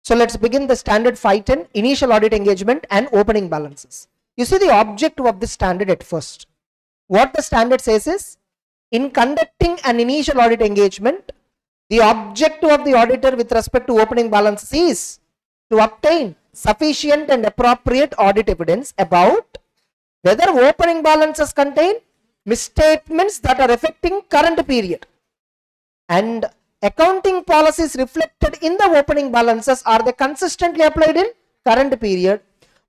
So let's begin the standard 510, initial audit engagement and opening balances. You see the objective of this standard at first. What the standard says is, in conducting an initial audit engagement, the objective of the auditor with respect to opening balances is to obtain sufficient and appropriate audit evidence about whether opening balances contain misstatements that are affecting current period and accounting policies reflected in the opening balances, are they consistently applied in current period?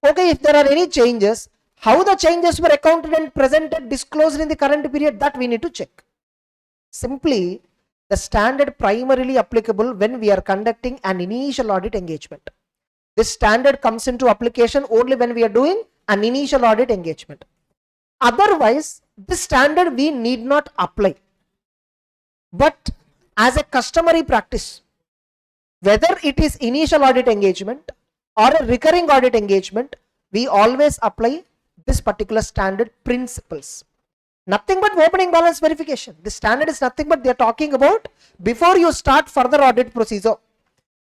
Okay, if there are any changes, how the changes were accounted and presented, disclosed in the current period, that we need to check. Simply, the standard primarily applicable when we are conducting an initial audit engagement. This standard comes into application only when we are doing an initial audit engagement. Otherwise, this standard we need not apply. But as a customary practice, whether it is initial audit engagement or a recurring audit engagement, we always apply this particular standard principles. Nothing but opening balance verification. This standard is nothing but they are talking about before you start further audit procedure,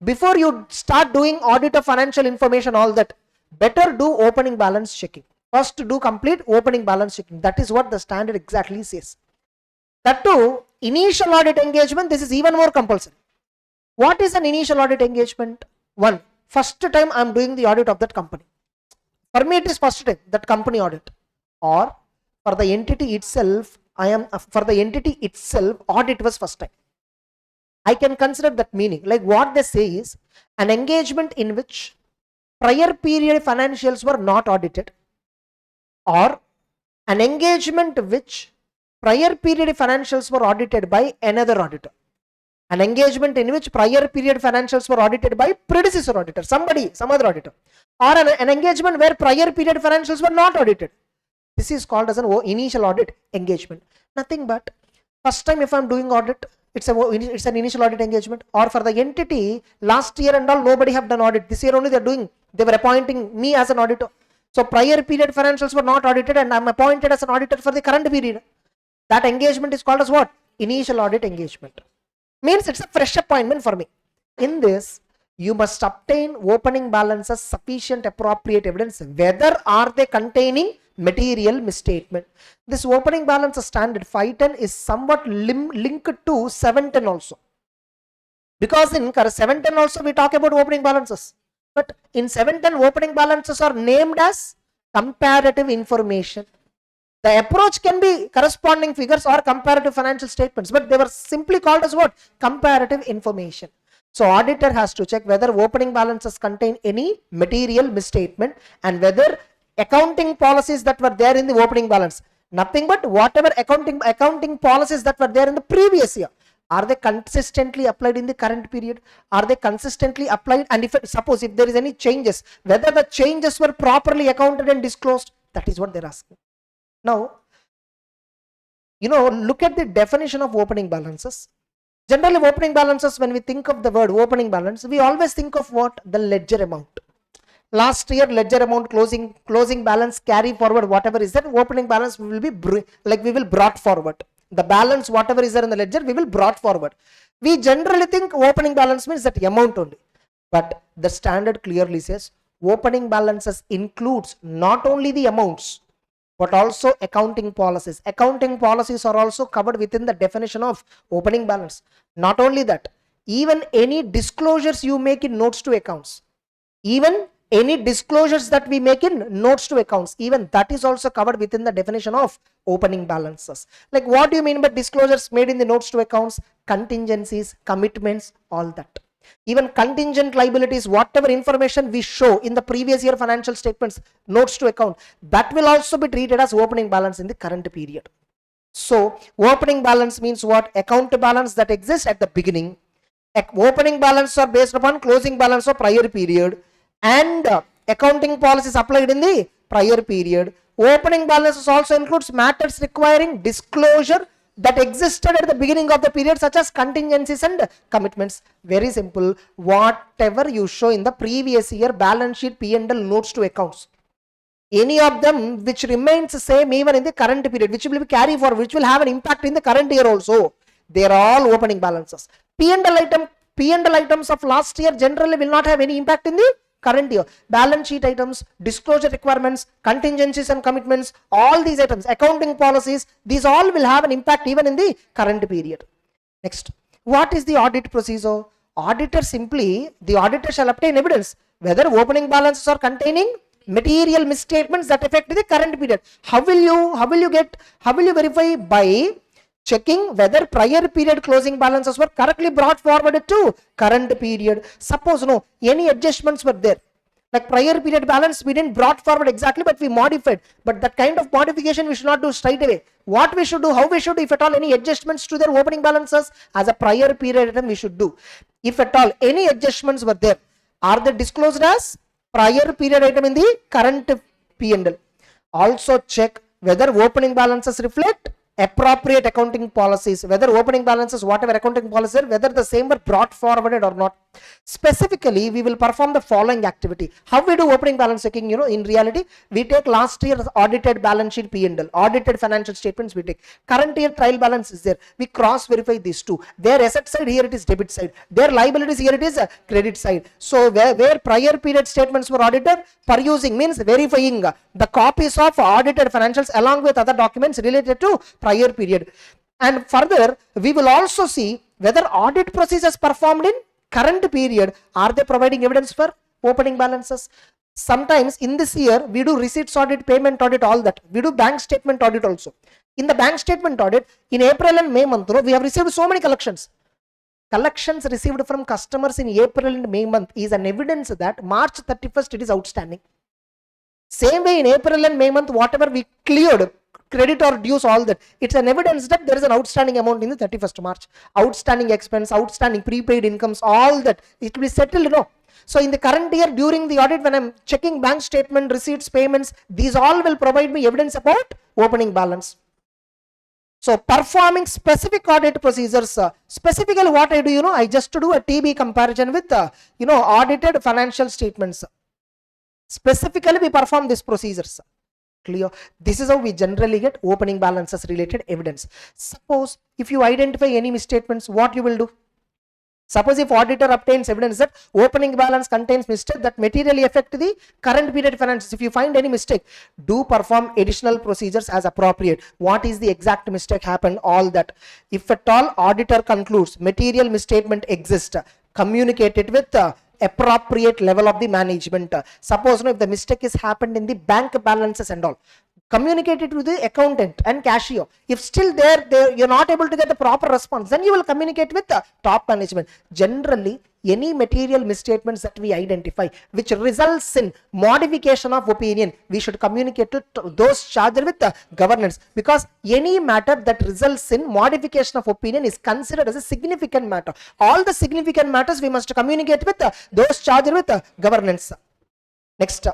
before you start doing audit of financial information, all that, better do opening balance checking. First do complete opening balance checking. That is what the standard exactly says. That too, initial audit engagement, this is even more compulsory. What is an initial audit engagement? One, first time I am doing the audit of that company. For me it is first time, that company audit. Or for the entity itself, audit was first time. I can consider that meaning. Like what they say is, an engagement in which prior period financials were not audited, or an engagement which prior period financials were audited by another auditor. An engagement in which prior period financials were audited by predecessor auditor, some other auditor. Or an engagement where prior period financials were not audited. This is called as an initial audit engagement. Nothing but first time if I am doing audit, it's an initial audit engagement. Or for the entity, last year and all nobody have done audit. This year only they were appointing me as an auditor. So prior period financials were not audited and I am appointed as an auditor for the current period. That engagement is called as what? Initial audit engagement. Means it's a fresh appointment for me. In this, you must obtain opening balances sufficient appropriate evidence whether are they containing material misstatement. This opening balance standard 510 is somewhat linked to 710 also. Because in 710 also we talk about opening balances. But in 710 opening balances are named as comparative information. The approach can be corresponding figures or comparative financial statements, but they were simply called as what? Comparative information. So auditor has to check whether opening balances contain any material misstatement and whether accounting policies that were there in the opening balance, nothing but whatever accounting policies that were there in the previous year, are they consistently applied in the current period? Are they consistently applied? And suppose if there is any changes, whether the changes were properly accounted and disclosed, that is what they're asking. Now, look at the definition of opening balances. Generally, opening balances, when we think of the word opening balance, we always think of what? The ledger amount. Last year, ledger amount, closing balance, carry forward, whatever is there, opening balance will be we will brought forward. The balance, whatever is there in the ledger, we will brought forward. We generally think opening balance means that amount only. But the standard clearly says opening balances includes not only the amounts, but also accounting policies. Accounting policies are also covered within the definition of opening balance. Not only that, even any disclosures you make in notes to accounts, even any disclosures that we make in notes to accounts, even that is also covered within the definition of opening balances. Like what do you mean by disclosures made in the notes to accounts? Contingencies, commitments, all that. Even contingent liabilities, whatever information we show in the previous year financial statements, notes to account, that will also be treated as opening balance in the current period. So opening balance means what? Account balance that exists at the beginning. Opening balance are based upon closing balance of prior period, and accounting policies applied in the prior period. Opening balances also includes matters requiring disclosure that existed at the beginning of the period, such as contingencies and commitments. Very simple. Whatever you show in the previous year balance sheet, P&L, notes to accounts, any of them which remains same even in the current period, which will be carry forward, which will have an impact in the current year also, they are all opening balances. P&L item P&L items of last year generally will not have any impact in the current year. Balance sheet items, disclosure requirements, contingencies and commitments, all these items, accounting policies, these all will have an impact even in the current period. Next, what is the audit procedure? Auditor simply, the auditor shall obtain evidence whether opening balances are containing material misstatements that affect the current period. How will you verify? By checking whether prior period closing balances were correctly brought forward to current period. Suppose any adjustments were there, like prior period balance we didn't brought forward exactly, but we modified, but that kind of modification we should not do straight away. What we should do, how we should do, if at all any adjustments to their opening balances as a prior period item we should do. If at all any adjustments were there, are they disclosed as prior period item in the current P&L? Also check whether opening balances reflect appropriate accounting policies, whether opening balances, whatever accounting policies, whether the same were brought forwarded or not. Specifically, we will perform the following activity. How we do opening balance checking? In reality, we take last year's audited balance sheet P&L, audited financial statements we take. Current year trial balance is there. We cross verify these two. Their asset side, here it is debit side. Their liabilities, here it is credit side. So where prior period statements were audited, perusing means verifying the copies of audited financials along with other documents related to prior period. And further, we will also see whether audit procedures performed in current period, are they providing evidence for opening balances? Sometimes in this year we do receipts audit, payment audit, all that. We do bank statement audit also. In the bank statement audit, in April and May month, we have received so many collections. Collections received from customers in April and May month is an evidence that March 31st it is outstanding. Same way in April and May month, whatever we cleared, credit or dues, all that, it's an evidence that there is an outstanding amount in the 31st March. Outstanding expense, outstanding prepaid incomes, all that, it will be settled. So in the current year, during the audit, when I'm checking bank statement, receipts, payments, these all will provide me evidence about opening balance. So performing specific audit procedures, specifically what I do, I just do a TB comparison with, audited financial statements. Specifically, we perform these procedures. Clear? This is how we generally get opening balances related evidence. Suppose if you identify any misstatements, what you will do? Suppose if auditor obtains evidence that opening balance contains mistake that materially affect the current period finances, if you find any mistake, do perform additional procedures as appropriate. What is the exact mistake happened, all that. If at all auditor concludes material misstatement exists, communicate it with appropriate level of the management. Suppose if the mistake is happened in the bank balances and all, communicate it with the accountant and cashier. If still you're not able to get the proper response, then you will communicate with the top management. Generally, any material misstatements that we identify which results in modification of opinion, we should communicate to those charged with the governance, because any matter that results in modification of opinion is considered as a significant matter. All the significant matters we must communicate with those charged with the governance. Next.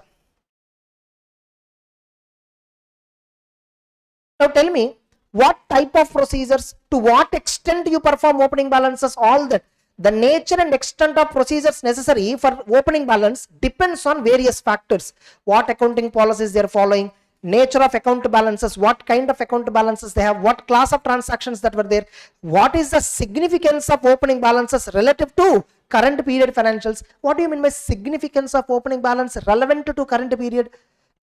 Now tell me, what type of procedures, to what extent you perform opening balances, all that. The nature and extent of procedures necessary for opening balance depends on various factors. What accounting policies they are following, nature of account balances, what kind of account balances they have, what class of transactions that were there, what is the significance of opening balances relative to current period financials. What do you mean by significance of opening balance relevant to current period?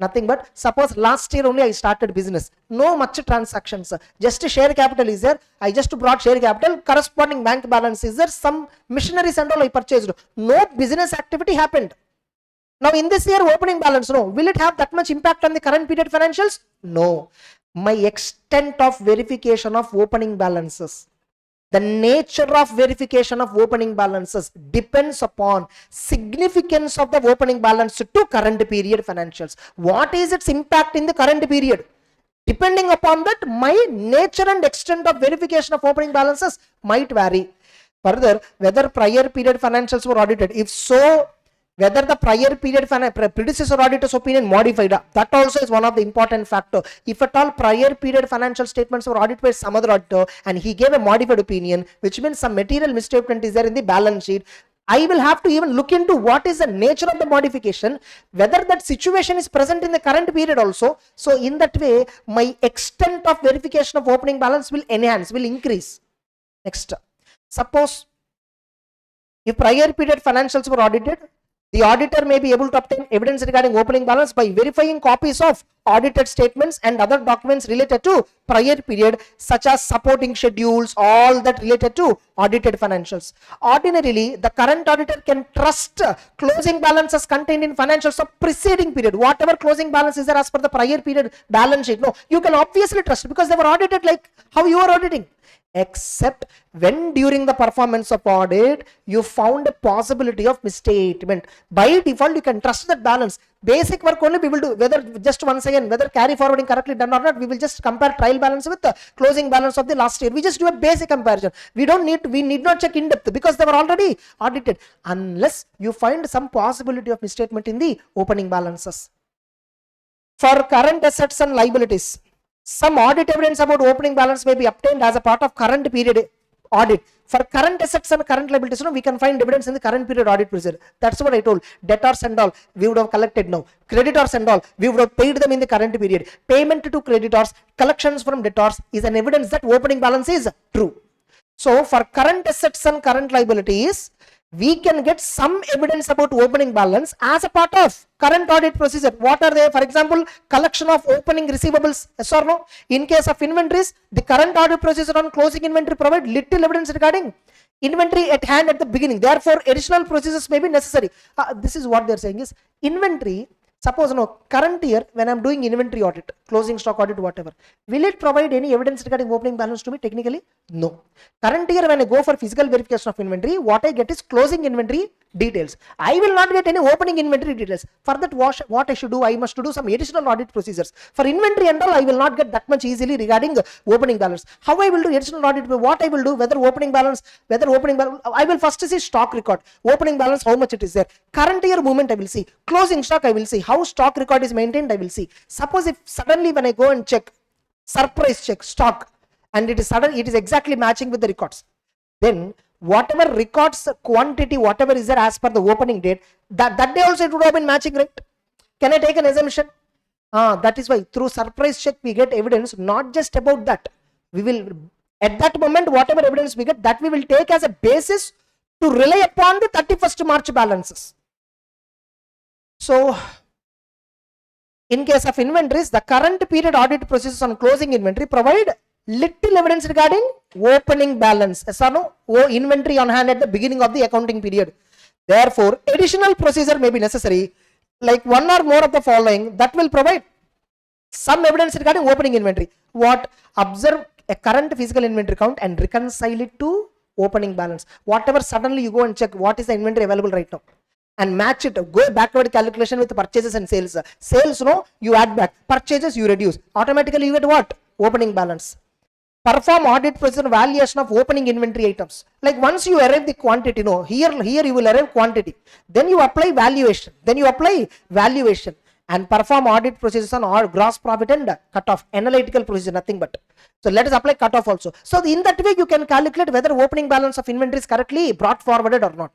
Nothing but, suppose last year only I started business, no much transactions, just share capital is there, I just brought share capital, corresponding bank balance is there, some machineries and all I purchased, no business activity happened. Now in this year opening balance, no, will it have that much impact on the current period financials? No. My extent of verification of opening balances, the nature of verification of opening balances depends upon significance of the opening balance to current period financials. What is its impact in the current period? Depending upon that, my nature and extent of verification of opening balances might vary. Further, whether prior period financials were audited, if so, whether the prior period predecessor auditor's opinion modified, that also is one of the important factor. If at all prior period financial statements were audited by some other auditor and he gave a modified opinion, which means some material misstatement is there in the balance sheet, I will have to even look into what is the nature of the modification, whether that situation is present in the current period also. So in that way, my extent of verification of opening balance will enhance, will increase. Next, suppose If prior period financials were audited, the auditor may be able to obtain evidence regarding opening balance by verifying copies of audited statements and other documents related to prior period, such as supporting schedules, all that related to audited financials. Ordinarily, the current auditor can trust closing balances contained in financials of preceding period. Whatever closing balance is there as per the prior period balance sheet, no, you can obviously trust because they were audited like how you are auditing. Except when during the performance of audit you found a possibility of misstatement, by default you can trust that balance. Basic work only we will do, whether just once again whether carry forwarding correctly done or not, we will just compare trial balance with the closing balance of the last year. We just do a basic comparison. We need not check in depth because they were already audited, unless you find some possibility of misstatement in the opening balances. For current assets and liabilities, some audit evidence about opening balance may be obtained as a part of current period audit. For current assets and current liabilities, we can find evidence in the current period audit procedure. That's what I told. Debtors and all, we would have collected now. Creditors and all, we would have paid them in the current period. Payment to creditors, collections from debtors is an evidence that opening balance is true. So for current assets and current liabilities, we can get some evidence about opening balance as a part of current audit procedure. What are they? For example, collection of opening receivables, yes or no? In case of inventories, the current audit procedure on closing inventory provide little evidence regarding inventory at hand at the beginning. Therefore, additional procedures may be necessary. This is what they are saying is inventory. Suppose no, current year when I am doing inventory audit, closing stock audit, whatever, will it provide any evidence regarding opening balance to me technically? No. Current year when I go for physical verification of inventory, what I get is closing inventory details. I will not get any opening inventory details. For that, what I should do, I must do some additional audit procedures. For inventory and all, I will not get that much easily regarding opening balance. How I will do additional audit? What I will do, whether opening balance, I will first see stock record, opening balance, how much it is there. Current year movement I will see, closing stock I will see, how stock record is maintained I will see. Suppose if suddenly when I go and check, surprise check stock, and it is exactly matching with the records, then whatever records quantity, whatever is there as per the opening date, that day also it would have been matching, right? Can I take an assumption? That is why through surprise check we get evidence, not just about that. We will at that moment whatever evidence we get, that we will take as a basis to rely upon the 31st March balances. So in case of inventories, the current period audit procedures on closing inventory provide little evidence regarding opening balance, yes or no? Inventory on hand at the beginning of the accounting period. Therefore, additional procedure may be necessary, like one or more of the following, that will provide some evidence regarding opening inventory. What? Observe a current physical inventory count and reconcile it to opening balance. Whatever suddenly you go and check what is the inventory available right now, and match it, go backward calculation with purchases and sales. Sales, no, you add back, purchases you reduce, automatically you get what? Opening balance. Perform audit procedure valuation of opening inventory items. Like once you arrive the quantity, no, here you will arrive quantity, then you apply valuation, and perform audit procedures on all gross profit and cutoff, analytical procedure, nothing but. So let us apply cutoff also. So in that way you can calculate whether opening balance of inventory is correctly brought forwarded or not.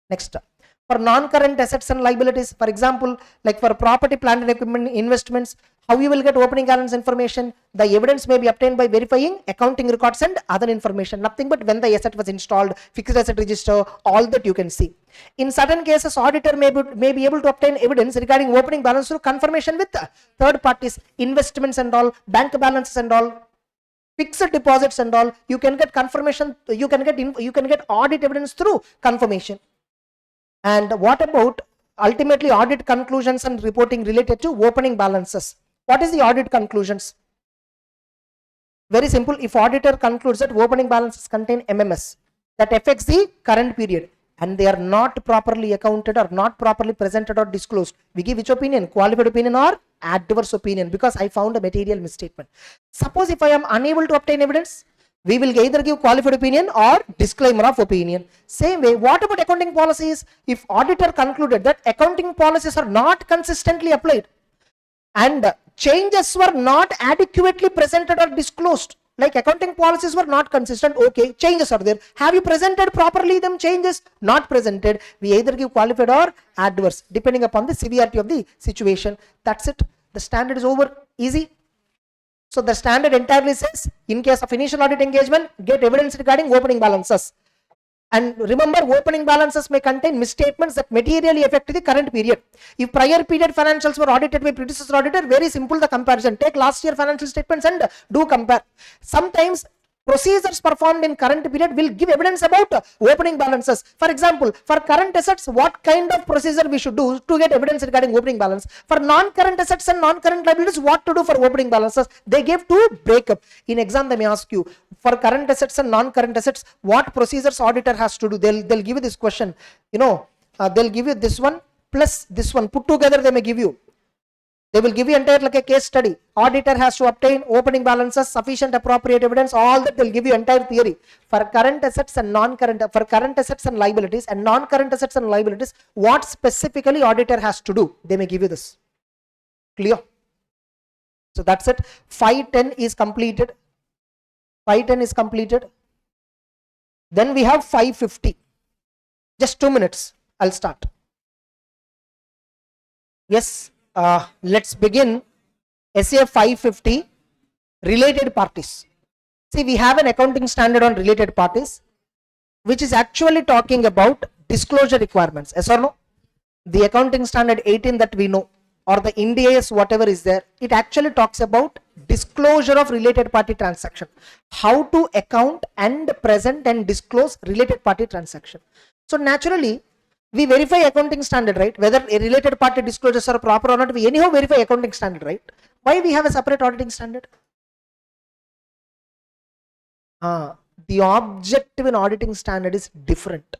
Next, for non-current assets and liabilities, for example, like for property, plant and equipment investments, how you will get opening balance information? The evidence may be obtained by verifying accounting records and other information, nothing but when the asset was installed, fixed asset register, all that you can see. In certain cases, auditor may be able to obtain evidence regarding opening balance through confirmation with third parties, investments and all, bank balances and all, fixed deposits and all. You can get confirmation, you can get audit evidence through confirmation. And what about ultimately audit conclusions and reporting related to opening balances? What is the audit conclusions? Very simple. If auditor concludes that opening balances contain MMS that affects the current period and they are not properly accounted or not properly presented or disclosed, we give which opinion? Qualified opinion or adverse opinion, because I found a material misstatement. Suppose if I am unable to obtain evidence, we will either give qualified opinion or disclaimer of opinion. Same way, what about accounting policies? If auditor concluded that accounting policies are not consistently applied and changes were not adequately presented or disclosed, like accounting policies were not consistent, okay, changes are there. Have you presented properly them changes? Not presented. We either give qualified or adverse, depending upon the severity of the situation. That's it. The standard is over. Easy. So the standard entirely says, in case of initial audit engagement, get evidence regarding opening balances. And remember, opening balances may contain misstatements that materially affect the current period. If prior period financials were audited by predecessor auditor, very simple the comparison. Take last year financial statements and do compare. Sometimes procedures performed in current period will give evidence about opening balances. For example, for current assets, what kind of procedure we should do to get evidence regarding opening balance. For non-current assets and non-current liabilities, what to do for opening balances. They gave two breakup. In exam, they may ask you, for current assets and non-current assets, what procedures auditor has to do. They'll give you this question. They'll give you this one plus this one. Put together, they may give you. They will give you entire like a case study. Auditor has to obtain opening balances, sufficient appropriate evidence, all that they'll give you entire theory. For current assets and non-current, for current assets and liabilities and non-current assets and liabilities, what specifically auditor has to do. They may give you this. Clear? So that's it. 510 is completed. 510 is completed. Then we have 550. Just 2 minutes. I'll start. Yes. Let's begin. SEP 550, related parties. See, we have an accounting standard on related parties, which is actually talking about disclosure requirements. Yes or no? The accounting standard 18 that we know, or the IndAS, whatever is there, it actually talks about disclosure of related party transaction. How to account and present and disclose related party transaction. So naturally, we verify accounting standard, right? Whether a related party disclosures are proper or not, we anyhow verify accounting standard, right? Why we have a separate auditing standard? The objective in auditing standard is different.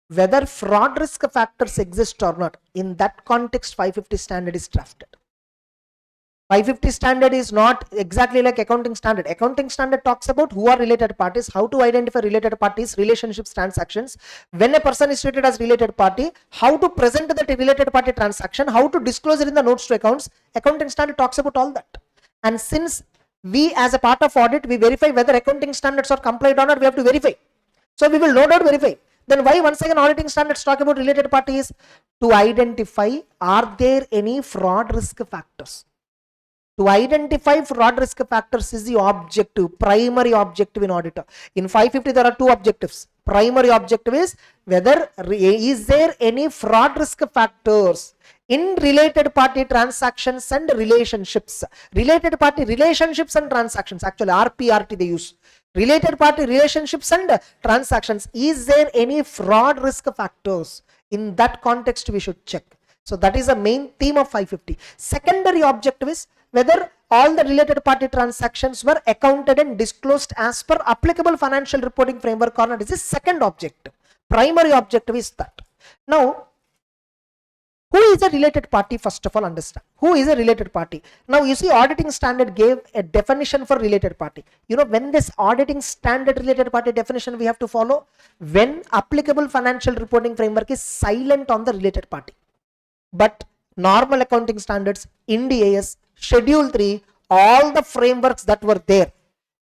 Whether fraud risk factors exist or not, in that context, 550 standard is drafted. 550 standard is not exactly like accounting standard. Accounting standard talks about who are related parties, how to identify related parties, relationships, transactions. When a person is treated as related party, how to present that related party transaction, how to disclose it in the notes to accounts. Accounting standard talks about all that. And since we as a part of audit, we verify whether accounting standards are complied or not, we have to verify. So we will no doubt verify. Then why once again auditing standards talk about related parties? To identify, are there any fraud risk factors? To identify fraud risk factors is the objective, primary objective in auditor. In 550, there are two objectives. Primary objective is whether is there any fraud risk factors in related party transactions and relationships. Related party relationships and transactions, actually RPRT they use. Related party relationships and transactions. Is there any fraud risk factors? In that context, we should check. So that is the main theme of 550. Secondary objective is whether all the related party transactions were accounted and disclosed as per applicable financial reporting framework or not. This is second objective. Primary objective is that. Now, who is a related party? First of all, understand. Who is a related party? Now, you see, auditing standard gave a definition for related party. You know, when this auditing standard related party definition we have to follow, when applicable financial reporting framework is silent on the related party. But normal accounting standards, IndAS, Schedule 3, all the frameworks that were there,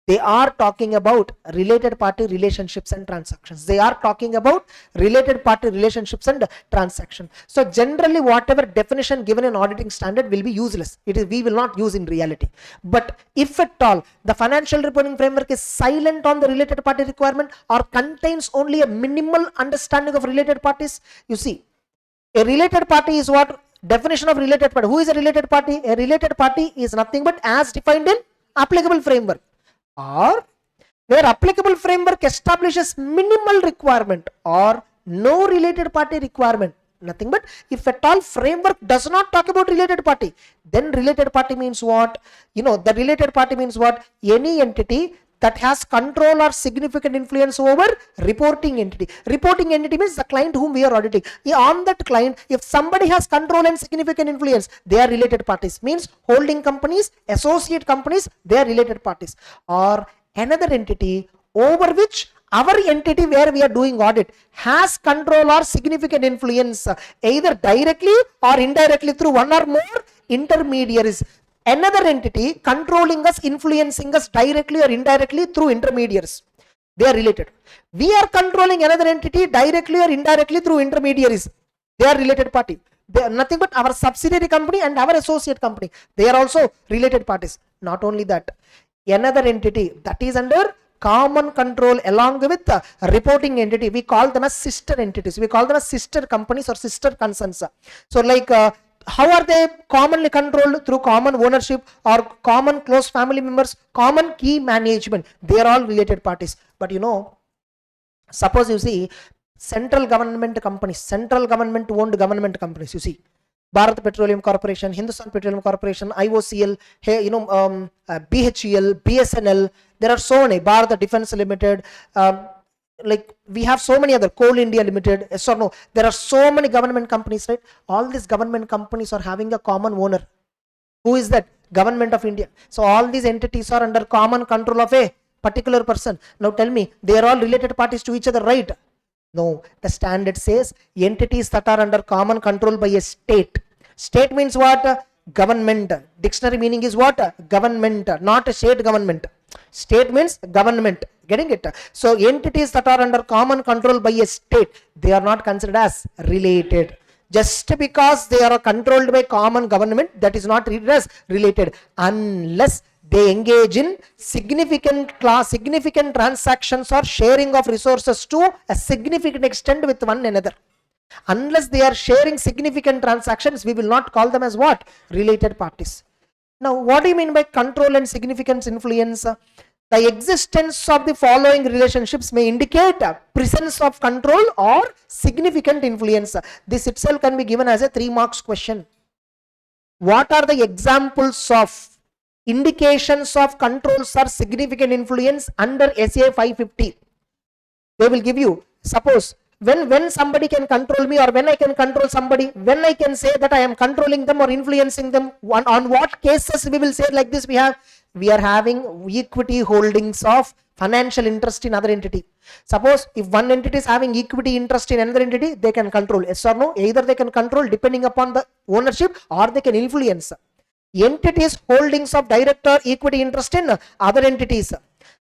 they are talking about related party relationships and transactions. They are talking about related party relationships and transactions. So generally, whatever definition given in auditing standard will be useless. We will not use in reality. But if at all the financial reporting framework is silent on the related party requirement or contains only a minimal understanding of related parties, you see, a related party is what? Definition of related party. Who is a related party? A related party is nothing but as defined in applicable framework, or where applicable framework establishes minimal requirement or no related party requirement. Nothing but if at all framework does not talk about related party, then related party means what? The related party means what? Any entity that has control or significant influence over reporting entity. Reporting entity means the client whom we are auditing. On that client, if somebody has control and significant influence, they are related parties. Means holding companies, associate companies, they are related parties. Or another entity over which our entity where we are doing audit has control or significant influence, either directly or indirectly through one or more intermediaries. Another entity controlling us, influencing us directly or indirectly through intermediaries. They are related. We are controlling another entity directly or indirectly through intermediaries. They are related party. They are nothing but our subsidiary company and our associate company. They are also related parties. Not only that, another entity that is under common control along with the reporting entity. We call them as sister entities. We call them as sister companies or sister concerns. So like how are they commonly controlled? Through common ownership or common close family members, common key management. They are all related parties. But you know, suppose you see central government companies, central government owned government companies, you see Bharat Petroleum Corporation, Hindustan Petroleum Corporation, IOCL, hey, you know, BHEL, BSNL. There are so many. Bharat Defense Limited. Like we have so many other, Coal India Limited. Yes or no? There are so many government companies, right? All these government companies are having a common owner. Who is that? Government of India. So all these entities are under common control of a particular person. Now tell me, they are all related parties to each other, right? No, the standard says entities that are under common control by a state. State means what? Government. Dictionary meaning is what? Government, not a state government. State means government. Getting it? So entities that are under common control by a state, they are not considered as related. Just because they are controlled by common government, that is not treated as related unless they engage in significant transactions or sharing of resources to a significant extent with one another. Unless they are sharing significant transactions, we will not call them as what? Related parties. Now, what do you mean by control and significance influence? The existence of the following relationships may indicate a presence of control or significant influence. This itself can be given as a 3 marks question. What are the examples of indications of controls or significant influence under SA 550? They will give you, suppose when somebody can control me or when I can control somebody, when I can say that I am controlling them or influencing them, on what cases we will say like this? We are having equity holdings of financial interest in other entity. Suppose if one entity is having equity interest in another entity, they can control. Yes or no? Either they can control depending upon the ownership or they can influence. Entities holdings of direct or equity interest in other entities.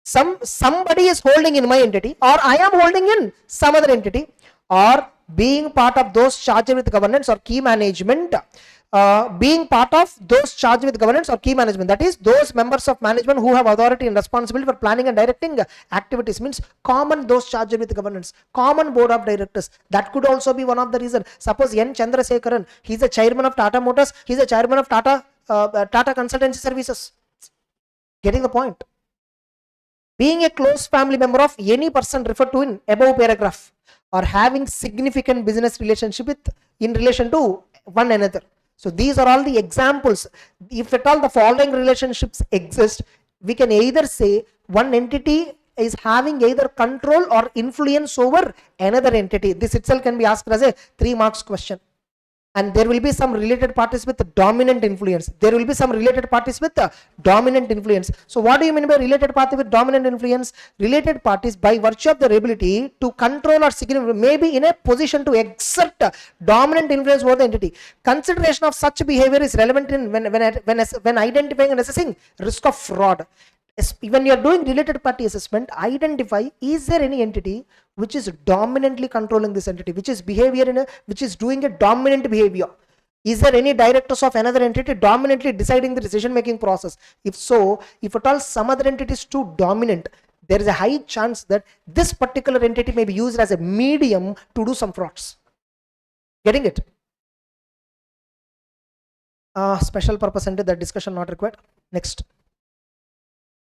Somebody is holding in my entity, or I am holding in some other entity, or being part of those charged with governance or key management. Being part of those charged with governance or key management, that is those members of management who have authority and responsibility for planning and directing activities, means common those charged with governance, common board of directors. That could also be one of the reasons. Suppose N Chandrasekharan, he is the chairman of Tata Motors, he is the chairman of Tata Consultancy Services. Getting the point? Being a close family member of any person referred to in above paragraph, or having significant business relationship with in relation to one another. So these are all the examples. If at all the following relationships exist, we can either say one entity is having either control or influence over another entity. This itself can be asked as a 3 marks question. And there will be some related parties with dominant influence. There will be some related parties with dominant influence. So what do you mean by related party with dominant influence? Related parties, by virtue of their ability to control or significant, may be in a position to exert dominant influence over the entity. Consideration of such behavior is relevant in when identifying and assessing risk of fraud. When you are doing related party assessment, identify, is there any entity which is dominantly controlling this entity, which is which is doing a dominant behavior? Is there any directors of another entity dominantly deciding the decision making process? If so, if at all some other entity is too dominant, there is a high chance that this particular entity may be used as a medium to do some frauds. Getting it? Special purpose entity, that discussion not required. Next.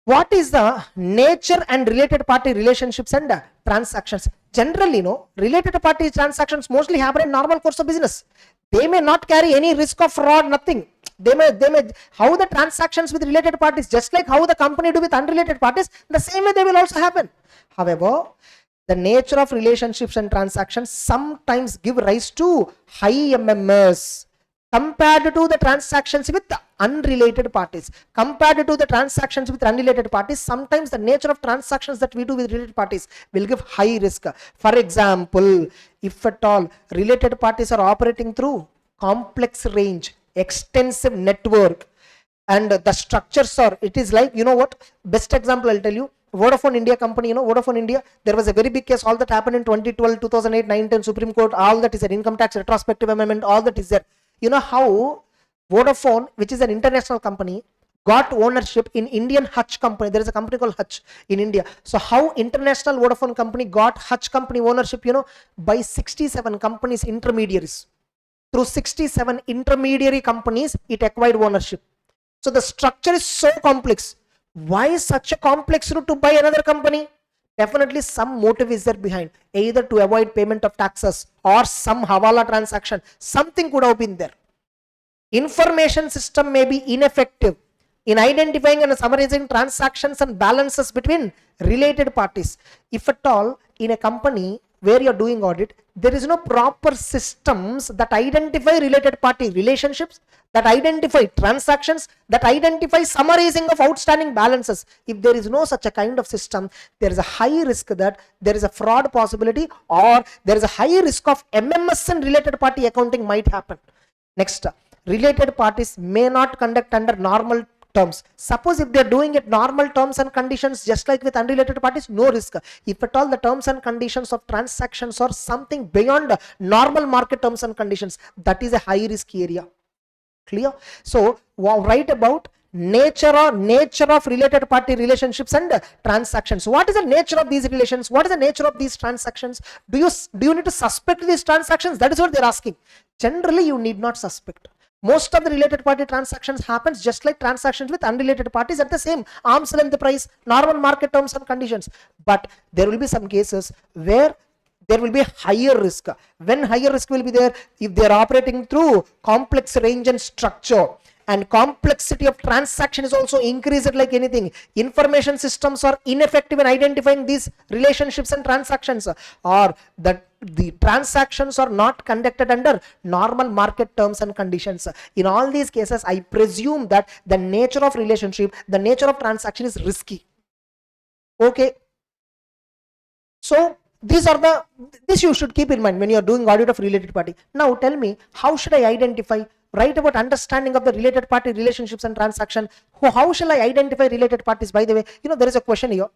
What is the nature and related party relationships and transactions? Generally, related party transactions mostly happen in normal course of business. They may not carry any risk of fraud, nothing. They may, how the transactions with related parties, just like how the company do with unrelated parties, the same way they will also happen. However, the nature of relationships and transactions sometimes give rise to high MMS compared to the transactions with the unrelated parties. Compared to the transactions with unrelated parties, sometimes the nature of transactions that we do with related parties will give high risk. For example, if at all related parties are operating through complex range, extensive network, and the structures are, it is like, best example I'll tell you, Vodafone India company, Vodafone India, there was a very big case, all that happened in 2012, 2008, 9, Supreme Court, all that is there, income tax retrospective amendment, all that is there. You know how Vodafone, which is an international company, got ownership in Indian Hutch company. There is a company called Hutch in India. So how International Vodafone company got Hutch company ownership, by 67 companies intermediaries. Through 67 intermediary companies, it acquired ownership. So the structure is so complex. Why is such a complex route to buy another company? Definitely some motive is there behind, either to avoid payment of taxes or some hawala transaction. Something could have been there. Information system may be ineffective in identifying and summarizing transactions and balances between related parties. If at all in a company where you're doing audit, there is no proper systems that identify related party relationships, that identify transactions, that identify summarizing of outstanding balances. If there is no such a kind of system, there is a high risk that there is a fraud possibility, or there is a high risk of MMS and related party accounting might happen. Next, related parties may not conduct under normal terms. Suppose if they are doing it normal terms and conditions, just like with unrelated parties, no risk. If at all the terms and conditions of transactions are something beyond normal market terms and conditions, that is a high risk area. Clear? So write about nature of related party relationships and transactions. What is the nature of these relations? What is the nature of these transactions? Do you need to suspect these transactions? That is what they're asking. Generally, you need not suspect. Most of the related party transactions happens just like transactions with unrelated parties at the same arm's length price, normal market terms and conditions. But there will be some cases where there will be higher risk. When higher risk will be there, if they are operating through complex range and structure, and complexity of transaction is also increased like anything. Information systems are ineffective in identifying these relationships and transactions, or that the transactions are not conducted under normal market terms and conditions. In all these cases, I presume that the nature of relationship, the nature of transaction is risky. Okay. So this you should keep in mind when you are doing audit of related party. Now tell me, how should I identify? Write about understanding of the related party relationships and transaction. How shall I identify related parties? By the way, there is a question here.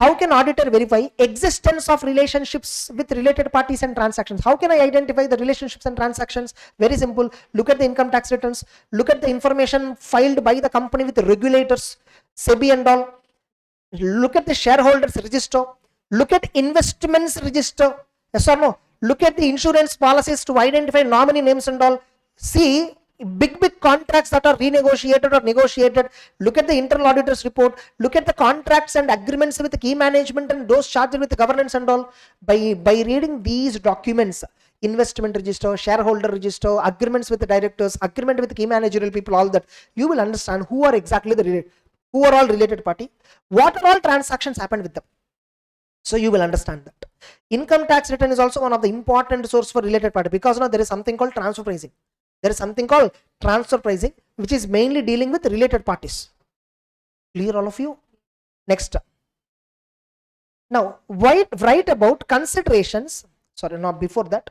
How can auditor verify existence of relationships with related parties and transactions? How can I identify the relationships and transactions? Very simple. Look at the income tax returns. Look at the information filed by the company with the regulators, SEBI and all. Look at the shareholders register. Look at investments register. Yes or no? Look at the insurance policies to identify nominee names and all. See big contracts that are renegotiated or negotiated. Look at the internal auditors report. Look at the contracts and agreements with the key management and those charged with the governance and all. By reading these documents, investment register, shareholder register, agreements with the directors, agreement with the key managerial people, all that, you will understand who are exactly who are all related party, what are all transactions happened with them. So you will understand that. Income tax return is also one of the important source for related party, because now there is something called transfer pricing. There is something called transfer pricing, which is mainly dealing with related parties. Clear, all of you? Next. Now, write about considerations. Sorry, not before that.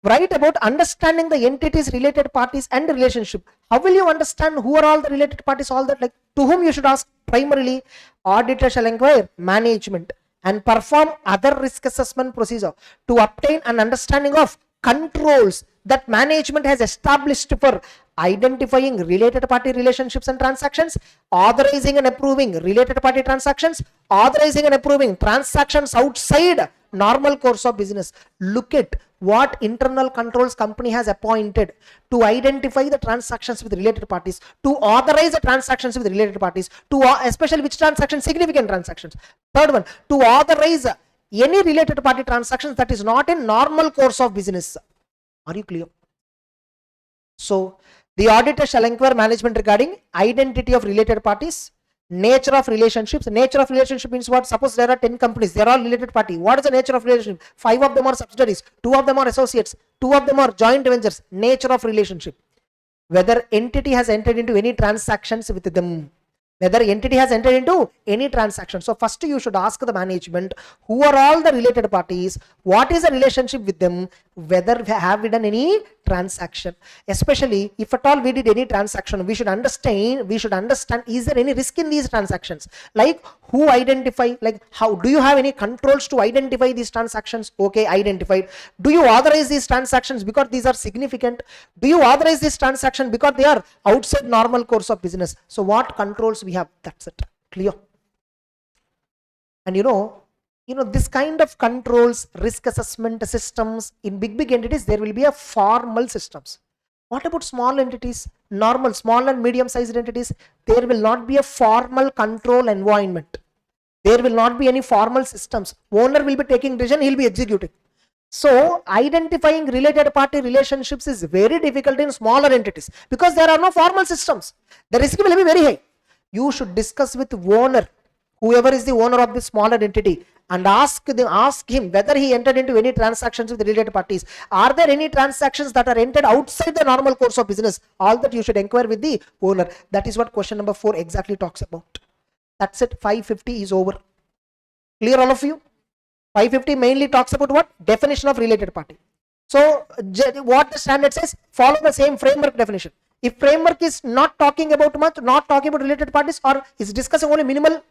Write about understanding the entities, related parties, and relationship. How will you understand who are all the related parties? All that, like to whom you should ask. Primarily, auditor shall inquire management and perform other risk assessment procedure to obtain an understanding of controls that management has established for identifying related party relationships and transactions, authorizing and approving related party transactions, authorizing and approving transactions outside normal course of business. Look at what internal controls company has appointed to identify the transactions with related parties, to authorize the transactions with related parties, to especially which transactions, significant transactions. Third one, to authorize any related party transactions that is not in normal course of business. Are you clear? So the auditor shall inquire management regarding identity of related parties, nature of relationships. Nature of relationship means what? Suppose there are 10 companies, they are all related party. What is the nature of relationship? 5 of them are subsidiaries, 2 of them are associates, 2 of them are joint ventures. Nature of relationship. Whether entity has entered into any transactions with them. Whether entity has entered into any transaction. So first you should ask the management, who are all the related parties, what is the relationship with them, whether have we done any transaction. Especially if at all we did any transaction, we should understand, is there any risk in these transactions? Like who identify, like how do you have any controls to identify these transactions? Okay, identified. Do you authorize these transactions because these are significant? Do you authorize this transaction because they are outside normal course of business? So what controls we have? That's it. Clear? And this kind of controls, risk assessment systems in big entities, there will be a formal systems. What about small entities, normal small and medium sized entities? There will not be a formal control environment. There will not be any formal systems. Owner will be taking decision, he'll be executing. So identifying related party relationships is very difficult in smaller entities because there are no formal systems. The risk will be very high. You should discuss with owner, whoever is the owner of the smaller entity, and ask him whether he entered into any transactions with the related parties. Are there any transactions that are entered outside the normal course of business? All that you should inquire with the owner. That is what question number 4 exactly talks about. That's it. 550 is over. Clear all of you? 550 mainly talks about what? Definition of related party. So what the standard says, follow the same framework definition. If framework is not talking about much, not talking about related parties, or is discussing only minimal,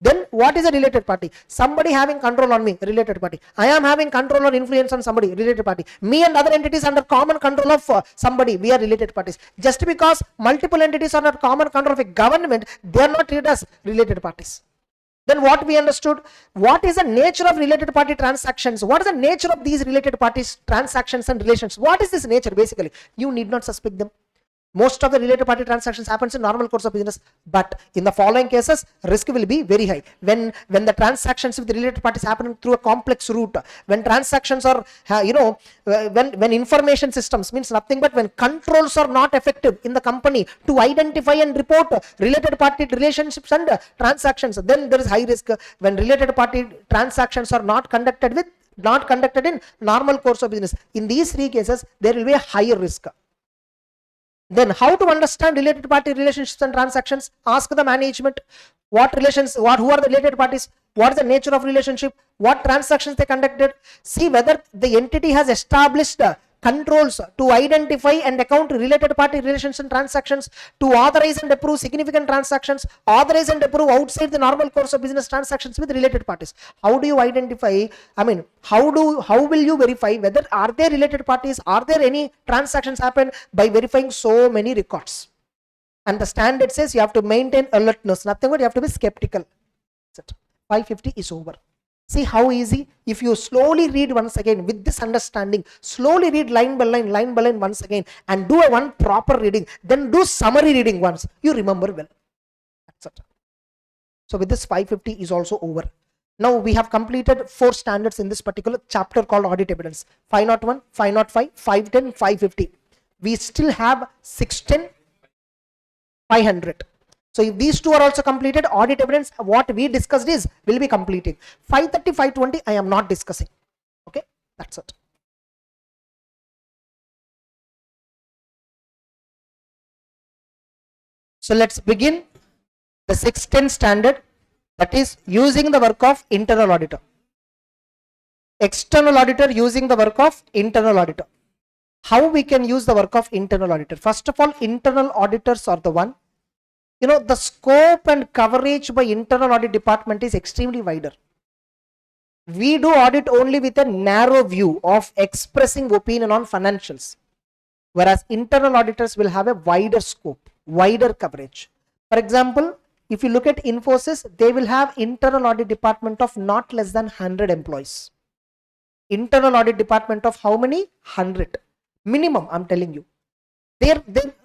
then what is a related party? Somebody having control on me, related party. I am having control or influence on somebody, related party. Me and other entities under common control of somebody, we are related parties. Just because multiple entities are under common control of a government, they are not treated as related parties. Then what we understood, what is the nature of related party transactions? What is the nature of these related parties transactions and relations? What is this nature basically? You need not suspect them. Most of the related party transactions happens in normal course of business, but in the following cases, risk will be very high. When the transactions with the related parties happen through a complex route, when transactions are, when information systems, means nothing but when controls are not effective in the company to identify and report related party relationships and transactions, then there is high risk. When related party transactions are not conducted in normal course of business, in these 3 cases, there will be a higher risk. Then how to understand related party relationships and transactions? Ask the management who are the related parties, what is the nature of relationship, what transactions they conducted. See whether the entity has established controls to identify and account related party relations and transactions, to authorize and approve significant transactions, authorize and approve outside the normal course of business transactions with related parties. How do you identify, how will you verify whether are there related parties, are there any transactions happen? By verifying so many records. And the standard says you have to maintain alertness, nothing but you have to be skeptical. 550 is over. See how easy. If you slowly read once again with this understanding, slowly read line by line once again, and do one proper reading, then do summary reading once, you remember well. That's it. So with this, 550 is also over. Now we have completed 4 standards in this particular chapter called audit evidence. 501, 505, 510, 550. We still have 610, 500. So if these 2 are also completed, audit evidence, what we discussed will be completing. 530, 520, I am not discussing. Okay, that's it. So let's begin the 610 standard, that is using the work of internal auditor. External auditor using the work of internal auditor. How we can use the work of internal auditor? First of all, internal auditors are the one. The scope and coverage by internal audit department is extremely wider. We do audit only with a narrow view of expressing opinion on financials, whereas internal auditors will have a wider scope, wider coverage. For example, if you look at Infosys, they will have internal audit department of not less than 100 employees. Internal audit department of how many? 100. Minimum, I'm telling you.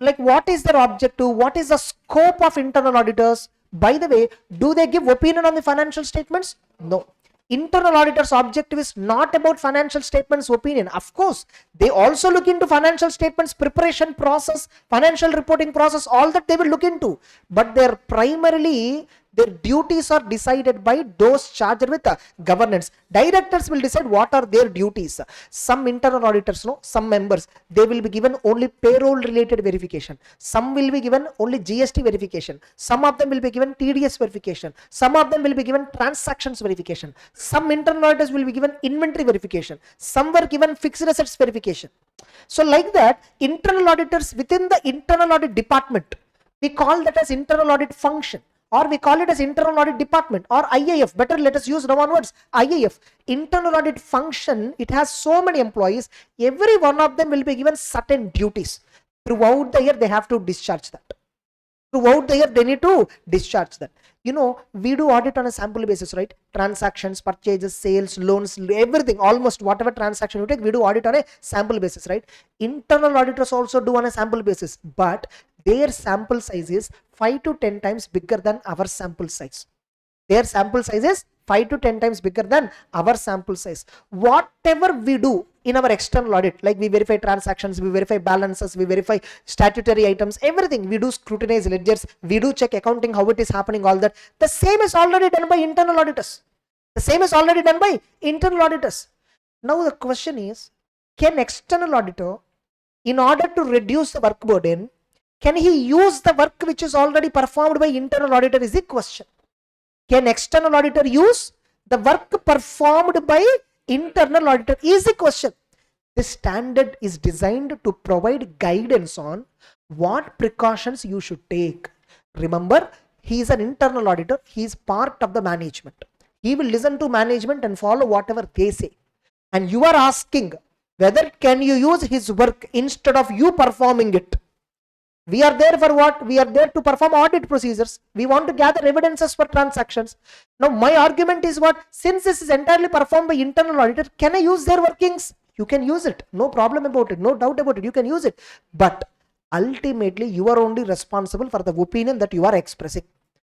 Like, what is their objective? What is the scope of internal auditors? By the way, do they give opinion on the financial statements? No. Internal auditors' objective is not about financial statements opinion. Of course, they also look into financial statements preparation process, financial reporting process, all that they will look into. But Their duties are decided by those charged with governance. Directors will decide what are their duties. Some internal auditors, some members, they will be given only payroll related verification. Some will be given only GST verification. Some of them will be given TDS verification. Some of them will be given transactions verification. Some internal auditors will be given inventory verification. Some were given fixed assets verification. So like that, internal auditors within the internal audit department, we call that as internal audit function, or we call it as internal audit department, or IAF. Better let us use Roman words, IAF. Internal audit function, it has so many employees. Every one of them will be given certain duties. Throughout the year, they have to discharge that. Throughout the year, they need to discharge that. We do audit on a sample basis, right? Transactions, purchases, sales, loans, everything, almost whatever transaction you take, we do audit on a sample basis, right? Internal auditors also do on a sample basis, but their sample size is 5 to 10 times bigger than our sample size. Their sample size is 5 to 10 times bigger than our sample size. Whatever we do in our external audit, like we verify transactions, we verify balances, we verify statutory items, everything, we do scrutinize ledgers, we do check accounting, how it is happening, all that. The same is already done by internal auditors. The same is already done by internal auditors. Now the question is, can external auditor, in order to reduce the work burden, can he use the work which is already performed by internal auditor is the question. Can external auditor use the work performed by internal auditor is the question. This standard is designed to provide guidance on what precautions you should take. Remember, he is an internal auditor. He is part of the management. He will listen to management and follow whatever they say. And you are asking whether can you use his work instead of you performing it. We are there for what? We are there to perform audit procedures. We want to gather evidences for transactions. Now my argument is what? Since this is entirely performed by internal auditor, can I use their workings? You can use it. No problem about it. No doubt about it. You can use it. But ultimately you are only responsible for the opinion that you are expressing.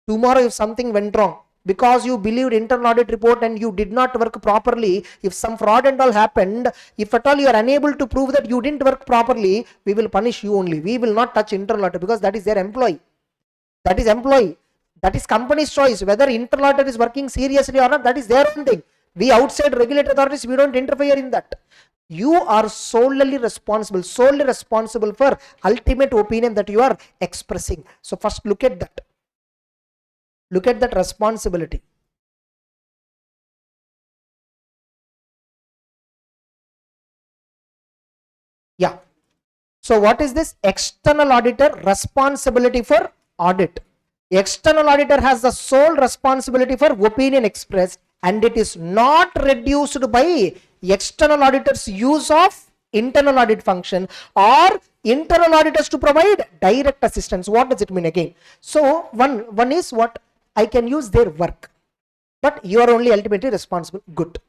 Tomorrow if something went wrong, because you believed internal audit report and you did not work properly, if some fraud and all happened, if at all you are unable to prove that you didn't work properly, we will punish you only. We will not touch internal audit because that is their employee. That is employee. That is company's choice. Whether internal audit is working seriously or not, that is their own thing. We outside regulatory authorities, we don't interfere in that. You are solely responsible for ultimate opinion that you are expressing. So first look at that. Look at that responsibility. Yeah. So what is this? External auditor responsibility for audit. External auditor has the sole responsibility for opinion expressed, and it is not reduced by external auditors' use of internal audit function or internal auditors to provide direct assistance. What does it mean again? So one is what? I can use their work, but you are only ultimately responsible. Good.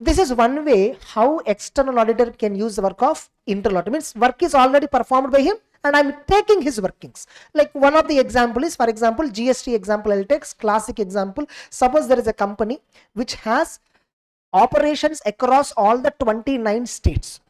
This is one way how external auditor can use the work of internal auditor. Means work is already performed by him and I'm taking his workings. Like one of the example is, for example, GST example I'll take, classic example. Suppose there is a company which has operations across all the 29 states.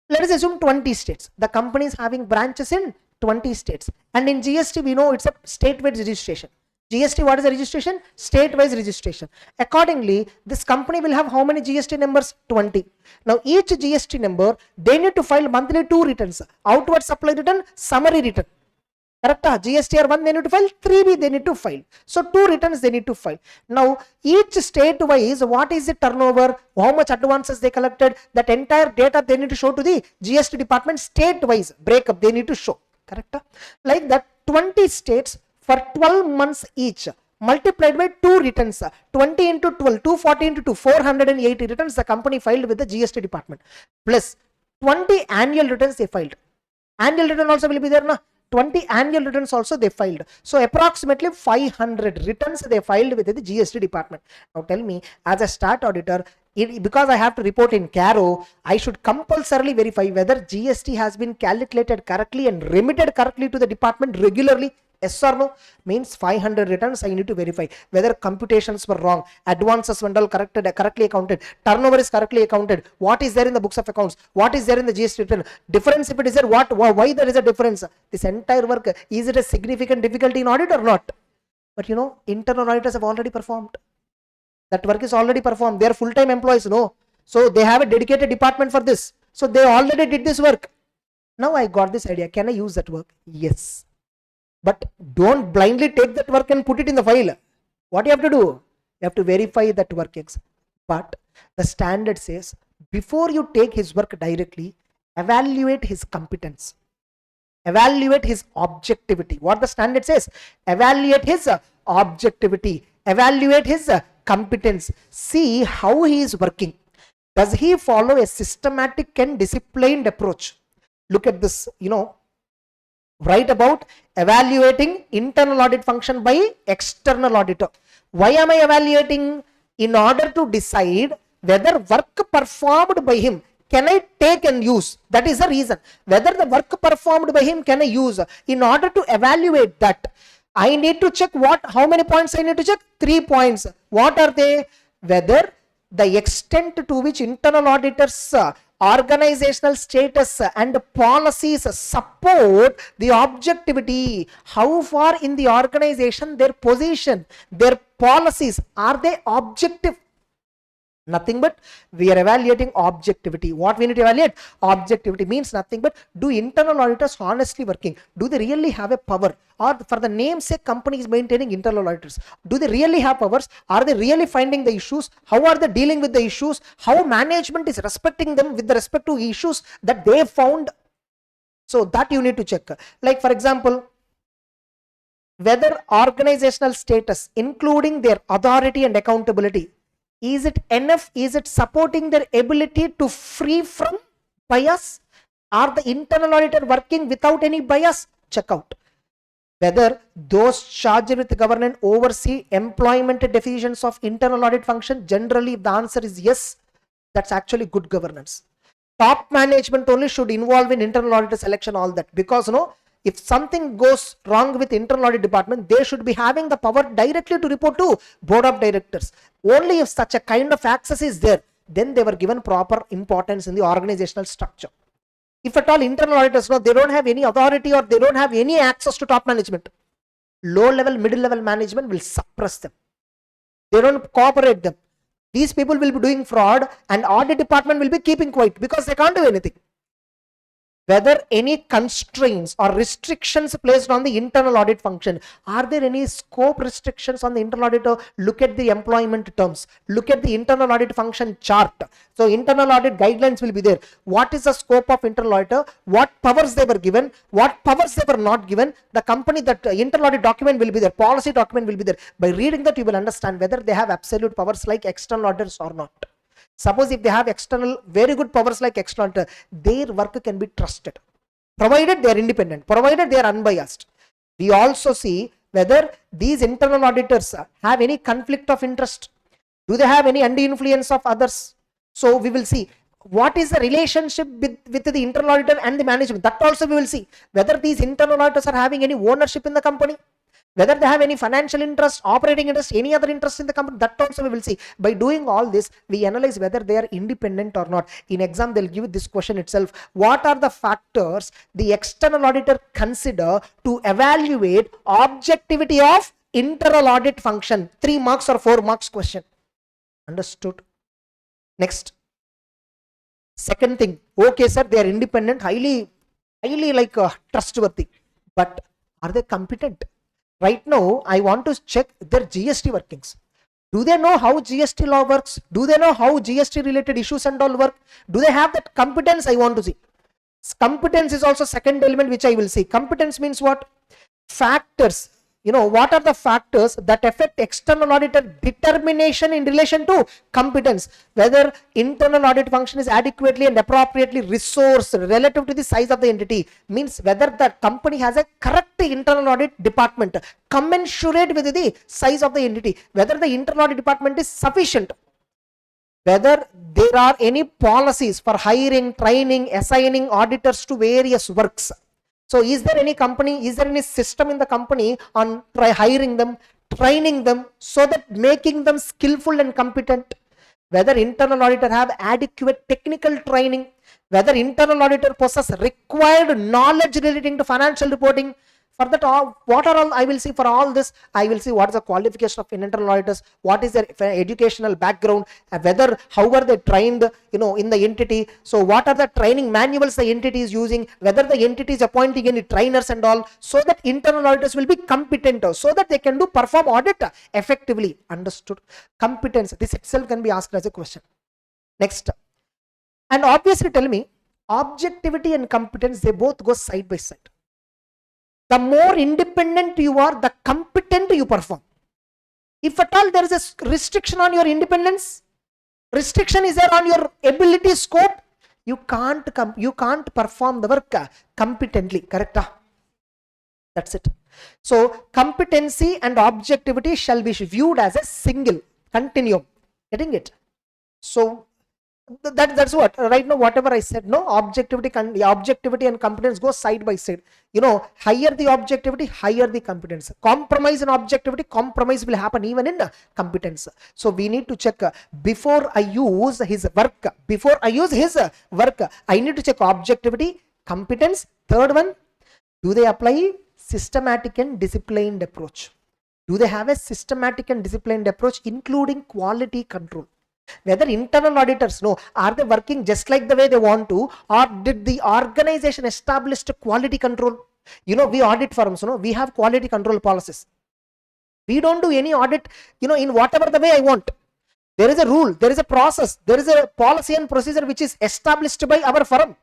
Let us assume 20 states. The company is having branches in 20 states, and in GST we know it's a state-wide registration. GST, what is the registration? State-wise registration. Accordingly, this company will have how many GST numbers? 20. Now each GST number, they need to file monthly 2 returns: outward supply return, summary return. Correct? GSTR 1 they need to file, 3B they need to file. So 2 returns they need to file. Now each state wise, what is the turnover, how much advances they collected, that entire data they need to show to the GST department. State wise breakup they need to show. Correct? Like that, 20 states for 12 months each, multiplied by 2 returns, 20 into 12, 240 into 2, 480 returns the company filed with the GST department, plus 20 annual returns they filed. Annual return also will be there, na? 20 annual returns also they filed. So approximately 500 returns they filed with the GST department. Now tell me, as a stat auditor, because I have to report in Caro, I should compulsorily verify whether GST has been calculated correctly and remitted correctly to the department regularly. Yes or no? Means 500 returns I need to verify whether computations were wrong, advances were all correctly accounted, turnover is correctly accounted, what is there in the books of accounts, what is there in the GST return, difference if it is there, why there is a difference. This entire work, is it a significant difficulty in audit or not? But internal auditors have already performed. That work is already performed. They are full-time employees, no? So they have a dedicated department for this. So they already did this work. Now I got this idea. Can I use that work? Yes. But don't blindly take that work and put it in the file. What you have to do? You have to verify that work. But the standard says, before you take his work directly, evaluate his competence. Evaluate his objectivity. What the standard says? Evaluate his objectivity. Evaluate his competence. See how he is working. Does he follow a systematic and disciplined approach? Look at this, write about evaluating internal audit function by external auditor. Why am I evaluating? In order to decide whether work performed by him can I take and use. That is the reason. Whether the work performed by him can I use. In order to evaluate that, I need to check how many points I need to check? 3 points. What are they? Whether the extent to which internal auditors organizational status and policies support the objectivity. How far in the organization their position, their policies, are they objective? Nothing but we are evaluating objectivity. What we need to evaluate? Objectivity means nothing but, do internal auditors honestly working? Do they really have a power? Or for the namesake, company is maintaining internal auditors. Do they really have powers? Are they really finding the issues? How are they dealing with the issues? How management is respecting them with respect to issues that they found? So that you need to check. Like for example, whether organizational status, including their authority and accountability, is it enough? Is it supporting their ability to free from bias? Are the internal auditor working without any bias? Check out. Whether those charged with governance oversee employment decisions of internal audit function. Generally, if the answer is yes, that's actually good governance. Top management only should involve in internal auditor selection, all that. Because if something goes wrong with internal audit department, they should be having the power directly to report to board of directors. Only if such a kind of access is there, then they were given proper importance in the organizational structure. If at all internal auditors they don't have any authority or they don't have any access to top management, low level, middle level management will suppress them. They don't cooperate them. These people will be doing fraud and audit department will be keeping quiet because they can't do anything. Whether any constraints or restrictions placed on the internal audit function. Are there any scope restrictions on the internal auditor? Look at the employment terms. Look at the internal audit function chart. So internal audit guidelines will be there. What is the scope of internal auditor? What powers they were given? What powers they were not given? The company, that internal audit document will be there. Policy document will be there. By reading that, you will understand whether they have absolute powers like external auditors or not. Suppose if they have external, very good powers like external auditor, their work can be trusted, provided they are independent, provided they are unbiased. We also see whether these internal auditors have any conflict of interest. Do they have any undue influence of others? So we will see what is the relationship with the internal auditor and the management. That also we will see whether these internal auditors are having any ownership in the company, whether they have any financial interest, operating interest, any other interest in the company. That also we will see. By doing all this, we analyze whether they are independent or not. In exam, they'll give this question itself. What are the factors the external auditor consider to evaluate objectivity of internal audit function? 3 marks or 4 marks question. Understood? Next. Second thing. Okay, sir, they are independent, highly trustworthy. But are they competent? Right now, I want to check their GST workings. Do they know how GST law works? Do they know how GST related issues and all work? Do they have that competence? I want to see. Competence is also second element which I will see. Competence means what? Factors. What are the factors that affect external auditor determination in relation to competence? Whether internal audit function is adequately and appropriately resourced relative to the size of the entity. Means whether the company has a correct internal audit department commensurate with the size of the entity. Whether the internal audit department is sufficient. Whether there are any policies for hiring, training, assigning auditors to various works. So is there any company, is there any system in the company on hiring them, training them, so that making them skillful and competent? Whether internal auditor have adequate technical training, whether internal auditor possess required knowledge relating to financial reporting, For that, what are all I will see for all this? I will see what is the qualification of internal auditors, what is their educational background, whether how are they trained, in the entity. So what are the training manuals the entity is using, whether the entity is appointing any trainers and all, so that internal auditors will be competent, so that they can do perform audit effectively. Understood? Competence, this itself can be asked as a question. Next, and obviously tell me, objectivity and competence, they both go side by side. The more independent you are, the competent you perform. If at all there is a restriction on your independence, restriction is there on your ability scope, you can't perform the work competently. Correct? That's it. So competency and objectivity shall be viewed as a single continuum. Getting it? So that's what right now, whatever I said, no, objectivity and competence go side by side. Higher the objectivity, higher the competence. Compromise in objectivity, compromise will happen even in competence. So we need to check before I use his work. I need to check objectivity, competence. Third one, do they apply systematic and disciplined approach? Do they have a systematic and disciplined approach, including quality control? Whether internal auditors, are they working just like the way they want to, or did the organization establish quality control? We audit firms, we have quality control policies. We don't do any audit, in whatever the way I want. There is a rule, there is a process, there is a policy and procedure which is established by our firm.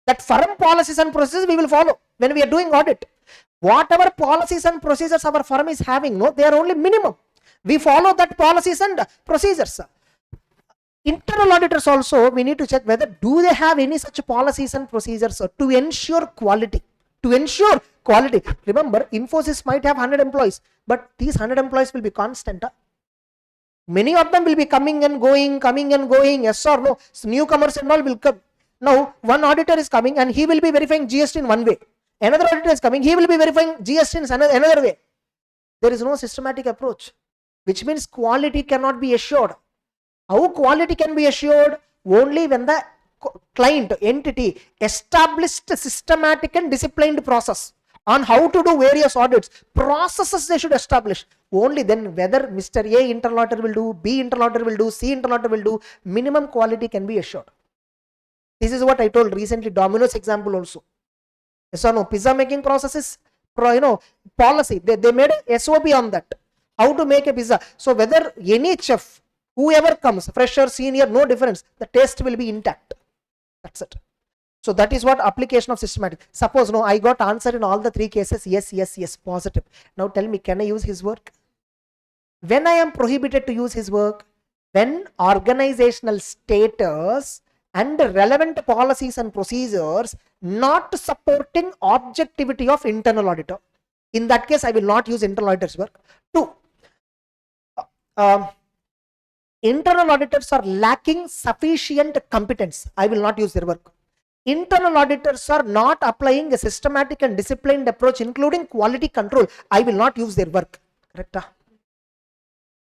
That firm policies and procedures we will follow when we are doing audit. Whatever policies and procedures our firm is having, they are only minimum. We follow that policies and procedures. Internal auditors also, we need to check whether do they have any such policies and procedures to ensure quality. Remember, Infosys might have 100 employees, but these 100 employees will be constant. Many of them will be coming and going, yes or no. So newcomers and all will come. Now, one auditor is coming and he will be verifying GST in one way. Another auditor is coming, he will be verifying GST in another way. There is no systematic approach, which means quality cannot be assured. How quality can be assured? Only when the client entity established a systematic and disciplined process on how to do various audits. Processes they should establish. Only then, whether Mr. A internal auditor will do, B internal auditor will do, C internal auditor will do, minimum quality can be assured. This is what I told recently, Domino's example also. Yes or no? Pizza making processes, policy. They made a SOP on that. How to make a pizza. So whether any chef, whoever comes, fresher, senior, no difference, the taste will be intact. That's it. So that is what application of systematic. Suppose I got answer in all the three cases, yes, positive. Now tell me, can I use his work? When I am prohibited to use his work? When organizational status and relevant policies and procedures not supporting objectivity of internal auditor. In that case, I will not use internal auditor's work. 2. Internal auditors are lacking sufficient competence. I will not use their work. Internal auditors are not applying a systematic and disciplined approach, including quality control. I will not use their work. Correct?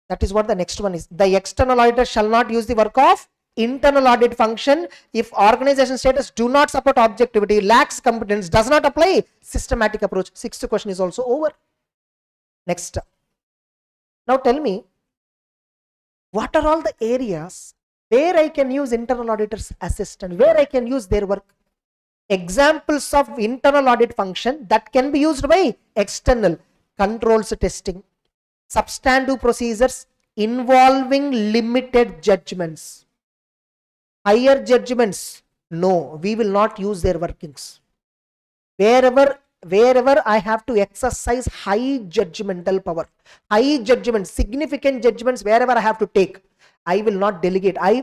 That is what the next one is. The external auditor shall not use the work of internal audit function if organization status do not support objectivity, lacks competence, does not apply systematic approach. 6th question is also over. Next. Now tell me, what are all the areas where I can use internal auditors assistant, where I can use their work? Examples of internal audit function that can be used by external: controls testing, substantive procedures involving limited judgments. Higher judgments, no, we will not use their workings. Wherever I have to exercise high judgmental power, high judgments, significant judgments, wherever I have to take, I will not delegate. I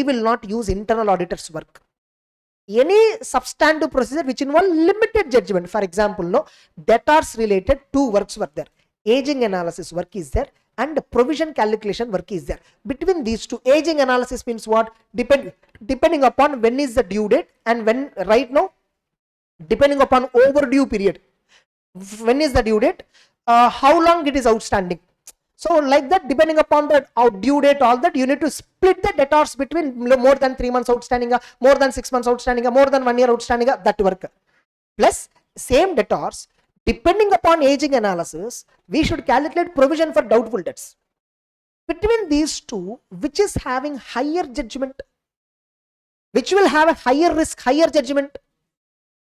will not use internal auditors' work. Any substantive procedure which involve limited judgment, for example, debtors related 2 works were there. Aging analysis work is there and provision calculation work is there. Between these 2, aging analysis means what? Depending upon when is the due date and when, right now, depending upon overdue period. When is the due date? How long it is outstanding. So like that, depending upon the due date, all that, you need to split the debtors between more than 3 months outstanding, more than 6 months outstanding, more than 1 year outstanding, that work. Plus, same debtors, Depending upon aging analysis, we should calculate provision for doubtful debts. Between these two, which is having higher judgment? Which will have a higher risk, higher judgment?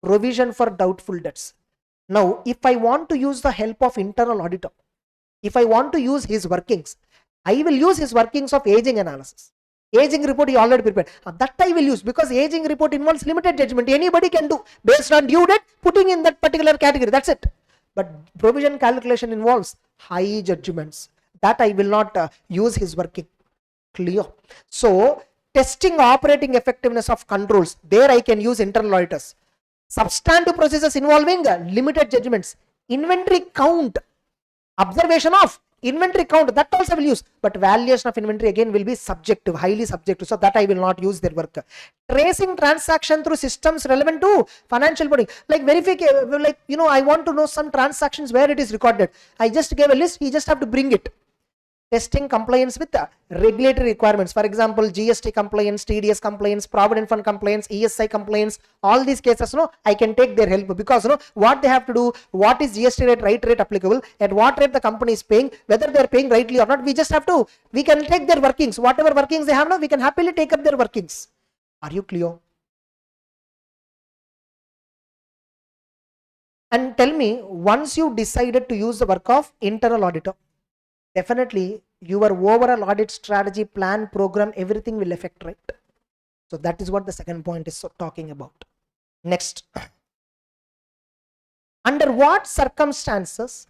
Provision for doubtful debts. Now, if I want to use the help of internal auditor, if I want to use his workings, I will use his workings of aging analysis. Aging report he already prepared. That I will use because aging report involves limited judgment. Anybody can do based on due date, putting in that particular category. That's it. But provision calculation involves high judgments. That I will not use his working. Clear? So, testing operating effectiveness of controls. There I can use internal auditors. Substantive processes involving limited judgments. Inventory count. Observation of inventory count, that also will use, but valuation of inventory again will be subjective, highly subjective, so that I will not use their work. Tracing transaction through systems relevant to financial reporting, like verification, like I want to know some transactions where it is recorded. I just gave a list, he just have to bring it. Testing compliance with the regulatory requirements, for example GST compliance, TDS compliance, provident fund compliance, ESI compliance, all these cases I can take their help, because what they have to do, what is GST rate, right rate applicable, at what rate the company is paying, whether they are paying rightly or not, we can take their workings, whatever workings they have now, we can happily take up their workings. Are you clear? And tell me, once you decided to use the work of internal auditor, definitely your overall audit strategy, plan, program, everything will affect, right? So that is what the second point is talking about. Next, under what circumstances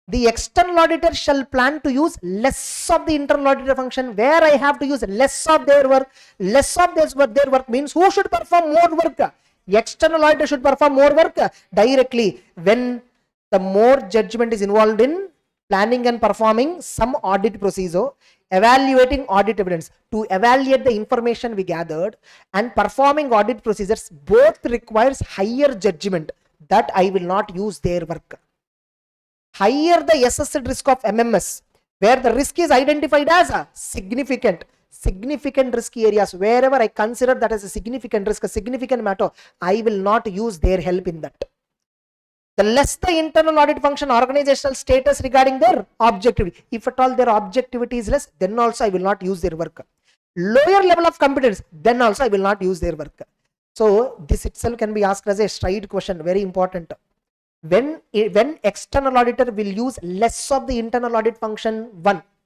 the external auditor shall plan to use less of the internal auditor function? Where I have to use less of their work, less of their work means who should perform more work? External auditor should perform more work directly when the more judgment is involved in planning and performing some audit procedure, evaluating audit evidence to evaluate the information we gathered, and performing audit procedures both requires higher judgment, that I will not use their work. Higher the assessed risk of MMS, where the risk is identified as a significant risk areas, wherever I consider that as a significant risk, a significant matter, I will not use their help in that. The less the internal audit function organizational status regarding their objectivity, if at all their objectivity is less, then also I will not use their work. Lower level of competence, then also I will not use their work. So this itself can be asked as a straight question, very important. When external auditor will use less of the internal audit function,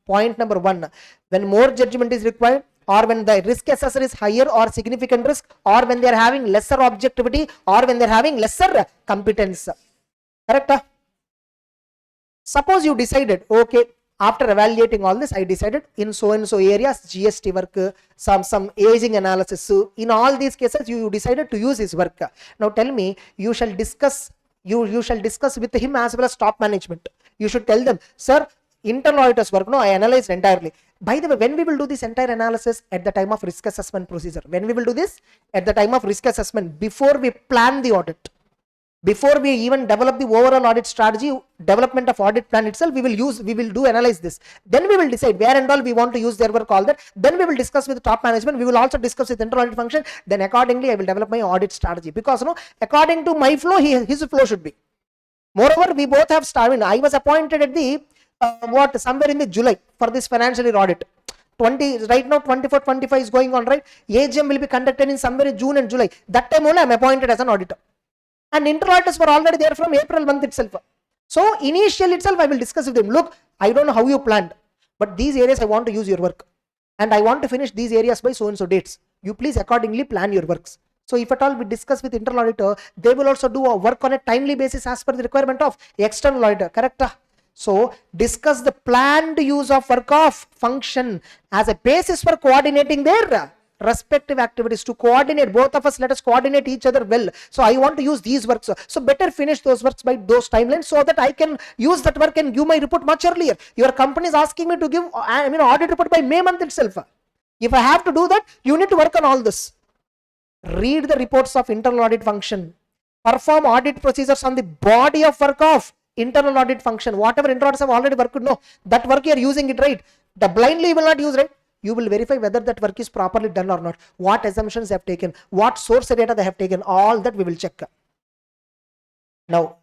point number one, when more judgment is required, or when the risk assessor is higher or significant risk, or when they are having lesser objectivity, or when they are having lesser competence. Correct? Suppose you decided, okay, after evaluating all this, I decided in so and so areas, GST work, some aging analysis. So in all these cases, you decided to use his work. Now tell me, you shall discuss with him as well as top management. You should tell them, sir, internal auditors work, no, I analyzed entirely. By the way, when we will do this entire analysis? At the time of risk assessment procedure. When we will do this? At the time of risk assessment, before we plan the audit. Before we even develop the overall audit strategy, development of audit plan itself, we will analyze this. Then we will decide where and all we want to use their work, all that. Then we will discuss with the top management. We will also discuss with internal audit function. Then accordingly, I will develop my audit strategy, because according to my flow, his flow should be. Moreover, we both have started. I was appointed at the somewhere in the July for this financial year audit. Right now 24-25 is going on, right? AGM will be conducted in somewhere in June and July. That time only I am appointed as an auditor. And internal auditors were already there from April month itself. So initially itself I will discuss with them. Look, I don't know how you planned, but these areas I want to use your work, and I want to finish these areas by so and so dates. You please accordingly plan your works. So if at all we discuss with internal auditor, they will also do a work on a timely basis as per the requirement of external auditor. Correct? So discuss the planned use of work of function as a basis for coordinating their respective activities. To coordinate, both of us, let us coordinate each other well. So I want to use these works, so better finish those works by those timelines, so that I can use that work and give my report much earlier. Your company is asking me to give audit report by May month itself. If I have to do that, you need to work on all this. Read the reports of internal audit function, perform audit procedures on the body of work of internal audit function. Whatever internal auditors have already worked, no, that work you are using it, right? The blindly you will not use, right? You will verify whether that work is properly done or not, what assumptions they have taken, what source data they have taken, all that we will check. Now,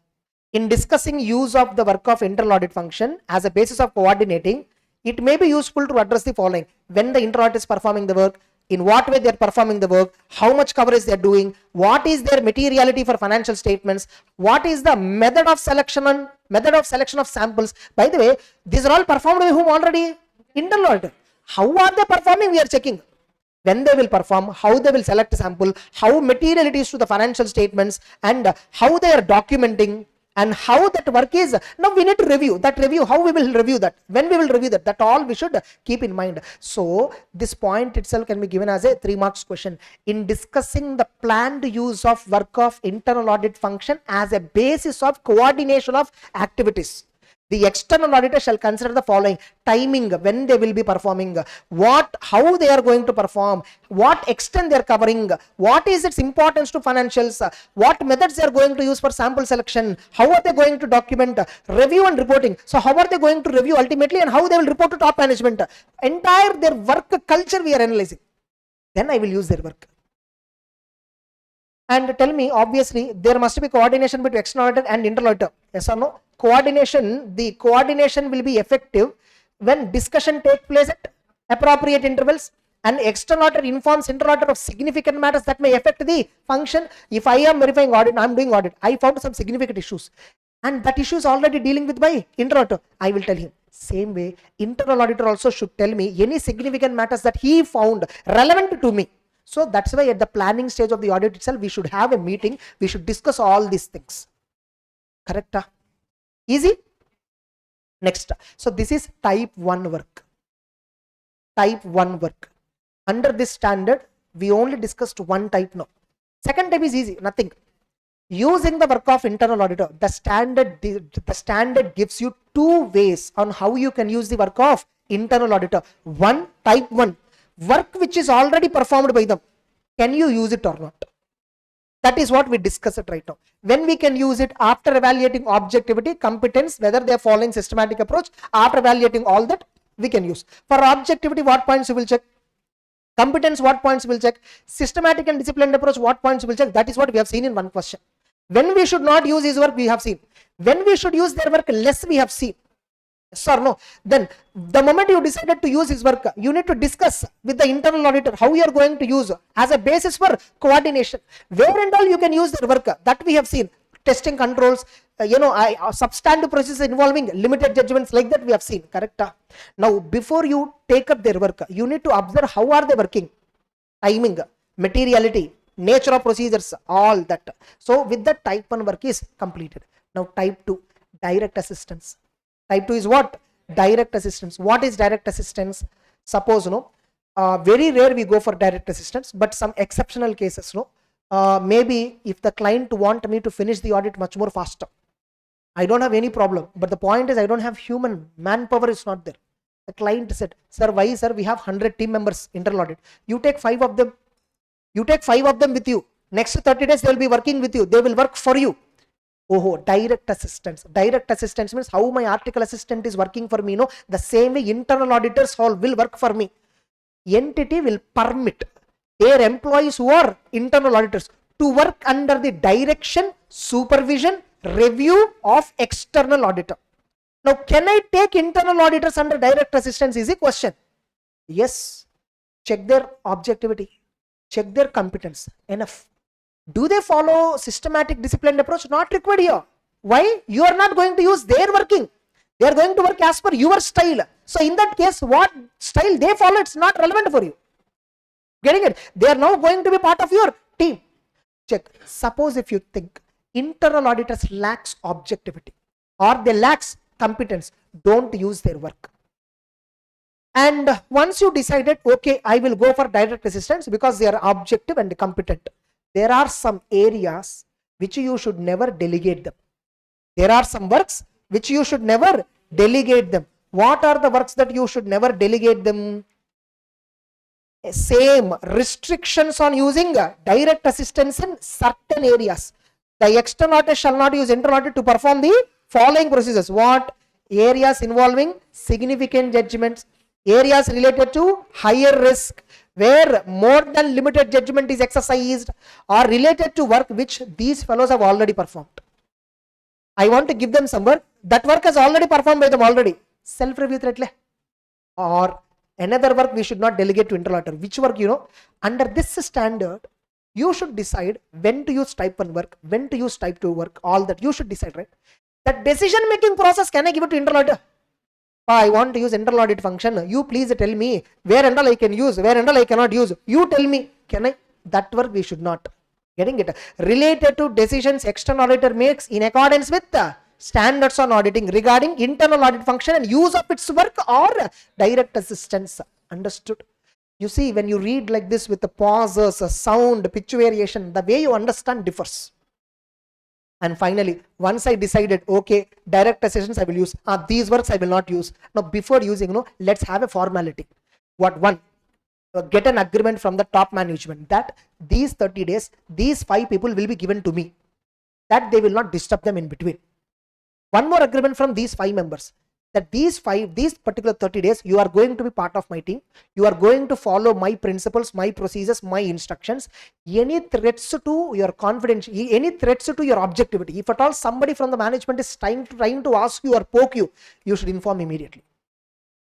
In discussing use of the work of internal audit function as a basis of coordinating, it may be useful to address the following: when the internal audit is performing the work, in what way they are performing the work, how much coverage they are doing, what is their materiality for financial statements, what is the method of selection of samples. By the way, these are all performed by whom already? Internal audit. How are they performing? We are checking. When they will perform, how they will select a sample, how material it is to the financial statements, and how they are documenting, and how that work is. Now we need to review that. How we will review that, when we will review that, all we should keep in mind. So this point itself can be given as a 3 marks question. In discussing the planned use of work of internal audit function as a basis of coordination of activities, the external auditor shall consider the following: timing, when they will be performing, how they are going to perform, what extent they are covering, what is its importance to financials, what methods they are going to use for sample selection, how are they going to document, review and reporting. So how are they going to review ultimately, and how they will report to top management. Entire their work culture we are analyzing. Then I will use their work. And tell me, obviously, there must be coordination between external auditor and internal auditor. Yes or no? The coordination will be effective when discussion takes place at appropriate intervals, and external auditor informs internal auditor of significant matters that may affect the function. If I am verifying audit, I am doing audit, I found some significant issues, and that issue is already dealing with by internal auditor, I will tell him. Same way, internal auditor also should tell me any significant matters that he found relevant to me. So that's why at the planning stage of the audit itself, we should have a meeting. We should discuss all these things. Correct? Easy? Next. So this is type 1 work. Type 1 work. Under this standard, we only discussed one type now. Second type is easy, nothing. Using the work of internal auditor, the standard gives you 2 ways on how you can use the work of internal auditor. One, type 1. Work which is already performed by them, can you use it or not? That is what we discussed right now. When we can use it: after evaluating objectivity, competence, whether they are following systematic approach. After evaluating all that, we can use. For objectivity, what points you will check? Competence, what points you will check? Systematic and disciplined approach, what points you will check? That is what we have seen in one question. When we should not use his work, we have seen. When we should use their work less, we have seen. Yes or no? Then the moment you decided to use his work, you need to discuss with the internal auditor how you are going to use as a basis for coordination. Where and all you can use their work, that we have seen. Testing controls, substantive processes involving limited judgments, like that we have seen. Correct? Now before you take up their work, you need to observe how are they working, timing, materiality, nature of procedures, all that. So with that, type 1 work is completed. Now type 2, direct assistance. Type 2 is what? Direct assistance. What is direct assistance? Suppose, very rare we go for direct assistance, but some exceptional cases, maybe if the client want me to finish the audit much more faster, I don't have any problem. But the point is, I don't have human manpower is not there. The client said, sir, why sir? We have 100 team members internal audit. You take 5 of them. You take 5 of them with you. Next 30 days, they will be working with you. They will work for you. Oh, direct assistance. Direct assistance means how my article assistant is working for me. The same way internal auditors all will work for me. Entity will permit their employees who are internal auditors to work under the direction, supervision, review of external auditor. Now, can I take internal auditors under direct assistance is a question. Yes. Check their objectivity. Check their competence. Enough. Do they follow systematic disciplined approach? Not required here. Why? You are not going to use their working. They are going to work as per your style. So in that case, what style they follow, it's not relevant for you. Getting it? They are now going to be part of your team. Check. Suppose if you think internal auditors lacks objectivity or they lacks competence, don't use their work. And once you decided, okay, I will go for direct assistance because they are objective and competent. There are some areas which you should never delegate them. There are some works which you should never delegate them. What are the works that you should never delegate them? Same restrictions on using direct assistance in certain areas. The external auditor shall not use internal audit to perform the following procedures. What? Areas involving significant judgments, areas related to higher risk, where more than limited judgment is exercised, or related to work which these fellows have already performed. I want to give them some work. That work is already performed by them already. Self-review threatle. Or another work we should not delegate to internal auditor. Which work, under this standard, you should decide when to use type 1 work, when to use type 2 work, all that you should decide, right? That decision making process, can I give it to internal auditor? I want to use internal audit function. You please tell me where and all I can use, where and all I cannot use. You tell me, can I? That work we should not. Getting it? Related to decisions external auditor makes in accordance with the standards on auditing regarding internal audit function and use of its work or direct assistance. Understood? You see, when you read like this with the pauses, sound, pitch variation, the way you understand differs. And finally, once I decided, okay, direct assistance I will use, these works I will not use. Now, before using, let's have a formality. What one? Get an agreement from the top management that these 30 days, these 5 people will be given to me, that they will not disturb them in between. One more agreement from these 5 members, that these particular 30 days, you are going to be part of my team. You are going to follow my principles, my procedures, my instructions. Any threats to your confidence, any threats to your objectivity, if at all somebody from the management is trying to ask you or poke you, you should inform immediately.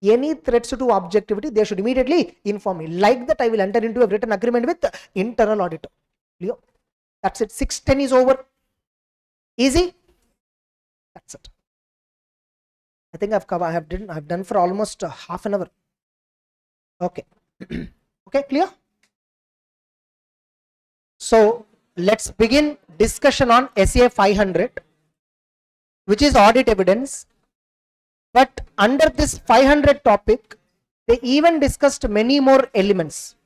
Any threats to objectivity, they should immediately inform me. Like that, I will enter into a written agreement with the internal auditor. That's it. 6:10 is over. Easy. That's it. I think I've done for almost half an hour. Okay. Okay, clear? So let's begin discussion on SA 500, which is audit evidence. But under this 500 topic, they even discussed many more elements.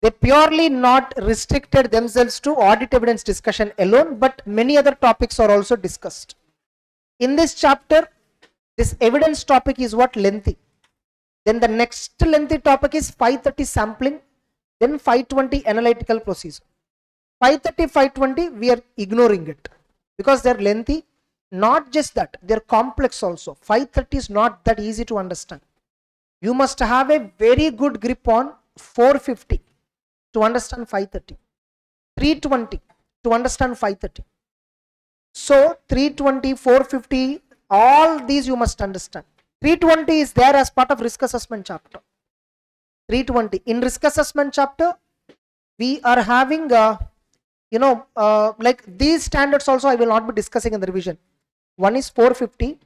They purely not restricted themselves to audit evidence discussion alone, but many other topics are also discussed. In this chapter, this evidence topic is what? Lengthy. Then the next lengthy topic is 530 sampling, then 520 analytical procedure. 530, 520, we are ignoring it because they're lengthy. Not just that, they're complex also. 530 is not that easy to understand. You must have a very good grip on 450 to understand 530. 320 to understand 530. So 320, 450, all these you must understand. 320 is there as part of risk assessment chapter. 320. In risk assessment chapter, we are having, like these standards also I will not be discussing in the revision. One is 450,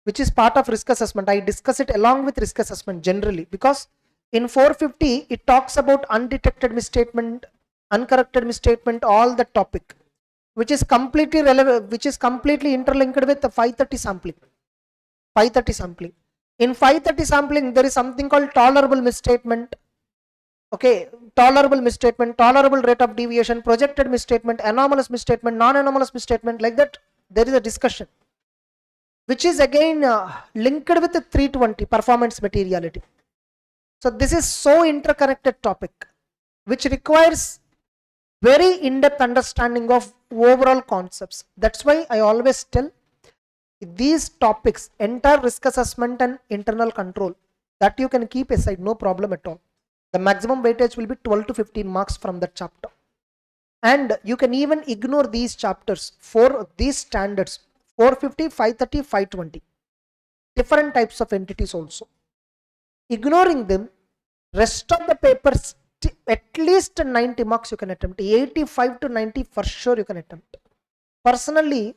which is part of risk assessment. I discuss it along with risk assessment generally because in 450, it talks about undetected misstatement, uncorrected misstatement, all the topic, which is completely relevant, which is completely interlinked with the 530 sampling. 530 sampling. In 530 sampling, there is something called tolerable misstatement. Okay, tolerable misstatement, tolerable rate of deviation, projected misstatement, anomalous misstatement, non-anomalous misstatement, like that. There is a discussion, which is again linked with the 320 performance materiality. So this is so interconnected topic, which requires very in-depth understanding of overall concepts. That's why I always tell these topics, entire risk assessment and internal control, that you can keep aside, no problem at all. The maximum weightage will be 12 to 15 marks from that chapter. And you can even ignore these chapters for these standards, 450, 530, 520. Different types of entities also. Ignoring them, rest of the papers, at least 90 marks you can attempt. 85 to 90 for sure you can attempt. Personally,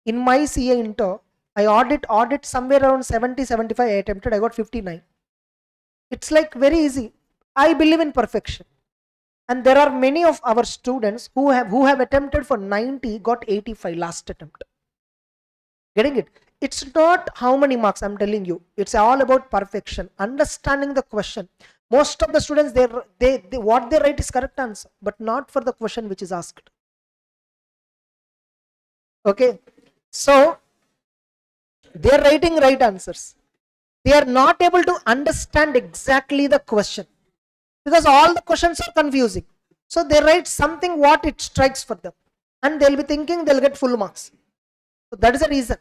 in my CA Inter, I audit somewhere around 70, 75 I attempted, I got 59. It's like very easy. I believe in perfection. And there are many of our students who have attempted for 90, got 85 last attempt. Getting it? It's not how many marks, I'm telling you. It's all about perfection, understanding the question. Most of the students, they what they write is correct answer, but not for the question which is asked. Okay, so they are writing right answers. They are not able to understand exactly the question, because all the questions are confusing. So they write something what it strikes for them, and they'll be thinking they'll get full marks. So that is the reason.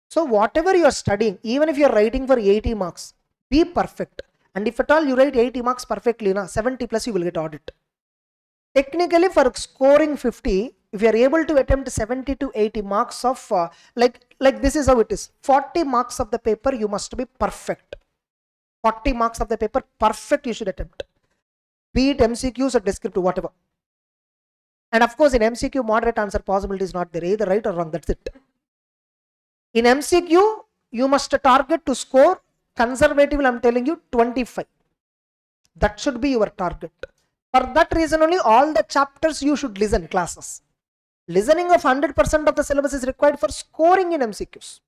So whatever you are studying, even if you are writing for 80 marks, be perfect. And if at all you write 80 marks perfectly, 70 plus you will get audit. Technically for scoring 50, if you are able to attempt 70 to 80 marks of like this is how it is. 40 marks of the paper you must be perfect. 40 marks of the paper perfect you should attempt. Be it MCQs or descriptive, whatever. And of course in MCQ moderate answer possibility is not there, either right or wrong, that's it. In MCQ you must target to score conservatively, I'm telling you, 25. That should be your target. For that reason only all the chapters you should listen classes. Listening of 100% of the syllabus is required for scoring in MCQs.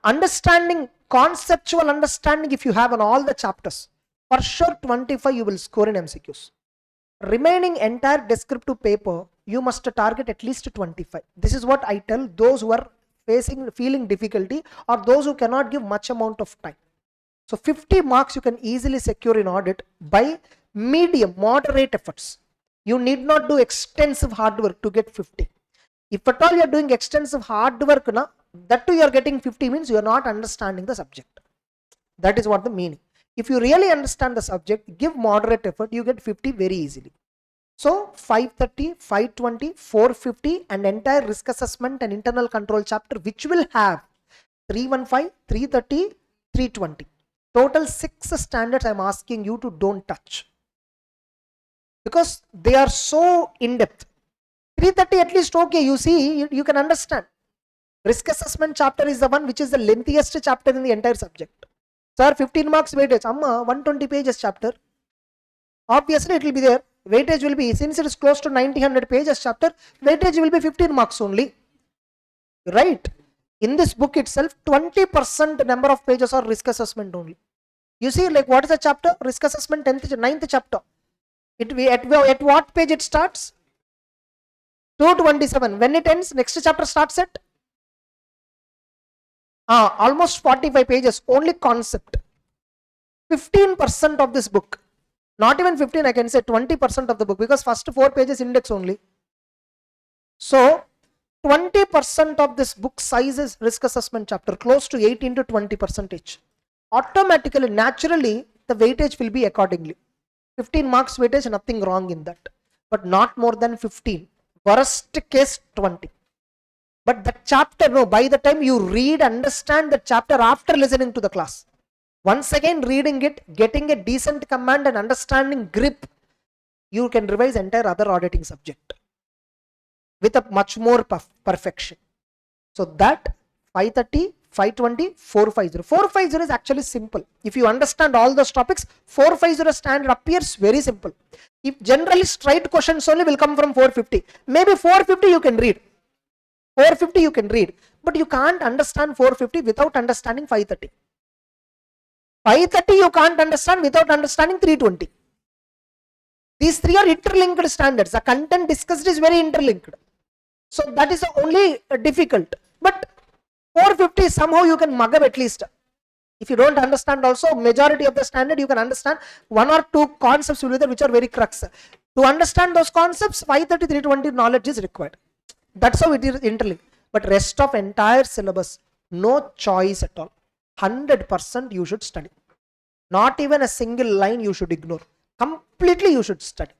Understanding, conceptual understanding if you have on all the chapters, for sure 25 you will score in MCQs. Remaining entire descriptive paper you must target at least 25. This is what I tell those who are feeling difficulty or those who cannot give much amount of time. So 50 marks you can easily secure in audit by medium, moderate efforts. You need not do extensive hard work to get 50. If at all you are doing extensive hard work, that too you are getting 50 means you are not understanding the subject. That is what the meaning. If you really understand the subject, give moderate effort, you get 50 very easily. So 530, 520, 450 and entire risk assessment and internal control chapter which will have 315, 330, 320. Total 6 standards I am asking you to don't touch. Because they are so in-depth. 330 at least okay, you see, you can understand. Risk assessment chapter is the one which is the lengthiest chapter in the entire subject. Sir, 15 marks weightage, Amma, 120 pages chapter. Obviously it will be there. Weightage will be, since it is close to 90-100 pages chapter, weightage will be 15 marks only. Right? In this book itself, 20% number of pages are risk assessment only. You see, like what is the chapter? Risk assessment 9th chapter. At what page it starts? 227. When it ends, next chapter starts at almost 45 pages, only concept. 15% of this book, not even 15, I can say 20% of the book, because first 4 pages index only. So 20% of this book size is risk assessment chapter, close to 18 to 20%. Automatically, naturally, the weightage will be accordingly. 15 marks weightage, nothing wrong in that, but not more than 15. Worst case 20. But that chapter, no, by the time you read, understand the chapter after listening to the class, once again reading it, getting a decent command and understanding grip, you can revise entire other auditing subject with a much more perfection. So that 530, 520, 450. 450 is actually simple. If you understand all those topics, 450 standard appears very simple. If generally straight questions only will come from 450. Maybe 450 you can read. 450 you can read. But you can't understand 450 without understanding 530. 530 you can't understand without understanding 320. These three are interlinked standards. The content discussed is very interlinked. So that is only difficult. But 450 somehow you can mug up at least. If you don't understand also, majority of the standard you can understand. 1 or 2 concepts will be there which are very crux. To understand those concepts, 530, 320 knowledge is required. That's how it is interlinked. But rest of entire syllabus, no choice at all. 100% you should study. Not even a single line you should ignore. Completely you should study.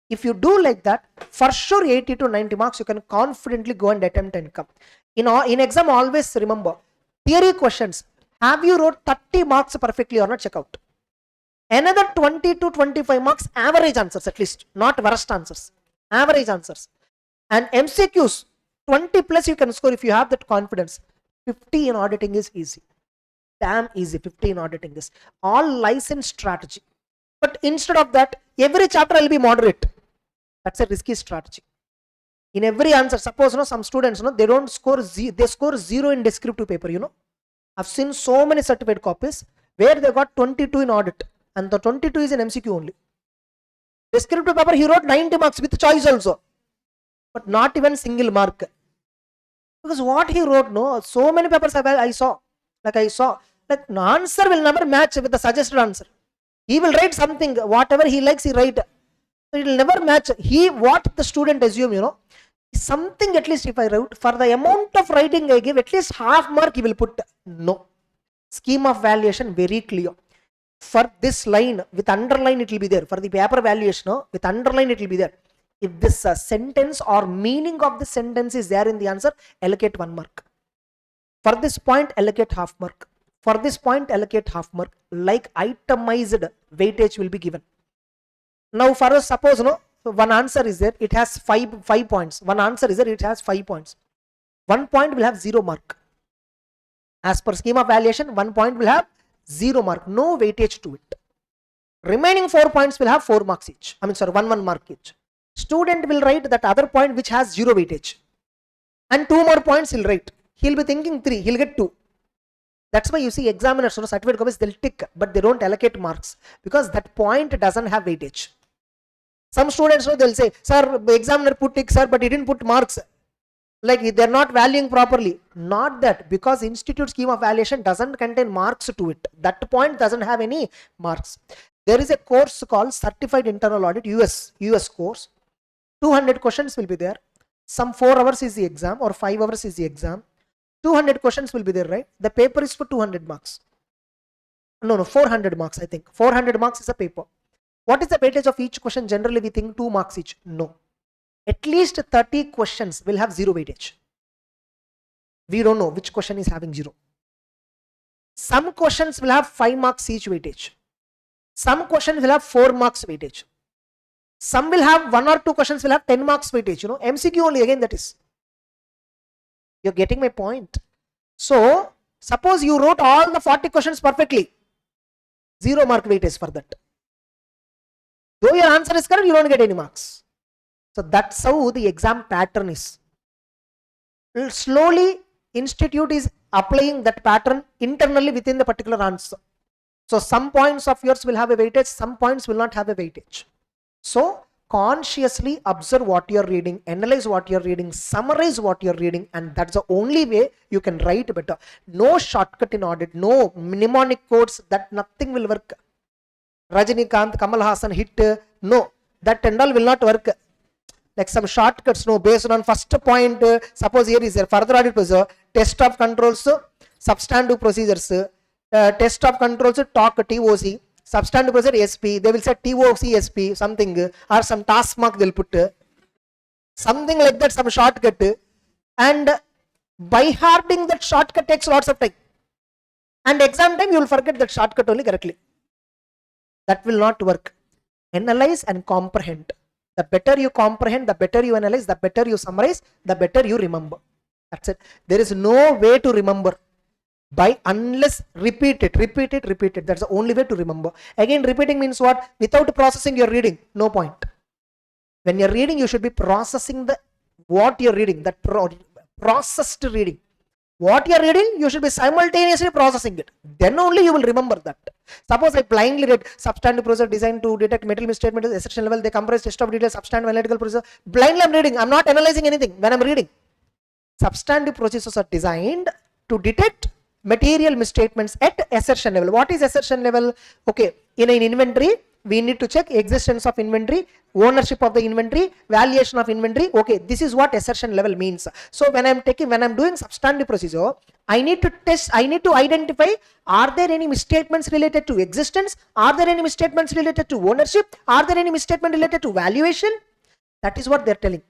If you do like that, for sure 80 to 90 marks you can confidently go and attempt and come. In exam, always remember, theory questions, have you wrote 30 marks perfectly or not, check out. Another 20 to 25 marks, average answers at least, not worst answers, average answers. And MCQs, 20 plus you can score if you have that confidence. 50 in auditing is easy. Damn easy, 50 in auditing is. All license strategy. But instead of that, every chapter will be moderate. That's a risky strategy. In every answer, suppose some students, they don't score they score 0 in descriptive paper, I've seen so many certified copies where they got 22 in audit and the 22 is in MCQ only. Descriptive paper he wrote 90 marks with choice also, but not even single mark. Because what he wrote, so many papers I saw, like the answer will never match with the suggested answer. He will write something, whatever he likes he write. So it will never match. What the student assume, something at least if I wrote, for the amount of writing I give, at least half mark he will put. No. Scheme of valuation very clear. For this line, with underline it will be there. For the paper valuation, with underline it will be there. If this sentence or meaning of the sentence is there in the answer, allocate 1 mark. For this point, allocate half mark. For this point, allocate half mark. Like itemized weightage will be given. Now for us, suppose no, one answer is there, it has 5 points. One answer is there, it has 5 points. 1 point will have 0 mark. As per scheme of valuation, 1 point will have 0 mark, no weightage to it. Remaining 4 points will have 4 marks each. 1 mark each. Student will write that other point which has 0 weightage. And 2 more points he'll write. He'll be thinking 3, he'll get 2. That's why you see examiners, certificate copies, they'll tick, but they don't allocate marks because that point doesn't have weightage. Some students, they'll say, sir, examiner put tick, sir, but he didn't put marks. Like they're not valuing properly. Not that, because institute scheme of valuation doesn't contain marks to it. That point doesn't have any marks. There is a course called Certified Internal Audit, US course. 200 questions will be there. Some 4 hours is the exam or 5 hours is the exam. 200 questions will be there, right? The paper is for 200 marks. No, 400 marks, I think. 400 marks is a paper. What is the weightage of each question? Generally, we think 2 marks each. No. At least 30 questions will have 0 weightage. We don't know which question is having 0. Some questions will have 5 marks each weightage. Some questions will have 4 marks weightage. Some will have 1 or 2 questions will have 10 marks weightage. MCQ only, again, that is. You're getting my point. So, suppose you wrote all the 40 questions perfectly. 0 mark weightage for that. Though your answer is correct, you don't get any marks. So that's how the exam pattern is. Slowly, institute is applying that pattern internally within the particular answer. So some points of yours will have a weightage, some points will not have a weightage. So consciously observe what you're reading, analyze what you're reading, summarize what you're reading, and that's the only way you can write better. No shortcut in audit, no mnemonic codes, that nothing will work. Rajinikanth, Kamal Hassan hit, no, that and all will not work. Like some shortcuts, no, based on first point, suppose here is there, further audit procedure, test of controls, substantive procedures, test of controls, talk TOC, substantive procedure SP, they will say TOC SP, something, or some task mark they'll put, something like that, some shortcut, and by hearting that shortcut takes lots of time. And exam time, you will forget that shortcut only correctly. That will not work. Analyze and comprehend. The better you comprehend, the better you analyze, the better you summarize, the better you remember. That's it. There is no way to remember unless repeat it. That's the only way to remember. Again, repeating means what? Without processing your reading, no point. When you're reading, you should be processing what you're reading, that processed reading. What you're reading, you should be simultaneously processing it. Then only you will remember that. Suppose I blindly read substantive procedure designed to detect material misstatement at the assertion level. They comprise test of details, substantive analytical procedure. Blindly I'm reading. I'm not analyzing anything when I'm reading. Substantive procedures are designed to detect material misstatements at assertion level. What is assertion level? Okay, in an inventory, we need to check existence of inventory, ownership of the inventory, valuation of inventory. Okay, this is what assertion level means. So when I'm doing substantive procedure, I need to test, I need to identify, are there any misstatements related to existence? Are there any misstatements related to ownership? Are there any misstatement related to valuation? That is what they're telling.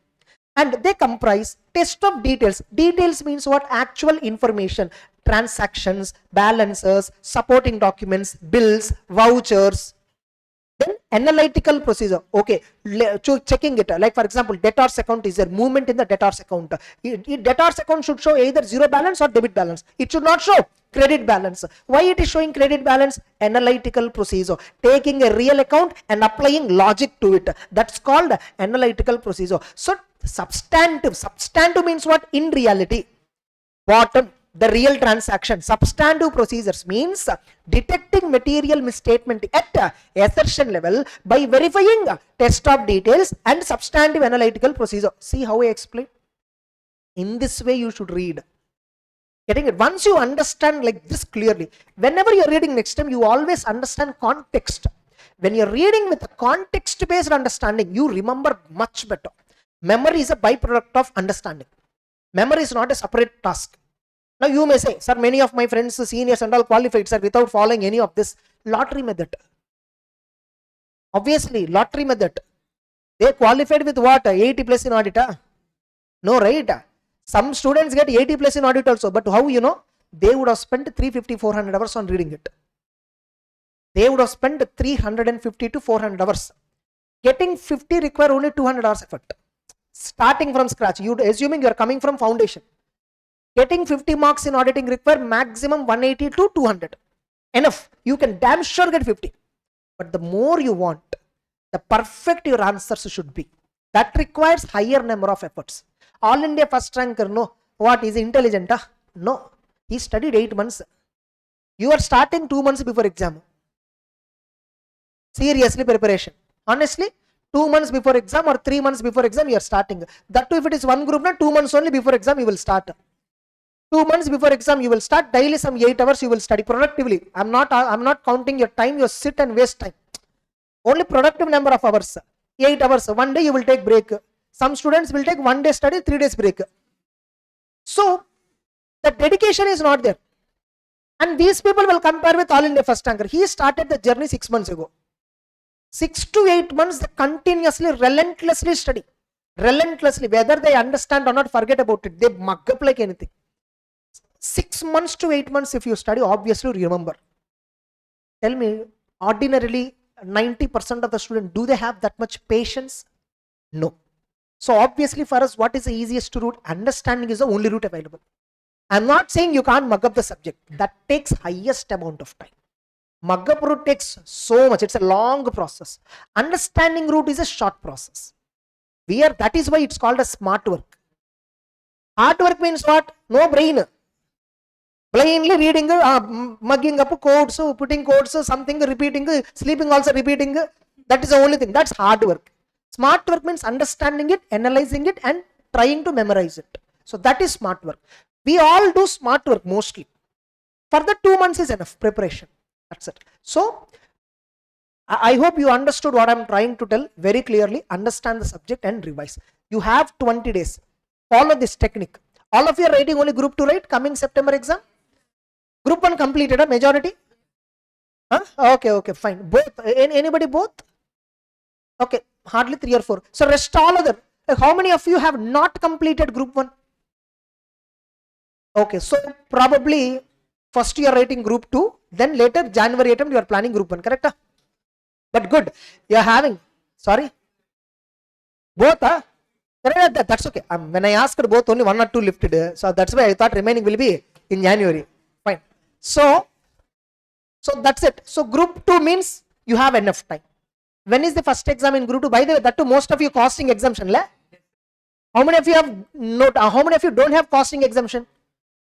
And they comprise test of details. Details means what? Actual information, transactions, balances, supporting documents, bills, vouchers. Then analytical procedure. Okay, checking it. Like for example, debtors account is there, movement in the debtors account. Debtors account should show either zero balance or debit balance. It should not show credit balance. Why it is showing credit balance? Analytical procedure. Taking a real account and applying logic to it. That's called analytical procedure. So substantive means what? In reality, bottom, the real transaction. Substantive procedures means detecting material misstatement at assertion level by verifying test of details and substantive analytical procedure. See how I explain? In this way you should read. Getting it? Once you understand like this clearly, whenever you're reading next time, you always understand context. When you're reading with a context based understanding, you remember much better. Memory is a byproduct of understanding. Memory is not a separate task. Now you may say, sir, many of my friends, seniors and all qualified, sir, without following any of this. Lottery method. Obviously, lottery method. They qualified with what? 80 plus in audit? No, right? Some students get 80 plus in audit also, but how you know? They would have spent 350, 400 hours on reading it. They would have spent 350 to 400 hours. Getting 50 require only 200 hours effort. Starting from scratch, you assuming you are coming from foundation. Getting 50 marks in auditing require maximum 180 to 200. Enough. You can damn sure get 50. But the more you want, the perfect your answers should be. That requires higher number of efforts. All India first ranker, no. What is intelligent? No. He studied 8 months. You are starting 2 months before exam. Seriously preparation. Honestly, 2 months before exam or 3 months before exam you are starting. That too if it is one group, 2 months only before exam you will start. 2 months before exam you will start, daily some 8 hours you will study productively. I'm not counting your time, you sit and waste time. Only productive number of hours. 8 hours. One day you will take break. Some students will take 1 day study, 3 days break. So the dedication is not there. And these people will compare with All India first ranker. He started the journey 6 months ago. 6 to 8 months they continuously, relentlessly study. Relentlessly. Whether they understand or not, forget about it. They mug up like anything. 6 months to 8 months if you study, obviously remember. Tell me, ordinarily 90% of the students, do they have that much patience? No. So obviously for us, what is the easiest route? Understanding is the only route available. I'm not saying you can't mug up the subject. That takes highest amount of time. Mug up route takes so much. It's a long process. Understanding route is a short process. That is why it's called a smart work. Hard work means what? No brain. Blindly reading, mugging up codes, putting codes, something repeating, sleeping also repeating. That is the only thing. That's hard work. Smart work means understanding it, analyzing it, and trying to memorize it. So that is smart work. We all do smart work mostly. For the 2 months is enough preparation. That's it. So I hope you understood what I'm trying to tell very clearly. Understand the subject and revise. You have 20 days. Follow this technique. All of you are writing only group 2, right? Coming September exam. Group 1 completed, a majority? Okay, fine. Both? Anybody both? Okay, hardly 3 or 4. So rest all other. How many of you have not completed group 1? Okay, so probably first you are writing group 2, then later January attempt you are planning group 1, correct? But good, you are having, sorry, both, that's okay. When I asked both, only 1 or 2 lifted, so that's why I thought remaining will be in January. Fine. So that's it. So group 2 means you have enough time. When is the first exam in group 2? By the way, that too most of you costing exemption. How many of you have how many of you don't have costing exemption?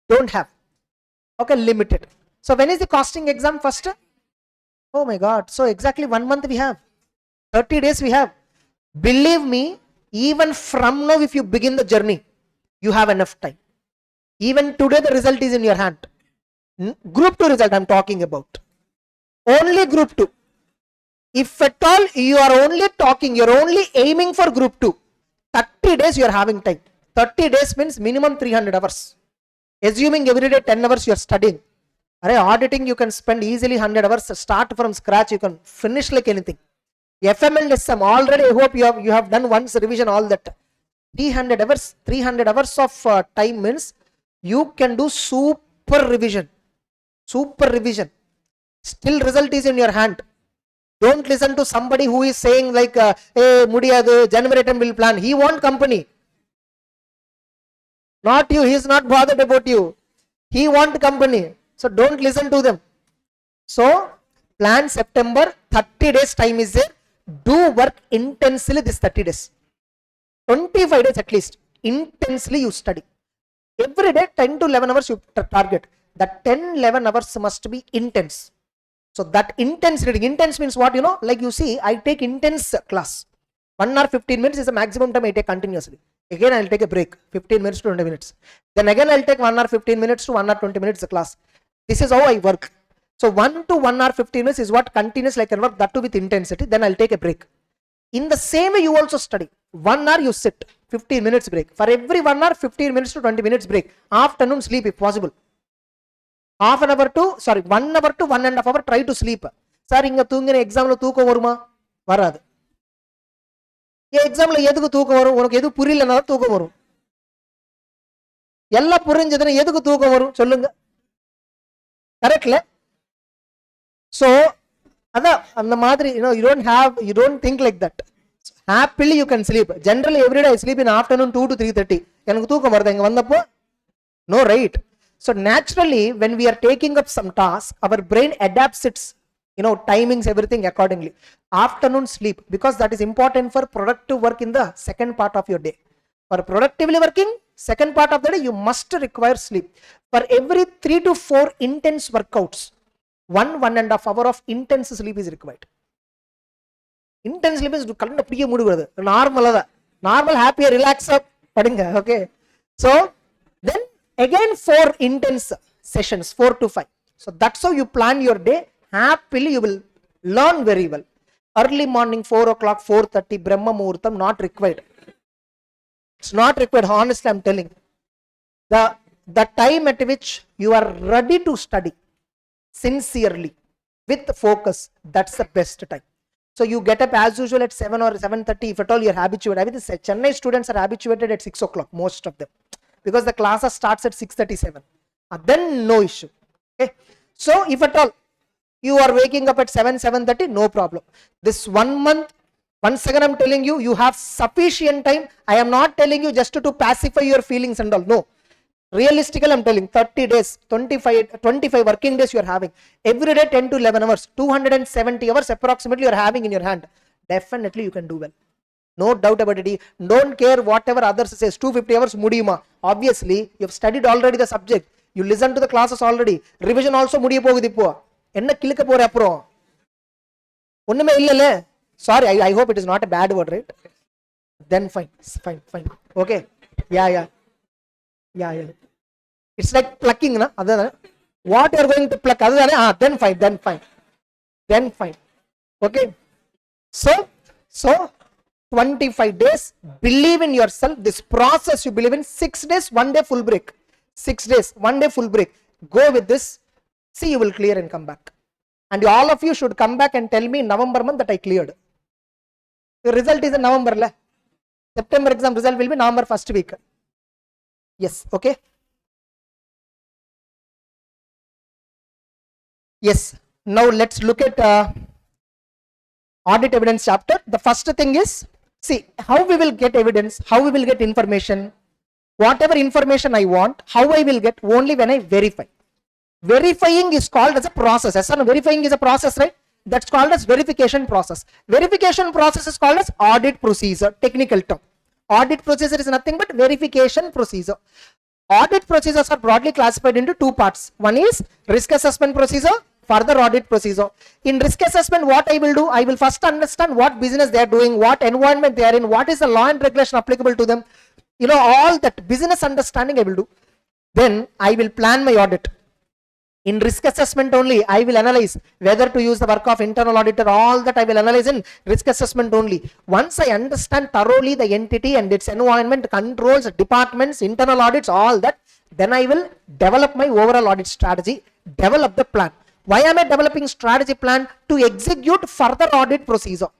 Don't have. Okay, limited. So when is the costing exam first? Oh my God. So exactly 1 month we have. 30 days we have. Believe me, even from now if you begin the journey, you have enough time. Even today the result is in your hand. Group 2 result I'm talking about. Only group 2. If at all you are only talking, you're only aiming for group 2. 30 days you are having time. 30 days means minimum 300 hours. Assuming every day 10 hours you are studying. Auditing you can spend easily 100 hours. Start from scratch, you can finish like anything. FM and SM already I hope you have done once revision, all that. 300 hours of time means you can do super revision. Super revision. Still result is in your hand. Don't listen to somebody who is saying like, hey, Mudiyadu, January attempt will plan. He wants company. Not you. He is not bothered about you. He wants company. So don't listen to them. So plan September, 30 days time is there. Do work intensely this 30 days. 25 days at least. Intensely you study. Every day 10 to 11 hours you target. That 10-11 hours must be intense. So that intense reading. Intense means what? Like you see, I take intense class. 1 hour 15 minutes is the maximum time I take continuously. Again I will take a break. 15 minutes to 20 minutes. Then again I will take 1 hour 15 minutes to 1 hour 20 minutes the class. This is how I work. So 1 to 1 hour 15 minutes is what continuous I can work, that too with intensity. Then I will take a break. In the same way you also study. 1 hour you sit. 15 minutes break. For every 1 hour 15 minutes to 20 minutes break. Afternoon sleep if possible. 1 hour to 1.5 hour try to sleep. Sir, inga thungina exam lo thooka varuma? Varadu. எக்ஸாம்ல எதுக்கு தூக்கம் வரும்? உனக்கு எது புரியலன்னா தூக்கம் வரும். எல்லாம் புரிஞ்சதுன்னா எதுக்கு தூக்கம் வரும் சொல்லுங்க? கரெக்ட்ல? சோ அதான் அந்த மாதிரி you don't think like that. Happily you can sleep. Generally every day I sleep in afternoon 2 to 3:30. எனக்கு தூக்கம் வருது இங்க வந்தப்போ? No, right? So naturally when we are taking up some task, our brain adapts its timings, everything accordingly. Afternoon sleep, because that is important for productive work in the second part of your day. For productively working second part of the day, you must require sleep. For every 3 to 4 intense workouts, 1.5 hour of intense sleep is required. Intense sleep is கண்ண பிடிக்க முடியாது. Normal happy relax படிங்க. Okay, so then again 4 intense sessions, 4 to 5. So that's how you plan your day. Happily you will learn very well. Early morning 4 o'clock, 4:30 Brahma Muhurtam not required. It's not required, honestly I'm telling. The time at which you are ready to study sincerely with focus, that's the best time. So you get up as usual at 7 or 7:30 if at all you're habituated. I mean, the Chennai students are habituated at 6 o'clock, most of them, because the classes starts at 6:37. Then no issue. Okay, so if at all you are waking up at 7:30, no problem. This 1 month, once again I'm telling you, you have sufficient time. I am not telling you just to pacify your feelings and all. No, realistically I'm telling 30 days, 25 working days you are having. Every day 10 to 11 hours, 270 hours approximately you are having in your hand. Definitely you can do well. No doubt about it. Don't care whatever others says. 250 hours mudiyuma. Obviously you have studied already the subject. You listen to the classes already. Revision also mudiya pogudhu ipo. என்ன கிளிக்க போற அப்புறம்? ஒண்ணுமே இல்லல. Sorry, I hope it is not a bad word, right? Then fine. Okay. Yeah. It's like plucking, na? What you are going to pluck? Then fine. Okay. So 25 days, believe in yourself. This process you believe in. 6 days, 1 day full break. 6 days, 1 day full break. Go with this. See, you will clear and come back. And all of you should come back and tell me in November month that I cleared. Your result is in November. September exam result will be November first week. Yes, okay. Yes, now let's look at audit evidence chapter. The first thing is, see how we will get evidence, how we will get information. Whatever information I want, how I will get? Only when I verify. Verifying is called as a process. Yes, verifying is a process, right? That's called as verification process. Verification process is called as audit procedure, technical term. Audit procedure is nothing but verification procedure. Audit procedures are broadly classified into 2 parts. One is risk assessment procedure, further audit procedure. In risk assessment, what I will do, I will first understand what business they are doing, what environment they are in, what is the law and regulation applicable to them. All that business understanding I will do. Then I will plan my audit. In risk assessment only, I will analyze whether to use the work of internal auditor. All that I will analyze in risk assessment only. Once I understand thoroughly the entity and its environment, controls, departments, internal audits, all that, then I will develop my overall audit strategy, develop the plan. Why am I developing strategy plan? To execute further audit procedure.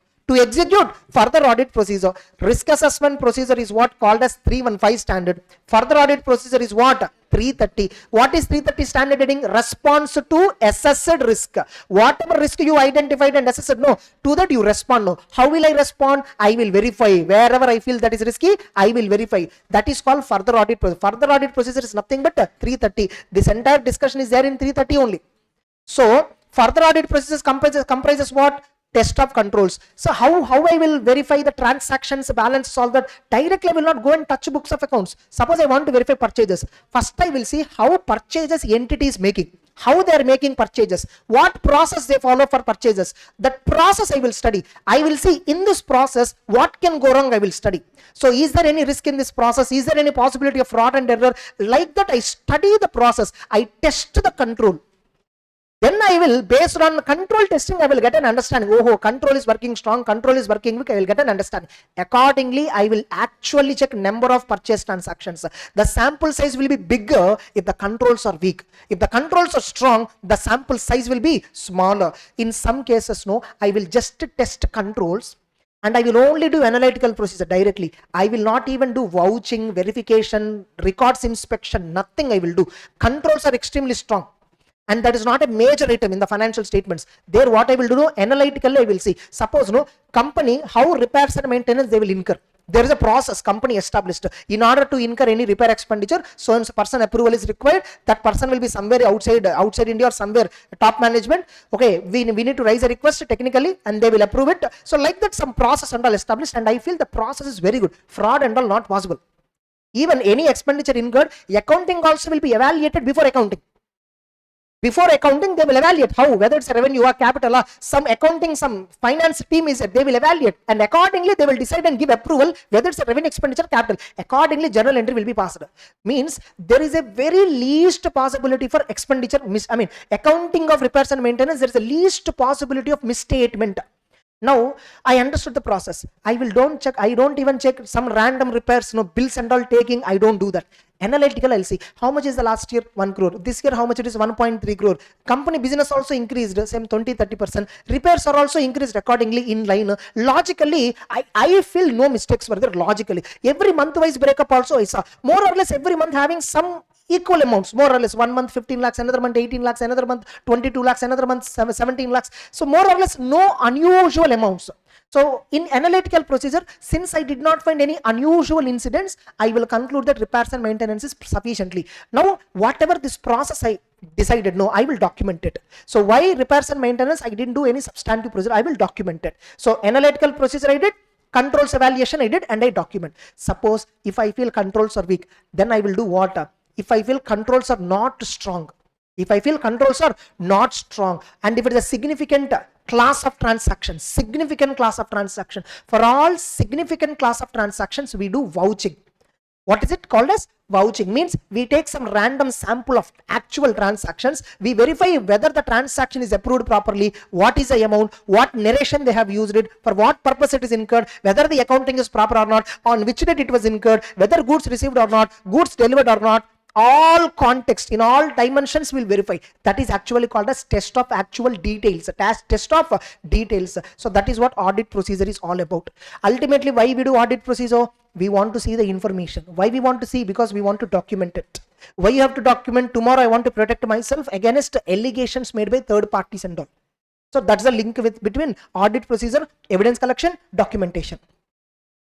Risk assessment procedure is what called as 315 standard. Further audit procedure is what? 330. What is 330 standard heading? Response to assessed risk. Whatever risk you identified and assessed, no, to that you respond. No, how will I respond? I will verify. Wherever I feel that is risky, I will verify. That is called further audit procedure. Further audit procedure is nothing but 330. This entire discussion is there in 330 only. So further audit procedures comprises what? Test of controls. So how I will verify the transactions, balance, all that? Directly I will not go and touch books of accounts. Suppose I want to verify purchases. First I will see how purchases entity is making, how they are making purchases, what process they follow for purchases. That process I will study. I will see in this process what can go wrong. I will study. So is there any risk in this process? Is there any possibility of fraud and error? Like that I study the process. I test the control. Then I will, based on control testing, I will get an understanding. Oh, control is working strong, control is working weak. I will get an understanding. Accordingly, I will actually check number of purchase transactions. The sample size will be bigger if the controls are weak. If the controls are strong, the sample size will be smaller. In some cases, no, I will just test controls. and I will only do analytical procedure directly. I will not even do vouching, verification, records inspection, nothing I will do. Controls are extremely strong. And that is not a major item in the financial statements. There, what I will do, analytically I will see. Suppose, company, how repairs and maintenance they will incur. There is a process company established. In order to incur any repair expenditure, so and person approval is required. That person will be somewhere outside India or somewhere top management. Okay, we need to raise a request technically and they will approve it. So like that, some process and all established, and I feel the process is very good. Fraud and all not possible. Even any expenditure incurred, accounting also will be evaluated before accounting. Before accounting, they will evaluate how, whether it's a revenue or capital or some accounting, some finance team is there, they will evaluate, and accordingly they will decide and give approval whether it's a revenue, expenditure, capital. Accordingly, journal entry will be passed. Means there is a very least possibility for expenditure, accounting of repairs and maintenance, there is a least possibility of misstatement. Now I understood the process. I don't even check some random repairs, bills and all taking. I don't do that. Analytical, I'll see how much is the last year 1 crore. This year how much it is 1.3 crore. Company business also increased, same 20-30%. Repairs are also increased accordingly in line. Logically, I feel no mistakes were there. Logically, every month wise breakup also I saw more or less every month having some equal amounts, more or less. 1 month 15 lakhs, another month 18 lakhs, another month 22 lakhs, another month 17 lakhs. So more or less no unusual amounts. So in analytical procedure, since I did not find any unusual incidents, I will conclude that repairs and maintenance is sufficiently. Now whatever this process I decided, no, I will document it. So why repairs and maintenance? I didn't do any substantive procedure. I will document it. So analytical procedure I did, controls evaluation I did, and I document. Suppose if I feel controls are weak, then I will do what? If I feel controls are not strong, and if it is a significant class of transactions, for all significant class of transactions, we do vouching. What is it called as? Vouching means we take some random sample of actual transactions, we verify whether the transaction is approved properly, what is the amount, what narration they have used it, for what purpose it is incurred, whether the accounting is proper or not, on which date it was incurred, whether goods received or not, goods delivered or not. All context in all dimensions will verify. That is actually called as test of actual details, test of details. So that is what audit procedure is all about. Ultimately, why we do audit procedure? We want to see the information. Why we want to see? Because we want to document it. Why you have to document? Tomorrow I want to protect myself against allegations made by third parties and all. So that's the link between audit procedure, evidence collection, documentation.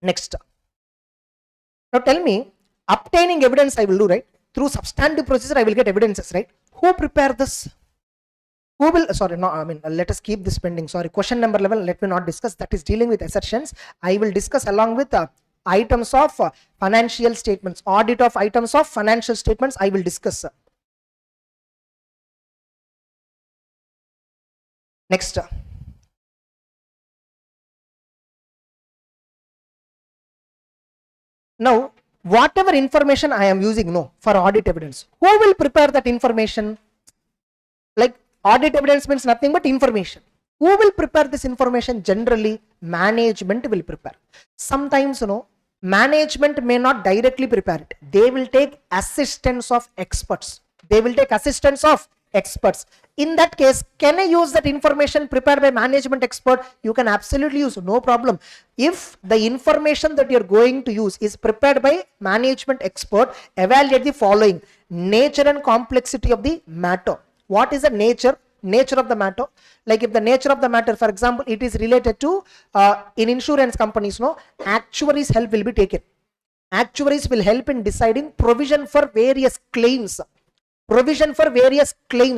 Next. Now tell me, obtaining evidence I will do, right? Through substantive procedure I will get evidences, right? Who prepare this? Who will, let us keep this pending. Question number 11, let me not discuss. That is dealing with assertions. I will discuss along with items of financial statements, audit of items of financial statements I will discuss. Next. Now, whatever information I am using for audit evidence, who will prepare that information? Like audit evidence means nothing but information. Who will prepare this information? Generally, management will prepare. Sometimes, management may not directly prepare it. They will take assistance of experts. In that case, can I use that information prepared by management expert? You can absolutely use, no problem. If the information that you're going to use is prepared by management expert, evaluate the following: nature and complexity of the matter. What is the nature of the matter? Like if the nature of the matter, for example, it is related to in insurance companies, actuaries help will be taken. Actuaries will help in deciding provision for various claims.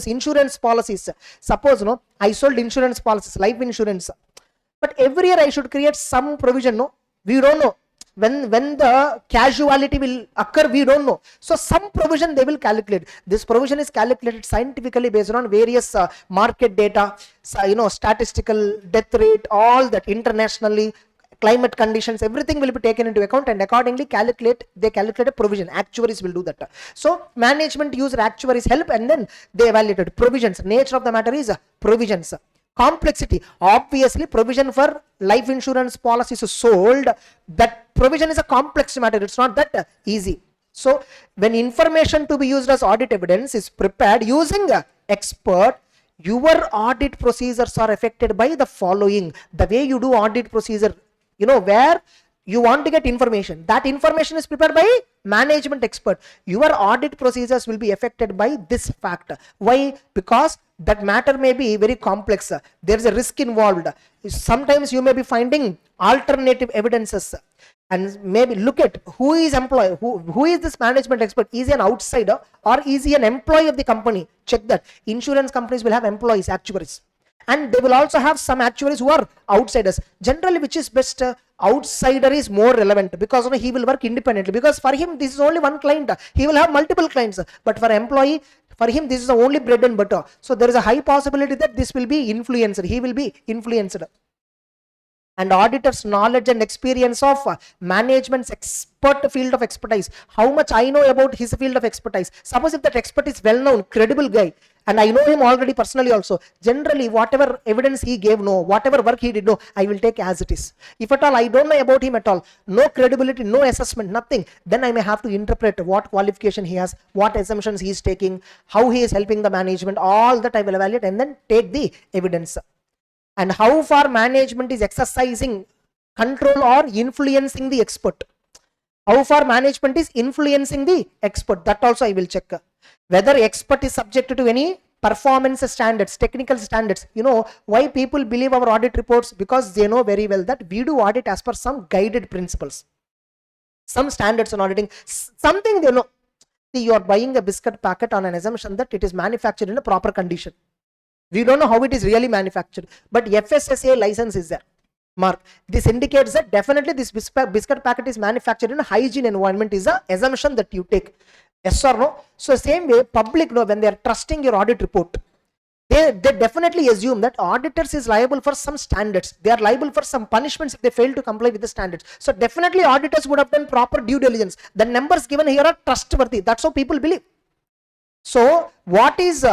Insurance policies. Suppose I sold insurance policies, life insurance, but every year I should create some provision. We don't know when the casualty will occur, we don't know. So some provision they will calculate. This provision is calculated scientifically based on various market data, statistical death rate, all that, internationally, climate conditions, everything will be taken into account, and accordingly they calculate a provision. Actuaries will do that. So management use actuaries help, and then they evaluate provisions. Nature of the matter is provisions. Complexity, obviously provision for life insurance policies sold, that provision is a complex matter, it's not that easy. So when information to be used as audit evidence is prepared using expert, your audit procedures are affected by the following. The way you do audit procedure where you want to get information. That information is prepared by management expert. Your audit procedures will be affected by this factor. Why? Because that matter may be very complex. There is a risk involved. Sometimes you may be finding alternative evidences. And maybe look at who is employee, who is this management expert? Is he an outsider or is he an employee of the company? Check that. Insurance companies will have employees, actuaries, and they will also have some actuaries who are outsiders. Generally, which is best? Outsider is more relevant because he will work independently, because for him this is only one client. He will have multiple clients, but for employee, for him this is the only bread and butter. So there is a high possibility that this will be influenced. He will be influenced. And auditor's knowledge and experience of management's expert field of expertise. How much I know about his field of expertise. Suppose if that expert is well known, credible guy, and I know him already personally also, generally whatever evidence he gave, no, whatever work he did, no, I will take as it is. If at all I don't know about him at all, no credibility, no assessment, nothing, then I may have to interpret what qualification he has, what assumptions he is taking, how he is helping the management, all that I will evaluate and then take the evidence. And how far management is exercising control or influencing the expert. How far management is influencing the expert, that also I will check. Whether expert is subject to any performance standards, technical standards. Why people believe our audit reports? Because they know very well that we do audit as per some guided principles, some standards on auditing, something they know. See, you are buying a biscuit packet on an assumption that it is manufactured in a proper condition. We don't know how it is really manufactured, but FSSA license is there. Mark. This indicates that definitely this biscuit packet is manufactured in a hygiene environment is a assumption that you take. Yes or no? So same way, public, when they are trusting your audit report, they definitely assume that auditors is liable for some standards. They are liable for some punishments if they fail to comply with the standards. So definitely auditors would have done proper due diligence. The numbers given here are trustworthy. That's how people believe. So what is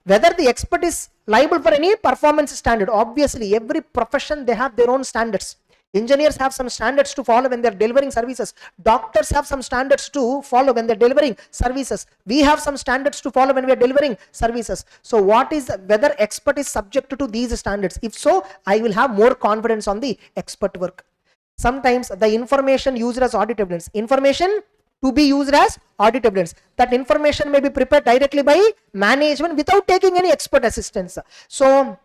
whether the expert is liable for any performance standard? Obviously, every profession they have their own standards. Engineers have some standards to follow when they are delivering services. Doctors have some standards to follow when they are delivering services. We have some standards to follow when we are delivering services. So what is whether expert is subject to these standards? If so, I will have more confidence on the expert work. Sometimes the information used as audit evidence, information to be used as audit evidence, that information may be prepared directly by management without taking any expert assistance. So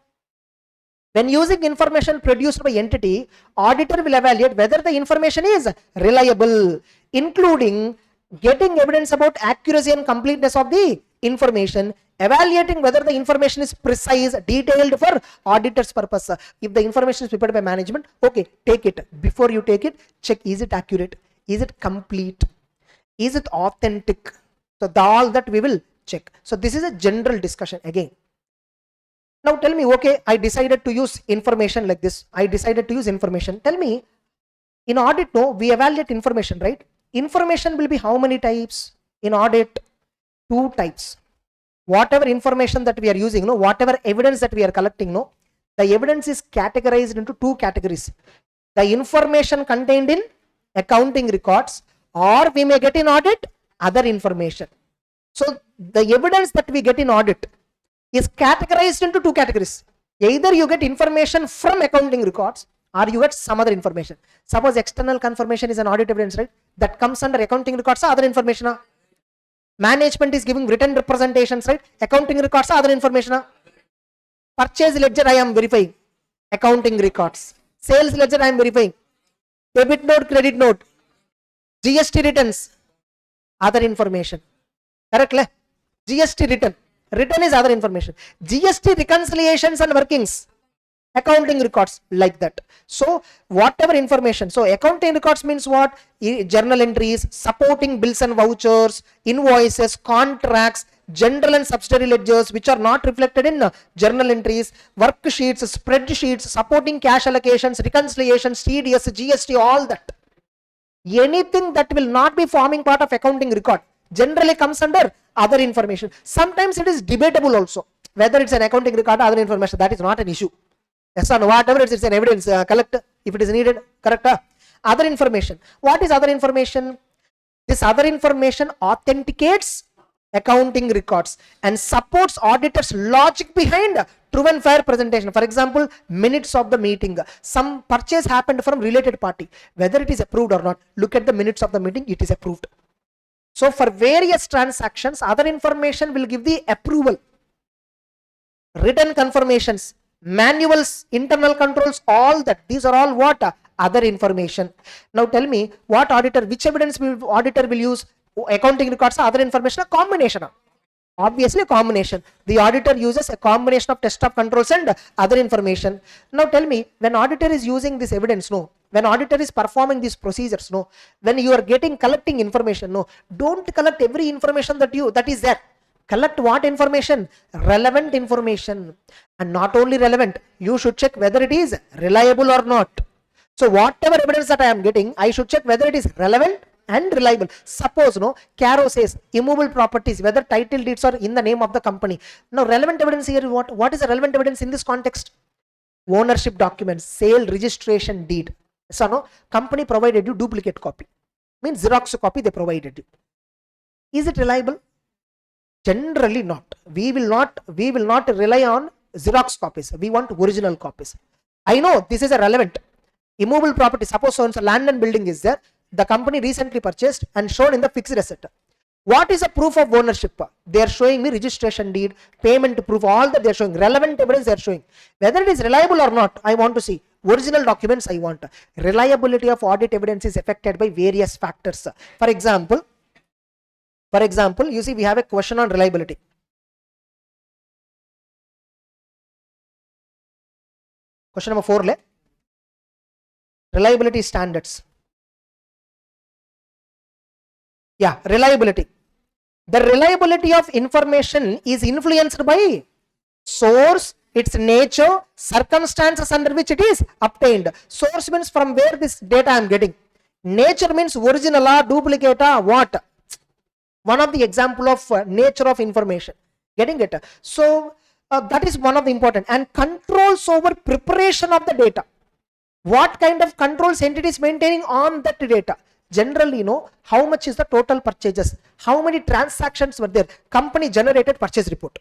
when using information produced by entity, auditor will evaluate whether the information is reliable, including getting evidence about accuracy and completeness of the information, evaluating whether the information is precise, detailed for auditor's purpose. If the information is prepared by management, okay, take it. Before you take it, check, is it accurate? Is it complete? Is it authentic? So all that we will check. So this is a general discussion again. Now tell me, okay, I decided to use information like this. I decided to use information. Tell me, in audit, no, we evaluate information, right? Information will be how many types? In audit, 2 types. Whatever information that we are using, no, whatever evidence that we are collecting, no, the evidence is categorized into 2 categories. The information contained in accounting records, or we may get in audit other information. So the evidence that we get in audit is categorized into 2 categories. Either you get information from accounting records or you get some other information. Suppose external confirmation is an audit evidence, right? That comes under accounting records or other information. Management is giving written representations, right? Accounting records or other information. Purchase ledger I am verifying, accounting records. Sales ledger I am verifying, debit note, credit note, GST returns, other information. Correct? GST return is other information. GST reconciliations and workings, accounting records, like that. So whatever information, so accounting records means what? Journal entries, supporting bills and vouchers, invoices, contracts, general and subsidiary ledgers which are not reflected in journal entries, worksheets, spreadsheets, supporting cash allocations, reconciliations, TDS, GST, all that. Anything that will not be forming part of accounting record generally comes under other information. Sometimes it is debatable also whether it's an accounting record or other information. That is not an issue. Yes or no? Whatever it's an evidence, collect if it is needed. Correct? Other information. What is other information? This other information authenticates accounting records, and supports auditors' logic behind true and fair presentation. For example, minutes of the meeting. Some purchase happened from related party. Whether it is approved or not, look at the minutes of the meeting, it is approved. So for various transactions, other information will give the approval. Written confirmations, manuals, internal controls, all that. These are all what? Other information. Now tell me, what auditor, which evidence will auditor will use? Accounting records, other information, a combination. Obviously a combination. The auditor uses a combination of test of controls and other information. Now tell me, when auditor is using this evidence, no, when auditor is performing these procedures, no, when you are collecting information, no, don't collect every information that is there. Collect what information? Relevant information. And not only relevant, you should check whether it is reliable or not. So whatever evidence that I am getting, I should check whether it is relevant and reliable. Suppose, no, Caro says immovable properties, whether title deeds are in the name of the company. Now relevant evidence here, what is the relevant evidence in this context? Ownership documents, sale registration deed. So no, company provided you duplicate copy, means Xerox copy they provided you. Is it reliable? Generally not. We will not rely on Xerox copies. We want original copies. I know this is a relevant immovable property. Suppose so land and building is there. The company recently purchased and shown in the fixed asset. What is a proof of ownership? They are showing me registration deed, payment proof, all that they are showing. Relevant evidence they are showing. Whether it is reliable or not, I want to see. Original documents I want. Reliability of audit evidence is affected by various factors. For example, you see we have a question on reliability. Question number 4. Reliability standards. Yeah, reliability. The reliability of information is influenced by source, its nature, circumstances under which it is obtained. Source means from where this data I am getting. Nature means original or duplicate or what? One of the example of nature of information. Getting it? So that is one of the important. And controls over preparation of the data. What kind of controls entity is maintaining on that data? Generally, how much is the total purchases? How many transactions were there? Company generated purchase report.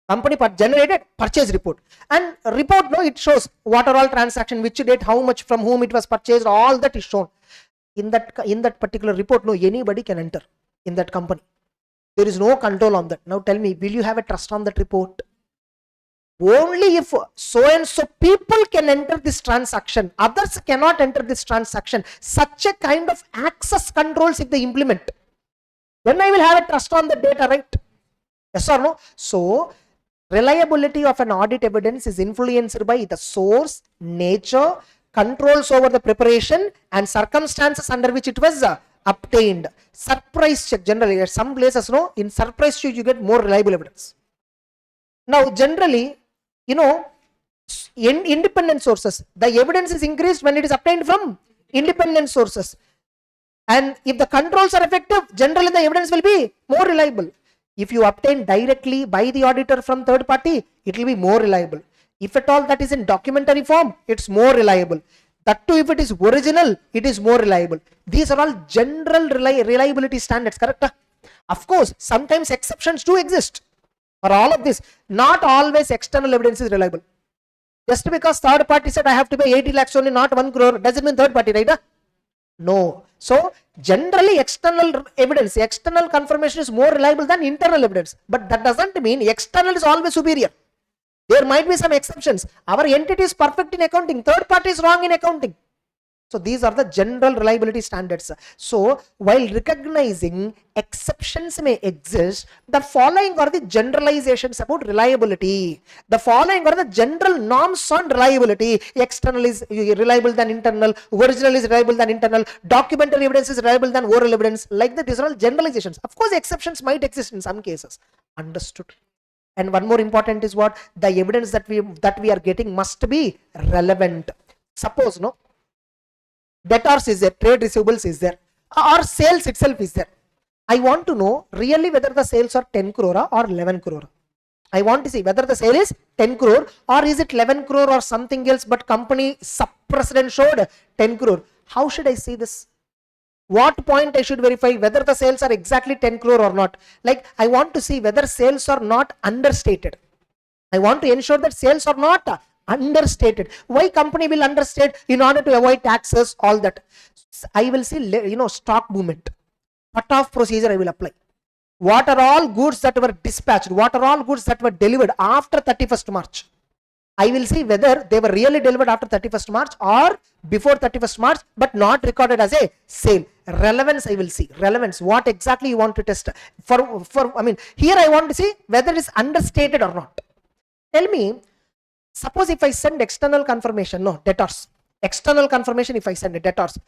Company generated purchase report. And report, it shows what are all transactions, which date, how much, from whom it was purchased, all that is shown. In that particular report, anybody can enter in that company. There is no control on that. Now tell me, will you have a trust on that report? Only if so and so people can enter this transaction, others cannot enter this transaction. Such a kind of access controls if they implement, then I will have a trust on the data, right? Yes or no? So reliability of an audit evidence is influenced by the source, nature, controls over the preparation, and circumstances under which it was obtained. Surprise check, generally at some places, in surprise check you get more reliable evidence. Now generally, in independent sources, the evidence is increased when it is obtained from independent sources. And if the controls are effective, generally the evidence will be more reliable. If you obtain directly by the auditor from third party, it will be more reliable. If at all that is in documentary form, it's more reliable. That too, if it is original, it is more reliable. These are all general reliability standards, correct? Of course, sometimes exceptions do exist. For all of this, not always external evidence is reliable. Just because third party said I have to pay 80 lakhs only, not 1 crore, doesn't mean third party, right? No. So generally external evidence, external confirmation is more reliable than internal evidence. But that doesn't mean external is always superior. There might be some exceptions. Our entity is perfect in accounting, third party is wrong in accounting. So these are the general reliability standards. So while recognizing exceptions may exist, the following are the generalizations about reliability. The following are the general norms on reliability. External is reliable than internal, original is reliable than internal, documentary evidence is reliable than oral evidence. Like that, these are all generalizations. Of course, exceptions might exist in some cases. Understood. And one more important is what? The evidence that we are getting must be relevant. Suppose, debtors is there, trade receivables is there, or sales itself is there. I want to know really whether the sales are 10 crore or 11 crore. I want to see whether the sale is 10 crore or is it 11 crore or something else, but company sub-president showed 10 crore. How should I see this? What point I should verify? Whether the sales are exactly 10 crore or not. Like I want to see whether sales are not understated. I want to ensure that sales are not understated. Why company will understate? In order to avoid taxes, all that. I will see, stock movement. Cut-off procedure I will apply. What are all goods that were dispatched? What are all goods that were delivered after 31st March? I will see whether they were really delivered after 31st March or before 31st March, but not recorded as a sale. Relevance I will see. Relevance. What exactly you want to test? Here I want to see whether it is understated or not. Tell me, suppose if I send external confirmation, debtors. External confirmation if I send debtors.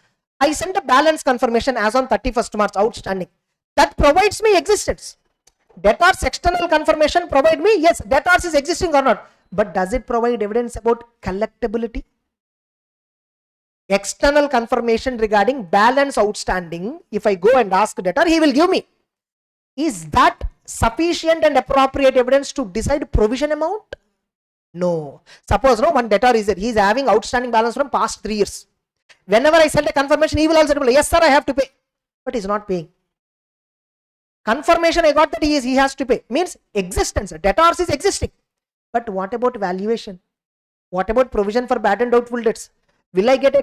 I send a balance confirmation as on 31st March outstanding. That provides me existence. Debtors external confirmation provide me, yes, debtors is existing or not. But does it provide evidence about collectability? External confirmation regarding balance outstanding, if I go and ask debtor, he will give me. Is that sufficient and appropriate evidence to decide provision amount? No. Suppose one debtor is there, he is having outstanding balance from past 3 years. Whenever I send a confirmation, he will also tell, yes sir, I have to pay. But he is not paying. Confirmation I got that he has to pay. Means existence. Debtors is existing. But what about valuation? What about provision for bad and doubtful debts? Will I get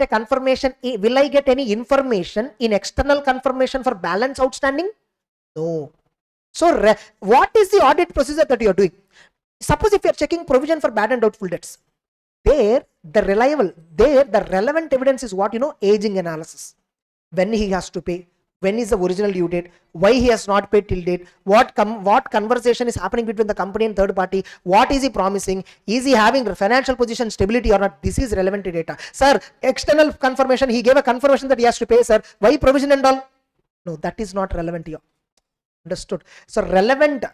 a confirmation? Will I get any information in external confirmation for balance outstanding? No. So what is the audit procedure that you are doing? Suppose if you are checking provision for bad and doubtful debts, the relevant evidence is what? Aging analysis. When he has to pay, when is the original due date, why he has not paid till date, what conversation is happening between the company and third party, what is he promising, is he having financial position stability or not? This is relevant data. Sir, external confirmation, he gave a confirmation that he has to pay, sir, why provision and all? No, that is not relevant here. Understood? So relevant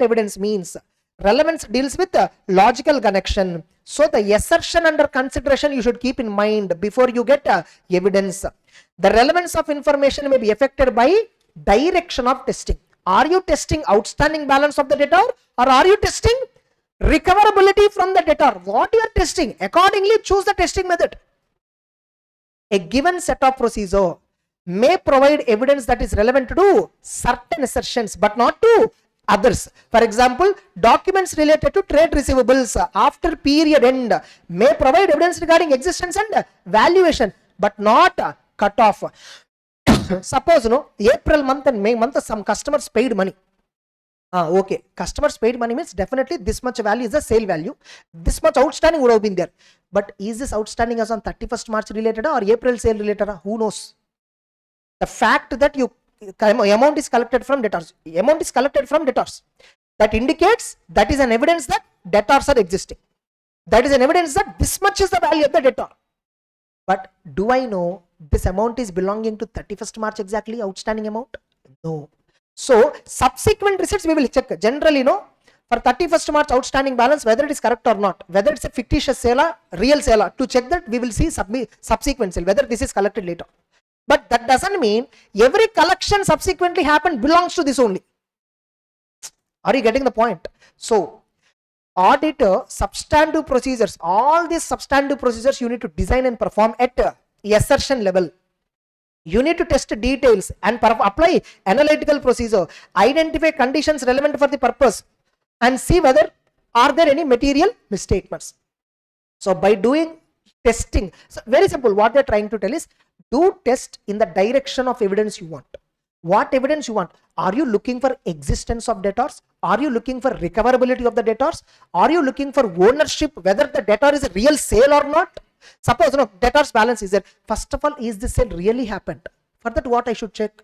evidence means relevance deals with the logical connection. So the assertion under consideration you should keep in mind before you get evidence. The relevance of information may be affected by direction of testing. Are you testing outstanding balance of the debtor or are you testing recoverability from the debtor? What you are testing? Accordingly choose the testing method. A given set of procedure may provide evidence that is relevant to certain assertions but not to others. For example, documents related to trade receivables after period end may provide evidence regarding existence and valuation but not cut off. Suppose April month and May month some customers paid money. Okay, customers paid money means definitely this much value is the sale value. This much outstanding would have been there. But is this outstanding as on 31st March related or April sale related? Who knows? The fact that amount is collected from debtors. Amount is collected from debtors. That indicates that is an evidence that debtors are existing. That is an evidence that this much is the value of the debtor. But do I know this amount is belonging to 31st March exactly outstanding amount? No. So subsequent receipts we will check. Generally, for 31st March outstanding balance, whether it is correct or not, whether it's a fictitious sale or real sale, to check that we will see subsequent sale, whether this is collected later. But that doesn't mean every collection subsequently happened belongs to this only. Are you getting the point? So, auditor substantive procedures, all these substantive procedures you need to design and perform at assertion level. You need to test details and apply analytical procedure, identify conditions relevant for the purpose and see whether are there any material misstatements. So by doing testing, so very simple, what they're trying to tell is do test in the direction of evidence you want. What evidence you want? Are you looking for existence of debtors? Are you looking for recoverability of the debtors? Are you looking for ownership, whether the debtor is a real sale or not? Suppose debtors balance is there. First of all, is this sale really happened? For that, what I should check?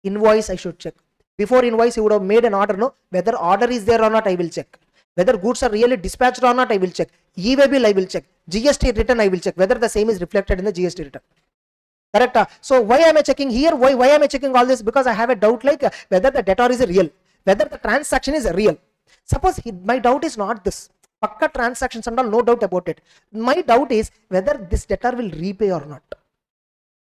Invoice I should check. Before invoice, you would have made an order, whether order is there or not, I will check. Whether goods are really dispatched or not, I will check. E-way bill I will check. GST return I will check, whether the same is reflected in the GST return. Correct? So why am I checking here? Why am I checking all this? Because I have a doubt like whether the debtor is real, whether the transaction is real. Suppose my doubt is not this. Pakka transactions and all, no doubt about it. My doubt is whether this debtor will repay or not.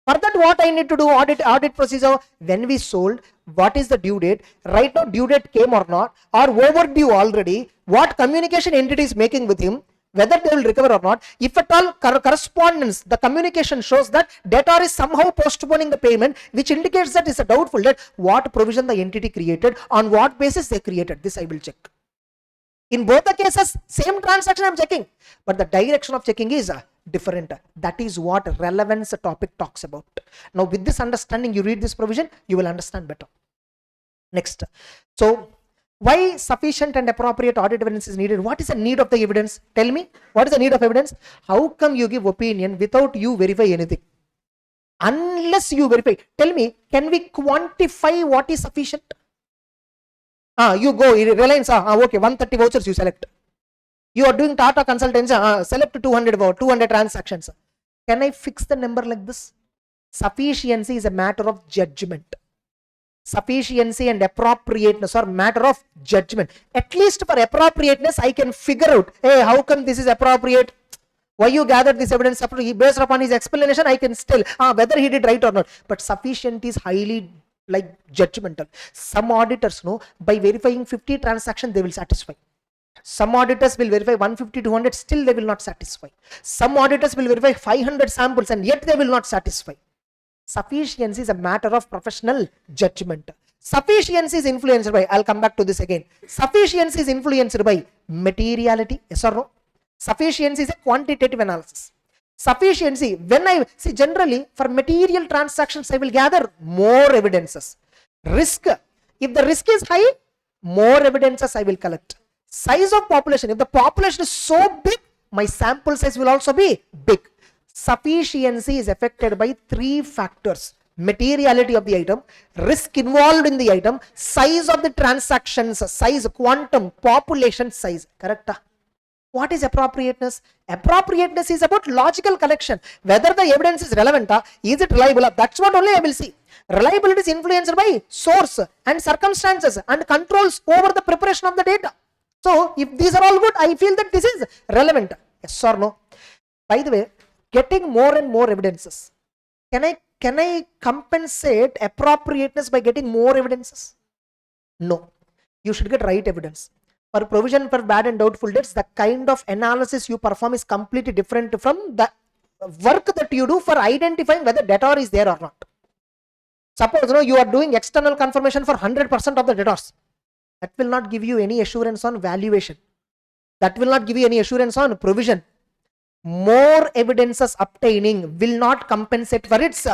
For that, what I need to do? Audit procedure. When we sold, what is the due date? Right now, due date came or not, or overdue already. What communication entity is making with him? whether they will recover or not. If at all correspondence, the communication shows that debtor is somehow postponing the payment, which indicates that it's a doubtful debt, what provision the entity created, on what basis they created, this I will check. In both the cases, same transaction I'm checking, but the direction of checking is different. That is what relevance topic talks about. Now with this understanding, you read this provision, you will understand better. Next, so why sufficient and appropriate audit evidence is needed? What is the need of the evidence? Tell me, what is the need of evidence? How come you give opinion without you verify anything? Unless you verify, tell me, can we quantify what is sufficient? You go, Reliance, okay, 130 vouchers you select. You are doing Tata consultancy, select 200 transactions. Can I fix the number like this? Sufficiency is a matter of judgment. Sufficiency and appropriateness are matter of judgment. At least for appropriateness, I can figure out, hey, how come this is appropriate? Why you gathered this evidence? Based upon his explanation, I can still, whether he did right or not. But sufficient is highly judgmental. Some auditors know by verifying 50 transactions, they will satisfy. Some auditors will verify 150, 200, still they will not satisfy. Some auditors will verify 500 samples and yet they will not satisfy. Sufficiency is a matter of professional judgment. Sufficiency is influenced by, I'll come back to this again. Sufficiency is influenced by materiality, yes or no? Sufficiency is a quantitative analysis. Sufficiency, when I see generally for material transactions, I will gather more evidences. Risk, if the risk is high, more evidences I will collect. Size of population, if the population is so big, my sample size will also be big. Sufficiency is affected by three factors: materiality of the item, risk involved in the item, size of the transactions, size, quantum, population size. Correct? What is appropriateness? Appropriateness is about logical collection. Whether the evidence is relevant, is it reliable? That's what only I will see. Reliability is influenced by source and circumstances and controls over the preparation of the data. So if these are all good, I feel that this is relevant. Yes or no? By the way, getting more and more evidences. Can I compensate appropriateness by getting more evidences? No. You should get right evidence. For provision for bad and doubtful debts, the kind of analysis you perform is completely different from the work that you do for identifying whether debtor is there or not. Suppose you are doing external confirmation for 100% of the debtors. That will not give you any assurance on valuation. That will not give you any assurance on provision. More evidences obtaining will not compensate for its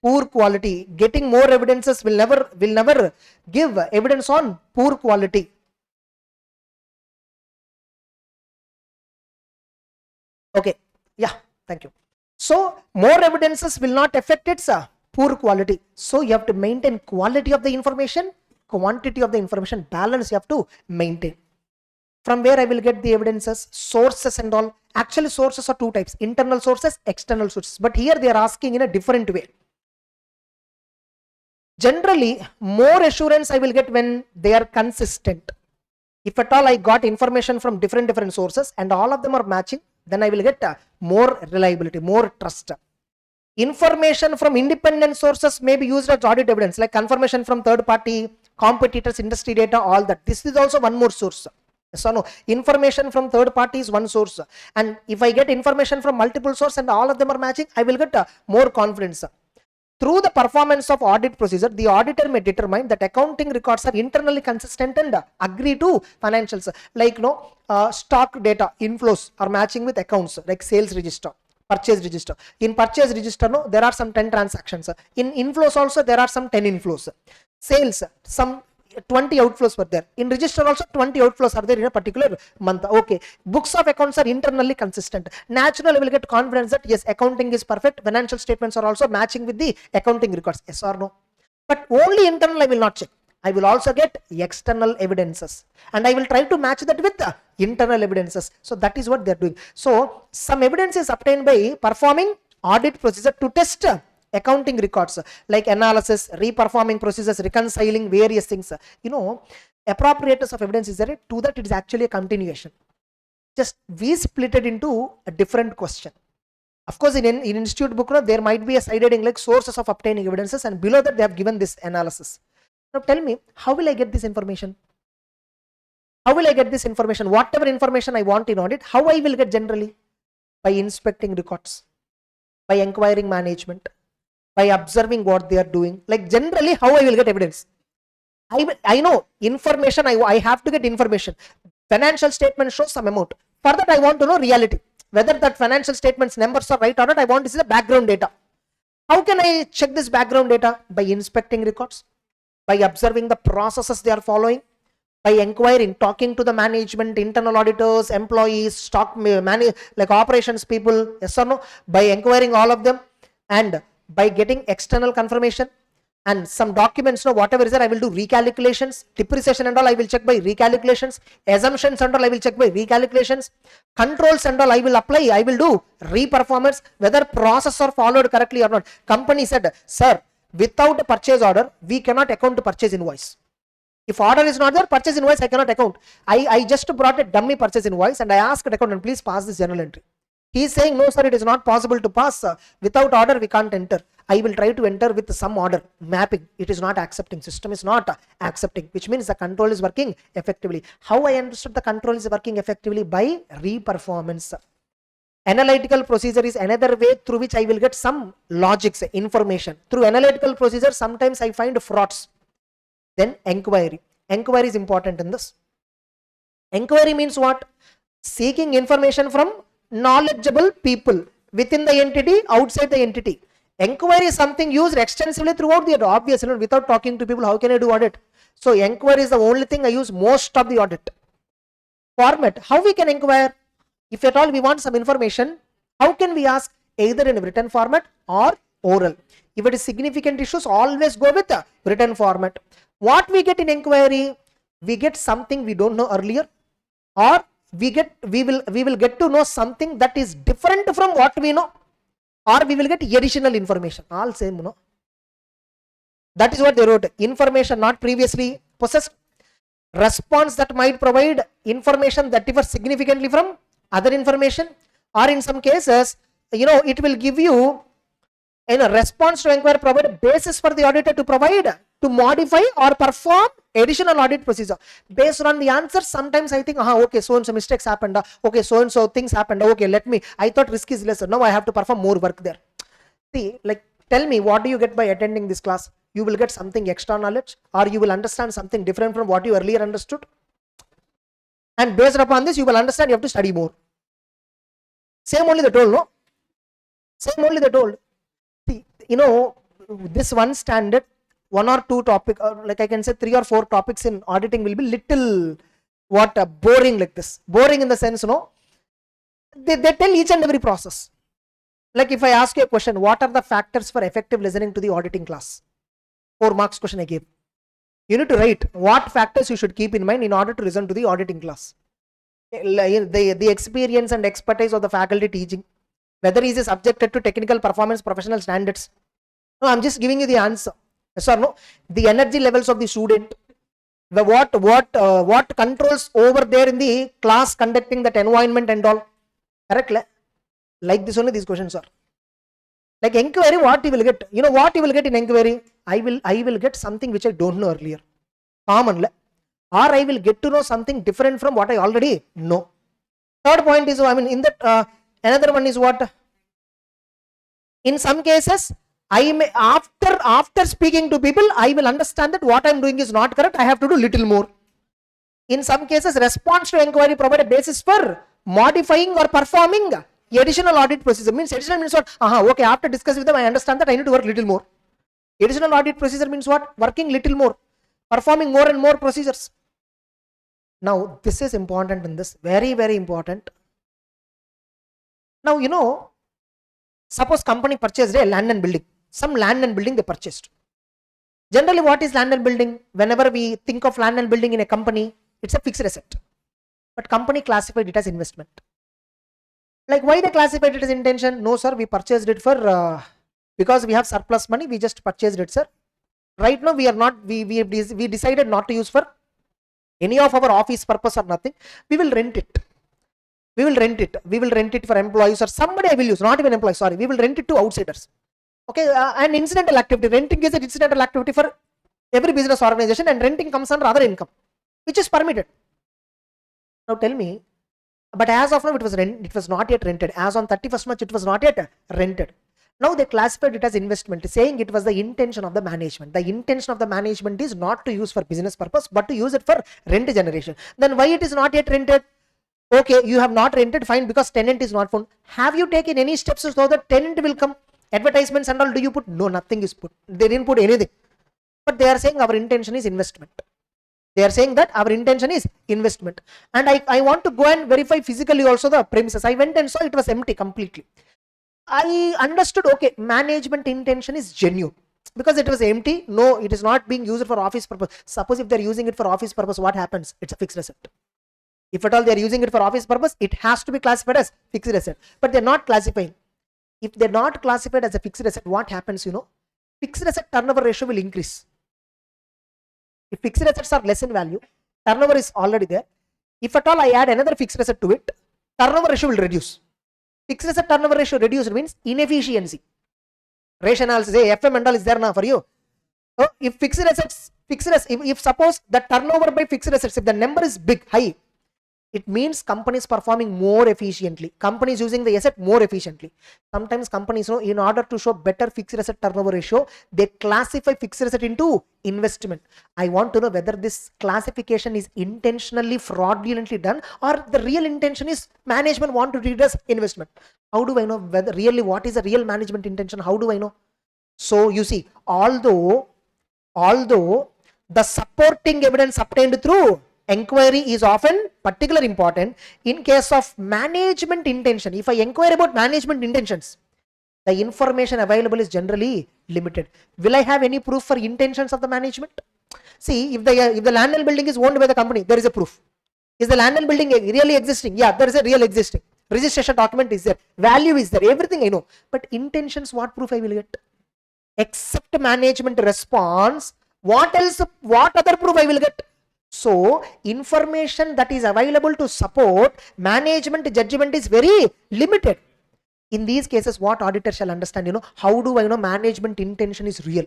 poor quality. Getting more evidences will never give evidence on poor quality. Okay, yeah, thank you. So more evidences will not affect its poor quality. So you have to maintain quality of the information, quantity of the information, balance you have to maintain. From where I will get the evidences? Sources and all. Actually sources are two types: internal sources, external sources. But here they are asking in a different way. Generally, more assurance I will get when they are consistent. If at all I got information from different sources and all of them are matching, then I will get more reliability, more trust. Information from independent sources may be used as audit evidence, like confirmation from third party, competitors, industry data, all that. This is also one more source. So no, information from third party is one source. And if I get information from multiple sources and all of them are matching, I will get more confidence. Through the performance of audit procedure, the auditor may determine that accounting records are internally consistent and agree to financials. Like stock data inflows are matching with accounts, like sales register, purchase register. In purchase register, there are some 10 transactions. In inflows also, there are some 10 inflows. Sales, some 20 outflows were there. In register also 20 outflows are there in a particular month. Okay. Books of accounts are internally consistent. Naturally, we will get confidence that yes, accounting is perfect. Financial statements are also matching with the accounting records. Yes or no? But only internal I will not check. I will also get external evidences. And I will try to match that with the internal evidences. So that is what they are doing. So some evidence is obtained by performing audit procedure to test accounting records, like analysis, reperforming procedures, reconciling various things. Appropriateness of evidence is there. To that, it is actually a continuation. Just we split it into a different question. Of course, in institute book, there might be a side heading like sources of obtaining evidences, and below that they have given this analysis. Now tell me, how will I get this information? How will I get this information? Whatever information I want in audit, how I will get generally? By inspecting records, by inquiring management, by observing what they are doing. Like generally, how I will get evidence? I know information, I have to get information. Financial statement shows some amount. For that, I want to know reality. Whether that financial statement's numbers are right or not, I want to see the background data. How can I check this background data? By inspecting records, by observing the processes they are following, by inquiring, talking to the management, internal auditors, employees, stock like operations people, yes or no, by inquiring all of them, and by getting external confirmation and some documents, whatever is there, I will do recalculations, depreciation and all I will check by recalculations, assumptions and all I will check by recalculations, controls and all I will apply, I will do reperformance, whether process are followed correctly or not. Company said, sir, without a purchase order, we cannot account to purchase invoice. If order is not there, purchase invoice I cannot account. I just brought a dummy purchase invoice and I asked accountant, please pass this journal entry. He is saying, no sir, it is not possible to pass. Without order, we can't enter. I will try to enter with some order, mapping. It is not accepting. System is not accepting, which means the control is working effectively. How I understood the control is working effectively? By reperformance. Analytical procedure is another way through which I will get some logics, information. Through analytical procedure, sometimes I find frauds. Then inquiry. Inquiry is important in this. Inquiry means what? Seeking information from knowledgeable people within the entity, outside the entity. Inquiry is something used extensively throughout the audit. Obviously, without talking to people, how can I do audit? So inquiry is the only thing I use most of the audit. Format. How we can inquire? If at all we want some information, how can we ask? Either in a written format or oral. If it is significant issues, always go with the written format. What we get in inquiry? We get something we don't know earlier, or we will get to know something that is different from what we know, or we will get additional information. All same, That is what they wrote. Information not previously possessed. Response that might provide information that differs significantly from other information, or in some cases, it will give you in a response to inquiry, provide a basis for the auditor to provide, to modify or perform additional audit procedure. Based on the answer, sometimes I think, okay, so and so mistakes happened, okay, so and so things happened, okay, I thought risk is lesser, now I have to perform more work there. See, like, tell me, what do you get by attending this class? You will get something extra knowledge, or you will understand something different from what you earlier understood. And based upon this, you will understand you have to study more. Same only they told, no? Same only they told. See, this one standard, one or two topic, or like I can say 3 or 4 topics in auditing will be little boring like this. Boring in the sense, they tell each and every process. Like if I ask you a question, what are the factors for effective listening to the auditing class? 4 marks question I gave. You need to write what factors you should keep in mind in order to listen to the auditing class. The experience and expertise of the faculty teaching, whether he is subjected to technical performance professional standards. No, I'm just giving you the answer. Yes or no? The energy levels of the student, what controls over there in the class conducting that environment and all. Correct? Like this only these questions are. Like inquiry, what you will get? What you will get in inquiry? I will get something which I don't know earlier. Common. Or I will get to know something different from what I already know. Third point is, in that another one is what? In some cases, I may after speaking to people, I will understand that what I am doing is not correct. I have to do little more. In some cases, response to inquiry provide a basis for modifying or performing additional audit procedure. Means additional means what? Okay, after discussing with them, I understand that I need to work little more. Additional audit procedure means what? Working little more, performing more and more procedures. Now, this is important in this, very, very important. Now, suppose company purchased a land and building. Some land and building they purchased. Generally, what is land and building? Whenever we think of land and building in a company, it's a fixed asset. But company classified it as investment. Like why they classified it as intention? No, sir, we purchased it for, because we have surplus money, we just purchased it, sir. Right now, we are not, we decided not to use for any of our office purpose or nothing. We will rent it. We will rent it for employees or somebody I will use, not even employees, sorry. We will rent it to outsiders. Okay, and incidental activity. Renting is an incidental activity for every business organization, and renting comes under other income, which is permitted. Now tell me, but as of now it was not yet rented. As on 31st March, it was not yet rented. Now they classified it as investment, saying it was the intention of the management. The intention of the management is not to use for business purpose, but to use it for rent generation. Then why it is not yet rented? Okay, you have not rented, fine, because tenant is not found. Have you taken any steps so that tenant will come? Advertisements and all, do you put? No, nothing is put. They didn't put anything. But they are saying our intention is investment. They are saying that our intention is investment. And I want to go and verify physically also the premises. I went and saw it was empty completely. I understood, okay, management intention is genuine because it was empty. No, it is not being used for office purpose. Suppose if they're using it for office purpose, what happens? It's a fixed asset. If at all they're using it for office purpose, it has to be classified as fixed asset. But they're not classifying. If they're not classified as a fixed asset, what happens? Fixed asset turnover ratio will increase. If fixed assets are less in value, turnover is already there. If at all I add another fixed asset to it, turnover ratio will reduce. Fixed asset turnover ratio reduced means inefficiency. Ratio analysis, FM and all is there now for you. So if fixed assets, if suppose the turnover by fixed assets, if the number is big, high, it means company is performing more efficiently. Company is using the asset more efficiently. Sometimes companies, in order to show better fixed asset turnover ratio, they classify fixed asset into investment. I want to know whether this classification is intentionally fraudulently done or the real intention is management want to treat as investment. How do I know whether really what is the real management intention? How do I know? So you see, although the supporting evidence obtained through inquiry is often particularly important, in case of management intention, if I inquire about management intentions, the information available is generally limited. Will I have any proof for intentions of the management? See, if the land and building is owned by the company, there is a proof. Is the land and building really existing? Yeah, there is a real existing. Registration document is there. Value is there. Everything I know. But intentions, what proof I will get? Except management response, what else? What other proof I will get? So information that is available to support management judgment is very limited. In these cases, what auditor shall understand? How do I know management intention is real?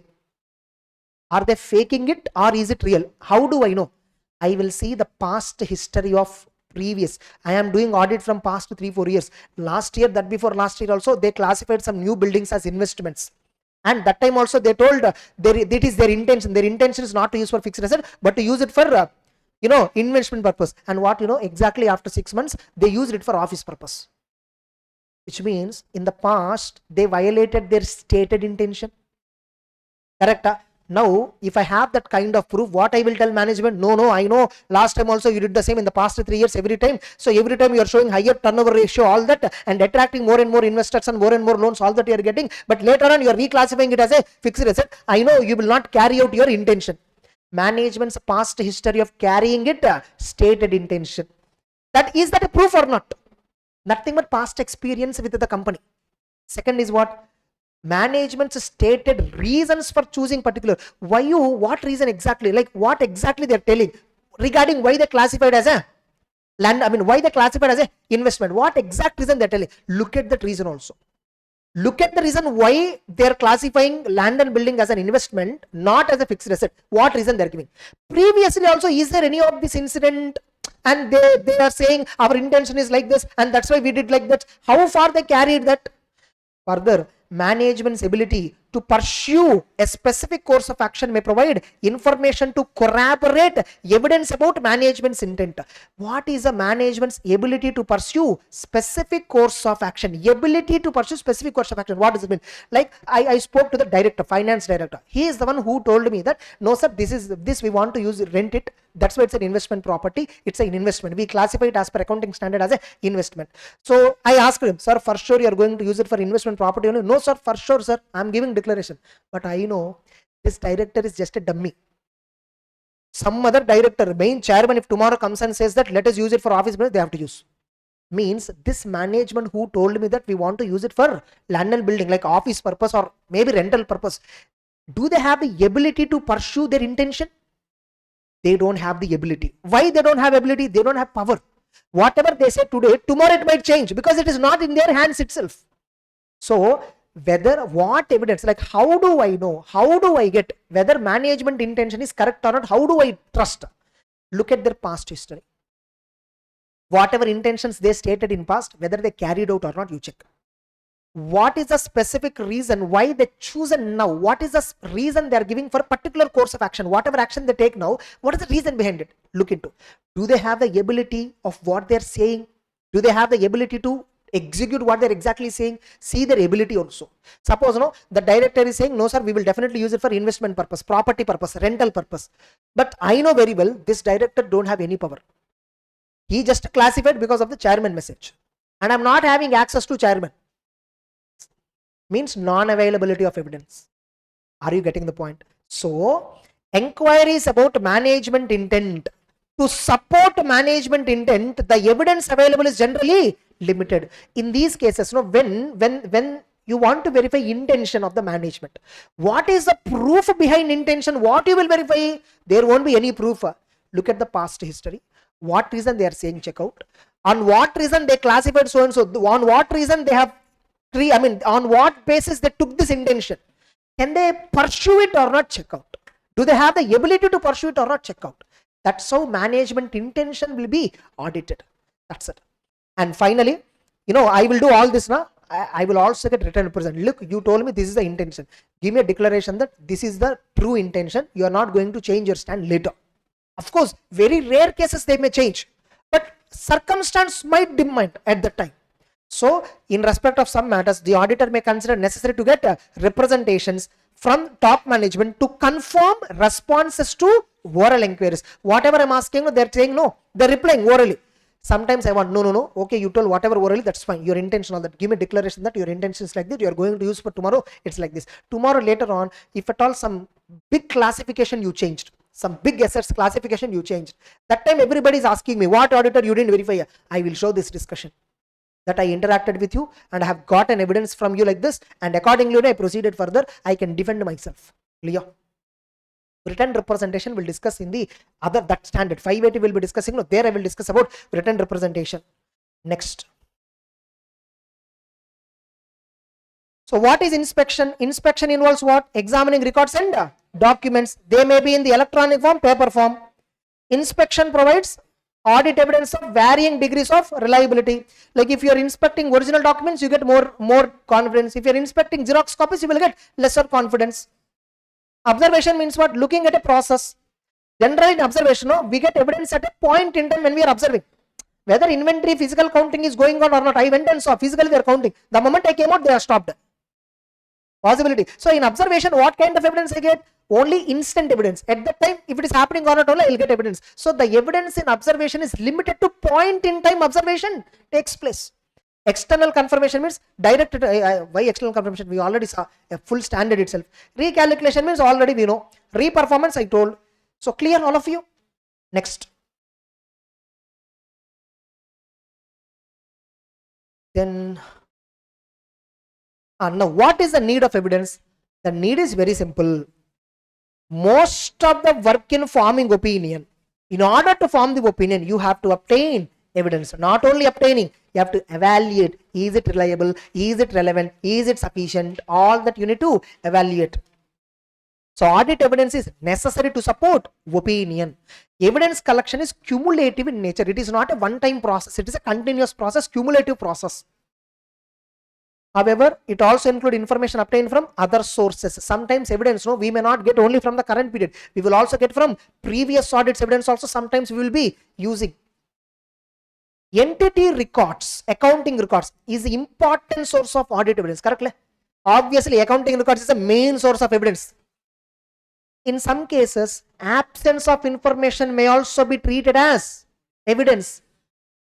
Are they faking it or is it real? How do I know? I will see the past history of previous. I am doing audit from past 3-4 years. Last year, that before last year also, they classified some new buildings as investments. And that time also they told that is their intention. Their intention is not to use for fixed asset, but to use it for investment purpose. And what exactly after 6 months they used it for office purpose, which means in the past they violated their stated intention. Correct? Now, if I have that kind of proof, what I will tell management? No, I know last time also you did the same in the past 3 years every time. So every time you are showing higher turnover ratio, all that, and attracting more and more investors and more loans, all that you are getting. But later on you are reclassifying it as a fixed asset. I know you will not carry out your intention. Management's past history of carrying it, stated intention. Is that a proof or not? Nothing but past experience with the company. Second is what? Management's stated reasons for choosing particular. What reason exactly? Like what exactly they're telling regarding why they classified as a land, why they classified as a investment. What exact reason they're telling? Look at that reason also. Look at the reason why they're classifying land and building as an investment, not as a fixed asset. What reason they're giving? Previously also, is there any of this incident? And they are saying our intention is like this, and that's why we did like that. How far they carried that? Further, management's ability to pursue a specific course of action may provide information to corroborate evidence about management's intent. What is a management's ability to pursue specific course of action? Ability to pursue specific course of action. What does it mean? Like I spoke to the director, finance director. He is the one who told me that no sir, this we want to use, rent it. That's why it's an investment property. It's an investment. We classify it as per accounting standard as an investment. So I asked him, sir, for sure you are going to use it for investment property only? No sir, for sure sir, I'm giving declaration. But I know this director is just a dummy. Some other director, main chairman, if tomorrow comes and says that let us use it for office business, they have to use. Means this management who told me that we want to use it for land and building, like office purpose or maybe rental purpose, do they have the ability to pursue their intention? They don't have the ability. Why they don't have ability? They don't have power. Whatever they say today, tomorrow it might change because it is not in their hands itself. So what evidence, like how do I know, how do I get whether management intention is correct or not? How do I trust? Look at their past history. Whatever intentions they stated in past, whether they carried out or not, you check. What is the specific reason why they chosen now? What is the reason they are giving for a particular course of action? Whatever action they take now, what is the reason behind it? Look into. Do they have the ability of what they're saying? Do they have the ability to execute what they're exactly saying? See their ability also. Suppose the director is saying, no sir, we will definitely use it for investment purpose, property purpose, rental purpose. But I know very well this director don't have any power. He just classified because of the chairman message. And I'm not having access to chairman. Means non-availability of evidence. Are you getting the point? So, inquiries about management intent. To support management intent, the evidence available is generally limited. In these cases, when you want to verify intention of the management, what is the proof behind intention? What you will verify? There won't be any proof. Look at the past history. What reason they are saying check out? On what reason they classified so and so? On what reason they have on what basis they took this intention? Can they pursue it or not? Check out. Do they have the ability to pursue it or not? Check out. That's how management intention will be audited. That's it. And finally, I will do all this now. I will also get written representation. Look, you told me this is the intention. Give me a declaration that this is the true intention. You are not going to change your stand later. Of course, very rare cases they may change, but circumstance might demand at the time. So, in respect of some matters, the auditor may consider necessary to get representations from top management to confirm responses to oral inquiries. Whatever I'm asking, they're saying no, they're replying orally. Sometimes I want, no, okay, you told whatever orally, that's fine. Your intention on that, give me a declaration that your intention is like this, you are going to use for tomorrow, it's like this. Tomorrow, later on, if at all some big classification you changed, some big assets classification you changed, that time everybody is asking me, what auditor you didn't verify? I will show this discussion that I interacted with you and I have got an evidence from you like this, and accordingly I proceeded further. I can defend myself. Clear? Written representation will discuss in the other, that standard 580 will be discussing. No, there I will discuss about written representation. Next. So what is inspection? Inspection involves what? Examining records and documents. They may be in the electronic form, paper form. Inspection provides audit evidence of varying degrees of reliability. Like if you are inspecting original documents, you get more confidence. If you are inspecting Xerox copies, you will get lesser confidence. Observation means what? Looking at a process. Generally in observation, we get evidence at a point in time when we are observing. Whether inventory physical counting is going on or not, I went and saw physically they are counting. The moment I came out, they are stopped. Possibility. So in observation, what kind of evidence I get? Only instant evidence. At that time, if it is happening or not, only I will get evidence. So the evidence in observation is limited to point in time observation takes place. External confirmation means direct. Why external confirmation? We already saw a full standard itself. Recalculation means already we know. Reperformance I told. So clear all of you? Next. Then now what is the need of evidence? The need is very simple. Most of the work in forming opinion, in order to form the opinion, you have to obtain evidence. Not only obtaining, you have to evaluate. Is it reliable? Is it relevant? Is it sufficient? All that you need to evaluate. So audit evidence is necessary to support opinion. Evidence collection is cumulative in nature. It is not a one-time process. It is a continuous process, cumulative process. However, it also includes information obtained from other sources. Sometimes evidence, we may not get only from the current period. We will also get from previous audits evidence also. Sometimes we will be using. Entity records, accounting records is the important source of audit evidence. Correctly? Obviously, accounting records is the main source of evidence. In some cases, absence of information may also be treated as evidence.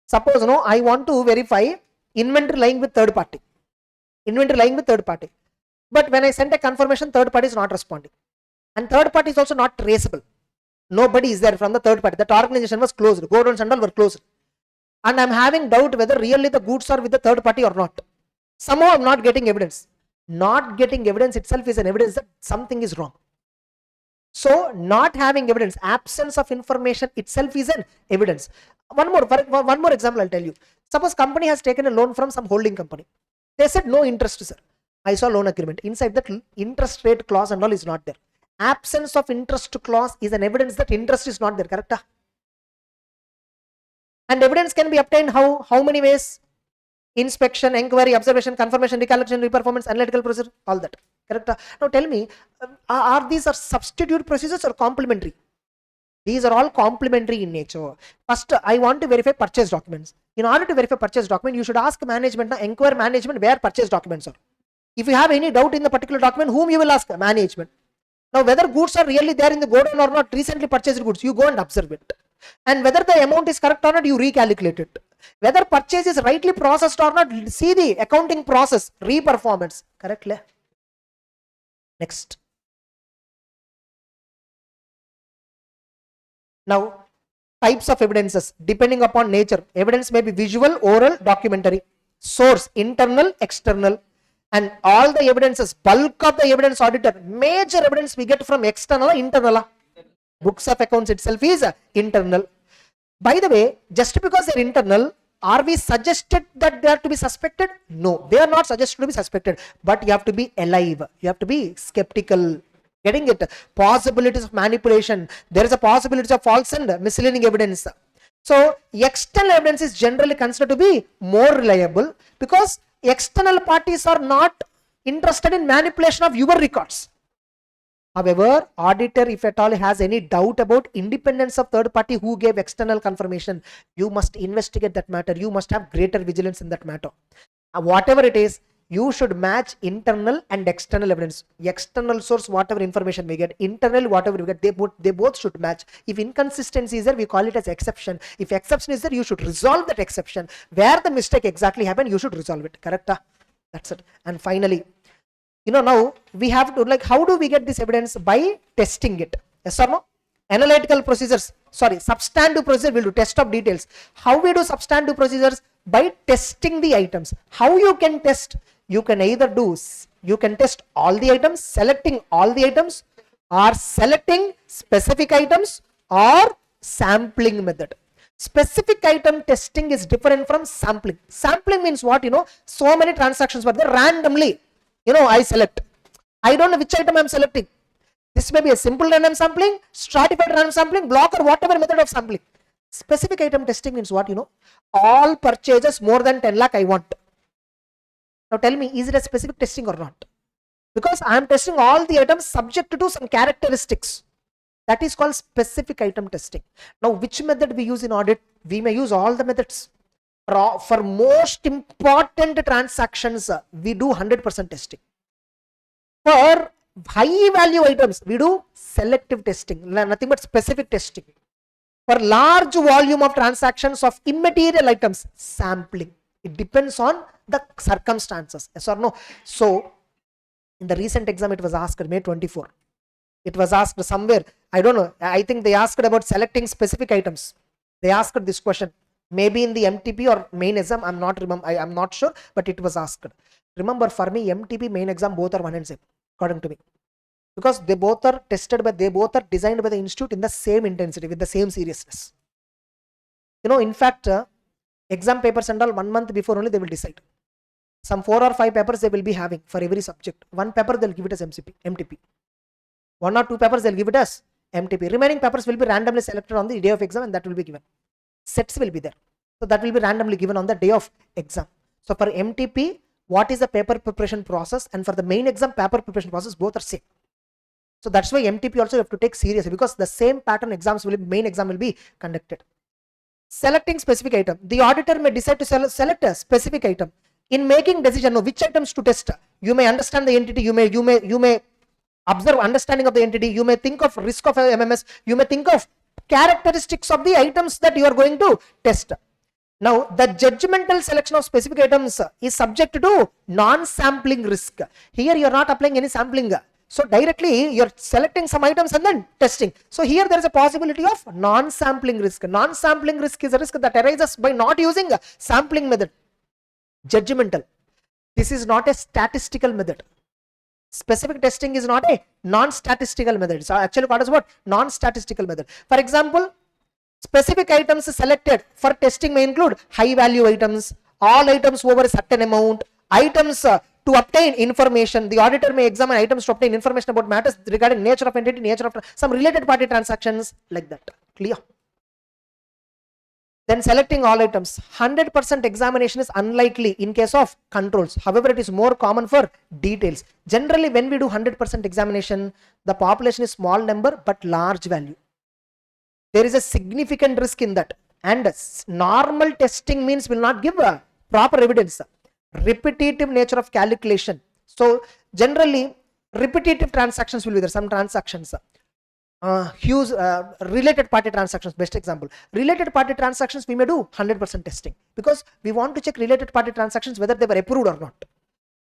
Suppose, I want to verify inventory lying with third party. Inventory lying with third party. But when I send a confirmation, third party is not responding. And third party is also not traceable. Nobody is there from the third party. That organization was closed. Godowns and all were closed. And I'm having doubt whether really the goods are with the third party or not. Somehow I'm not getting evidence. Not getting evidence itself is an evidence that something is wrong. So not having evidence, absence of information itself is an evidence. One more example I'll tell you. Suppose company has taken a loan from some holding company. They said no interest, sir. I saw loan agreement. Inside that interest rate clause and all is not there. Absence of interest clause is an evidence that interest is not there. Correct? And evidence can be obtained how many ways? Inspection, inquiry, observation, confirmation, recalculation, reperformance, analytical procedure, all that. Correct? Now tell me, are these are substitute procedures or complementary? These are all complementary in nature. First, I want to verify purchase documents. In order to verify purchase document, you should ask management, inquire management where purchase documents are. If you have any doubt in the particular document, whom you will ask? Management. Now, whether goods are really there in the godown or not, recently purchased goods, you go and observe it. And whether the amount is correct or not, you recalculate it. Whether purchase is rightly processed or not, see the accounting process, reperformance. Correctly? Next. Now, types of evidences depending upon nature. Evidence may be visual, oral, documentary. Source, internal, external. And all the evidences, bulk of the evidence auditor, major evidence we get from external, internal. Books of accounts itself is internal. By the way, just because they're internal, are we suggested that they are to be suspected? No, they are not suggested to be suspected, but you have to be alive. You have to be skeptical. Getting it? Possibilities of manipulation. There is a possibility of false and misleading evidence. So, external evidence is generally considered to be more reliable because external parties are not interested in manipulation of your records. However, auditor, if at all has any doubt about independence of third party who gave external confirmation, you must investigate that matter. You must have greater vigilance in that matter. Whatever it is, you should match internal and external evidence. External source, whatever information we get, internal, whatever we get, they both should match. If inconsistency is there, we call it as exception. If exception is there, you should resolve that exception. Where the mistake exactly happened, you should resolve it. Correct? That's it. And finally, now we have to, how do we get this evidence? By testing it. Yes or no? Analytical procedures, substantive procedure will do test of details. How we do substantive procedures? By testing the items. How you can test? You can either you can test all the items, selecting all the items, or selecting specific items, or sampling method. Specific item testing is different from sampling. Sampling means what? So many transactions were there randomly. I select. I don't know which item I'm selecting. This may be a simple random sampling, stratified random sampling, block, or whatever method of sampling. Specific item testing means what? All purchases more than 10 lakh I want. Now tell me, is it a specific testing or not? Because I am testing all the items subject to some characteristics. That is called specific item testing. Now, which method we use in audit? We may use all the methods. For most important transactions, we do 100% testing. For high value items, we do selective testing, nothing but specific testing. For large volume of transactions of immaterial items, sampling. It depends on the circumstances. Yes or no? So, in the recent exam, it was asked May 24. It was asked somewhere, I don't know, I think they asked about selecting specific items. They asked this question. Maybe in the MTP or main exam, I'm not sure, but it was asked. Remember, for me, MTP, main exam, both are one and same, according to me. Because they both are tested, but they both are designed by the institute in the same intensity, with the same seriousness. In fact, exam papers and all 1 month before only they will decide. Some 4 or 5 papers they will be having for every subject. 1 paper they'll give it as MTP. 1 or 2 papers they'll give it as MTP. Remaining papers will be randomly selected on the day of exam and that will be given. Sets will be there. So that will be randomly given on the day of exam. So for MTP, what is the paper preparation process, and for the main exam paper preparation process, both are same. So that's why MTP also you have to take seriously, because the same pattern exams will be, main exam will be conducted. Selecting specific item. The auditor may decide to select a specific item. In making decision which items to test, you may understand the entity, you may observe understanding of the entity, you may think of risk of MMS, you may think of characteristics of the items that you are going to test. Now, the judgmental selection of specific items is subject to non-sampling risk. Here you are not applying any sampling. So directly you are selecting some items and then testing. So here there is a possibility of non-sampling risk. Non-sampling risk is a risk that arises by not using a sampling method. Judgmental. This is not a statistical method. Specific testing is not a non-statistical method. So actually what is what? Non-statistical method. For example, specific items selected for testing may include high value items, all items over a certain amount, items to obtain information. The auditor may examine items to obtain information about matters regarding nature of entity, nature of some related party transactions, like that. Clear? Then selecting all items. 100% examination is unlikely in case of controls. However, it is more common for details. Generally, when we do 100% examination, the population is small number but large value. There is a significant risk in that. And normal testing means will not give a proper evidence. Repetitive nature of calculation. So generally, repetitive transactions will be there. Some transactions. Huge related party transactions, best example. Related party transactions, we may do 100% testing because we want to check related party transactions whether they were approved or not.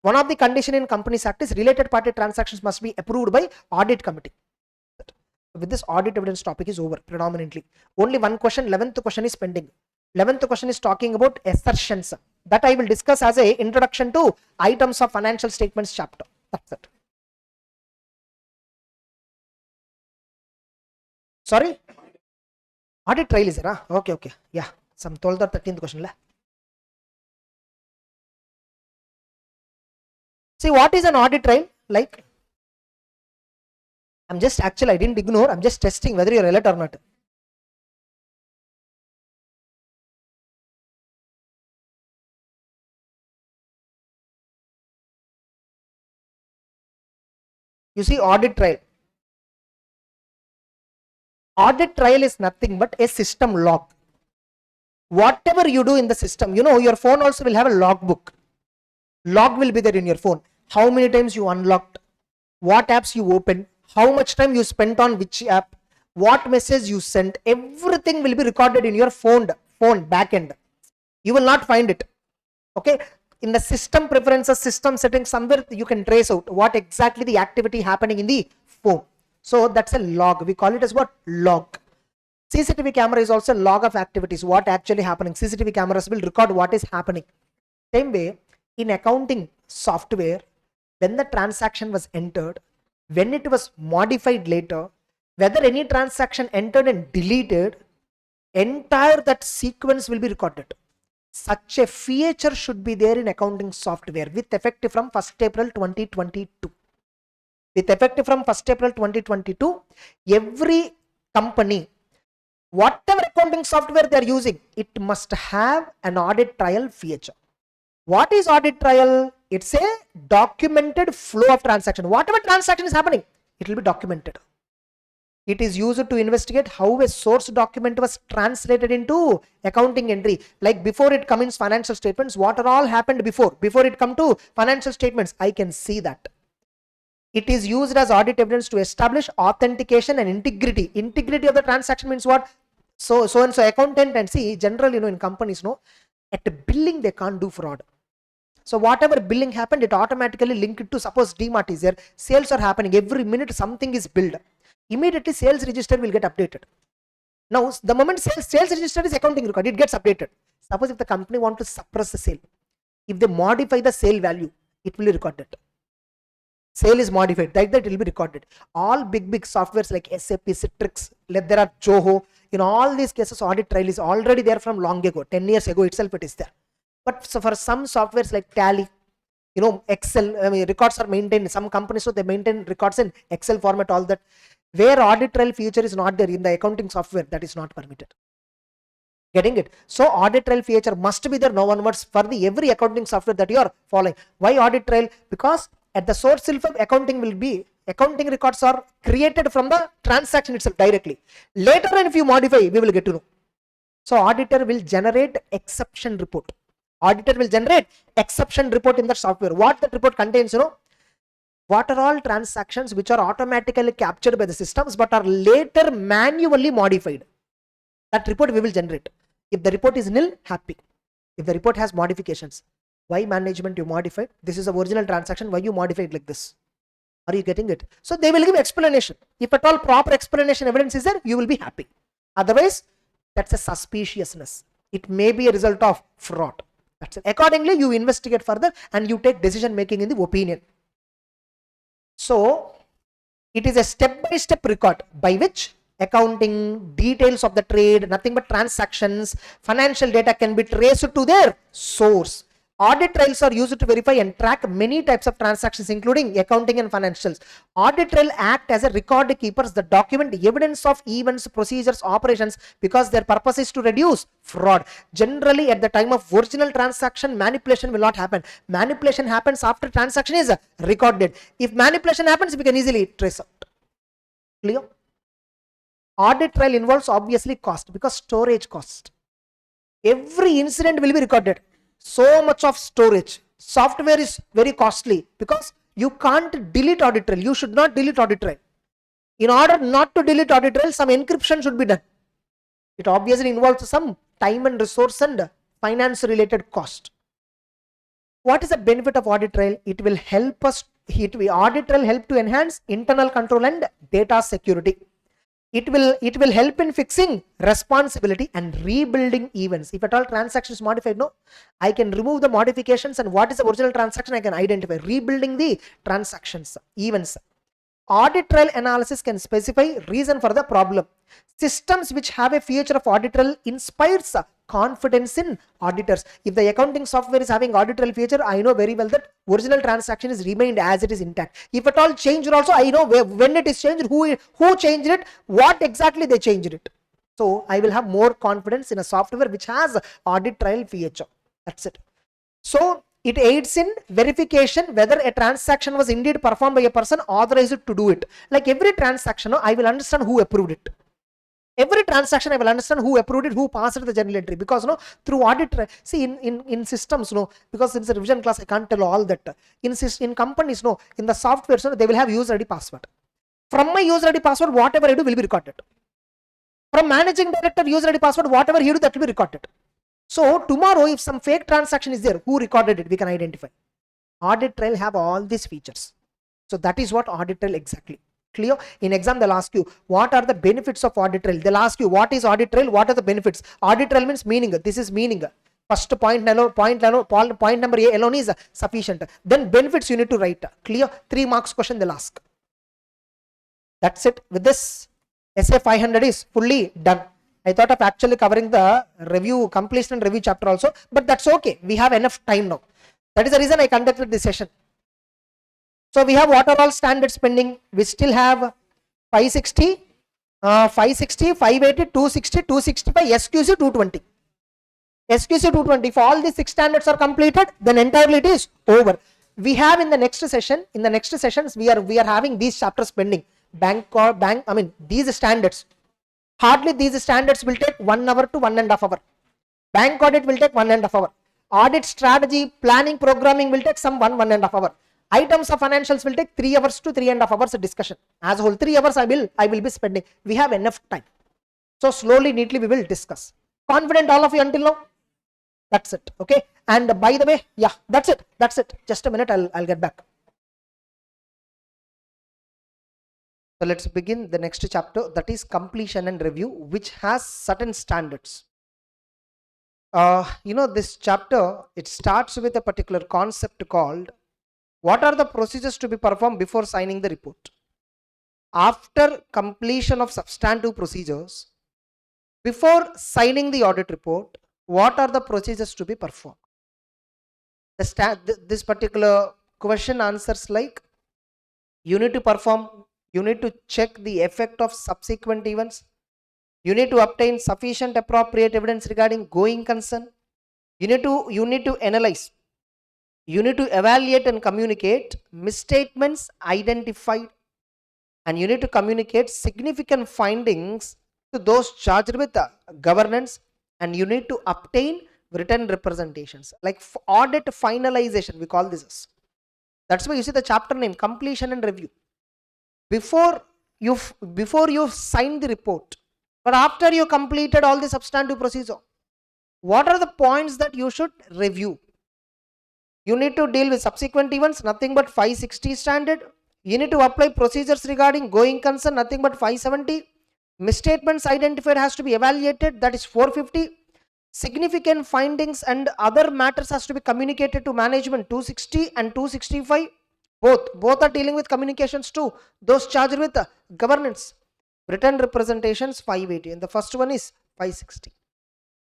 One of the condition in Companies Act is related party transactions must be approved by audit committee. With this, audit evidence topic is over predominantly. Only one question, 11th question is pending. 11th question is talking about assertions. That I will discuss as a introduction to items of financial statements chapter. That's it. Sorry? Audit trail is there? Okay. Yeah. Some 12th or 13th question. See, what is an audit trail? Like, I didn't ignore. I'm just testing whether you're alert or not. You see, audit trail. Audit trail is nothing but a system log. Whatever you do in the system, your phone also will have a logbook. Log will be there in your phone. How many times you unlocked, what apps you opened, how much time you spent on which app, what message you sent, everything will be recorded in your phone backend. You will not find it. Okay. In the system preferences, system settings, somewhere you can trace out what exactly the activity happening in the phone. So that's a log. We call it as what? Log. CCTV camera is also a log of activities. What actually happening? CCTV cameras will record what is happening. Same way, in accounting software, when the transaction was entered, when it was modified later, whether any transaction entered and deleted, entire that sequence will be recorded. Such a feature should be there in accounting software with effect from 1st April 2022. With effect from 1st April 2022, every company, whatever accounting software they are using, it must have an audit trail feature. What is audit trail? It's a documented flow of transaction. Whatever transaction is happening, it will be documented. It is used to investigate how a source document was translated into accounting entry. Like before it comes in financial statements, what are all happened before it come to financial statements, I can see that. It is used as audit evidence to establish authentication and integrity. Integrity of the transaction means what? So and so accountant, and see, generally, in companies, at the billing, they can't do fraud. So whatever billing happened, it automatically linked to, suppose DMart is there, sales are happening, every minute something is billed. Immediately sales register will get updated. Now, the moment sales register is accounting record, it gets updated. Suppose if the company wants to suppress the sale, if they modify the sale value, it will be recorded. Sale is modified, like that it will be recorded. All big softwares like SEP, Citrix, there are Zoho, in all these cases, audit trail is already there from long ago, 10 years ago itself it is there. But so for some softwares like Tally, Excel, records are maintained. Some companies, so they maintain records in Excel format, all that. Where audit trail feature is not there in the accounting software, that is not permitted. Getting it? So audit trail feature must be there now onwards for the every accounting software that you are following. Why audit trail? Because at the source itself, accounting records are created from the transaction itself directly. Later on, if you modify, we will get to know. So auditor will generate exception report. Auditor will generate exception report in the software. What that report contains, what are all transactions which are automatically captured by the systems but are later manually modified. That report we will generate. If the report is nil, happy. If the report has modifications, why management you modified? This is the original transaction, why you modified like this? Are you getting it? So they will give explanation. If at all proper explanation evidence is there, you will be happy. Otherwise, that's a suspiciousness. It may be a result of fraud. That's it. Accordingly, you investigate further and you take decision making in the opinion. So it is a step-by-step record by which accounting, details of the trade, nothing but transactions, financial data can be traced to their source. Audit trails are used to verify and track many types of transactions, including accounting and financials. Audit trail act as a record keepers that document evidence of events, procedures, operations, because their purpose is to reduce fraud. Generally, at the time of original transaction, manipulation will not happen. Manipulation happens after transaction is recorded. If manipulation happens, we can easily trace out. Clear? Audit trail involves obviously cost, because storage cost. Every incident will be recorded. So much of storage. Software is very costly because you can't delete audit trail. You should not delete audit trail. In order not to delete audit trail, some encryption should be done. It obviously involves some time and resource and finance related cost. What is the benefit of audit trail? It will help us. Audit trail help to enhance internal control and data security. It will help in fixing responsibility and rebuilding events. If at all transaction is modified, no, I can remove the modifications, and what is the original transaction I can identify. Rebuilding the transactions, events. Audit trail analysis can specify reason for the problem. Systems which have a feature of audit trail inspires confidence in auditors. If the accounting software is having audit trail feature, I know very well that original transaction is remained as it is intact. If at all changed also, I know when it is changed, who changed it, what exactly they changed it. So I will have more confidence in a software which has audit trail feature. That's it. So it aids in verification whether a transaction was indeed performed by a person authorized to do it. Like every transaction, I will understand who approved it. Every transaction I will understand who approved it, who passed the journal entry, because through audit, see in systems, because in the revision class I can't tell all that. In companies, in the software, they will have user ID password. From my user ID password, whatever I do will be recorded. From managing director user ID password, whatever he do, that will be recorded. So tomorrow, if some fake transaction is there, who recorded it, we can identify. Audit trail have all these features. So that is what audit trail exactly. Clear? In exam, they'll ask you, what are the benefits of audit trail? They'll ask you, what is audit trail? What are the benefits? Audit trail means meaning. This is meaning. First point number A alone is sufficient. Then benefits you need to write. Clear? 3 marks question they'll ask. That's it. With this, SA 500 is fully done. I thought of actually covering the review, completion and review chapter also, but that's okay. We have enough time now. That is the reason I conducted this session. So we have what are all standards pending? We still have 560, 580, 260, 265, SQC 220. SQC 220. If all these 6 standards are completed, then entirely it is over. We have in the next session, in the next sessions, we are having these chapters pending. These standards. Hardly these standards will take 1 hour to 1.5 hours. Bank audit will take 1.5 hours. Audit strategy, planning, programming will take some 1.5 hours. Items of financials will take 3 hours to 3.5 hours of discussion. As a whole, 3 hours I will be spending. We have enough time. So slowly, neatly we will discuss. Confident all of you until now? That's it. Okay. And by the way, yeah, that's it. That's it. Just a minute, I'll get back. So let's begin the next chapter, that is completion and review, which has certain standards. This chapter, it starts with a particular concept called what are the procedures to be performed before signing the report. After completion of substantive procedures, before signing the audit report, what are the procedures to be performed? This particular question answers like, you need to check the effect of subsequent events. You need to obtain sufficient appropriate evidence regarding going concern. You need to analyze. You need to evaluate and communicate misstatements identified, and you need to communicate significant findings to those charged with governance, and you need to obtain written representations, like audit finalization, we call this as. That's why you see the chapter name, completion and review. Before you sign the report, but after you completed all the substantive procedure, what are the points that you should review? You need to deal with subsequent events, nothing but 560 standard. You need to apply procedures regarding going concern, nothing but 570. Misstatements identified has to be evaluated, that is 450. Significant findings and other matters has to be communicated to management, 260 and 265. Both are dealing with communications too. Those charged with governance. Written representations 580, and the first one is 560.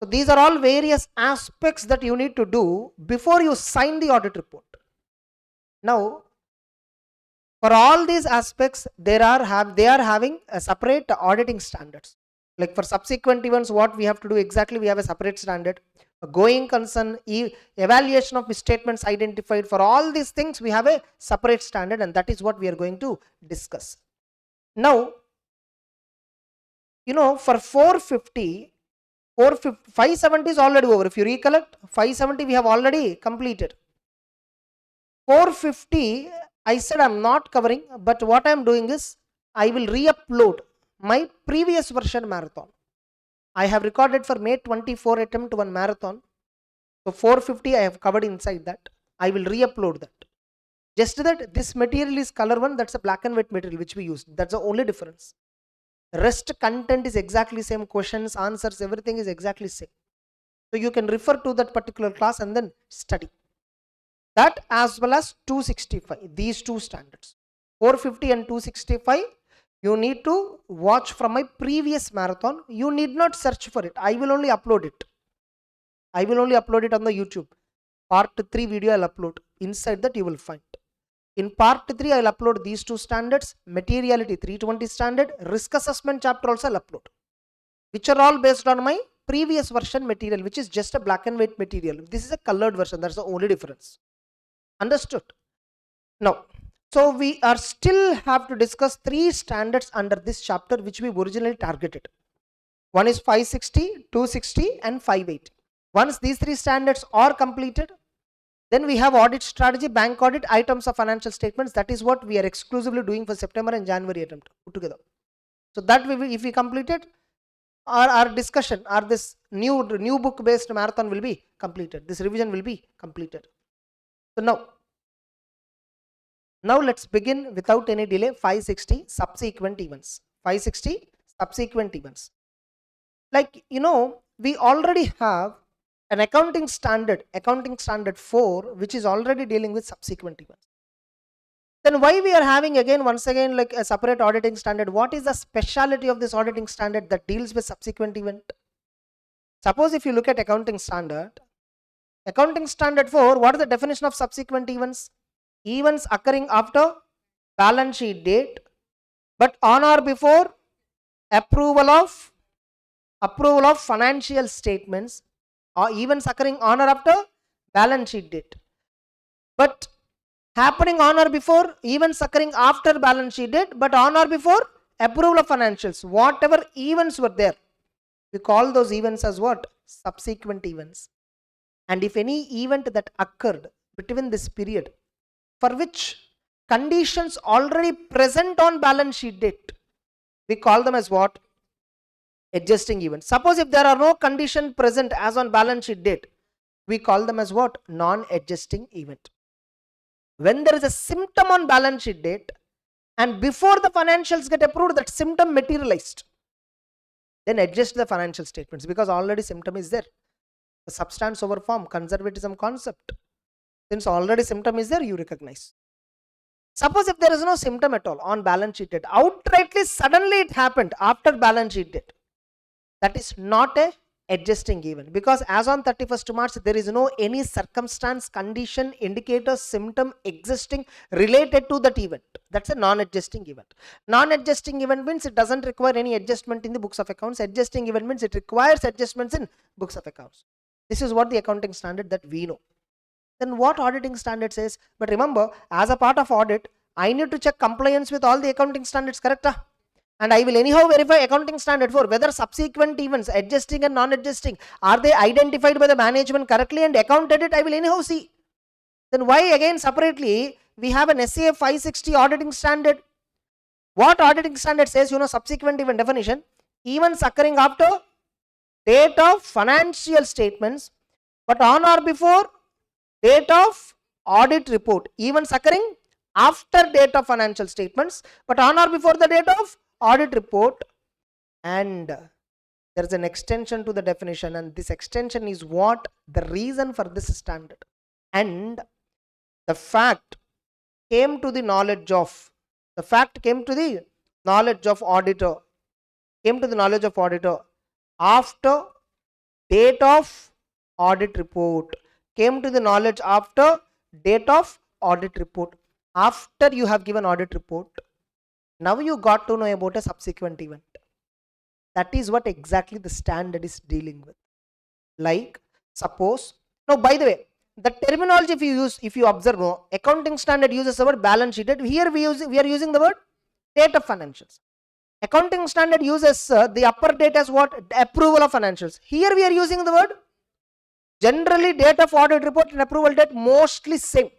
So these are all various aspects that you need to do before you sign the audit report. Now, for all these aspects, they are having a separate auditing standards. Like for subsequent events, what we have to do exactly, we have a separate standard. A going concern, evaluation of misstatements identified, for all these things we have a separate standard, and that is what we are going to discuss. Now, for 450, 570 is already over. If you recollect, 570 we have already completed. 450, I said I'm not covering, but what I'm doing is I will re-upload my previous version marathon. I have recorded for May 24 attempt one marathon. So 450 I have covered inside that. I will re-upload that. Just that this material is color one, that's a black and white material which we used. That's the only difference. Rest content is exactly same, questions, answers, everything is exactly same. So you can refer to that particular class and then study. That as well as 265, these two standards, 450 and 265, you need to watch from my previous marathon. You need not search for it. I will only upload it. I will only upload it on the YouTube. Part 3 video I'll upload. Inside that you will find. In part 3 I'll upload these two standards, materiality 320 standard, risk assessment chapter also I'll upload, which are all based on my previous version material, which is just a black and white material. This is a colored version. That's the only difference. Understood? Now, so we are still have to discuss 3 standards under this chapter which we originally targeted. One is 560, 260 and 580. Once these 3 standards are completed, then we have audit strategy, bank audit, items of financial statements. That is what we are exclusively doing for September and January attempt put together. So that we will, if we complete it, our discussion or this new book based marathon will be completed. This revision will be completed. So now let's begin without any delay. 560 subsequent events. 560 subsequent events. Like we already have an accounting standard 4, which is already dealing with subsequent events. Then why we are having once again like a separate auditing standard? What is the speciality of this auditing standard that deals with subsequent event? Suppose if you look at accounting standard 4, what is the definition of subsequent events? Events occurring after balance sheet date, but on or before approval of financial statements, or events occurring on or after balance sheet date, but happening on or before, events occurring after balance sheet date, but on or before approval of financials. Whatever events were there, we call those events as what? Subsequent events. And if any event that occurred between this period for which conditions already present on balance sheet date, we call them as what? Adjusting events. Suppose if there are no condition present as on balance sheet date, we call them as what? Non-adjusting event. When there is a symptom on balance sheet date and before the financials get approved, that symptom materialized, then adjust the financial statements, because already symptom is there. The substance over form, conservatism concept. Since already symptom is there, you recognize. Suppose if there is no symptom at all on balance sheet date, outrightly suddenly it happened after balance sheet date, that is not a adjusting event, because as on 31st March there is no any circumstance, condition, indicator, symptom existing related to that event. That's a non-adjusting event. Non-adjusting event means it doesn't require any adjustment in the books of accounts. Adjusting event means it requires adjustments in books of accounts. This is what the accounting standard that we know. Then what auditing standard says? But remember, as a part of audit, I need to check compliance with all the accounting standards, correct? And I will anyhow verify accounting standard 4 whether subsequent events, adjusting and non-adjusting, are they identified by the management correctly and accounted it, I will anyhow see. Then why again separately we have an SEP 560 auditing standard? What auditing standard says? Subsequent event definition: events occurring after date of financial statements, but on or before date of audit report. Events occurring after date of financial statements, but on or before the date of audit report. And there is an extension to the definition, and this extension is what? The reason for this standard. And the fact came to the knowledge of auditor, after date of audit report. Came to the knowledge after date of audit report. After you have given audit report, now you got to know about a subsequent event. That is what exactly the standard is dealing with. Like, suppose, now by the way, the terminology if you observe, no, accounting standard uses the word balance sheet. Here we are using the word date of financials. Accounting standard uses the upper date as what? Approval of financials. Here we are using the word. Generally, date of audit report and approval date mostly same.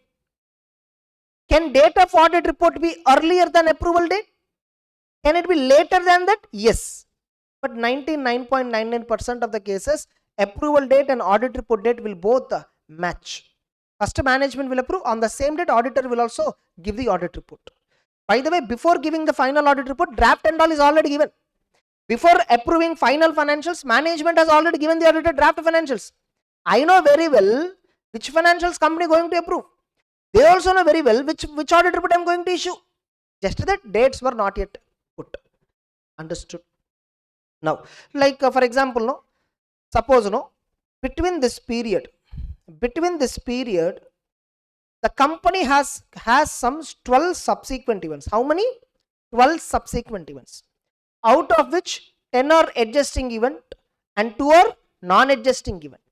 Can date of audit report be earlier than approval date? Can it be later than that? Yes. But 99.99% of the cases, approval date and audit report date will both match. First, management will approve. On the same date, auditor will also give the audit report. By the way, before giving the final audit report, draft and all is already given. Before approving final financials, management has already given the auditor draft financials. I know very well which financials company going to approve. They also know very well which audit report I am going to issue. Just that dates were not yet put. Understood? Now, like for example, no, suppose no, between this period, the company has some 12 subsequent events. How many? 12 subsequent events. Out of which 10 are adjusting event and 2 are non-adjusting event.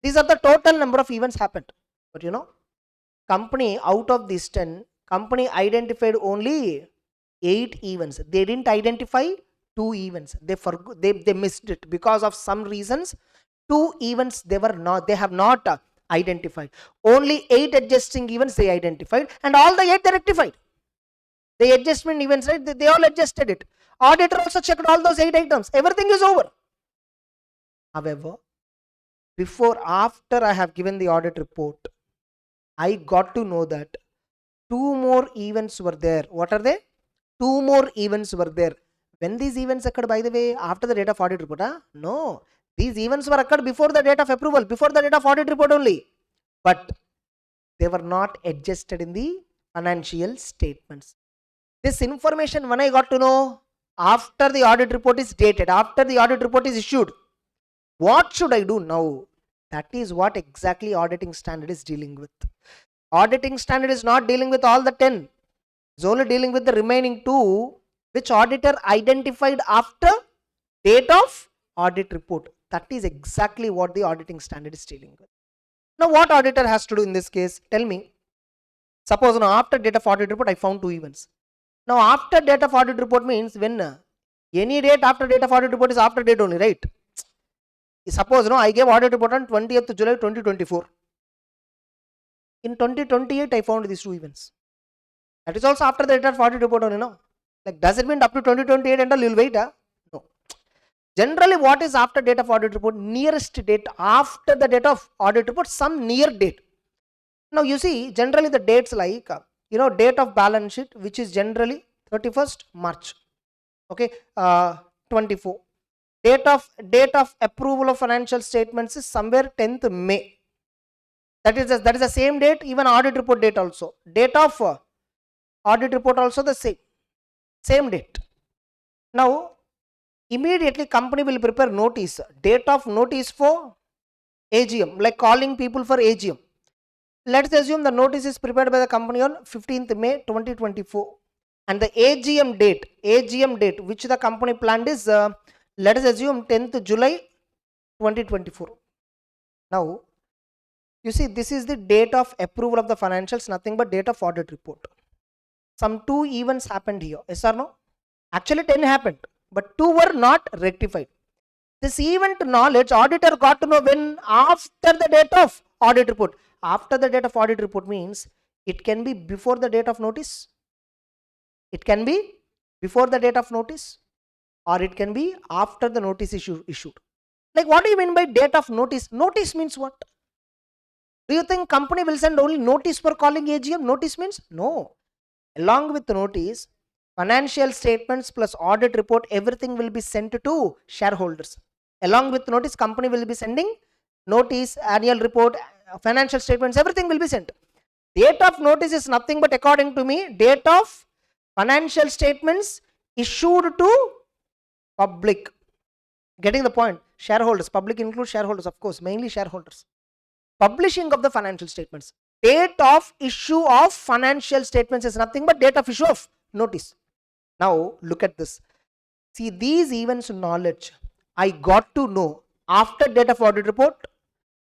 These are the total number of events happened. But you know, company out of these 10, company identified only 8 events. They didn't identify 2 events. They missed it because of some reasons. 2 events they have not identified. Only 8 adjusting events they identified, and all the 8 they rectified. The adjustment events, right? They all adjusted it. Auditor also checked all those 8 items. Everything is over. However, after I have given the audit report, I got to know that 2 more events were there. What are they? 2 more events were there. When these events occurred, by the way, after the date of audit report? No. These events were occurred before the date of approval, before the date of audit report only. But they were not adjusted in the financial statements. This information when I got to know, after the audit report is dated, after the audit report is issued, what should I do now? That is what exactly auditing standard is dealing with. Auditing standard is not dealing with all the 10. It's only dealing with the remaining 2, which auditor identified after date of audit report. That is exactly what the auditing standard is dealing with. Now, what auditor has to do in this case? Tell me. Suppose now after date of audit report, I found 2 events. Now, after date of audit report means when any date after date of audit report is after date only, right? Suppose I gave audit report on 20th July 2024. In 2028, I found these 2 events. That is also after the date of audit report only, no? Like, does it mean up to 2028 and all you will wait? No. Generally, what is after date of audit report? Nearest date after the date of audit report, some near date. Now, you see, generally the dates like, date of balance sheet, which is generally 31st March. Okay, 24. Date of approval of financial statements is somewhere 10th May. That is the same date, even audit report date also. Date of audit report also the same date. Now, immediately company will prepare notice. Date of notice for AGM, like calling people for AGM. Let's assume the notice is prepared by the company on 15th May 2024. And the AGM date which the company planned is, let us assume 10th July 2024. Now, you see, this is the date of approval of the financials, nothing but date of audit report. Some 2 events happened here, yes or no? Actually 10 happened, but 2 were not rectified. This event knowledge, auditor got to know when? After the date of audit report. After the date of audit report means it can be before the date of notice. It can be before the date of notice, or it can be after the notice issued. Like, what do you mean by date of notice? Notice means what? Do you think company will send only notice for calling AGM? Notice means no. Along with the notice, financial statements plus audit report, everything will be sent to shareholders. Along with notice, company will be sending notice, annual report, financial statements, everything will be sent. Date of notice is nothing but, according to me, date of financial statements issued to public. Getting the point? Shareholders, public includes shareholders, of course, mainly shareholders. Publishing of the financial statements. Date of issue of financial statements is nothing but date of issue of notice. Now look at this. See, these events knowledge I got to know after date of audit report.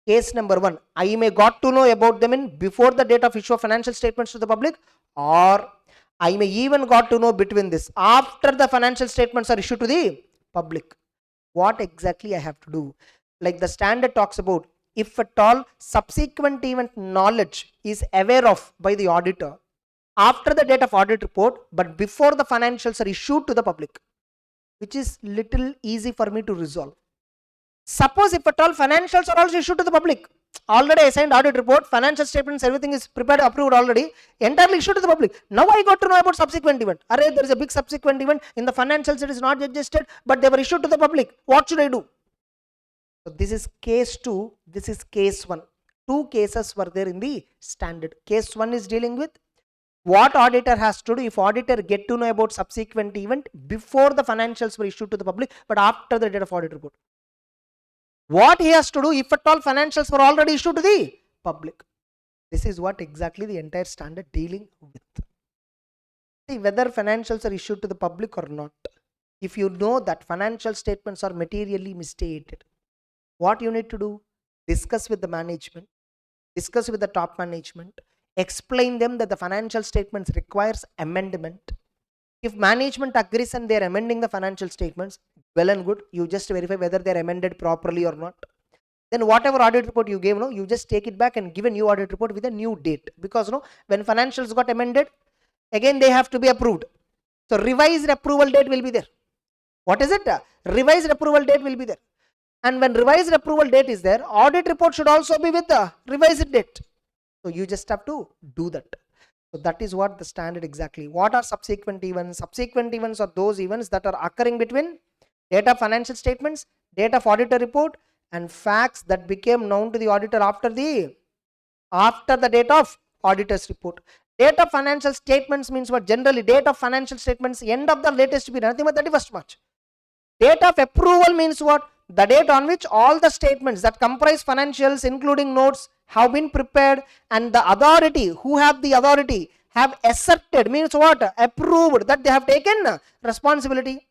Case number 1, I may got to know about them in before the date of issue of financial statements to the public, or I may even got to know between this after the financial statements are issued to the public. What exactly I have to do? Like the standard talks about, if at all subsequent event knowledge is aware of by the auditor after the date of audit report but before the financials are issued to the public, which is little easy for me to resolve. Suppose if at all financials are also issued to the public, already assigned audit report, financial statements, everything is prepared, approved already, entirely issued to the public. Now I got to know about subsequent event. Array, there is a big subsequent event in the financials, it is not adjusted, but they were issued to the public. What should I do? So this is case 2, this is case 1. Two cases were there in the standard. Case 1 is dealing with what auditor has to do if auditor get to know about subsequent event before the financials were issued to the public but after the date of audit report. What he has to do if at all financials were already issued to the public. This is what exactly the entire standard dealing with. See, whether financials are issued to the public or not, if you know that financial statements are materially misstated, what you need to do? Discuss with the management, discuss with the top management, explain them that the financial statements requires amendment. If management agrees and they are amending the financial statements, well and good, you just verify whether they are amended properly or not. Then whatever audit report you gave, you just take it back and give a new audit report with a new date, because when financials got amended, again they have to be approved. So revised approval date will be there. What is it? Revised approval date will be there. And when revised approval date is there, audit report should also be with the revised date. So you just have to do that. So that is what the standard exactly. What are subsequent events? Subsequent events are those events that are occurring between date of financial statements, date of auditor report, and facts that became known to the auditor after the date of auditor's report. Date of financial statements means what? Generally, date of financial statements, end of the latest period, nothing but 31st March. Date of approval means what? The date on which all the statements that comprise financials, including notes, have been prepared, and the authority, who have the authority, have asserted, means what? Approved, that they have taken responsibility.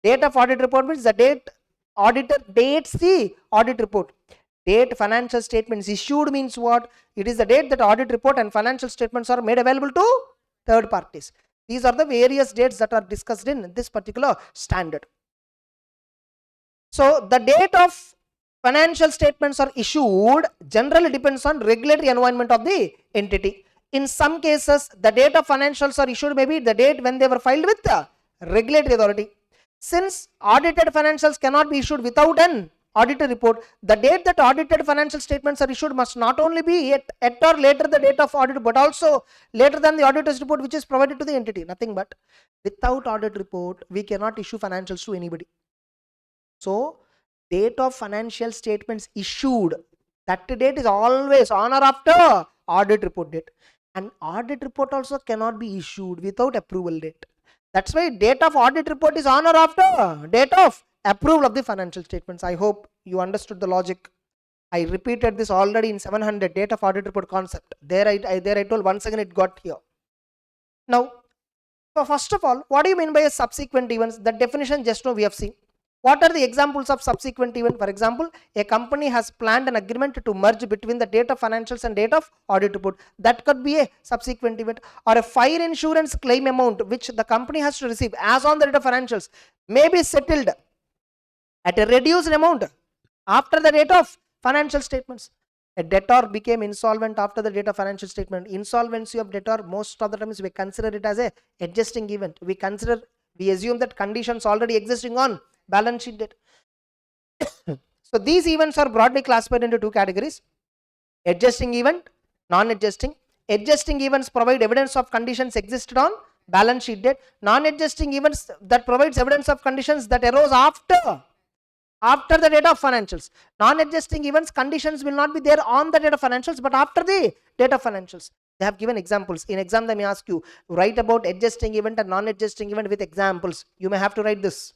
Date of audit report means the date auditor dates the audit report. Date financial statements issued means what? It is the date that audit report and financial statements are made available to third parties. These are the various dates that are discussed in this particular standard. So the date of financial statements are issued generally depends on regulatory environment of the entity. In some cases, the date of financials are issued may be the date when they were filed with the regulatory authority. Since audited financials cannot be issued without an auditor report, the date that audited financial statements are issued must not only be at or later the date of audit, but also later than the auditor's report which is provided to the entity. Nothing but without audit report, we cannot issue financials to anybody. So date of financial statements issued, that date is always on or after audit report date. And audit report also cannot be issued without approval date. That's why date of audit report is on or after date of approval of the financial statements. I hope you understood the logic. I repeated this already in 700, date of audit report concept. There I told once again it got here. Now, so first of all, what do you mean by a subsequent events? The definition just now we have seen. What are the examples of subsequent event? For example, a company has planned an agreement to merge between the date of financials and date of audit report. That could be a subsequent event. Or a fire insurance claim amount which the company has to receive as on the date of financials may be settled at a reduced amount after the date of financial statements. A debtor became insolvent after the date of financial statement. Insolvency of debtor, most of the times we consider it as a adjusting event. We assume that conditions already existing on balance sheet date. So these events are broadly classified into two categories: adjusting event, non-adjusting. Adjusting events provide evidence of conditions existed on balance sheet date. Non-adjusting events that provides evidence of conditions that arose after the date of financials. Non-adjusting events, conditions will not be there on the date of financials but after the date of financials. They have given examples. In exam they may ask you, write about adjusting event and non-adjusting event with examples. You may have to write this.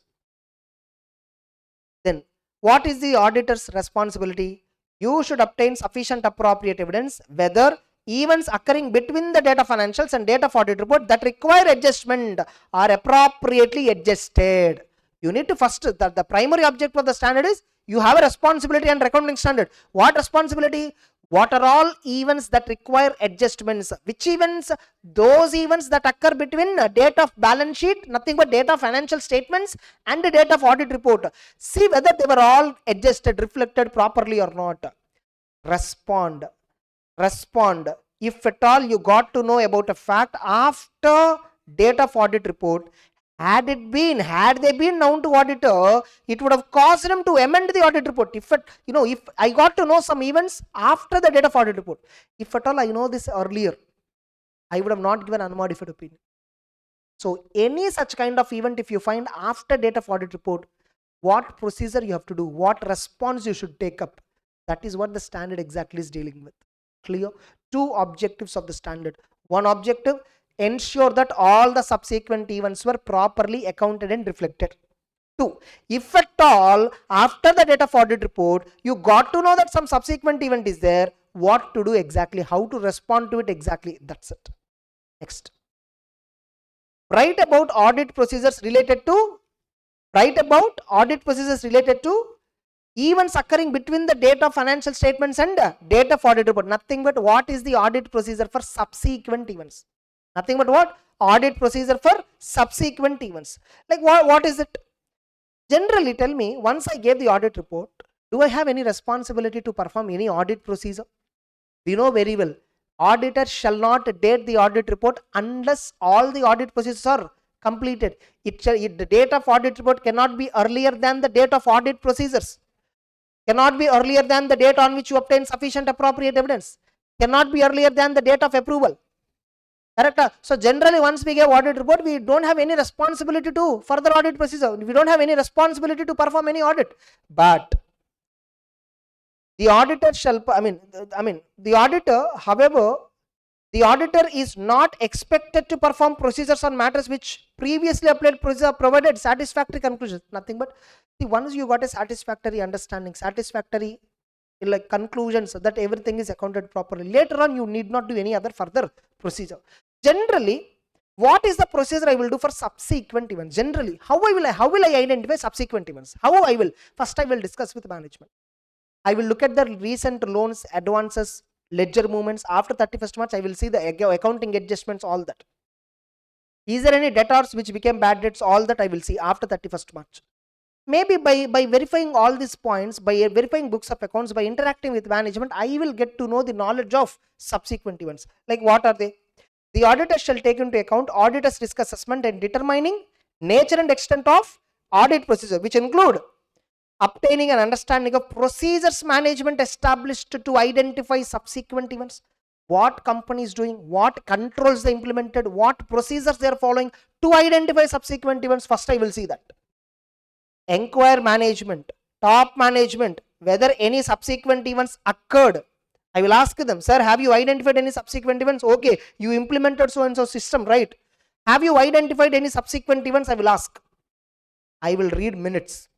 Then what is the auditor's responsibility? You should obtain sufficient appropriate evidence whether events occurring between the date of financials and date of audit report that require adjustment are appropriately adjusted. You need to first, the primary objective of the standard is you have a responsibility and accounting standard. What responsibility? What are all events that require adjustments? Which events? Those events that occur between date of balance sheet, nothing but date of financial statements, and the date of audit report. See whether they were all adjusted, reflected properly or not. Respond. If at all you got to know about a fact after date of audit report, had they been known to auditor, it would have caused them to amend the audit report. If I got to know some events after the date of audit report, if at all I know this earlier, I would have not given unmodified opinion. So any such kind of event, if you find after date of audit report, what procedure you have to do, what response you should take up, that is what the standard exactly is dealing with. Clear? Two objectives of the standard. One objective, ensure that all the subsequent events were properly accounted and reflected. Two, if at all after the date of audit report you got to know that some subsequent event is there, what to do exactly, how to respond to it exactly, that's it. Next, write about audit procedures related to events occurring between the date of financial statements and date of audit report. Nothing but what is the audit procedure for subsequent events. Nothing but what? Audit procedure for subsequent events. Like what is it? Generally, tell me, once I gave the audit report, do I have any responsibility to perform any audit procedure? We know very well, auditor shall not date the audit report unless all the audit procedures are completed. The date of audit report cannot be earlier than the date of audit procedures. Cannot be earlier than the date on which you obtain sufficient appropriate evidence. Cannot be earlier than the date of approval. Correct? So generally, once we give audit report, we don't have any responsibility to further audit procedure. We don't have any responsibility to perform any audit. But the auditor shall, the auditor, however, the auditor is not expected to perform procedures on matters which previously applied procedure provided satisfactory conclusions. Nothing but, see, once you got a satisfactory understanding, satisfactory like conclusions that everything is accounted properly, later on you need not do any other further procedure. Generally, what is the procedure I will do for subsequent events? Generally, how will I identify subsequent events? How I will? First, I will discuss with management. I will look at the recent loans, advances, ledger movements. After 31st March, I will see the accounting adjustments, all that. Is there any debtors which became bad debts? All that I will see after 31st March. Maybe by verifying all these points, by verifying books of accounts, by interacting with management, I will get to know the knowledge of subsequent events. Like what are they? The auditor shall take into account auditor's risk assessment and determining nature and extent of audit procedure, which include obtaining an understanding of procedures management established to identify subsequent events. What company is doing, what controls they implemented, what procedures they are following to identify subsequent events. First, I will see that. Enquire management, top management, whether any subsequent events occurred. I will ask them, sir, have you identified any subsequent events? Okay, you implemented so and so system, right? Have you identified any subsequent events? I will ask. I will read minutes.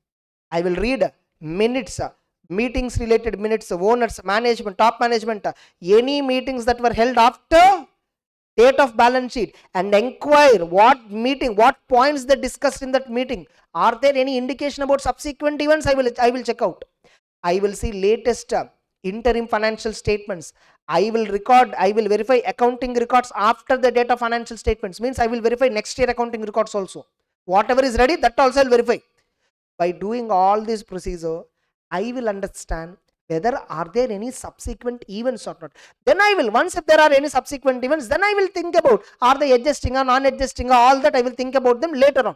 Meetings related minutes, owners, management, top management, any meetings that were held after date of balance sheet, and inquire what points they discussed in that meeting. Are there any indication about subsequent events? I will check out. I will see latest interim financial statements. I will verify accounting records after the date of financial statements. Means I will verify next year accounting records also. Whatever is ready, that also I will verify. By doing all this procedure, I will understand whether are there any subsequent events or not. Then I will, once if there are any subsequent events, then I will think about, are they adjusting or non-adjusting, or all that I will think about them later on.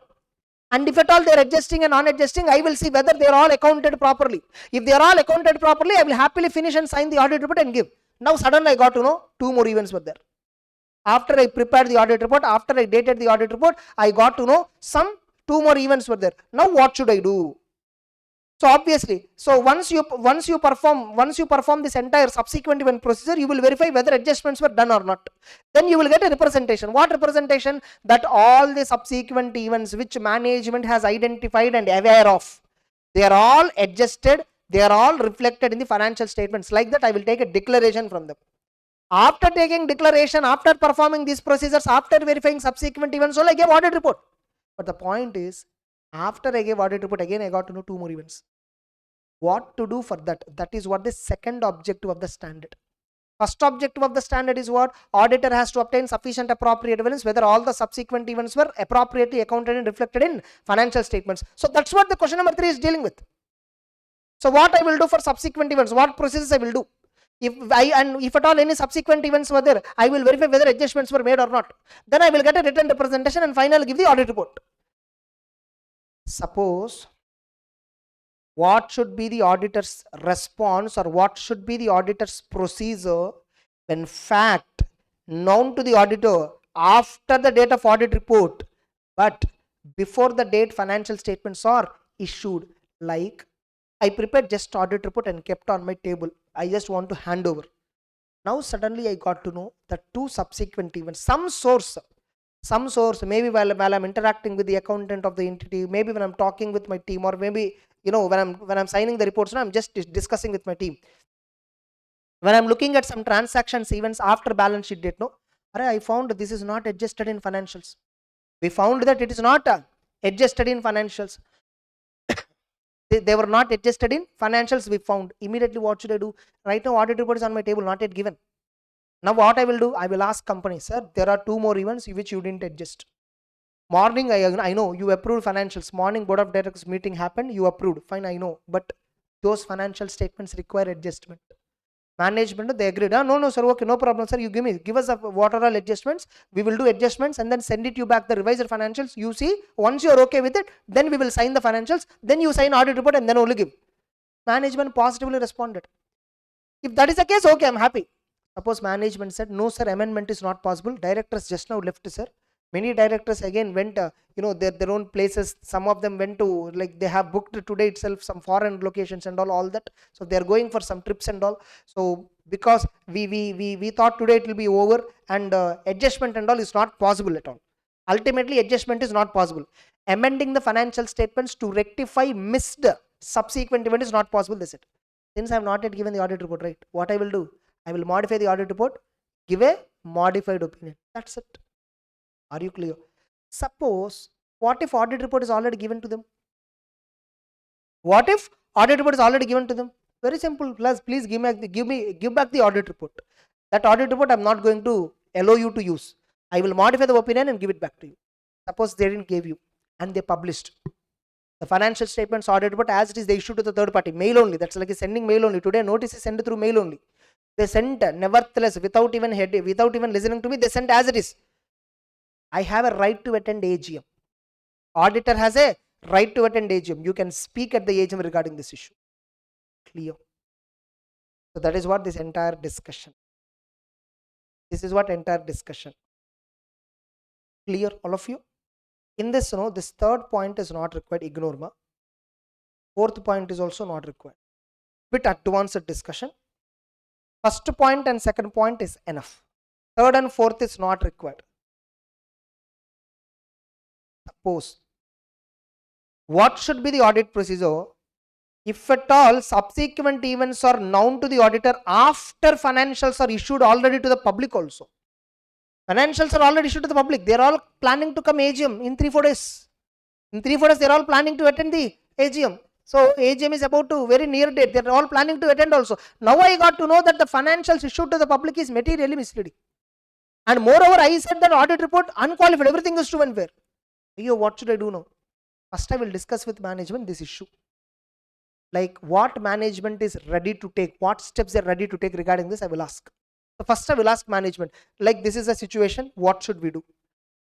And if at all they are adjusting and non-adjusting, I will see whether they are all accounted properly. If they are all accounted properly, I will happily finish and sign the audit report and give. Now suddenly I got to know 2 more events were there. After I prepared the audit report, after I dated the audit report, I got to know some 2 more events were there. Now what should I do? So obviously, once you perform this entire subsequent event procedure, you will verify whether adjustments were done or not. Then you will get a representation. What representation? That all the subsequent events which management has identified and aware of, They are all adjusted. They are all reflected in the financial statements. Like that, I will take a declaration from them. After taking declaration, after performing these procedures, after verifying subsequent events, all I gave audit report. But the point is, after I gave audit report, again I got to know 2 more events. What to do for that? That is what the second objective of the standard. First objective of the standard is what? Auditor has to obtain sufficient appropriate evidence whether all the subsequent events were appropriately accounted and reflected in financial statements. So that's what the question number 3 is dealing with. So what I will do for subsequent events? What processes I will do? If at all any subsequent events were there, I will verify whether adjustments were made or not. Then I will get a written representation and finally give the audit report. Suppose what should be the auditor's response or what should be the auditor's procedure when fact known to the auditor after the date of audit report but before the date financial statements are issued. Like, I prepared just audit report and kept on my table. I just want to hand over. Now suddenly I got to know that 2 subsequent events, some source, maybe while I'm interacting with the accountant of the entity, maybe when I'm talking with my team, or maybe when I'm signing the reports, I'm just discussing with my team. When I'm looking at some transactions events after balance sheet date, I found this is not adjusted in financials. We found that it is not adjusted in financials. They were not adjusted in financials. We found immediately. What should I do? Right now audit report is on my table, not yet given. Now what I will do? I will ask company, sir, there are 2 more events which you didn't adjust. Morning, I know you approved financials. Morning board of directors meeting happened, you approved. Fine, I know. But those financial statements require adjustment. Management, they agreed. No, sir, okay, no problem, sir. You give us what are all adjustments. We will do adjustments and then send it you back the revised financials. You see, once you are okay with it, then we will sign the financials. Then you sign audit report and then only give. Management positively responded. If that is the case, okay, I'm happy. Suppose management said, no, sir, amendment is not possible. Directors just now left, sir. Many directors again went, their own places. Some of them went to, like, they have booked today itself some foreign locations and all that. So they are going for some trips and all. So because we thought today it will be over and adjustment and all is not possible at all. Ultimately, adjustment is not possible. Amending the financial statements to rectify missed subsequent event is not possible. They said, since I have not yet given the audit report, right? What I will do? I will modify the audit report, give a modified opinion. That's it. Are you clear? Suppose, what if audit report is already given to them? What if audit report is already given to them? Very simple. Please give back the audit report. That audit report I'm not going to allow you to use. I will modify the opinion and give it back to you. Suppose they didn't give you and they published the financial statements audit report as it is, they issued to the third party, mail only. That's like a sending mail only. Today notice is sent through mail only. They sent nevertheless without even listening to me, they sent as it is. I have a right to attend AGM. Auditor has a right to attend AGM. You can speak at the AGM regarding this issue. Clear? So that is what this entire discussion. Clear, all of you? In this, this third point is not required. Ignore ma. Fourth point is also not required. Bit advanced discussion. First point and second point is enough. Third and fourth is not required. Suppose, what should be the audit procedure if at all subsequent events are known to the auditor after financials are issued already to the public also? Financials are already issued to the public. They are all planning to come AGM in 3-4 days. In 3-4 days, they are all planning to attend the AGM. So AGM is about to very near date. They are all planning to attend also. Now I got to know that the financials issued to the public is materially misleading. And moreover, I said that audit report unqualified. Everything is true and fair. What should I do now? First, I will discuss with management this issue. Like what management is ready to take, what steps they are ready to take regarding this, I will ask. So first, I will ask management, like this is a situation, what should we do?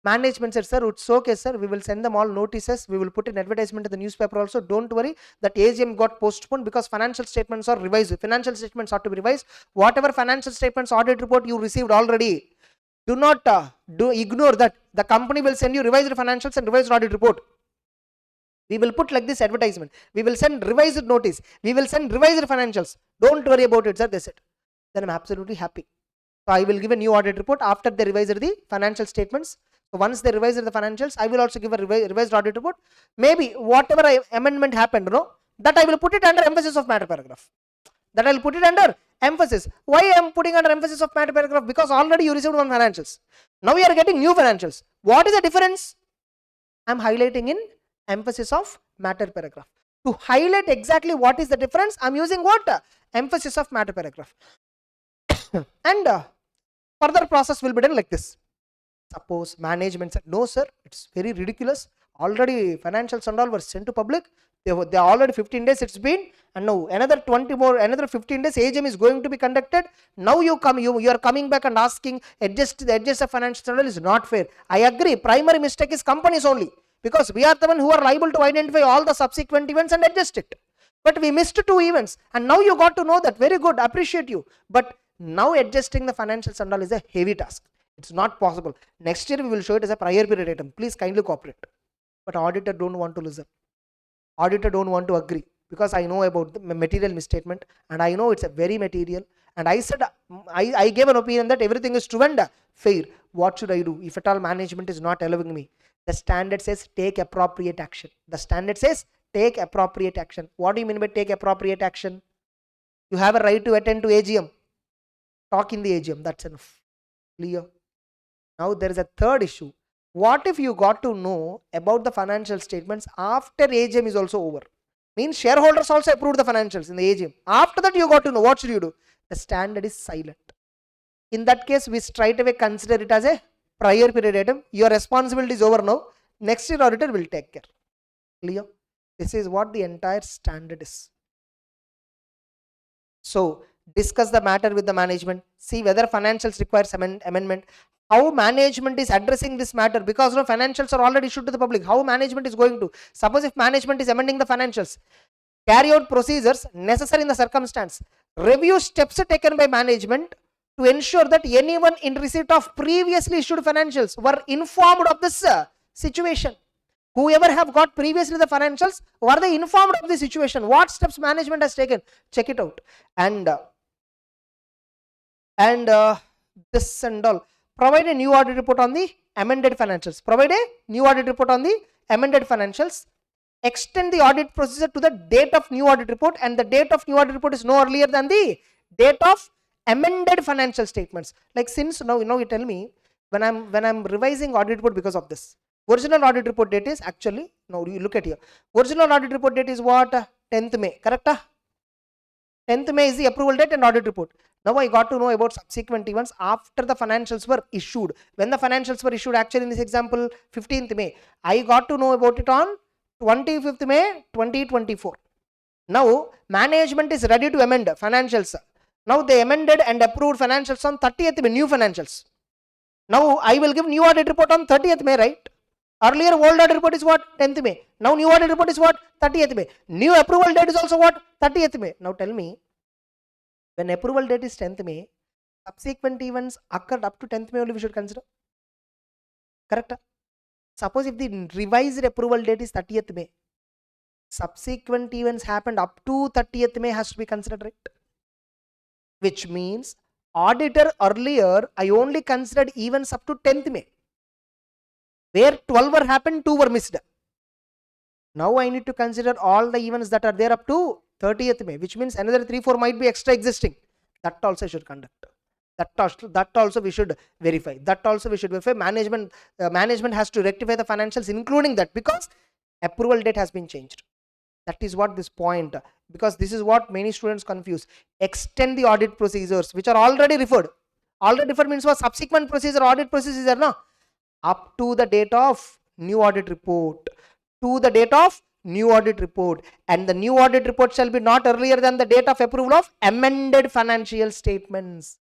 Management said, sir, it's okay, sir. We will send them all notices. We will put an advertisement in the newspaper also. Don't worry, that AGM got postponed because financial statements are revised. Financial statements are to be revised. Whatever financial statements audit report you received already, do not ignore that. The company will send you revised financials and revised audit report. We will put like this advertisement. We will send revised notice. We will send revised financials. Don't worry about it, sir. They said. Then I'm absolutely happy. So I will give a new audit report after they revised the financial statements. So once they revised the financials, I will also give a revised audit report. Maybe whatever amendment happened, that I will put it under emphasis of matter paragraph. That I will put it under emphasis. Why I am putting under emphasis of matter paragraph? Because already you received one financials. Now you are getting new financials. What is the difference? I am highlighting in emphasis of matter paragraph. To highlight exactly what is the difference, I am using what? Emphasis of matter paragraph. And further process will be done like this. Suppose management said, no sir, it's very ridiculous. Already financials and all were sent to public. They already 15 days it's been, and now another 15 days AGM is going to be conducted. Now you are coming back and asking adjust the financials and all is not fair. I agree, primary mistake is companies only, because we are the one who are liable to identify all the subsequent events and adjust it. But we missed 2 events, and now you got to know that. Very good, appreciate you. But now adjusting the financials and all is a heavy task. It's not possible. Next year we will show it as a prior period item. Please kindly cooperate. But auditor don't want to listen. Auditor don't want to agree, because I know about the material misstatement and I know it's a very material. And I said, I gave an opinion that everything is true and fair. What should I do if at all management is not allowing me? The standard says take appropriate action. The standard says take appropriate action. What do you mean by take appropriate action? You have a right to attend to AGM. Talk in the AGM. That's enough. Clear? Now there is a third issue. What if you got to know about the financial statements after AGM is also over? Means shareholders also approved the financials in the AGM. After that you got to know. What should you do? The standard is silent. In that case, we straight away consider it as a prior period item. Your responsibility is over now. Next year auditor will take care. Clear? This is what the entire standard is. So discuss the matter with the management. See whether financials requires amendment. How management is addressing this matter, because no financials are already issued to the public. How management is going to, suppose if management is amending the financials, carry out procedures necessary in the circumstance, review steps taken by management to ensure that anyone in receipt of previously issued financials were informed of this situation. Whoever have got previously the financials, were they informed of the situation? What steps management has taken? Check it out. And this and all. Provide a new audit report on the amended financials. Provide a new audit report on the amended financials. Extend the audit procedure to the date of new audit report, and the date of new audit report is no earlier than the date of amended financial statements. Like since now you tell me when I'm revising audit report because of this. Original audit report date is actually, now you look at here. Original audit report date is what? 10th May, correct? 10th May is the approval date and audit report. Now I got to know about subsequent events after the financials were issued. When the financials were issued, actually in this example 15th May, I got to know about it on 25th May 2024. Now management is ready to amend financials. Now they amended and approved financials on 30th May, new financials. Now I will give new audit report on 30th May, right? Earlier old audit report is what? 10th May. Now new audit report is what? 30th May. New approval date is also what? 30th May. Now tell me, when approval date is 10th May, subsequent events occurred up to 10th May only we should consider. Correct? Suppose if the revised approval date is 30th May, subsequent events happened up to 30th May has to be considered, right? Which means auditor earlier, I only considered events up to 10th May. Where 12 were happened, 2 were missed. Now I need to consider all the events that are there up to 30th May, which means another 3-4 might be extra existing. That also should conduct. That also we should verify. That also we should verify. Management has to rectify the financials, including that, because approval date has been changed. That is what this point, because this is what many students confuse. Extend the audit procedures which are already referred. Already referred means what? Subsequent procedure, audit procedure, no? Up to the date of new audit report. To the date of new audit report, and the new audit report shall be not earlier than the date of approval of amended financial statements.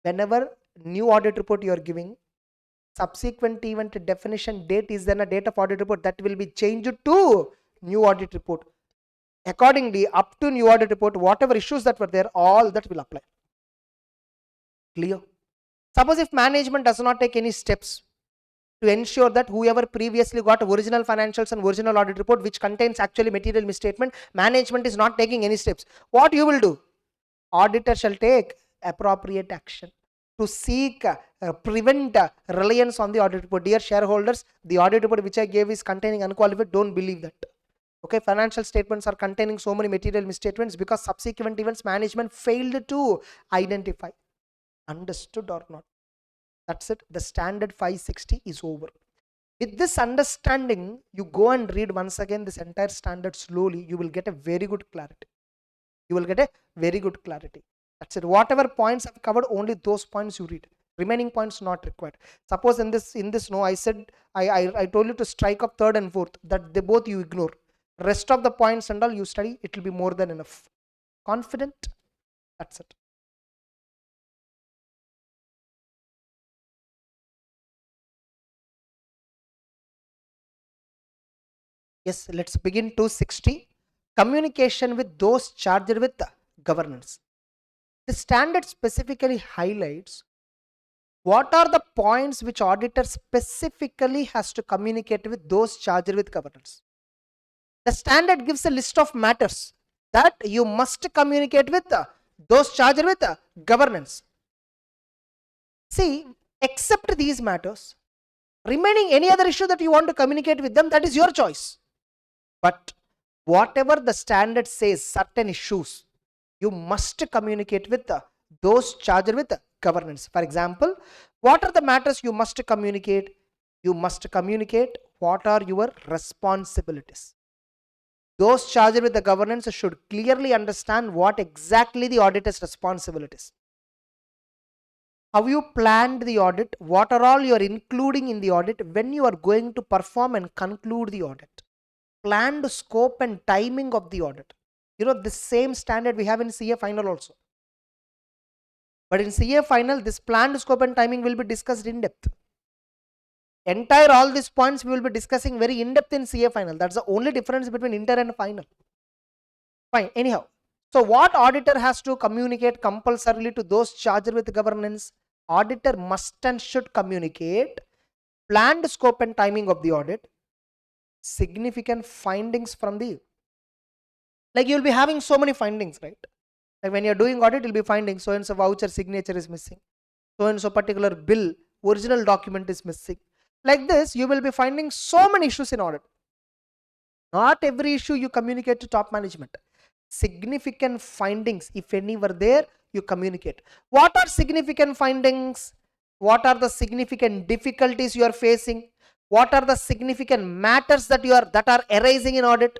Whenever new audit report you are giving, subsequent event definition date is then a date of audit report, that will be changed to new audit report. Accordingly, up to new audit report, whatever issues that were there, all that will apply. Clear? Suppose if management does not take any steps to ensure that whoever previously got original financials and original audit report which contains actually material misstatement, management is not taking any steps, what you will do? Auditor shall take appropriate action to seek prevent reliance on the audit report. Dear shareholders, the audit report which I gave is containing unqualified. Don't believe that. Okay, financial statements are containing so many material misstatements because subsequent events management failed to identify. Understood or not? That's it. The standard 560 is over. With this understanding, you go and read once again this entire standard slowly. You will get a very good clarity. You will get a very good clarity. That's it. Whatever points I've covered, only those points you read. Remaining points not required. Suppose in this no, I said I told you to strike up third and fourth. That they both you ignore. Rest of the points and all you study. It will be more than enough. Confident. That's it. Yes, let's begin 260. Communication with those charged with governance. The standard specifically highlights what are the points which auditor specifically has to communicate with those charged with governance. The standard gives a list of matters that you must communicate with those charged with governance. See, except these matters, remaining any other issue that you want to communicate with them, that is your choice. But whatever the standard says, certain issues, you must communicate with those charged with governance. For example, what are the matters you must communicate? You must communicate what are your responsibilities. Those charged with the governance should clearly understand what exactly the auditor's responsibilities. How you planned the audit, what are all you are including in the audit, when you are going to perform and conclude the audit. Planned scope and timing of the audit. You know, the same standard we have in CA final also. But in CA final, this planned scope and timing will be discussed in depth. Entire all these points we will be discussing very in depth in CA final. That's the only difference between inter and final. Fine. Anyhow, so what auditor has to communicate compulsorily to those charged with governance? Auditor must and should communicate planned scope and timing of the audit, significant findings from the, like you'll be having so many findings, right? Like when you're doing audit, you'll be finding so and so voucher signature is missing, so and so particular bill original document is missing. Like this, you will be finding so many issues in audit. Not every issue you communicate to top management. Significant findings, if any were there, you communicate. What are significant findings? What are the significant difficulties you are facing? What are the significant matters that are arising in audit?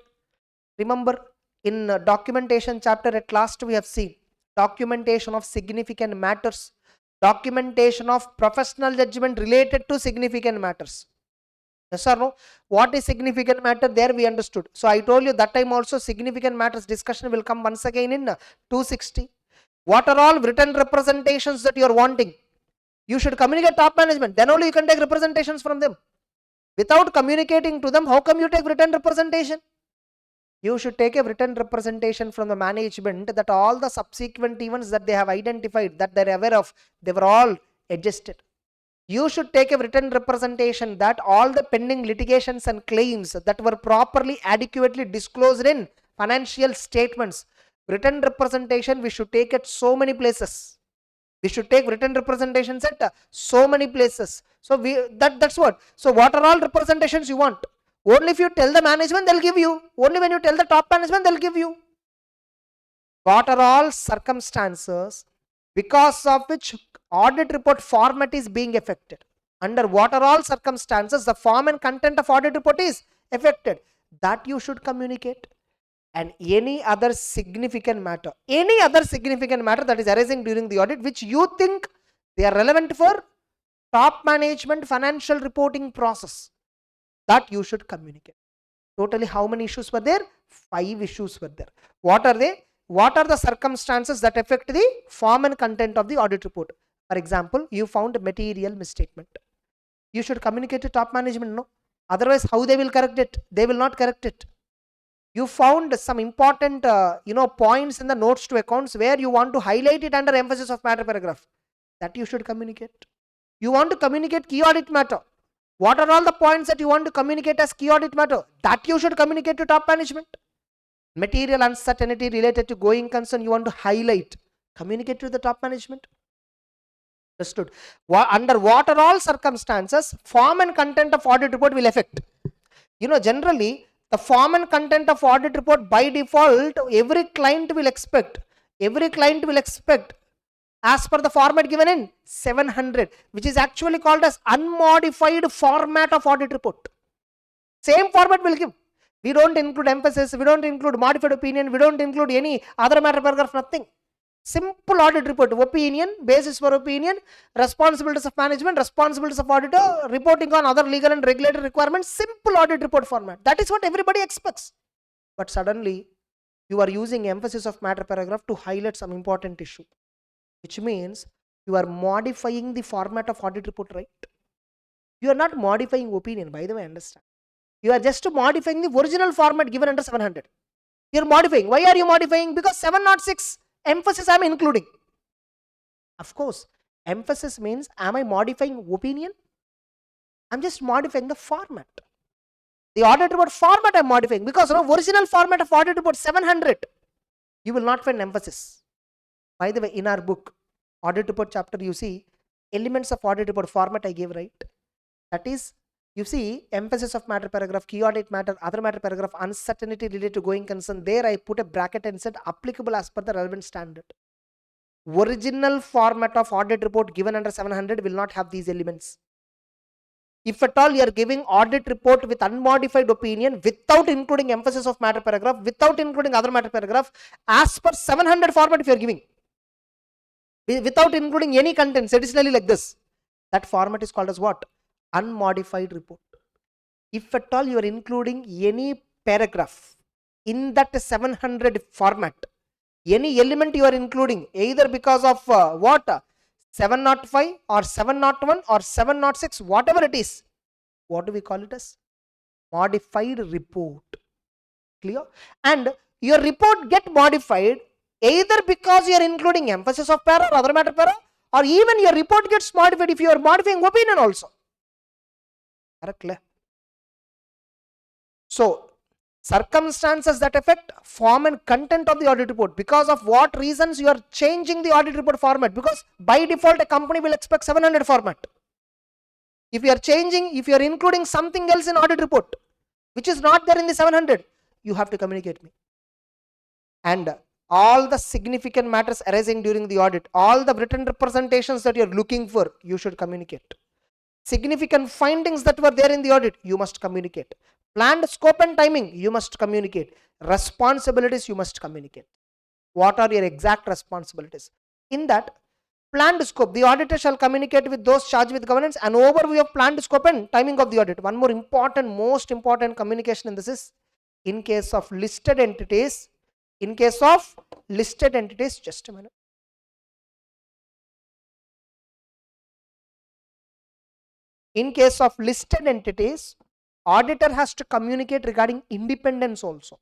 Remember, in documentation chapter at last we have seen documentation of significant matters, documentation of professional judgment related to significant matters. Yes or no? What is significant matter? There we understood. So I told you that time also significant matters discussion will come once again in 260. What are all written representations that you are wanting? You should communicate top management. Then only you can take representations from them. Without communicating to them, how come you take written representation? You should take a written representation from the management that all the subsequent events that they have identified, that they're aware of, they were all adjusted. You should take a written representation that all the pending litigations and claims that were properly adequately disclosed in financial statements. Written representation we should take at so many places. We should take written representations at so many places. So that's what. So what are all representations you want? Only if you tell the management, they'll give you. Only when you tell the top management, they'll give you. What are all circumstances because of which audit report format is being affected? Under what are all circumstances the form and content of audit report is affected? That you should communicate. And any other significant matter that is arising during the audit which you think they are relevant for top management financial reporting process, that you should communicate. Totally how many issues were there? 5 issues were there. What are they? What are the circumstances that affect the form and content of the audit report? For example, you found material misstatement. You should communicate to top management, no? Otherwise, how they will correct it? They will not correct it. You found some important points in the notes to accounts where you want to highlight it under emphasis of matter paragraph. That you should communicate. You want to communicate key audit matter. What are all the points that you want to communicate as key audit matter? That you should communicate to top management. Material uncertainty related to going concern you want to highlight. Communicate to the top management. Understood. Under what are all circumstances form and content of audit report will affect? Generally the form and content of audit report by default, every client will expect as per the format given in 700, which is actually called as unmodified format of audit report. Same format will give. We don't include emphasis, we don't include modified opinion, we don't include any other matter paragraph, nothing. Simple audit report, opinion, basis for opinion, responsibilities of management, responsibilities of auditor, reporting on other legal and regulatory requirements, simple audit report format. That is what everybody expects. But suddenly, you are using emphasis of matter paragraph to highlight some important issue, which means you are modifying the format of audit report, right? You are not modifying opinion, by the way, understand. You are just modifying the original format given under 700. You are modifying. Why are you modifying? Because 706 emphasis I am including. Of course, emphasis means, am I modifying opinion? I'm just modifying the format. The audit report format I'm modifying, because original format of audit report 700, you will not find emphasis. By the way, in our book, audit report chapter, you see elements of audit report format I gave, right? That is, you see emphasis of matter paragraph, key audit matter, other matter paragraph, uncertainty related to going concern. There I put a bracket and said applicable as per the relevant standard. Original format of audit report given under 700 will not have these elements. If at all you are giving audit report with unmodified opinion without including emphasis of matter paragraph, without including other matter paragraph, as per 700 format if you are giving, without including any contents additionally like this, that format is called as what? Unmodified report. If at all you are including any paragraph in that 700 format, any element you are including, either because of what? 705 or 701 or 706, whatever it is, what do we call it as? Modified report. Clear? And your report get modified either because you are including emphasis of para or other matter para, or even your report gets modified if you are modifying opinion also. Clear? So, circumstances that affect form and content of the audit report. Because of what reasons you are changing the audit report format? Because by default a company will expect 700 format. If you are changing, if you are including something else in audit report which is not there in the 700, you have to communicate me. And all the significant matters arising during the audit, all the written representations that you are looking for, you should communicate. Significant findings that were there in the audit, you must communicate. Planned scope and timing, you must communicate. Responsibilities, you must communicate. What are your exact responsibilities? In that planned scope, the auditor shall communicate with those charged with governance an overview of planned scope and timing of the audit. One more important, most important communication in this is, in case of listed entities, just a minute. In case of listed entities, auditor has to communicate regarding independence also.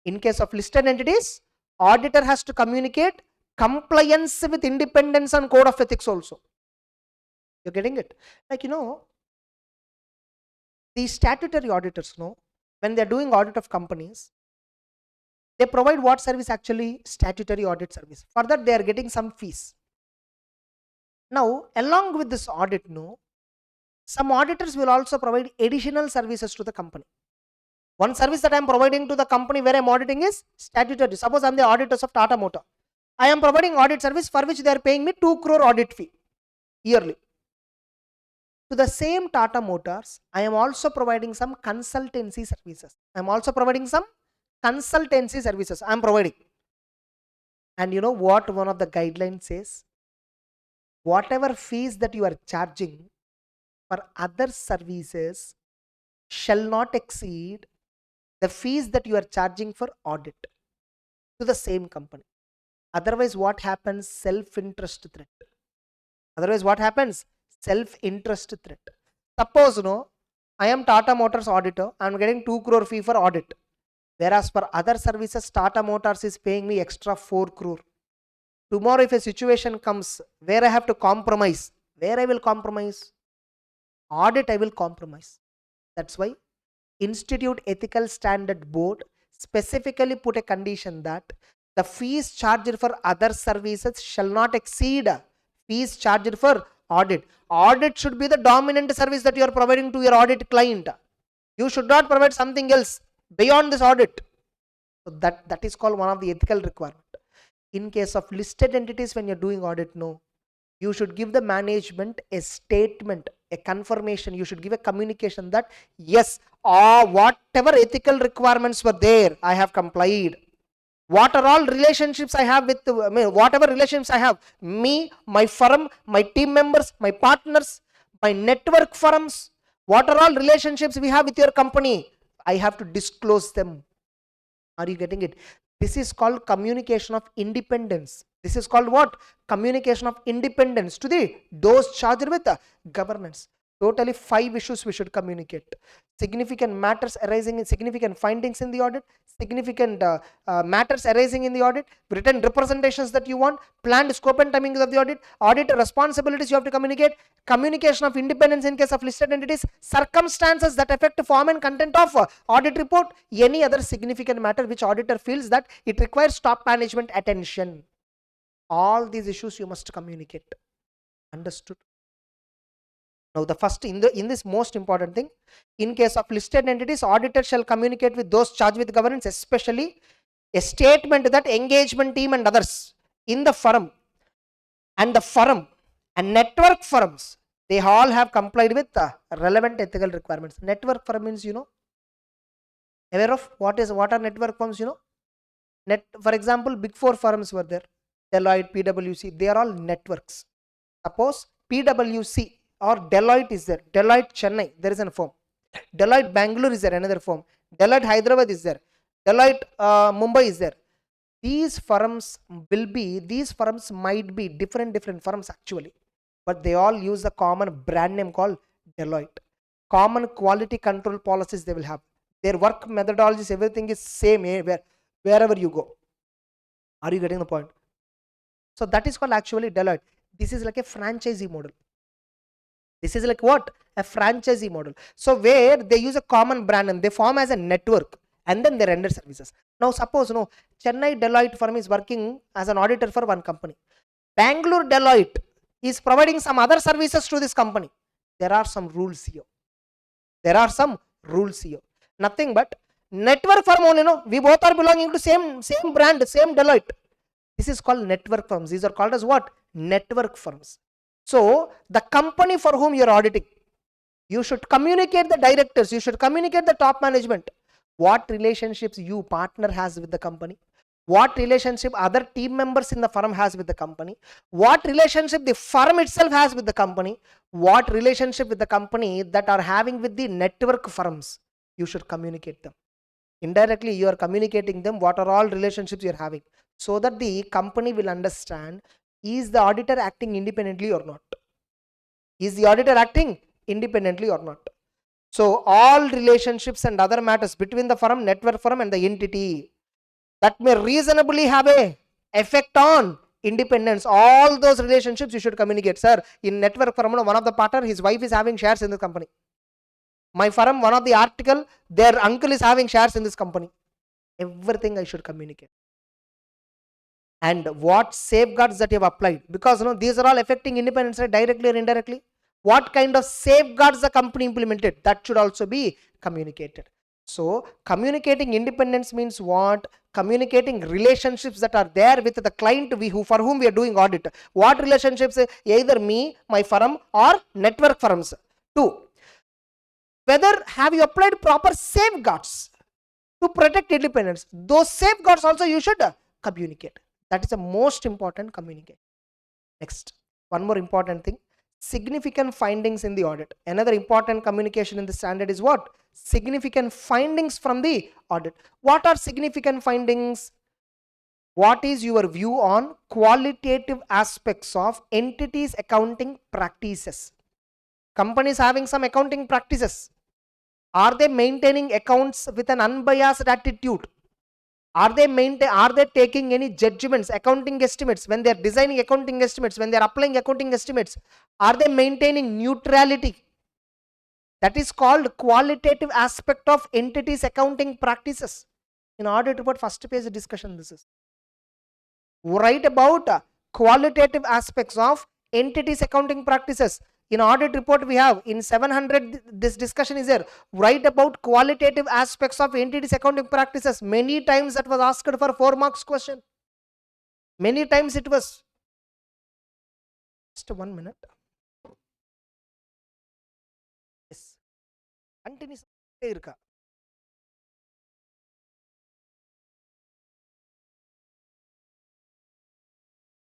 In case of listed entities, auditor has to communicate compliance with independence and code of ethics also. You're getting it? Like, the statutory auditors, when they're doing audit of companies, they provide what service? Actually, statutory audit service. For that, they are getting some fees. Now, along with this audit, some auditors will also provide additional services to the company. One service that I am providing to the company where I am auditing is statutory. Suppose I am the auditors of Tata Motor. I am providing audit service for which they are paying me 2 crore audit fee yearly. To the same Tata Motors, I am also providing some consultancy services. I am providing. And you know what one of the guidelines says? Whatever fees that you are charging for other services shall not exceed the fees that you are charging for audit to the same company. Otherwise, what happens? Self-interest threat. Suppose, I am Tata Motors auditor. I am getting 2 crore fee for audit. Whereas for other services, Tata Motors is paying me extra 4 crore. Tomorrow, if a situation comes where I have to compromise, where I will compromise? Audit I will compromise. That's why Institute Ethical Standard Board specifically put a condition that the fees charged for other services shall not exceed fees charged for audit. Audit should be the dominant service that you are providing to your audit client. You should not provide something else beyond this audit. So that is called one of the ethical requirement. In case of listed entities, when you're doing audit, no, you should give the management a statement, a confirmation. You should give a communication that yes, whatever ethical requirements were there, I have complied. What are all relationships I have with, whatever relationships I have, me, my firm, my team members, my partners, my network firms, what are all relationships we have with your company, I have to disclose them. Are you getting it? This is called communication of independence. This is called what? Communication of independence to those charged with governance. Totally 5 issues we should communicate. Significant matters arising in significant findings in the audit, significant matters arising in the audit, written representations that you want, planned scope and timing of the audit, audit responsibilities you have to communicate, communication of independence in case of listed entities, circumstances that affect form and content of audit report, any other significant matter which auditor feels that it requires top management attention. All these issues you must communicate. Understood? Now the first in this most important thing, in case of listed entities, auditor shall communicate with those charged with governance, especially a statement that engagement team and others in the firm and network firms, they all have complied with the relevant ethical requirements. Network firm means, aware of what are network firms, for example, big 4 firms were there, Deloitte, PwC, they are all networks. Suppose PwC or Deloitte is there, Deloitte Chennai, there is a firm, Deloitte Bangalore is there, another firm, Deloitte Hyderabad is there, Deloitte Mumbai is there. These firms might be different firms actually, but they all use a common brand name called Deloitte. Common quality control policies they will have. Their work methodologies, everything is same wherever you go. Are you getting the point? So that is called actually Deloitte. This is like a franchisee model. This is like what? A franchisee model. So where they use a common brand name, they form as a network and then they render services. Now suppose Chennai Deloitte firm is working as an auditor for one company. Bangalore Deloitte is providing some other services to this company. There are some rules here. Nothing but network firm only, we both are belonging to same brand, same Deloitte. This is called network firms. These are called as what? Network firms. So the company for whom you are auditing, you should communicate the directors, you should communicate the top management, what relationships you partner has with the company, what relationship other team members in the firm has with the company, what relationship the firm itself has with the company, what relationship with the company that are having with the network firms, you should communicate them. Indirectly you are communicating them what are all relationships you are having, so that the company will understand, is the auditor acting independently or not? Is the auditor acting independently or not? So all relationships and other matters between the firm, network firm and the entity that may reasonably have a effect on independence, all those relationships you should communicate. Sir, in network firm, one of the partner, his wife is having shares in the company. My firm, one of the article, their uncle is having shares in this company. Everything I should communicate. And what safeguards that you have applied, because these are all affecting independence directly or indirectly. What kind of safeguards the company implemented, that should also be communicated. So communicating independence means what? Communicating relationships that are there with the client for whom we are doing audit. What relationships? Either me, my firm, or network firms. 2, whether have you applied proper safeguards to protect independence? Those safeguards also you should communicate. That is the most important communication. Next, one more important thing, significant findings in the audit. Another important communication in the standard is what? Significant findings from the audit. What are significant findings? What is your view on qualitative aspects of entities' accounting practices? Companies having some accounting practices. Are they maintaining accounts with an unbiased attitude? Are they taking any judgments, accounting estimates, when they are designing accounting estimates, when they are applying accounting estimates? Are they maintaining neutrality? That is called qualitative aspect of entities' accounting practices. In audit report, first page discussion this is. Write about qualitative aspects of entities' accounting practices. In audit report we have in 700, this discussion is there. Write about qualitative aspects of entities accounting practices. Many times that was asked for 4 marks question. Many times it was. Just 1 minute. Yes. Continuous irka.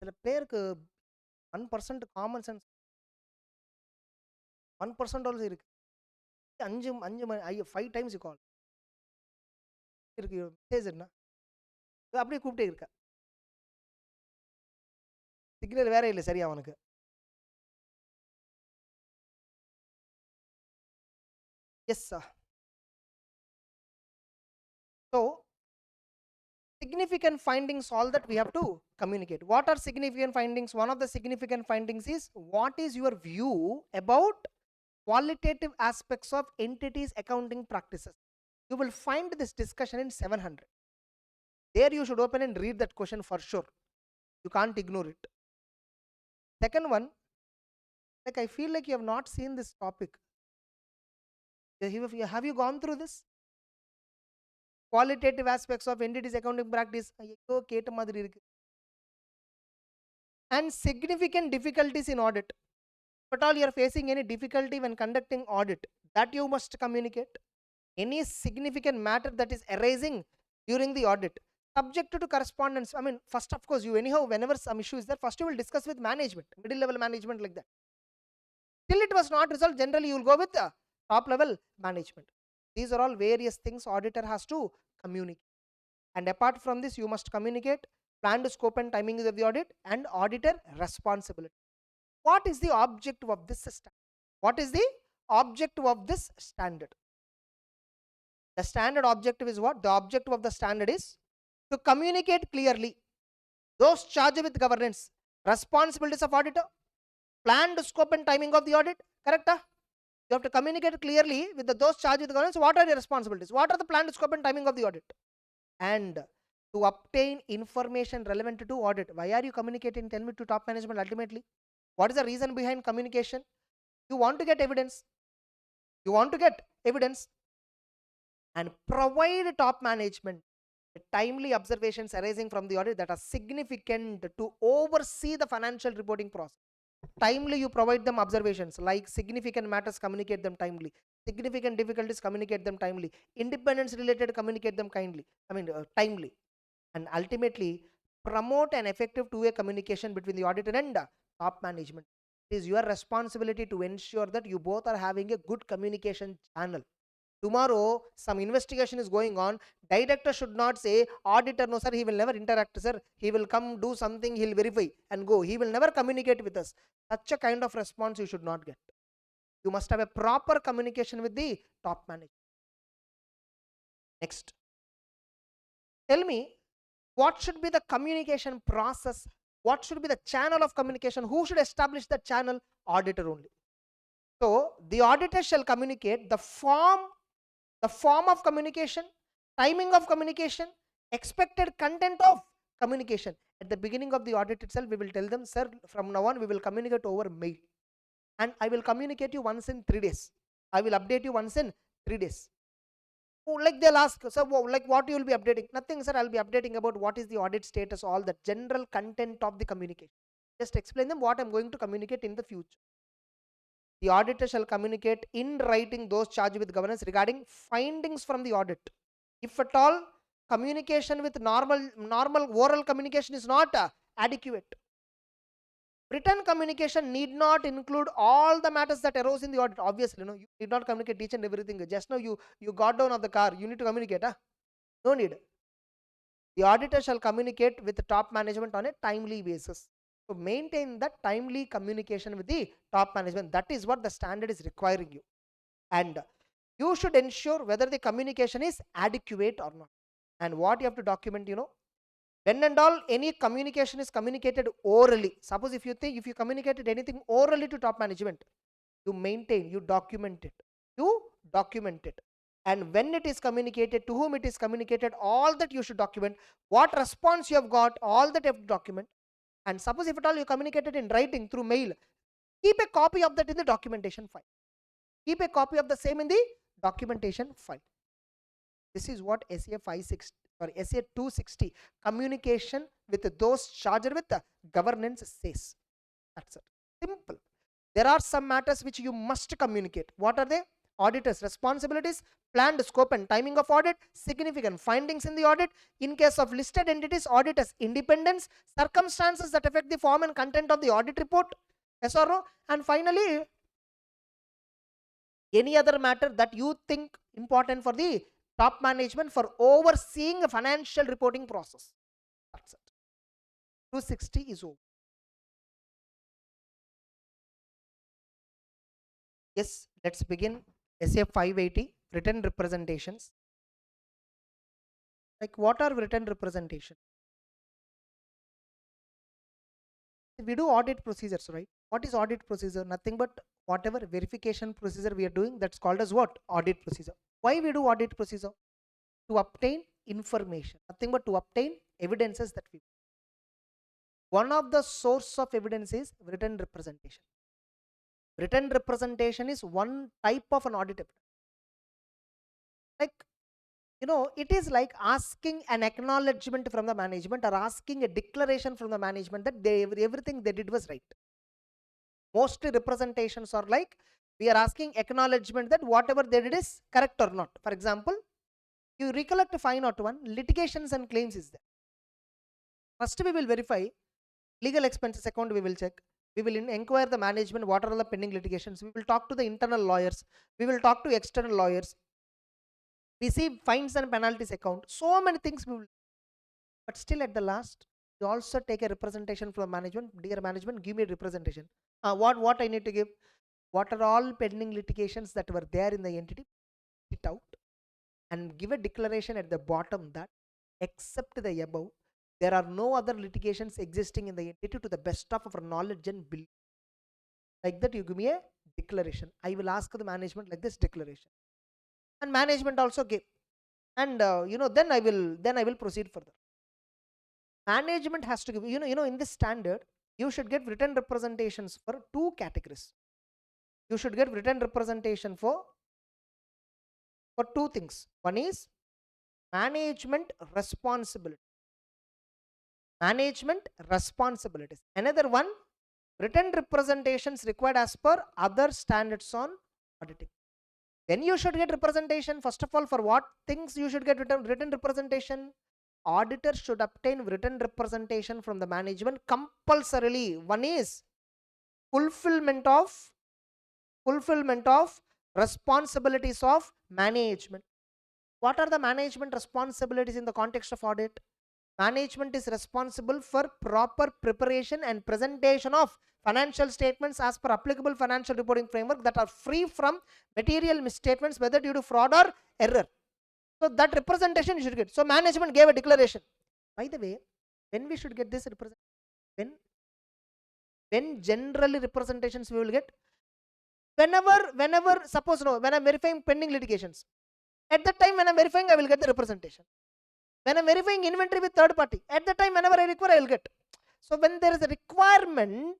சில பேருக்கு 1% common sense 1% also இருக்கு. 5 times call இருக்கு. Message என்ன அப்படியே கூப்பிட்டே இருக்க. Signal வேற இல்லை சரியா அவனுக்கு. Yes sir. So significant findings, all that we have to communicate. What are significant findings? One of the significant findings is, what is your view about qualitative aspects of entities accounting practices? You will find this discussion in 700. There you should open and read that question for sure. You can't ignore it. Second one, like I feel like you have not seen this topic. Have you gone through this? Qualitative aspects of entities accounting practice. And significant difficulties in audit. If at all you are facing any difficulty when conducting audit, that you must communicate. Any significant matter that is arising during the audit, subject to correspondence. I mean, first of course, you anyhow, whenever some issue is there, first you will discuss with management, middle level management, like that. Till it was not resolved, generally you will go with the top level management. These are all various things auditor has to communicate. And apart from this, you must communicate planned scope and timing of the audit and auditor responsibility. What is the objective of this system? What is the objective of this standard? The standard objective is what? The objective of the standard is to communicate clearly those charged with governance, responsibilities of auditor, planned scope and timing of the audit. Correct? You have to communicate clearly with those charged with governance. What are your responsibilities? What are the planned scope and timing of the audit? And to obtain information relevant to audit. Why are you communicating? Tell me to top management ultimately. What is the reason behind communication? You want to get evidence. You want to get evidence and provide top management timely observations arising from the audit that are significant to oversee the financial reporting process. Timely you provide them observations like significant matters, communicate them timely. Significant difficulties, communicate them timely. Independence related, communicate them timely. And ultimately promote an effective two-way communication between the auditor and top management. It is your responsibility to ensure that you both are having a good communication channel. Tomorrow some investigation is going on, director should not say, auditor, no sir, he will never interact sir, he will come do something, he'll verify and go, he will never communicate with us. Such a kind of response you should not get. You must have a proper communication with the top manager. Next, tell me, what should be the communication process? What should be the channel of communication? Who should establish the channel? Auditor only. So the auditor shall communicate the form of communication, timing of communication, expected content of communication. At the beginning of the audit itself, we will tell them, sir, from now on we will communicate over mail, and I will communicate you once in 3 days. I will update you once in 3 days. Oh, like they'll ask, sir, like what you will be updating? Nothing, sir, I'll be updating about what is the audit status, all the general content of the communication. Just explain them what I'm going to communicate in the future. The auditor shall communicate in writing those charged with governance regarding findings from the audit. If at all communication with normal oral communication is not adequate, written communication need not include all the matters that arose in the audit. Obviously, no, you need not communicate each and everything. Just now you got down of the car, you need to communicate. No need. The auditor shall communicate with the top management on a timely basis. So maintain that timely communication with the top management. That is what the standard is requiring you. And you should ensure whether the communication is adequate or not. And what you have to document, when and all any communication is communicated orally. Suppose if you communicated anything orally to top management, you maintain, you document it. And when it is communicated, to whom it is communicated, all that you should document. What response you have got, all that you have to document. And suppose if at all you communicated in writing through mail, Keep a copy of that in the documentation file. Keep a copy of the same in the documentation file. This is what SEA 560 or SEA 260 communication with those charged with the governance says. That's it. Simple. There are some matters which you must communicate. What are they? Auditor's responsibilities, planned scope and timing of audit, significant findings in the audit, in case of listed entities, auditor's independence, circumstances that affect the form and content of the audit report, yes or no, and finally any other matter that you think important for the top management for overseeing a financial reporting process. That's it. 260 is over. Yes, let's begin. SAF 580, written representations. Like, what are written representation? We do audit procedures, right? What is audit procedure? Nothing but whatever verification procedure we are doing, that's called as what? Audit procedure. Why we do audit procedure? To obtain information, nothing but to obtain evidences that we. One of the source of evidence is written representation. Written representation is one type of an audit evidence. Like, it is like asking an acknowledgement from the management or asking a declaration from the management that everything they did was right. Mostly representations are like, we are asking acknowledgement that whatever they did is correct or not. For example, you recollect 501, litigations and claims is there. First we will verify legal expenses account, we will check. We will inquire the management, what are the pending litigations. We will talk to the internal lawyers. We will talk to external lawyers. We see fines and penalties account. So many things we will. But still at the last, you also take a representation from management. Dear management, give me a representation. What I need to give? What are all pending litigations that were there in the entity? It out and give a declaration at the bottom that except the above, there are no other litigations existing in the entity to the best of our knowledge and belief. Like that, you give me a declaration. I will ask the management like this declaration, and management also give, and then I will proceed further. Management has to give. In this standard, you should get written representations for two categories. You should get written representation for two things. One is management responsibility. Management responsibilities. Another one, written representations required as per other standards on auditing. Then you should get representation. First of all, for what things you should get written representation? Auditor should obtain written representation from the management compulsorily. One is fulfillment of responsibilities of management. What are the management responsibilities in the context of audit? Management is responsible for proper preparation and presentation of financial statements as per applicable financial reporting framework that are free from material misstatements, whether due to fraud or error. So that representation you should get. So management gave a declaration. By the way, when we should get this representation? When generally representations we will get? Whenever, suppose when I'm verifying pending litigations, at that time when I'm verifying, I will get the representation. When I'm verifying inventory with third party, at the time whenever I require, I will get. So when there is a requirement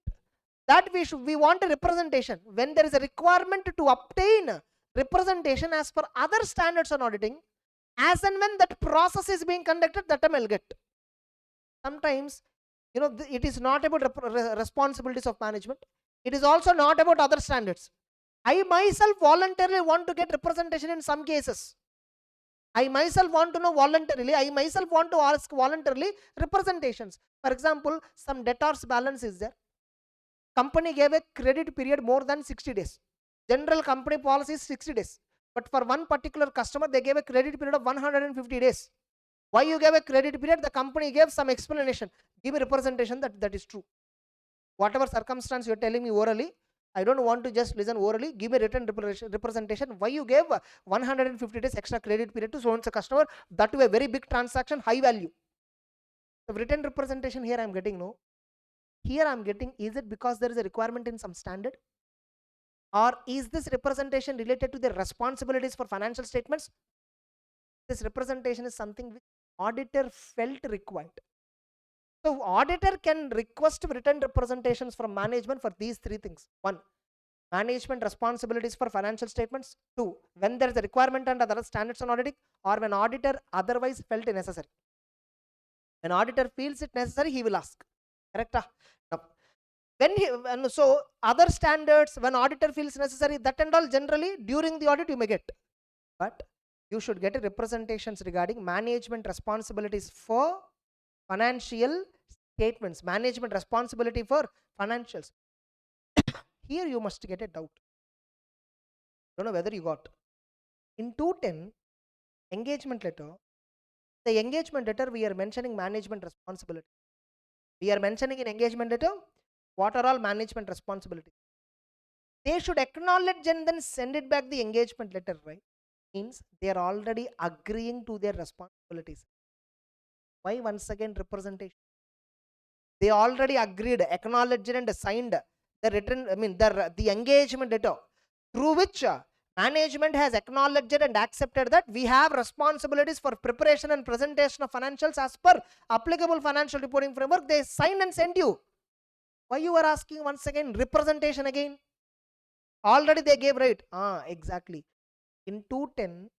that we want a representation, when there is a requirement to obtain representation as per other standards on auditing, as and when that process is being conducted, that time I will get. Sometimes, it is not about responsibilities of management. It is also not about other standards. I myself voluntarily want to get representation in some cases. I myself want to know voluntarily. I myself want to ask voluntarily representations. For example, some debtors balance is there. Company gave a credit period more than 60 days. General company policy is 60 days. But for one particular customer, they gave a credit period of 150 days. Why you gave a credit period? The company gave some explanation. Give a representation that is true. Whatever circumstance you are telling me orally, I don't want to just listen orally. Give me written representation. Why you gave 150 days extra credit period to so and so customer? That to a very big transaction, high value. The written representation here I am getting no. Here I am getting, is it because there is a requirement in some standard? Or is this representation related to the responsibilities for financial statements? This representation is something which auditor felt required. So auditor can request written representations from management for these three things. One, management responsibilities for financial statements. Two, when there is a requirement under other standards on auditing, or when auditor otherwise felt necessary. When auditor feels it necessary, he will ask. Correct? Now, so other standards, when auditor feels necessary, that and all generally during the audit you may get. But you should get representations regarding management responsibilities for financial statements, management responsibility for financials. Here you must get a doubt. Don't know whether you got. In 210 engagement letter, the engagement letter we are mentioning management responsibility. We are mentioning in engagement letter what are all management responsibilities. They should acknowledge and then send it back the engagement letter, right? Means they are already agreeing to their responsibilities. Why once again representation? They already agreed, acknowledged and signed the written, the engagement letter through which management has acknowledged and accepted that we have responsibilities for preparation and presentation of financials as per applicable financial reporting framework. They signed and sent you. Why you are asking once again representation again? Already they gave, right? Exactly. In 210,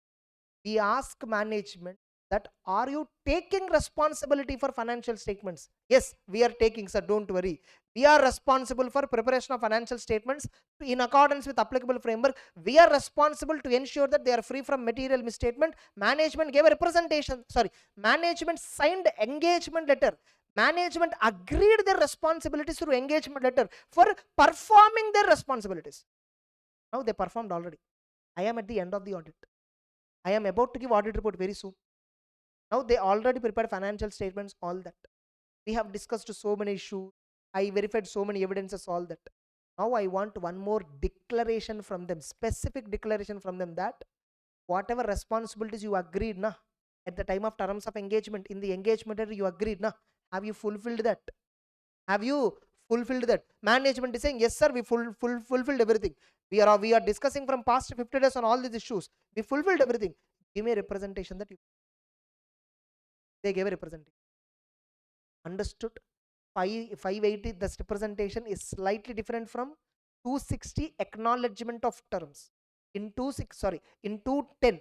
we ask management that are you taking responsibility for financial statements? Yes, we are taking, sir, don't worry. We are responsible for preparation of financial statements in accordance with applicable framework. We are responsible to ensure that they are free from material misstatement. Management gave a representation, management signed engagement letter. Management agreed their responsibilities through engagement letter for performing their responsibilities. Now they performed already. I am at the end of the audit. I am about to give audit report very soon. Now they already prepared financial statements, all that. We have discussed so many issues. I verified so many evidences, all that. Now I want one more declaration from them, specific declaration from them that whatever responsibilities you agreed na, at the time of terms of engagement, in the engagement letter you agreed na, have you fulfilled that? Have you fulfilled that? Management is saying, yes sir, we fulfilled everything. We are discussing from past 50 days on all these issues. We fulfilled everything. Give me a representation that you. They gave a representation. Understood? 580, this representation is slightly different from 260 acknowledgement of terms. In 210,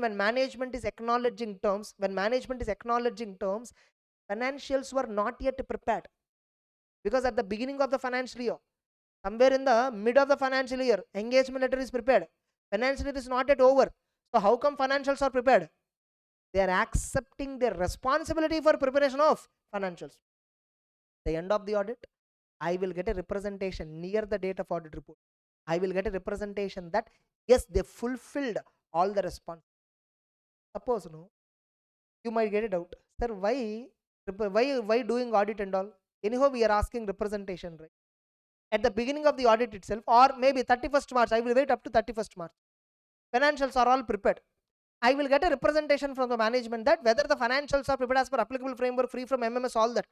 when management is acknowledging terms, financials were not yet prepared. Because at the beginning of the financial year, somewhere in the mid of the financial year, engagement letter is prepared. Financial year is not yet over. So how come financials are prepared? They are accepting their responsibility for preparation of financials. The end of the audit, I will get a representation near the date of audit report. I will get a representation that yes, they fulfilled all the response. Suppose no, you might get a doubt, sir, why doing audit and all? Anyhow, we are asking representation, right? At the beginning of the audit itself, or maybe 31st March, I will wait up to 31st March. Financials are all prepared. I will get a representation from the management that whether the financials are prepared as per applicable framework, free from MMS, all that.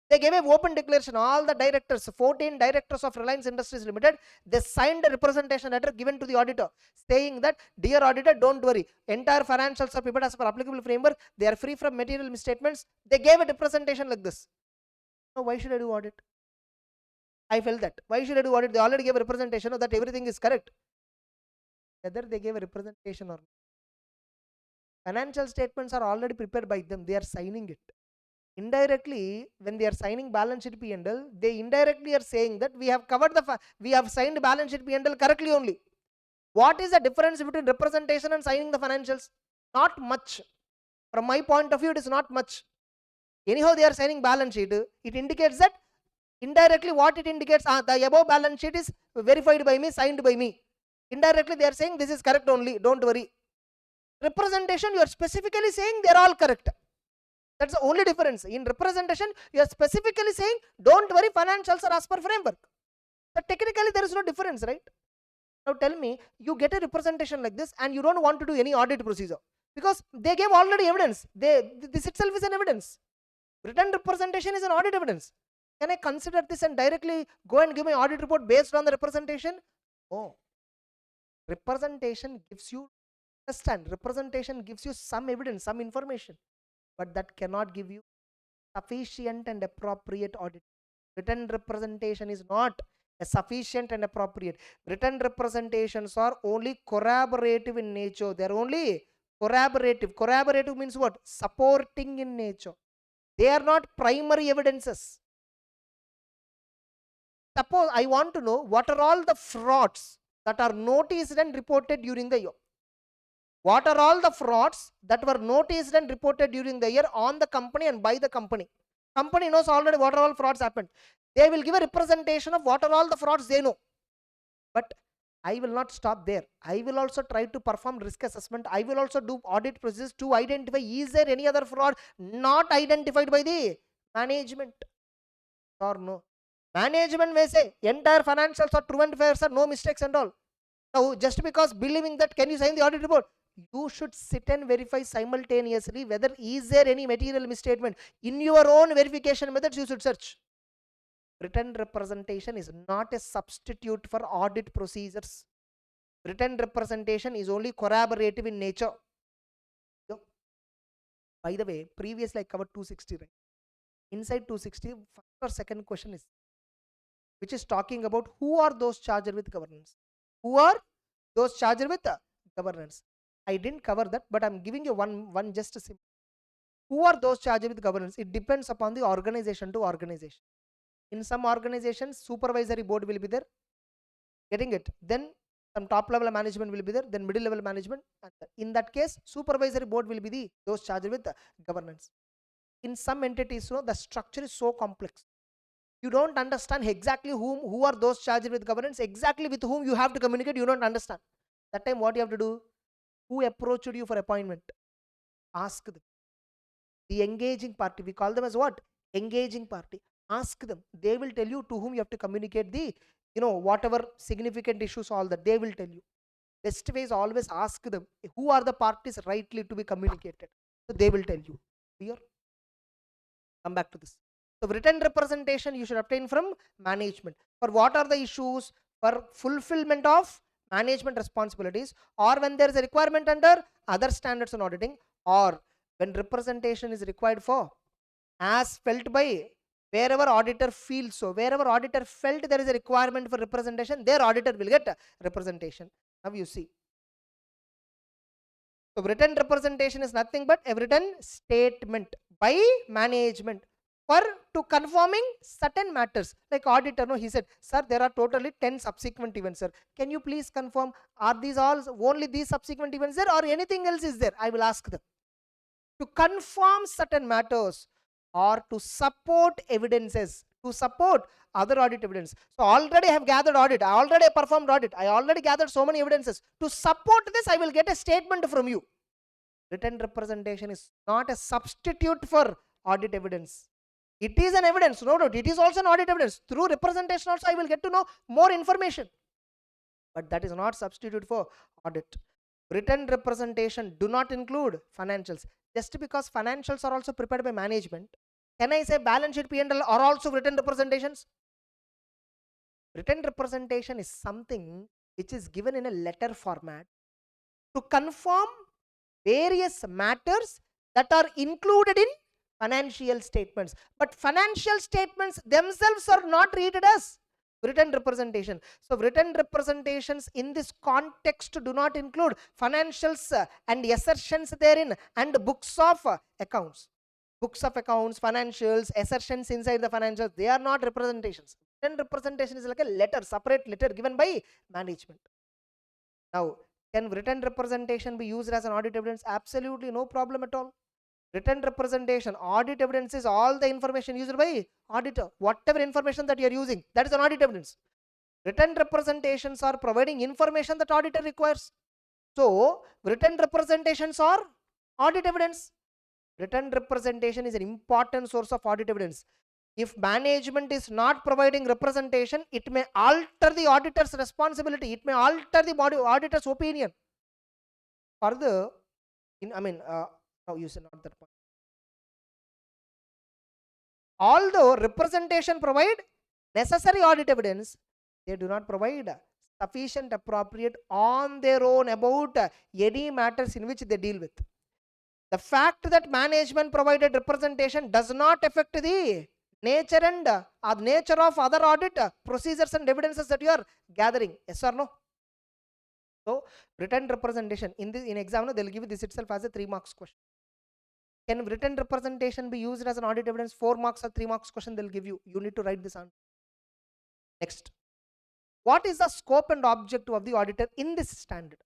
They gave an open declaration. All the directors, 14 directors of Reliance Industries Limited, they signed a representation letter given to the auditor saying that, dear auditor, don't worry, entire financials are prepared as per applicable framework. They are free from material misstatements. They gave a representation like this. Now, why should I do audit? I felt that. Why should I do audit? They already gave a representation that everything is correct. Whether they gave a representation or not, financial statements are already prepared by them. They are signing it. Indirectly, when they are signing balance sheet P&L, they indirectly are saying that we have covered we have signed balance sheet P&L correctly only. What is the difference between representation and signing the financials? Not much. From my point of view, it is not much. Anyhow, they are signing balance sheet. It indicates that indirectly what it indicates, the above balance sheet is verified by me, signed by me. Indirectly, they are saying this is correct only, don't worry. Representation, you are specifically saying they are all correct. That's the only difference. In representation, you are specifically saying, don't worry, financials are as per framework. So technically, there is no difference, right? Now tell me, you get a representation like this and you don't want to do any audit procedure because they gave already evidence. This itself is an evidence. Written representation is an audit evidence. Can I consider this and directly go and give my audit report based on the representation? Oh, representation gives you, understand, representation gives you some evidence, some information, but that cannot give you sufficient and appropriate audit. Written representation is not a sufficient and appropriate. Written representations are only corroborative in nature. They are only corroborative. Corroborative means what? Supporting in nature. They are not primary evidences. Suppose I want to know what are all the frauds that are noticed and reported during the year. What are all the frauds that were noticed and reported during the year on the company and by the company? Company knows already what are all frauds happened. They will give a representation of what are all the frauds they know. But I will not stop there. I will also try to perform risk assessment. I will also do audit process to identify is there any other fraud not identified by the management or no. Management may say entire financials are true and fair, sir, no mistakes and all. Now, just because believing that, can you sign the audit report? You should sit and verify simultaneously whether is there any material misstatement. In your own verification methods, you should search. Written representation is not a substitute for audit procedures. Written representation is only corroborative in nature. By the way, previously I covered 260, right? Inside 260, first or second question is, which is talking about who are those charged with governance. Who are those charged with governance? I didn't cover that, but I'm giving you one just a simple. Who are those charged with governance? It depends upon the organization to organization. In some organizations, supervisory board will be there. Getting it? Then some top level management will be there. Then middle level management. And in that case, supervisory board will be those charged with governance. In some entities, the structure is so complex. You don't understand exactly who are those charged with governance, exactly with whom you have to communicate. You don't understand. That time, what you have to do? Who approached you for appointment? Ask them. The engaging party, we call them as what? Engaging party. Ask them. They will tell you to whom you have to communicate the, whatever significant issues, all that they will tell you. Best way is always ask them who are the parties rightly to be communicated. So they will tell you. Clear? Come back to this. So written representation you should obtain from management. For what are the issues? For fulfillment of management responsibilities, or when there is a requirement under other standards and auditing, or when representation is required for as felt by wherever auditor feels so. Wherever auditor felt there is a requirement for representation, their auditor will get representation. Now you see. So written representation is nothing but a written statement by management for to confirming certain matters. Like auditor, no, he said, sir, there are totally 10 subsequent events, sir. Can you please confirm, are these all only these subsequent events there or anything else is there? I will ask them. To confirm certain matters or to support evidences, to support other audit evidence. So already I have gathered audit, I already performed audit, I already gathered so many evidences. To support this, I will get a statement from you. Written representation is not a substitute for audit evidence. It is an evidence, no doubt. It is also an audit evidence. Through representation also I will get to know more information. But that is not substitute for audit. Written representation do not include financials. Just because financials are also prepared by management, can I say balance sheet, P&L are also written representations? Written representation is something which is given in a letter format to confirm various matters that are included in financial statements. But financial statements themselves are not treated as written representation. So written representations in this context do not include financials and assertions therein and books of accounts. Books of accounts, financials, assertions inside the financials, they are not representations. Written representation is like a letter, separate letter given by management. Now, can written representation be used as an audit evidence? Absolutely no problem at all. Written representation, audit evidence is all the information used by auditor. Whatever information that you are using, that is an audit evidence. Written representations are providing information that auditor requires. So, written representations are audit evidence. Written representation is an important source of audit evidence. If management is not providing representation, it may alter the auditor's responsibility. It may alter the auditor's opinion. Further, now you say not that point. Although representation provide necessary audit evidence, they do not provide sufficient appropriate on their own about any matters in which they deal with. The fact that management provided representation does not affect the nature and nature of other audit procedures and evidences that you are gathering. Yes or no? So written representation in exam, no, they'll give you this itself as a 3 marks question. Can written representation be used as an audit evidence? 4 marks or 3 marks question they'll give you. You need to write this answer. Next, what is the scope and objective of the auditor in this standard?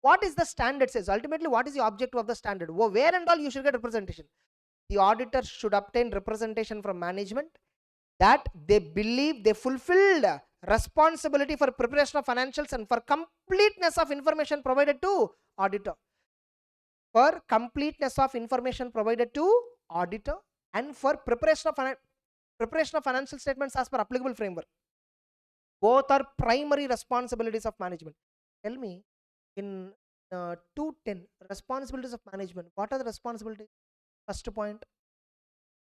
What is the standard says? Ultimately, what is the objective of the standard? Where and all you should get representation? The auditor should obtain representation from management that they believe they fulfilled responsibility for preparation of financials and for completeness of information provided to auditor. For completeness of information provided to auditor and for preparation of financial statements as per applicable framework. Both are primary responsibilities of management. Tell me, in 210, responsibilities of management, what are the responsibilities? First point,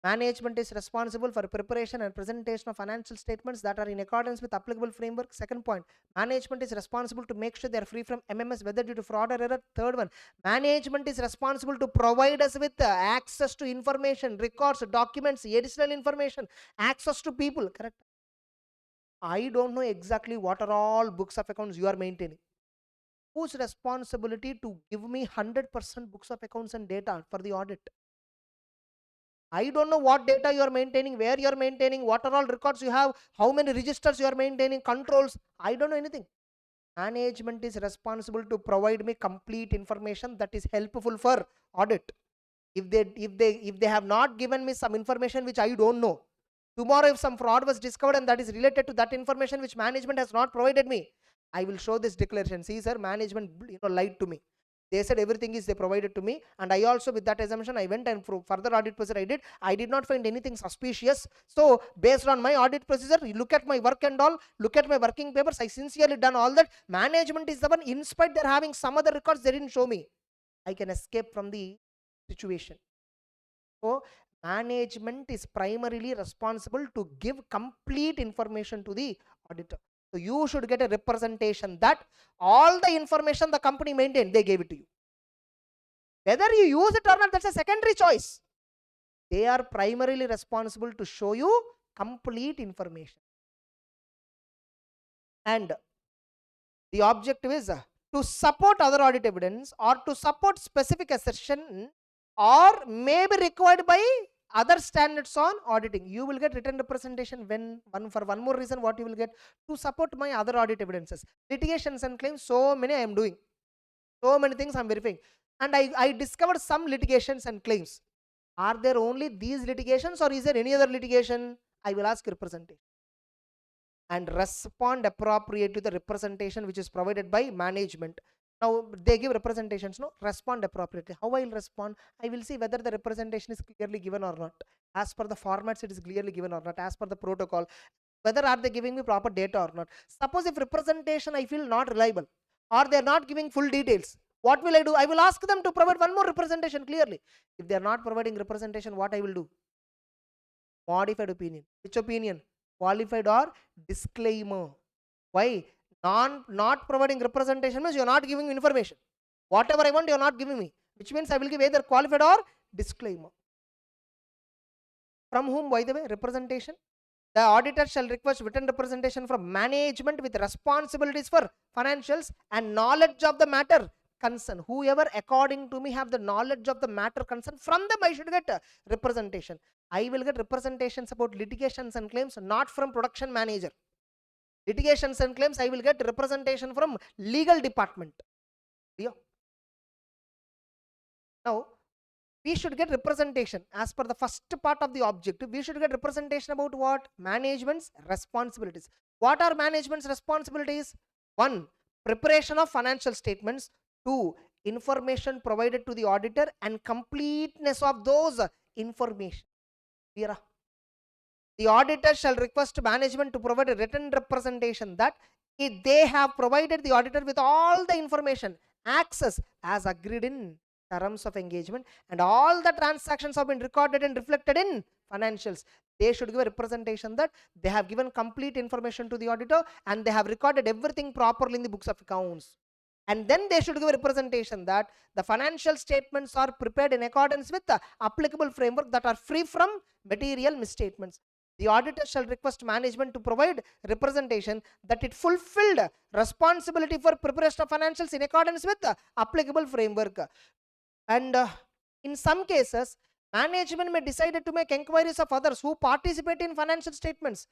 management is responsible for preparation and presentation of financial statements that are in accordance with applicable framework. Second point, management is responsible to make sure they are free from MMS, whether due to fraud or error. Third one, management is responsible to provide us with access to information, records, documents, additional information, access to people. Correct? I don't know exactly what are all books of accounts you are maintaining. Whose responsibility to give me 100% books of accounts and data for the audit? I don't know what data you are maintaining, where you are maintaining, what are all records you have, how many registers you are maintaining, controls. I don't know anything. Management is responsible to provide me complete information that is helpful for audit. If they have not given me some information which I don't know, tomorrow if some fraud was discovered and that is related to that information which management has not provided me, I will show this declaration. See sir, management lied to me. They said everything is they provided to me, and I also with that assumption I went and further audit procedure I did not find anything suspicious. So based on my audit procedure, look at my work and all, look at my working papers, I sincerely done all that. Management is the one, in spite they're having some other records they didn't show me, I can escape from the situation. So management is primarily responsible to give complete information to the auditor. So you should get a representation that all the information the company maintained, they gave it to you. Whether you use it or not, that's a secondary choice. They are primarily responsible to show you complete information. And the objective is to support other audit evidence or to support specific assertion or may be required by other standards on auditing. You will get written representation when for one more reason. What you will get? To support my other audit evidences, litigations and claims. So many I am doing, so many things I am verifying, and I discovered some litigations and claims. Are there only these litigations or is there any other litigation? I will ask representation and respond appropriate to the representation which is provided by management. Now they give representations, no, respond appropriately. How I will respond? I will see whether the representation is clearly given or not, as per the formats it is clearly given or not, as per the protocol, whether are they giving me proper data or not. Suppose if representation I feel not reliable or they are not giving full details, what will I do? I will ask them to provide one more representation clearly. If they are not providing representation, what I will do? Modified opinion. Which opinion? Qualified or disclaimer. Why? Not providing representation means you are not giving information. Whatever I want, you are not giving me, which means I will give either qualified or disclaimer. From whom, by the way? Representation. The auditor shall request written representation from management with responsibilities for financials and knowledge of the matter concern. Whoever according to me have the knowledge of the matter concern, from them I should get representation. I will get representations about litigations and claims, not from production manager. Litigations and claims, I will get representation from legal department. Yeah. Now, we should get representation as per the first part of the objective. We should get representation about what? Management's responsibilities. What are management's responsibilities? 1. Preparation of financial statements. 2. Information provided to the auditor and completeness of those information. Clear? The auditor shall request management to provide a written representation that if they have provided the auditor with all the information, access as agreed in terms of engagement, and all the transactions have been recorded and reflected in financials. They should give a representation that they have given complete information to the auditor and they have recorded everything properly in the books of accounts. and then they should give a representation that the financial statements are prepared in accordance with the applicable framework that are free from material misstatements. The auditor shall request management to provide representation that it fulfilled responsibility for preparation of financials in accordance with the applicable framework. And in some cases, management may decide to make inquiries of others who participate in financial statements.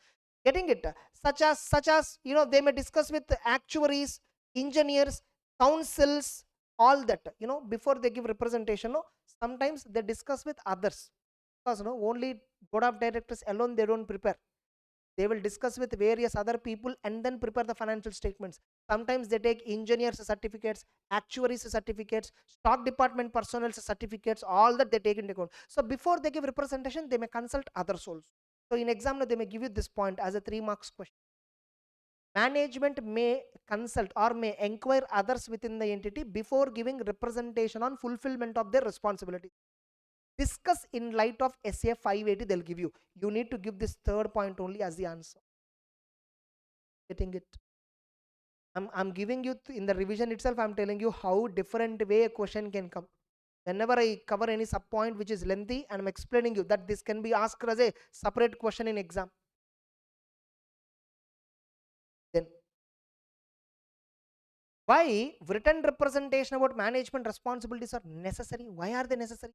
Getting it? Such as they may discuss with actuaries, engineers, councils, all that. Before they give representation, sometimes they discuss with others, because only board of directors alone they don't prepare. They will discuss with various other people and then prepare the financial statements. Sometimes they take engineers certificates, actuaries certificates, stock department personnel certificates, all that they take into account. So before they give representation, they may consult others also. So in exam they may give you this point as a 3 marks question. Management may consult or may inquire others within the entity before giving representation on fulfillment of their responsibility. Discuss in light of SA 580, they'll give you. You need to give this third point only as the answer. Getting it? I'm giving you in the revision itself, I'm telling you how different way a question can come. Whenever I cover any sub point which is lengthy, and I'm explaining you that this can be asked as a separate question in exam. Then why written representation about management responsibilities are necessary? Why are they necessary?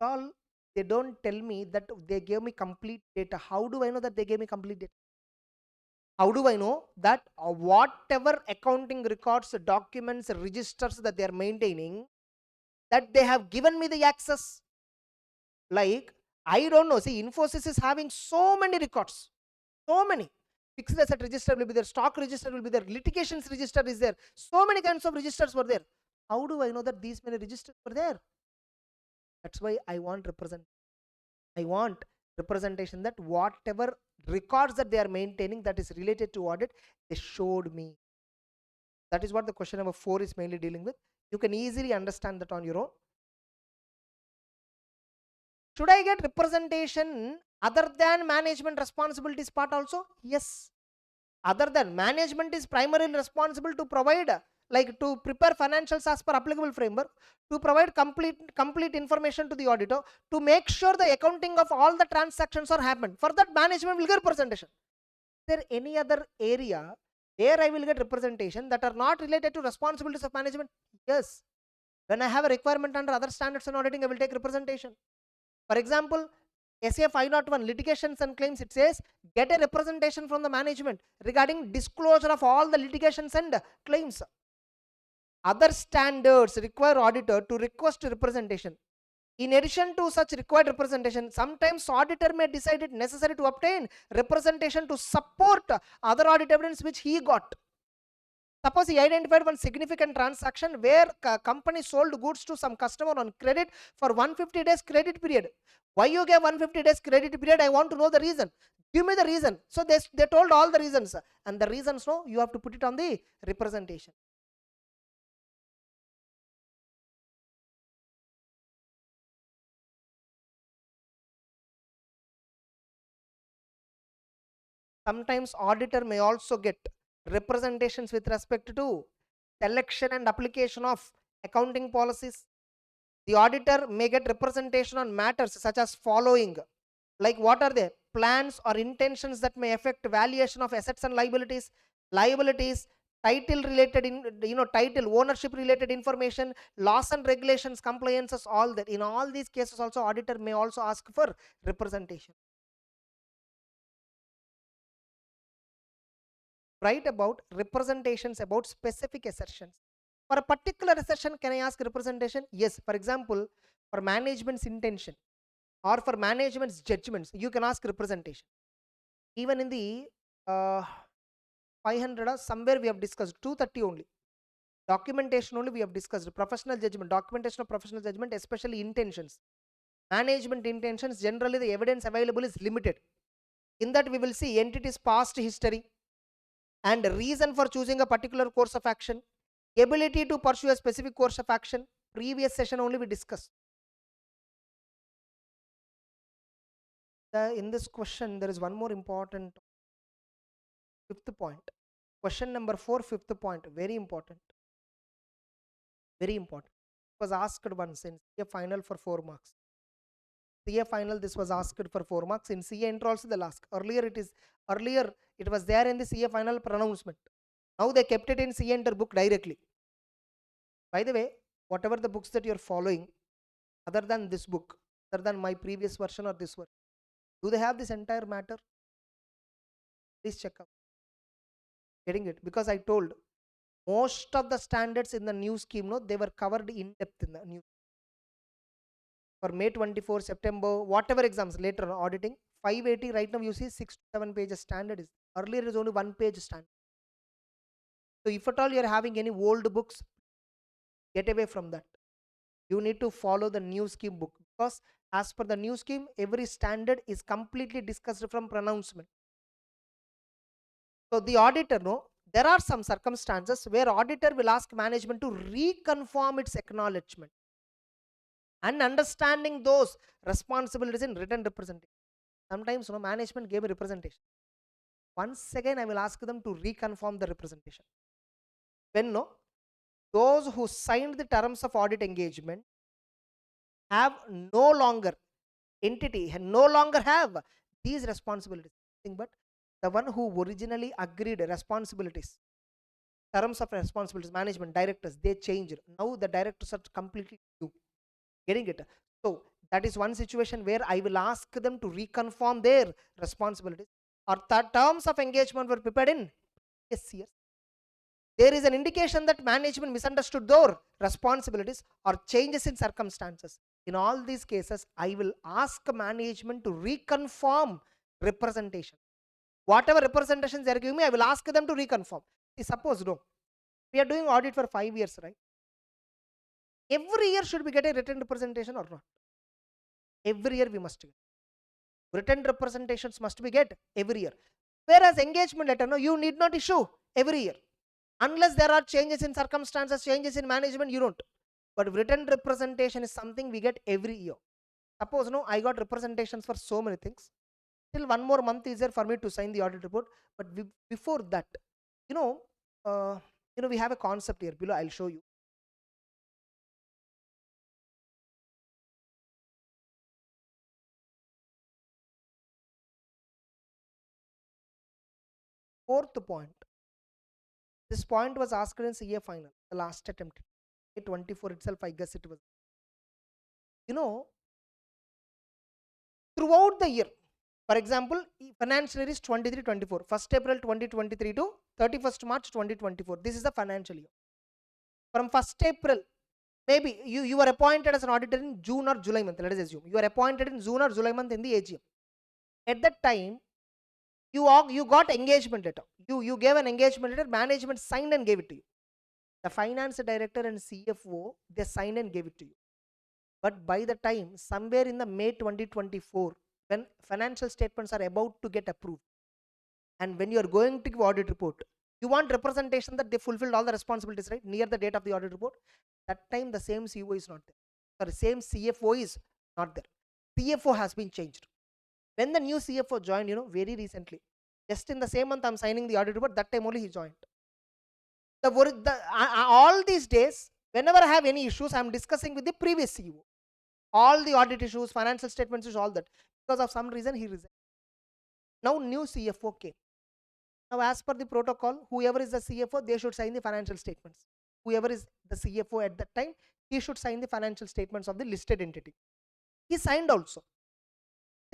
All they don't tell me that they gave me complete data. How do I know that they gave me complete data? How do I know that whatever accounting records, documents, registers that they are maintaining, that they have given me the access? Like, I don't know. See, Infosys is having so many records, so many. Fixed asset register will be there, stock register will be there, litigations register is there. So many kinds of registers were there. How do I know that these many registers were there? That's why I want representation that whatever records that they are maintaining that is related to audit, they showed me. That is what the question number 4 is mainly dealing with. You can easily understand that on your own. Should I get representation other than management responsibilities part also? Yes. Other than management is primarily responsible to provide, like to prepare financials as per applicable framework, to provide complete information to the auditor, to make sure the accounting of all the transactions are happened. For that, management will get representation. Is there any other area where I will get representation that are not related to responsibilities of management? Yes. When I have a requirement under other standards and auditing, I will take representation. For example, SA 501 litigations and claims, it says get a representation from the management regarding disclosure of all the litigations and claims. Other standards require auditor to request representation. In addition to such required representation, sometimes auditor may decide it necessary to obtain representation to support other audit evidence which he got. Suppose he identified one significant transaction where company sold goods to some customer on credit for 150 days credit period. Why you gave 150 days credit period? I want to know the reason. Give me the reason. So they told all the reasons, and the reasons, no, you have to put it on the representation. Sometimes auditor may also get representations with respect to selection and application of accounting policies. The auditor may get representation on matters such as following. Like, what are they? Plans or intentions that may affect valuation of assets and liabilities, title related title ownership related information, laws and regulations, compliances, all that. In all these cases also, auditor may also ask for representation. Write about representations about specific assertions. For a particular assertion, can I ask representation? Yes. For example, for management's intention or for management's judgments, you can ask representation. Even in the 500 or somewhere we have discussed 230 only. Documentation only we have discussed. Professional judgment, documentation of professional judgment, especially intentions. Management intentions, generally the evidence available is limited. In that we will see entity's past history and reason for choosing a particular course of action, ability to pursue a specific course of action. Previous session only we discussed. In this question, there is one more important fifth point. Question number 4, fifth point, very important. Very important. It was asked once in CA final for 4 marks. CA final, this was asked for 4 marks. In CA intro also they'll ask. Earlier it was there in the CA final pronouncement. Now they kept it in CA inter book directly. By the way, whatever the books that you're following, other than this book, other than my previous version or this one, do they have this entire matter? Please check out. Getting it? Because I told most of the standards in the new scheme, no, they were covered in depth in the new. For May 24, September, whatever exams later on auditing, 580 right now you see 6 to 7 pages standard is. Earlier is only 1 page standard. So if at all you are having any old books, get away from that. You need to follow the new scheme book, because as per the new scheme, every standard is completely discussed from pronouncement. So the auditor, no, there are some circumstances where auditor will ask management to reconfirm its acknowledgement and understanding those responsibilities in written representation. Sometimes, no, management gave a representation. Once again, I will ask them to reconfirm the representation. When no, those who signed the terms of audit engagement have no longer no longer have these responsibilities, but the one who originally agreed responsibilities, terms of responsibilities, management, directors, they changed. Now the directors are completely new. Getting it? So that is one situation where I will ask them to reconfirm their responsibilities, or the terms of engagement were prepared in yes. There is an indication that management misunderstood their responsibilities or changes in circumstances. In all these cases, I will ask management to reconfirm representation. Whatever representations they are giving me, I will ask them to reconfirm. Suppose no, we are doing audit for 5 years, right? Every year should we get a written representation or not? Every year we must get. Written representations must be get every year. Whereas engagement letter, no, you need not issue every year. Unless there are changes in circumstances, changes in management, you don't. But written representation is something we get every year. Suppose no, I got representations for so many things. Still 1 more month is there for me to sign the audit report. But before that, we have a concept here below. I'll show you. Fourth point. This point was asked in CA final, the last attempt. 24 itself, I guess it was. Throughout the year, for example, financial year is 23-24, 1st April 2023 to 31st March 2024. This is the financial year. From 1st April, maybe you are appointed as an auditor in June or July month. Let us assume you are appointed in June or July month in the AGM. At that time, you got engagement letter. You gave an engagement letter. Management signed and gave it to you. The finance director and CFO, they signed and gave it to you. But by the time somewhere in the May 2024, when financial statements are about to get approved, and when you are going to give audit report, you want representation that they fulfilled all the responsibilities, right? Near the date of the audit report, that time the same CEO is not there. Sorry, same CFO is not there. CFO has been changed. When the new CFO joined, very recently, just in the same month I'm signing the audit report, that time only he joined. All these days, whenever I have any issues, I'm discussing with the previous CEO. All the audit issues, financial statements issues, all that. Because of some reason, he resigned. Now, new CFO came. Now, as per the protocol, whoever is the CFO, they should sign the financial statements. Whoever is the CFO at that time, he should sign the financial statements of the listed entity. He signed also.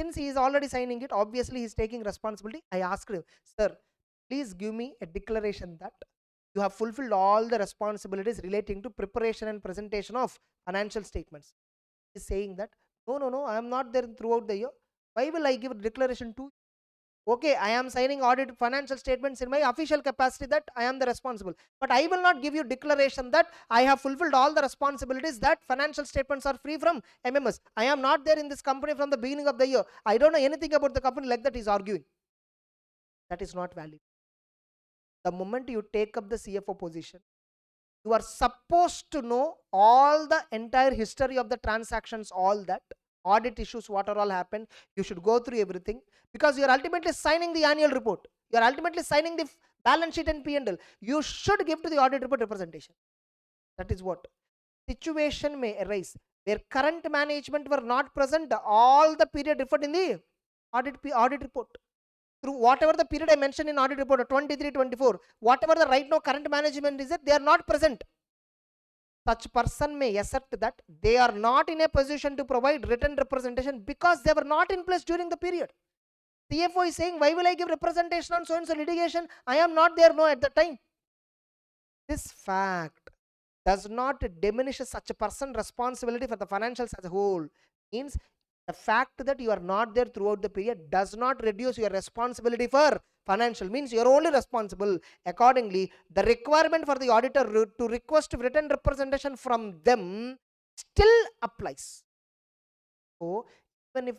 Since he is already signing it, obviously he is taking responsibility. I asked him, sir, please give me a declaration that you have fulfilled all the responsibilities relating to preparation and presentation of financial statements. He is saying that, no, I am not there throughout the year. Why will I give a declaration to? Okay, I am signing audit financial statements in my official capacity that I am the responsible. But I will not give you declaration that I have fulfilled all the responsibilities, that financial statements are free from MMS. I am not there in this company from the beginning of the year. I don't know anything about the company, like that he is arguing. That is not valid. The moment you take up the CFO position, you are supposed to know all the entire history of the transactions, all that audit issues, what are all happened. You should go through everything, because you are ultimately signing the annual report. You are ultimately signing the balance sheet and P&L. You should give to the audit report representation. That is what. situation may arise where current management were not present all the period referred in the audit report. Through whatever the period I mentioned in audit report 23, 24, whatever the right now current management is, that they are not present. Such person may assert that they are not in a position to provide written representation because they were not in place during the period. CFO is saying, why will I give representation on so and so litigation? I am not there no at the time. This fact does not diminish such a person's responsibility for the financials as a whole. Means the fact that you are not there throughout the period does not reduce your responsibility for financial. Means you are only responsible. Accordingly, the requirement for the auditor to request written representation from them still applies. So even if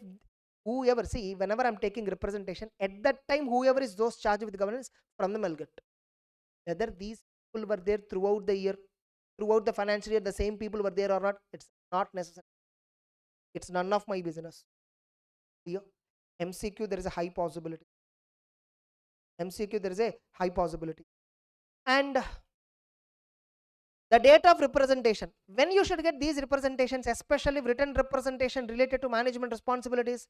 whoever, see, whenever I'm taking representation, at that time whoever is those charged with governance, from them I'll get. Whether these people were there throughout the year, throughout the financial year, the same people were there or not, it's not necessary. It's none of my business. Here, MCQ, there is a high possibility. MCQ, there is a high possibility. And the date of representation, when you should get these representations, especially written representation related to management responsibilities,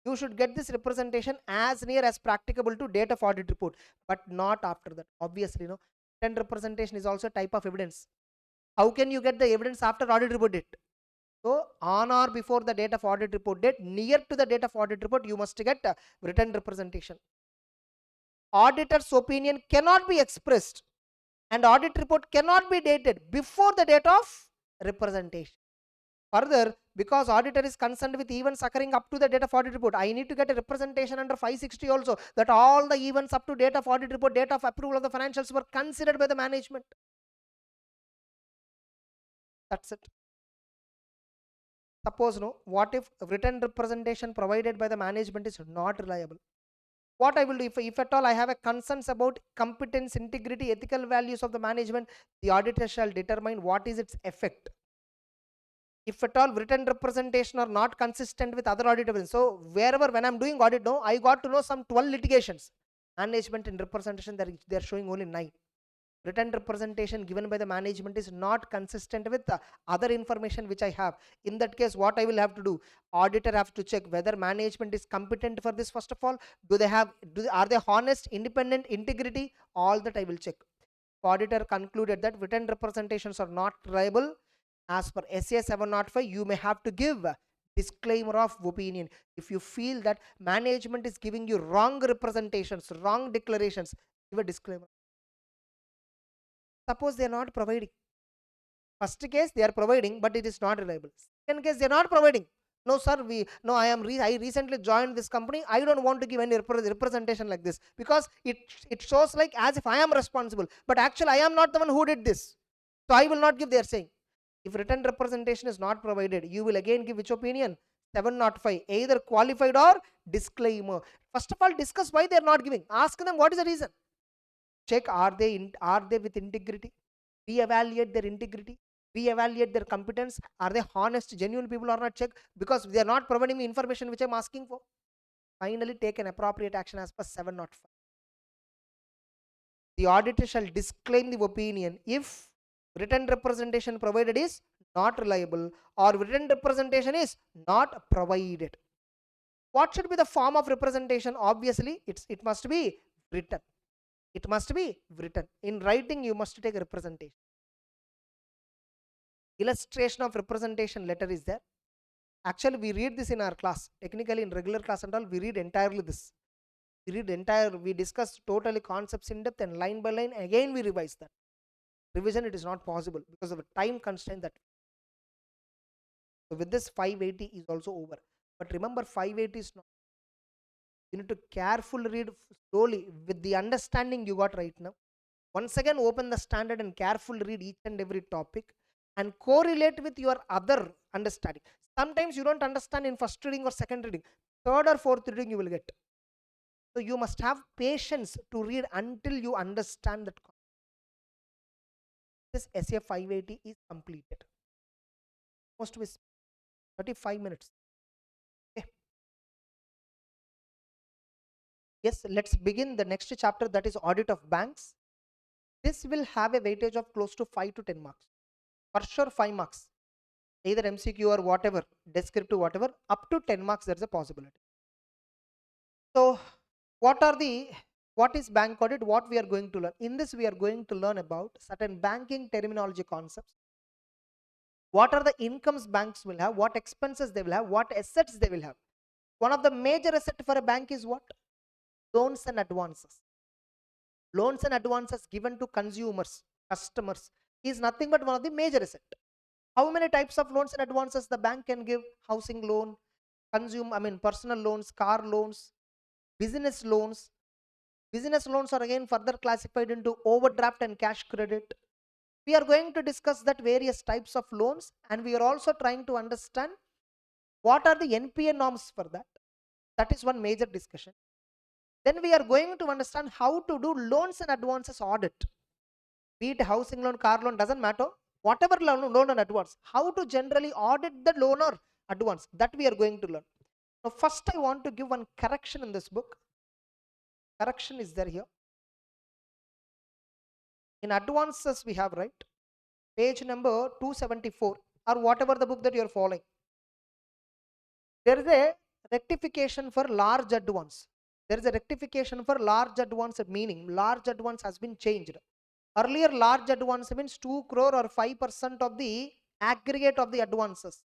you should get this representation as near as practicable to date of audit report, but not after that. Obviously, no. Written representation is also a type of evidence. How can you get the evidence after audit report date? So on or before the date of audit report date, near to the date of audit report, you must get written representation. Auditor's opinion cannot be expressed and audit report cannot be dated before the date of representation. Further, because auditor is concerned with events occurring up to the date of audit report, I need to get a representation under 560 also, that all the events up to date of audit report, date of approval of the financials, were considered by the management. That's it. Suppose, no, what if written representation provided by the management is not reliable? What I will do, if at all I have a concerns about competence, integrity, ethical values of the management, the auditor shall determine what is its effect. If at all written representation are not consistent with other audit evidence. So wherever, when I'm doing audit, no, I got to know some 12 litigations. Management in representation, they're showing only 9. Written representation given by the management is not consistent with the other information which I have. In that case, what I will have to do, auditor have to check whether management is competent for this. First of all, are they honest, independent, integrity, all that I will check. Auditor concluded that written representations are not reliable as per SA 705, you may have to give disclaimer of opinion. If you feel that management is giving you wrong representations, wrong declarations, give a disclaimer. Suppose they are not providing. First case they are providing, but it is not reliable. Second case they are not providing. No sir, I recently joined this company. I don't want to give any representation like this because it shows like as if I am responsible, but actually I am not the one who did this. So I will not give. They are saying, if written representation is not provided, you will again give which opinion? 705, either qualified or disclaimer. First of all, discuss why they are not giving. Ask them what is the reason. Check, are they with integrity? Reevaluate their integrity, reevaluate their competence. Are they honest, genuine people or not? Check, because they are not providing me information which I'm asking for. Finally, take an appropriate action as per 705. The auditor shall disclaim the opinion if written representation provided is not reliable or written representation is not provided. What should be the form of representation? Obviously, it must be written. It must be written. In writing, you must take a representation. Illustration of representation letter is there. Actually, we read this in our class. Technically, in regular class and all, we read entirely this. We discuss totally concepts in depth and line by line. Again, we revise that. Revision, it is not possible because of a time constraint that. So with this, 580 is also over. But remember, 580 is not. You need to carefully read slowly with the understanding you got right now. Once again, open the standard and carefully read each and every topic and correlate with your other understanding. Sometimes you don't understand in first reading or second reading. Third or fourth reading you will get. So you must have patience to read until you understand that. This SEP 580 is completed. Most with 35 minutes. Okay. Yes, let's begin the next chapter, that is audit of banks. This will have a weightage of close to 5 to 10 marks. For sure 5 marks. Either MCQ or whatever, descriptive whatever, up to 10 marks there is a possibility. So what is bank audit? What we are going to learn? In this we are going to learn about certain banking terminology concepts. What are the incomes banks will have, what expenses they will have, what assets they will have. One of the major assets for a bank is what? Loans and advances. Loans and advances given to consumers, customers is nothing but one of the major assets. How many types of loans and advances the bank can give? Housing loan, personal loans, car loans, business loans. Business loans are again further classified into overdraft and cash credit. We are going to discuss that various types of loans, and we are also trying to understand what are the NPA norms for that. That is one major discussion. Then we are going to understand how to do loans and advances audit. Be it housing loan, car loan, doesn't matter. Whatever loan and advance, how to generally audit the loan or advance, that we are going to learn. Now first I want to give one correction in this book. Correction is there here. In advances we have, right, page number 274 or whatever the book that you are following. There is a rectification for large advance. There is a rectification for large advance, meaning large advance has been changed. Earlier large advance means 2 crore or 5% of the aggregate of the advances.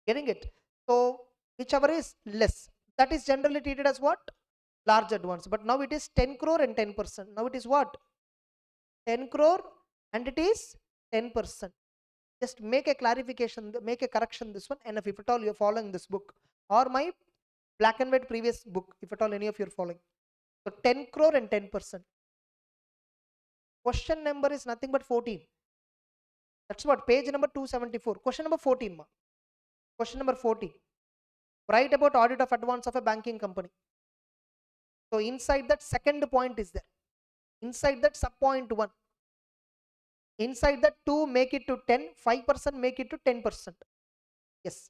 Getting it? So whichever is less, that is generally treated as what? Large advance. But now it is 10 crore and 10%. Now it is what? 10 crore and it is 10%. Just make a clarification, make a correction this one, and if at all you are following this book or my black and white previous book, if at all any of you are following. So 10 crore and 10%. Question number is nothing but 14. That's what, page number 274. Question number 14. Question number 14. Write about audit of advance of a banking company. So inside that second point is there. Inside that sub point 1. Inside that 2 make it to 10, 5% make it to 10%. Yes.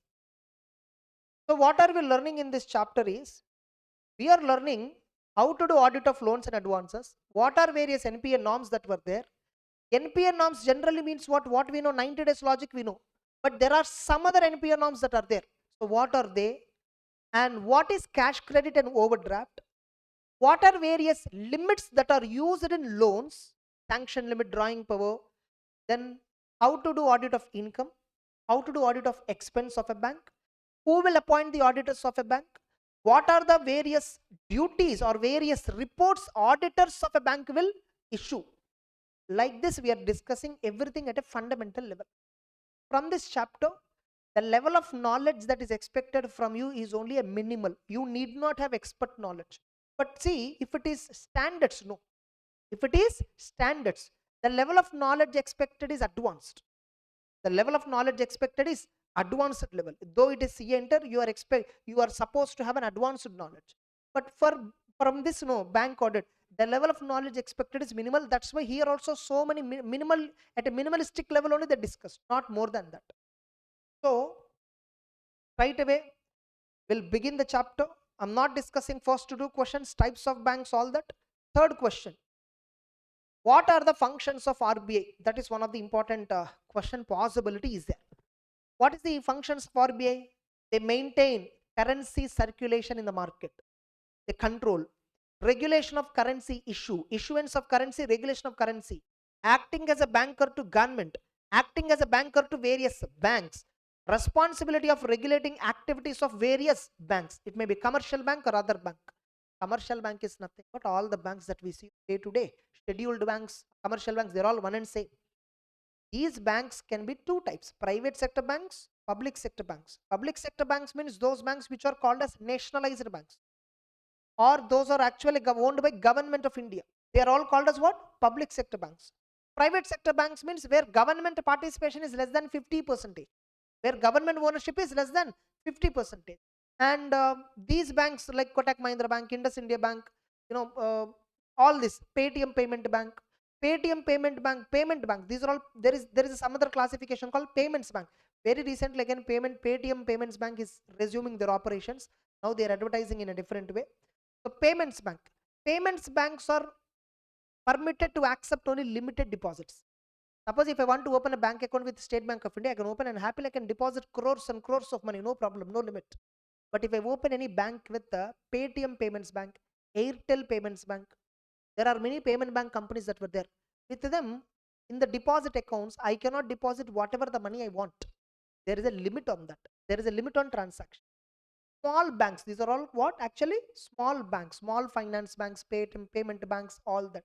So what are we learning in this chapter is, we are learning how to do audit of loans and advances. What are various NPA norms that were there? NPA norms generally means what? What we know, 90 days logic we know. But there are some other NPA norms that are there. So what are they? And what is cash credit and overdraft? What are various limits that are used in loans? Sanction limit, drawing power. Then how to do audit of income? How to do audit of expense of a bank? Who will appoint the auditors of a bank? What are the various duties or various reports auditors of a bank will issue? Like this, we are discussing everything at a fundamental level. From this chapter, the level of knowledge that is expected from you is only a minimal. You need not have expert knowledge. But see, if it is standards, no. If it is standards, the level of knowledge expected is advanced. The level of knowledge expected is advanced level. Though it is C-enter, you are supposed to have an advanced knowledge. But from this, no, bank audit, the level of knowledge expected is minimal. That's why here also so many minimal, at a minimalistic level only they discuss, not more than that. So right away we'll begin the chapter. I'm not discussing first 2 questions, types of banks, all that. Third question, what are the functions of RBI? That is one of the important question possibility is there. What is the functions of RBI? They maintain currency circulation in the market. They control regulation of currency issue, issuance of currency, regulation of currency, acting as a banker to government, acting as a banker to various banks, responsibility of regulating activities of various banks. It may be commercial bank or other bank. Commercial bank is nothing but all the banks that we see day to day. Scheduled banks, commercial banks, they're all one and same. These banks can be 2 types: private sector banks, public sector banks. Public sector banks means those banks which are called as nationalized banks, or those are actually owned by government of India. They are all called as what? Public sector banks. Private sector banks means where government participation is less than 50%, where government ownership is less than 50%. And these banks like Kotak Mahindra Bank, Indus India Bank, all this, Paytm Payment Bank, Paytm Payment Bank, Payment Bank, these are all, there is some other classification called Payments Bank. Very recently again Paytm Payments Bank is resuming their operations. Now they are advertising in a different way. So Payments Bank. Payments banks are permitted to accept only limited deposits. Suppose if I want to open a bank account with State Bank of India, I can open and happily I can deposit crores and crores of money, no problem, no limit. But if I open any bank with the Paytm Payments Bank, Airtel Payments Bank, there are many payment bank companies that were there. With them, in the deposit accounts, I cannot deposit whatever the money I want. There is a limit on that. There is a limit on transaction. Small banks, these are all what? Actually, small banks, small finance banks, payment banks, all that.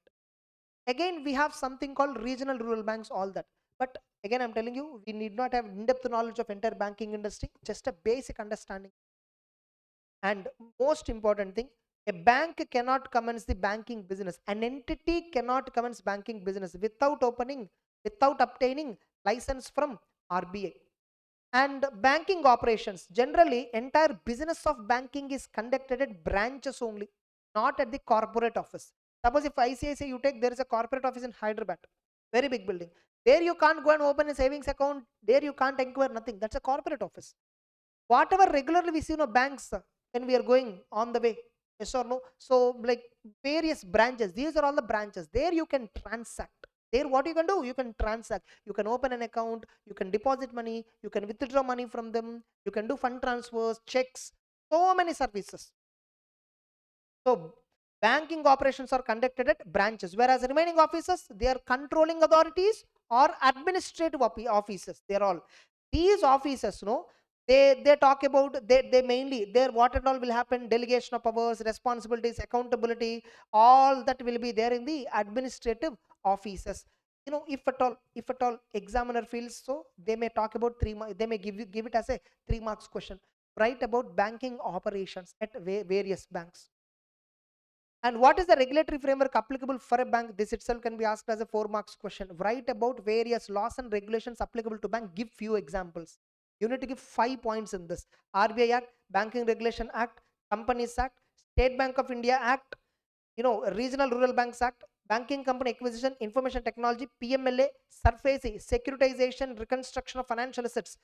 Again, we have something called regional rural banks, all that. But again, I'm telling you, we need not have in-depth knowledge of entire banking industry, just a basic understanding. And most important thing, a bank cannot commence the banking business. An entity cannot commence banking business without obtaining license from RBI. And banking operations, generally, entire business of banking is conducted at branches only, not at the corporate office. Suppose if ICICI you take, there is a corporate office in Hyderabad, very big building. There you can't go and open a savings account. There you can't inquire nothing. That's a corporate office. Whatever regularly we see, banks when we are going on the way, yes or no? So like various branches, these are all the branches. There you can transact. There what you can do, you can transact, you can open an account, you can deposit money, you can withdraw money from them, you can do fund transfers, checks, so many services. So banking operations are conducted at branches, whereas remaining offices, they are controlling authorities or administrative offices. They are all these offices, they talk about, they mainly their what and all will happen, delegation of powers, responsibilities, accountability, all that will be there in the administrative offices. If at all examiner feels so, they may talk about they may give it as a 3 marks question. Write about banking operations at various banks. And what is the regulatory framework applicable for a bank? This itself can be asked as a 4 marks question. Write about various laws and regulations applicable to bank. Give few examples. You need to give 5 points in this. RBI Act, Banking Regulation Act, Companies Act, State Bank of India Act, Regional Rural Banks Act, Banking Company Acquisition, Information Technology, PMLA, SURFACE, Securitization, Reconstruction of Financial Assets,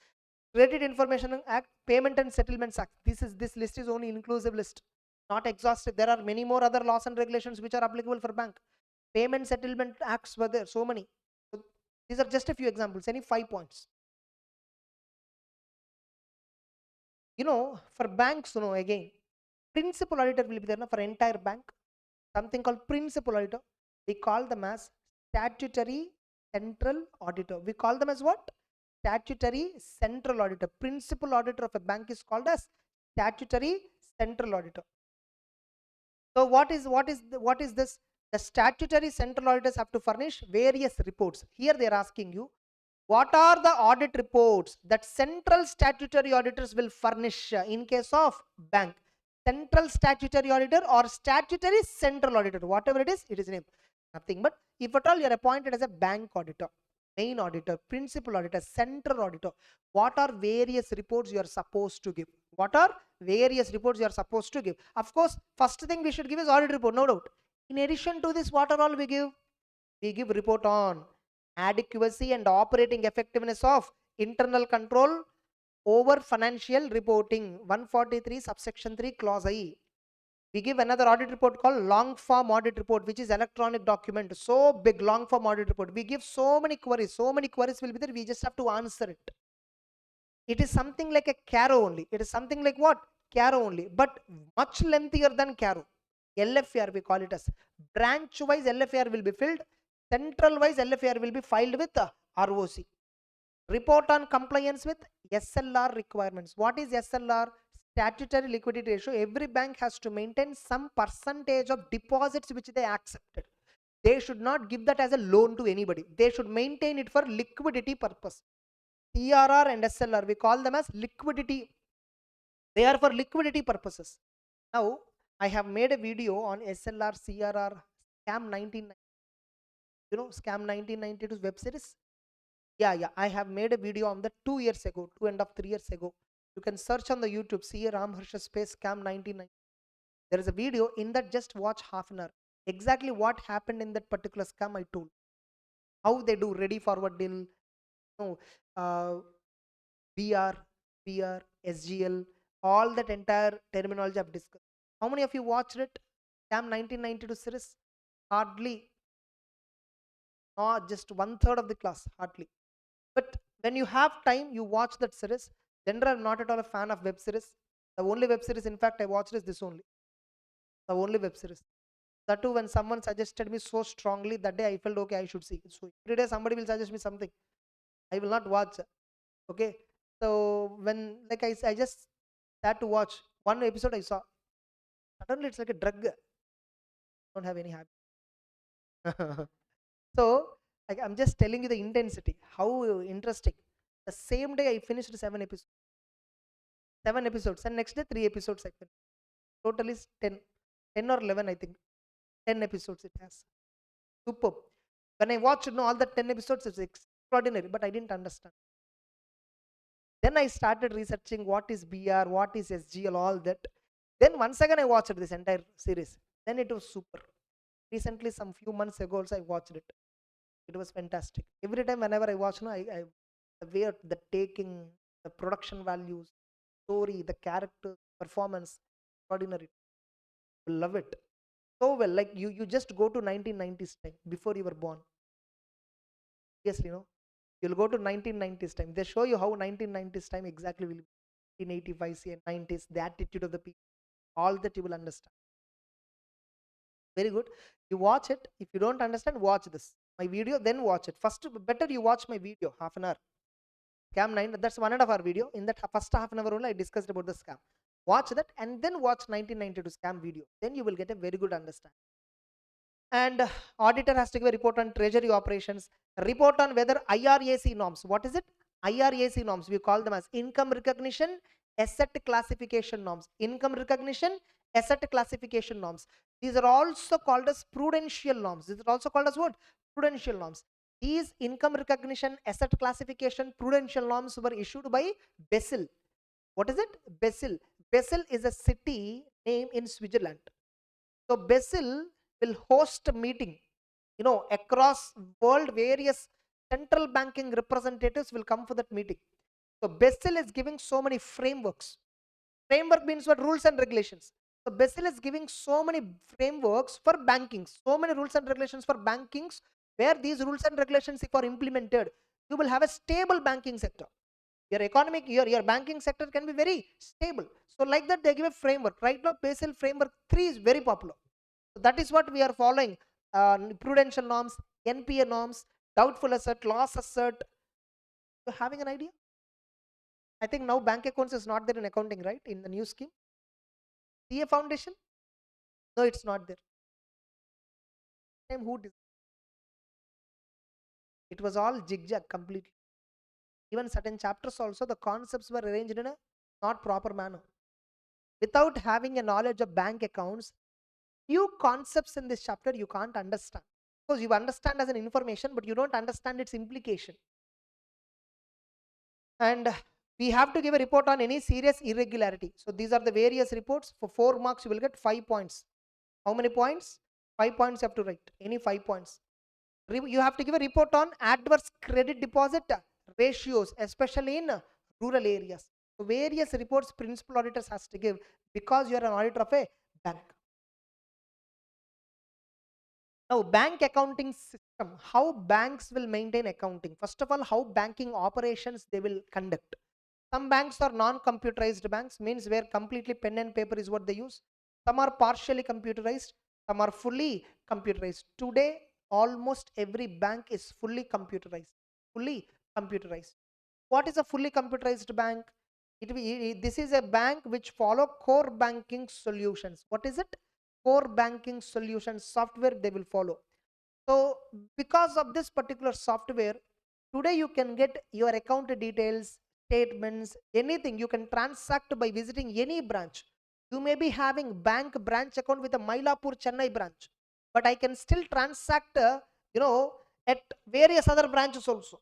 Credit Information Act, Payment and Settlements Act. This list is only inclusive list, not exhaustive. There are many more other laws and regulations which are applicable for bank. Payment settlement acts were there, so many. So these are just a few examples. Any 5 points? For banks, again, principal auditor will be there for entire bank. Something called principal auditor. We call them as statutory central auditor. We call them as what? Statutory central auditor. Principal auditor of a bank is called as statutory central auditor. So what is this? The statutory central auditors have to furnish various reports. Here they are asking you, what are the audit reports that central statutory auditors will furnish in case of bank? Central statutory auditor or statutory central auditor, whatever it is named. Nothing but if at all you are appointed as a bank auditor, main auditor, principal auditor, central auditor, what are various reports you are supposed to give? What are various reports you are supposed to give? Of course, first thing we should give is audit report, no doubt. In addition to this, what are all we give? We give report on adequacy and operating effectiveness of internal control over financial reporting, 143 subsection 3 clause I. We give another audit report called long form audit report, which is electronic document, so big, long form audit report. We give so many queries will be there, we just have to answer it. It is something like a caro only. It is something like what? Caro only, but much lengthier than caro. LFAR we call it as. Branch wise LFAR will be filled, central wise LFAR will be filed with ROC. Report on compliance with SLR requirements. What is SLR? Statutory liquidity ratio. Every bank has to maintain some percentage of deposits which they accepted. They should not give that as a loan to anybody. They should maintain it for liquidity purpose. CRR and SLR, we call them as liquidity. They are for liquidity purposes. Now, I have made a video on SLR, CRR, Scam 1990. Scam 1992 web series? Yeah. I have made a video on that 2 years ago, 2.5, 3 years ago. You can search on the YouTube, caramharsha space Scam 1990. There is a video in that, just watch half an hour. Exactly what happened in that particular scam I told. How they do ready forward deal, VR, SGL, all that entire terminology I've discussed. How many of you watched it? Scam 1992 series? Hardly not just one third of the class, hardly. But when you have time, you watch that series. Generally, I'm not at all a fan of web series. The only web series, in fact, I watched is this only. The only web series. That too, when someone suggested me so strongly, that day I felt okay, I should see. So every day somebody will suggest me something, I will not watch. Okay. So when like I just had to watch one episode I saw. Suddenly it's like a drug. Don't have any habit. So like, I'm just telling you the intensity, how interesting. The same day I finished 7 episodes. 7 episodes, and next day 3 episodes I finished. Totally 10, 10 or 11, I think. 10 episodes it has. Superb. When I watched all the 10 episodes, it's extraordinary, but I didn't understand. Then I started researching what is BR, what is SGL, all that. Then once again I watched this entire series. Then it was super. Recently, some few months ago, also I watched it. It was fantastic. Every time, whenever I watch, the way the taking, the production values, story, the character, performance, extraordinary. Love it so well. Like you just go to 1990s time before you were born. Yes, you'll go to 1990s time. They show you how 1990s time exactly will be. 1985, say 90s, the attitude of the people, all that you will understand. Very good. You watch it. If you don't understand, watch this my video, then watch it. First, better you watch my video, half an hour. Scam 9, that's 1.5 hour video. In that first half an hour only, I discussed about the scam. Watch that and then watch 1992 scam video. Then you will get a very good understanding. And auditor has to give a report on treasury operations, report on whether IRAC norms. What is it? IRAC norms. We call them as income recognition, asset classification norms. Income recognition, asset classification norms. These are also called as prudential norms. These are also called as what? Prudential norms. These income recognition, asset classification, prudential norms were issued by Basel. What is it? Basel. Basel is a city name in Switzerland. So Basel will host a meeting, across world. Various central banking representatives will come for that meeting. So Basel is giving so many frameworks. Framework means what? Rules and regulations. So Basel is giving so many frameworks for banking, so many rules and regulations for bankings, where these rules and regulations, if are implemented, you will have a stable banking sector. Your economic, your banking sector can be very stable. So like that, they give a framework. Right now, Basel framework 3 is very popular. So that is what we are following. Prudential norms, NPA norms, doubtful asset, loss asset. You having an idea? I think now bank accounts is not there in accounting, right? In the new scheme. CA foundation? No, it's not there. Who did? It was all zigzag completely. Even certain chapters also, the concepts were arranged in a not proper manner. Without having a knowledge of bank accounts, few concepts in this chapter you can't understand. Because you understand as an information, but you don't understand its implication. And we have to give a report on any serious irregularity. So these are the various reports. For 4 marks, you will get 5 points. How many points? 5 points you have to write. Any 5 points. You have to give a report on adverse credit deposit ratios, especially in rural areas. So various reports principal auditors has to give because you are an auditor of a bank. Now, bank accounting system, how banks will maintain accounting. First of all, how banking operations they will conduct. Some banks are non-computerized banks, means where completely pen and paper is what they use. Some are partially computerized, some are fully computerized. Today, almost every bank is fully computerized. Fully computerized. What is a fully computerized bank? This is a bank which follow core banking solutions. What is it? Core banking solutions software they will follow. So because of this particular software, today you can get your account details, statements, anything. You can transact by visiting any branch. You may be having bank branch account with a Mylapore Chennai branch, but I can still transact, at various other branches also.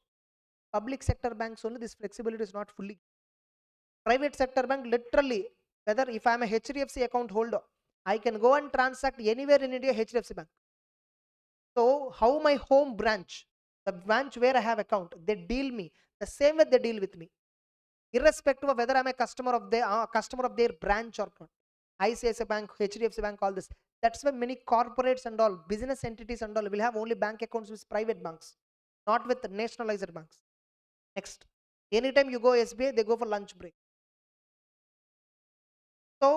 Public sector banks only this flexibility is not fully. Private sector bank, literally, whether if I am a HDFC account holder, I can go and transact anywhere in India, HDFC bank. So how my home branch, the branch where I have account, they deal me the same way they deal with me, irrespective of whether I'm a customer of their branch or not. ICICI Bank, HDFC Bank, all this. That's why many corporates and all, business entities and all will have only bank accounts with private banks, not with nationalized banks. Next, anytime you go SBI, they go for lunch break. So,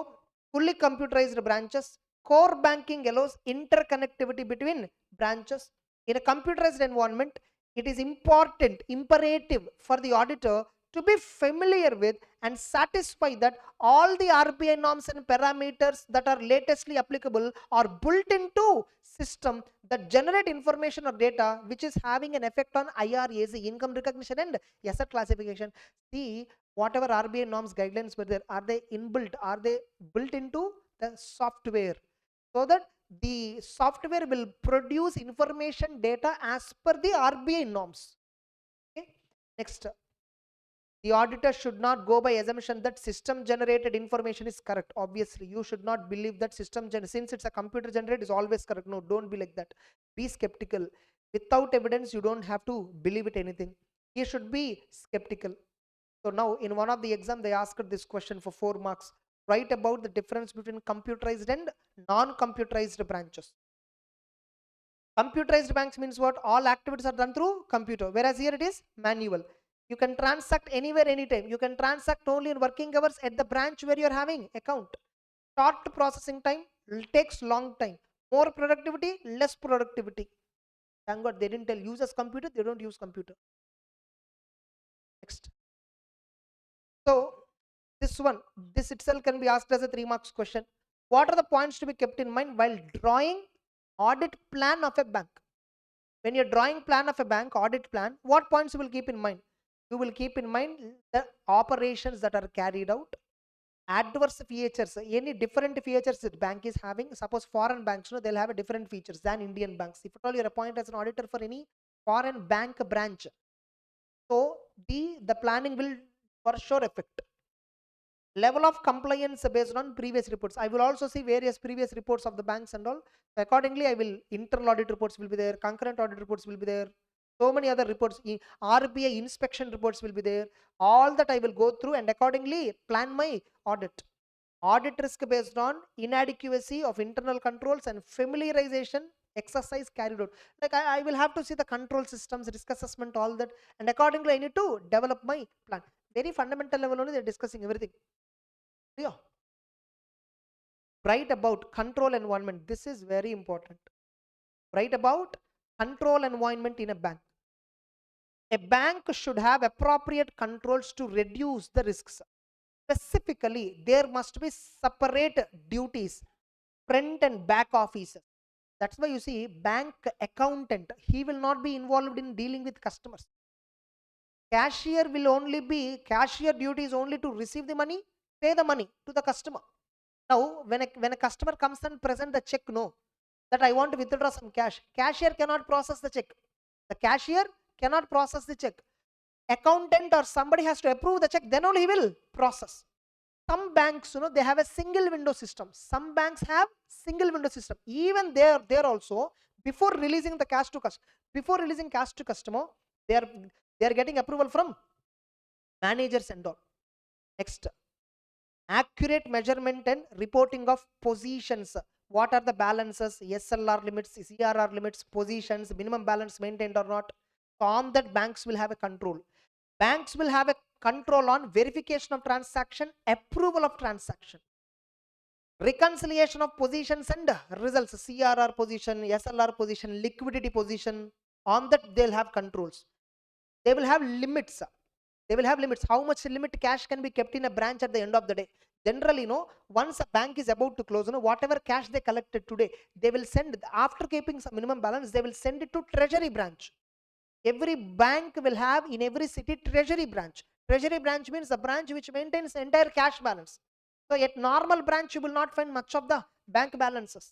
fully computerized branches, core banking allows interconnectivity between branches. In a computerized environment, it is important, imperative for the auditor to be familiar with and satisfy that all the RBI norms and parameters that are latestly applicable are built into system that generate information or data which is having an effect on IRAC, income recognition and asset classification. See, whatever RBI norms guidelines were there, are they inbuilt? Are they built into the software? So that the software will produce information data as per the RBI norms. Okay. Next, the auditor should not go by assumption that system generated information is correct. Obviously, you should not believe that since it's a computer generated is always correct. No, don't be like that. Be skeptical. Without evidence, you don't have to believe it anything. You should be skeptical. So now in one of the exam, they asked this question for 4 marks. Write about the difference between computerized and non-computerized branches. Computerized banks means what? All activities are done through computer, whereas here it is manual. You can transact anywhere, anytime. You can transact only in working hours at the branch where you're having account. Short processing time, takes long time. More productivity, less productivity. Thank God they didn't tell users computer, they don't use computer. Next. So this itself can be asked as a 3 marks question. What are the points to be kept in mind while drawing audit plan of a bank? When you're drawing plan of a bank, audit plan, what points you will keep in mind? You will keep in mind the operations that are carried out, adverse features, any different features that bank is having. Suppose foreign banks, they'll have a different features than Indian banks. If at all you're appointed as an auditor for any foreign bank branch, so the planning will for sure affect. Level of compliance based on previous reports. I will also see various previous reports of the banks and all. So accordingly, I will internal audit reports will be there, concurrent audit reports will be there, so many other reports, RBI inspection reports will be there. All that I will go through and accordingly plan my audit. Audit risk based on inadequacy of internal controls and familiarization exercise carried out. Like I will have to see the control systems, risk assessment, all that, and accordingly I need to develop my plan. Very fundamental level only they're discussing everything. Yeah. Write about control environment. This is very important. Write about control environment in a bank. A bank should have appropriate controls to reduce the risks. Specifically, there must be separate duties, front and back offices. That's why you see bank accountant, he will not be involved in dealing with customers. Cashier duty is only to receive the money, pay the money to the customer. Now, when a customer comes and present the check, no, that I want to withdraw some cash, cashier cannot process the check. The cashier cannot process the check. Accountant or somebody has to approve the check, then only he will process. Some banks, they have a single window system. Some banks have single window system. Even there also, before releasing cash to customer, they are getting approval from managers and all. Next, accurate measurement and reporting of positions. What are the balances, SLR limits, CRR limits, positions, minimum balance maintained or not. So on that, banks will have a control. Banks will have a control on verification of transaction, approval of transaction, reconciliation of positions and results, CRR position, SLR position, liquidity position. On that, they'll have controls. They will have limits. How much limit cash can be kept in a branch at the end of the day? Generally, once a bank is about to close, whatever cash they collected today, they will send, after keeping some minimum balance, they will send it to treasury branch. Every bank will have in every city treasury branch. Treasury branch means the branch which maintains the entire cash balance. So at normal branch, you will not find much of the bank balances.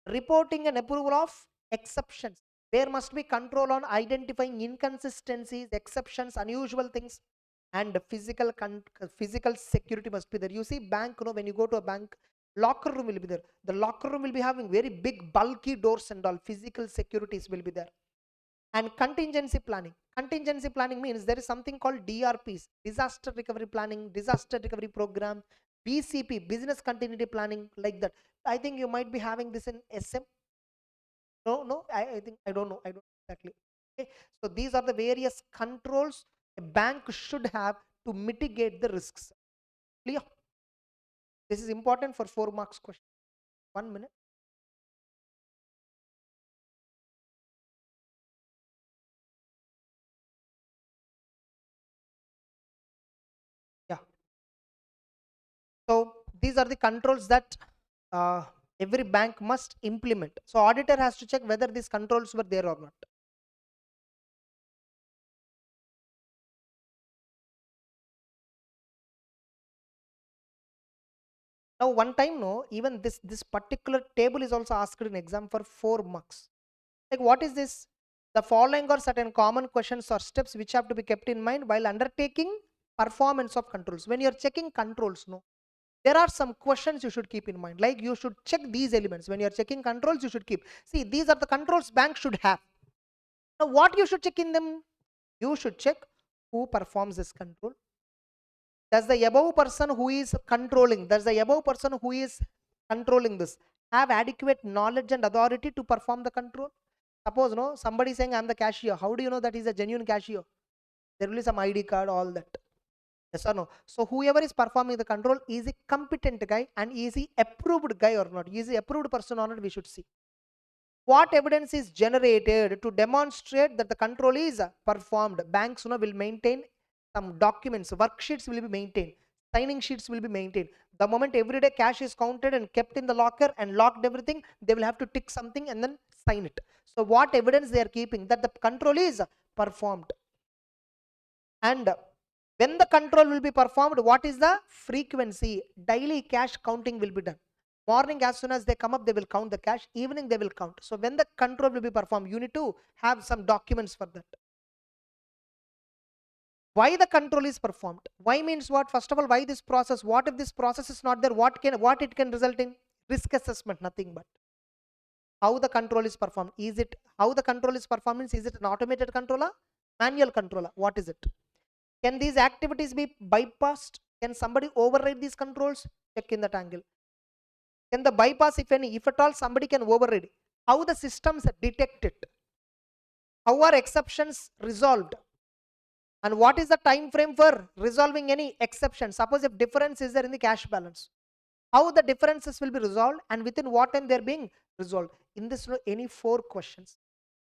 Reporting and approval of exceptions. There must be control on identifying inconsistencies, exceptions, unusual things, and physical security must be there. You see, bank, when you go to a bank, locker room will be there. The locker room will be having very big, bulky doors and all. Physical securities will be there. And contingency planning. Contingency planning means there is something called DRPs, disaster recovery planning, disaster recovery program, BCP, business continuity planning, like that. I think you might be having this in SM. No, I think I don't know. I don't know exactly. Okay. So these are the various controls a bank should have to mitigate the risks. Clear? This is important for 4 marks question. 1 minute. Yeah. So these are the controls that every bank must implement. So auditor has to check whether these controls were there or not. Now one time, no, even this particular table is also asked in exam for 4 marks. Like what is this? The following are certain common questions or steps which have to be kept in mind while undertaking performance of controls. When you're checking controls, no, there are some questions you should keep in mind. Like you should check these elements. When you're checking controls, you should keep. See, these are the controls bank should have. Now what you should check in them? You should check who performs this control. Does the above person who is controlling, does the above person who is controlling this have adequate knowledge and authority to perform the control? Suppose no, somebody saying I'm the cashier. How do you know that he's a genuine cashier? There will be some ID card, all that. Yes or no? So whoever is performing the control is a competent guy and is he approved guy or not? Is he approved person or not? We should see. What evidence is generated to demonstrate that the control is performed? Banks, will maintain some documents, worksheets will be maintained, signing sheets will be maintained. The moment everyday cash is counted and kept in the locker and locked everything, they will have to tick something and then sign it. So what evidence they are keeping that the control is performed? And when the control will be performed, what is the frequency? Daily cash counting will be done. Morning, as soon as they come up, they will count the cash. Evening, they will count. So when the control will be performed, you need to have some documents for that. Why the control is performed? Why means what? First of all, why this process? What if this process is not there? What it can result in? Risk assessment, nothing but. How the control is performed? Is it how the control is performed? Means is it an automated controller? Manual controller? What is it? Can these activities be bypassed? Can somebody override these controls? Check in that angle. Can the bypass, if any, if at all somebody can override? How the systems detect it? How are exceptions resolved? And what is the time frame for resolving any exception? Suppose if difference is there in the cash balance, how the differences will be resolved and within what time they're being resolved? In this, any 4 questions.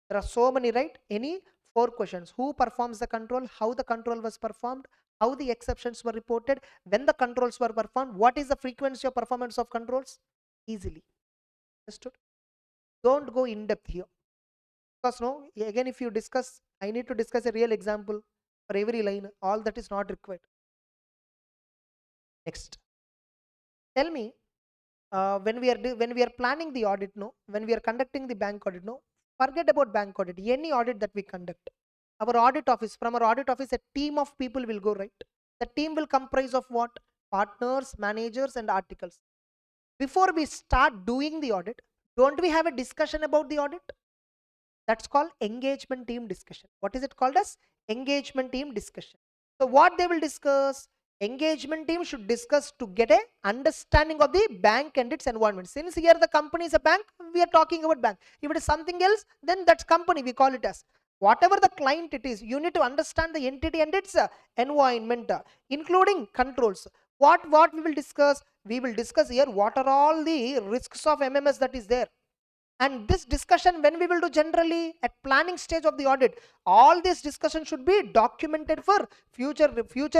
There are so many, right? Any 4 questions. Who performs the control? How the control was performed? How the exceptions were reported? When the controls were performed? What is the frequency of performance of controls? Easily. Understood? Don't go in depth here. Because no, again, if you discuss, I need to discuss a real example for every line. All that is not required. Next. Tell me, when we are planning the audit, no, when we are conducting the bank audit, no, forget about bank audit. Any audit that we conduct, our audit office, from our audit office, a team of people will go, right? The team will comprise of what? Partners, managers, and articles. Before we start doing the audit, don't we have a discussion about the audit? That's called engagement team discussion. What is it called as? Engagement team discussion. So what they will discuss? Engagement team should discuss to get a understanding of the bank and its environment. Since here the company is a bank, we are talking about bank. If it is something else, then that's company, we call it as. Whatever the client it is, you need to understand the entity and its environment, including controls. What we will discuss? We will discuss here what are all the risks of MMS that is there. And this discussion, when we will do generally at planning stage of the audit, all this discussion should be documented for future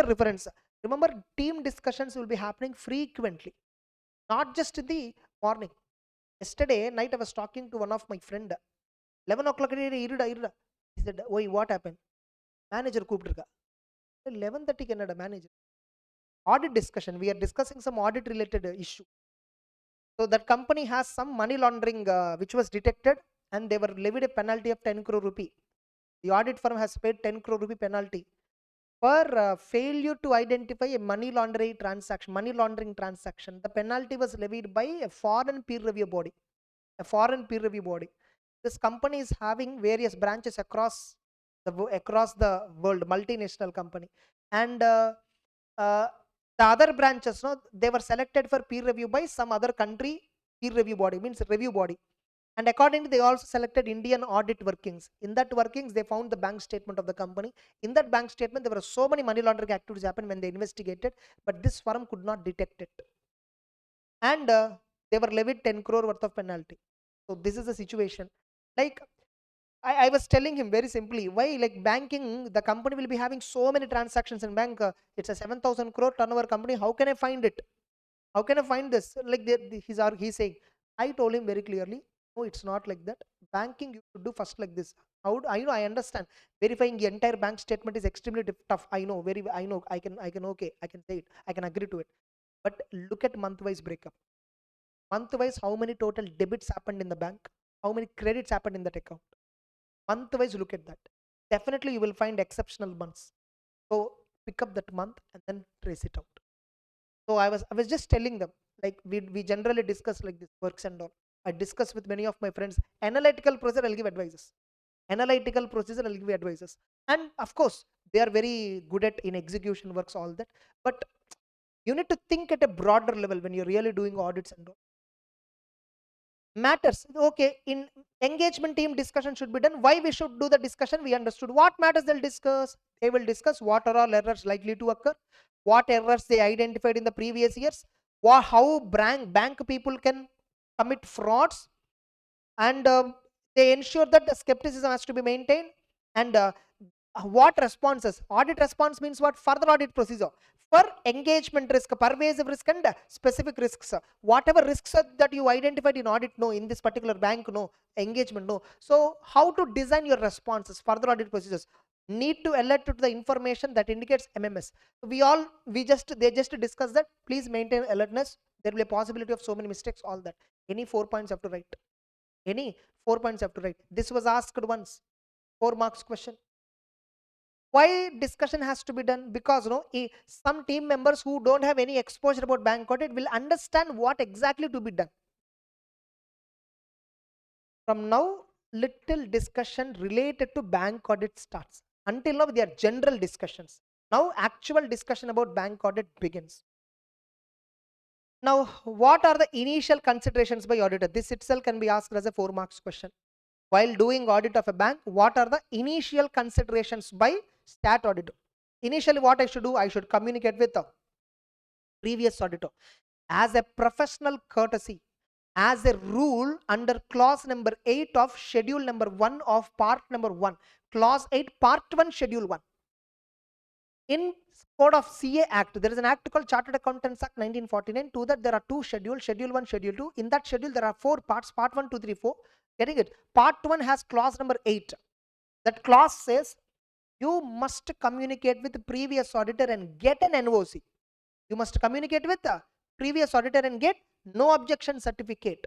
reference. Remember, team discussions will be happening frequently, not just in the morning. Yesterday night I was talking to one of my friend. 11 o'clock irida. He said, "Oi, what happened?" Manager கூப்பிட்டிருக்கா. 11:30 என்னடா manager? Audit discussion. We are discussing some audit related issue. So that company has some money laundering which was detected and they were levied a penalty of 10 crore rupee. The audit firm has paid 10 crore rupee penalty for failure to identify a money laundering transaction. The penalty was levied by a foreign peer review body. This company is having various branches across the world, multinational company. And The other branches, no, they were selected for peer review by some other country peer review body, means review body. And accordingly, they also selected Indian audit workings. In that workings, they found the bank statement of the company. In that bank statement, there were so many money laundering activities happened when they investigated, but this firm could not detect it. And they were levied 10 crore worth of penalty. So this is the situation. Like I was telling him very simply, why like banking, the company will be having so many transactions in bank. It's a 7,000 crore turnover company. How can I find it? How can I find this? Like he's saying, I told him very clearly, no, it's not like that. Banking, you should do first like this. How do, I understand. Verifying the entire bank statement is extremely tough. I know, I know, okay, I can say it, I can agree to it. But look at month-wise breakup. Month-wise, how many total debits happened in the bank? How many credits happened in that account? Month-wise, look at that. Definitely, you will find exceptional months. So pick up that month and then trace it out. So I was just telling them, like we generally discuss like this works and all. I discuss with many of my friends. Analytical procedure, I'll give advices. Analytical procedure, I'll give advices. And of course, they are very good at in execution works, all that. But you need to think at a broader level when you're really doing audits and all. Matters. Okay, in engagement team discussion should be done. Why we should do the discussion? We understood what matters they'll discuss. They will discuss what are all errors likely to occur, what errors they identified in the previous years, how bank people can commit frauds, and they ensure that the skepticism has to be maintained. And what responses? Audit response means what? Further audit procedure for engagement risk, pervasive risk, and specific risks. Whatever risks that you identified in audit, no, in this particular bank, no, engagement, no. So how to design your responses? Further audit procedures need to alert to the information that indicates MMS. They just discuss that. Please maintain alertness. There will be a possibility of so many mistakes. All that. Any 4 points have to write. Any 4 points have to write. This was asked once. 4 marks question. Why discussion has to be done? Because some team members who don't have any exposure about bank audit will understand what exactly to be done. From now, little discussion related to bank audit starts. Until now, they are general discussions. Now, actual discussion about bank audit begins. Now, what are the initial considerations by auditor? This itself can be asked as a 4 marks question. While doing audit of a bank, what are the initial considerations by stat auditor? Initially, what I should do? I should communicate with the previous auditor. As a professional courtesy, as a rule under clause number 8 of schedule number 1 of part number 1, clause 8 part 1 schedule 1. In code of CA Act, there is an act called Chartered Accountants Act 1949. To that there are two schedules, schedule 1, schedule 2. In that schedule there are 4 parts, part 1, 2, 3, 4. Getting it? Part 1 has clause number 8. That clause says you must communicate with the previous auditor and get an NOC. You must communicate with the previous auditor and get no objection certificate.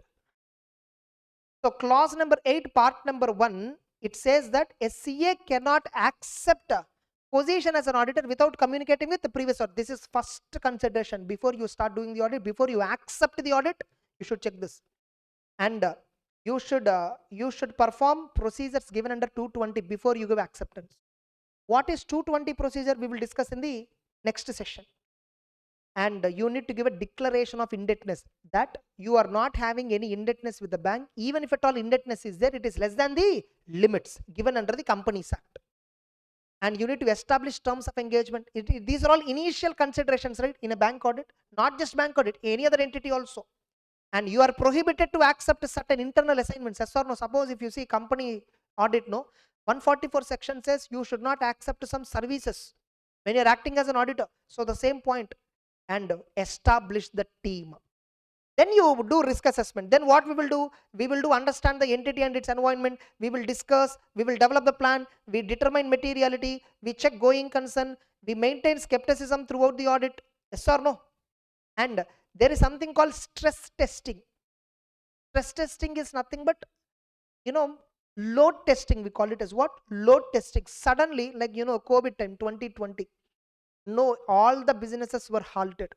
So clause number 8, part number 1, it says that SCA cannot accept a position as an auditor without communicating with the previous audit. This is first consideration before you start doing the audit. Before you accept the audit, you should check this. And you should perform procedures given under 220 before you give acceptance. What is 220 procedure? We will discuss in the next session. And you need to give a declaration of indebtedness, that you are not having any indebtedness with the bank. Even if at all indebtedness is there, it is less than the limits given under the Companies Act. And you need to establish terms of engagement. These are all initial considerations, right, in a bank audit. Not just bank audit, any other entity also. And you are prohibited to accept certain internal assignments, yes or no? Suppose if you see company audit, no, 144 section says you should not accept some services when you're acting as an auditor. So the same point. And establish the team. Then you do risk assessment. Then what we will do? We will do understand the entity and its environment. We will discuss, we will develop the plan, we determine materiality, we check going concern, we maintain skepticism throughout the audit, yes or no? And there is something called stress testing. Stress testing is nothing but, load testing. We call it as what? Load testing. Suddenly, like, COVID time, 2020. No, all the businesses were halted.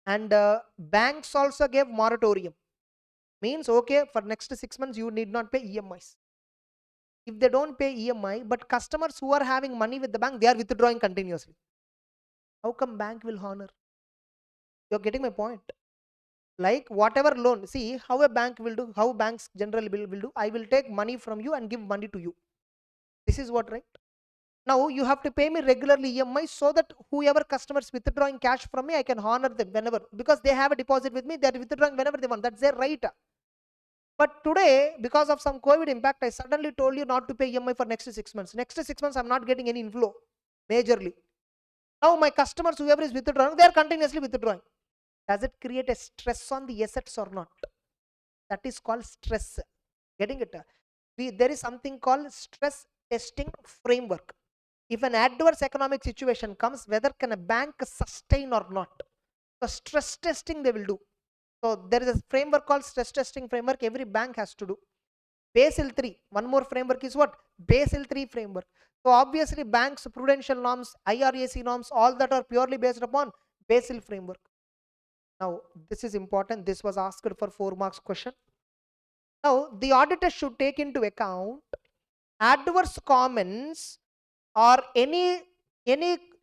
And banks also gave moratorium. Means, okay, for next 6 months, you need not pay EMIs. If they don't pay EMI, but customers who are having money with the bank, they are withdrawing continuously. How come bank will honor? You're getting my point. Like whatever loan, see how a bank will do, how banks generally will do. I will take money from you and give money to you. This is what, right? Now you have to pay me regularly EMI so that whoever customers withdrawing cash from me, I can honor them whenever, because they have a deposit with me, they're withdrawing whenever they want. That's their right. But today, because of some COVID impact, I suddenly told you not to pay EMI for next 6 months. Next 6 months, I'm not getting any inflow majorly. Now my customers, whoever is withdrawing, they are continuously withdrawing. Does it create a stress on the assets or not? That is called stress. Getting it? There is something called stress testing framework. If an adverse economic situation comes, whether can a bank sustain or not, the stress testing they will do. So there is a framework called stress testing framework. Every bank has to do. Basel 3, one more framework is what? Basel 3 framework. So obviously banks, prudential norms, IRAC norms, all that are purely based upon Basel framework. Now this is important. This was asked for 4 marks question. Now the auditor should take into account adverse comments or any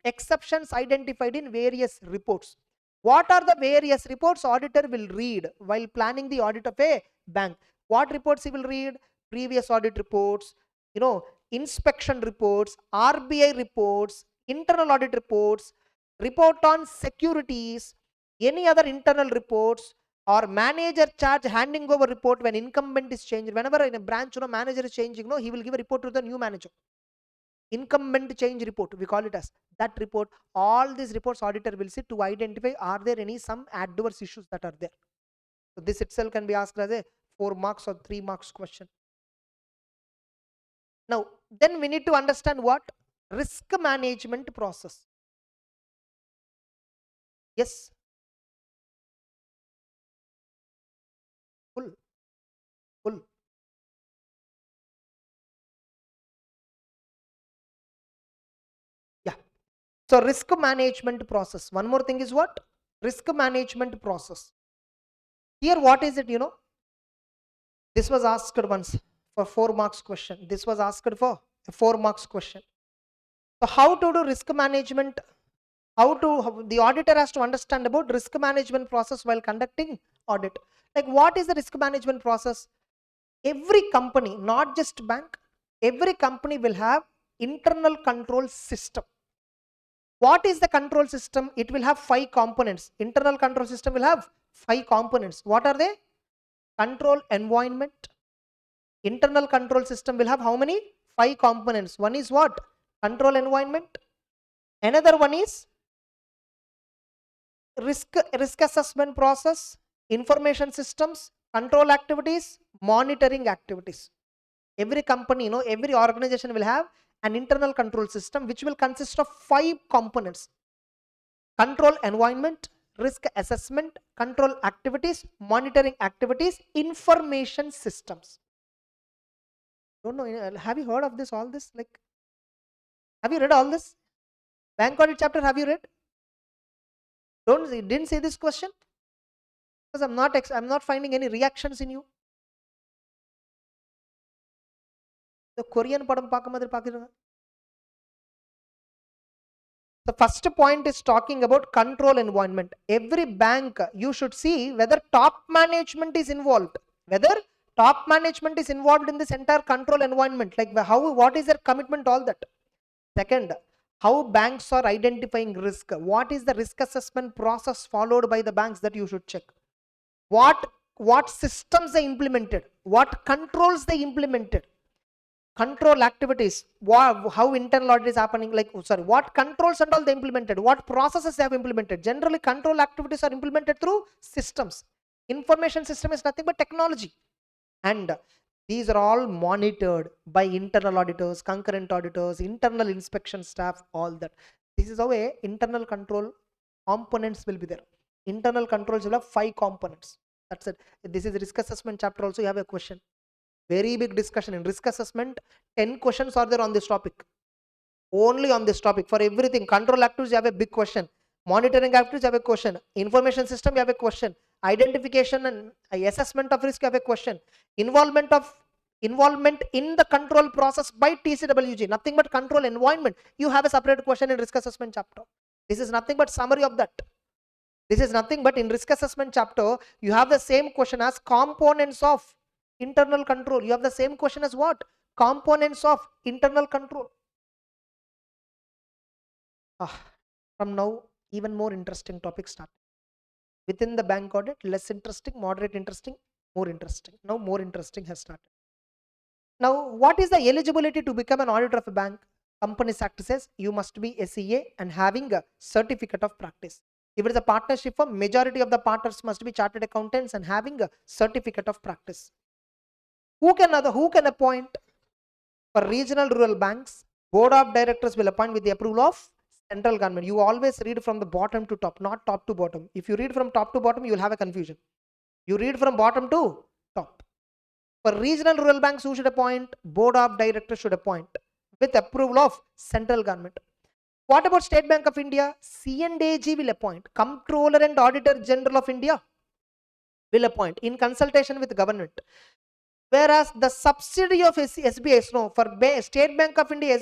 exceptions identified in various reports. What are the various reports auditor will read while planning the audit of a bank? What reports he will read? Previous audit reports, inspection reports, RBI reports, internal audit reports, report on securities, any other internal reports, or manager charge handing over report when incumbent is changed. Whenever in a branch, manager is changing, he will give a report to the new manager. Incumbent change report, we call it as that report. All these reports auditor will see to identify are there any some adverse issues that are there. So this itself can be asked as a 4 marks or 3 marks question. Now then we need to understand what risk management process. Yes, full. Yeah. So risk management process, one more thing is what? Risk management process. Here what is it? This was asked once for 4 marks question. This was asked for a 4 marks question. So how to do risk management? How the auditor has to understand about risk management process while conducting audit. Like what is the risk management process? Every company, not just bank, every company will have internal control system. What is the control system? It will have 5 components. Internal control system will have 5 components. What are they? Control environment. Internal control system will have how many? 5 components. One is what? Control environment. Another one is risk assessment process, information systems, control activities, monitoring activities. Every company, every organization will have an internal control system which will consist of 5 components: control environment, risk assessment, control activities, monitoring activities, information systems. Don't know, have you heard of this, all this? Like, have you read all this? Bank audit chapter, have you read? Didn't say this question? Because I'm not finding any reactions in you. The Korean padam paaka madri paakirunga. The first point is talking about control environment. Every bank, you should see whether top management is involved. Whether top management is involved in this entire control environment. Like what is their commitment, all that. Second, how banks are identifying risk. What is the risk assessment process followed by the banks that you should check. What systems they implemented. What controls they implemented. Control activities, how internal audit is happening, what controls and all they implemented, what processes they have implemented. Generally control activities are implemented through systems. Information system is nothing but technology, and these are all monitored by internal auditors, concurrent auditors, internal inspection staff, all that. This is how a internal control components will be there. Internal controls will have 5 components. That's it. This is risk assessment chapter also. You have a question, very big discussion in risk assessment. 10 questions are there on this topic, only on this topic. For everything, control activities you have a big question, monitoring activities you have a question, information system you have a question, identification and assessment of risk you have a question, involvement in the control process by TCWG, nothing but control environment, you have a separate question in risk assessment chapter. This is nothing but summary of that. This is nothing but in risk assessment chapter, you have the same question as components of internal control. You have the same question as what? Components of internal control. From now, even more interesting topics start. Within the bank audit, less interesting, moderate interesting, more interesting. Now more interesting has started. Now, what is the eligibility to become an auditor of a bank? Companies Act says you must be SEA and having a certificate of practice. If it is a partnership firm, majority of the partners must be chartered accountants and having a certificate of practice. Who can appoint? For regional rural banks, board of directors will appoint with the approval of central government. You always read from the bottom to top, not top to bottom. If you read from top to bottom, you will have a confusion. You read from bottom to top. For regional rural banks, who should appoint? Board of directors should appoint with approval of central government. What about State Bank of India? C&AG will appoint. Comptroller and Auditor General of India will appoint in consultation with government. Whereas the subsidiary of SBI is no. For State Bank of India,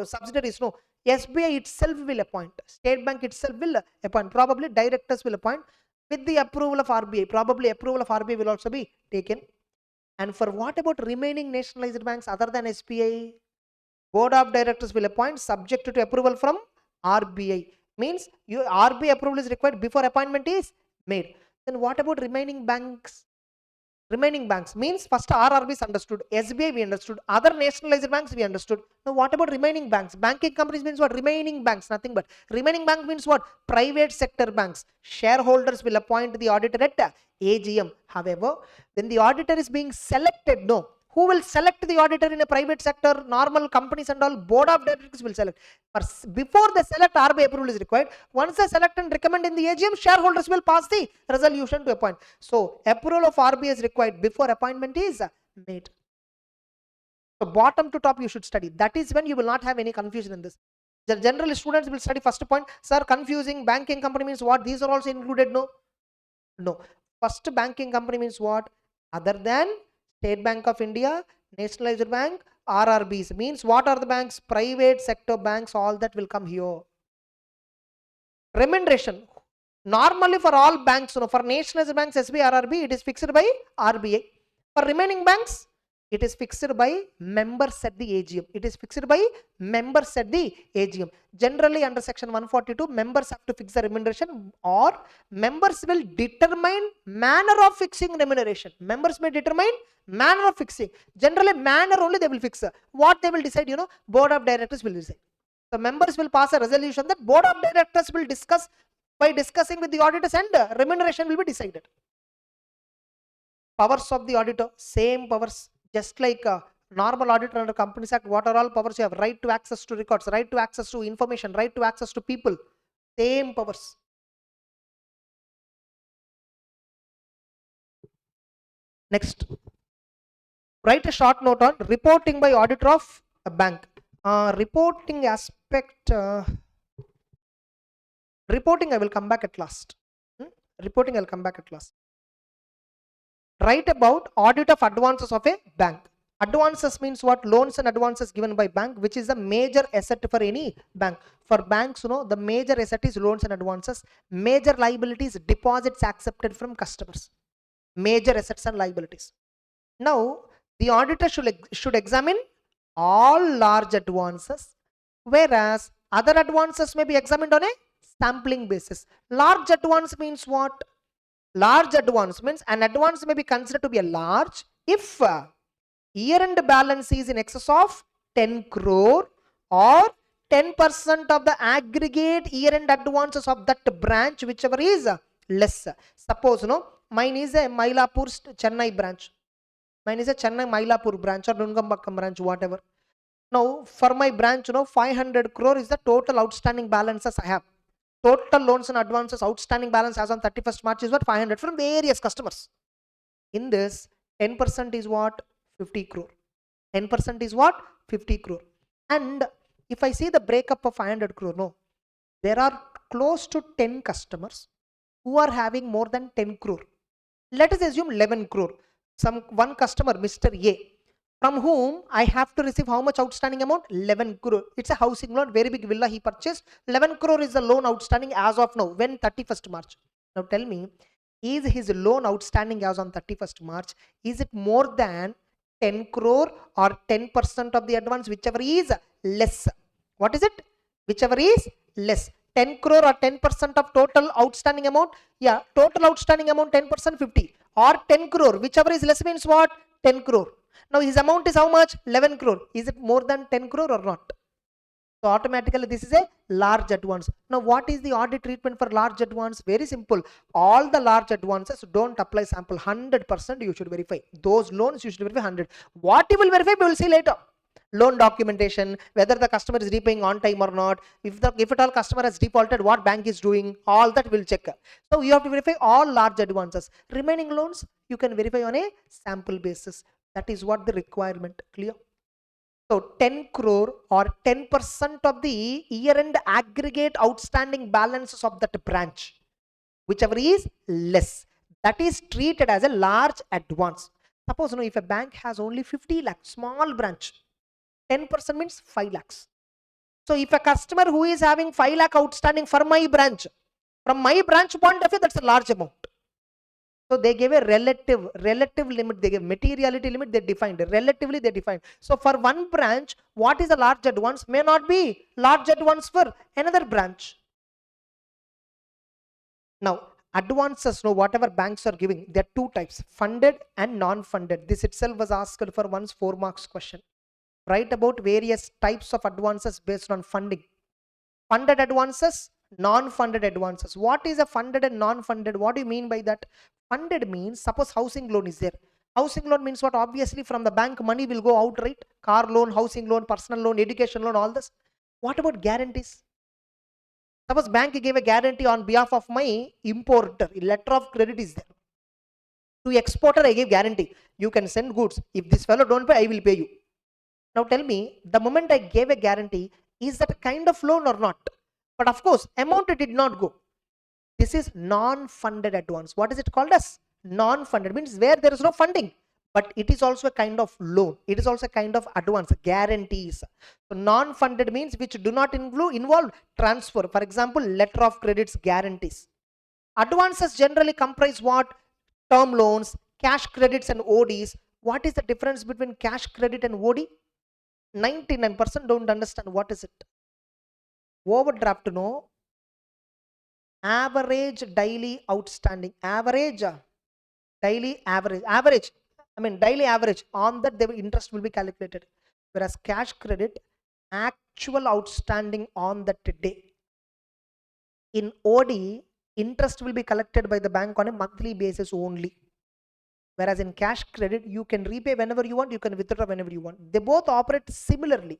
subsidiary is no. SBI itself will appoint. State Bank itself will appoint. Probably directors will appoint with the approval of RBI. Probably approval of RBI will also be taken. And for what about remaining nationalized banks other than SBI? Board of directors will appoint subject to approval from RBI. Means RBI approval is required before appointment is made. Then what about remaining banks? Remaining banks means first RRB is understood, SBI we understood, other nationalized banks we understood. Now what about remaining banks? Banking companies means what? Remaining banks, nothing but. Remaining bank means what? Private sector banks. Shareholders will appoint the auditor at AGM. However, when the auditor is being selected, no. Who will select the auditor in a private sector? Normal companies and all, board of directors will select. Before they select, RBI approval is required. Once they select and recommend in the AGM, shareholders will pass the resolution to appoint. So, approval of RBI is required before appointment is made. So, bottom to top you should study. That is when you will not have any confusion in this. The general students will study first point. Sir, confusing banking company means what? These are also included. No. First banking company means what? Other than State Bank of India, Nationalized Bank, RRBs. Means what are the banks? Private sector banks, all that will come here. Remuneration. Normally for all banks, for nationalized banks, SBI, RRB, it is fixed by RBI. For remaining banks, it is fixed by members at the AGM. It is fixed by members at the AGM. Generally under section 142, members have to fix the remuneration, or members will determine manner of fixing remuneration. Members may determine manner of fixing. Generally manner only they will fix. What they will decide, board of directors will decide. The members will pass a resolution that board of directors will discuss by discussing with the auditors, and remuneration will be decided. Powers of the auditor, same powers. Just like normal auditor under Companies Act, what are all powers you have? Right to access to records, right to access to information, right to access to people. Same powers. Next, write a short note on reporting by auditor of a bank. Reporting aspect, reporting I will come back at last. Reporting I will come back at last. Write about audit of advances of a bank. Advances means what? Loans and advances given by bank, which is a major asset for any bank. For banks, the major asset is loans and advances. Major liabilities, deposits accepted from customers. Major assets and liabilities. Now, the auditor should examine all large advances, whereas other advances may be examined on a sampling basis. Large advance means what? Large advance means an advance may be considered to be a large if year-end balance is in excess of 10 crore or 10% of the aggregate year-end advances of that branch, whichever is less. Suppose, mine is a Mylapore Chennai branch. Mine is a Chennai Mylapore branch or Nungambakkam branch, whatever. Now, for my branch, 500 crore is the total outstanding balances I have. Total loans and advances outstanding balance as on 31st March is what? 500 from various customers. In this, 10% is what? 50 crore. 10% is what? 50 crore. And if I see the breakup of 500 crore, there are close to 10 customers who are having more than 10 crore. Let us assume 11 crore. One customer, Mr. A, from whom I have to receive how much outstanding amount? 11 crore. It's a housing loan, very big villa he purchased. 11 crore is the loan outstanding as of now, when 31st March. Now tell me, is his loan outstanding as on 31st March, is it more than 10 crore or 10% of the advance, whichever is less? What is it? Whichever is less. 10 crore or 10% of total outstanding amount? Yeah, total outstanding amount 10%, 50, or 10 crore, whichever is less means what? 10 crore. Now his amount is how much? 11 crore. Is it more than 10 crore or not? So automatically this is a large advance. Now what is the audit treatment for large advance? Very simple. All the large advances don't apply sample. 100% you should verify. Those loans you should verify 100. What you will verify we will see later. Loan documentation, whether the customer is repaying on time or not, if at all customer has defaulted, what bank is doing, all that will check. So you have to verify all large advances. Remaining loans you can verify on a sample basis. That is what the requirement. Clear? So 10 crore or 10% of the year-end aggregate outstanding balances of that branch, whichever is less, that is treated as a large advance. Suppose if a bank has only 50 lakhs, small branch, 10% means 5 lakhs. So if a customer who is having 5 lakh outstanding for my branch, from my branch point of view, that's a large amount. So they gave a relative limit, they gave materiality limit, they defined, relatively they defined. So for one branch, what is a large advance may not be large advance for another branch. Now, advances, whatever banks are giving, there are two types, funded and non-funded. This itself was asked for once 4 marks question. Write about various types of advances based on funding. Funded advances, non-funded advances. What is a funded and non-funded? What do you mean by that? Funded means, suppose housing loan is there. Housing loan means what? Obviously from the bank money will go out, right? Car loan, housing loan, personal loan, education loan, all this. What about guarantees? Suppose bank gave a guarantee on behalf of my importer, letter of credit is there. To exporter I gave guarantee. You can send goods. If this fellow don't pay, I will pay you. Now tell me, the moment I gave a guarantee, is that a kind of loan or not? But of course, amount did not go. This is non-funded advance. What is it called as? Non-funded means where there is no funding, but it is also a kind of loan. It is also a kind of advance, guarantees. So non-funded means which do not involve transfer. For example, letter of credits, guarantees. Advances generally comprise what? Term loans, cash credits and ODs. What is the difference between cash credit and OD? 99% don't understand what is it. Overdraft, no. Average daily outstanding, daily average, daily average, on that the interest will be calculated. Whereas cash credit, actual outstanding on that day. In OD, interest will be collected by the bank on a monthly basis only. Whereas in cash credit, you can repay whenever you want, you can withdraw whenever you want. They both operate similarly.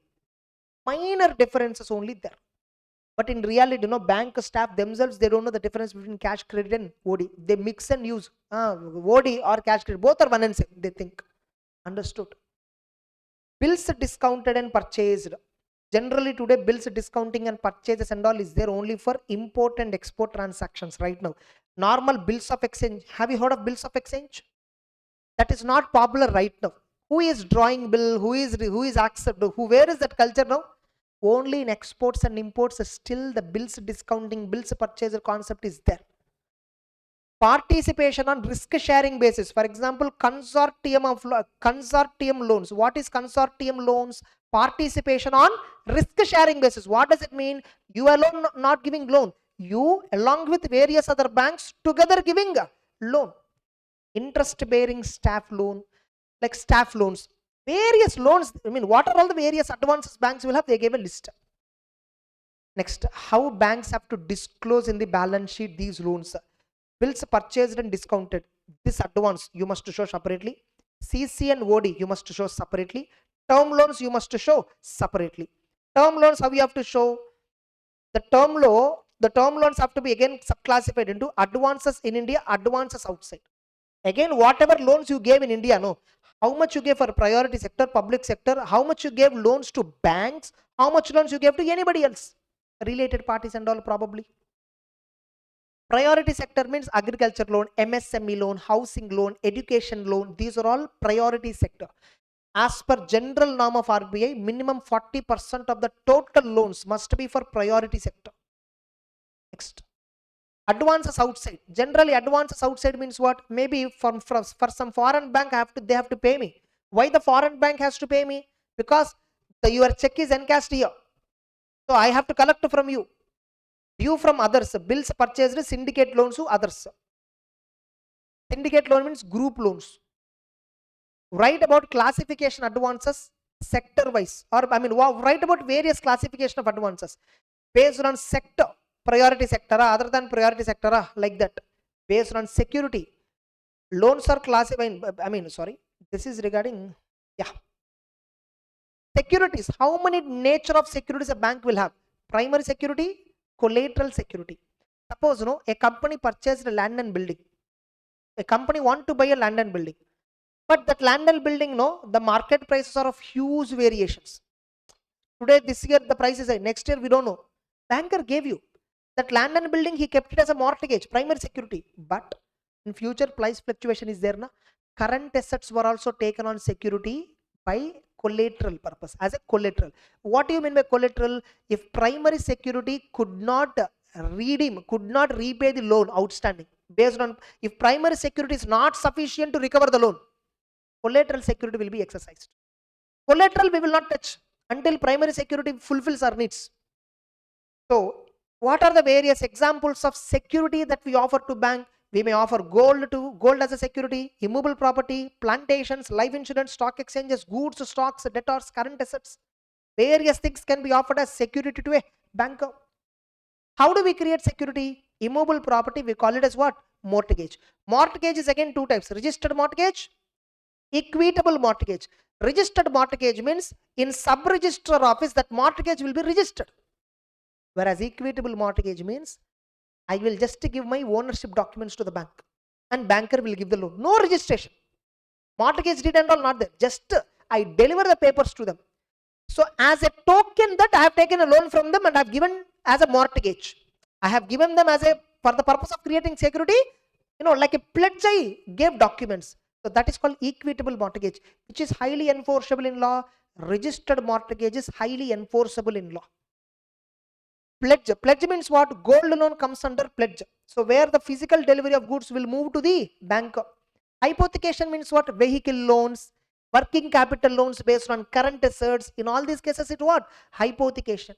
Minor differences only there. But in reality, bank staff themselves, they don't know the difference between cash credit and OD. They mix and use OD or cash credit. Both are one and same, they think. Understood? Bills discounted and purchased. Generally today, bills discounting and purchases and all is there only for import and export transactions right now. Normal bills of exchange. Have you heard of bills of exchange? That is not popular right now. Who is drawing bill? Who is accept? Where is that culture now? Only in exports and imports still the bills discounting, bills purchaser concept is there. Participation on risk sharing basis. For example, consortium loans. What is consortium loans? Participation on risk sharing basis. What does it mean? You alone not giving loan. You along with various other banks together giving a loan. Interest bearing staff loan, like staff loans. Various loans. What are all the various advances banks will have? They gave a list. Next, how banks have to disclose in the balance sheet these loans. Bills purchased and discounted. This advance you must show separately. CC and OD you must show separately. Term loans you must show separately. Term loans, how you have to show? The term loans have to be again subclassified into advances in India, advances outside. Again, whatever loans you gave in India, how much you gave for priority sector, public sector, how much you gave loans to banks, how much loans you gave to anybody else, related parties and all probably. Priority sector means agriculture loan, MSME loan, housing loan, education loan. These are all priority sector. As per general norm of RBI, minimum 40% of the total loans must be for priority sector. Next. Advances outside. Generally, advances outside means what? Maybe for some foreign bank, they have to pay me. Why the foreign bank has to pay me? Because your check is encashed here. So I have to collect from you. Due from others. Bills purchased, syndicate loans to others. Syndicate loan means group loans. Write about classification advances sector wise, or write about various classification of advances based on sector, priority sector, other than priority sector, like that. Based on security, loans are classified. This is regarding, securities. How many nature of securities a bank will have? Primary security, collateral security. Suppose a company purchased a land and building. A company want to buy a land and building. But that land and building, the market prices are of huge variations. Today, this year, the price is high. Next year, we don't know. Banker gave you that land and building, he kept it as a mortgage, primary security. But in future, price fluctuation is there. Current assets were also taken on security by collateral purpose, as a collateral. What do you mean by collateral? If primary security could not redeem, could not repay the loan outstanding, based on, if primary security is not sufficient to recover the loan, collateral security will be exercised. Collateral we will not touch until primary security fulfills our needs. So what are the various examples of security that we offer to bank? We may offer gold as a security, immovable property, plantations, life insurance, stock exchanges, goods, stocks, debtors, current assets. Various things can be offered as security to a banker. How do we create security? Immovable property, we call it as what? Mortgage. Mortgage is again two types: registered mortgage, equitable mortgage. Registered mortgage means in sub-register office that mortgage will be registered. Whereas equitable mortgage means I will just give my ownership documents to the bank and banker will give the loan. No registration. Mortgage deed and all not there. Just I deliver the papers to them. So as a token that I have taken a loan from them and I have given as a mortgage. I have given them as for the purpose of creating security, like a pledge I gave documents. So that is called equitable mortgage, which is highly enforceable in law. Registered mortgage is highly enforceable in law. Pledge means what? Gold loan comes under pledge. So where the physical delivery of goods will move to the bank. Hypothecation means what? Vehicle loans, working capital loans based on current assets. In all these cases, it what? Hypothecation.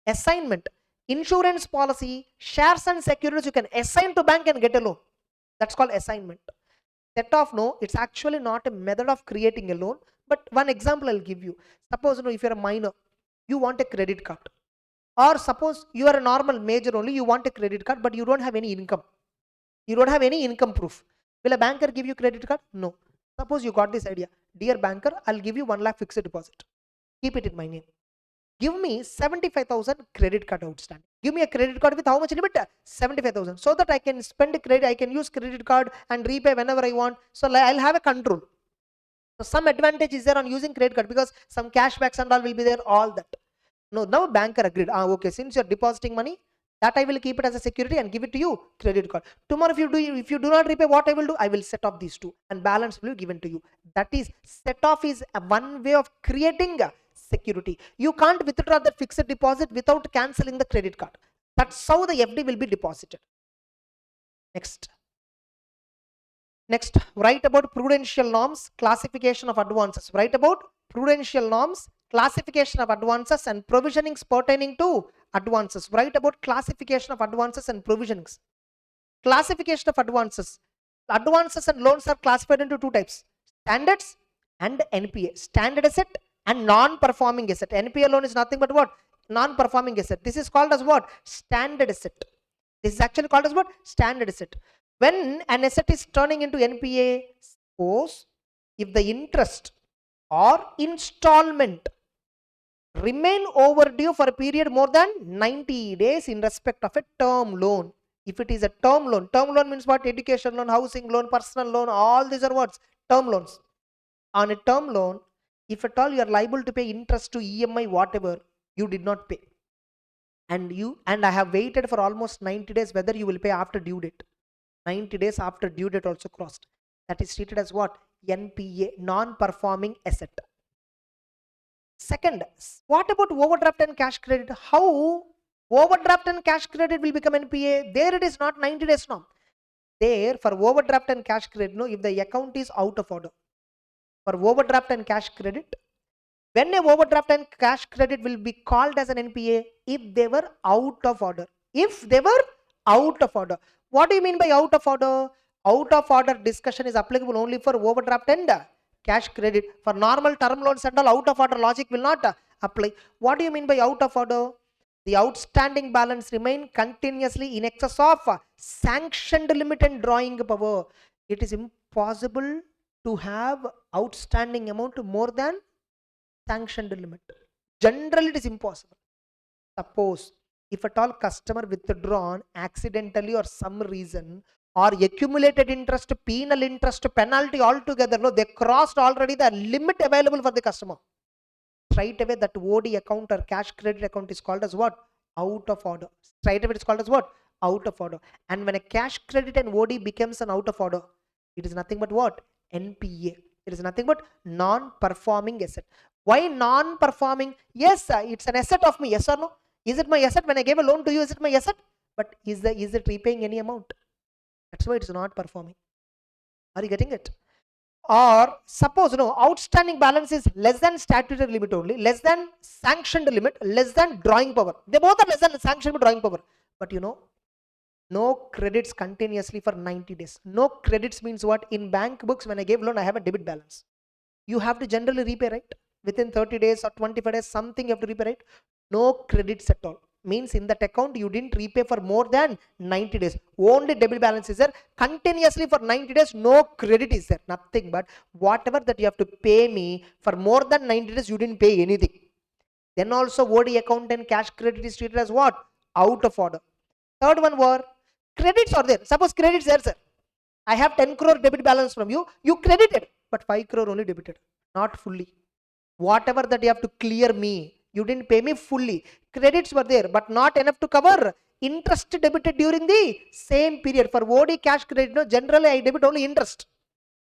Assignment, insurance policy, shares and securities you can assign to bank and get a loan. That's called assignment. Set off, no, it's actually not a method of creating a loan. But one example I'll give you. Suppose if you're a minor, you want a credit card. Or suppose you are a normal major only, you want a credit card, but you don't have any income. You don't have any income proof. Will a banker give you credit card? No. Suppose you got this idea. Dear banker, I'll give you 1 lakh fixed deposit. Keep it in my name. Give me 75,000 credit card outstanding. Give me a credit card with how much limit? 75,000. So that I can spend credit, I can use credit card and repay whenever I want. So I'll have a control. So some advantage is there on using credit card because some cashbacks and all will be there, all that. No, now banker agreed. Okay, since you're depositing money, that I will keep it as a security and give it to you, credit card. Tomorrow, if you do not repay, what I will do? I will set off these two and balance will be given to you. That is, set off is one way of creating security. You can't withdraw the fixed deposit without cancelling the credit card. That's how the FD will be deposited. Next, write about prudential norms, classification of advances. Write about prudential norms, classification of advances and provisionings pertaining to advances. Write about classification of advances and provisionings. Classification of advances. Advances and loans are classified into two types: standards and NPA. Standard asset and non-performing asset. NPA loan is nothing but what? Non-performing asset. This is called as what? Standard asset. This is actually called as what? Standard asset. When an asset is turning into NPA, suppose if the interest or installment remain overdue for a period more than 90 days in respect of a term loan. If it is a term loan means what? Education loan, housing loan, personal loan, all these are what? Term loans. On a term loan, if at all you are liable to pay interest to EMI, whatever, you did not pay. And I have waited for almost 90 days whether you will pay after due date. 90 days after due date also crossed. That is treated as what? NPA, non-performing asset. Second, what about overdraft and cash credit? How Overdraft and cash credit will become NPA. There it is not 90 days now. There for overdraft and cash credit, no, if the account is out of order. For overdraft and cash credit, when a overdraft and cash credit will be called as an NPA if they were out of order. If they were out of order. What do you mean by out of order? Out of order discussion is applicable only for overdraft and cash credit. For normal term loans and all, out of order logic will not apply. What do you mean by out of order? The outstanding balance remain continuously in excess of sanctioned limit and drawing power. It is impossible to have outstanding amount more than sanctioned limit. Generally it is impossible. Suppose if at all customer withdrawn accidentally or some reason, or accumulated interest, penal interest, penalty altogether, no, they crossed already the limit available for the customer. Straight away that OD account or cash credit account is called as what? Out of order. Straight away it's called as what? Out of order. And when a cash credit and OD becomes an out of order, it is nothing but what? NPA. It is nothing but non-performing asset. Why non-performing? Yes, it's an asset of me. Yes or no? Is it my asset? When I gave a loan to you, is it my asset? But is it repaying any amount? That's why it's not performing. Are you getting it? Or suppose no, outstanding balance is less than statutory limit only, less than sanctioned limit, less than drawing power. They both are less than sanctioned drawing power. But you know, no credits continuously for 90 days. No credits means what? In bank books, when I gave loan, I have a debit balance. You have to generally repay, right? Within 30 days or 25 days, something you have to repay, right? No credits at all. Means in that account, you didn't repay for more than 90 days. Only debit balance is there. Continuously for 90 days, no credit is there. Nothing but whatever that you have to pay me for more than 90 days, you didn't pay anything. Then also OD account and cash credit is treated as what? Out of order. Third one were credits are there. Suppose credits there, sir. I have 10 crore debit balance from you. You credited, but 5 crore only debited. Not fully. Whatever that you have to clear me, you didn't pay me fully. Credits were there, but not enough to cover interest debited during the same period. For OD cash credit, no, generally I debit only interest.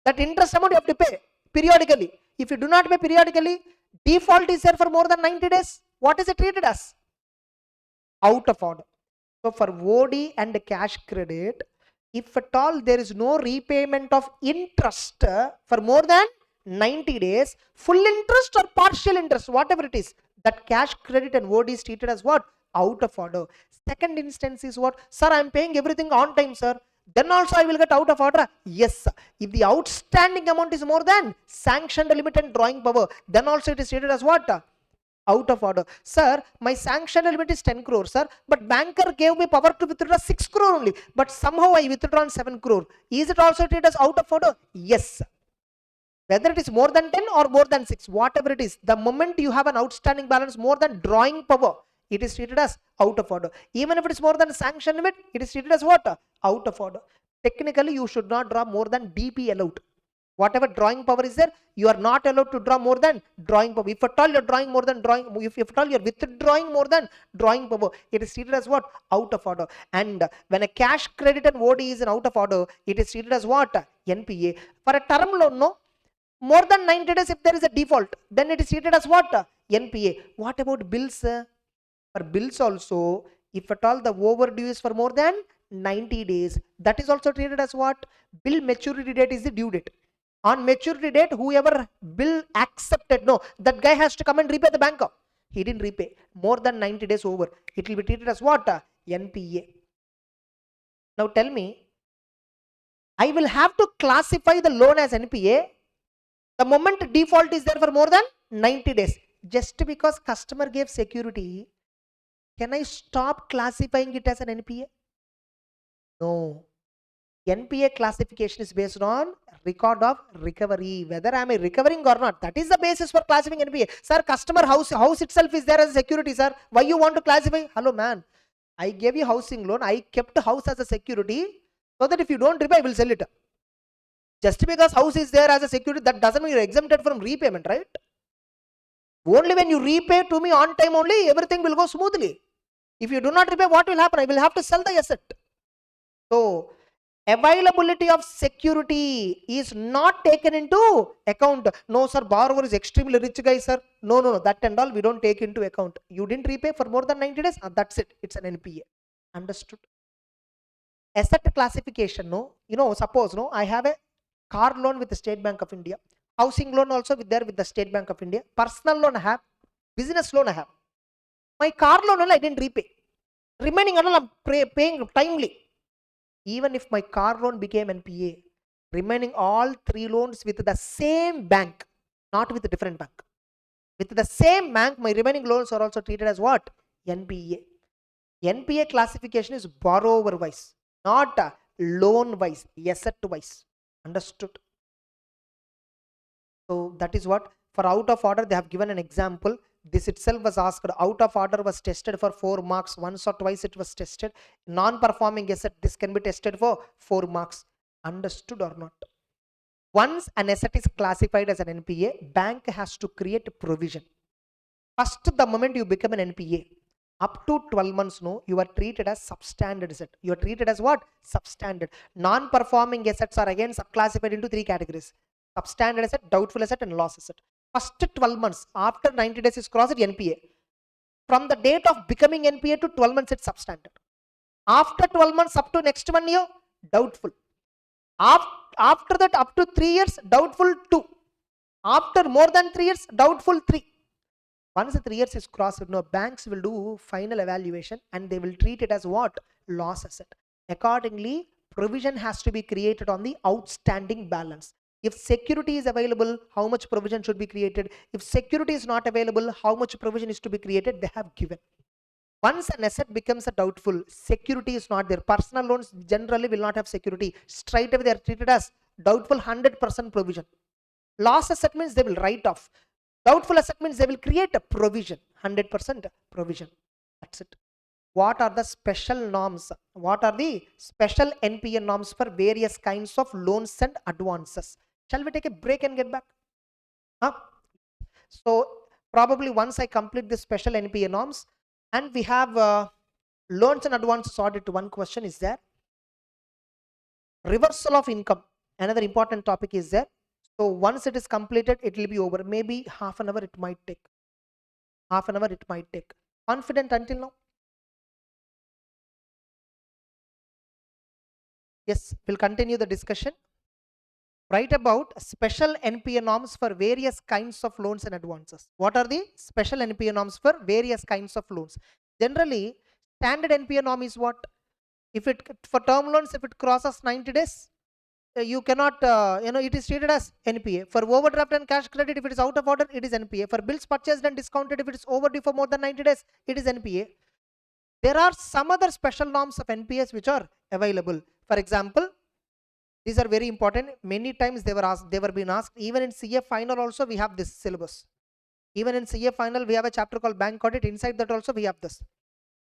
That interest amount you have to pay periodically. If you do not pay periodically, default is there for more than 90 days. What is it treated as? Out of order. So for OD and cash credit, if at all there is no repayment of interest for more than 90 days, full interest or partial interest, whatever it is, that cash credit and OD is treated as what? Out of order. Second instance is what? Sir, I am paying everything on time, sir. Then also I will get out of order. Yes, if the outstanding amount is more than sanctioned limit and drawing power, then also it is treated as what? Out of order. Sir, my sanction limit is 10 crore, sir, but banker gave me power to withdraw 6 crore only, but somehow I withdrawn 7 crore. Is it also treated as out of order? Yes. Whether it is more than 10 or more than 6, whatever it is, the moment you have an outstanding balance more than drawing power, it is treated as out of order. Even if it is more than sanction limit, it is treated as what? Out of order. Technically, you should not draw more than DP allowed. Whatever drawing power is there, you are not allowed to draw more than drawing power. If at all you're drawing more than drawing, if at all you're withdrawing more than drawing power, it is treated as what? Out of order. And when a cash credit and OD is in out of order, it is treated as what? NPA. For a term loan, no, more than 90 days, if there is a default, then it is treated as what? NPA. What about bills? For bills also, if at all the overdue is for more than 90 days, that is also treated as what? Bill maturity date is the due date. On maturity date, whoever bill accepted, no, that guy has to come and repay the banker. He didn't repay. More than 90 days over. It will be treated as what? NPA. Now tell me, I will have to classify the loan as NPA the moment default is there for more than 90 days. Just because customer gave security, can I stop classifying it as an NPA? No. NPA classification is based on record of recovery, whether am I recovering or not. That is the basis for classifying NPA. Sir, customer house itself is there as a security, sir. Why you want to classify? Hello man, I gave you housing loan, I kept house as a security so that if you don't repay, I will sell it. Just because house is there as a security, that doesn't mean you're exempted from repayment, right? Only when you repay to me on time only, everything will go smoothly. If you do not repay, what will happen? I will have to sell the asset. So Availability of security is not taken into account. No, sir, borrower is extremely rich guy, sir. No, no, no, that and all we don't take into account. You didn't repay for more than 90 days. That's it. It's an NPA. Understood? Asset classification, no. Suppose, no, I have a car loan with the State Bank of India. Housing loan also with the State Bank of India. Personal loan I have. Business loan I have. My car loan I didn't repay. Remaining all I'm paying timely. Even if my car loan became NPA, remaining all 3 loans with the same bank, not with a different bank. With the same bank, my remaining loans are also treated as what? NPA. NPA classification is borrower wise, not loan wise, asset wise. Understood? So that is what. For out of order, they have given an example. This itself was asked. Out of order was tested for 4 marks. Once or twice it was tested. Non-performing asset, this can be tested for 4 marks. Understood or not? Once an asset is classified as an NPA, bank has to create a provision. First, the moment you become an NPA, up to 12 months, no, you are treated as substandard asset. You are treated as what? Substandard. Non-performing assets are again subclassified into 3 categories. Substandard asset, doubtful asset, and loss asset. First 12 months, after 90 days is crossed, NPA. From the date of becoming NPA to 12 months, it's substandard. After 12 months, up to next 1 year, doubtful. After that, up to 3 years, doubtful 2. After more than 3 years, doubtful 3. Once the 3 years is crossed, no, banks will do final evaluation and they will treat it as what? Loss asset. Accordingly, provision has to be created on the outstanding balance. If security is available, how much provision should be created? If security is not available, how much provision is to be created? They have given. Once an asset becomes a doubtful, security is not there. Personal loans generally will not have security. Straight away they are treated as doubtful, 100% provision. Loss asset means they will write off. Doubtful asset means they will create a provision, 100% provision. That's it. What are the special norms? What are the special NPA norms for various kinds of loans and advances? Shall we take a break and get back? Huh? So probably once I complete the special NPA norms, and we have loans and advances audit, one question is there. Reversal of income, another important topic is there. So once it is completed, it will be over. Maybe half an hour it might take. Half an hour it might take. Confident until now? Yes, we'll continue the discussion. Write about special NPA norms for various kinds of loans and advances. What are the special NPA norms for various kinds of loans? Generally, standard NPA norm is what? If it for term loans, if it crosses 90 days, you cannot, it is treated as NPA. For overdraft and cash credit, if it is out of order, it is NPA. For bills purchased and discounted, if it is overdue for more than 90 days, it is NPA. There are some other special norms of NPAs which are available. For example, these are very important. Many times they were being asked. Even in CA final also we have this syllabus. Even in CA final we have a chapter called bank audit. Inside that also we have this.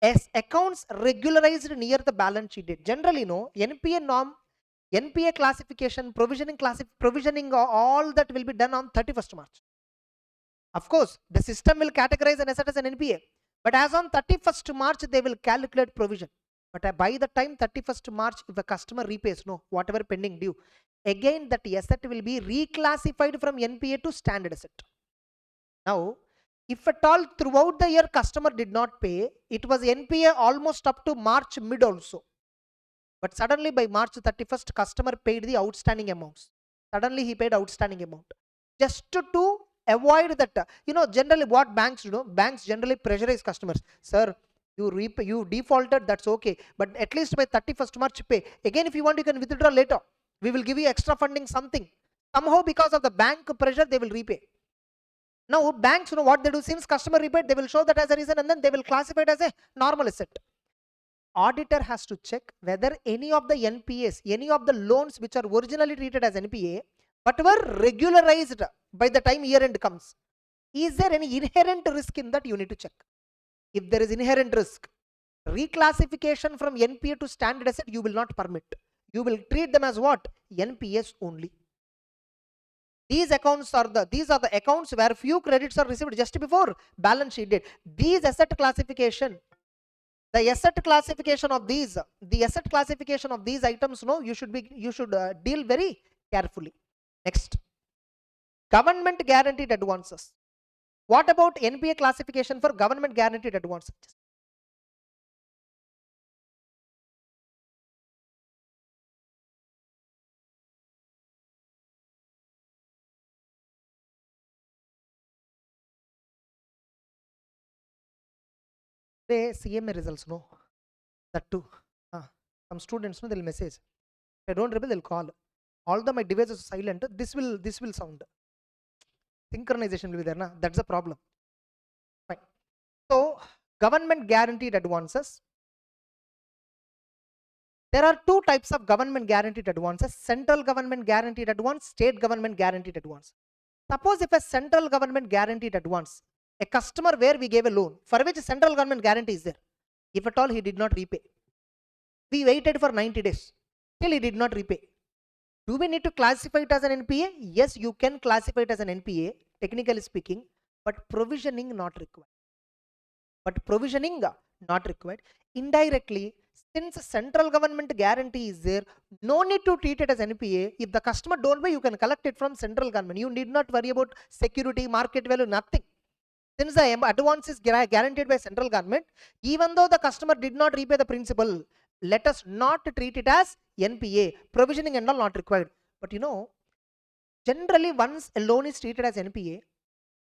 As accounts regularized near the balance sheet date. Generally, no, NPA norm, NPA classification, provisioning, all that will be done on 31st March. Of course, the system will categorize an asset as an NPA. But as on 31st March, they will calculate provision. But by the time 31st March, if a customer repays, no, whatever pending due, again that asset will be reclassified from NPA to standard asset. Now, if at all throughout the year customer did not pay, it was NPA almost up to March mid also. But suddenly by March 31st, customer paid the outstanding amounts. Suddenly he paid outstanding amount. Just to avoid that, generally what banks do, banks generally pressurize customers. Sir, you defaulted, that's okay. But at least by 31st March pay. Again, if you want, you can withdraw later. We will give you extra funding, something. Somehow because of the bank pressure, they will repay. Now banks, what they do, since customer repaid, they will show that as a reason and then they will classify it as a normal asset. Auditor has to check whether any of the NPAs, any of the loans which are originally treated as NPA, but were regularized by the time year end comes. Is there any inherent risk in that? You need to check. If there is inherent risk, reclassification from NPA to standard asset, you will not permit. You will treat them as what? NPAs only. These are the accounts where few credits are received just before balance sheet date. These asset classification, The asset classification of these, items, no, you should deal very carefully. Next, government guaranteed advances. What about NPA classification for government guaranteed advances? They CMA results, no, that too. Some students, no, they'll message. If I don't reply, they'll call. Although my device is silent, this will sound. Synchronization will be there, na? That's the problem. Fine. So, government guaranteed advances. There are two types of government guaranteed advances: central government guaranteed advance, state government guaranteed advance. Suppose if a central government guaranteed advance, a customer where we gave a loan for which central government guarantee is there, if at all he did not repay, we waited for 90 days, still he did not repay. Do we need to classify it as an NPA? Yes, you can classify it as an NPA, technically speaking, but provisioning not required. Indirectly, since central government guarantee is there, no need to treat it as NPA. If the customer don't pay, you can collect it from central government. You need not worry about security, market value, nothing. Since the advance is guaranteed by central government, even though the customer did not repay the principal, let us not treat it as NPA. Provisioning and all not required. But generally once a loan is treated as NPA,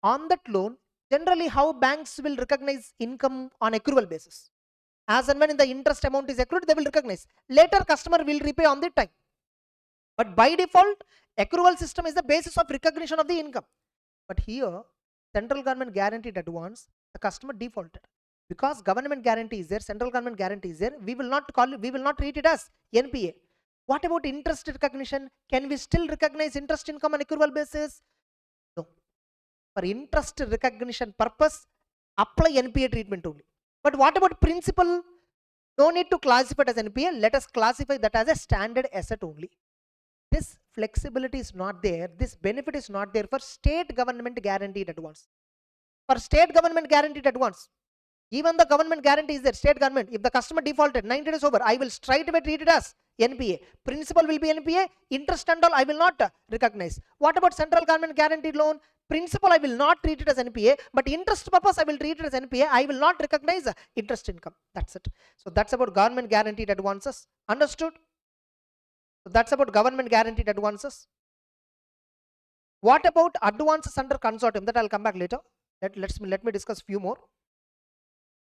on that loan, generally how banks will recognize income on accrual basis. As and when the interest amount is accrued, they will recognize. Later customer will repay on the time. But by default, accrual system is the basis of recognition of the income. But here, central government guaranteed advance, the customer defaulted. Because government guarantee is there, central government guarantee is there, we will not treat it as NPA. What about interest recognition? Can we still recognize interest income on accrual basis? No. For interest recognition purpose, apply NPA treatment only. But what about principal? No need to classify it as NPA. Let us classify that as a standard asset only. This flexibility is not there. This benefit is not there for state government guaranteed advance. For state government guaranteed advance, even the government guarantee is there, state government. If the customer defaulted, 90 days over, I will straight away treat it as NPA. Principal will be NPA, interest and all I will not recognize. What about central government guaranteed loan? Principal I will not treat it as NPA, but interest purpose I will treat it as NPA. I will not recognize interest income. That's it. So that's about government guaranteed advances. Understood? So that's about government guaranteed advances. What about advances under consortium? That I'll come back later. Let me discuss few more.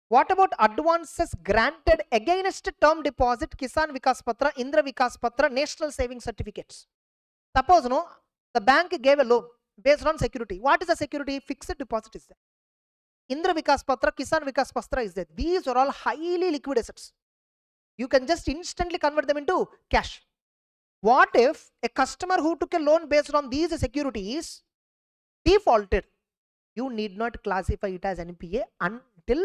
What about advances granted against term deposit, Kisan Vikas Patra, Indra Vikas Patra, National Savings Certificates? Suppose the bank gave a loan based on security. What is the security? Fixed deposit is there. Indra Vikas Patra, Kisan Vikas Patra is there. These are all highly liquid assets. You can just instantly convert them into cash. What if a customer who took a loan based on these securities defaulted? You need not classify it as NPA until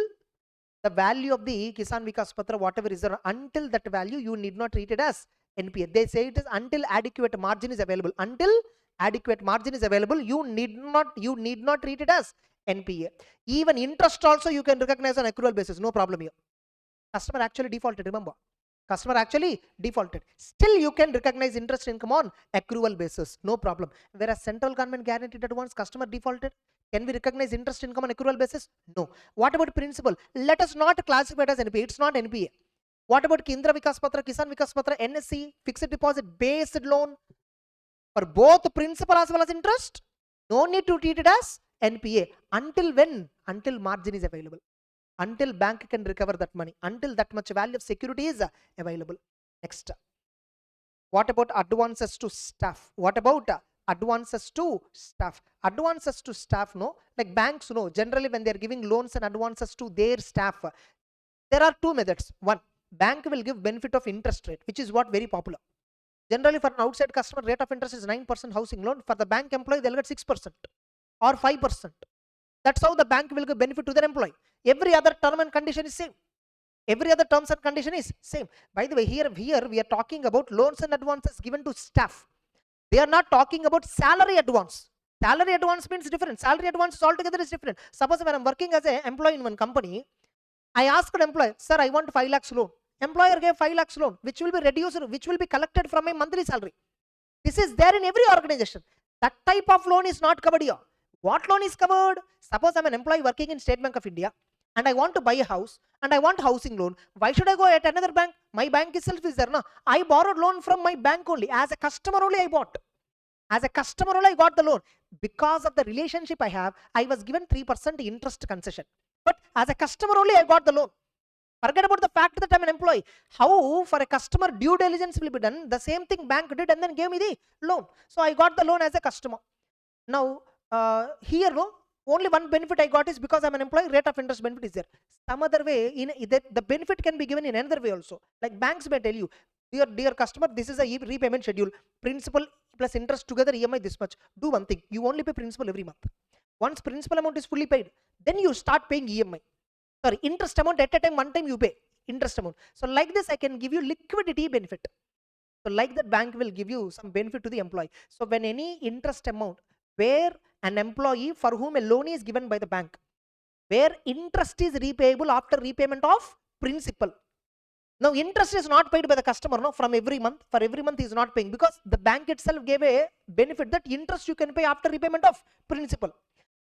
the value of the Kisan Vikas Patra, whatever is there, until that value, you need not treat it as NPA. They say it is until adequate margin is available. Until adequate margin is available, you need not treat it as NPA. Even interest also you can recognize on accrual basis. No problem here. Customer actually defaulted, remember. Customer actually defaulted. Still you can recognize interest income on accrual basis. No problem. Whereas central government guaranteed advance, customer defaulted. Can we recognize interest income on accrual basis? No. What about principal? Let us not classify it as NPA. It's not NPA. What about Indra Vikas Patra, Kisan Vikas Patra, NSC, fixed deposit based loan? For both principal as well as interest, no need to treat it as NPA. Until when? Until margin is available. Until bank can recover that money. Until that much value of security is available. Next. What about advances to staff? What about advances to staff? Advances to staff, no, like banks, no, generally when they are giving loans and advances to their staff, there are two methods. One, bank will give benefit of interest rate, which is what very popular. Generally for an outside customer, rate of interest is 9% housing loan. For the bank employee, they'll get 6% or 5%. That's how the bank will give benefit to their employee. Every other term and condition is same. Every other terms and condition is same. By the way, here we are talking about loans and advances given to staff. They are not talking about salary advance. Salary advance means different. Salary advance altogether is different. Suppose when I'm working as an employee in one company, I asked employer, sir, I want 5 lakhs loan. Employer gave 5 lakhs loan, which will be reduced, which will be collected from my monthly salary. This is there in every organization. That type of loan is not covered here. What loan is covered? Suppose I'm an employee working in State Bank of India and I want to buy a house and I want housing loan. Why should I go at another bank? My bank itself is there. No, I borrowed loan from my bank only. As a customer only I bought. As a customer only I got the loan. Because of the relationship I have, I was given 3% interest concession. But as a customer only I got the loan. Forget about the fact that I'm an employee. How for a customer due diligence will be done? The same thing bank did and then gave me the loan. So I got the loan as a customer. Now here no, only one benefit I got is because I'm an employee, rate of interest benefit is there. Some other way, the benefit can be given in another way also. Like banks may tell you, dear customer, this is a repayment schedule. Principal plus interest together EMI this much. Do one thing, you only pay principal every month. Once principal amount is fully paid, then you start paying EMI. Sorry, interest amount at a time, one time you pay interest amount. So like this, I can give you liquidity benefit. So like that, bank will give you some benefit to the employee. So when any interest amount where an employee for whom a loan is given by the bank, where interest is repayable after repayment of principal. Now interest is not paid by the customer, no, from every month. For every month he is not paying because the bank itself gave a benefit that interest you can pay after repayment of principal.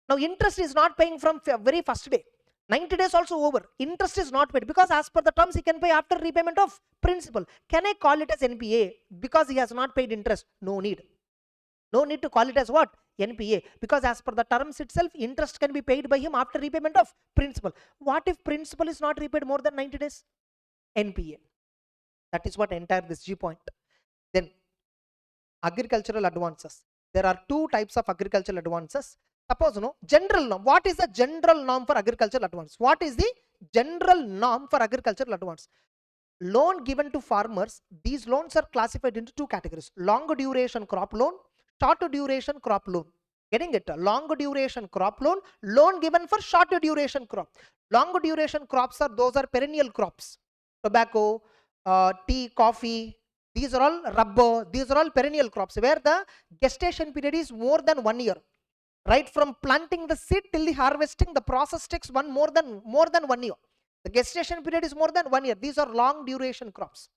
Now interest is not paying from very first day. 90 days also over. Interest is not paid because as per the terms he can pay after repayment of principal. Can I call it as NPA because he has not paid interest? No need. No need to call it as what? NPA. Because as per the terms itself, interest can be paid by him after repayment of principal. What if principal is not repaid more than 90 days? NPA. That is what entire this G point. Then agricultural advances. There are two types of agricultural advances. Suppose general norm. What is the general norm for agricultural advance? What is the general norm for agricultural advance? Loan given to farmers, these loans are classified into two categories: long duration crop loan, short duration crop loan. Getting it? Long duration crop loan, loan given for short duration crop. Long duration crops are those are perennial crops: tobacco, tea, coffee. These are all rubber. These are all perennial crops where the gestation period is more than 1 year. Right from planting the seed till the harvesting, the process takes more than 1 year. The gestation period is more than 1 year. These are long duration crops.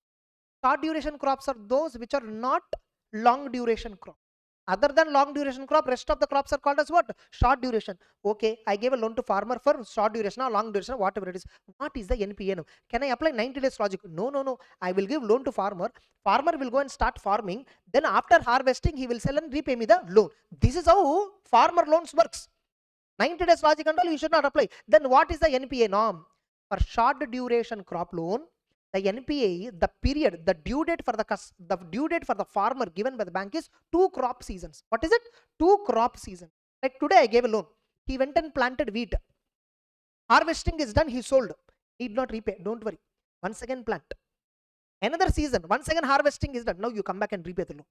Short duration crops are those which are not long duration crop. Other than long duration crop, rest of the crops are called as what? Short duration. Okay, I gave a loan to farmer for short duration or long duration, whatever it is. What is the NPA now? Can I apply 90 days logic? No. I will give loan to farmer. Farmer will go and start farming. Then after harvesting, he will sell and repay me the loan. This is how farmer loans works. 90 days logic and all you should not apply. Then what is the NPA norm? For short duration crop loan, the NPA, the period, the due date for the farmer given by the bank is 2 crop seasons. What is it? 2 crop seasons. Like today I gave a loan. He went and planted wheat. Harvesting is done, he sold. Need not repay. Don't worry. Once again plant. Another season. Once again harvesting is done. Now you come back and repay the loan.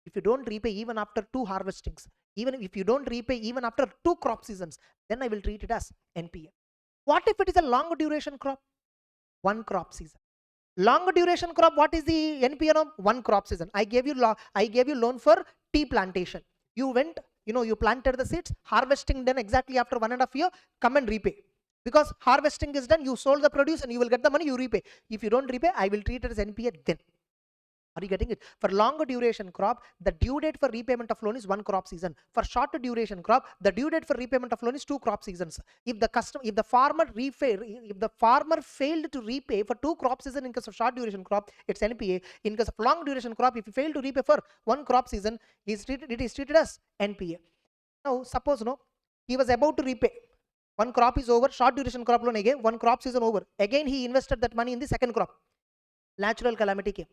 If you don't repay even after 2 harvestings, even if you don't repay even after 2 crop seasons, then I will treat it as NPA. What if it is a long duration crop? 1 crop season. Long duration crop, what is the NPA norm? 1 crop season. I gave you loan for tea plantation. You went, you planted the seeds, harvesting done exactly after 1.5 years, come and repay. Because harvesting is done, you sold the produce and you will get the money, you repay. If you don't repay, I will treat it as NPA then. Are you getting it? For longer duration crop, the due date for repayment of loan is 1 crop season. For shorter duration crop, the due date for repayment of loan is 2 crop seasons. If the farmer failed to repay for 2 crop season in case of short duration crop, it's NPA. In case of long duration crop, if he failed to repay for 1 crop season, it is treated as NPA. Now, suppose he was about to repay. 1 crop is over, short duration crop loan again, 1 crop season over. Again, he invested that money in the second crop. Natural calamity came.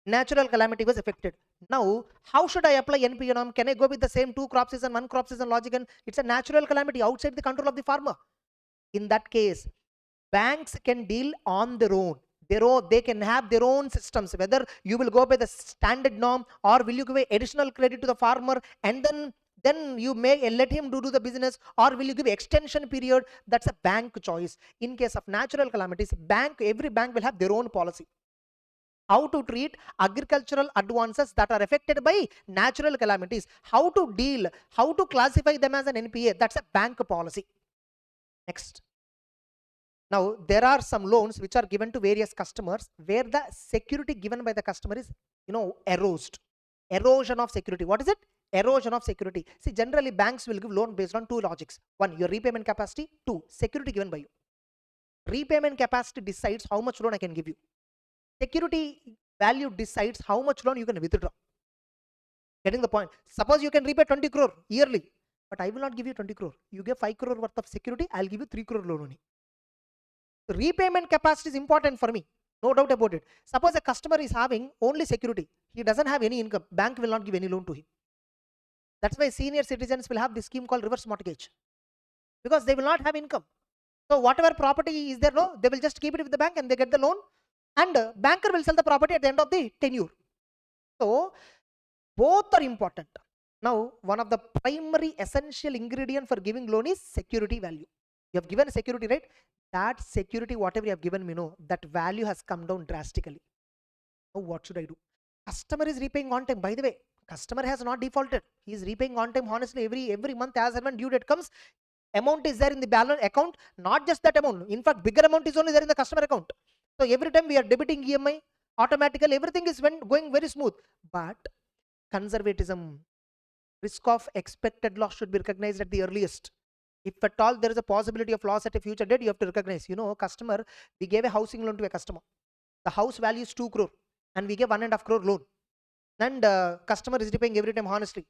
Natural calamity was affected. Now, how should I apply NPA norm? Can I go with the same 2 crop season, 1 crop season logic? And it's a natural calamity outside the control of the farmer. In that case, banks can deal on their own. They can have their own systems. Whether you will go by the standard norm or will you give additional credit to the farmer and then you may let him do the business, or will you give extension period? That's a bank choice. In case of natural calamities, every bank will have their own policy. How to treat agricultural advances that are affected by natural calamities, how to deal, how to classify them as an NPA, that's a bank policy. Next, Now, there are some loans which are given to various customers where the security given by the customer is, eroded. Erosion of security. What is it? Erosion of security. See, generally banks will give loan based on two logics. One, your repayment capacity. Two, security given by you. Repayment capacity decides how much loan I can give you. Security value decides how much loan you can withdraw. Getting the point? Suppose you can repay 20 crore yearly, but I will not give you 20 crore. You give 5 crore worth of security, I'll give you 3 crore loan only. Repayment capacity is important for me, no doubt about it. Suppose a customer is having only security, he doesn't have any income, bank will not give any loan to him. That's why senior citizens will have this scheme called reverse mortgage, because they will not have income. So whatever property is there, no, they will just keep it with the bank and they get the loan, and banker will sell the property at the end of the tenure. So both are important. Now, one of the primary essential ingredient for giving loan is security value. You have given security, right? That security, whatever you have given me, that value has come down drastically. Now, what should I do? Customer is repaying on time. By the way, customer has not defaulted. He is repaying on time. Honestly, every month as and when due date comes, amount is there in the balance account. Not just that amount. In fact, bigger amount is only there in the customer account. So every time we are debiting EMI, automatically everything is going very smooth. But conservatism, risk of expected loss should be recognized at the earliest. If at all there is a possibility of loss at a future date, you have to recognize. Customer, we gave a housing loan to a customer. The house value is 2 crore and we gave 1.5 crore loan. And customer is repaying every time honestly.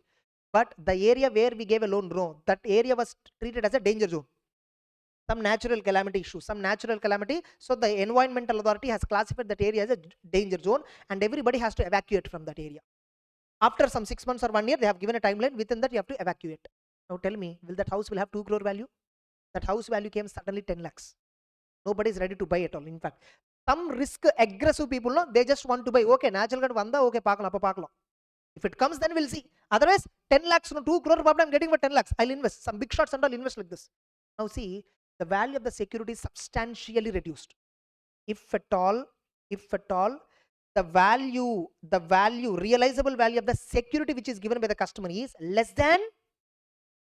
But the area where we gave a loan, that area was treated as a danger zone. Some natural calamity issue, So the environmental authority has classified that area as a danger zone and everybody has to evacuate from that area. After some 6 months or 1 year, they have given a timeline. Within that, you have to evacuate. Now tell me, will that house will have 2 crore value? That house value came suddenly 10 lakhs. Nobody is ready to buy at all. In fact, some risk aggressive people, they just want to buy. Okay, natural got vanda, okay, pakala. If it comes, then we'll see. Otherwise, 10 lakhs, 2 crore problem I'm getting for 10 lakhs. I'll invest. Some big shots and I'll invest like this. Now see, the value of the security is substantially reduced. If at all, the realizable value of the security which is given by the customer is less than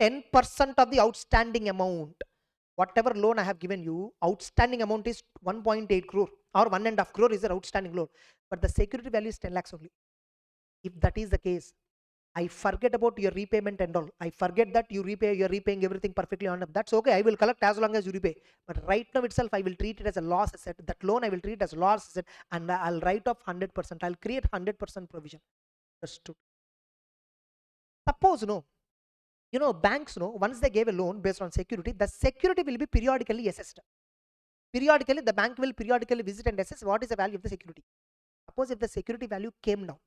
10% of the outstanding amount. Whatever loan I have given you, outstanding amount is 1.8 crore or 1.5 crore is the outstanding loan. But the security value is 10 lakhs only. If that is the case, I forget about your repayment and all. I forget that you're repaying everything perfectly on up. That's okay. I will collect as long as you repay. But right now itself, I will treat it as a loss asset. That loan I will treat as a loss asset and I'll write off 100%. I'll create 100% provision. Understood. Suppose, banks, once they gave a loan based on security, the security will be periodically assessed. Periodically, the bank will periodically visit and assess what is the value of the security. Suppose if the security value came down.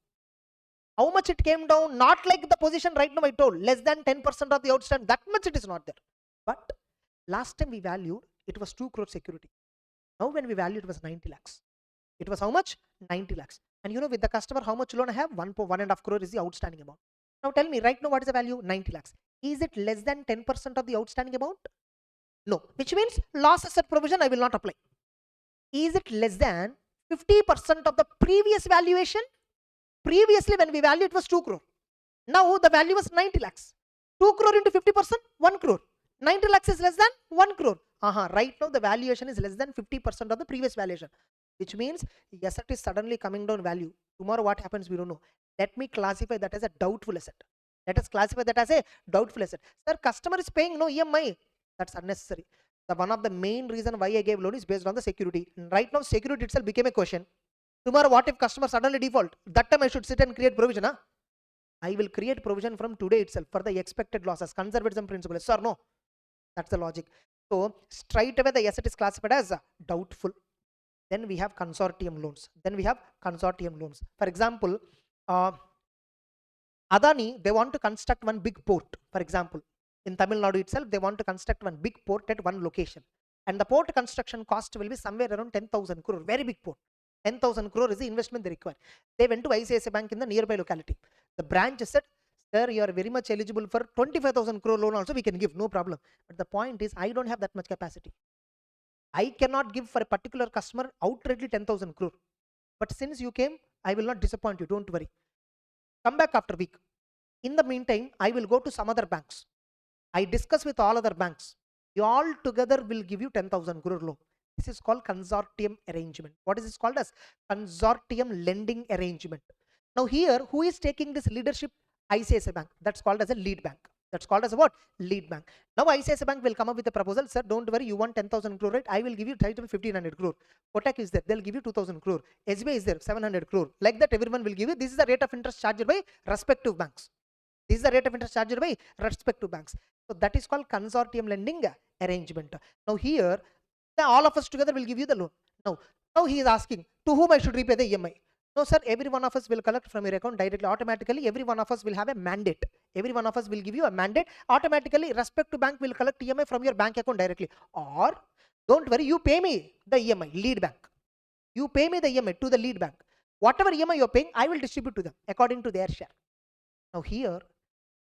How much it came down? Not like the position right now I told, less than 10% of the outstanding, that much it is not there. But last time we valued, it was 2 crore security. Now when we valued, it was 90 lakhs. It was how much? 90 lakhs. And with the customer, how much loan I have? 1.5 crore is the outstanding amount. Now tell me, right now what is the value? 90 lakhs. Is it less than 10% of the outstanding amount? No. Which means loss asset provision I will not apply. Is it less than 50% of the previous valuation? Previously when we valued it was 2 crore. Now the value was 90 lakhs. 2 crore into 50%, 1 crore. 90 lakhs is less than 1 crore. Right now the valuation is less than 50% of the previous valuation. Which means asset is suddenly coming down value. Tomorrow what happens we don't know. Let me classify that as a doubtful asset. Let us classify that as a doubtful asset. Sir, customer is paying no EMI. That's unnecessary. One of the main reason why I gave loan is based on the security. Right now security itself became a question. Tomorrow what if customer suddenly default? That time I should sit and create provision. I will create provision from today itself for the expected losses. Conservatism principle. Yes or no? That's the logic. So straight away the asset is classified as doubtful. Then we have consortium loans. For example, Adani, they want to construct one big port. For example, in Tamil Nadu itself, they want to construct one big port at one location. And the port construction cost will be somewhere around 10,000 crore. Very big port. 10,000 crore is the investment they require. They went to ICICI Bank in the nearby locality. The branch said, sir, you are very much eligible for 25,000 crore loan also, we can give, no problem. But the point is, I don't have that much capacity. I cannot give for a particular customer outrightly 10,000 crore. But since you came, I will not disappoint you, don't worry. Come back after a week. In the meantime, I will go to some other banks. I discuss with all other banks. You all together will give you 10,000 crore loan. This is called consortium arrangement. What is this called as? Consortium lending arrangement. Now here, who is taking this leadership? ICICI Bank. That's called as a lead bank. That's called as a what? Lead bank. Now ICICI Bank will come up with a proposal. Sir, don't worry, you want 10,000 crore, right? I will give you title 1500 crore. Kotak is there, they'll give you 2000 crore. SBI is there, 700 crore. Like that, everyone will give you. This is the rate of interest charged by respective banks. This is the rate of interest charged by respective banks. So that is called consortium lending arrangement. Now here, all of us together will give you the loan. Now he is asking, to whom I should repay the EMI? No, sir, every one of us will collect from your account directly. Automatically, every one of us will have a mandate. Every one of us will give you a mandate. Automatically, respective bank will collect EMI from your bank account directly. Or, don't worry, you pay me the EMI, lead bank. You pay me the EMI to the lead bank. Whatever EMI you're paying, I will distribute to them according to their share. Now here,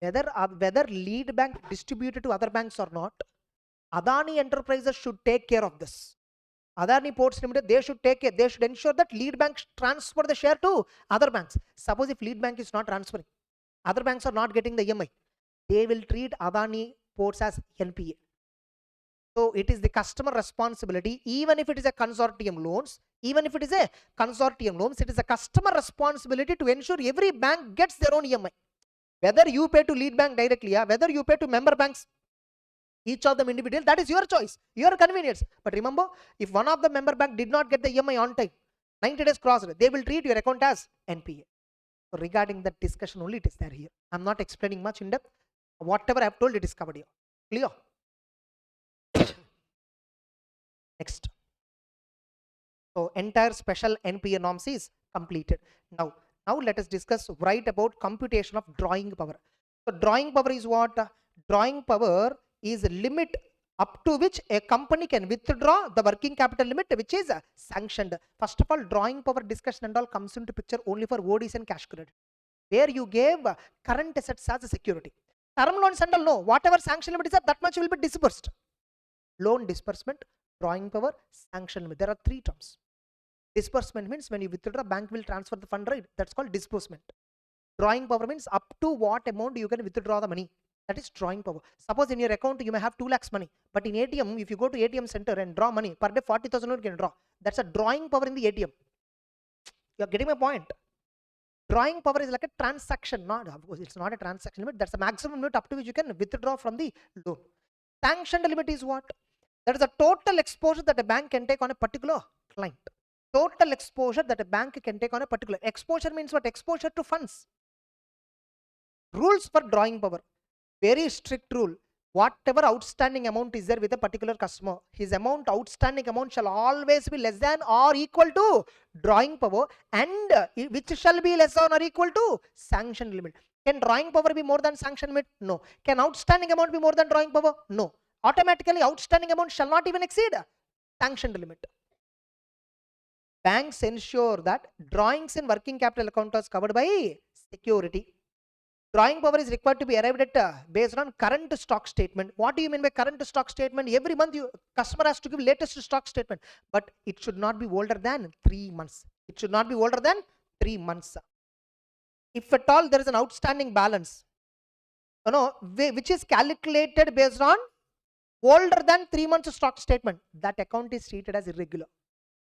whether lead bank distributed to other banks or not, Adani Enterprises should take care of this. Adani Ports Limited, they should take care. They should ensure that lead banks transfer the share to other banks. Suppose if lead bank is not transferring, other banks are not getting the EMI, they will treat Adani Ports as NPA. So it is the customer responsibility, even if it is a consortium loans, it is a customer responsibility to ensure every bank gets their own EMI. Whether you pay to lead bank directly, whether you pay to member banks, each of them individual, that is your choice, your convenience. But remember, if one of the member bank did not get the EMI on time, 90 days crossed, they will treat your account as NPA. So regarding that discussion only, it is there here. I'm not explaining much in depth. Whatever I have told, it is covered here. Clear? Next. So entire special NPA norms is completed. Now let us discuss right about computation of drawing power. So drawing power is what? Drawing power is a limit up to which a company can withdraw the working capital limit, which is sanctioned. First of all, drawing power discussion and all comes into picture only for ODs and cash credit, where you gave current assets as a security. Term loans and all, no, whatever sanction limit is that much will be disbursed. Loan disbursement, drawing power, sanction limit. There are three terms. Disbursement means when you withdraw, bank will transfer the fund, right? That's called disbursement. Drawing power means up to what amount you can withdraw the money. That is drawing power. Suppose in your account you may have 2 lakhs money, but in ATM, if you go to ATM center and draw money per day, 40,000 you can draw. That's a drawing power in the ATM. You're getting my point. Drawing power is like a transaction, not, of course, it's not a transaction limit. That's the maximum limit up to which you can withdraw from the loan. Sanctioned limit is what? That is the total exposure that a bank can take on a particular client. Total exposure that a bank can take on a particular. Exposure means what? Exposure to funds. Rules for drawing power. Very strict rule. Whatever outstanding amount is there with a particular customer, his outstanding amount shall always be less than or equal to drawing power, and which shall be less than or equal to sanction limit. Can drawing power be more than sanction limit? No. Can outstanding amount be more than drawing power? No. Automatically outstanding amount shall not even exceed sanctioned limit. Banks ensure that drawings in working capital account is covered by security. Drawing power is required to be arrived at based on current stock statement. What do you mean by current stock statement? Every month customer has to give latest stock statement, but it should not be older than 3 months. It should not be older than 3 months. If at all there is an outstanding balance, which is calculated based on older than 3 months stock statement, that account is treated as irregular.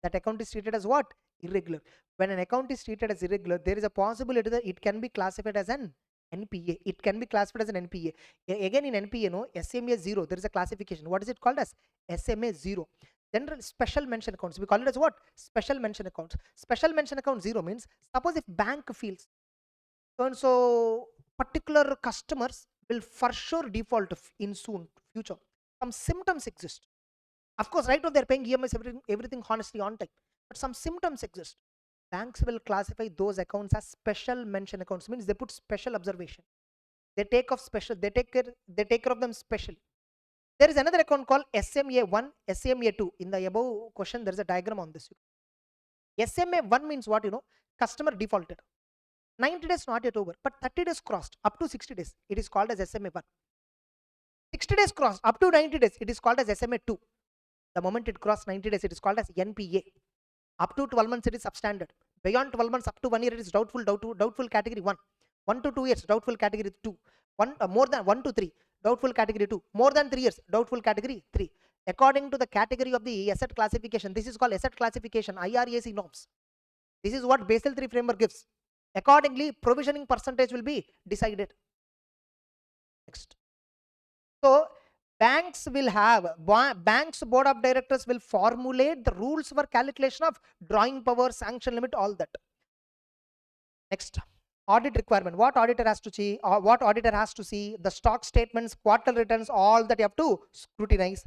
That account is treated as what? Irregular. When an account is treated as irregular, there is a possibility that it can be classified as an NPA. It can be classified as an NPA. Again, in NPA, SMA 0, there is a classification. What is it called as? SMA 0. General special mention accounts. We call it as what? Special mention accounts. Special mention account 0 means, suppose if bank feels so particular customers will for sure default in soon future. Some symptoms exist. Of course, right now they're paying EMIs, everything honestly on time, but some symptoms exist. Banks will classify those accounts as special mention accounts. Means they put special observation. They take care of them specially. There is another account called SMA 1, SMA 2. In the above question, there is a diagram on this. SMA 1 means what? Customer defaulted. 90 days not yet over, but 30 days crossed up to 60 days. It is called as SMA 1. 60 days crossed up to 90 days. It is called as SMA 2. The moment it crossed 90 days, it is called as NPA. Up to 12 months, it is substandard. Beyond 12 months, up to 1 year, it is doubtful category 1. 1 to 2 years, doubtful category 2. More than 1 to 3, doubtful category 2. More than 3 years, doubtful category 3. according to the category of the asset classification. This is called asset classification, IRAC norms. This is what Basel III framework gives. Accordingly, provisioning percentage will be decided. Next. So banks board of directors will formulate the rules for calculation of drawing power, sanction limit, all that. Next, audit requirement. What auditor has to see, or what auditor has to see? The stock statements, quarter returns, all that you have to scrutinize.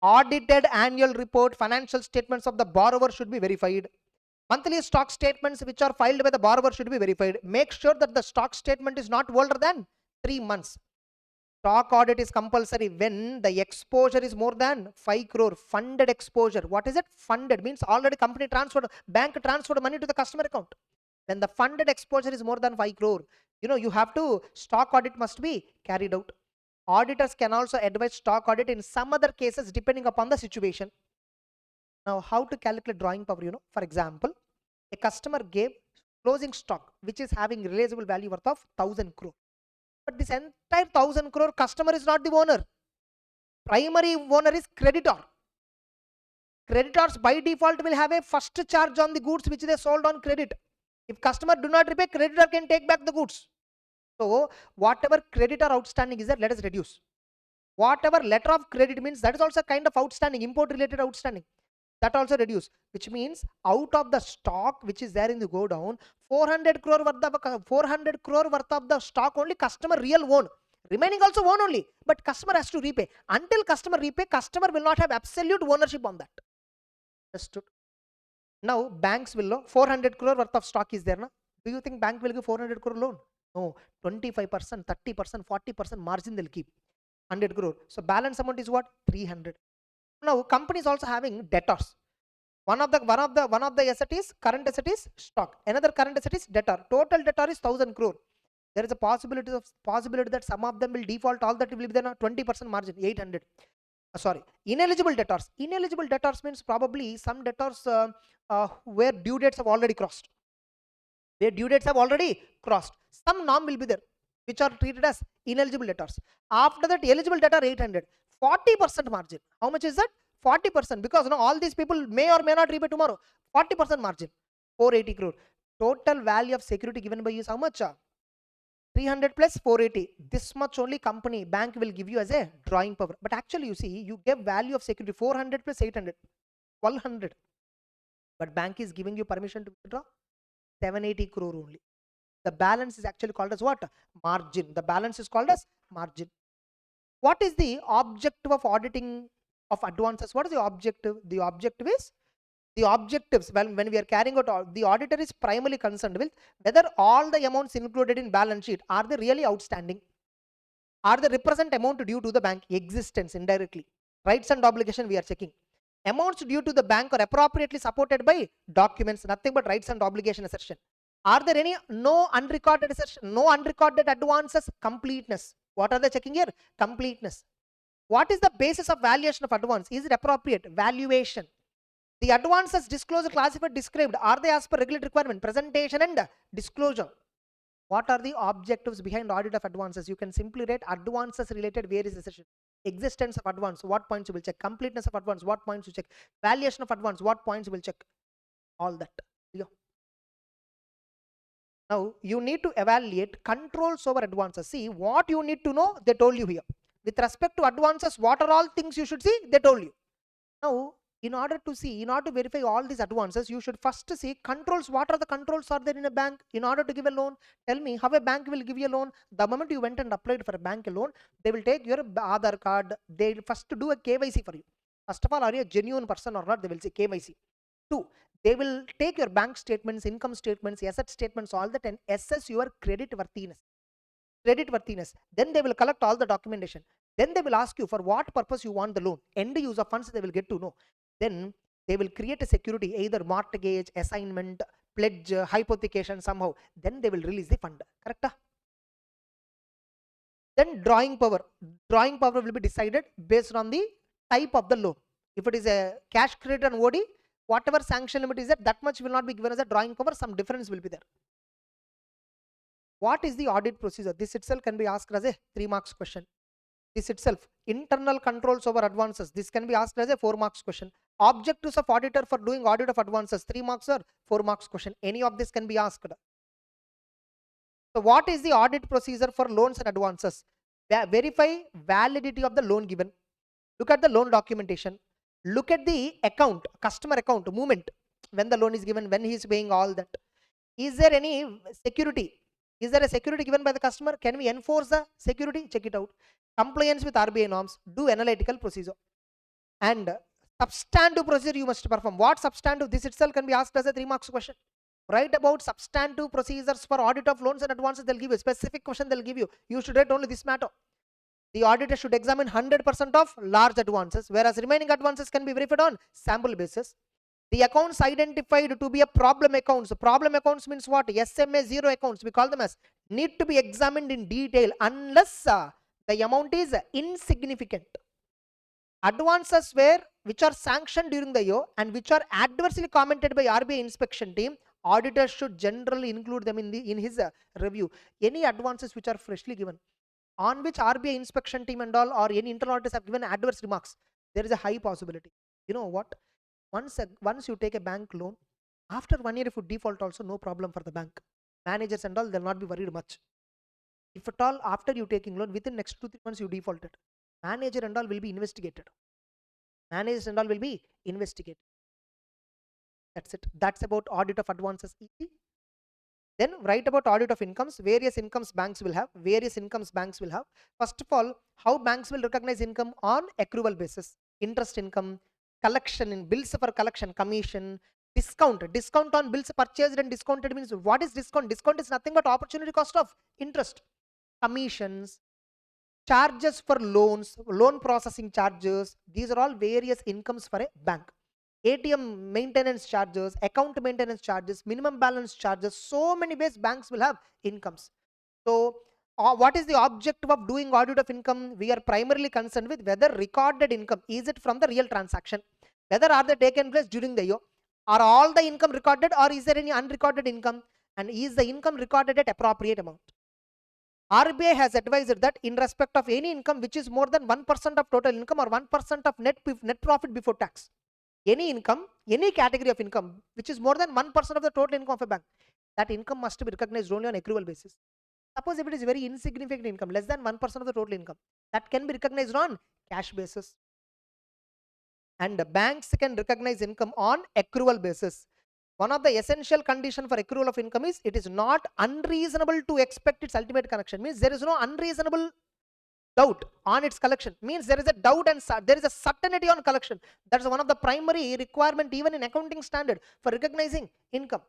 Audited annual report, financial statements of the borrower should be verified. Monthly stock statements which are filed by the borrower should be verified. Make sure that the stock statement is not older than 3 months. Stock audit is compulsory when the exposure is more than 5 crore. Funded exposure. What is it? Funded means already company transferred, bank transferred money to the customer account. When the funded exposure is more than 5 crore, you have to, stock audit must be carried out. Auditors can also advise stock audit in some other cases depending upon the situation. Now, how to calculate drawing power? For example, a customer gave closing stock which is having realizable value worth of 1000 crore. But this entire 1000 crore customer is not the owner. Primary owner is creditor. Creditors by default will have a first charge on the goods which they sold on credit. If customer do not repay, creditor can take back the goods. So whatever creditor outstanding is there, let us reduce. Whatever letter of credit means, that is also kind of outstanding, import related outstanding, that also reduce, which means out of the stock which is there in the go down, 400 crore worth of the stock only customer real own. Remaining also own only, but customer has to repay. Until customer repay, customer will not have absolute ownership on that. Understood? Now banks will 400 crore worth of stock is there. Na? Do you think bank will give 400 crore loan? No, 25%, 30%, 40% margin they'll keep. 100 crore. So balance amount is what? 300. Now company is also having debtors. One of the asset is current asset is stock. Another current asset is debtor. Total debtor is 1000 crore. There is a possibility that some of them will default. All that will be then a 20% margin, 800. Sorry, ineligible debtors. Ineligible debtors means probably some debtors where due dates have already crossed. Some norm will be there which are treated as ineligible debtors. After that, eligible debtor 800. 40% margin. How much is that? 40%, because all these people may or may not repay tomorrow. 40% margin, 480 crore. Total value of security given by you is how much? 300 plus 480. This much only company, bank will give you as a drawing power. But actually, you see, you give value of security 400 plus 800, 1200. But bank is giving you permission to withdraw 780 crore only. The balance is actually called as what? Margin. The balance is called as margin. What is the objective of auditing of advances? What is the objective? The objective is, the objectives, when we are carrying out, the auditor is primarily concerned with whether all the amounts included in balance sheet, are they really outstanding? Are they represent amount due to the bank? Existence indirectly. Rights and obligation we are checking. Amounts due to the bank are appropriately supported by documents, nothing but rights and obligation assertion. Are there any no unrecorded assertion, no unrecorded advances? Completeness. What are they checking here? Completeness. What is the basis of valuation of advance? Is it appropriate? Valuation. The advances disclosed, classified, described, are they as per regulatory requirement? Presentation and disclosure. What are the objectives behind audit of advances? You can simply write advances related various assertions. Existence of advance, what points you will check? Completeness of advance, what points you check? Valuation of advance, what points you will check? All that. Yeah. Now you need to evaluate controls over advances. See what you need to know, they told you here. With respect to advances, what are all things you should see? They told you. Now, in order to verify all these advances, you should first see controls. What are the controls are there in a bank in order to give a loan? Tell me how a bank will give you a loan. The moment you went and applied for a bank loan, they will take your Aadhaar card. They will first do a KYC for you. First of all, are you a genuine person or not? They will say KYC. 2, they will take your bank statements, income statements, asset statements, all that, and assess your credit worthiness. Then they will collect all the documentation. Then they will ask you for what purpose you want the loan. End use of funds they will get to know. Then they will create a security, either mortgage, assignment, pledge, hypothecation somehow. Then they will release the fund. Correct? Then drawing power. Drawing power will be decided based on the type of the loan. If it is a cash credit and OD, whatever sanction limit is there, that much will not be given as a drawing power. Some difference will be there. What is the audit procedure? This itself can be asked as a 3 marks question. This itself, internal controls over advances. This can be asked as a 4 marks question. Objectives of auditor for doing audit of advances, 3 marks or 4 marks question. Any of this can be asked. So what is the audit procedure for loans and advances? Verify validity of the loan given. Look at the loan documentation. Look at the account, customer account movement, when the loan is given, when he is paying, all that. Is there any security? Is there a security given by the customer? Can we enforce the security? Check it out. Compliance with RBI norms. Do analytical procedure. And substantive procedure you must perform. What substantive? This itself can be asked as a 3 marks question. Write about substantive procedures for audit of loans and advances. They'll give you a specific question. They'll give you. You should write only this matter. The auditor should examine 100% of large advances, whereas remaining advances can be verified on sample basis. The accounts identified to be a problem accounts. Problem accounts means what? SMA 0 accounts. We call them as need to be examined in detail unless the amount is insignificant. Advances which are sanctioned during the year and which are adversely commented by RBI inspection team, auditor should generally include them in his review. Any advances which are freshly given, on which RBI inspection team and all or any internal auditors have given adverse remarks, there is a high possibility. You know what? Once you take a bank loan, after 1 year if you default also, no problem for the bank. Managers and all, they'll not be worried much. If at all after you taking loan, within next 2-3 months you defaulted, manager and all will be investigated. Managers and all will be investigated. That's it. That's about audit of advances. Then write about audit of incomes. Various incomes banks will have. First of all, how banks will recognize income on accrual basis. Interest income, collection in bills for collection, commission, discount on bills purchased and discounted means what is discount? Discount is nothing but opportunity cost of interest. Commissions, charges for loans, loan processing charges. These are all various incomes for a bank. ATM maintenance charges, account maintenance charges, minimum balance charges. So many ways banks will have incomes. So what is the objective of doing audit of income? We are primarily concerned with whether recorded income, is it from the real transaction? Whether are they taken place during the year? Are all the income recorded or is there any unrecorded income? And is the income recorded at appropriate amount? RBI has advised that in respect of any income which is more than 1% of total income or 1% of net profit before tax, any income, any category of income which is more than 1% of the total income of a bank, that income must be recognized only on accrual basis. Suppose if it is very insignificant income, less than 1% of the total income, that can be recognized on cash basis. And banks can recognize income on accrual basis. One of the essential condition for accrual of income is it is not unreasonable to expect its ultimate collection. Means there is no unreasonable doubt on its collection. Means there is a doubt and there is a certainty on collection. That is one of the primary requirement even in accounting standard for recognizing income.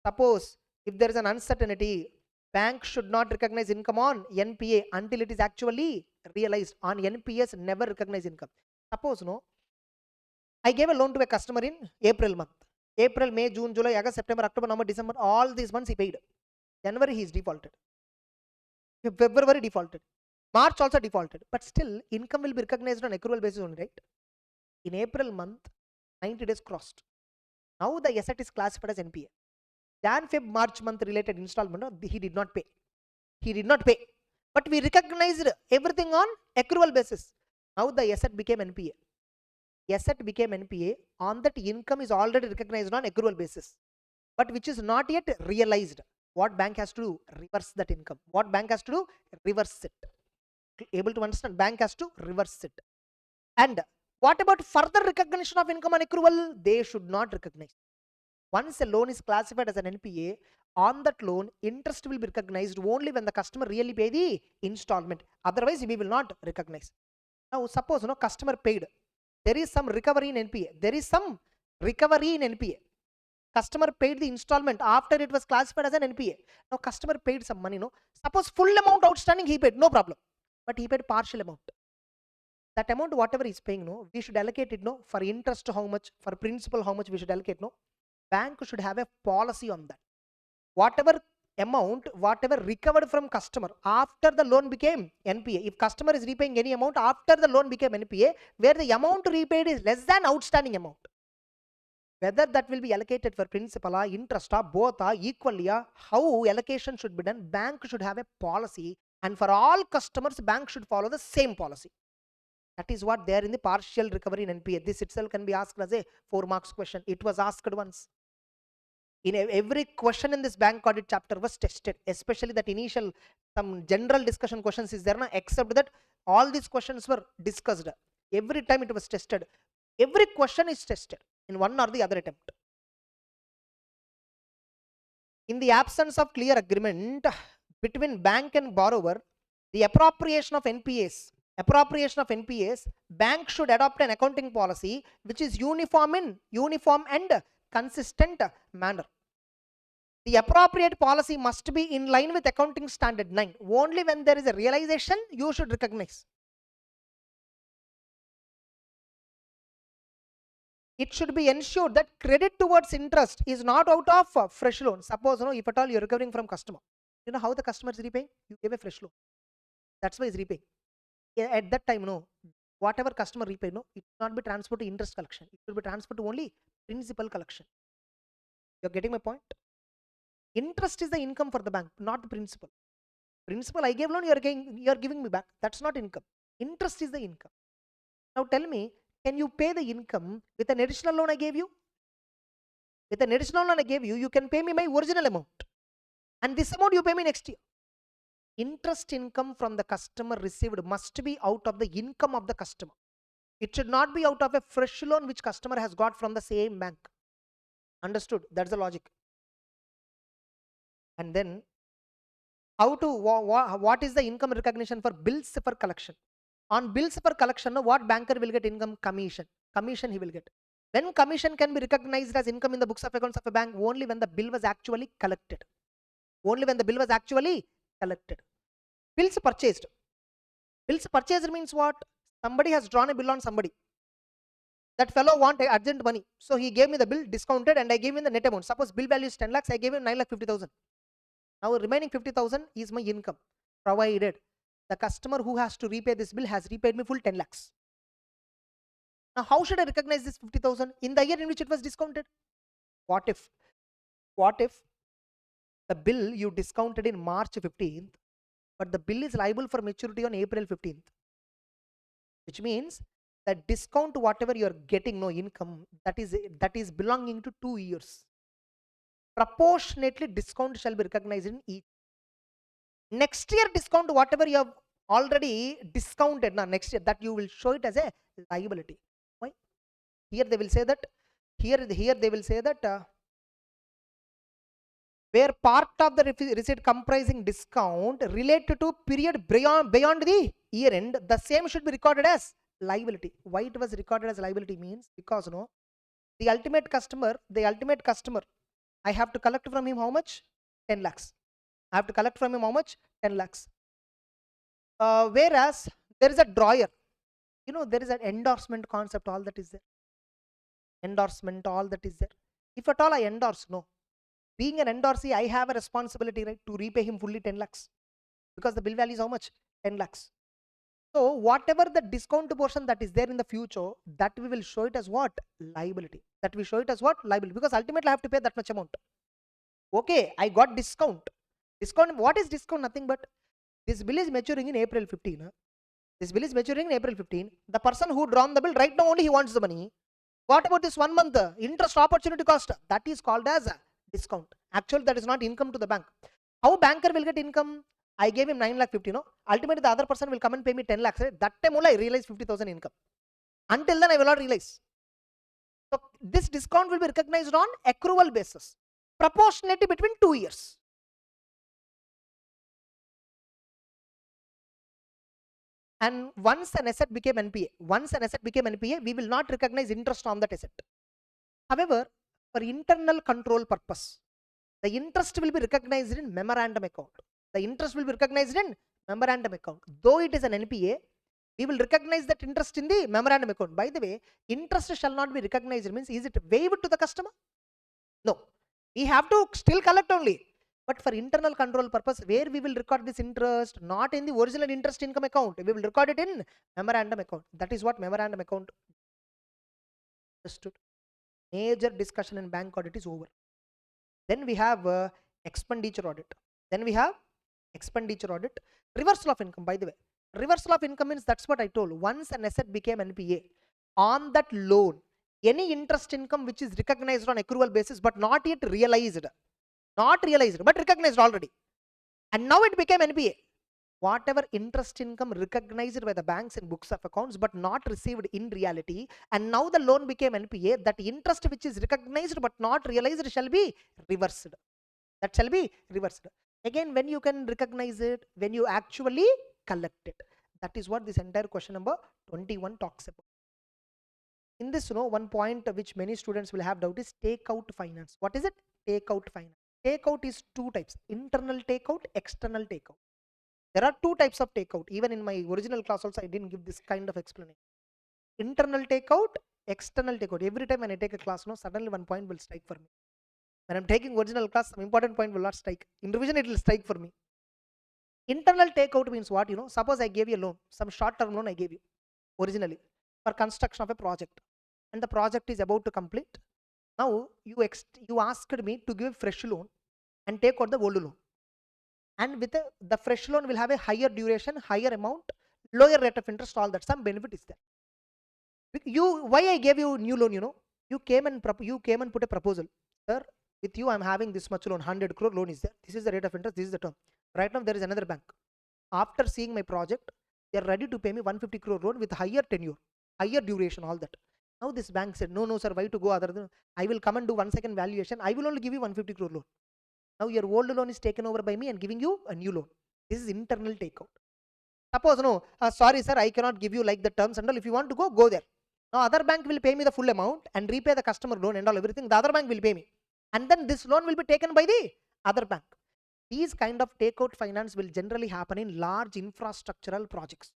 Suppose if there is an uncertainty, bank should not recognize income on NPA until it is actually realized. On NPAs never recognize income. Suppose I gave a loan to a customer in April month. April, May, June, July, August, September, October, November, December, all these months he paid. January he is defaulted. February defaulted. March also defaulted. But still income will be recognized on accrual basis only, right? In April month, 90 days crossed. Now the asset is classified as NPA. Jan, Feb, March month related installment, he did not pay. But we recognized everything on accrual basis. Now the asset became NPA. Asset became NPA, on that income is already recognized on accrual basis, but which is not yet realized. What bank has to do? Reverse that income. What bank has to do? Reverse it. Able to understand? Bank has to reverse it. And what about further recognition of income on accrual? They should not recognize. Once a loan is classified as an NPA, on that loan interest will be recognized only when the customer really pay the installment. Otherwise we will not recognize. Now suppose customer paid. There is some recovery in NPA. Customer paid the installment after it was classified as an NPA. Now customer paid some money. Suppose full amount outstanding he paid, no problem. But he paid partial amount. That amount whatever he is paying, we should allocate it for interest how much, for principal how much we should allocate. Bank should have a policy on that. Whatever amount, whatever recovered from customer after the loan became NPA, if customer is repaying any amount after the loan became NPA, where the amount repaid is less than outstanding amount, whether that will be allocated for principal interest both equally, how allocation should be done, bank should have a policy and for all customers, bank should follow the same policy. That is what there in the partial recovery in NPA. This itself can be asked as a 4 marks question. It was asked once. In every question in this bank audit chapter was tested, especially that initial some general discussion questions is there, except that all these questions were discussed. Every time it was tested. Every question is tested in one or the other attempt. In the absence of clear agreement between bank and borrower, the appropriation of NPAs, bank should adopt an accounting policy which is uniform and consistent manner. The appropriate policy must be in line with accounting standard 9. Only when there is a realization, you should recognize. It should be ensured that credit towards interest is not out of fresh loan. Suppose, if at all you're recovering from customer, you know how the customer is repaying? You give a fresh loan. That's why he's repaying. At that time, whatever customer repay, it will not be transferred to interest collection. It will be transferred to only principal collection. You're getting my point? Interest is the income for the bank, not the principal. Principal, I gave loan, you're giving me back. That's not income. Interest is the income. Now tell me, can you pay the income with an additional loan I gave you? With an additional loan I gave you, you can pay me my original amount. And this amount you pay me next year. Interest income from the customer received must be out of the income of the customer. It should not be out of a fresh loan which customer has got from the same bank. Understood? That's the logic. And then, what is the income recognition for bills for collection? On bills for collection, what banker will get income? Commission. Commission he will get. When commission can be recognized as income in the books of accounts of a bank? Only when the bill was actually collected. Only when the bill was actually collected. Bills purchased. Bills purchased means what? Somebody has drawn a bill on somebody. That fellow wanted urgent money. So he gave me the bill discounted and I gave him the net amount. Suppose bill value is 10 lakhs, I gave him 9,50,000. Now remaining 50,000 is my income, provided the customer who has to repay this bill has repaid me full 10 lakhs. Now how should I recognize this 50,000? In the year in which it was discounted? What if the bill you discounted in March 15th, but the bill is liable for maturity on April 15th? Which means the discount whatever you are getting, no income, that is belonging to 2 years. Proportionately discount shall be recognized in each. Next year discount whatever you have already discounted, next year, that you will show it as a liability. Why? Here they will say that where part of the receipt comprising discount related to period beyond the year end, the same should be recorded as liability. Why it was recorded as liability means because the ultimate customer, I have to collect from him how much? 10 lakhs. I have to collect from him how much? 10 lakhs. Whereas there is a drawer. There is an endorsement concept, all that is there. Endorsement, all that is there. If at all I endorse, being an endorsee, I have a responsibility, right, to repay him fully 10 lakhs. Because the bill value is how much? 10 lakhs. So whatever the discount portion that is there in the future, that we will show it as what? Liability. Because ultimately I have to pay that much amount. Okay, I got discount. What is discount? Nothing but this bill is maturing in April 15. The person who drawn the bill right now only he wants the money. What about this 1 month interest opportunity cost? That is called as a discount. Actually, that is not income to the bank. How banker will get income? I gave him 9,50,000. Ultimately, the other person will come and pay me 10 lakhs. Right? That time only I realize 50,000 income. Until then, I will not realize. So this discount will be recognized on accrual basis, proportionality between 2 years. And once an asset became NPA, we will not recognize interest on that asset. However, for internal control purpose, the interest will be recognized in memorandum account. Though it is an NPA, we will recognize that interest in the memorandum account. By the way, interest shall not be recognized means, is it waived to the customer? No. We have to still collect only. But for internal control purpose, where we will record this interest, not in the original interest income account, we will record it in memorandum account. That is what memorandum account. Understood? Major discussion in bank audit is over. Then we have expenditure audit. expenditure audit, reversal of income. By the way, reversal of income means, that's what I told. Once an asset became NPA, on that loan, any interest income which is recognized on accrual basis but not yet realized, but recognized already, and now it became NPA. Whatever interest income recognized by the banks in books of accounts but not received in reality, and now the loan became NPA, that interest which is recognized but not realized shall be reversed. That shall be reversed. Again, when you can recognize it? When you actually collect it. That is what this entire question number 21 talks about. In this, one point which many students will have doubt is takeout finance. What is it? Takeout finance. Takeout is two types: internal takeout, external takeout. There are two types of takeout. Even in my original class also, I didn't give this kind of explanation. Internal takeout, external takeout. Every time when I take a class, suddenly one point will strike for me. When I'm taking original class, some important point will not strike. In revision, it will strike for me. Internal takeout means what? Suppose I gave you a loan, some short-term loan I gave you originally for construction of a project, and the project is about to complete. Now you asked me to give fresh loan and take out the old loan, and with the fresh loan will have a higher duration, higher amount, lower rate of interest. All that, some benefit is there. Why I gave you new loan? You came and put a proposal, sir. With you, I'm having this much loan, 100 crore loan is there. This is the rate of interest. This is the term. Right now, there is another bank. After seeing my project, they are ready to pay me 150 crore loan with higher tenure, higher duration, all that. Now this bank said, no, sir, why to go other than, I will come and do 1 second valuation. I will only give you 150 crore loan. Now your old loan is taken over by me and giving you a new loan. This is internal takeout. Suppose, sorry, sir, I cannot give you like the terms and all. If you want to go there. Now other bank will pay me the full amount and repay the customer loan and all, everything. The other bank will pay me. And then this loan will be taken by the other bank. These kind of takeout finance will generally happen in large infrastructural projects.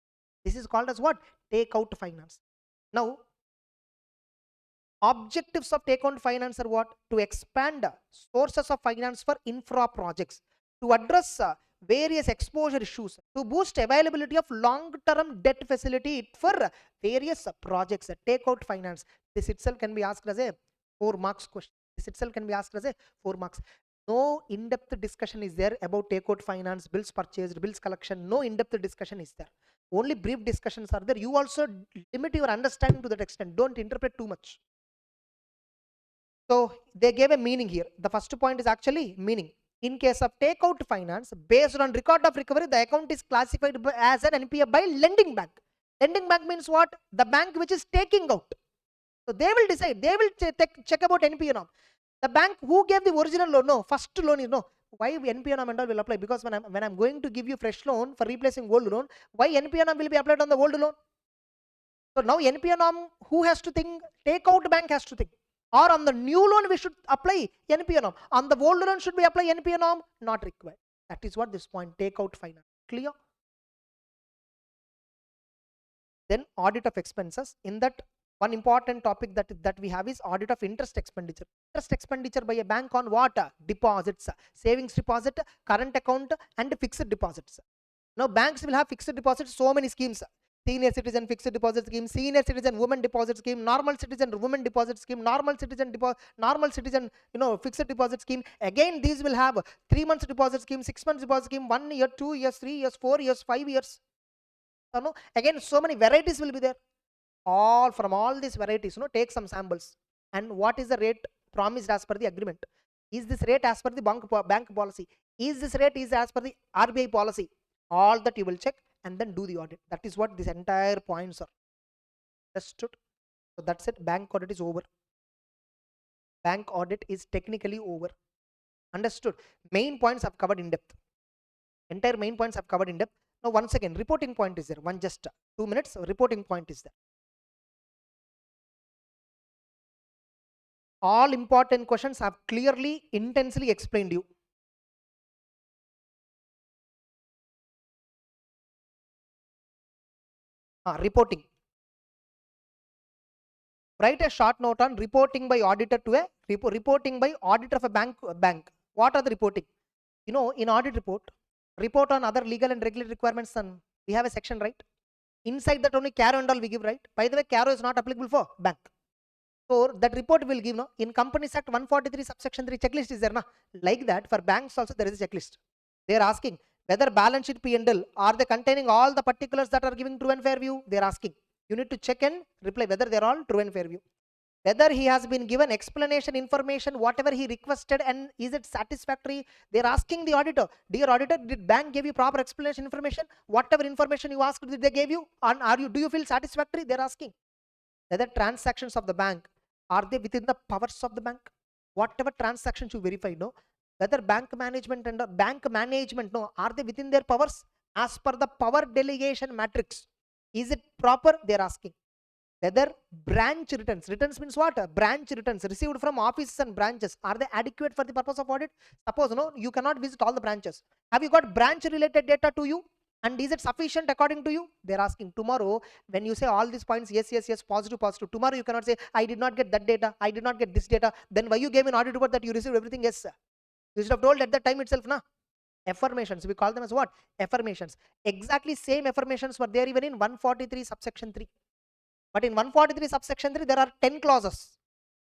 This is called as what? Takeout finance. Now, objectives of takeout finance are what? To expand sources of finance for infra projects, to address various exposure issues, to boost availability of long-term debt facility for various projects. Takeout finance. This itself can be asked as a 4 marks question. This itself can be asked as a 4 marks. No in-depth discussion is there about takeout finance, bills purchased, bills collection. No in-depth discussion is there. Only brief discussions are there. You also limit your understanding to that extent. Don't interpret too much. So they gave a meaning here. The first point is actually meaning. In case of takeout finance, based on record of recovery, the account is classified as an NPA by lending bank. Lending bank means what? The bank which is taking out. So they will decide. They will check about NPA norm. The bank who gave the original loan, no, first loan is no. Why NPA norm and all will apply? Because when I'm going to give you fresh loan for replacing old loan, why NPA norm will be applied on the old loan? So now NPA norm, who has to think? Takeout bank has to think. Or on the new loan we should apply NPA norm. On the old loan should we apply NPA norm? Not required. That is what this point, takeout finance. Clear? Then audit of expenses. In that, one important topic that we have is audit of interest expenditure. Interest expenditure by a bank on what? Deposits, savings deposit, current account, and fixed deposits. Now banks will have fixed deposits, so many schemes. Senior citizen fixed deposit scheme, senior citizen women deposit scheme, normal citizen women deposit scheme, normal citizen fixed deposit scheme. Again, these will have 3 months deposit scheme, 6 months deposit scheme, 1 year, 2 years, 3 years, 4 years, 5 years. Again, so many varieties will be there. From all these varieties, take some samples. And what is the rate promised as per the agreement? Is this rate as per the bank policy? Is this rate is as per the RBI policy? All that you will check and then do the audit. That is what this entire points are. Understood? So that's it. Bank audit is over. Bank audit is technically over. Understood? Main points I've covered in depth. Entire main points I've covered in depth. Now once again, reporting point is there. Just 2 minutes. Reporting point is there. All important questions have clearly, intensely explained you. Reporting. Write a short note on reporting by auditor to a reporting by auditor of a bank. What are the reporting? In audit report on other legal and regulatory requirements, and we have a section, right? Inside that only CARO and all we give, right? By the way, CARO is not applicable for bank. So that report will give, in Companies Act 143 subsection 3 checklist is there, na? Like that for banks also there is a checklist. They are asking Whether balance sheet P&L, are they containing all the particulars that are giving true and fair view? They're asking. You need to check and reply whether they're all true and fair view. Whether he has been given explanation information, whatever he requested, and is it satisfactory? They're asking the auditor, dear auditor, did bank give you proper explanation information? Whatever information you asked, did they give you? And do you feel satisfactory? They're asking. Whether transactions of the bank, are they within the powers of the bank? Whatever transactions you verify, no? Whether bank management and bank management, no, are they within their powers as per the power delegation matrix? Is it proper? They're asking. Whether branch returns means what? Branch returns received from offices and branches, are they adequate for the purpose of audit? Suppose no, you cannot visit all the branches. Have you got branch related data to you? And is it sufficient according to you? They're asking. Tomorrow, when you say all these points, yes, yes, yes, positive, positive. Tomorrow you cannot say, I did not get that data, I did not get this data. Then why you gave an audit report that you received everything? Yes, sir. You should have told at that time itself, na? Affirmations. We call them as what? Affirmations. Exactly same affirmations were there even in 143 subsection 3. But in 143 subsection 3, there are 10 clauses.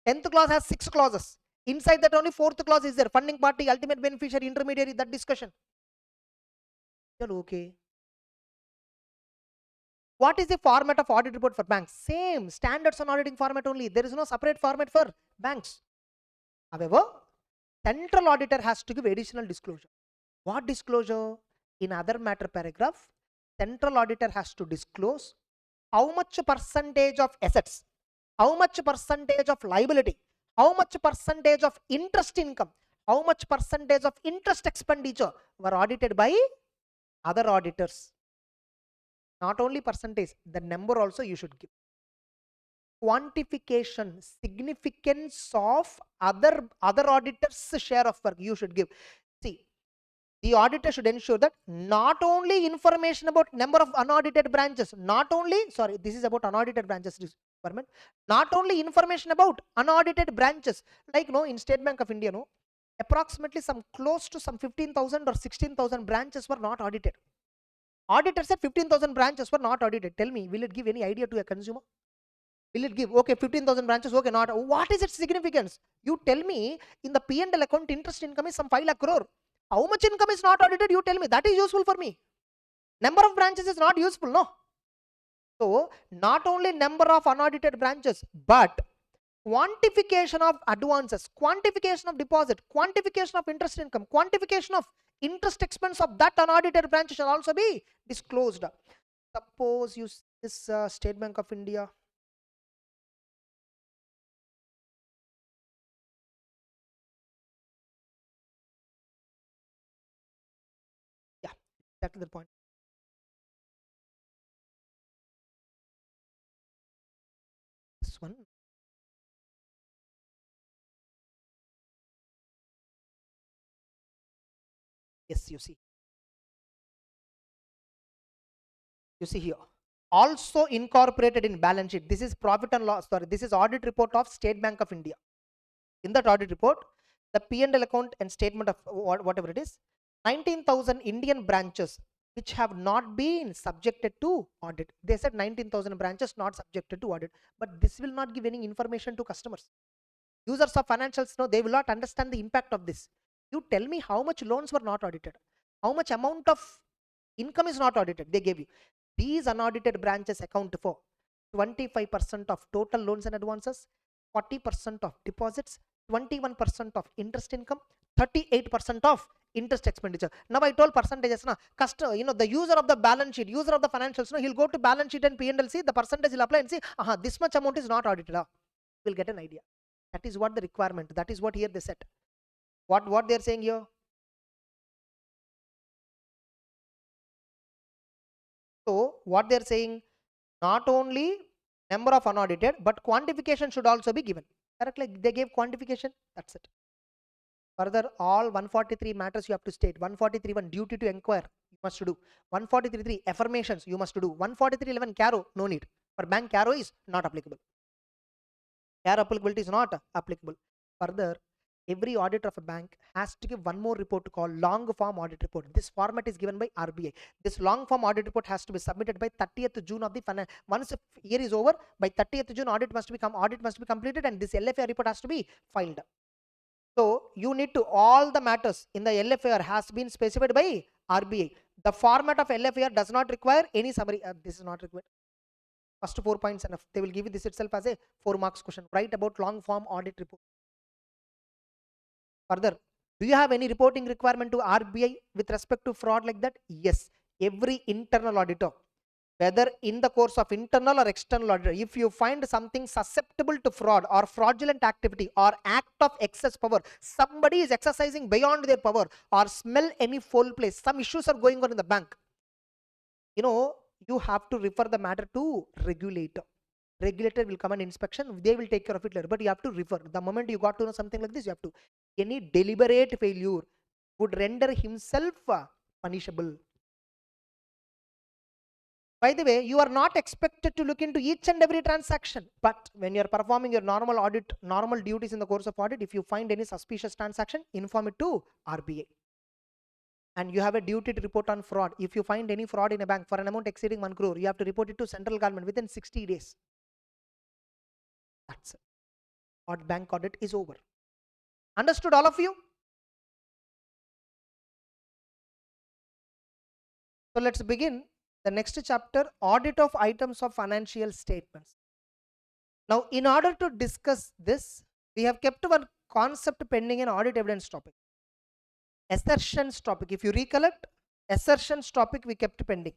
10th clause has 6 clauses. Inside that only 4th clause is there. Funding party, ultimate beneficiary, intermediary, that discussion. Okay. What is the format of audit report for banks? Same. Standards on auditing format only. There is no separate format for banks. However, central auditor has to give additional disclosure. What disclosure? In other matter paragraph, central auditor has to disclose how much percentage of assets, how much percentage of liability, how much percentage of interest income, how much percentage of interest expenditure were audited by other auditors. Not only percentage, the number also you should give. Quantification, significance of other auditors' share of work you should give. See, the auditor should ensure that not only information about number of unaudited branches, this is about unaudited branches requirement, not only information about unaudited branches, like no, in State Bank of India, no, approximately some close to some 15,000 or 16,000 branches were not audited. Auditor said 15,000 branches were not audited. Tell me, will it give any idea to a consumer? Will it give, okay, 15,000 branches, okay, not, what is its significance? You tell me, in the P&L account, interest income is some 5 lakh crore. How much income is not audited? You tell me. That is useful for me. Number of branches is not useful, no? So, not only number of unaudited branches, but quantification of advances, quantification of deposit, quantification of interest income, quantification of interest expense of that unaudited branch shall also be disclosed. Suppose you see this State Bank of India. Yeah, exactly the point. This one. Yes, you see. You see here. Also incorporated in balance sheet. This is profit and loss. Sorry, this is audit report of State Bank of India. In that audit report, the P&L account and statement of whatever it is, 19,000 Indian branches which have not been subjected to audit. They said 19,000 branches not subjected to audit, but this will not give any information to customers. Users of financials know, they will not understand the impact of this. You tell me how much loans were not audited, how much amount of income is not audited. They gave you. These unaudited branches account for 25% of total loans and advances, 40% of deposits, 21% of interest income, 38% of interest expenditure. Now I told percentages, na, customer, the user of the balance sheet, user of the financials, no, he'll go to balance sheet and P&L, see the percentage he'll apply and see, this much amount is not audited. We'll get an idea. That is what the requirement. That is what here they said. What they're saying here. So what they're saying, not only number of unaudited, but quantification should also be given. Correctly, they gave quantification. That's it. Further, all 143 matters you have to state. 143.1 duty to inquire, you must do. 143.3 affirmations you must do. 143.11 CARO, no need. For bank, CARO is not applicable. CARO applicability is not applicable. Further, every auditor of a bank has to give one more report called long form audit report. This format is given by RBI. This long form audit report has to be submitted by 30th June of the once the year is over, by 30th June audit must be completed, and this LFR report has to be filed. So you need to, all the matters in the LFR has been specified by RBI. The format of LFAR does not require any summary. This is not required. First 4 points enough. They will give you this itself as a 4 marks question. Write about long form audit report. Further, do you have any reporting requirement to RBI with respect to fraud like that? Yes. Every internal auditor, whether in the course of internal or external auditor, if you find something susceptible to fraud or fraudulent activity or act of excess power, somebody is exercising beyond their power, or smell any foul play, some issues are going on in the bank, you have to refer the matter to regulator. Regulator will come and inspection, they will take care of it later, but you have to refer. The moment you got to know something like this, you have to. Any deliberate failure would render himself punishable. By the way, you are not expected to look into each and every transaction, but when you are performing your normal audit, normal duties in the course of audit, if you find any suspicious transaction, inform it to RBI. And you have a duty to report on fraud. If you find any fraud in a bank for an amount exceeding 1 crore, you have to report it to central government within 60 days. That's it. Bank audit is over. Understood, all of you? So let's begin the next chapter, audit of items of financial statements. Now, in order to discuss this, we have kept one concept pending in audit evidence topic. Assertions topic. If you recollect, assertions topic we kept pending.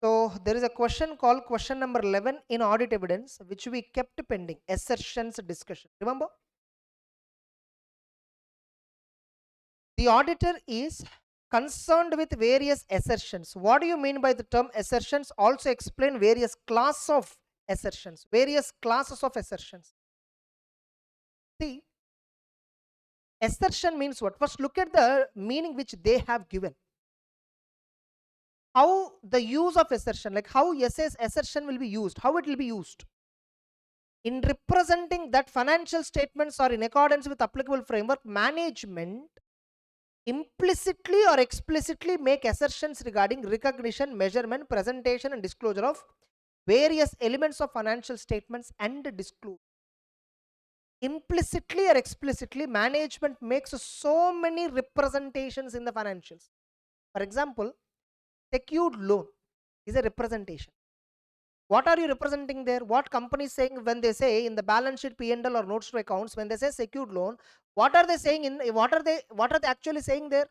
So there is a question called question number 11 in audit evidence, which we kept pending. Assertions discussion. Remember? The auditor is concerned with various assertions. What do you mean by the term assertions? Also explain various classes of assertions. Various classes of assertions. See, assertion means what? First look at the meaning which they have given. How the use of assertion, like how assertion will be used, how it will be used. In representing that financial statements are in accordance with applicable framework, management implicitly or explicitly make assertions regarding recognition, measurement, presentation and disclosure of various elements of financial statements and disclosure. Implicitly or explicitly, management makes so many representations in the financials. For example, secured loan is a representation. What are you representing there? What company is saying when they say in the balance sheet, P&L or notes to accounts, when they say secured loan, what are they saying what are they actually saying there?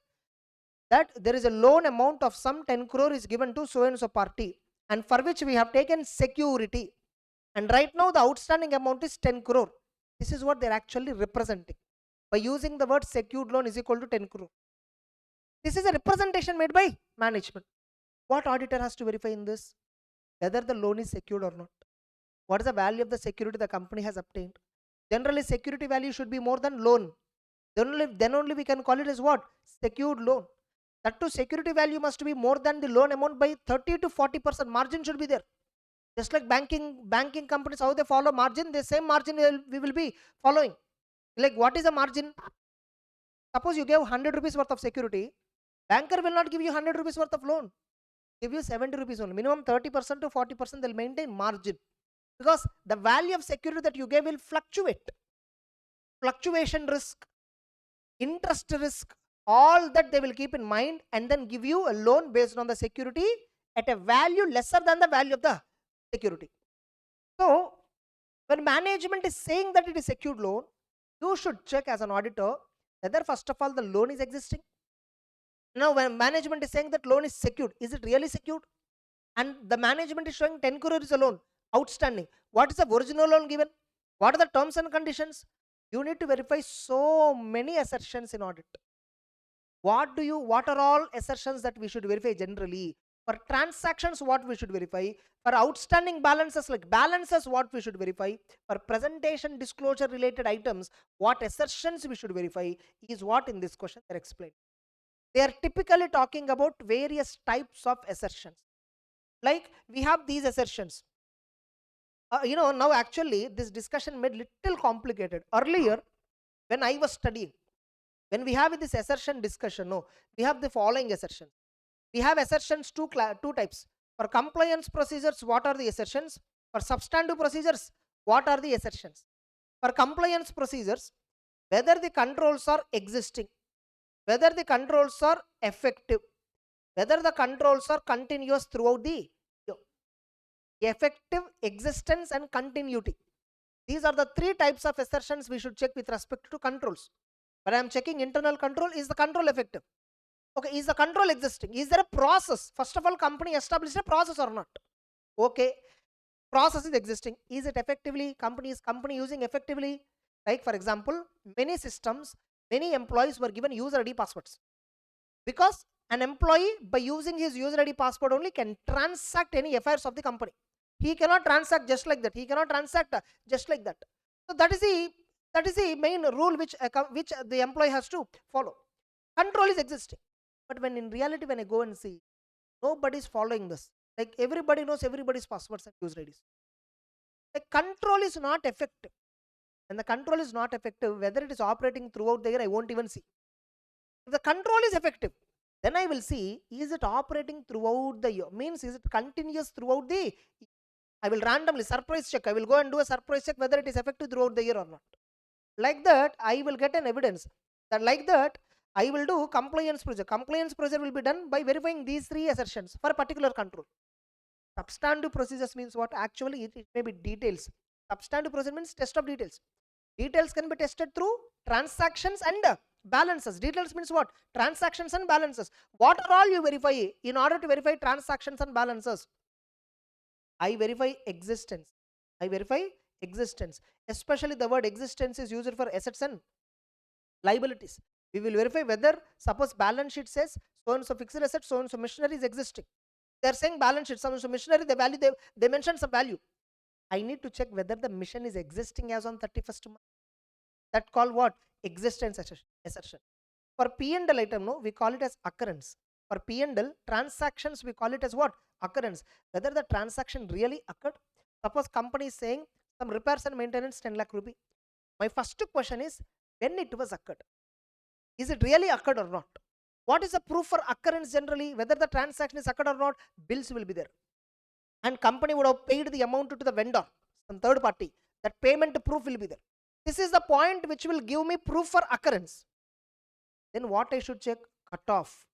That there is a loan amount of some 10 crore is given to so and so party, and for which we have taken security, and right now the outstanding amount is 10 crore. This is what they are actually representing by using the word secured loan is equal to 10 crore. This is a representation made by management. What auditor has to verify in this? Whether the loan is secured or not. What is the value of the security the company has obtained? Generally, security value should be more than loan. Then only we can call it as what? Secured loan. That too, security value must be more than the loan amount by 30 to 40%. Margin should be there. Just like banking companies, how they follow margin, the same margin we will be following. Like what is a margin? Suppose you gave 100 rupees worth of security, banker will not give you 100 rupees worth of loan. Give you 70 rupees only. Minimum 30% to 40% they'll maintain margin. Because the value of security that you gave will fluctuate. Fluctuation risk, interest risk, all that they will keep in mind and then give you a loan based on the security at a value lesser than the value of the security. So, when management is saying that it is secured loan, you should check as an auditor whether first of all the loan is existing. Now, when management is saying that loan is secured, is it really secured? And the management is showing 10 crore is a loan outstanding. What is the original loan given? What are the terms and conditions? You need to verify so many assertions in audit. What are all assertions that we should verify generally? For transactions, what we should verify? For outstanding balances, like balances, what we should verify? For presentation disclosure related items, what assertions we should verify is what in this question they are explained. They are typically talking about various types of assertions. Like we have these assertions. Now actually this discussion made little complicated. Earlier, when I was studying, when we have this assertion discussion, we have the following assertion. We have assertions two types. For compliance procedures, what are the assertions? For substantive procedures, what are the assertions? For compliance procedures, whether the controls are existing, whether the controls are effective, whether the controls are continuous throughout the year. Effective, existence, and continuity. These are the three types of assertions we should check with respect to controls. But I am checking internal control, is the control effective? Okay, is the control existing? Is there a process? First of all, company established a process or not? Okay, process is existing. Is it effectively, company using effectively? Like for example, many systems, many employees were given user ID passwords, because an employee by using his user ID password only can transact any affairs of the company. He cannot transact just like that. He cannot transact just like that. So that is the main rule which the employee has to follow. Control is existing, but when in reality, when I go and see, nobody is following this. Like everybody knows everybody's passwords and user IDs. The control is not effective. And the control is not effective, whether it is operating throughout the year, I won't even see. If the control is effective, then I will see, is it operating throughout the year? Means, is it continuous throughout the, I will randomly surprise check. I will go and do a surprise check whether it is effective throughout the year or not. Like that, I will get an evidence. That like that, I will do compliance procedure. Compliance procedure will be done by verifying these three assertions for a particular control. Substantive procedures means what? Actually, it may be details. Substantive procedure means test of details. Details can be tested through transactions and balances. Details means what? Transactions and balances. What are all you verify? In order to verify transactions and balances, I verify existence. I verify existence. Especially the word existence is used for assets and liabilities. We will verify whether, suppose balance sheet says so and so fixed asset, so and so machinery is existing. They are saying balance sheet, so and so machinery, the value they mentioned some value. I need to check whether the mission is existing as on 31st March. That call what? Existence assertion. For P&L item, no, we call it as occurrence. For P&L transactions, we call it as what? Occurrence. Whether the transaction really occurred. Suppose company is saying some repairs and maintenance 10 lakh rupee. My first question is, when it was occurred? Is it really occurred or not? What is the proof for occurrence generally? Whether the transaction is occurred or not, bills will be there. And company would have paid the amount to the vendor, some third party. That payment proof will be there. This is the point which will give me proof for occurrence. Then what I should check? Cutoff.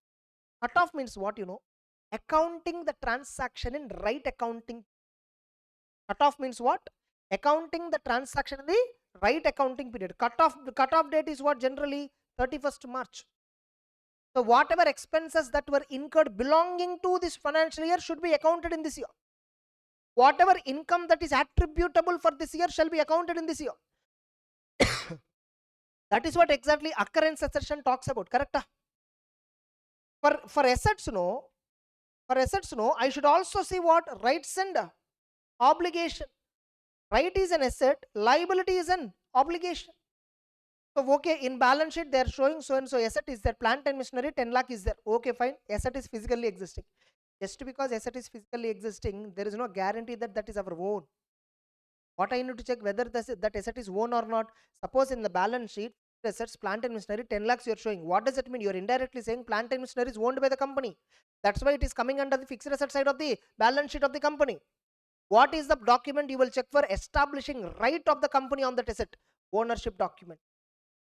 Cutoff means what, you know? Accounting the transaction in right accounting. Cutoff means what? Accounting the transaction in the right accounting period. The cutoff date is what? Generally 31st March. So whatever expenses that were incurred belonging to this financial year should be accounted in this year. Whatever income that is attributable for this year shall be accounted in this year. That is what exactly occurrence assertion talks about, correct? For assets, no. For assets, no. I should also see what? Rights and obligation. Right is an asset, liability is an obligation. So, okay, in balance sheet they are showing so and so asset is there, plant and machinery 10 lakh is there. Okay, fine, asset is physically existing. Just because asset is physically existing, there is no guarantee that that is our own. What I need to check whether that asset is own or not. Suppose in the balance sheet, assets, plant and machinery 10 lakhs you are showing. What does it mean? You are indirectly saying plant and machinery is owned by the company. That's why it is coming under the fixed asset side of the balance sheet of the company. What is the document you will check for establishing right of the company on that asset? Ownership document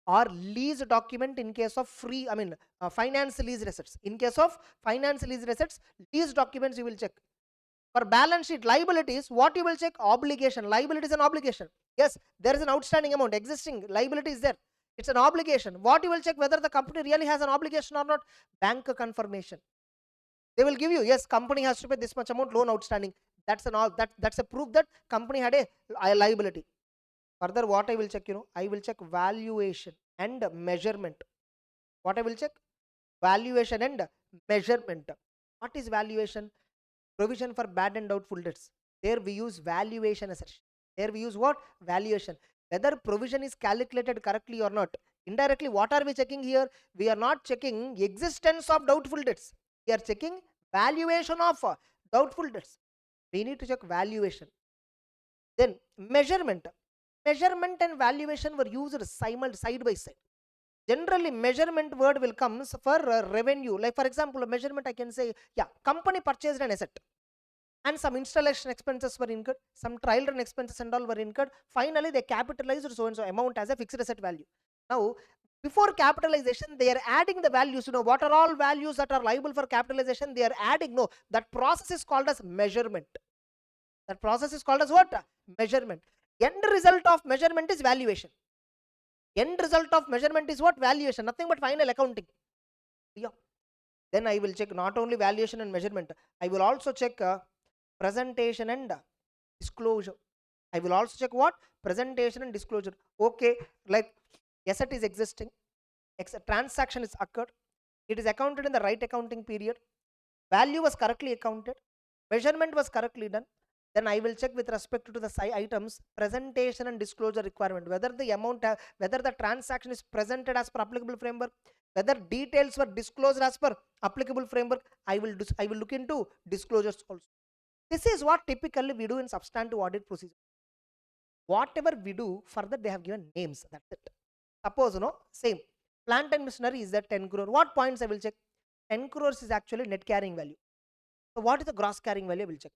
or lease document in case of finance lease assets. In case of finance lease assets, lease documents you will check. For balance sheet liabilities, what you will check? Obligation. Liability is an obligation. Yes, there is an outstanding amount. Existing liability is there. It's an obligation. What you will check? Whether the company really has an obligation or not? Bank confirmation. They will give you, yes, company has to pay this much amount, loan outstanding. That's a proof that company had a liability. Further, what I will check? I will check valuation and measurement. What I will check? Valuation and measurement. What is valuation? Provision for bad and doubtful debts. There we use valuation assertion. There we use what? Valuation. Whether provision is calculated correctly or not. Indirectly, what are we checking here? We are not checking existence of doubtful debts. We are checking valuation of doubtful debts. We need to check valuation. Then measurement. Measurement and valuation were used side by side. Generally, measurement word will come for revenue. Like for example, measurement I can say, yeah, company purchased an asset and some installation expenses were incurred, some trial run expenses and all were incurred. Finally, they capitalized so and so amount as a fixed asset value. Now, before capitalization, they are adding the values. What are all values that are liable for capitalization? They are adding. No, that process is called as measurement. That process is called as what? Measurement. End result of measurement is valuation. End result of measurement is what? Valuation. Nothing but final accounting. Yeah. Then I will check not only valuation and measurement. I will also check presentation and disclosure. I will also check what? Presentation and disclosure. Okay, like asset is existing, transaction is occurred, it is accounted in the right accounting period, value was correctly accounted, measurement was correctly done. Then I will check with respect to the items, presentation and disclosure requirement, whether the amount, whether the transaction is presented as per applicable framework, whether details were disclosed as per applicable framework. I will look into disclosures also. This is what typically we do in substantive audit procedure. Whatever we do, further they have given names. That's it. Suppose, same. Plant and machinery is at 10 crore. What points I will check? 10 crores is actually net carrying value. So what is the gross carrying value? I will check.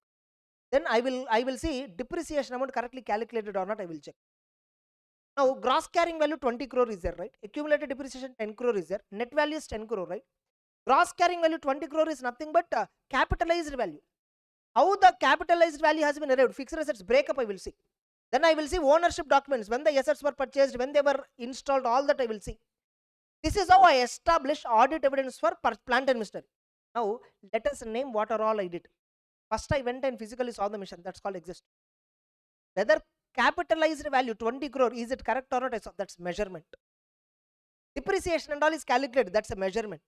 Then I will see depreciation amount correctly calculated or not. I will check. Now gross carrying value 20 crore is there, right? Accumulated depreciation 10 crore is there. Net value is 10 crore, right? Gross carrying value 20 crore is nothing but capitalized value. How the capitalized value has been arrived? Fixed assets breakup I will see. Then I will see ownership documents, when the assets were purchased, when they were installed, all that I will see. This is how I establish audit evidence for plant and machinery. Now, let us name what are all I did. First, I went and physically saw the machine. That's called exist. Whether capitalized value 20 crore, is it correct or not? I saw. That's measurement. Depreciation and all is calculated. That's a measurement.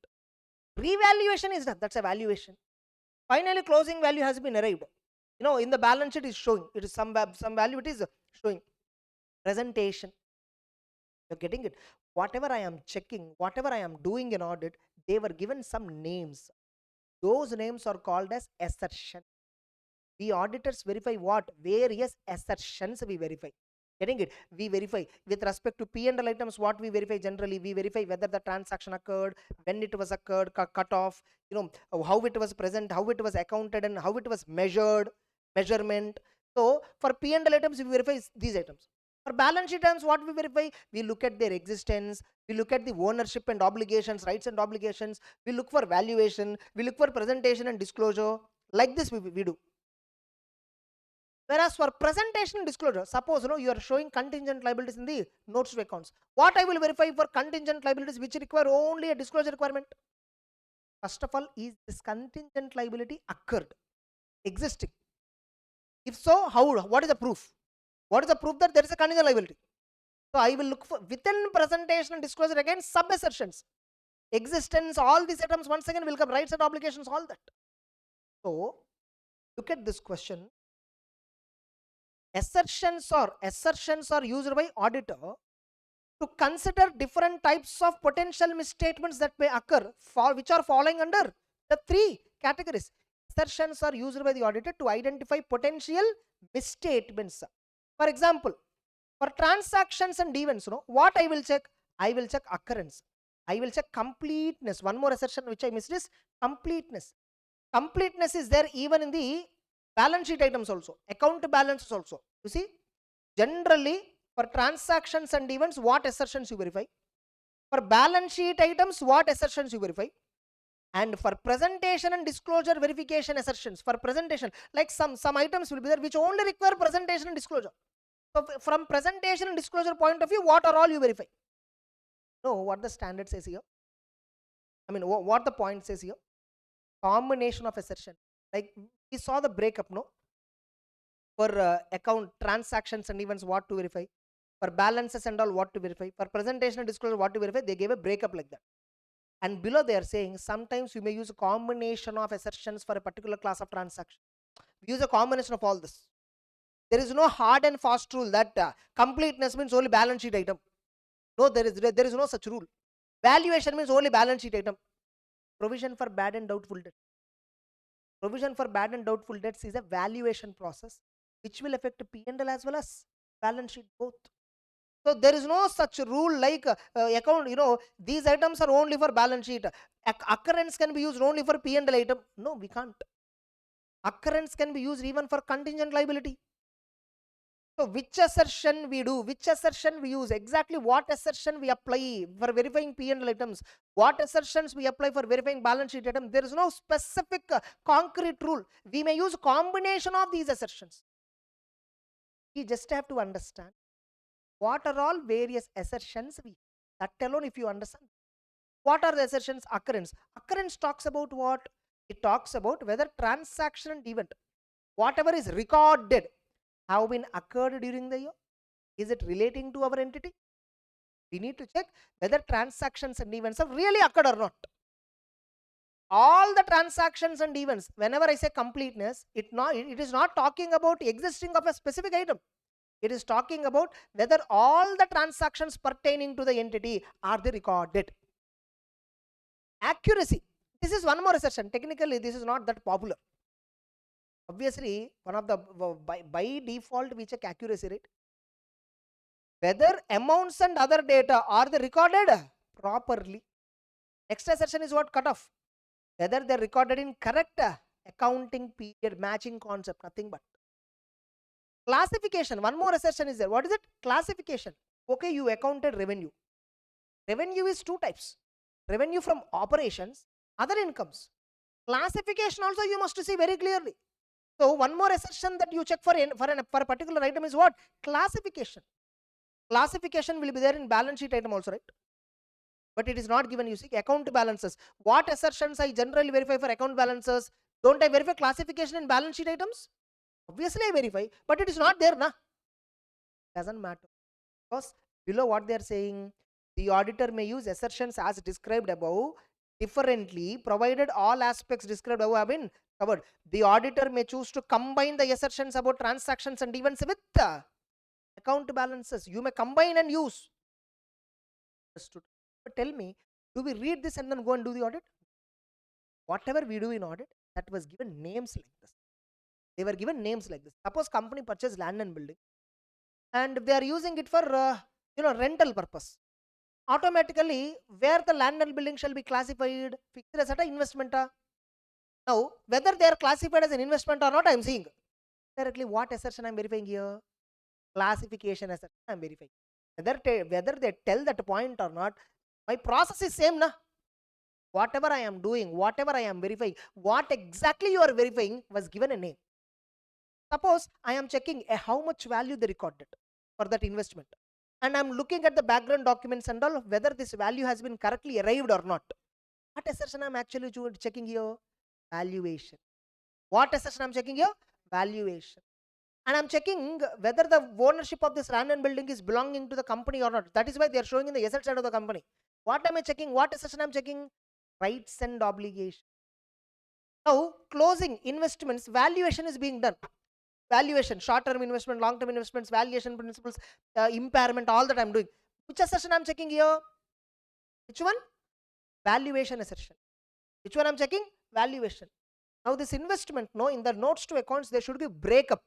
Revaluation is done. That's a valuation. Finally, closing value has been arrived. In the balance sheet is showing. It is some value it is showing. Presentation. You're getting it. Whatever I am checking, whatever I am doing in audit, they were given some names. Those names are called as assertion. We auditors verify what? Various assertions we verify. Getting it? We verify with respect to P&L items. What we verify generally, we verify whether the transaction occurred, when it was occurred, cut off. How it was present, how it was accounted, and how it was measured. Measurement. So for P&L items, we verify these items. For balance sheet items, what we verify? We look at their existence. We look at the ownership and obligations, rights and obligations. We look for valuation. We look for presentation and disclosure. Like this, we do. Whereas for presentation and disclosure, suppose you are showing contingent liabilities in the notes to accounts. What I will verify for contingent liabilities which require only a disclosure requirement? First of all, is this contingent liability occurred, existing? If so, how? What is the proof? What is the proof that there is a contingent liability? So I will look for within presentation and disclosure again sub assertions, existence, all these items once again will come, rights and obligations, all that. So look at this question. Assertions are used by auditor to consider different types of potential misstatements that may occur, which are falling under the three categories. Assertions are used by the auditor to identify potential misstatements. For example, for transactions and events, what I will check? I will check occurrence. I will check completeness. One more assertion which I missed is completeness. Completeness is there even in the balance sheet items also, account balances also. You see, generally for transactions and events, what assertions you verify? For balance sheet items, what assertions you verify? And for presentation and disclosure verification assertions, for presentation, like some items will be there which only require presentation and disclosure. So from presentation and disclosure point of view, what are all you verify? No, what the standard says here? I mean, what the point says here? Combination of assertion. Like we saw the breakup, no? For account transactions and events, what to verify? For balances and all, what to verify? For presentation and disclosure, what to verify? They gave a breakup like that. And below they are saying sometimes you may use a combination of assertions for a particular class of transaction. We use a combination of all this. There is no hard and fast rule that completeness means only balance sheet item. No, there is no such rule. Valuation means only balance sheet item. Provision for bad and doubtful debt. Provision for bad and doubtful debts is a valuation process which will affect P&L as well as balance sheet both. So there is no such rule like account, these items are only for balance sheet. Occurrence can be used only for P&L item. No, we can't. Occurrence can be used even for contingent liability. So which assertion we do, which assertion we use, exactly what assertion we apply for verifying P&L items, what assertions we apply for verifying balance sheet items. There is no specific concrete rule. We may use combination of these assertions. We just have to understand what are all various assertions we, that alone if you understand. What are the assertions? Occurrence. Occurrence talks about what? It talks about whether transaction and event, whatever is recorded, have been occurred during the year. Is it relating to our entity? We need to check whether transactions and events have really occurred or not. All the transactions and events, whenever I say completeness, it is not talking about existing of a specific item. It is talking about whether all the transactions pertaining to the entity are they recorded. Accuracy. This is one more assertion. Technically, this is not that popular. Obviously, one of the by default we check accuracy rate. Whether amounts and other data are they recorded properly. Next assertion is what? Cutoff. Whether they're recorded in correct accounting period, matching concept, nothing but. Classification. One more assertion is there. What is it? Classification. Okay, you accounted revenue. Revenue is two types. Revenue from operations, other incomes. Classification also you must see very clearly. So one more assertion that you check for a particular item is what? Classification. Classification will be there in balance sheet item also, right? But it is not given. You see, account balances. What assertions I generally verify for account balances? Don't I verify classification in balance sheet items? Obviously I verify, but it is not there, na? Doesn't matter. Because below what they are saying, the auditor may use assertions as described above differently, provided all aspects described above have been covered. The auditor may choose to combine the assertions about transactions and events with account balances. You may combine and use. But tell me, do we read this and then go and do the audit? Whatever we do in audit, that was given names like this. They were given names like this. Suppose company purchased land and building, and they are using it for rental purpose. Automatically, where the land and building shall be classified, fixed asset or investment. Now, whether they are classified as an investment or not, I am seeing directly what assertion I am verifying here. Classification assertion I am verifying. Whether they tell that point or not, my process is same, na? Whatever I am doing, whatever I am verifying, what exactly you are verifying was given a name. Suppose I am checking how much value they recorded for that investment, and I am looking at the background documents and all, whether this value has been correctly arrived or not. What assertion I am actually checking here? Valuation. What assertion I am checking here? Valuation. And I am checking whether the ownership of this land and building is belonging to the company or not. That is why they are showing in the asset side of the company. What am I checking? What assertion I am checking? Rights and obligations. Now, closing investments, valuation is being done. Valuation, short-term investment, long-term investments, valuation principles, impairment, all that I am doing. Which assertion I am checking here? Which one? Valuation assertion. Which one I am checking? Valuation. Now, this investment, no, in the notes to accounts, they should give breakup.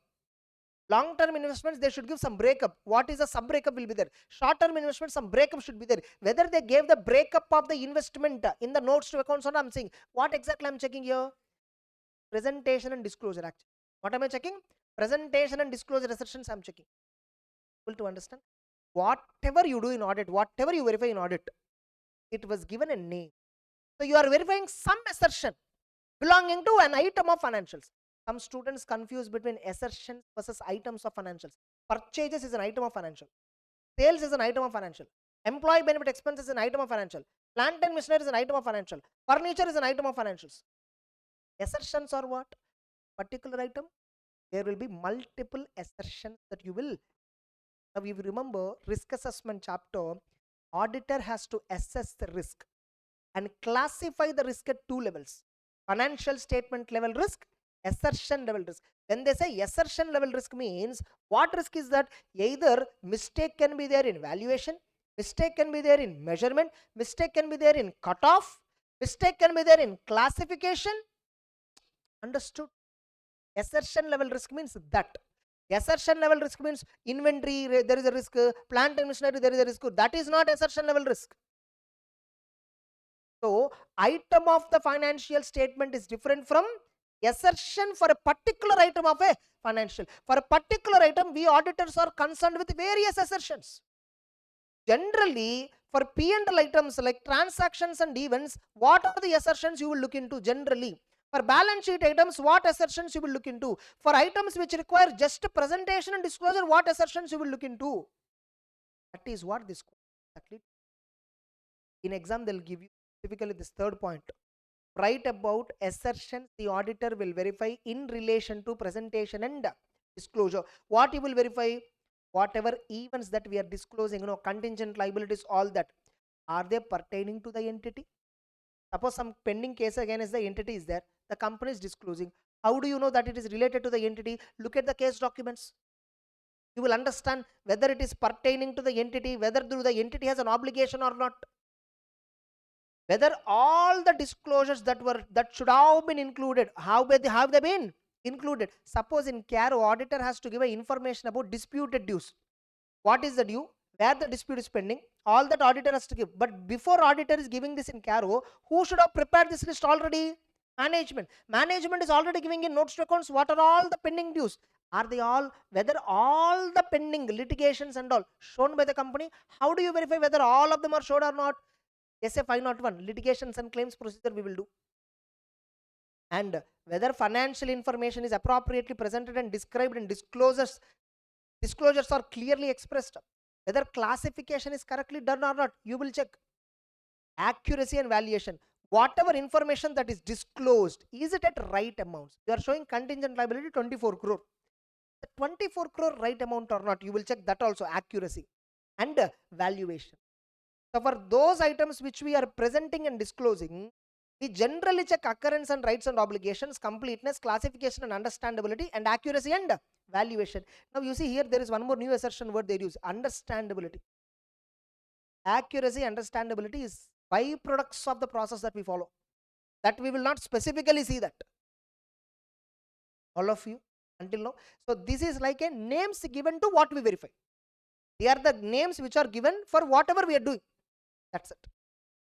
Long-term investments, they should give some breakup. What is the sub breakup will be there. Short-term investments, some breakup should be there. Whether they gave the breakup of the investment in the notes to accounts or not, I am saying. What exactly I am checking here? Presentation and disclosure actually. What am I checking? Presentation and disclosure assertions I am checking. Able to understand? Whatever you do in audit, whatever you verify in audit, it was given a name. So you are verifying some assertion belonging to an item of financials. Some students confuse between assertions versus items of financials. Purchases is an item of financial. Sales is an item of financial. Employee benefit expense is an item of financial. Plant and machinery is an item of financial. Furniture is an item of financials. Assertions are what? Particular item. There will be multiple assertions that you will. Now, if you remember risk assessment chapter, auditor has to assess the risk and classify the risk at two levels: financial statement level risk, assertion level risk. When they say assertion level risk means, what risk is that? Either mistake can be there in valuation, mistake can be there in measurement, mistake can be there in cutoff, mistake can be there in classification. Understood? Assertion level risk means that. Assertion level risk means inventory, there is a risk, plant and machinery, there is a risk. That is not assertion level risk. So, item of the financial statement is different from assertion for a particular item of a financial. For a particular item, we auditors are concerned with various assertions. Generally, for P&L items like transactions and events, what are the assertions you will look into generally? For balance sheet items, what assertions you will look into? For items which require just presentation and disclosure, what assertions you will look into? That is what this exactly. In exam, they'll give you specifically this third point. Write about assertions the auditor will verify in relation to presentation and disclosure. What you will verify? Whatever events that we are disclosing, contingent liabilities, all that, are they pertaining to the entity? Suppose some pending case against the entity is there, the company is disclosing. How do you know that it is related to the entity? Look at the case documents. You will understand whether it is pertaining to the entity, whether the entity has an obligation or not, whether all the disclosures that should have been included, have they been included. Suppose in CARO, auditor has to give a information about disputed dues. What is the due, where the dispute is pending, all that auditor has to give. But before auditor is giving this in CARO, who should have prepared this list already? Management is already giving in notes to accounts what are all the pending dues. Are they all, whether all the pending litigations and all shown by the company? How do you verify whether all of them are shown or not? SF 501, litigations and claims procedure we will do. And whether financial information is appropriately presented and described, and disclosures are clearly expressed, whether classification is correctly done or not, you will check. Accuracy and valuation, whatever information that is disclosed, is it at right amounts? You are showing contingent liability 24 crore. The 24 crore right amount or not, you will check that also. Accuracy and valuation. So for those items which we are presenting and disclosing, we generally check occurrence and rights and obligations, completeness, classification and understandability, and accuracy and valuation. Now you see here there is one more new assertion word they use, understandability. Accuracy, understandability is byproducts of the process that we follow. That we will not specifically see that. All of you until now. So this is like a names given to what we verify. They are the names which are given for whatever we are doing. That's it.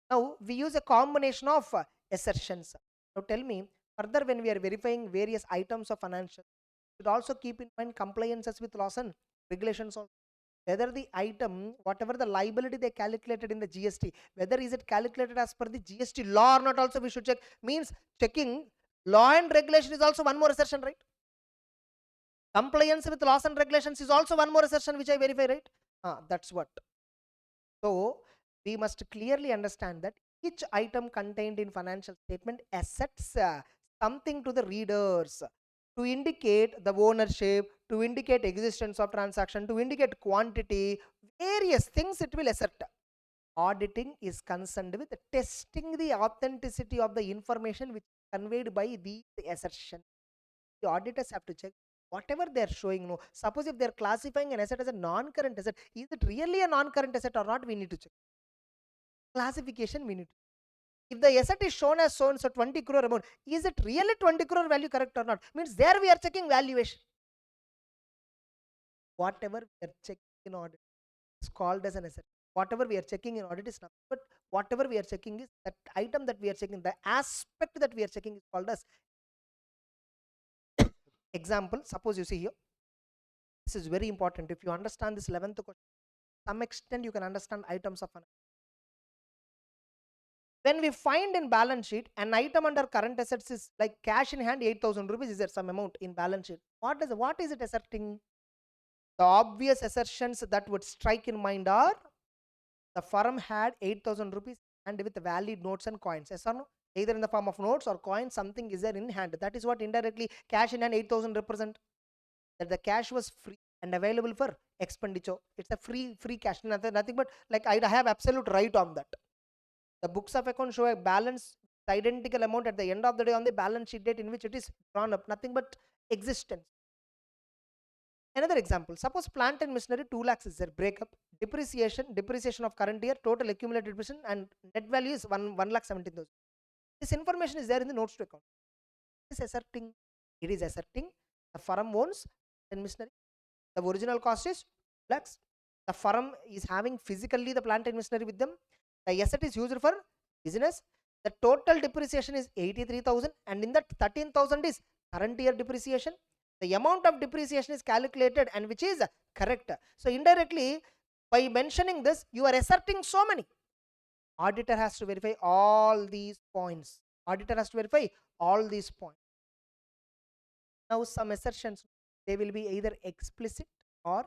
Now we use a combination of assertions. Now tell me, further when we are verifying various items of financial, should also keep in mind compliances with laws and regulations also. Whether the item, whatever the liability they calculated in the GST, whether is it calculated as per the GST law or not, also we should check. Means checking law and regulation is also one more assertion, right? Compliance with laws and regulations is also one more assertion which I verify, right? That's what. So we must clearly understand that each item contained in financial statement assets something to the readers, to indicate the ownership, to indicate existence of transaction, to indicate quantity, various things it will assert. Auditing is concerned with testing the authenticity of the information which is conveyed by the assertion. The auditors have to check whatever they are showing. No, suppose if they are classifying an asset as a non-current asset, is it really a non-current asset or not? We need to check. Classification we need to. If the asset is shown as so and so 20 crore amount, is it really 20 crore value correct or not? Means there we are checking valuation. Whatever we are checking in audit is called as an asset. Whatever we are checking in audit is nothing but whatever we are checking is that item that we are checking, the aspect that we are checking is called as. Example, suppose you see here, this is very important. If you understand this 11th question, to some extent you can understand items of an. When we find in balance sheet an item under current assets is like cash in hand 8,000 rupees, is there some amount in balance sheet? What is it asserting? The obvious assertions that would strike in mind are the firm had 8,000 rupees and with valid notes and coins. Yes or no? Either in the form of notes or coins, something is there in hand. That is what indirectly cash in hand 8,000 represent. That the cash was free and available for expenditure. It's a free cash, nothing but like I have absolute right on that. The books of account show a balance, identical amount at the end of the day on the balance sheet date in which it is drawn up, nothing but existence. Another example, suppose plant and machinery 2 lakhs is there, breakup, depreciation of current year, total accumulated depreciation and net value is 1,17,000. This information is there in the notes to account. It is asserting the firm owns and machinery. The original cost is lakhs. The firm is having physically the plant and machinery with them. The asset is used for business. The total depreciation is 83,000, and in that 13,000 is current year depreciation. The amount of depreciation is calculated and which is correct. So indirectly, by mentioning this, you are asserting so many. Auditor has to verify all these points. Auditor has to verify all these points. Now some assertions, they will be either explicit or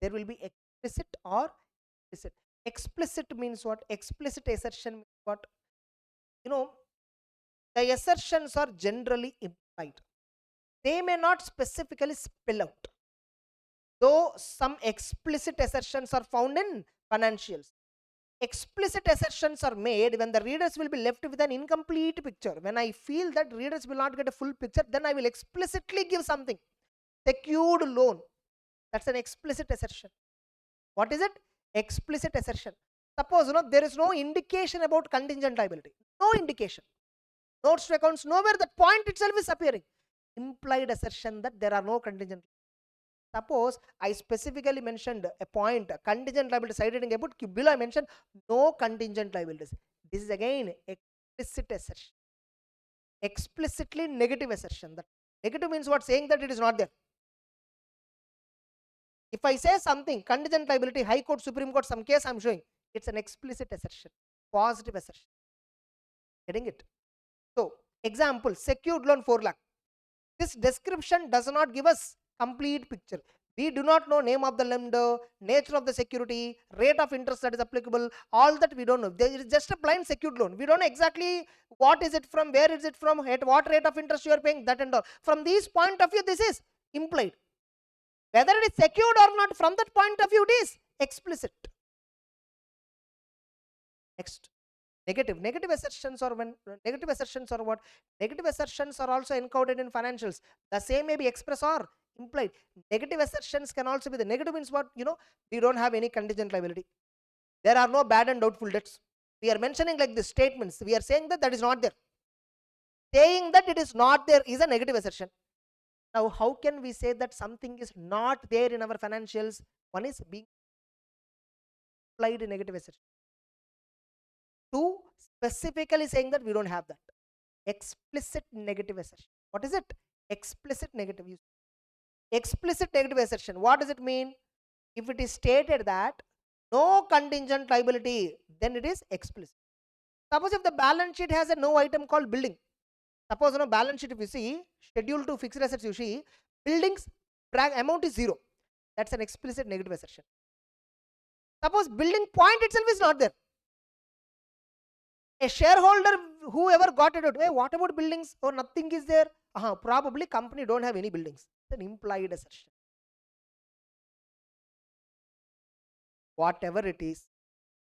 there will be explicit or implicit. Explicit means what? Explicit assertion means what? You know, the assertions are generally implied. They may not specifically spell out, though some explicit assertions are found in financials. Explicit assertions are made when the readers will be left with an incomplete picture. When I feel that readers will not get a full picture, then I will explicitly give something. Secured loan. That's an explicit assertion. What is it? Explicit assertion. Suppose there is no indication about contingent liability. No indication. Notes to accounts, nowhere that point itself is appearing. Implied assertion that there are no contingent. Suppose I specifically mentioned a point, contingent liability cited in a book, below I mentioned no contingent liabilities. This is again explicit assertion. Explicitly negative assertion. That negative means what? Saying that it is not there. If I say something, contingent liability, High Court, Supreme Court, some case I'm showing, it's an explicit assertion, positive assertion. Getting it? So, example, secured loan 4 lakh. This description does not give us complete picture. We do not know name of the lender, nature of the security, rate of interest that is applicable, all that we don't know. There is just a blind secured loan. We don't know exactly what is it from, where is it from, at what rate of interest you are paying, that and all. From this point of view, this is implied. Whether it is secured or not, from that point of view, it is explicit. Next, negative assertions, or when negative assertions are what? Negative assertions are also encoded in financials. The same may be express or implied. Negative assertions can also be, the negative means what? We don't have any contingent liability. There are no bad and doubtful debts. We are mentioning like the statements. We are saying that that is not there. Saying that it is not there is a negative assertion. Now, how can we say that something is not there in our financials? One is being implied negative assertion. Two, specifically saying that we don't have that. Explicit negative assertion. What is it? Explicit negative. Explicit negative assertion. What does it mean? If it is stated that no contingent liability, then it is explicit. Suppose if the balance sheet has a no item called building. Suppose balance sheet, if you see, schedule to fixed assets, you see, buildings amount is 0. That's an explicit negative assertion. Suppose building point itself is not there. A shareholder, whoever got it out, hey, what about buildings? Or nothing is there? Probably company don't have any buildings. It's an implied assertion. Whatever it is,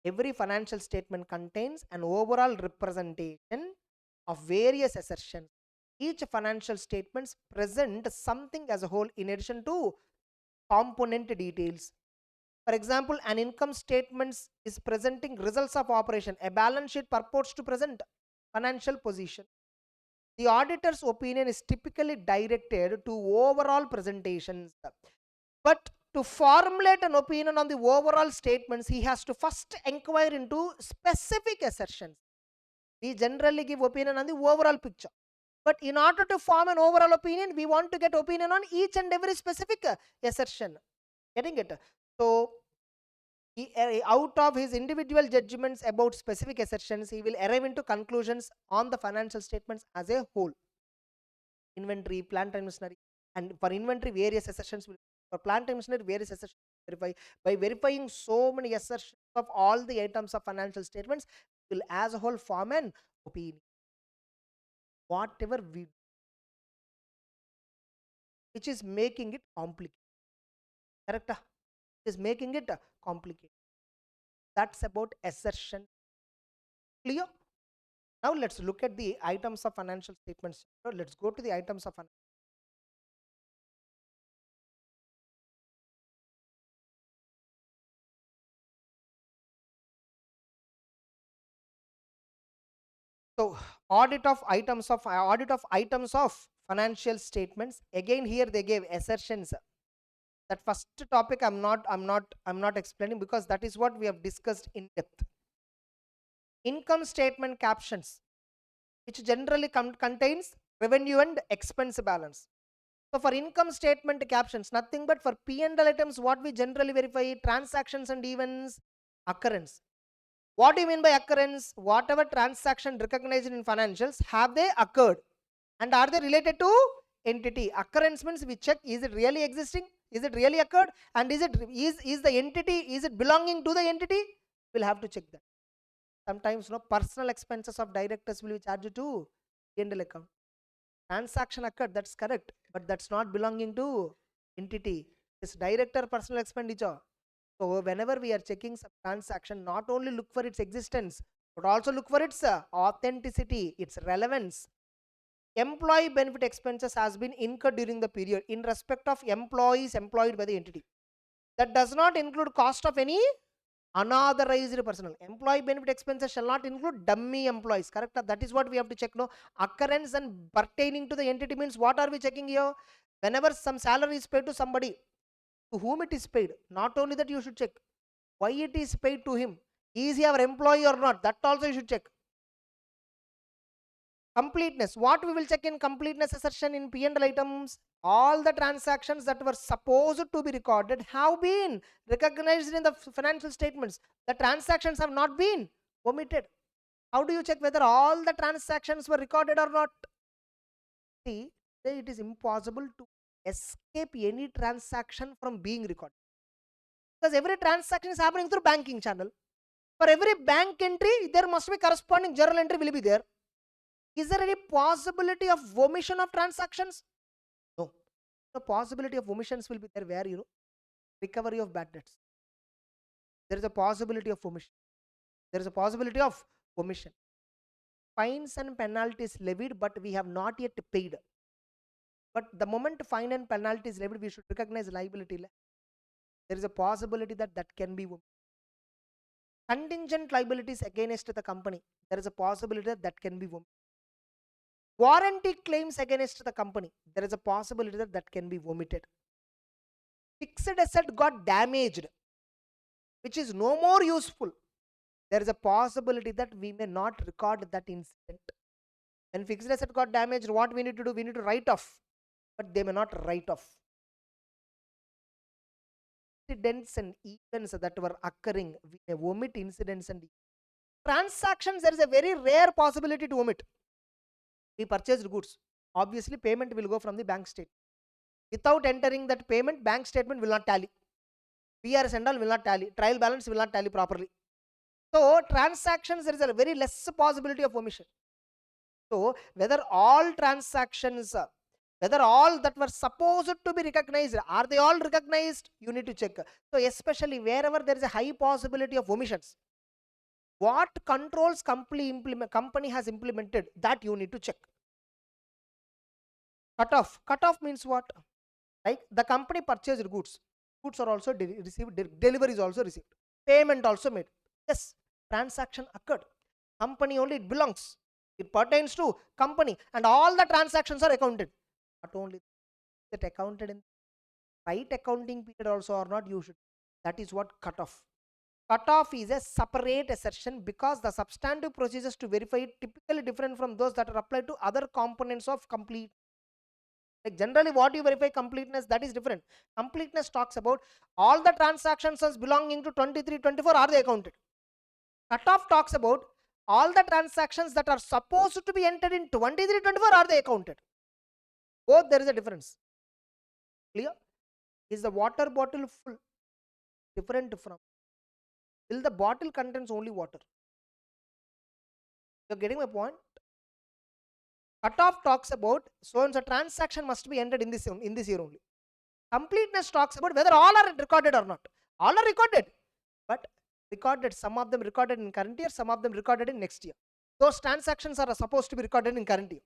every financial statement contains an overall representation of various assertions. Each financial statements present something as a whole in addition to component details. For example, an income statement is presenting results of operation. A balance sheet purports to present financial position. The auditor's opinion is typically directed to overall presentations. But to formulate an opinion on the overall statements, he has to first inquire into specific assertions. We generally give opinion on the overall picture. But in order to form an overall opinion, we want to get opinion on each and every specific assertion. Getting it? So, out of his individual judgments about specific assertions, he will arrive into conclusions on the financial statements as a whole. Inventory, plant and machinery, and for inventory, various assertions will, for plant and machinery, various assertions verify. By verifying so many assertions of all the items of financial statements, will as a whole form an opinion. Whatever we do, which is making it complicated. Correct? Is making it complicated. That's about assertion. Clear? Now let's look at the items of financial statements. Let's go to the items of financial. So audit of items of financial statements. Again, here they gave assertions. That first topic I'm not explaining because that is what we have discussed in depth. income statement captions, which generally contains revenue and expense balance. So for income statement captions, nothing but for P&L items, what we generally verify, transactions and events, occurrence. What do you mean by occurrence? Whatever transaction recognized in financials, have they occurred? And are they related to entity? Occurrence means we check, is it really existing? Is it really occurred? And is the entity, is it belonging to the entity? We'll have to check that. Sometimes personal expenses of directors will be charged to P&L account. Transaction occurred, that's correct, but that's not belonging to entity. It's director personal expenditure. So whenever we are checking some transaction, not only look for its existence, but also look for its authenticity, its relevance. Employee benefit expenses has been incurred during the period in respect of employees employed by the entity. That does not include cost of any unauthorized personnel. Employee benefit expenses shall not include dummy employees. Correct? That is what we have to check. No, occurrence and pertaining to the entity means what are we checking here? Whenever some salary is paid to somebody, to whom it is paid, not only that you should check why it is paid to him. Is he our employee or not? That also you should check. Completeness. What we will check in completeness assertion in P&L items? All the transactions that were supposed to be recorded have been recognized in the financial statements. The transactions have not been omitted. How do you check whether all the transactions were recorded or not? See, it is impossible to escape any transaction from being recorded, because every transaction is happening through banking channel. For every bank entry, there must be corresponding journal entry will be there. Is there any possibility of omission of transactions? No. The possibility of omissions will be there where, recovery of bad debts. There is a possibility of omission. There is a possibility of omission. Fines and penalties levied, but we have not yet paid. But the moment fine and penalty is levied, we should recognize liability. There is a possibility that can be omitted. Contingent liabilities against the company. There is a possibility that can be omitted. Warranty claims against the company. There is a possibility that can be omitted. Fixed asset got damaged, which is no more useful. There is a possibility that we may not record that incident. When fixed asset got damaged, what we need to do? We need to write off, but they may not write off. Incidents and events that were occurring, we may omit incidents and transactions. There is a very rare possibility to omit. We purchased goods. Obviously, payment will go from the bank statement. Without entering that payment, bank statement will not tally. PRS and all will not tally. Trial balance will not tally properly. So, transactions, there is a very less possibility of omission. So, whether all transactions, whether all that were supposed to be recognized, are they all recognized? You need to check. So, especially wherever there is a high possibility of omissions, what controls company has implemented, that you need to check. Cutoff. Cutoff means what? Like the company purchased goods. Goods are also received, delivery is also received, payment also made. Yes, transaction occurred. Company only it belongs. It pertains to company, and all the transactions are accounted. Not only that, accounted in right accounting period also or not, you should. That is what cutoff. Cutoff is a separate assertion because the substantive procedures to verify it typically different from those that are applied to other components of complete. Like generally what you verify completeness, that is different. Completeness talks about all the transactions as belonging to 23-24 are they accounted. Cutoff talks about all the transactions that are supposed to be entered in 23-24 are they accounted. Both there is a difference. Clear? Is the water bottle full? Different from. Will the bottle contains only water? You're getting my point? Cutoff talks about so and so transaction must be entered in this year only. Completeness talks about whether all are recorded or not. All are recorded, but recorded, some of them recorded in current year, some of them recorded in next year. Those transactions are supposed to be recorded in current year.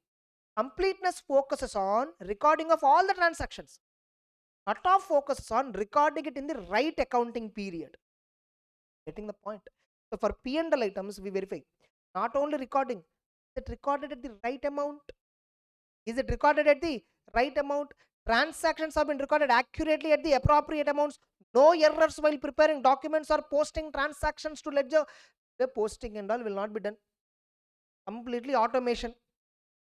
Completeness focuses on recording of all the transactions. Cutoff focuses on recording it in the right accounting period. Getting the point? So for P&L items, we verify not only recording, is it recorded at the right amount? Is it recorded at the right amount? Transactions have been recorded accurately at the appropriate amounts. No errors while preparing documents or posting transactions to ledger. posting and all will not be done. Completely automation.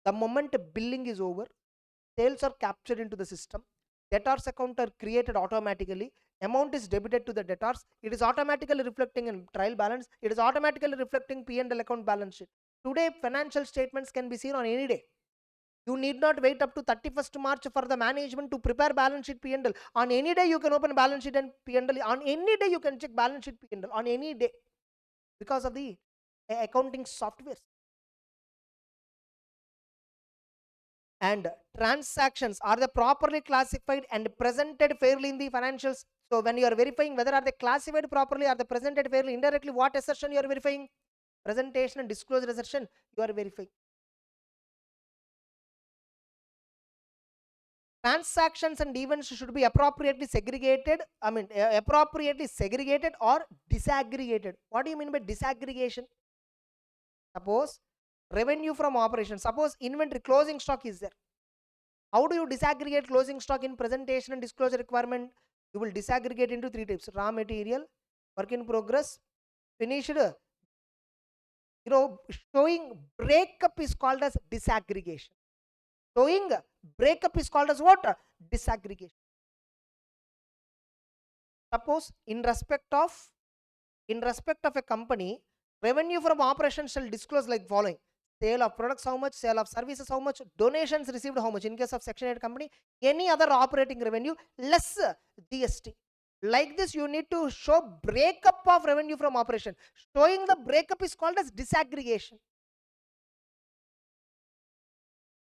The moment billing is over, sales are captured into the system, debtors account are created automatically, amount is debited to the debtors, it is automatically reflecting in trial balance, it is automatically reflecting P&L account balance sheet. Today financial statements can be seen on any day. You need not wait up to 31st March for the management to prepare balance sheet P&L. On any day you can open balance sheet and P&L. On any day you can check balance sheet P&L. On any day, because of the accounting software. And transactions, are they properly classified and presented fairly in the financials? So when you are verifying whether are they classified properly, are they presented fairly, indirectly what assertion you are verifying? Presentation and disclosure assertion you are verifying. Transactions and events should be appropriately segregated, appropriately segregated or disaggregated. What do you mean by disaggregation? Suppose revenue from operations, suppose inventory closing stock is there. How do you disaggregate closing stock in presentation and disclosure requirement? You will disaggregate into 3 types: raw material, work in progress, finished. Showing breakup is called as disaggregation. Showing breakup is called as what? Disaggregation. Suppose in respect of a company, revenue from operations shall disclose like following: sale of products how much, sale of services how much, donations received how much. In case of section 8 company, any other operating revenue less GST. Like this you need to show breakup of revenue from operation. Showing the breakup is called as disaggregation.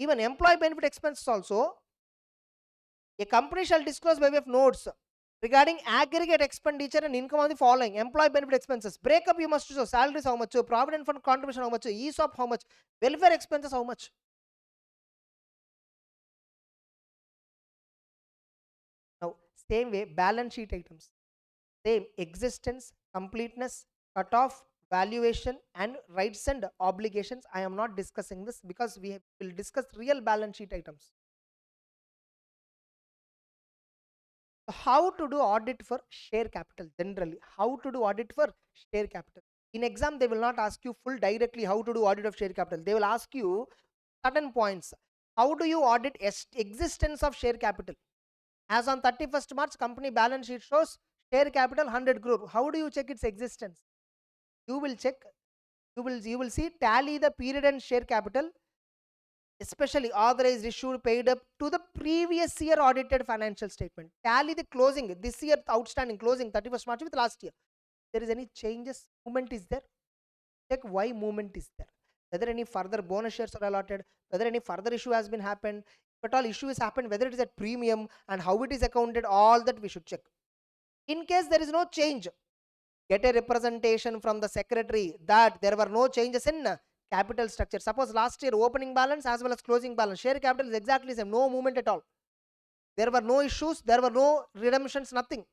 Even employee benefit expenses also, a company shall disclose by way of notes regarding aggregate expenditure and income on the following: employee benefit expenses. Breakup you must show: salaries how much, provident fund contribution how much, ESOP how much, welfare expenses how much. Now same way balance sheet items, same: existence, completeness, cut off, valuation and rights and obligations. I am not discussing this because we will discuss real balance sheet items. How to do audit for share capital? Generally, how to do audit for share capital? In exam they will not ask you full directly how to do audit of share capital. They will ask you certain points. How do you audit existence of share capital? As on 31st March company balance sheet shows share capital 100 crore. How do you check its existence? You will check, you will see tally the period and share capital, especially authorized, issued, paid up to the previous year audited financial statement. Tally the closing, this year outstanding closing 31st March with last year. There is any changes, movement is there? Check why movement is there. Whether any further bonus shares are allotted, whether any further issue has been happened, if at all issue has happened, whether it is at premium and how it is accounted, all that we should check. In case there is no change, get a representation from the secretary that there were no changes in capital structure. Suppose last year opening balance as well as closing balance, share capital is exactly the same, no movement at all. There were no issues, there were no redemptions, nothing.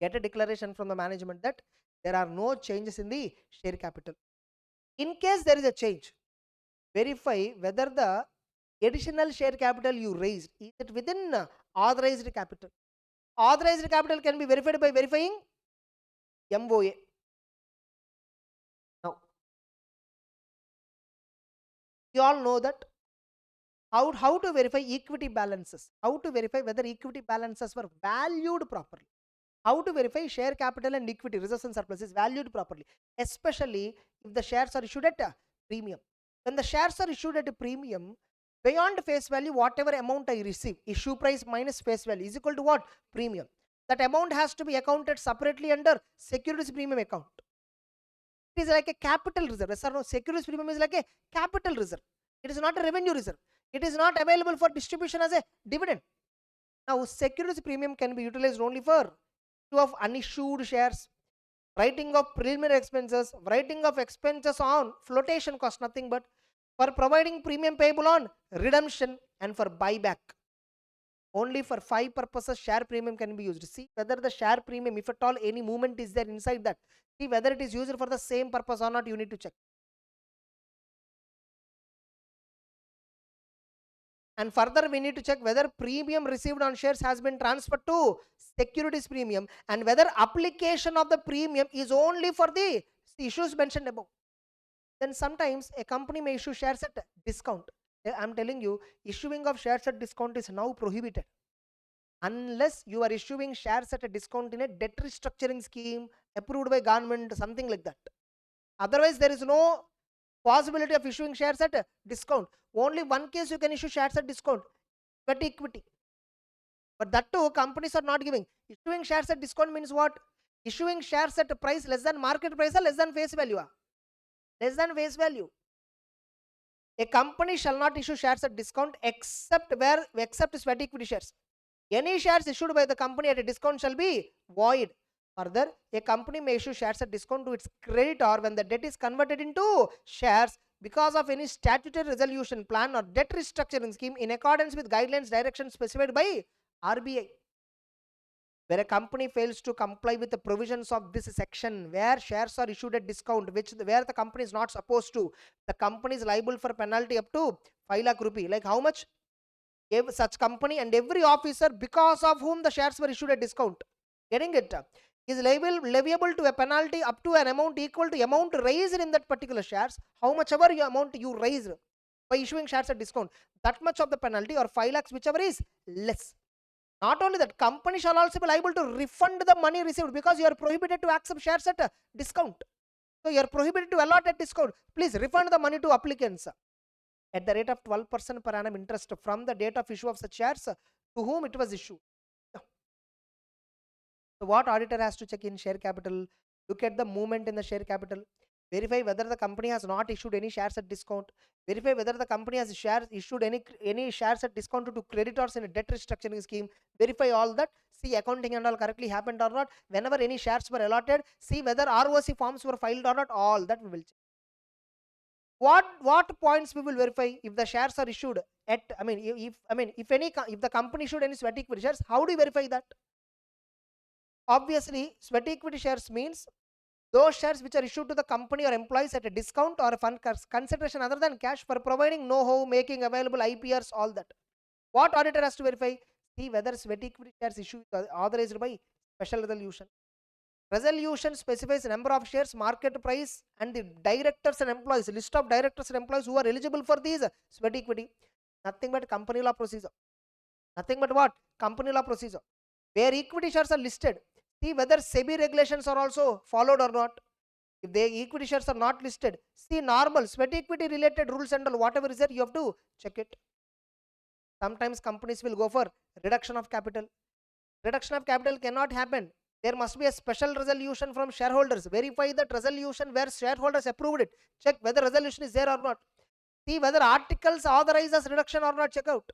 Get a declaration from the management that there are no changes in the share capital. In case there is a change, verify whether the additional share capital you raised, is it within authorized capital. Authorized capital can be verified by verifying MOA. Now you all know that how to verify equity balances, how to verify whether equity balances were valued properly, how to verify share capital and equity reserves and surplus is valued properly, especially if the shares are issued at a premium. When the shares are issued at a premium, beyond face value, whatever amount I receive, issue price minus face value is equal to what? Premium. That amount has to be accounted separately under securities premium account. It is like a capital reserve. Yes or no? Securities premium is like a capital reserve. It is not a revenue reserve. It is not available for distribution as a dividend. Now securities premium can be utilized only for issue of unissued shares, writing of preliminary expenses, writing of expenses on flotation cost, nothing but for providing premium payable on redemption and for buyback. Only for 5 purposes share premium can be used. See whether the share premium, if at all any movement is there inside that, see whether it is used for the same purpose or not, you need to check. And further we need to check whether premium received on shares has been transferred to securities premium and whether application of the premium is only for the the issues mentioned above. Then sometimes a company may issue shares at discount. I'm telling you, issuing of shares at discount is now prohibited unless you are issuing shares at a discount in a debt restructuring scheme approved by government, something like that. Otherwise, there is no possibility of issuing shares at a discount. Only one case you can issue shares at discount, sweat equity. But that too, companies are not giving. Issuing shares at discount means what? Issuing shares at a price less than market price or less than face value? Less than face value. A company shall not issue shares at discount except sweat equity shares. Any shares issued by the company at a discount shall be void. Further, a company may issue shares at discount to its creditor when the debt is converted into shares because of any statutory resolution plan or debt restructuring scheme in accordance with guidelines directions specified by RBI. Where a company fails to comply with the provisions of this section, where shares are issued at discount, where the company is not supposed to, the company is liable for penalty up to 5 lakh rupee. Like how much? Such company and every officer because of whom the shares were issued at discount, getting it, is leviable to a penalty up to an amount equal to amount raised in that particular shares. How much ever amount you raised by issuing shares at discount, that much of the penalty, or 5 lakhs, whichever is less. Not only that, company shall also be liable to refund the money received, because you are prohibited to accept shares at a discount. So you are prohibited to allot at discount. Please refund the money to applicants at the rate of 12% per annum interest from the date of issue of such shares to whom it was issued. So what auditor has to check in share capital? Look at the movement in the share capital. Verify whether the company has not issued any shares at discount. Verify whether the company has issued any shares at discount to creditors in a debt restructuring scheme. Verify all that. See accounting and all correctly happened or not. Whenever any shares were allotted, see whether ROC forms were filed or not. All that we will check. What points we will verify? If the shares are issued at, if the company issued any sweat equity shares, how do you verify that? Obviously, sweat equity shares means those shares which are issued to the company or employees at a discount or a fund consideration other than cash for providing know-how, making available IPRs, all that. What auditor has to verify? See whether sweat equity shares issued authorized by special resolution. Resolution specifies number of shares, market price, and the directors and employees, list of directors and employees who are eligible for these sweat equity. Nothing but company law procedure. Nothing but what? Company law procedure. Where equity shares are listed, see whether SEBI regulations are also followed or not. If the equity shares are not listed, see normal sweat equity related rules and all, whatever is there, you have to check it. Sometimes companies will go for reduction of capital. Reduction of capital cannot happen. There must be a special resolution from shareholders. Verify that resolution where shareholders approved it. Check whether resolution is there or not. See whether articles authorize as reduction or not. Check out.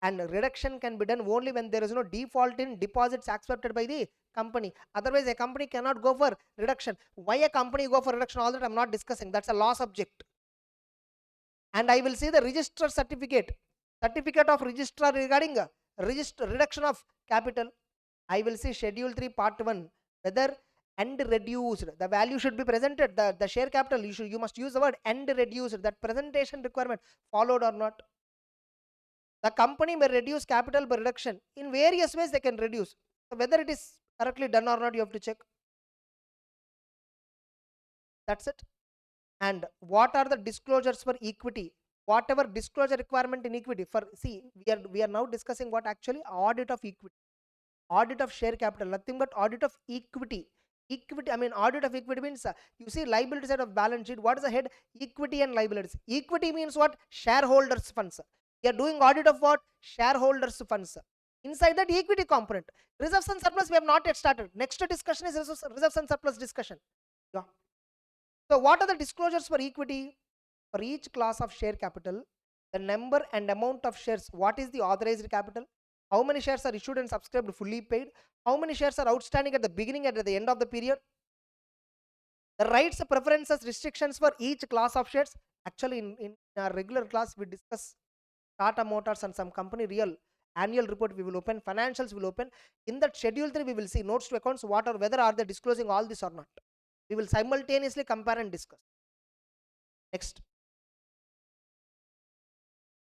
And reduction can be done only when there is no default in deposits accepted by the company. Otherwise, a company cannot go for reduction. Why a company go for reduction? All that I'm not discussing. That's a law subject. And I will see the register certificate of registrar regarding reduction of capital. I will see schedule 3 part 1 whether and reduced, the value should be presented, the share capital, you must use the word and reduced, that presentation requirement followed or not. The company may reduce capital by reduction in various ways. They can reduce, so whether it is correctly done or not, you have to check. That's it. And what are the disclosures for equity? Whatever disclosure requirement in equity for, see, we are now discussing what actually audit of equity, audit of share capital, nothing but audit of equity. Audit of equity means you see liability side of balance sheet. What is the head? Equity and liabilities. Equity means what? Shareholders funds. We are doing audit of what? Shareholders funds. Inside that equity component, reserves and surplus we have not yet started. Next discussion is reserves and surplus discussion. Yeah. So what are the disclosures for equity? For each class of share capital, the number and amount of shares. What is the authorized capital? How many shares are issued and subscribed fully paid? How many shares are outstanding at the beginning and at the end of the period? The rights, preferences, restrictions for each class of shares. Actually, in our regular class, we discuss Tata Motors and some company real annual report we will open, financials will open. In that schedule 3, we will see notes to accounts, what or whether are they disclosing all this or not. We will simultaneously compare and discuss. Next,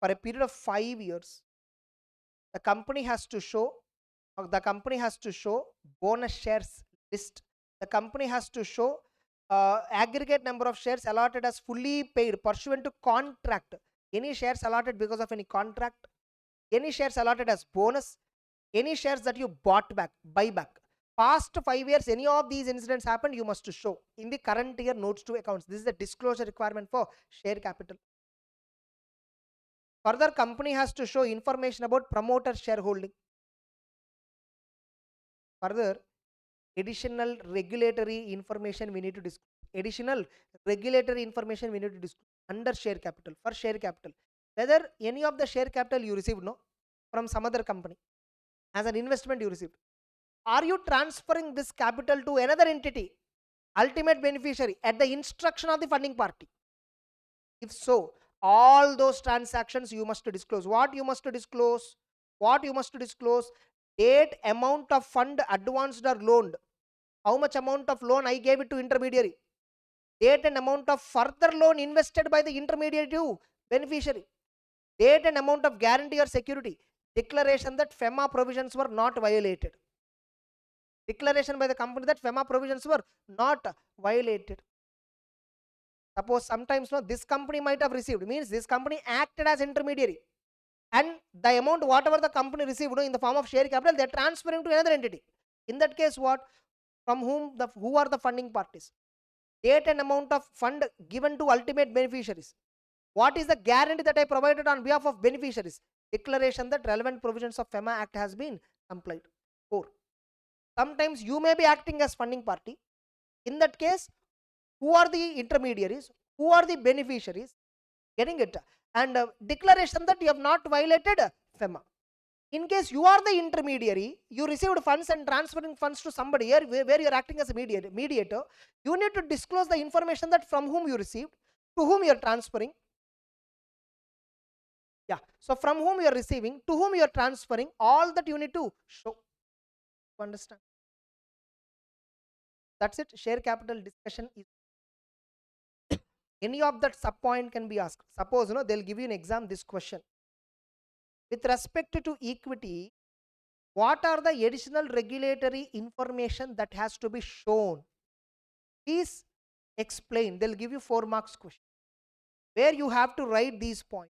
for a period of 5 years, the company has to show bonus shares list. The company has to show aggregate number of shares allotted as fully paid pursuant to contract. Any shares allotted because of any contract, any shares allotted as bonus, any shares that you buy back. Past 5 years, any of these incidents happened, you must show in the current year notes to accounts. This is the disclosure requirement for share capital. Further, company has to show information about promoter shareholding. Further, additional regulatory information we need to disclose. Additional regulatory information we need to disclose under share capital. For share capital, whether any of the share capital you received from some other company as an investment you received, are you transferring this capital to another entity, ultimate beneficiary, at the instruction of the funding party? If so, all those transactions you must disclose. What you must disclose? What you must disclose? Date, amount of fund advanced or loaned. How much amount of loan I gave it to intermediary. Date and amount of further loan invested by the intermediary to beneficiary. Date and amount of guarantee or security. Declaration that FEMA provisions were not violated. Declaration by the company that FEMA provisions were not violated. Suppose sometimes this company might have received, means this company acted as intermediary, and the amount whatever the company received in the form of share capital, they are transferring to another entity. In that case, what? From who are the funding parties? Date and amount of fund given to ultimate beneficiaries. What is the guarantee that I provided on behalf of beneficiaries? Declaration that relevant provisions of FEMA Act has been complied. 4. Sometimes you may be acting as funding party. In that case, who are the intermediaries? Who are the beneficiaries? Getting it? And declaration that you have not violated FEMA. In case you are the intermediary, you received funds and transferring funds to somebody here where you are acting as a mediator, you need to disclose the information that from whom you received, to whom you are transferring. Yeah, so from whom you are receiving, to whom you are transferring, all that you need to show. Understand? That's it. Share capital discussion is any of that sub point can be asked. Suppose they'll give you an exam this question. With respect to equity, what are the additional regulatory information that has to be shown? Please explain. They'll give you 4 marks question where you have to write these points.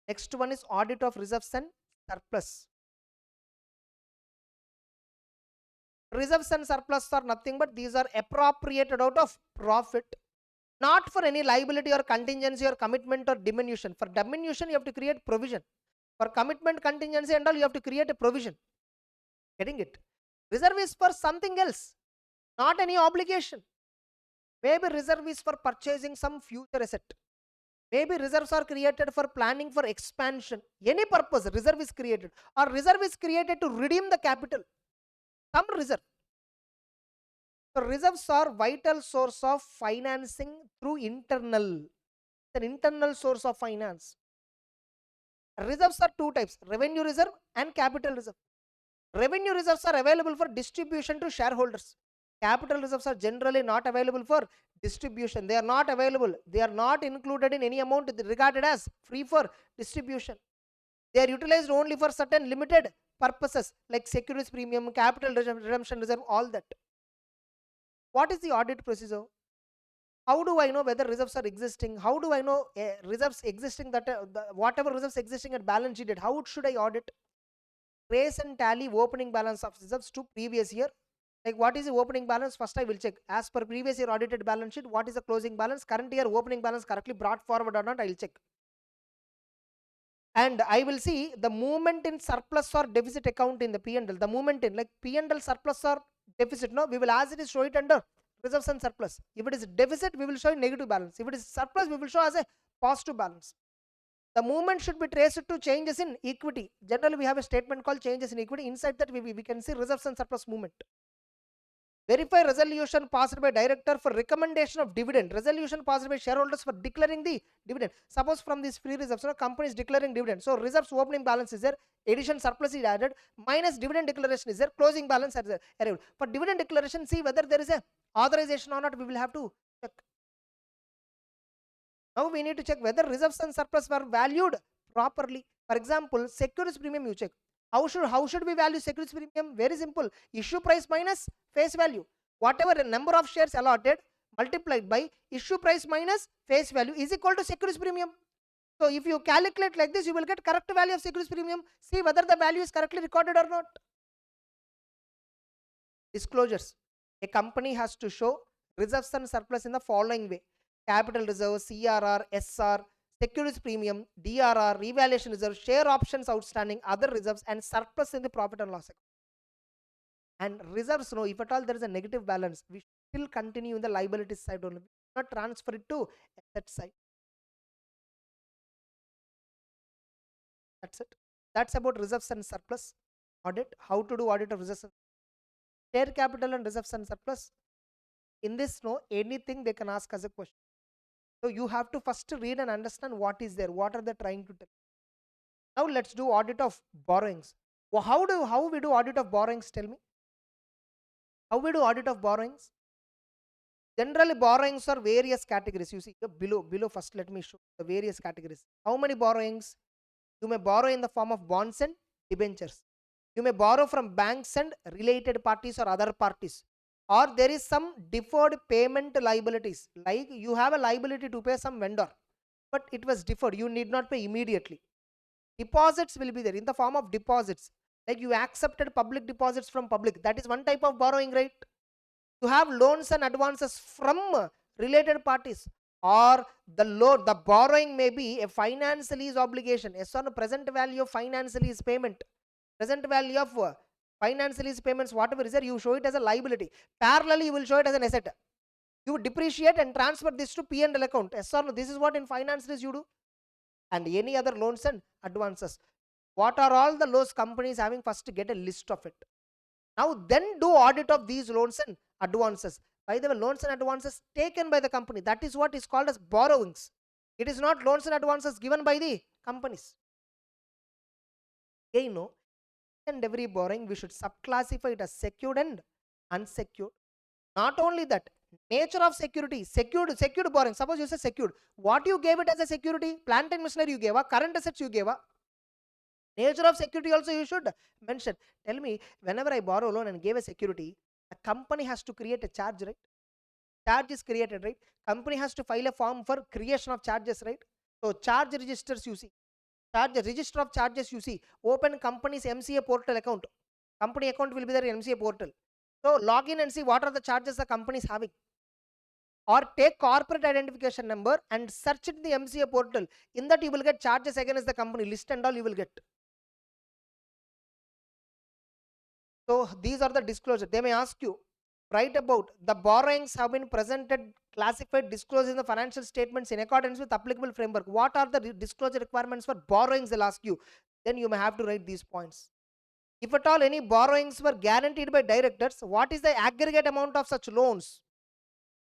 Next one is audit of reserves and surplus. Reserves and surplus are nothing but these are appropriated out of profit, not for any liability or contingency or commitment or diminution. For diminution, you have to create provision. For commitment, contingency and all, you have to create a provision. Getting it? Reserve is for something else, not any obligation. Maybe reserve is for purchasing some future asset. Maybe reserves are created for planning for expansion. Any purpose, reserve is created. Or reserve is created to redeem the capital. Some reserve. So reserves are vital source of financing through internal. It's an internal source of finance. Reserves are 2 types, revenue reserve and capital reserve. Revenue reserves are available for distribution to shareholders. Capital reserves are generally not available for distribution. They are not available. They are not included in any amount regarded as free for distribution. They are utilized only for certain limited purposes like securities premium, capital redemption reserve, all that. What is the audit procedure? How do I know whether reserves are existing? How do I know reserves existing, that whatever reserves existing at balance sheet date, how should I audit? Trace and tally opening balance of reserves to previous year. Like what is the opening balance? First I will check as per previous year audited balance sheet, what is the closing balance, current year opening balance correctly brought forward or not, I will check. And I will see the movement in surplus or deficit account in the P&L. The movement in like P&L surplus or deficit, no, we will as it is show it under reserves and surplus. If it is deficit, we will show negative balance. If it is surplus, we will show as a positive balance. The movement should be traced to changes in equity. Generally, we have a statement called changes in equity. Inside that, we can see reserves and surplus movement. Verify resolution passed by director for recommendation of dividend. Resolution passed by shareholders for declaring the dividend. Suppose from these free reserves, company is declaring dividend. So reserves opening balance is there, addition surplus is added, minus dividend declaration is there, closing balance is there. For dividend declaration, see whether there is a authorization or not, we will have to check. Now we need to check whether reserves and surplus were valued properly. For example, securities premium you check. How should we value securities premium? Very simple. Issue price minus face value. Whatever number of shares allotted multiplied by issue price minus face value is equal to securities premium. So if you calculate like this, you will get correct value of securities premium. See whether the value is correctly recorded or not. Disclosures. A company has to show reserves and surplus in the following way: capital reserve, CRR, SR, securities premium, DRR, revaluation reserve, share options outstanding, other reserves, and surplus in the profit and loss account. And reserves, no, if at all there is a negative balance, we still continue in the liabilities side only, not transfer it to asset side. That's it. That's about reserves and surplus. Audit. How to do audit of reserves? Share capital and reserves and surplus. In this, no, anything they can ask as a question. So you have to first read and understand what is there, what are they trying to tell. Now let's do audit of borrowings. Well, how we do audit of borrowings? Tell me. How we do audit of borrowings? Generally, borrowings are various categories. You see below. First, let me show the various categories. How many borrowings? You may borrow in the form of bonds and debentures. You may borrow from banks and related parties or other parties. Or there is some deferred payment liabilities. Like you have a liability to pay some vendor, but it was deferred. You need not pay immediately. Deposits will be there in the form of deposits. Like you accepted public deposits from public. That is one type of borrowing, right? You have loans and advances from related parties, or the borrowing may be a finance lease obligation. Yes or no? Present value of finance lease payment, present value of finance lease payments, whatever is there, you show it as a liability. Parallelly, you will show it as an asset. You depreciate and transfer this to P&L account. Yes or no? This is what in finance lease you do. And any other loans and advances. What are all the loans companies having? First, get a list of it. Now then do audit of these loans and advances. By the way, loans and advances taken by the company, that is what is called as borrowings. It is not loans and advances given by the companies. Okay, no. And every borrowing we should subclassify it as secured and unsecured. Not only that, nature of security, secured borrowing. Suppose you say secured, what you gave it as a security? Plant and machinery you gave, current assets you gave. Nature of security also you should mention. Tell me, whenever I borrow loan and gave a security, a company has to create a charge, right? Charge is created, right? Company has to file a form for creation of charges, right? So charge registers you see. Register of charges you see. Open company's MCA portal account. Company account will be there in MCA portal. So log in and see what are the charges the company is having. Or take corporate identification number and search it in the MCA portal. In that you will get charges against the company list and all you will get. So these are the disclosure. They may ask you, write about the borrowings have been presented, classified, disclosed in the financial statements in accordance with applicable framework. What are the disclosure requirements for borrowings? They'll ask you. Then you may have to write these points. If at all any borrowings were guaranteed by directors, what is the aggregate amount of such loans?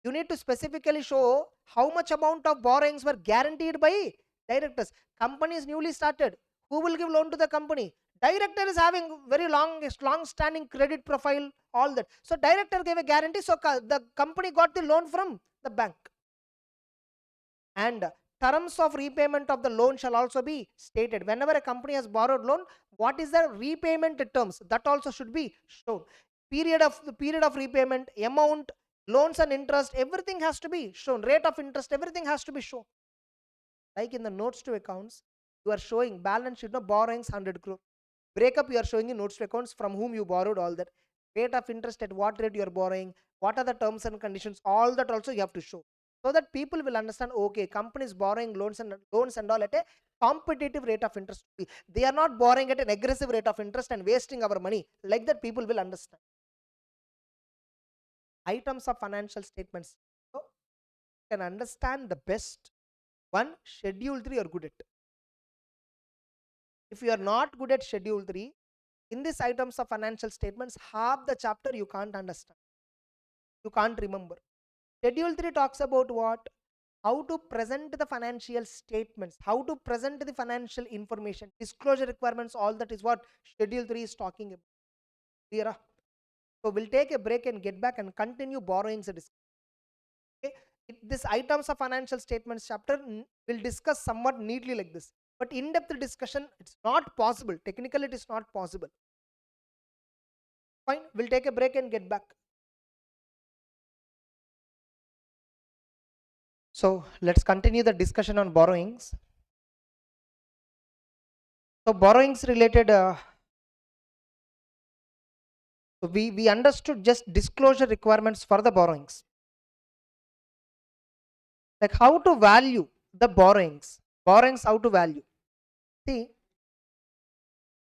You need to specifically show how much amount of borrowings were guaranteed by directors. Company is newly started. Who will give loan to the company? Director is having very long standing credit profile, all that. So director gave a guarantee, so the company got the loan from the bank. And terms of repayment of the loan shall also be stated. Whenever a company has borrowed loan, what is the repayment terms? That also should be shown. Period of repayment, amount, loans and interest, everything has to be shown. Rate of interest, everything has to be shown. Like in the notes to accounts, you are showing balance sheet, no, borrowings 100 crore. Breakup, you are showing in notes to accounts from whom you borrowed, all that. Rate of interest, at what rate you are borrowing, what are the terms and conditions, all that also you have to show. So that people will understand, okay, companies borrowing loans and all at a competitive rate of interest. They are not borrowing at an aggressive rate of interest and wasting our money. Like that, people will understand. Items of financial statements. So you can understand the best. One, schedule 3 are good at. If you are not good at schedule 3, in these items of financial statements, half the chapter you can't understand. You can't remember. Schedule 3 talks about what? How to present the financial statements, how to present the financial information, disclosure requirements, all that is what Schedule 3 is talking about. Clear? So we'll take a break and get back and continue borrowings. Okay? This items of financial statements chapter will discuss somewhat neatly like this. But in-depth discussion, it's not possible. Technically, it is not possible. Fine, we'll take a break and get back. So let's continue the discussion on borrowings. So borrowings related, we understood just disclosure requirements for the borrowings. Like how to value the borrowings. Borrowings, how to value. See,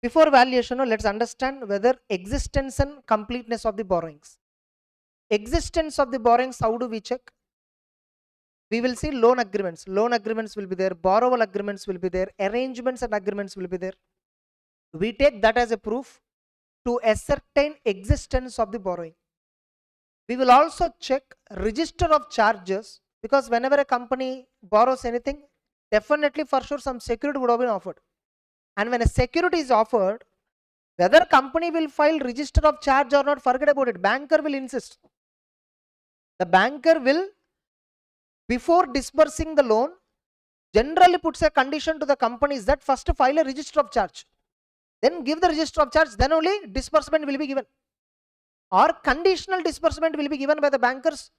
before valuation, let's understand whether existence and completeness of the borrowings. Existence of the borrowings, how do we check? We will see loan agreements. Loan agreements will be there. Borrower agreements will be there. Arrangements and agreements will be there. We take that as a proof to ascertain existence of the borrowing. We will also check register of charges, because whenever a company borrows anything, definitely for sure some security would have been offered. And when a security is offered, whether company will file register of charge or not, forget about it. Banker will insist. The banker will, before disbursing the loan, generally puts a condition to the companies that first file a register of charge. Then give the register of charge, then only disbursement will be given. Or conditional disbursement will be given by the bankers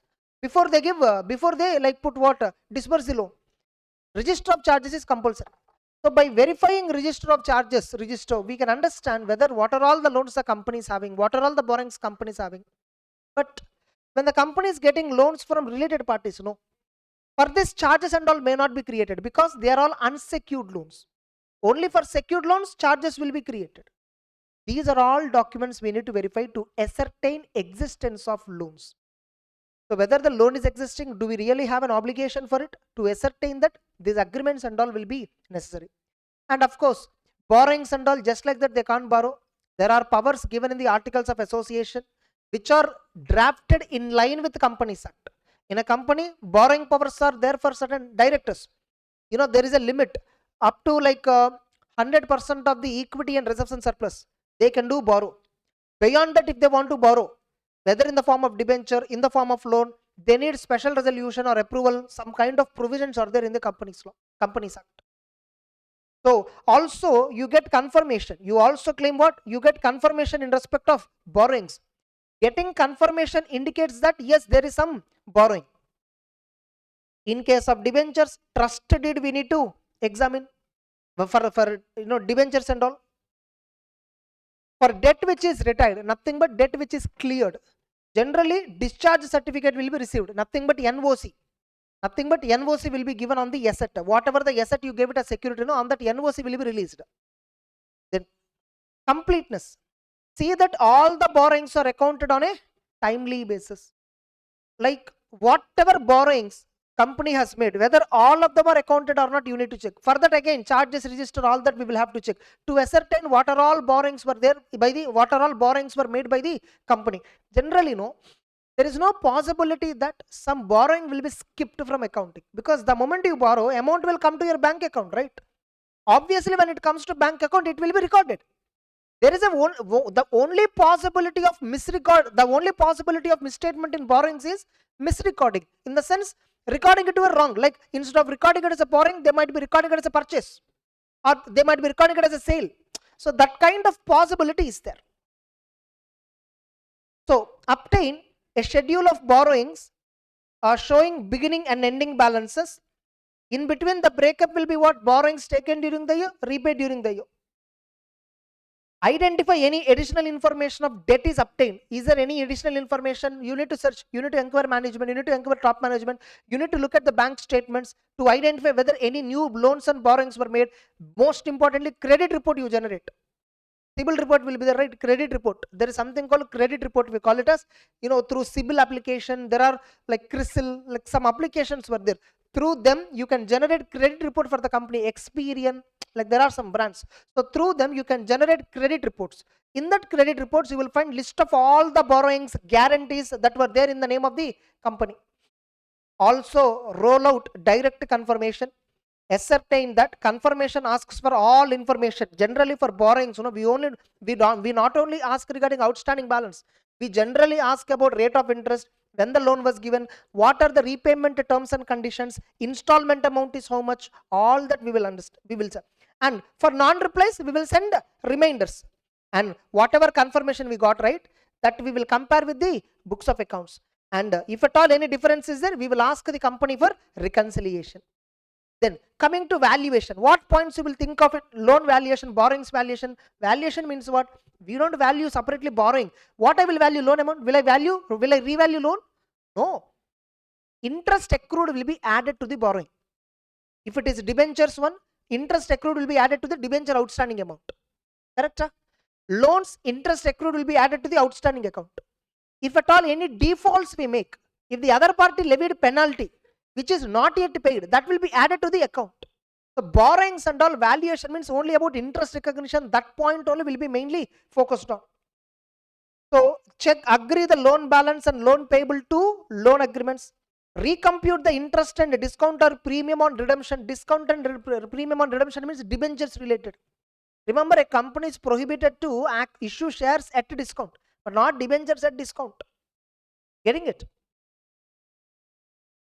before they give, before they like put what, disburse the loan. Register of charges is compulsory. So by verifying register of charges, we can understand whether what are all the loans the company is having, what are all the borrowings company is having. But when the company is getting loans from related parties, no, for this charges and all may not be created, because they are all unsecured loans. Only for secured loans charges will be created. These are all documents we need to verify to ascertain existence of loans. So whether the loan is existing, do we really have an obligation for it? To ascertain that, these agreements and all will be necessary. And of course, borrowings and all, just like that they can't borrow. There are powers given in the Articles of Association which are drafted in line with the Companies Act. In a company, borrowing powers are there for certain directors. There is a limit up to like 100% of the equity and reserves and surplus. They can do borrow. Beyond that, if they want to borrow, whether in the form of debenture, in the form of loan, they need special resolution or approval. Some kind of provisions are there in the Companies Act. So also you get confirmation. You also claim what? You get confirmation in respect of borrowings. Getting confirmation indicates that yes, there is some borrowing. In case of debentures, trust deed we need to examine for debentures and all. For debt which is retired, nothing but debt which is cleared. Generally, discharge certificate will be received, nothing but NOC. Nothing but NOC will be given on the asset. Whatever the asset you gave it as security, on that NOC will be released. Then completeness. See that all the borrowings are accounted on a timely basis. Like whatever borrowings company has made, whether all of them are accounted or not, you need to check. For that again, charges register, all that we will have to check to ascertain what are all borrowings were there by the, what are all borrowings were made by the company. Generally, there is no possibility that some borrowing will be skipped from accounting, because the moment you borrow, amount will come to your bank account, right? Obviously, when it comes to bank account, it will be recorded. There is the only possibility of the only possibility of misstatement in borrowings is misrecording, in the sense recording it to a wrong. Like instead of recording it as a borrowing, they might be recording it as a purchase, or they might be recording it as a sale. So that kind of possibility is there. So obtain a schedule of borrowings showing beginning and ending balances. In between, the breakup will be what? Borrowings taken during the year, repaid during the year. Identify any additional information of debt is obtained. Is there any additional information? You need to search, you need to inquire management, you need to inquire top management, you need to look at the bank statements to identify whether any new loans and borrowings were made. Most importantly, credit report you generate. CIBIL report will be the right credit report. There is something called credit report. We call it as, through CIBIL application. There are like CRISIL, like some applications were there. Through them, you can generate credit report for the company. Experian, like there are some brands. So through them, you can generate credit reports. In that credit reports, you will find list of all the borrowings, guarantees that were there in the name of the company. Also, roll out direct confirmation. Ascertain that confirmation asks for all information. Generally for borrowings, we not only ask regarding outstanding balance, we generally ask about rate of interest, when the loan was given, what are the repayment terms and conditions, installment amount is how much, all that we will understand. We will say. And for non-replies, we will send reminders. And whatever confirmation we got, right, that we will compare with the books of accounts. And if at all any difference is there, we will ask the company for reconciliation. Then coming to valuation, what points you will think of it? Loan valuation, borrowings valuation. Valuation means what? We don't value separately borrowing. What I will value? Loan amount. Will I revalue loan? No. Interest accrued will be added to the borrowing. If it is debentures one, interest accrued will be added to the debenture outstanding amount. Correct? Loans, interest accrued will be added to the outstanding account. If at all any defaults we make, if the other party levied penalty, which is not yet paid, that will be added to the account. So borrowings and all valuation means only about interest recognition. That point only will be mainly focused on. So agree the loan balance and loan payable to loan agreements. Recompute the interest and discount or premium on redemption. Discount and premium on redemption means debentures related. Remember, a company is prohibited to issue shares at a discount, but not debentures at discount. Getting it?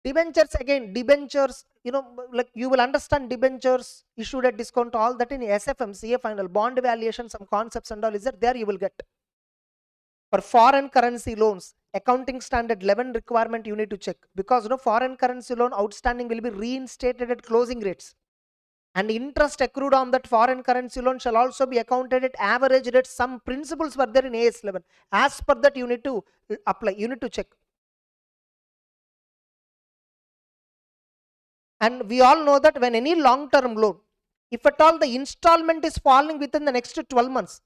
Debentures, again, debentures, like you will understand debentures issued at discount, all that in SFM, CA final, bond valuation, some concepts and all is there you will get. For foreign currency loans, accounting standard 11 requirement you need to check, because foreign currency loan outstanding will be reinstated at closing rates. And interest accrued on that foreign currency loan shall also be accounted at average rate. Some principles were there in AS 11. As per that, you need to apply, you need to check. And we all know that when any long-term loan, if at all the installment is falling within the next 12 months,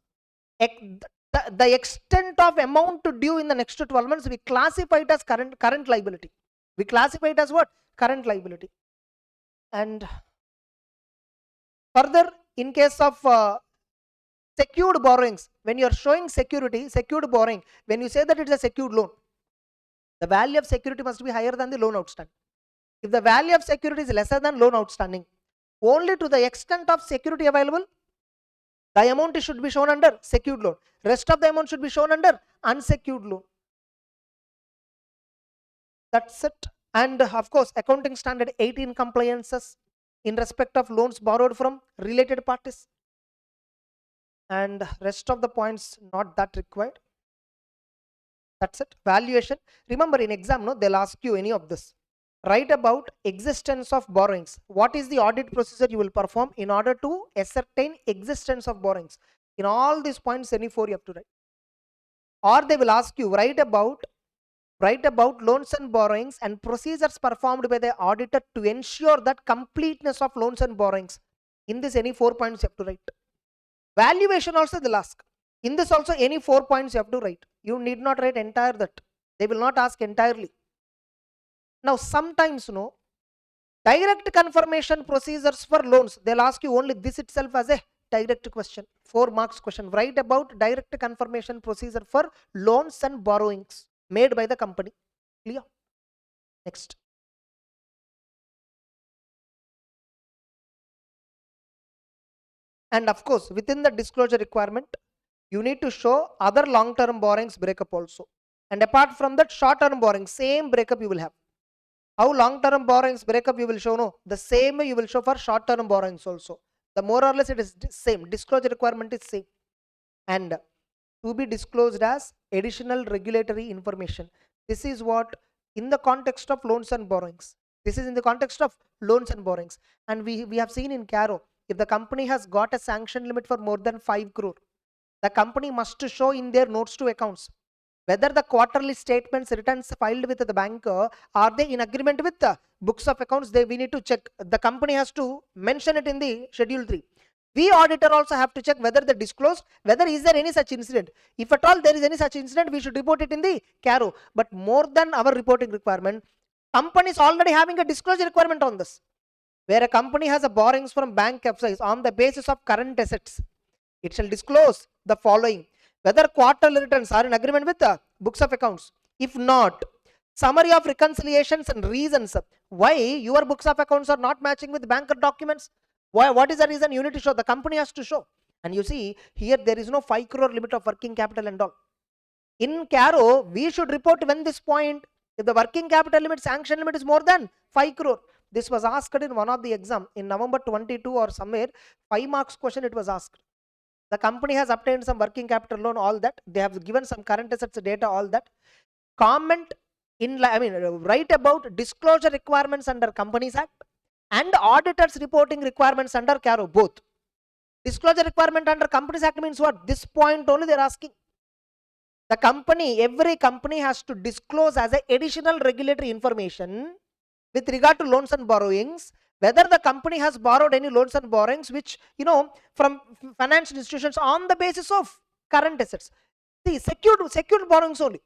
the extent of amount to due in the next 12 months, we classify it as current liability. We classify it as what? Current liability. And further, in case of secured borrowings, when you are showing secured borrowing, when you say that it is a secured loan, the value of security must be higher than the loan outstanding. If the value of security is lesser than loan outstanding, only to the extent of security available, the amount should be shown under secured loan. Rest of the amount should be shown under unsecured loan. That's it. And of course, accounting standard 18 compliances in respect of loans borrowed from related parties. And rest of the points not that required. That's it. Valuation. Remember, in exam, they'll ask you any of this. Write about existence of borrowings. What is the audit procedure you will perform in order to ascertain existence of borrowings? In all these points, any 4 you have to write. Or they will ask you, write about loans and borrowings and procedures performed by the auditor to ensure that completeness of loans and borrowings. In this, any 4 points you have to write. Valuation also they'll ask. In this also, any 4 points you have to write. You need not write entire that. They will not ask entirely. Now, sometimes, direct confirmation procedures for loans, they'll ask you only this itself as a direct question, 4 marks question. Write about direct confirmation procedure for loans and borrowings made by the company. Clear? Next. And of course, within the disclosure requirement, you need to show other long-term borrowings breakup also. And apart from that, short-term borrowing, same breakup you will have. How long-term borrowings breakup you will show? No, the same you will show for short-term borrowings also. The more or less it is same. Disclosure requirement is same. And to be disclosed as additional regulatory information. This is what in the context of loans and borrowings. This is in the context of loans and borrowings. And we have seen in Caro, if the company has got a sanction limit for more than 5 crore, the company must show in their notes to accounts whether the quarterly statements returns filed with the banker are they in agreement with the books of accounts. We need to check. The company has to mention it in the schedule 3. We auditor also have to check whether they disclosed, whether is there any such incident. If at all there is any such incident, we should report it in the CARO. But more than our reporting requirement, company is already having a disclosure requirement on this. Where a company has a borrowings from bank capsize on the basis of current assets, it shall disclose the following: whether quarterly returns are in agreement with the books of accounts. If not, summary of reconciliations and reasons why your books of accounts are not matching with banker documents. What is the reason? You need to show. The company has to show. And you see here there is no 5 crore limit of working capital and all. In CARO, we should report when this point, if the working capital limit, sanction limit is more than 5 crore. This was asked in one of the exam in November 22 or somewhere, 5 marks question it was asked. The company has obtained some working capital loan, all that. They have given some current assets data, all that. Comment write about disclosure requirements under Companies Act and auditors reporting requirements under CARO, both. Disclosure requirement under Companies Act means what? This point only they're asking. The company, every company has to disclose as a additional regulatory information with regard to loans and borrowings, whether the company has borrowed any loans and borrowings which, from financial institutions on the basis of current assets. See, secured borrowings only.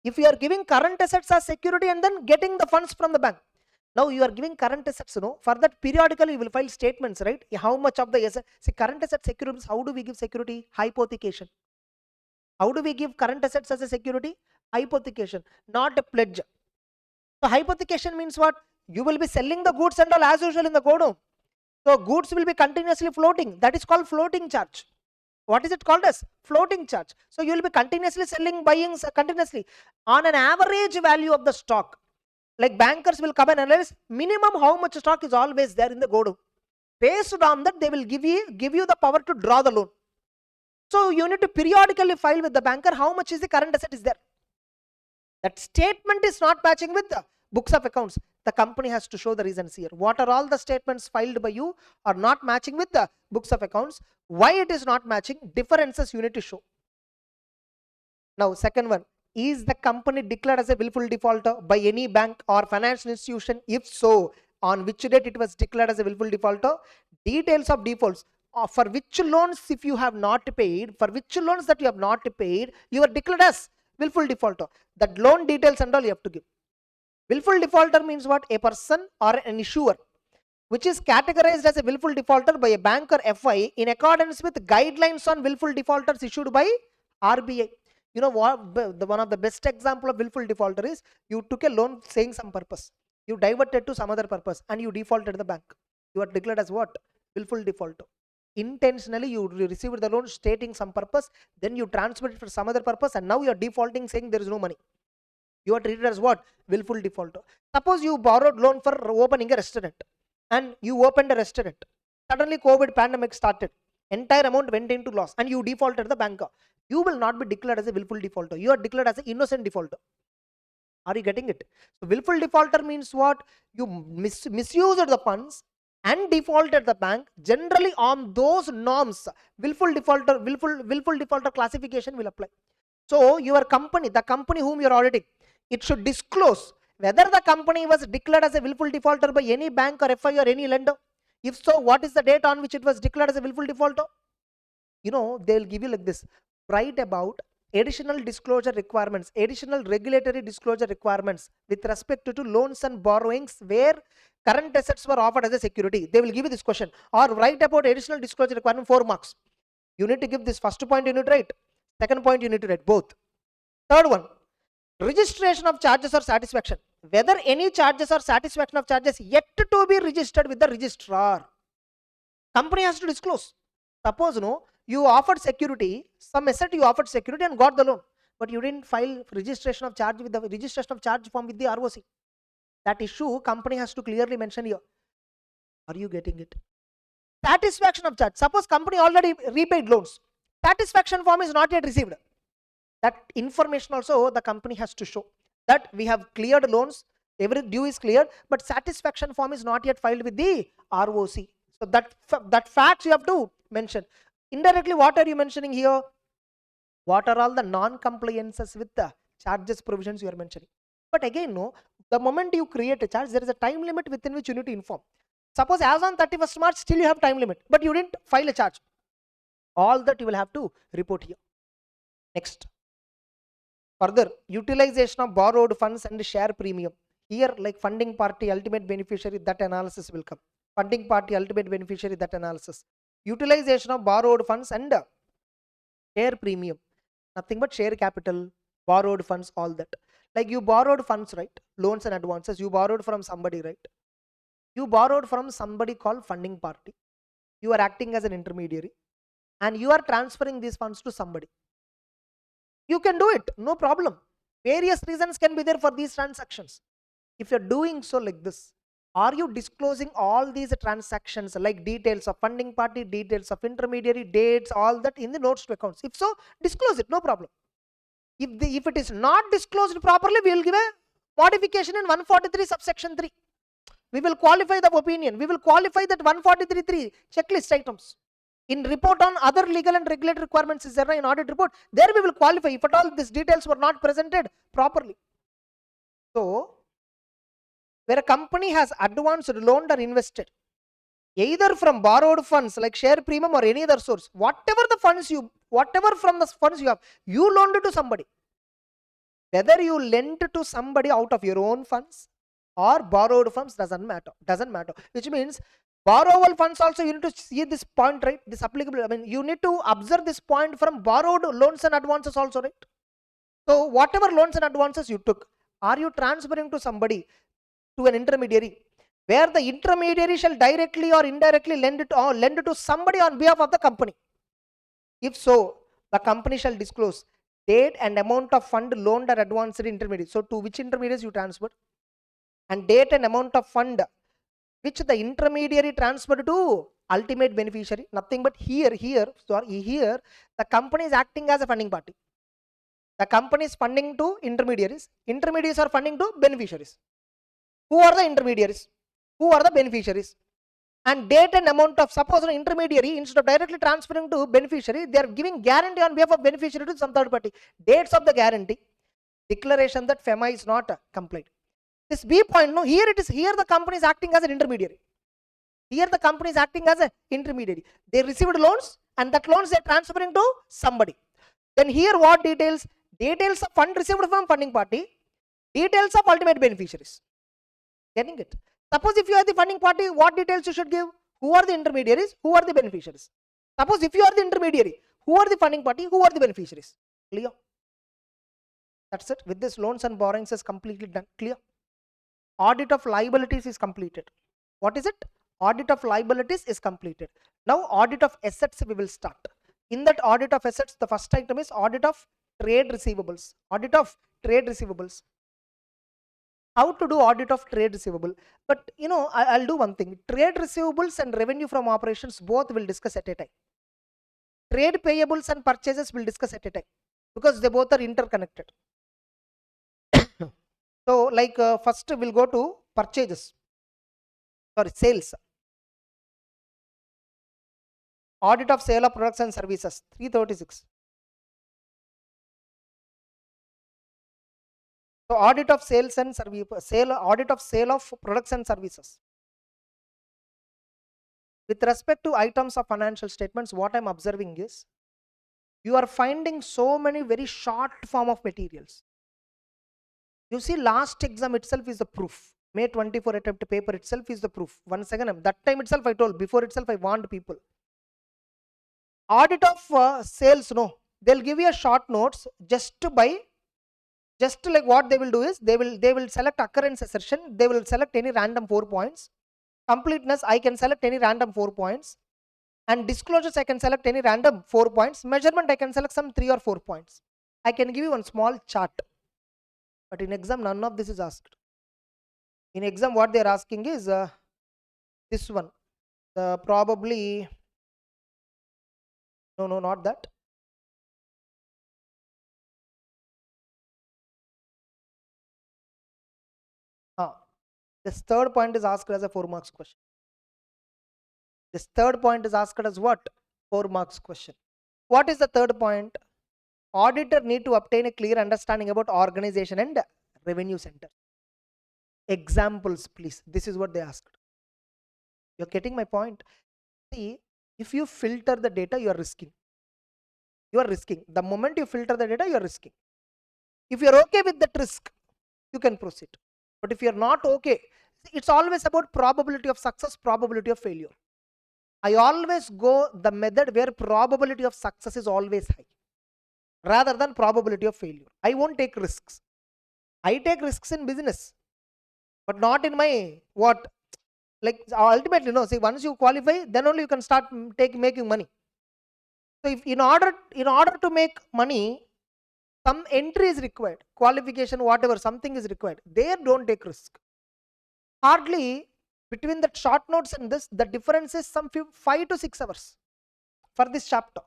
If you are giving current assets as security and then getting the funds from the bank. Now you are giving current assets, for that periodically you will file statements, right? How much of the asset, see, current asset securities, how do we give security? Hypothecation. How do we give current assets as a security? Hypothecation, not a pledge. So hypothecation means what? You will be selling the goods and all as usual in the godown. So goods will be continuously floating. That is called floating charge. What is it called as? Floating charge. So you will be continuously selling, buying continuously on an average value of the stock. Like bankers will come and analyze minimum how much stock is always there in the godown. Based on that, they will give you the power to draw the loan. So you need to periodically file with the banker how much is the current asset is there. That statement is not matching with the books of accounts. The company has to show the reasons here. What are all the statements filed by you are not matching with the books of accounts? Why it is not matching? Differences you need to show. Now, second one, is the company declared as a willful defaulter by any bank or financial institution? If so, on which date it was declared as a willful defaulter? Details of defaults. For which loans if you have not paid, for which loans that you have not paid, you are declared as willful defaulter. That loan details and all you have to give. Willful defaulter means what? A person or an issuer which is categorized as a willful defaulter by a bank or FI in accordance with guidelines on willful defaulters issued by RBI. You know what? One of the best example of willful defaulter is you took a loan saying some purpose. You diverted to some other purpose and you defaulted the bank. You are declared as what? Willful defaulter. Intentionally you received the loan stating some purpose, then you transferred it for some other purpose and now you are defaulting saying there is no money. You are treated as what? Willful defaulter. Suppose you borrowed loan for opening a restaurant and you opened a restaurant. Suddenly COVID pandemic started. Entire amount went into loss and you defaulted the banker. You will not be declared as a willful defaulter. You are declared as an innocent defaulter. Are you getting it? So willful defaulter means what? You misused the funds and defaulted the bank. Generally on those norms, willful defaulter classification will apply. So your company, the company whom you are auditing, it should disclose whether the company was declared as a willful defaulter by any bank or FI or any lender. If so, what is the date on which it was declared as a willful defaulter? They will give you like this. Write about additional disclosure requirements, additional regulatory disclosure requirements with respect to loans and borrowings where current assets were offered as a security. They will give you this question. Or write about additional disclosure requirement, 4 marks. You need to give this first point you need to write. Second point you need to write both. Third one, registration of charges or satisfaction. Whether any charges or satisfaction of charges yet to be registered with the registrar. Company has to disclose. Suppose you offered security, some asset you offered security and got the loan, but you didn't file registration of charge with the registration of charge form with the ROC. That issue company has to clearly mention here. Are you getting it? Satisfaction of charge. Suppose company already repaid loans. Satisfaction form is not yet received. That information also the company has to show that we have cleared loans, every due is cleared, but satisfaction form is not yet filed with the ROC. So that fact you have to mention. Indirectly, what are you mentioning here? What are all the non-compliances with the charges provisions you are mentioning? But again, the moment you create a charge, there is a time limit within which you need to inform. Suppose as on 31st March, still you have time limit, but you didn't file a charge. All that you will have to report here. Next. Further, utilization of borrowed funds and share premium. Here, like funding party, ultimate beneficiary, that analysis will come. Funding party, ultimate beneficiary, that analysis. Utilization of borrowed funds and share premium. Nothing but share capital, borrowed funds, all that. Like you borrowed funds, right? Loans and advances. You borrowed from somebody, right? You borrowed from somebody called funding party. You are acting as an intermediary and you are transferring these funds to somebody. You can do it, no problem. Various reasons can be there for these transactions. If you're doing so like this, Are you disclosing all these transactions, like details of funding party, details of intermediary, dates, all that in the notes to accounts? If so, disclose it, no problem. If it is not disclosed properly, we will give a modification in 143 subsection 3. We will qualify the opinion. We will qualify that 143.3 checklist items. In report on other legal and regulatory requirements, is there in audit report? There we will qualify if at all these details were not presented properly. So, where a company has advanced, loaned or invested, either from borrowed funds like share premium or any other source, whatever from the funds you have, you loaned it to somebody. Whether you lent to somebody out of your own funds or borrowed funds, doesn't matter. Which means borrowable funds also, you need to see this point, right? This applicable, I mean, you need to observe this point from borrowed loans and advances also, right? So whatever loans and advances you took, are you transferring to somebody, to an intermediary, where the intermediary shall directly or indirectly lend it to somebody on behalf of the company? If so, the company shall disclose date and amount of fund loaned or advanced intermediary. So to which intermediaries you transferred, and date and amount of fund which the intermediary transferred to ultimate beneficiary. Nothing but here the company is acting as a funding party. The company is funding to intermediaries. Intermediaries are funding to beneficiaries. Who are the intermediaries? Who are the beneficiaries? And date and amount of, suppose an intermediary, instead of directly transferring to beneficiary, they are giving guarantee on behalf of beneficiary to some third party. Dates of the guarantee, declaration that FEMA is not complied. This B point, no, here the company is acting as an intermediary. Here the company is acting as an intermediary. They received loans, and that loans they are transferring to somebody. Then here what details? Details of fund received from funding party, details of ultimate beneficiaries. Getting it? Suppose if you are the funding party, what details you should give? Who are the intermediaries? Who are the beneficiaries? Suppose if you are the intermediary, who are the funding party? Who are the beneficiaries? Clear? That's it. With this, loans and borrowings is completely done. Clear? Audit of liabilities is completed. What is it? Audit of liabilities is completed. Now audit of assets we will start. In that audit of assets, the first item is audit of trade receivables. Audit of trade receivables. How to do audit of trade receivable? But you know, I'll do one thing. Trade receivables and revenue from operations both will discuss at a time. Trade payables and purchases will discuss at a time, because they both are interconnected. So like first we'll go to purchases. Sorry, sales. Audit of sale of products and services, 336. So audit of sales and audit of sale of products and services. With respect to items of financial statements, what I'm observing is, you are finding so many very short form of materials. You see, last exam itself is the proof. May 24 attempt paper itself is the proof. Once again, that time itself I told, before itself I warned people. Audit of sales, no, they'll give you a short notes just like what they will do is, they will select occurrence assertion, they will select any random 4 points. Completeness, I can select any random 4 points. And disclosures, I can select any random 4 points. Measurement, I can select some 3 or 4 points. I can give you one small chart. But in exam, none of this is asked. In exam, what they are asking is this one. Probably, no, not that. This third point is asked as a 4 marks question. This third point is asked as what? 4 marks question. What is the third point? Auditor need to obtain a clear understanding about organization and revenue center. Examples, please. This is what they asked. You're getting my point? See, if you filter the data, you are risking. You are risking. The moment you filter the data, you are risking. If you're okay with that risk, you can proceed. But if you're not okay, it's always about probability of success, probability of failure. I always go the method where probability of success is always high, rather than probability of failure. I won't take risks. I take risks in business, but not in my what? Like ultimately, no. See, once you qualify, then only you can start making money. So if in order to make money, some entry is required, qualification, whatever, something is required. There, don't take risk. Hardly Between the short notes and this, the difference is some 5 to 6 hours for this chapter.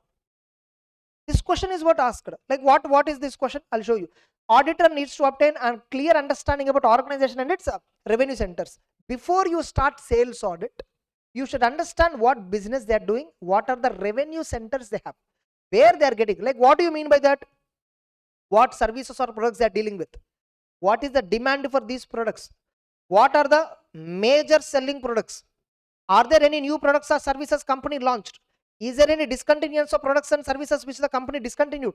This question is what asked. Like what is this question? I'll show you. Auditor needs to obtain a clear understanding about organization and its revenue centers. Before you start sales audit, you should understand what business they are doing, what are the revenue centers they have, where they are getting. Like what do you mean by that? What services or products they are dealing with? What is the demand for these products? What are the major selling products? Are there any new products or services company launched? Is there any discontinuance of products and services which the company discontinued?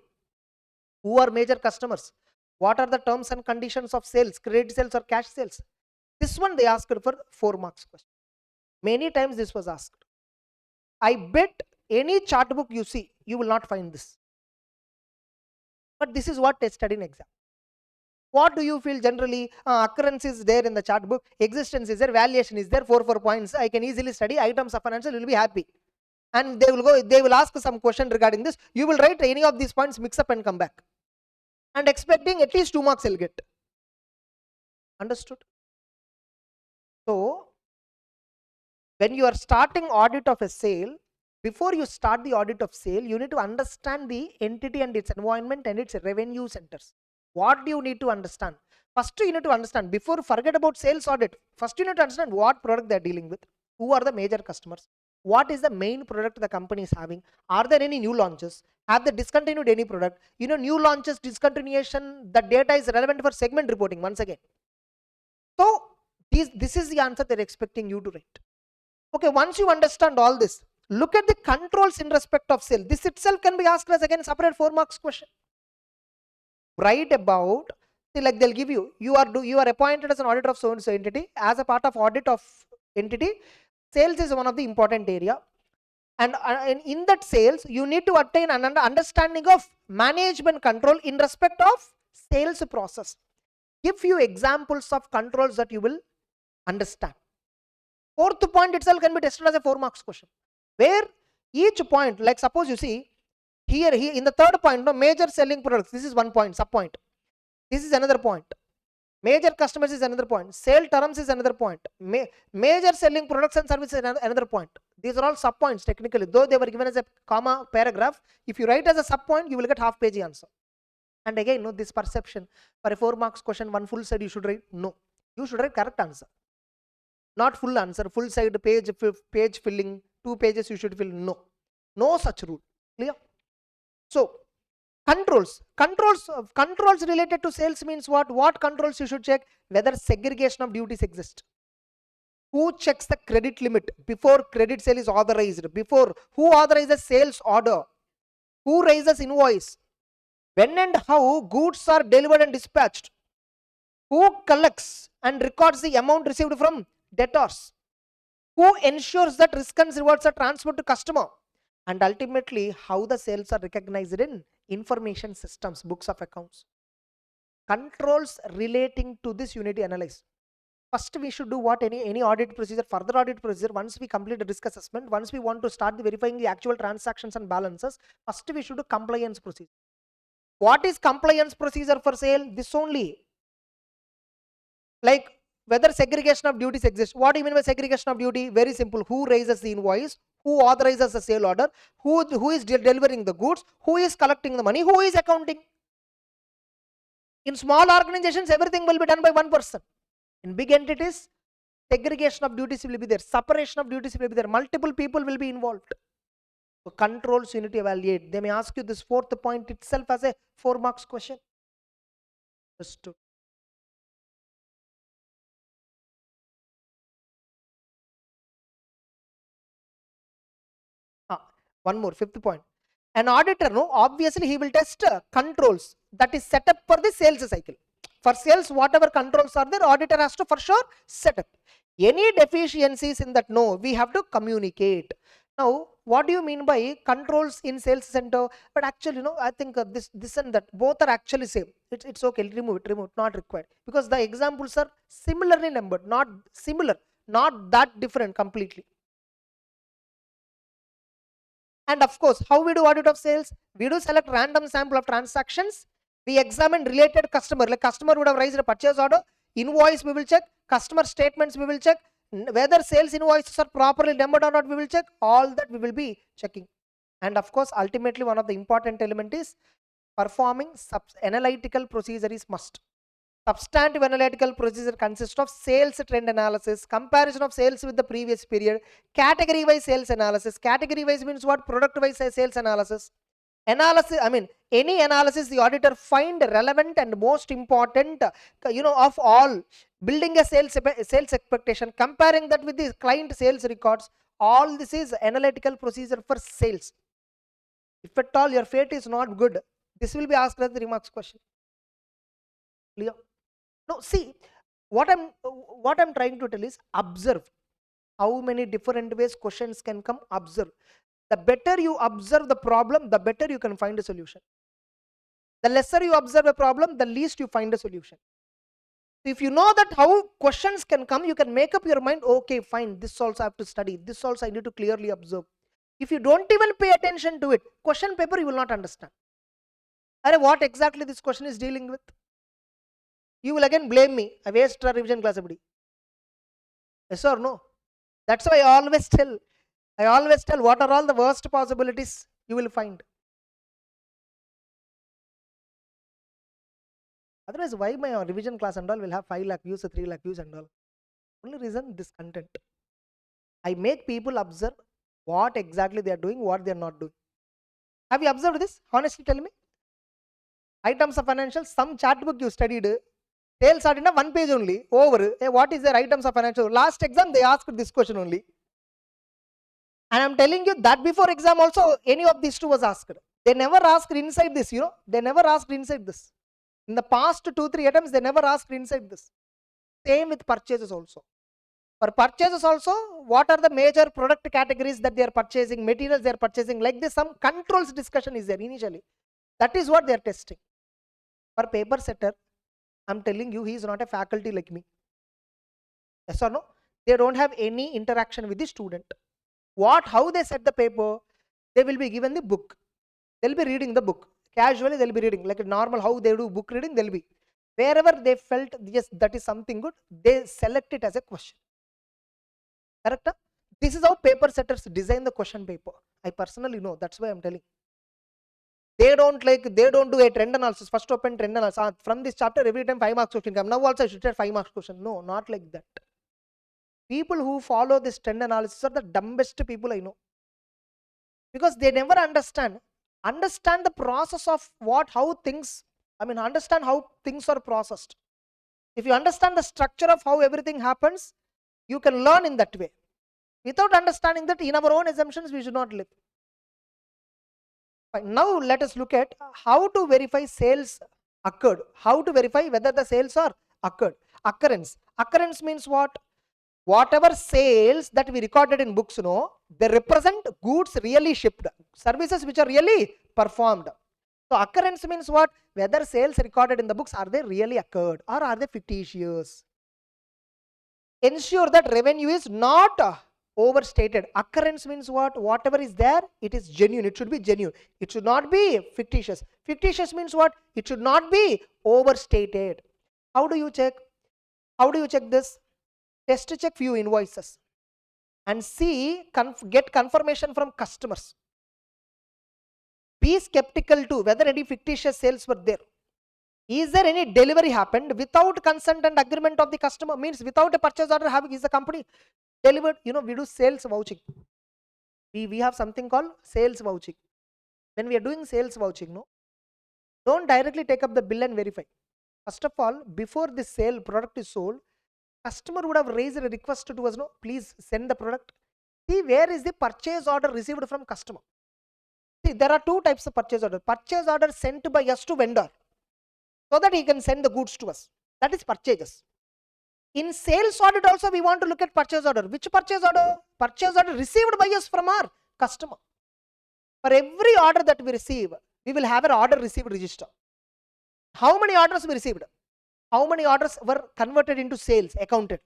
Who are major customers? What are the terms and conditions of sales, credit sales or cash sales? This one they asked for 4 marks question. Many times this was asked. I bet any chart book you see, you will not find this. But this is what tested in exam. What do you feel generally? Occurrence is there in the chart book, existence is there, valuation is there, 4 points. I can easily study items of financial, you will be happy. And they will ask some question regarding this. You will write any of these points, mix up and come back. And expecting at least 2 marks you'll get. Understood? So, when you are starting audit of a sale, before you start the audit of sale, you need to understand the entity and its environment and its revenue centers. What do you need to understand? First, you need to understand, before forget about sales audit, first you need to understand what product they are dealing with, who are the major customers, what is the main product the company is having, are there any new launches, have they discontinued any product, new launches, discontinuation, the data is relevant for segment reporting once again. So, this is the answer they're expecting you to write. Okay, once you understand all this, look at the controls in respect of sale. This itself can be asked as again separate 4 marks question. Write about, like they'll give you, you are appointed as an auditor of so and so entity. As a part of audit of entity, sales is one of the important area. And in that sales, you need to attain an understanding of management control in respect of sales process. Give you examples of controls that you will understand. 4th point itself can be tested as a 4 marks question, where each point, like suppose you see here in the 3rd point, no, major selling products, this is 1 point, sub point. This is another point. Major customers is another point. Sale terms is another point. Major selling products and services is another point. These are all sub points technically, though they were given as a comma paragraph. If you write as a sub point, you will get half page answer. And again, no, this perception for a 4 marks question, 1 full side you should write. No, you should write correct answer. Not full answer, full side page filling, 2 pages you should fill. No such rule. Clear? So, controls related to sales means what controls you should check? Whether segregation of duties exist. Who checks the credit limit before credit sale is authorized? Who authorizes sales order? Who raises invoice? When and how goods are delivered and dispatched? Who collects and records the amount received from debtors? Who ensures that risk and rewards are transferred to customer? And ultimately, how the sales are recognized in information systems, books of accounts. Controls relating to this you need to analyze. First, we should do what any audit procedure, further audit procedure. Once we complete the risk assessment, once we want to start verifying the actual transactions and balances, first we should do compliance procedure. What is compliance procedure for sale? This only. Like whether segregation of duties exists. What do you mean by segregation of duty? Very simple. Who raises the invoice? Who authorizes the sale order? Who is delivering the goods? Who is collecting the money? Who is accounting? In small organizations, everything will be done by one person. In big entities, segregation of duties will be there. Separation of duties will be there. Multiple people will be involved. So controls you need to evaluate. They may ask you this 4th point itself as a 4 marks question. Understood. One more, 5th point. An auditor, no, obviously he will test controls that is set up for the sales cycle. For sales, whatever controls are there, auditor has to for sure set up. Any deficiencies in that, no, we have to communicate. Now, what do you mean by controls in sales center? But actually, I think this and that, both are actually same. It's okay, remove it, not required. Because the examples are similarly numbered, not similar, not that different completely. And of course, how we do audit of sales? We do select random sample of transactions. We examine related customer, like customer would have raised a purchase order, invoice we will check, customer statements we will check, whether sales invoices are properly numbered or not, we will check. All that we will be checking. And of course, ultimately, one of the important element is performing analytical procedure is must. Substantive analytical procedure consists of sales trend analysis, comparison of sales with the previous period, category wise sales analysis. Category wise means what? Product wise sales analysis. Analysis, I mean, any analysis the auditor find relevant and most important, of all, building a sales expectation, comparing that with the client sales records. All this is analytical procedure for sales. If at all your fate is not good, this will be asked as the remarks question. Clear? No, see, what I'm trying to tell is observe how many different ways questions can come. Observe. The better you observe the problem, the better you can find a solution. The lesser you observe a problem, the least you find a solution. If you know that how questions can come, you can make up your mind, okay, fine, this also I have to study, this also I need to clearly observe. If you don't even pay attention to it, question paper you will not understand. What exactly this question is dealing with? You will again blame me, I waste a revision class every. Yes or no? That's why I always tell what are all the worst possibilities you will find. Otherwise, why my revision class and all will have 5 lakh views or 3 lakh views and all? Only reason, this content. I make people observe what exactly they are doing, what they are not doing. Have you observed this? Honestly tell me. Items of financials, some chart book you studied, sales are in a 1 page only, over. Hey, what is their items of financial? Last exam they asked this question only. And I'm telling you that before exam also any of these two was asked. They never asked inside this, they never asked inside this. In the past 2-3 attempts, they never asked inside this. Same with purchases also. For purchases also, what are the major product categories that they are purchasing, materials they are purchasing, like this, some controls discussion is there initially. That is what they are testing. For paper setter, I'm telling you, he is not a faculty like me. Yes or no? They don't have any interaction with the student. How they set the paper, they will be given the book. They'll be reading the book. Casually they'll be reading, like a normal how they do book reading, they'll be. Wherever they felt, yes, that is something good, they select it as a question. Correct? This is how paper setters design the question paper. I personally know, that's why I'm telling. They don't do a trend analysis, first open trend analysis. From this chapter, every time 5 marks question come. Now also I should get 5 marks question. No, not like that. People who follow this trend analysis are the dumbest people I know. Because they never understand the process of understand how things are processed. If you understand the structure of how everything happens, you can learn in that way. Without understanding that, in our own assumptions, we should not live. Fine. Now let us look at how to verify sales occurred. How to verify whether the sales are occurred. Occurrence. Occurrence means what? Whatever sales that we recorded in books, they represent goods really shipped, services which are really performed. So occurrence means what? Whether sales recorded in the books, are they really occurred or are they fictitious? Ensure that revenue is not overstated. Occurrence means what? Whatever is there, it is genuine. It should be genuine. It should not be fictitious. Fictitious means what? It should not be overstated. How do you check? How do you check this? Test check few invoices and get confirmation from customers. Be skeptical too whether any fictitious sales were there. Is there any delivery happened without consent and agreement of the customer? Means without a purchase order having, is the company delivered? We do sales vouching. We have something called sales vouching. When we are doing sales vouching, don't directly take up the bill and verify. First of all, before this sale product is sold, customer would have raised a request to us, please send the product. See, where is the purchase order received from customer? See, there are 2 types of purchase order. Purchase order sent by us to vendor, so that he can send the goods to us. That is purchases. In sales audit also, we want to look at purchase order. Which purchase order? Purchase order received by us from our customer. For every order that we receive, we will have an order received register. How many orders we received? How many orders were converted into sales, accounted?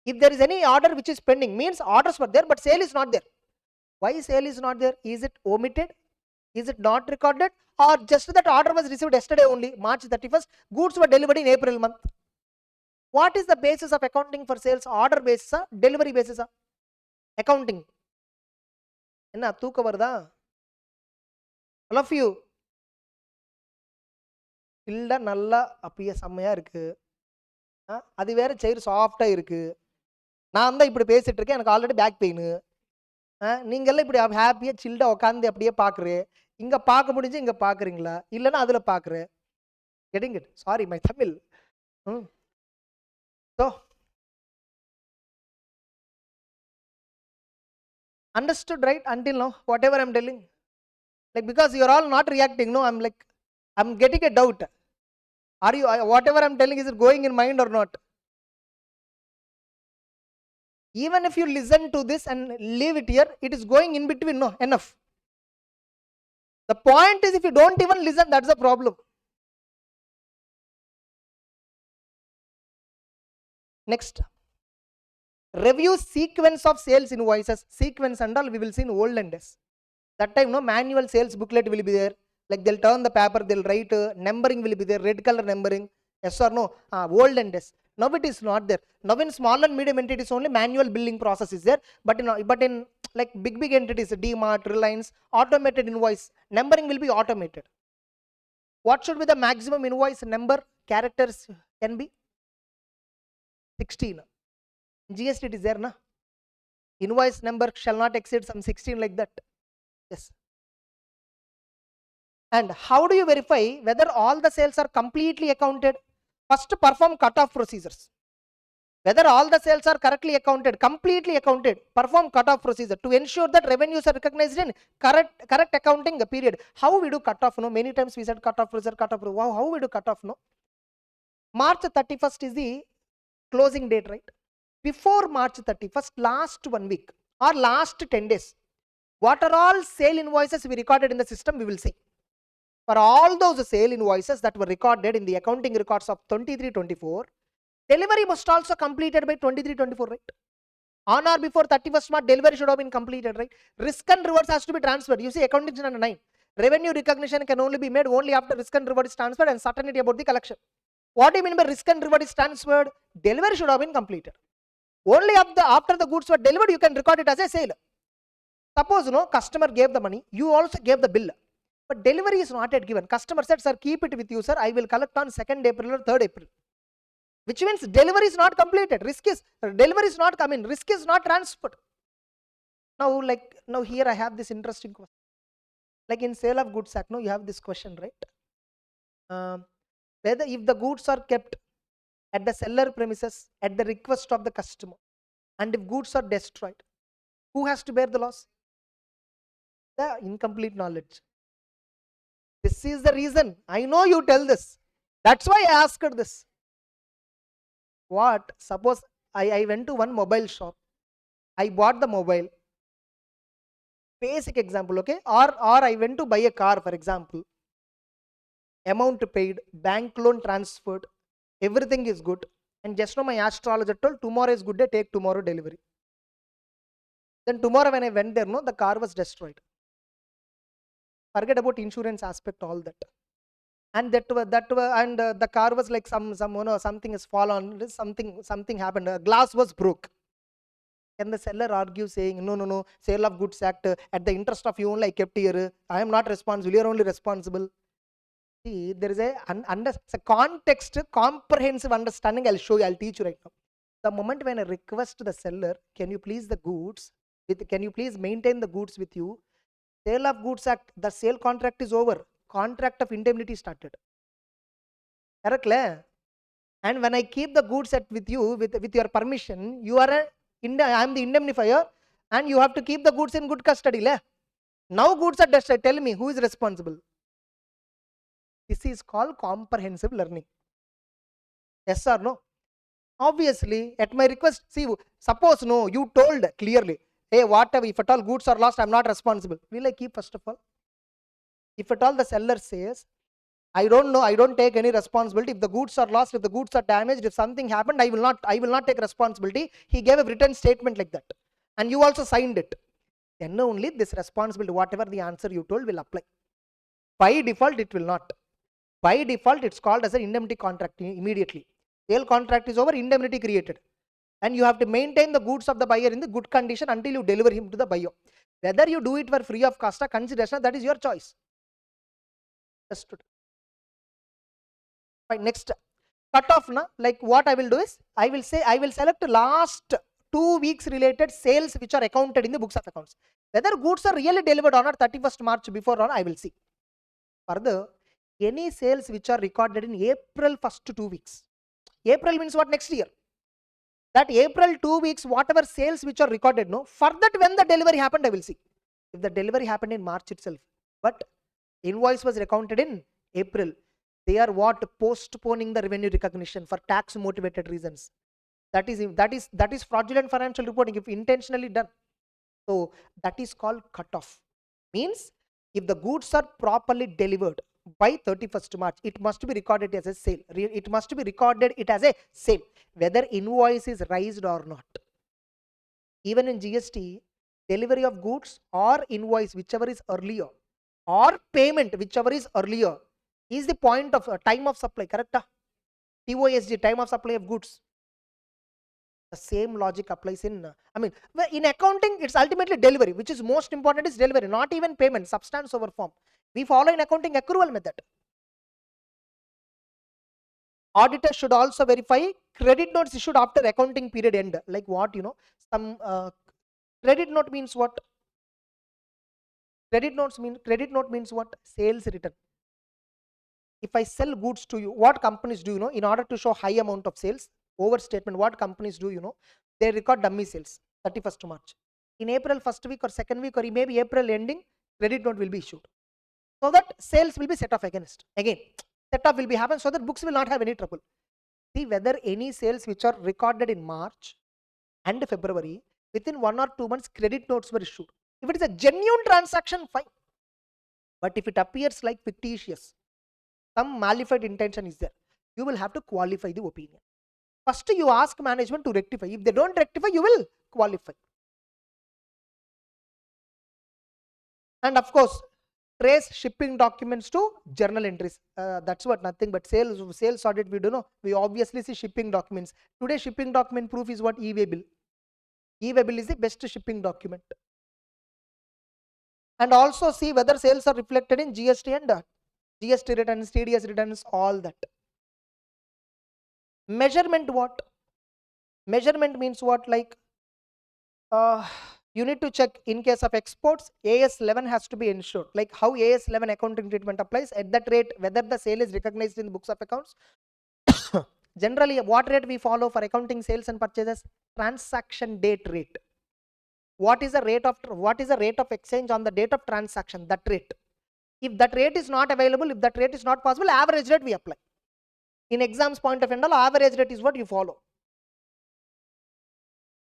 If there is any order which is pending, means orders were there but sale is not there. Why sale is not there? Is it omitted? Is it not recorded? Or just that order was received yesterday only, March 31st, goods were delivered in April month? What is the basis of accounting for sales? Order basis, delivery basis, accounting. என்ன தூக்கம் வருதா? All of you. இல்ல நல்லா அப்படியே செம்மையா இருக்கு. அது வேற சேர் சாஃப்டா இருக்கு. நான் தான் இப்படி பேசிட்டு இருக்கேன். எனக்கு ஆல்ரெடி பேக் பெயின். நீங்க எல்லாம் இப்படி ஹாப்பியா சில்டா உட்கார்ந்து அப்படியே பாக்குறே. இங்க பார்க்க முடிஞ்சு இங்க பாக்குறீங்களா? இல்லனா அதுல பாக்குறேன். Getting it? Sorry, my Tamil. So, understood, right? Until now, whatever I'm telling, like, because you're all not reacting, no, I'm getting a doubt. Are you, whatever I'm telling, is it going in mind or not? Even if you listen to this and leave it here, it is going in between, no, enough. The point is, if you don't even listen, that's the problem. Next, review sequence of sales invoices. Sequence and all we will see in olden days. That time, no, manual sales booklet will be there. Like, they'll turn the paper, they'll write, numbering will be there, red color numbering. Yes or no? Olden days. Now it is not there. Now in small and medium entities only manual billing process is there. But in like big entities, DMart, Reliance, automated invoice numbering will be automated. What should be the maximum invoice number characters can be? 16. GST it is there, na? Invoice number shall not exceed some 16, like that. Yes. And how do you verify whether all the sales are completely accounted? First, perform cutoff procedures. Whether all the sales are correctly accounted, completely accounted, perform cutoff procedure to ensure that revenues are recognized in correct accounting period. How we do cutoff? No, many times we said cutoff procedure, cutoff. Wow, how we do cutoff? No, March 31st is the closing date, right? Before March 31st, last 1 week or last 10 days, what are all sale invoices we recorded in the system? We will see. For all those sale invoices that were recorded in the accounting records of 23-24, delivery must also completed by 23-24, right? On or before 31st March, delivery should have been completed, right? Risk and rewards has to be transferred. You see, accounting number 9. Revenue recognition can only be made only after risk and reward is transferred and certainty about the collection. What do you mean by risk and reward is transferred? Delivery should have been completed. Only after the goods were delivered, you can record it as a sale. Suppose, no, customer gave the money, you also gave the bill. But delivery is not yet given. Customer said, sir, keep it with you, sir. I will collect on 2nd April or 3rd April. Which means delivery is not completed. Delivery is not coming. Risk is not transferred. Now here I have this interesting question. Like in sale of goods act, no, you have this question, right? Whether if the goods are kept at the seller premises at the request of the customer, and if goods are destroyed, who has to bear the loss? The incomplete knowledge. This is the reason. I know you tell this. That's why I asked this. What? Suppose I went to one mobile shop. I bought the mobile. Basic example, okay? Or I went to buy a car, for example. Amount paid, bank loan transferred, everything is good. And just now my astrologer told tomorrow is good day, take tomorrow delivery. Then tomorrow when I went there, no, the car was destroyed. Forget about insurance aspect, all that. And the car was like something has fallen, something happened. Glass was broke. Can the seller argue saying, no, sale of goods act, at the interest of you only I kept here. I am not responsible. You are only responsible. See, there is a context, comprehensive understanding. I'll show you. I'll teach you right now. The moment when I request the seller, can you please maintain the goods with you? Sale of goods act, the sale contract is over. Contract of indemnity started. Correct? And when I keep the goods with you, with your permission, you are I am the indemnifier, and you have to keep the goods in good custody. Now goods are destroyed. Tell me, who is responsible? This is called comprehensive learning. Yes or no? Obviously, at my request, see, suppose no, you told clearly, hey, whatever, if at all goods are lost, I am not responsible. Will I keep first of all? If at all the seller says, I don't know, I don't take any responsibility. If the goods are lost, if the goods are damaged, if something happened, I will not take responsibility. He gave a written statement like that. And you also signed it. Then only this responsibility, whatever the answer you told, will apply. By default, it will not. By default, it's called as an indemnity contract immediately. Sale contract is over, indemnity created. And you have to maintain the goods of the buyer in the good condition until you deliver him to the buyer. Whether you do it for free of cost or consideration, that is your choice. Understood? Fine. Next, cut off. Na, like what I will do is, I will select last 2 weeks related sales which are accounted in the books of accounts. Whether goods are really delivered on or 31st March before or I will see. Further, any sales which are recorded in April first 2 weeks. April means what? Next year. That April 2 weeks, whatever sales which are recorded, no, for that when the delivery happened, I will see. If the delivery happened in March itself, but invoice was accounted in April, they are what? Postponing the revenue recognition for tax motivated reasons. That is fraudulent financial reporting if intentionally done. So that is called cutoff. Means if the goods are properly delivered by 31st March, it must be recorded as a sale. It must be recorded it as a sale, whether invoice is raised or not. Even in GST, delivery of goods or invoice, whichever is earlier, or payment, whichever is earlier, is the point of time of supply, correct? TOSG, time of supply of goods. The same logic applies in, in accounting, it's ultimately delivery, which is most important is delivery, not even payment, substance over form. We follow in accounting accrual method. Auditor should also verify credit notes issued after accounting period end. Like what, some credit note means what? Credit note means what? Sales return. If I sell goods to you, what companies do, in order to show high amount of sales, overstatement, what companies do, they record dummy sales, 31st March. In April first week or second week or maybe April ending, credit note will be issued. So that sales will be set off against. Again, set off will be happen so that books will not have any trouble. See whether any sales which are recorded in March and February, within 1 or 2 months, credit notes were issued. If it is a genuine transaction, fine. But if it appears like fictitious, some malified intention is there, you will have to qualify the opinion. First, you ask management to rectify. If they don't rectify, you will qualify. And of course, trace shipping documents to journal entries. That's what, nothing but sales audit we do know. We obviously see shipping documents. Today, shipping document proof is what? E-way bill. E-way bill is the best shipping document. And also see whether sales are reflected in GST and GST returns, TDS returns, all that. Measurement what? Measurement means what? Like you need to check in case of exports, AS11 has to be ensured. Like how AS11 accounting treatment applies, at that rate whether the sale is recognized in the books of accounts. Generally, what rate we follow for accounting sales and purchases? Transaction date rate. What is the rate of exchange on the date of transaction? That rate. If that rate is not available, if that rate is not possible, average rate we apply. In exams point of view, average rate is what you follow.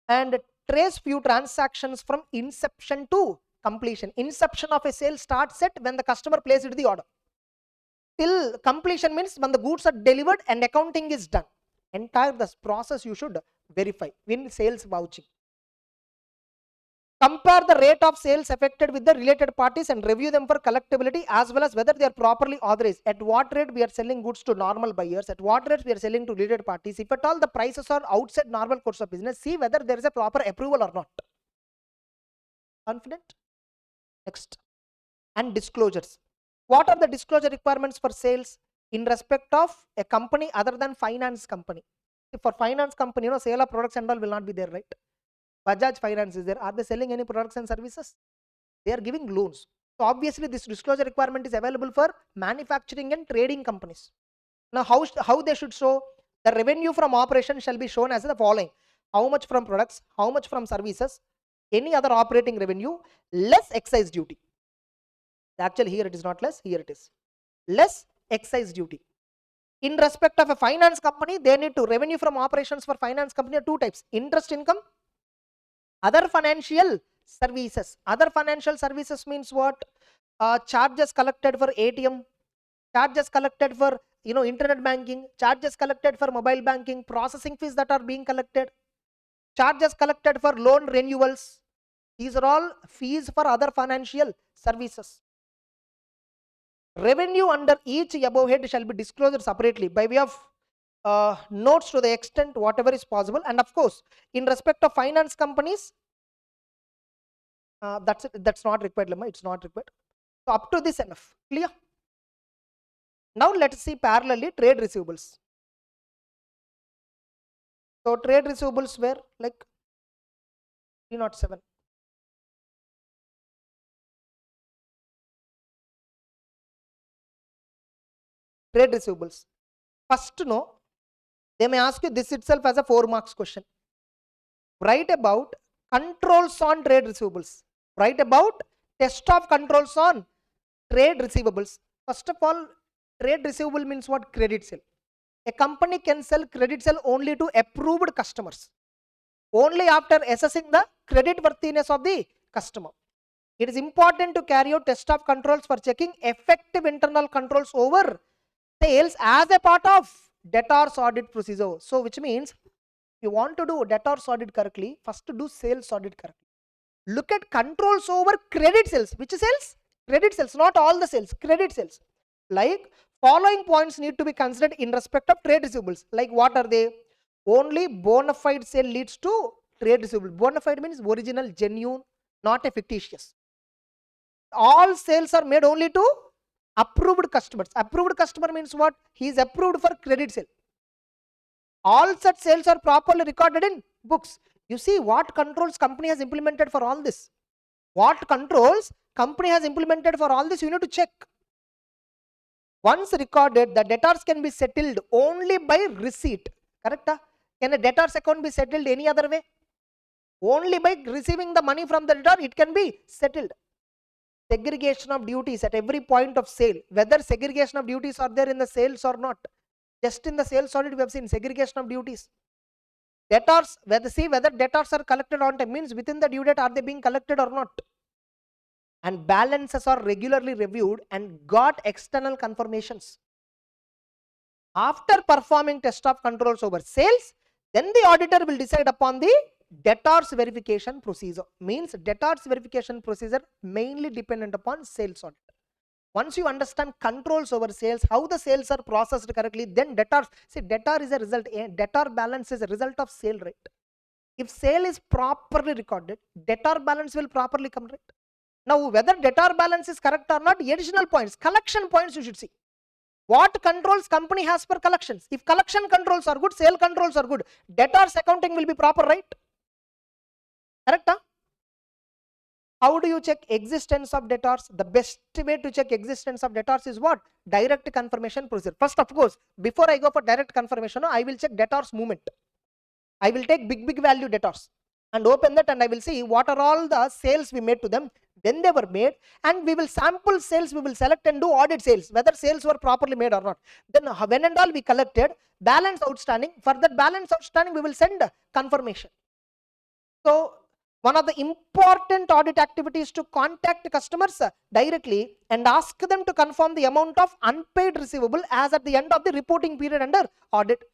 And trace few transactions from inception to completion. Inception of a sale starts at when the customer placed the order. Till completion means when the goods are delivered and accounting is done. Entire this process you should verify in sales vouching. Compare the rate of sales affected with the related parties and review them for collectability as well as whether they are properly authorized. At what rate we are selling goods to normal buyers, at what rate we are selling to related parties. If at all the prices are outside normal course of business, see whether there is a proper approval or not. Confident? Next. And disclosures. What are the disclosure requirements for sales in respect of a company other than finance company? If for finance company, sale of products and all will not be there, right? Bajaj Finance is there. Are they selling any products and services? They are giving loans. So obviously this disclosure requirement is available for manufacturing and trading companies. Now how they should show? The revenue from operation shall be shown as the following. How much from products, how much from services, any other operating revenue, less excise duty. Actually here it is not less, here it is. Less excise duty. In respect of a finance company, they need to revenue from operations for finance company are two types. Interest income, other financial services. Other financial services means what? Charges collected for ATM, charges collected for internet banking, charges collected for mobile banking, processing fees that are being collected, charges collected for loan renewals. These are all fees for other financial services. Revenue under each above head shall be disclosed separately by way of notes to the extent whatever is possible. And of course, in respect of finance companies, that's it. That's not required, lemma. It's not required. So up to this enough. Clear? Now let's see parallelly trade receivables. So trade receivables were like 307. Trade receivables. First, no, they may ask you this itself as a 4 marks question. Write about controls on trade receivables. Write about test of controls on trade receivables. First of all, trade receivable means what? Credit sale. A company can sell credit sale only to approved customers, only after assessing the credit worthiness of the customer. It is important to carry out test of controls for checking effective internal controls over sales as a part of debtors audit procedure. So which means if you want to do debtors audit correctly, first do sales audit correctly. Look at controls over credit sales. Which sales? Credit sales, not all the sales, credit sales. Like following points need to be considered in respect of trade receivables. Like what are they? Only bona fide sale leads to trade receivable. Bona fide means original, genuine, not a fictitious. All sales are made only to approved customers. Approved customer means what? He is approved for credit sale. All such sales are properly recorded in books. You see what controls company has implemented for all this. What controls company has implemented for all this, you need to check. Once recorded, the debtors can be settled only by receipt. Correct? Can a debtor's account be settled any other way? Only by receiving the money from the debtor, it can be settled. Segregation of duties at every point of sale. Whether segregation of duties are there in the sales or not. Just in the sales audit, we have seen segregation of duties. Debtors, whether debtors are collected on time, means within the due date, are they being collected or not? And balances are regularly reviewed and got external confirmations. After performing test of controls over sales, then the auditor will decide upon the debtors verification procedure. Means debtors verification procedure mainly dependent upon sales audit. Once you understand controls over sales, how the sales are processed correctly, then debtors, see, debtor is a result, debtor balance is a result of sale rate. If sale is properly recorded, debtor balance will properly come, right? Now, whether debtor balance is correct or not, additional points, collection points you should see. What controls company has for collections? If collection controls are good, sale controls are good, debtors accounting will be proper, right? Correct? Huh? How do you check existence of debtors? The best way to check existence of debtors is what? Direct confirmation procedure. First, of course, before I go for direct confirmation, I will check debtors movement. I will take big value debtors and open that, and I will see what are all the sales we made to them, when they were made, and we will sample sales, we will select and do audit sales, whether sales were properly made or not. Then when and all we collected, balance outstanding, for that balance outstanding we will send confirmation. So one of the important audit activities to contact customers directly and ask them to confirm the amount of unpaid receivable as at the end of the reporting period under audit.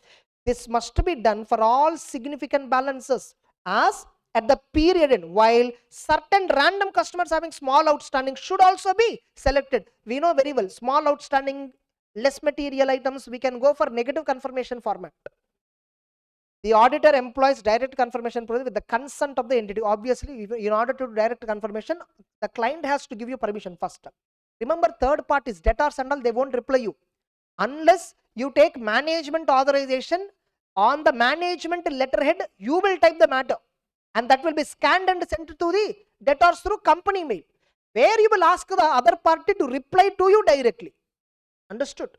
This must be done for all significant balances as at the period end, while certain random customers having small outstanding should also be selected. We know very well, small outstanding, less material items, we can go for negative confirmation format. The auditor employs direct confirmation process with the consent of the entity. Obviously, in order to do direct confirmation, the client has to give you permission first. Remember, third parties, debtors and all, they won't reply you unless you take management authorization. On the management letterhead, you will type the matter, and that will be scanned and sent to the debtors through company mail, where you will ask the other party to reply to you directly. Understood?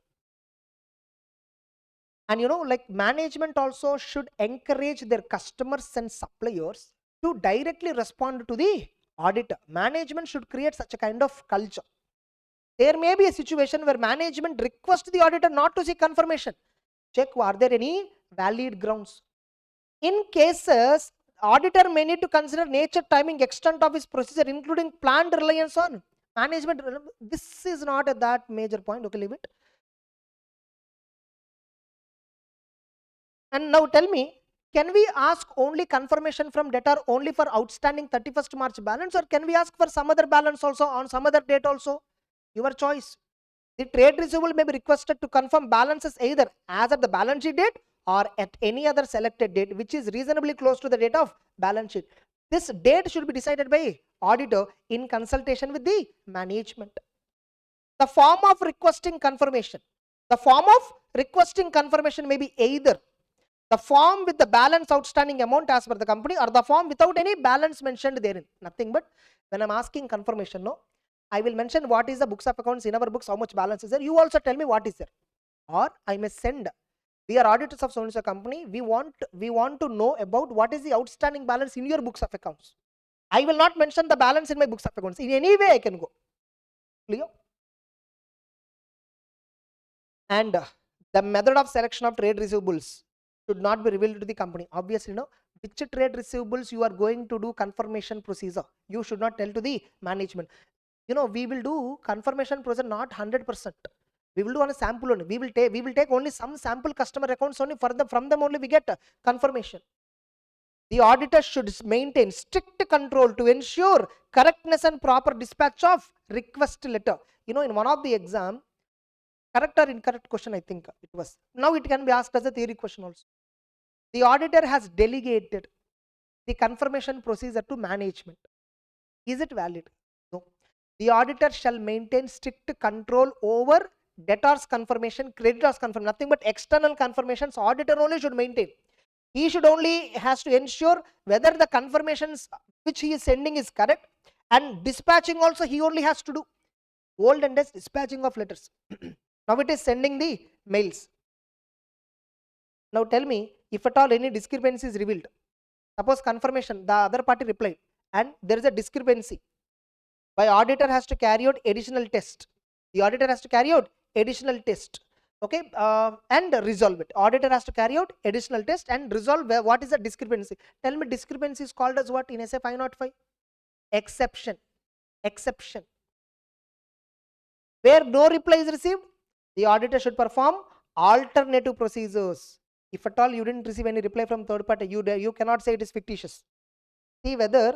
And you know, like management also should encourage their customers and suppliers to directly respond to the auditor. Management should create such a kind of culture. There may be a situation where management requests the auditor not to seek confirmation. Check, are there any valid grounds? In cases, auditor may need to consider nature, timing, extent of his procedure, including planned reliance on management. This is not at that major point. Okay, leave it. And now tell me, can we ask only confirmation from debtor only for outstanding 31st March balance, or can we ask for some other balance also on some other date also? Your choice. The trade receivable may be requested to confirm balances either as at the balance sheet date or at any other selected date which is reasonably close to the date of balance sheet. This date should be decided by auditor in consultation with the management. The form of requesting confirmation. The form of requesting confirmation may be either the form with the balance outstanding amount as per the company or the form without any balance mentioned therein. Nothing but when I'm asking confirmation, no, I will mention what is the books of accounts in our books, how much balance is there. You also tell me what is there. Or I may send, we are auditors of so and so company. We want to know about what is the outstanding balance in your books of accounts. I will not mention the balance in my books of accounts. In any way I can go. Clear? And the method of selection of trade receivables should not be revealed to the company. Obviously, no. Which trade receivables you are going to do confirmation procedure, you should not tell to the management. We will do confirmation procedure not 100%. We will do on a sample only. We will take only some sample customer accounts only. From them only we get confirmation. The auditor should maintain strict control to ensure correctness and proper dispatch of request letter. In one of the exam, correct or incorrect question, I think it was. Now it can be asked as a theory question also. The auditor has delegated the confirmation procedure to management. Is it valid? No. The auditor shall maintain strict control over debtors confirmation, creditors confirmation, nothing but external confirmations auditor only should maintain. He should only has to ensure whether the confirmations which he is sending is correct, and dispatching also he only has to do. Olden days dispatching of letters. Now it is sending the mails. Now tell me, if at all any discrepancy is revealed, suppose confirmation, the other party replied and there is a discrepancy, by auditor has to carry out additional test. The auditor has to carry out additional test, okay, and resolve it. Auditor has to carry out additional test and resolve what is the discrepancy. Tell me, discrepancy is called as what in SA 505? Exception. Exception. Where no reply is received, the auditor should perform alternative procedures. If at all you didn't receive any reply from third party, you cannot say it is fictitious. See whether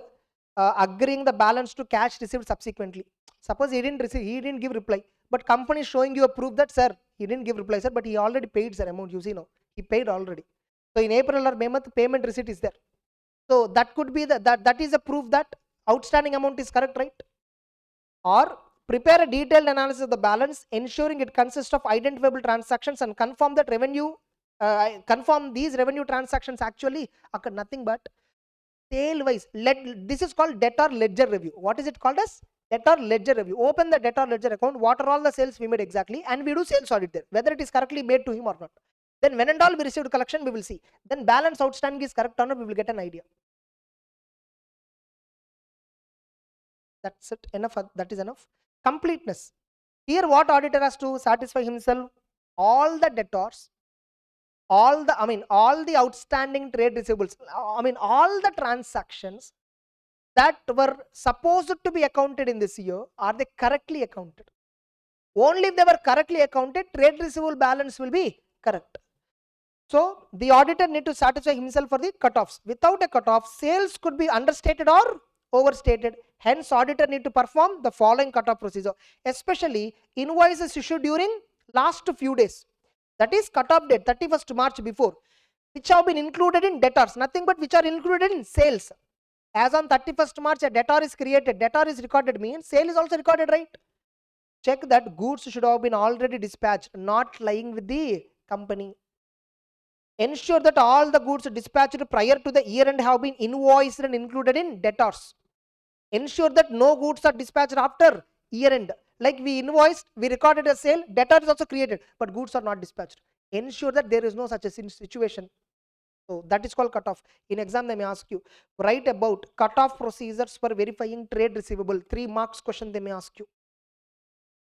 agreeing the balance to cash received subsequently. Suppose he didn't give reply, but company is showing you a proof that, sir, he didn't give reply, sir, but he already paid, sir, amount. You see, no, he paid already. So in April or May month, payment receipt is there. So that could be that is a proof that outstanding amount is correct, right? Or prepare a detailed analysis of the balance, ensuring it consists of identifiable transactions, and confirm that confirm these revenue transactions actually occur. Nothing but sale wise. This is called debtor ledger review. What is it called as? Debtor ledger review. Open the debtor ledger account. What are all the sales we made exactly, and we do sales audit there, whether it is correctly made to him or not. Then when and all we received collection, we will see. Then balance outstanding is correct or not, we will get an idea. That's it. Enough. That is enough. Completeness. Here what auditor has to satisfy himself? All the debtors, all the outstanding trade receivables, all the transactions that were supposed to be accounted in this year, are they correctly accounted? Only if they were correctly accounted, trade receivable balance will be correct. So the auditor need to satisfy himself for the cutoffs. Without a cutoff, sales could be understated or overstated. Hence, auditor need to perform the following cutoff procedure, especially invoices issued during last few days. That is cutoff date 31st March before, which have been included in debtors, nothing but which are included in sales. As on 31st March, a debtor is created, debtor is recorded, means sale is also recorded, right? Check that goods should have been already dispatched, not lying with the company. Ensure that all the goods dispatched prior to the year end have been invoiced and included in debtors. Ensure that no goods are dispatched after year end. Like we invoiced, we recorded a sale, debtor is also created, but goods are not dispatched. Ensure that there is no such a situation. So that is called cutoff. In exam they may ask you, write about cutoff procedures for verifying trade receivable. 3 marks question they may ask you.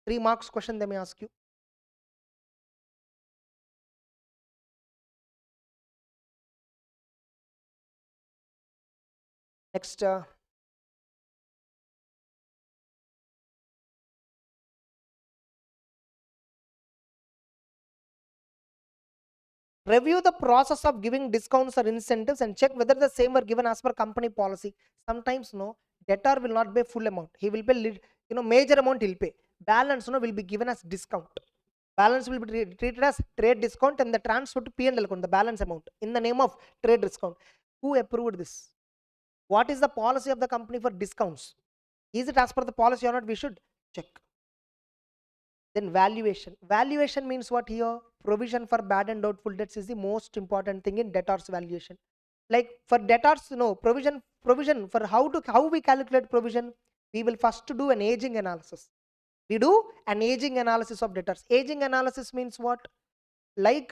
3 marks question they may ask you. Next, review the process of giving discounts or incentives and check whether the same were given as per company policy. Sometimes no, debtor will not pay full amount. He will pay major amount he'll pay. balance will be given as discount. Balance will be treated as trade discount and the transfer to P&L account, the balance amount in the name of trade discount. Who approved this? What is the policy of the company for discounts? Is it as per the policy or not? We should check. Then valuation. Valuation means what here? Provision for bad and doubtful debts is the most important thing in debtors valuation. Like for debtors, no, provision for how we calculate provision, we will first do an aging analysis. We do an aging analysis of debtors. Aging analysis means what? Like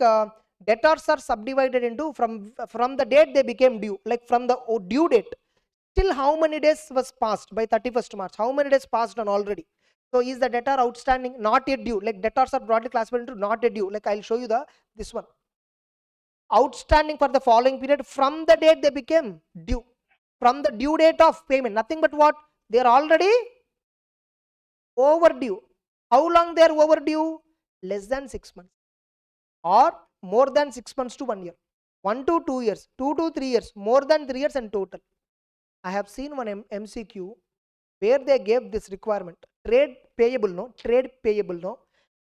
debtors are subdivided into from the date they became due, like from the due date till how many days was passed by 31st March, how many days passed on already. So is the debtor outstanding, not yet due? Like debtors are broadly classified into not yet due. Like I'll show you this one. Outstanding for the following period from the date they became due, from the due date of payment. Nothing but what? They are already overdue. How long they are overdue? Less than 6 months or more than 6 months to 1 year. 1 to 2 years, 2 to 3 years, more than 3 years in total. I have seen one MCQ where they gave this requirement. Trade payable, no.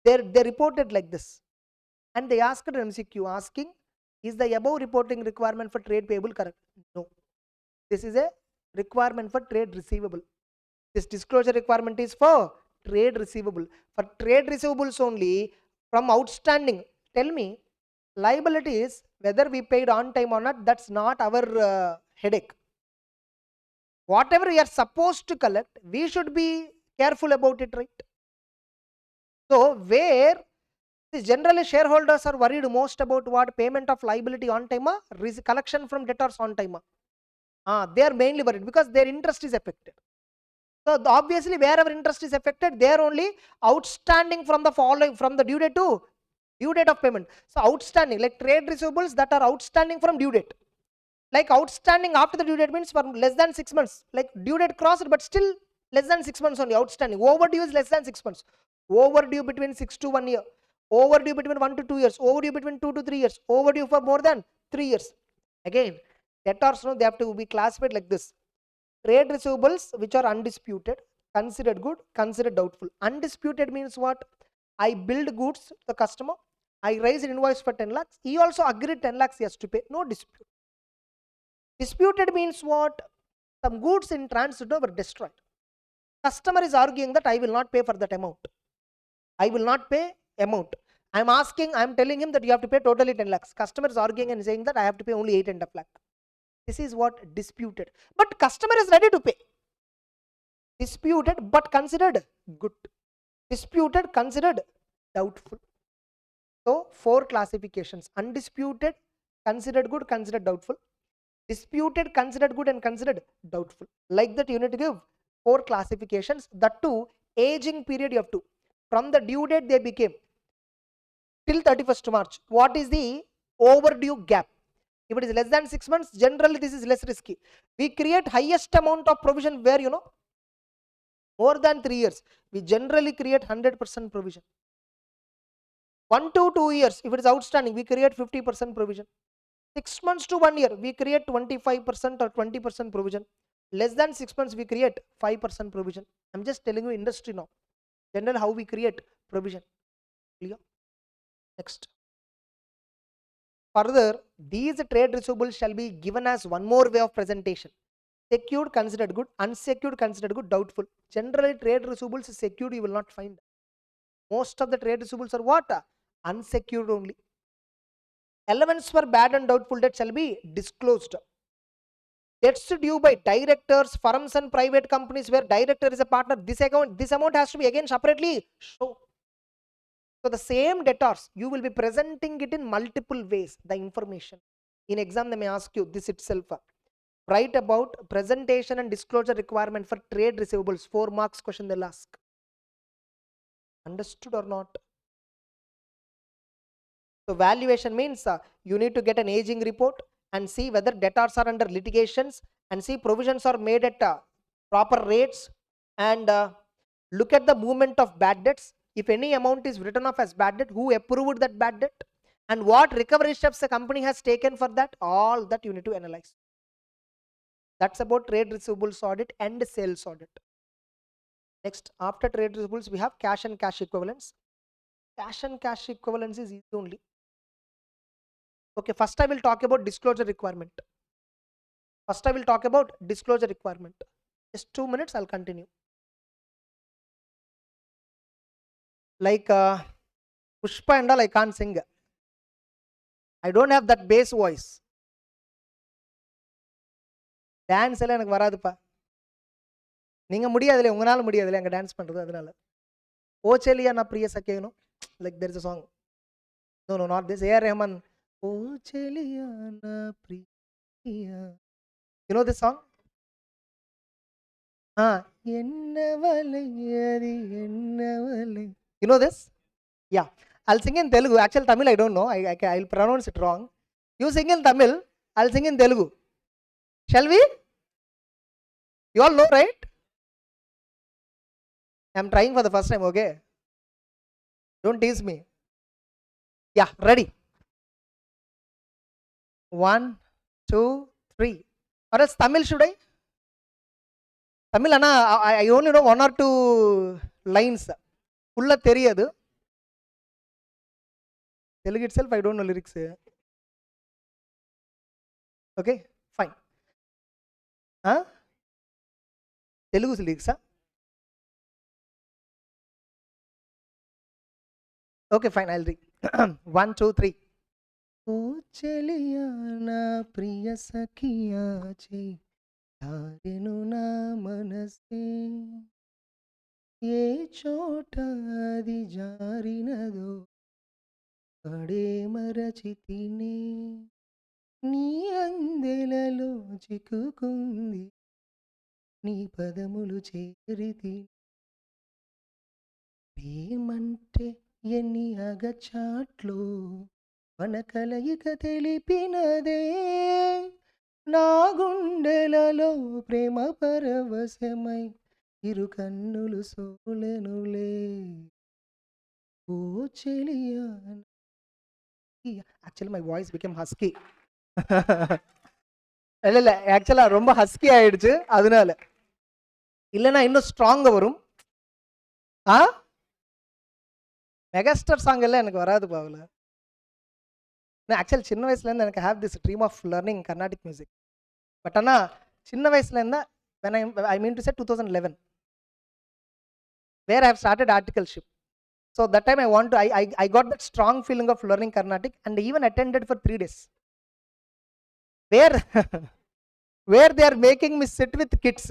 They reported like this. And they asked an MCQ asking, is the above reporting requirement for trade payable correct? No. This is a requirement for trade receivable. This disclosure requirement is for trade receivable. For trade receivables only, from outstanding, tell me, liabilities, whether we paid on time or not, that's not our headache. Whatever we are supposed to collect, we should be careful about it, right? So where generally shareholders are worried most about what? Payment of liability on time, collection from debtors on time. They are mainly worried because their interest is affected. So obviously wherever interest is affected, they are only outstanding from the due date to due date of payment. So outstanding, like trade receivables that are outstanding from due date. Like outstanding after the due date means for less than 6 months. Like due date crossed, but still less than 6 months only outstanding. Overdue is less than 6 months. Overdue between 6 to 1 year. Overdue between 1 to 2 years. Overdue between 2 to 3 years. Overdue for more than 3 years. Again, debtors, they have to be classified like this. Trade receivables which are undisputed, considered good, considered doubtful. Undisputed means what? I billed goods to the customer. I raised an invoice for 10 lakhs. He also agreed 10 lakhs he has to pay. No dispute. Disputed means what? Some goods in transit were destroyed. Customer is arguing that I will not pay for that amount. I will not pay amount. I am telling him that you have to pay totally 10 lakhs. Customer is arguing and saying that I have to pay only 8.5 lakh. This is what? Disputed. But customer is ready to pay. Disputed but considered good. Disputed, considered doubtful. So 4 classifications. Undisputed, considered good, considered doubtful. Disputed, considered good and considered doubtful. Like that you need to give 4 classifications. That too, aging period you have to. From the due date they became till 31st March. What is the overdue gap? If it is less than 6 months, generally this is less risky. We create highest amount of provision where more than 3 years. We generally create 100% provision. 1 to 2 years, if it is outstanding, we create 50% provision. 6 months to 1 year, we create 25% or 20% provision. Less than 6 months, we create 5% provision. I'm just telling you industry now. Generally, how we create provision. Clear? Next. Further, these trade receivables shall be given as one more way of presentation. Secured, considered good. Unsecured, considered good. Doubtful. Generally, trade receivables secured you will not find. Most of the trade receivables are what? Unsecured only. Allowance for bad and doubtful debt shall be disclosed. Debts due by directors, firms and private companies where director is a partner. This amount has to be again separately shown. So the same debtors, you will be presenting it in multiple ways, the information. In exam, they may ask you this itself. Write about presentation and disclosure requirement for trade receivables. 4 marks question they'll ask. Understood or not? So valuation means you need to get an aging report and see whether debtors are under litigations and see provisions are made at proper rates and look at the movement of bad debts. If any amount is written off as bad debt, who approved that bad debt and what recovery steps the company has taken for that, all that you need to analyze. That's about trade receivables audit and sales audit. Next, after trade receivables, we have cash and cash equivalents. Cash and cash equivalents is easy only. Okay, first I will talk about disclosure requirement. Just 2 minutes, I'll continue. Like Pushpa and all, I can't sing. I don't have that bass voice. Dance எல்லாம் எனக்கு வராதுப்பா. நீங்க முடியாதுல, உங்களால முடியாதுல அங்க dance பண்றது, அதனால. ஓ செலியா நான் பிரிய சக்கேனோ, like there is a song. No, not this. A.R. Rahman. ஓ செலியா நான் Priya. You know this song? என்னவளை அது என்னவளை. You know this? Yeah. I'll sing in Telugu. Actual Tamil I don't know. I'll pronounce it wrong. You sing in Tamil, I'll sing in Telugu. Shall we? You all know, right? I'm trying for the first time, okay? Don't tease me. Yeah, ready. 1, 2, 3. Or else Tamil should I? Tamil ana, I only know 1 or 2 lines. Fulla theriyadu. Telugu itself I don't know lyrics. Okay, fine. Telugu lyrics. Okay, fine, I'll read. 1, 2, 3. ఓ చెలియా నా ప్రియ సఖియా చే తారెను నా మనసే ఏ చోట అది జారినదో అడే మరచితినే నీ అందెలలో చిక్కుకుంది నీ పదములు చేరితి ప్రేమంటే ఎన్ని అగచాట్లో మన కలయిక తెలిపినదే నా గుండెలలో ప్రేమ పరవశమై ఇరు కన్నులు సోలెనులే ఓ చెలియా. Actually my voice became husky. இல்ல ஆக்சுவலா ரொம்ப ஹஸ்கி ஆயிடுச்சு, அதனால. இல்லைன்னா இன்னும் ஸ்ட்ராங்கா வரும். மெகாஸ்டார் சாங் எல்லாம் எனக்கு வராது பாவல. ஆக்சுவலி சின்ன வயசுலேருந்து எனக்கு have this dream of learning Carnatic music. But ஆனால் சின்ன வயசுலேருந்து when I mean to say 2011 where I have started articleship. So that time I got that strong feeling of learning Carnatic and even attended for 3 days. Where they are making me sit with kids.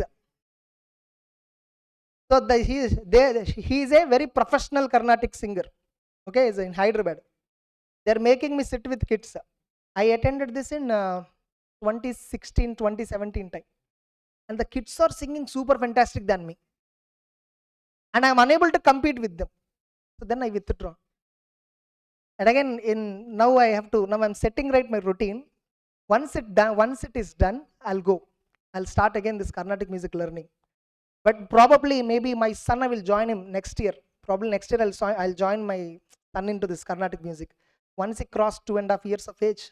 So he is a very professional Carnatic singer. Okay, he's in Hyderabad. They are making me sit with kids. I attended this in 2016, 2017 time. And the kids are singing super fantastic than me. And I am unable to compete with them. So then I withdraw. And again, now I'm setting right my routine. Once it is done, I'll start again this Carnatic music learning. But probably maybe my son, I will join him next year. Probably next year I'll join my son into this Carnatic music. Once he crossed 2.5 years of age,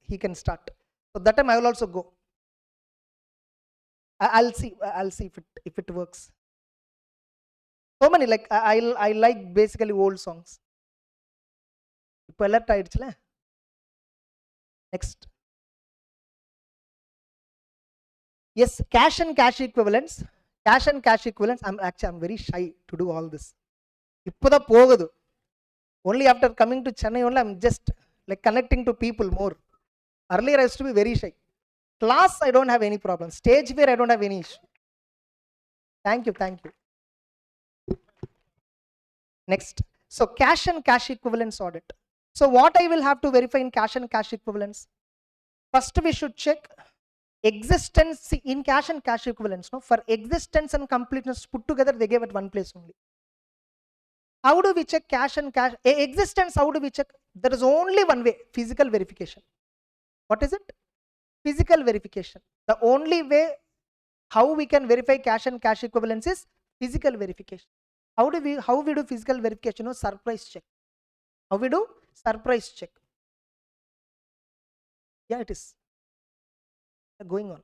he can start. So that time I will also go. I'll see if it works. So many, like I like basically old songs. இப்போ alert ஆயிடுச்சுல. Next. Yes, cash and cash equivalents. I'm very shy to do all this. இப்போதான் போகுது. Only after coming to Chennai only I'm just like connecting to people more. Earlier I used to be very shy. Class I don't have any problem. Stage where I don't have any issue. Thank you. Next. So cash and cash equivalents audit. So what I will have to verify in cash and cash equivalents? First we should check existence in cash and cash equivalents. No, for existence and completeness put together they gave at one place only. How do we check cash and cash existence? How do we check? There is only one way: physical verification. What is it? Physical verification. The only way how we can verify cash and cash equivalents is physical verification. How we do physical verification? No, surprise check. How we do surprise check? Yeah, it is going on.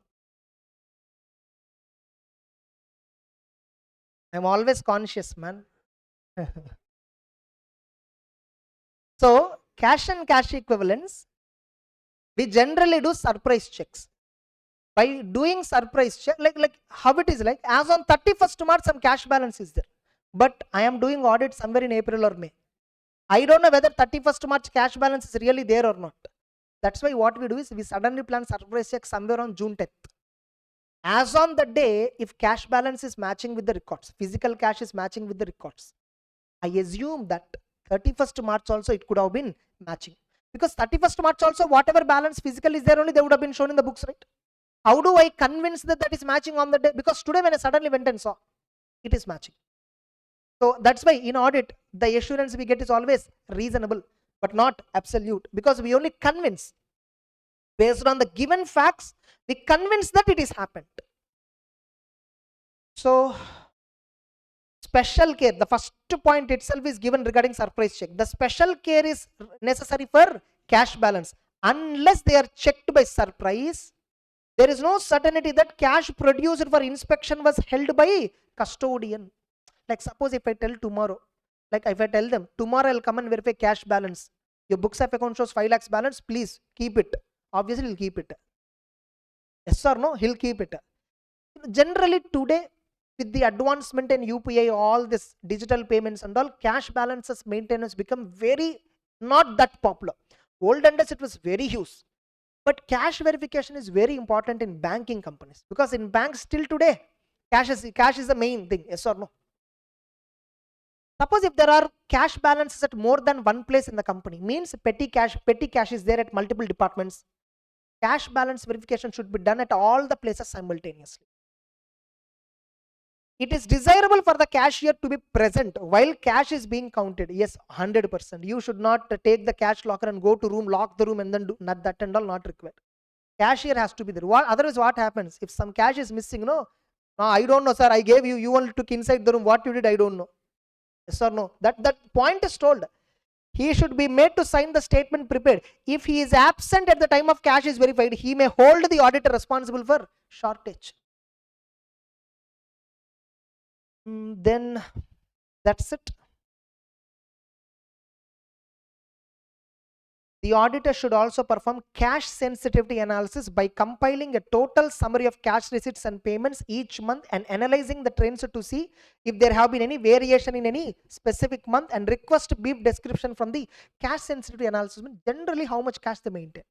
I'm always conscious, man. So cash and cash equivalents, we generally do surprise checks. By doing surprise check, like how it is, like as on 31st March, some cash balance is there. But I am doing audit somewhere in April or May. I don't know whether 31st March cash balance is really there or not. That's why what we do is we suddenly plan surprise check somewhere on June 10th. As on the day, if cash balance is matching with the records, physical cash is matching with the records, I assume that 31st March also it could have been matching. Because 31st March also, whatever balance physical is there only, they would have been shown in the books, right? How do I convince that that is matching on the day? Because today when I suddenly went and saw, it is matching. So that's why in audit, the assurance we get is always reasonable, but not absolute, because we only convince. Based on the given facts, we convince that it is happened. So special care, the first point itself is given regarding surprise check. The special care is necessary for cash balance. Unless they are checked by surprise, there is no certainty that cash produced for inspection was held by custodian. Like suppose if I tell tomorrow, like if I tell them tomorrow I'll come and verify cash balance, your books of account shows 5 lakhs balance, please keep it. Obviously he'll keep it. Yes or no? He'll keep it. Generally today, with the advancement in UPI, all this digital payments and all, cash balances maintenance become very not that popular. Olden days it was very huge. But cash verification is very important in banking companies, because in banks still today, cash is the main thing. Yes or no? Suppose if there are cash balances at more than one place in the company, means petty cash is there at multiple departments. Cash balance verification should be done at all the places simultaneously. It is desirable for the cashier to be present while cash is being counted. Yes, 100%. You should not take the cash locker and go to room, lock the room, and then do not that and all, not required. Cashier has to be there. Otherwise, what happens? If some cash is missing, no, I don't know, sir. I gave you. You only took inside the room. What you did, I don't know. Yes or no? That point is told. He should be made to sign the statement prepared. If he is absent at the time of cash is verified, he may hold the auditor responsible for shortage. Then that's it. The auditor should also perform cash sensitivity analysis by compiling a total summary of cash receipts and payments each month and analyzing the trends to see if there have been any variation in any specific month, and request brief description from the cash sensitivity analysis. Generally, how much cash they maintain.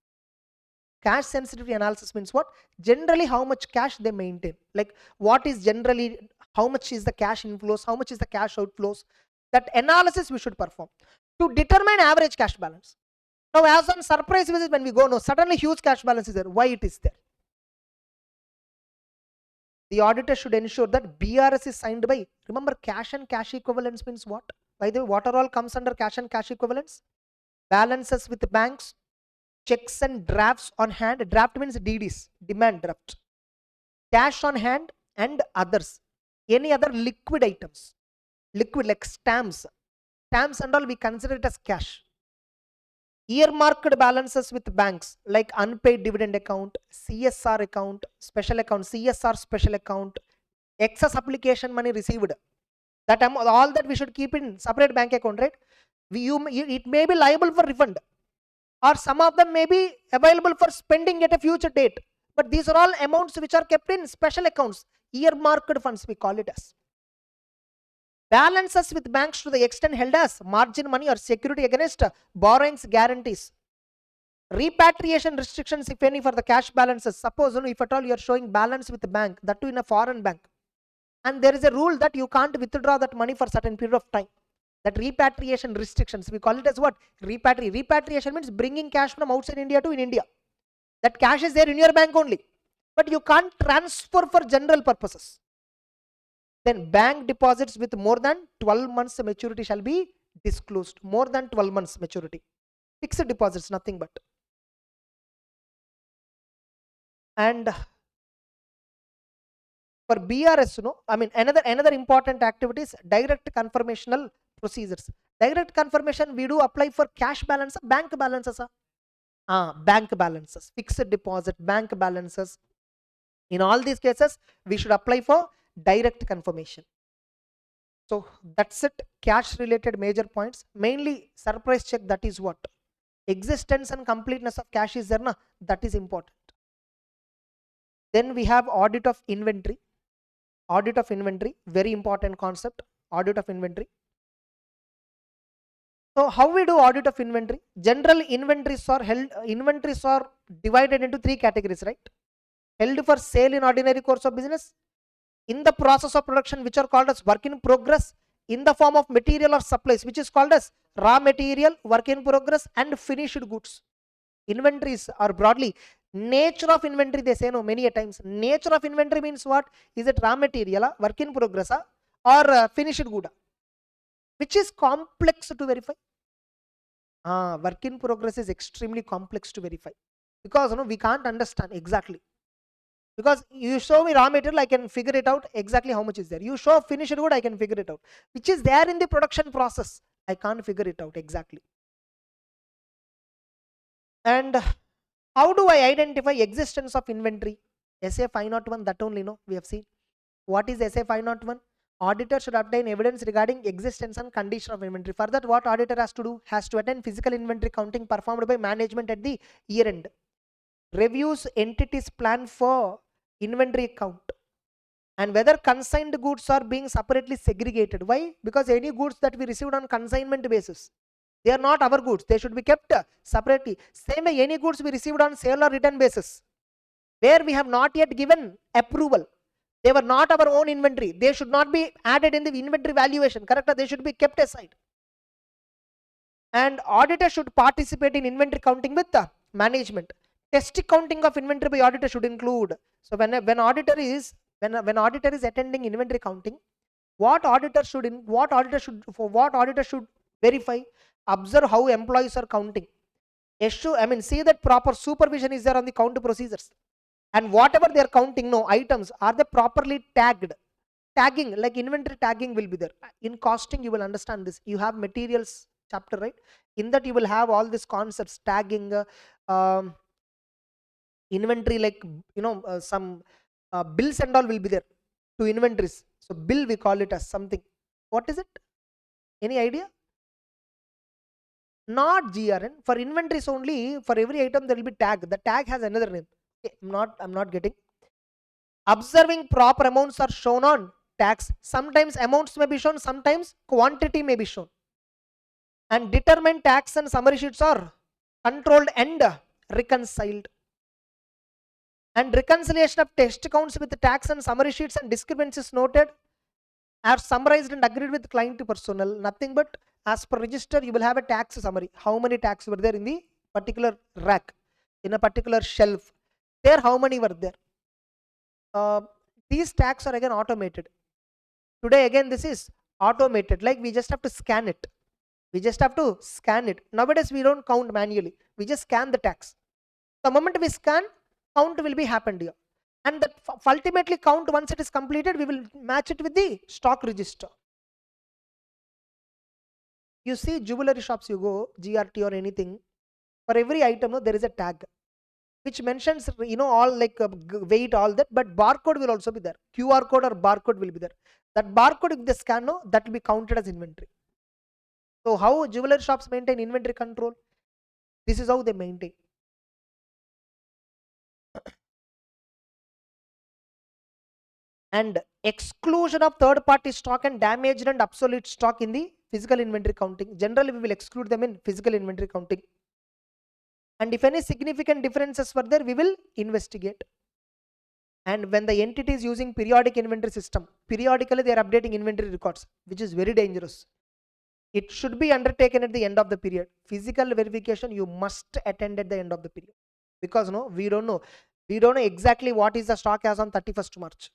Cash sensitivity analysis means what? Generally, how much cash they maintain. Like what is generally, how much is the cash inflows, how much is the cash outflows. That analysis we should perform to determine average cash balance. Now, as on surprise visit, when we go, no, suddenly huge cash balance is there. Why it is there? The auditor should ensure that BRS is signed by, remember, cash and cash equivalents means what? By the way, what are all comes under cash and cash equivalents? Balances with banks, checks and drafts on hand. Draft means DDs, demand draft. Cash on hand and others. Any other liquid items. Liquid like stamps. Stamps and all we consider it as cash. Earmarked balances with banks like unpaid dividend account, CSR account, special account, CSR special account, excess application money received. That all that we should keep in separate bank account, right? It may be liable for refund, or some of them may be available for spending at a future date. But these are all amounts which are kept in special accounts, earmarked funds we call it as. Balances with banks to the extent held as margin money or security against borrowings guarantees. Repatriation restrictions, if any, for the cash balances. Suppose if at all you are showing balance with the bank, that too in a foreign bank, and there is a rule that you can't withdraw that money for certain period of time. That repatriation restrictions, we call it as what? Repatriation means bringing cash from outside India to in India. That cash is there in your bank only, but you can't transfer for general purposes. Then bank deposits with more than 12 months maturity shall be disclosed. More than 12 months maturity. Fixed deposits, nothing but. And for BRS, another important activity is direct confirmational procedures. Direct confirmation we do apply for cash balance, bank balances. Bank balances, fixed deposit, bank balances. In all these cases, we should apply for direct confirmation. So that's it. Cash related major points. Mainly surprise check, that is what? Existence and completeness of cash is there, na? That is important. Then we have audit of inventory. Audit of inventory, very important concept. Audit of inventory. So how we do audit of inventory? General inventories are divided into three categories, right? Held for sale in ordinary course of business, in the process of production, which are called as work in progress, in the form of material or supplies, which is called as raw material, work in progress, and finished goods. Inventories are broadly nature of inventory. They say no many a times. Nature of inventory means what? Is it raw material, work in progress, or finished good? Which is complex to verify? Work in progress is extremely complex to verify, because we can't understand exactly. Because you show me raw material, I can figure it out exactly how much is there. You show finished good, I can figure it out. Which is there in the production process, I can't figure it out exactly. And how do I identify existence of inventory? SA 501, that only we have seen. What is SA 501? Auditor should obtain evidence regarding existence and condition of inventory. For that, what auditor has to do? Has to attend physical inventory counting performed by management at the year end. Reviews entities plan for inventory count, and whether consigned goods are being separately segregated. Why? Because any goods that we received on consignment basis, they are not our goods. They should be kept separately. Same way, any goods we received on sale or return basis, where we have not yet given approval, they were not our own inventory, they should not be added in the inventory valuation, correct? They should be kept aside. And auditor should participate in inventory counting with the management. Test counting of inventory by auditor should include. So when auditor is attending inventory counting, what auditor should verify? Observe how employees are counting. See that proper supervision is there on the count procedures, and whatever they are counting, items, are they properly tagged? Tagging, like inventory tagging, will be there. In costing, you will understand this. You have materials chapter, right? In that you will have all these concepts, tagging, inventory, like some bills and all will be there to inventories. So bill, we call it as something. What is it? Any idea? Not GRN. For inventories only, for every item there will be tag. The tag has another name. Okay, I'm not getting. Observing proper amounts are shown on tax. Sometimes amounts may be shown, sometimes quantity may be shown. And determined tax and summary sheets are controlled and reconciled. And reconciliation of test accounts with the tax and summary sheets and discrepancies noted are summarized and agreed with client personnel. Nothing but as per register, you will have a tax summary. How many tax were there in the particular rack, in a particular shelf? There, how many were there? These tags are again automated. Today again this is automated, like we just have to scan it. Nowadays we don't count manually, we just scan the tags. The moment we scan, count will be happened here, and that ultimately count, once it is completed, we will match it with the stock register. You see jewelry shops, you go, GRT or anything, for every item there is a tag which mentions all, like weight, all that, but barcode will also be there. QR code or barcode will be there. That barcode, if they scan, that will be counted as inventory. So how jewelry shops maintain inventory control? This is how they maintain. And exclusion of third party stock and damaged and obsolete stock in the physical inventory counting. Generally we will exclude them in physical inventory counting. And if any significant differences were there, we will investigate. And when the entity is using periodic inventory system, periodically they are updating inventory records, which is very dangerous. It should be undertaken at the end of the period. Physical verification you must attend at the end of the period, because we don't know exactly what is the stock as on 31st March.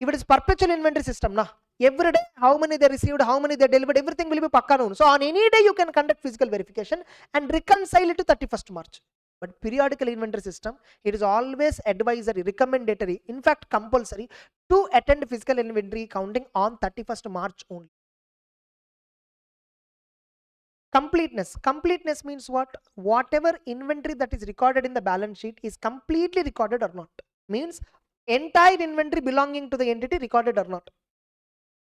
If it is perpetual inventory system, every day how many they received, how many they delivered, everything will be pakka known. So on any day you can conduct physical verification and reconcile it to 31st March. But periodical inventory system, it is always advisory, recommendatory, in fact compulsory to attend physical inventory counting on 31st March only. Completeness means what? Whatever inventory that is recorded in the balance sheet is completely recorded or not. Means entire inventory belonging to the entity recorded or not.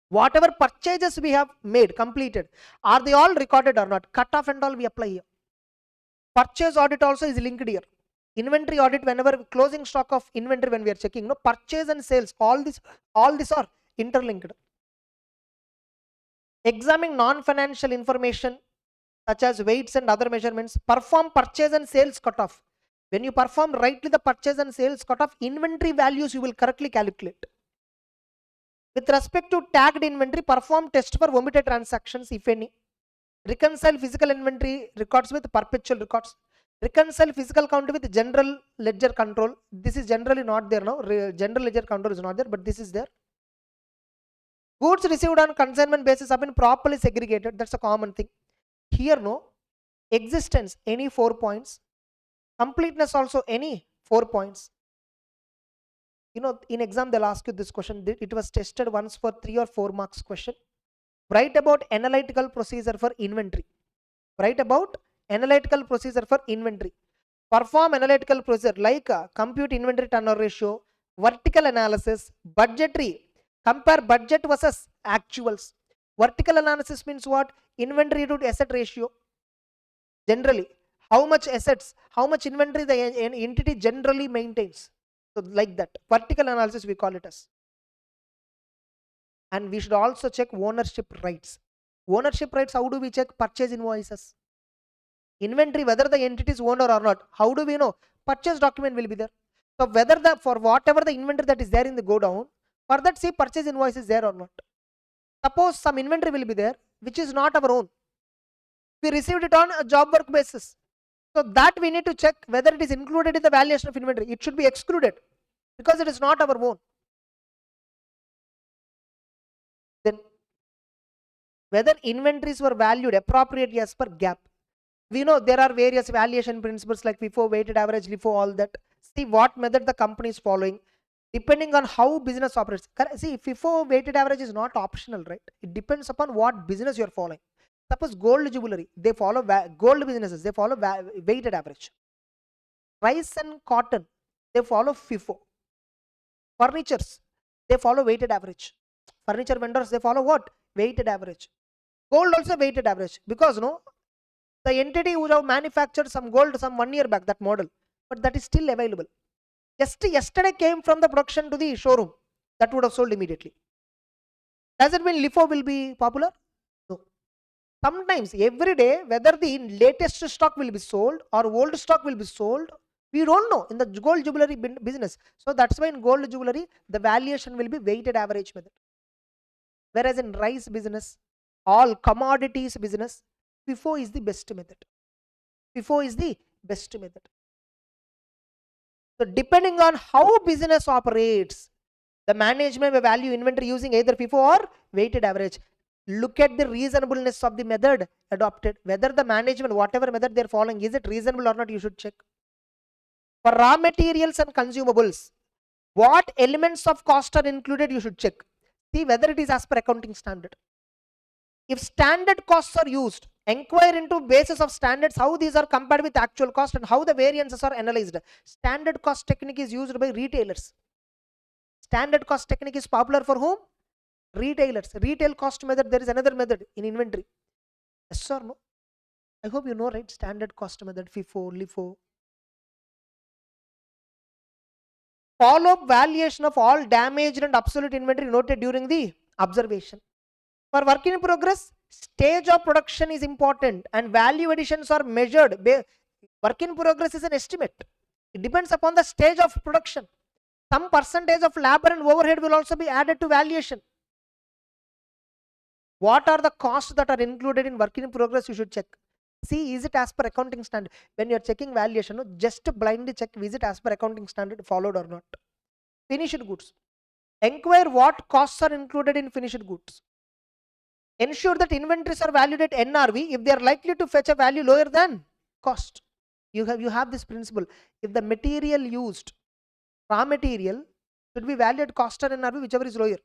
Whatever purchases we have made, completed, are they all recorded or not? Cut off and all we apply here. Purchase audit also is linked here. Inventory audit, whenever closing stock of inventory, when we are checking, no, purchase and sales, all these are interlinked. Examine non-financial information such as weights and other measurements. Perform purchase and sales cutoff. When you perform rightly the purchase and sales cutoff, inventory values you will correctly calculate. With respect to tagged inventory, perform test for omitted transactions, if any. Reconcile physical inventory records with perpetual records. Reconcile physical count with general ledger control. This is generally not there now. General ledger control is not there, but this is there. Goods received on consignment basis have been properly segregated. That's a common thing. Here, no. Existence, any 4 points. Completeness also, any 4 points. You know, in exam they'll ask you this question. It was tested once for 3 or 4 marks question. Write about analytical procedure for inventory. Write about analytical procedure for inventory. Perform analytical procedure like compute inventory turnover ratio, vertical analysis, budgetary. Compare budget versus actuals. Vertical analysis means what? Inventory to asset ratio. Generally, how much assets, how much inventory the entity generally maintains. So like that. Vertical analysis we call it as. And we should also check ownership rights. Ownership rights, how do we check? Purchase invoices. Inventory, whether the entity is owner or not. How do we know? Purchase document will be there. So whether for whatever the inventory that is there in the go down, for that see purchase invoice is there or not. Suppose some inventory will be there which is not our own. We received it on a job work basis. So that we need to check whether it is included in the valuation of inventory. It should be excluded because it is not our own. Then whether inventories were valued appropriately as per GAAP. We know there are various valuation principles like FIFO, weighted average, LIFO, all that. See what method the company is following depending on how business operates. See, FIFO weighted average is not optional, right? It depends upon what business you are following. Suppose gold jewelry, they follow gold businesses, they follow weighted average. Rice and cotton, they follow FIFO. Furnitures, they follow weighted average. Furniture vendors, they follow what? Weighted average. Gold also weighted average because no, the entity would have manufactured some gold some 1 year back, that model, but that is still available. Just yesterday came from the production to the showroom, that would have sold immediately. Does it mean LIFO will be popular? No. Sometimes every day whether the latest stock will be sold or old stock will be sold, we don't know in the gold jewelry business. So that's why in gold jewelry the valuation will be weighted average method. Whereas in rice business, all commodities business, FIFO is the best method. FIFO is the best method. So depending on how business operates, the management may value inventory using either FIFO or weighted average. Look at the reasonableness of the method adopted. Whether the management, whatever method they're following, is it reasonable or not, you should check. For raw materials and consumables, what elements of cost are included, you should check. See whether it is as per accounting standard. If standard costs are used, inquire into basis of standards, how these are compared with actual cost and how the variances are analyzed. Standard cost technique is used by retailers. Standard cost technique is popular for whom? Retailers. Retail cost method, there is another method in inventory. Yes or no? I hope you know, right? Standard cost method, FIFO, LIFO. Follow-up valuation of all damaged and obsolete inventory noted during the observation. For work in progress, stage of production is important and value additions are measured. Work in progress is an estimate. It depends upon the stage of production. Some percentage of labor and overhead will also be added to valuation. What are the costs that are included in work in progress, you should check. See, is it as per accounting standard? When you are checking valuation, just blindly check, is it as per accounting standard followed or not. Finished goods. Enquire what costs are included in finished goods. Ensure that inventories are valued at NRV if they are likely to fetch a value lower than cost. You have this principle. If the material used, raw material, should be valued at cost or NRV, whichever is lower.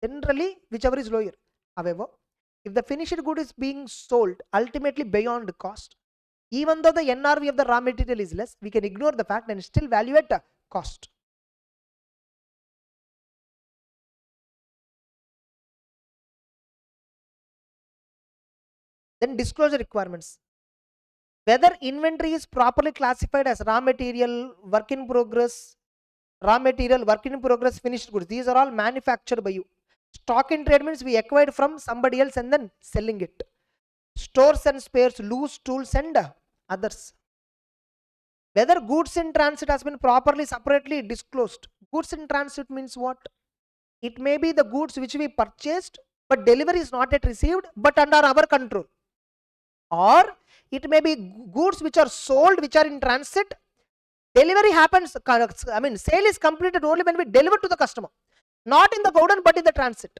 Generally, whichever is lower. However, if the finished good is being sold ultimately beyond cost, even though the NRV of the raw material is less, we can ignore the fact and still value at cost. Then disclosure requirements. Whether inventory is properly classified as raw material, work in progress, finished goods. These are all manufactured by you. Stock in trade means we acquired from somebody else and then selling it. Stores and spares, loose tools and others. Whether goods in transit has been properly separately disclosed. Goods in transit means what? It may be the goods which we purchased, but delivery is not yet received, but under our control. Or it may be goods which are sold, which are in transit. Delivery happens, sale is completed only when we deliver to the customer. Not in the godown, but in the transit.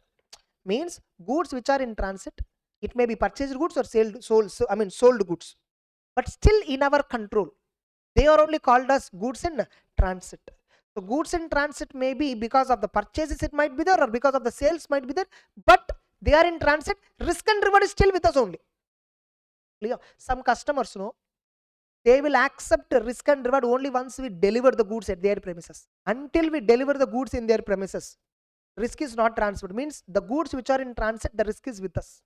Means goods which are in transit, it may be purchased goods or sold goods, but still in our control. They are only called as goods in transit. So goods in transit may be because of the purchases it might be there, or because of the sales might be there, but they are in transit. Risk and reward is still with us only. Clear? Some customers know they will accept risk and reward only once we deliver the goods at their premises. Until we deliver the goods in their premises, risk is not transferred. Means the goods which are in transit, the risk is with us.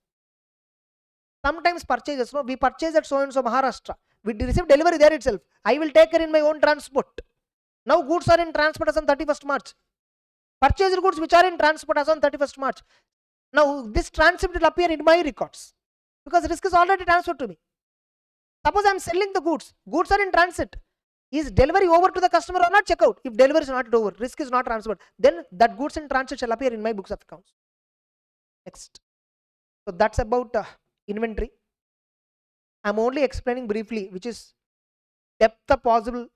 Sometimes purchases, we purchase at so and so Maharashtra, we receive delivery there itself. I will take care in my own transport. Now goods are in transport as on 31st March. Purchased goods which are in transport as on 31st March. Now this transit will appear in my records because risk is already transferred to me. Suppose I am selling the goods. Goods are in transit. Is delivery over to the customer or not? Check out. If delivery is not over, risk is not transferred, then that goods in transit shall appear in my books of accounts. Next. So that's about inventory. I'm only explaining briefly, which is depth of possible,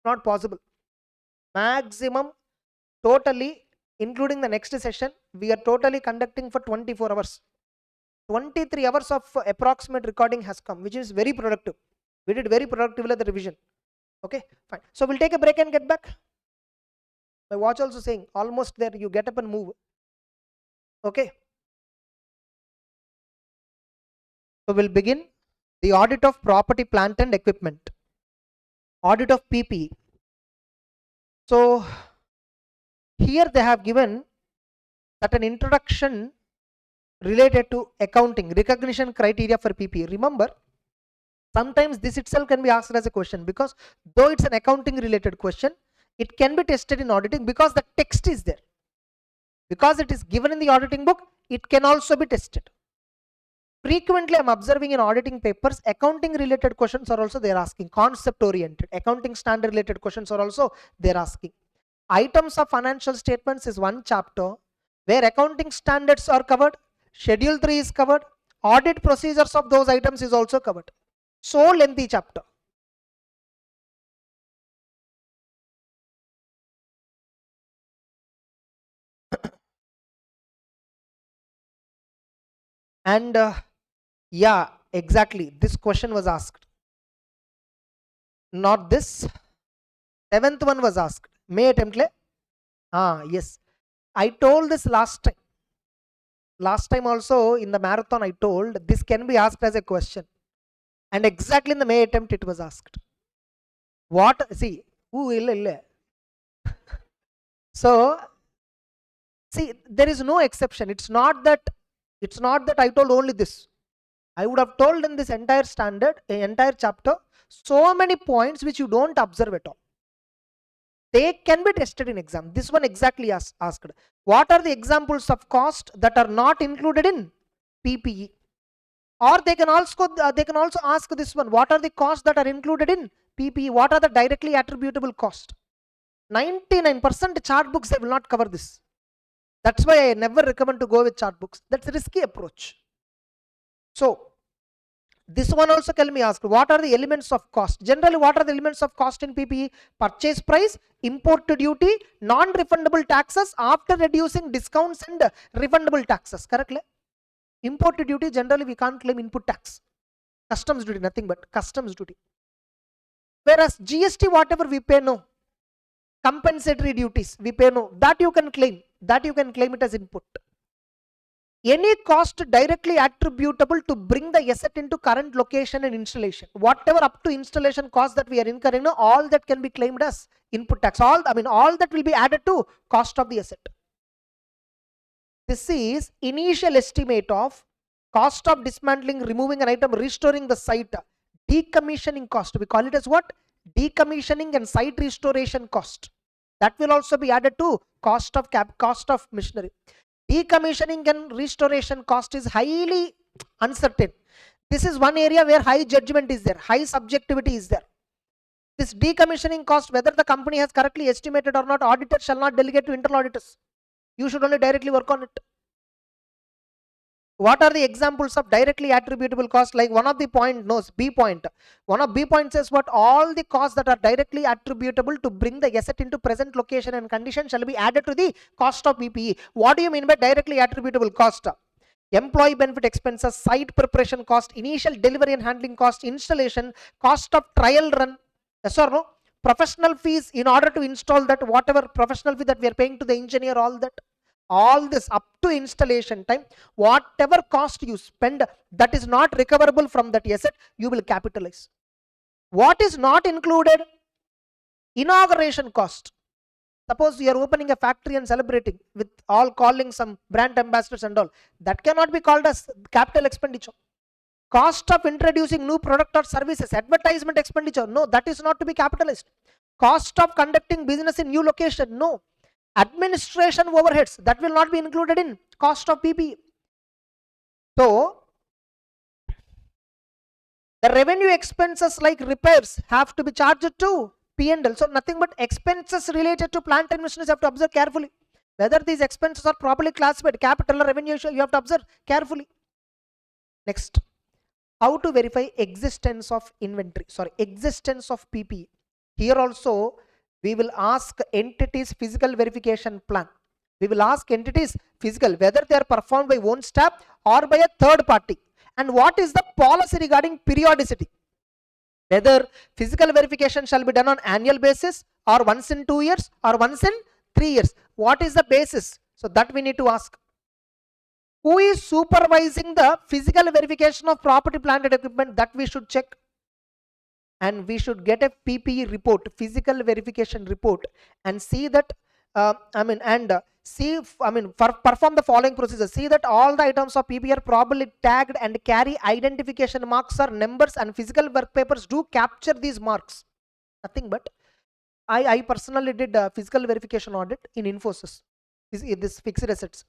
not possible. Maximum, totally, including the next session, we are totally conducting for 24 hours. 23 hours of approximate recording has come, which is very productive. We did very productively the revision. Okay, fine. So we'll take a break and get back. My watch also saying almost there. You get up and move. Okay. So we'll begin the audit of property, plant and equipment. Audit of PPE. So here they have given that an introduction related to accounting, recognition criteria for PPE. Remember, sometimes this itself can be asked as a question, because though it's an accounting related question, it can be tested in auditing because the text is there. Because it is given in the auditing book, it can also be tested. Frequently I'm observing in auditing papers, accounting related questions are also they're asking. Concept oriented, accounting standard related questions are also they're asking. Items of financial statements is one chapter where accounting standards are covered. Schedule 3 is covered. Audit procedures of those items is also covered. So lengthy chapter. And yeah, exactly. This question was asked. Not this. 7th one was asked. May attempt. Yes. I told this last time. Last time also in the marathon I told this can be asked as a question. And exactly in the May attempt it was asked. What? See. So, see, there is no exception. It's not that I told only this. I would have told in this entire standard, entire chapter, so many points which you don't observe at all. They can be tested in exam. This one exactly asked. What are the examples of cost that are not included in PPE? Or they can also ask this one. What are the costs that are included in PPE? What are the directly attributable cost? 99% chart books they will not cover this. That's why I never recommend to go with chart books. That's a risky approach. So this one also can be asked. What are the elements of cost? Generally, what are the elements of cost in PPE? Purchase price, import duty, non-refundable taxes after reducing discounts and refundable taxes. Correctly? Import duty, generally we can't claim input tax. Customs duty, nothing but customs duty. Whereas GST, whatever we pay, no. Compensatory duties, we pay, no. That you can claim. That you can claim it as input. Any cost directly attributable to bring the asset into current location and installation. Whatever up to installation cost that we are incurring, all that can be claimed as input tax. All that will be added to cost of the asset. This is initial estimate of Cost of dismantling, removing an item, restoring the site. Decommissioning cost, we call it as what? Decommissioning and site restoration cost. That will also be added to cost of machinery. Decommissioning and restoration cost is highly uncertain. This is one area where high judgment is there, high subjectivity is there. This decommissioning cost, whether the company has correctly estimated or not, auditor shall not delegate to internal auditors. You should only directly work on it. What are the examples of directly attributable cost? Like one of the point knows B point. One of B point says what? All the costs that are directly attributable to bring the asset into present location and condition shall be added to the cost of PPE. What do you mean by directly attributable cost? Employee benefit expenses, site preparation cost, initial delivery and handling cost, installation, cost of trial run, yes or no? Professional fees in order to install that, whatever professional fee that we are paying to the engineer, all this up to installation time, whatever cost you spend that is not recoverable from that asset, you will capitalize. What is not included? Inauguration cost. Suppose you are opening a factory and celebrating with all, calling some brand ambassadors and all, that cannot be called as capital expenditure. Cost of introducing new product or services, advertisement expenditure, no, that is not to be capitalized. Cost of conducting business in new location, no. Administration overheads, that will not be included in cost of PPE. So the revenue expenses like repairs have to be charged to P&L. So nothing but expenses related to plant and machinery you have to observe carefully. Whether these expenses are properly classified, capital or revenue, you have to observe carefully. Next, how to verify existence of inventory, existence of PPE. Here also we will ask entities physical verification plan. We will ask entities physical, whether they are performed by own staff or by a third party. And what is the policy regarding periodicity? Whether physical verification shall be done on annual basis or once in 2 years or once in 3 years. What is the basis? So that we need to ask. Who is supervising the physical verification of property, plant and equipment? That we should check. And we should get a PPE report, physical verification report, and see that perform the following procedures. See that all the items of PPE are properly tagged and carry identification marks or numbers, and physical work papers do capture these marks. Nothing but I personally did a physical verification audit in Infosys. This fixed assets.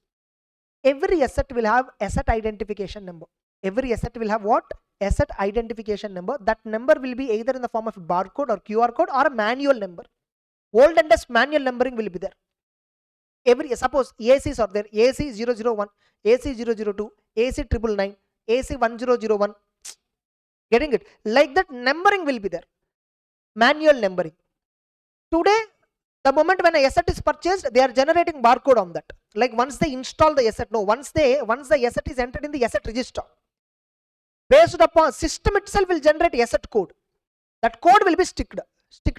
Every asset will have asset identification number. Every asset will have what? Asset identification number. That number will be either in the form of a barcode or QR code or a manual number. Old and manual numbering will be there. Suppose ACs are there, AC 001, AC 002, AC 999, AC 1001. Getting it? Like that, numbering will be there. Manual numbering. Today, the moment when an asset is purchased, they are generating barcode on that. Like once they install the asset, once the asset is entered in the asset register, based upon system itself will generate asset code. That code will be stick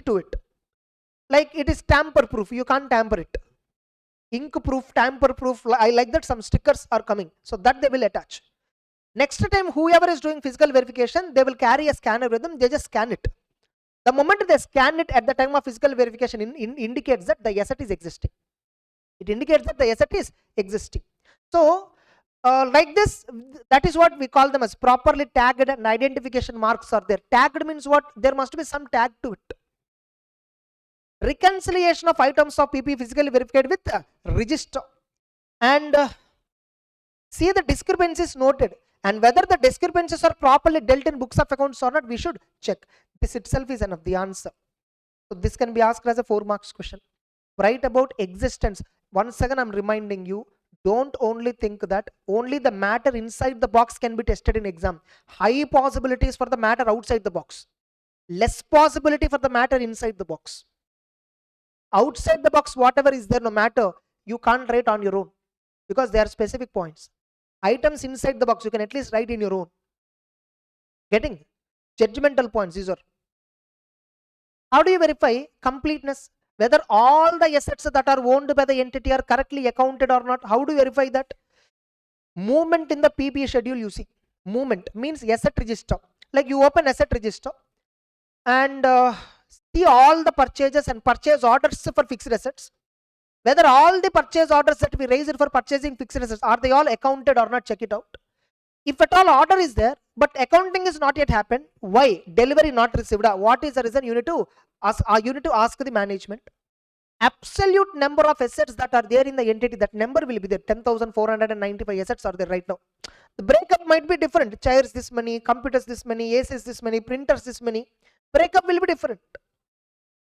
to it. Like it is tamper proof, you can't tamper it. Ink proof, tamper proof, I like that some stickers are coming, so that they will attach. Next time whoever is doing physical verification, they will carry a scanner with them, they just scan it. The moment they scan it at the time of physical verification, indicates that the asset is existing. It indicates that the asset is existing. So like this, that is what we call them as properly tagged, and identification marks are there. Tagged means what? There must be some tag to it. Reconciliation of items of PPE physically verified with register, and see the discrepancies noted, and whether the discrepancies are properly dealt in books of accounts or not, we should check. This itself is enough, the answer. So this can be asked as a 4 marks question. Write about existence. Once again, I'm reminding you, don't only think that only the matter inside the box can be tested in exam. High possibilities for the matter outside the box. Less possibility for the matter inside the box. Outside the box, whatever is there, no matter, you can't write on your own, because there are specific points. Items inside the box, you can at least write in your own. Getting judgmental points, these are. How do you verify completeness? Whether all the assets that are owned by the entity are correctly accounted or not. How do you verify that? Movement in the PPE schedule, you see. Movement means asset register. Like you open asset register and see all the purchases and purchase orders for fixed assets. Whether all the purchase orders that we raised for purchasing fixed assets, are they all accounted or not? Check it out. If at all order is there, but accounting is not yet happened, why? Delivery not received. What is the reason? You need to ask the management. Absolute number of assets that are there in the entity, that number will be there. 10,495 assets are there right now. The breakup might be different. Chairs this many, computers this many, ACs this many, printers this many. Breakup will be different.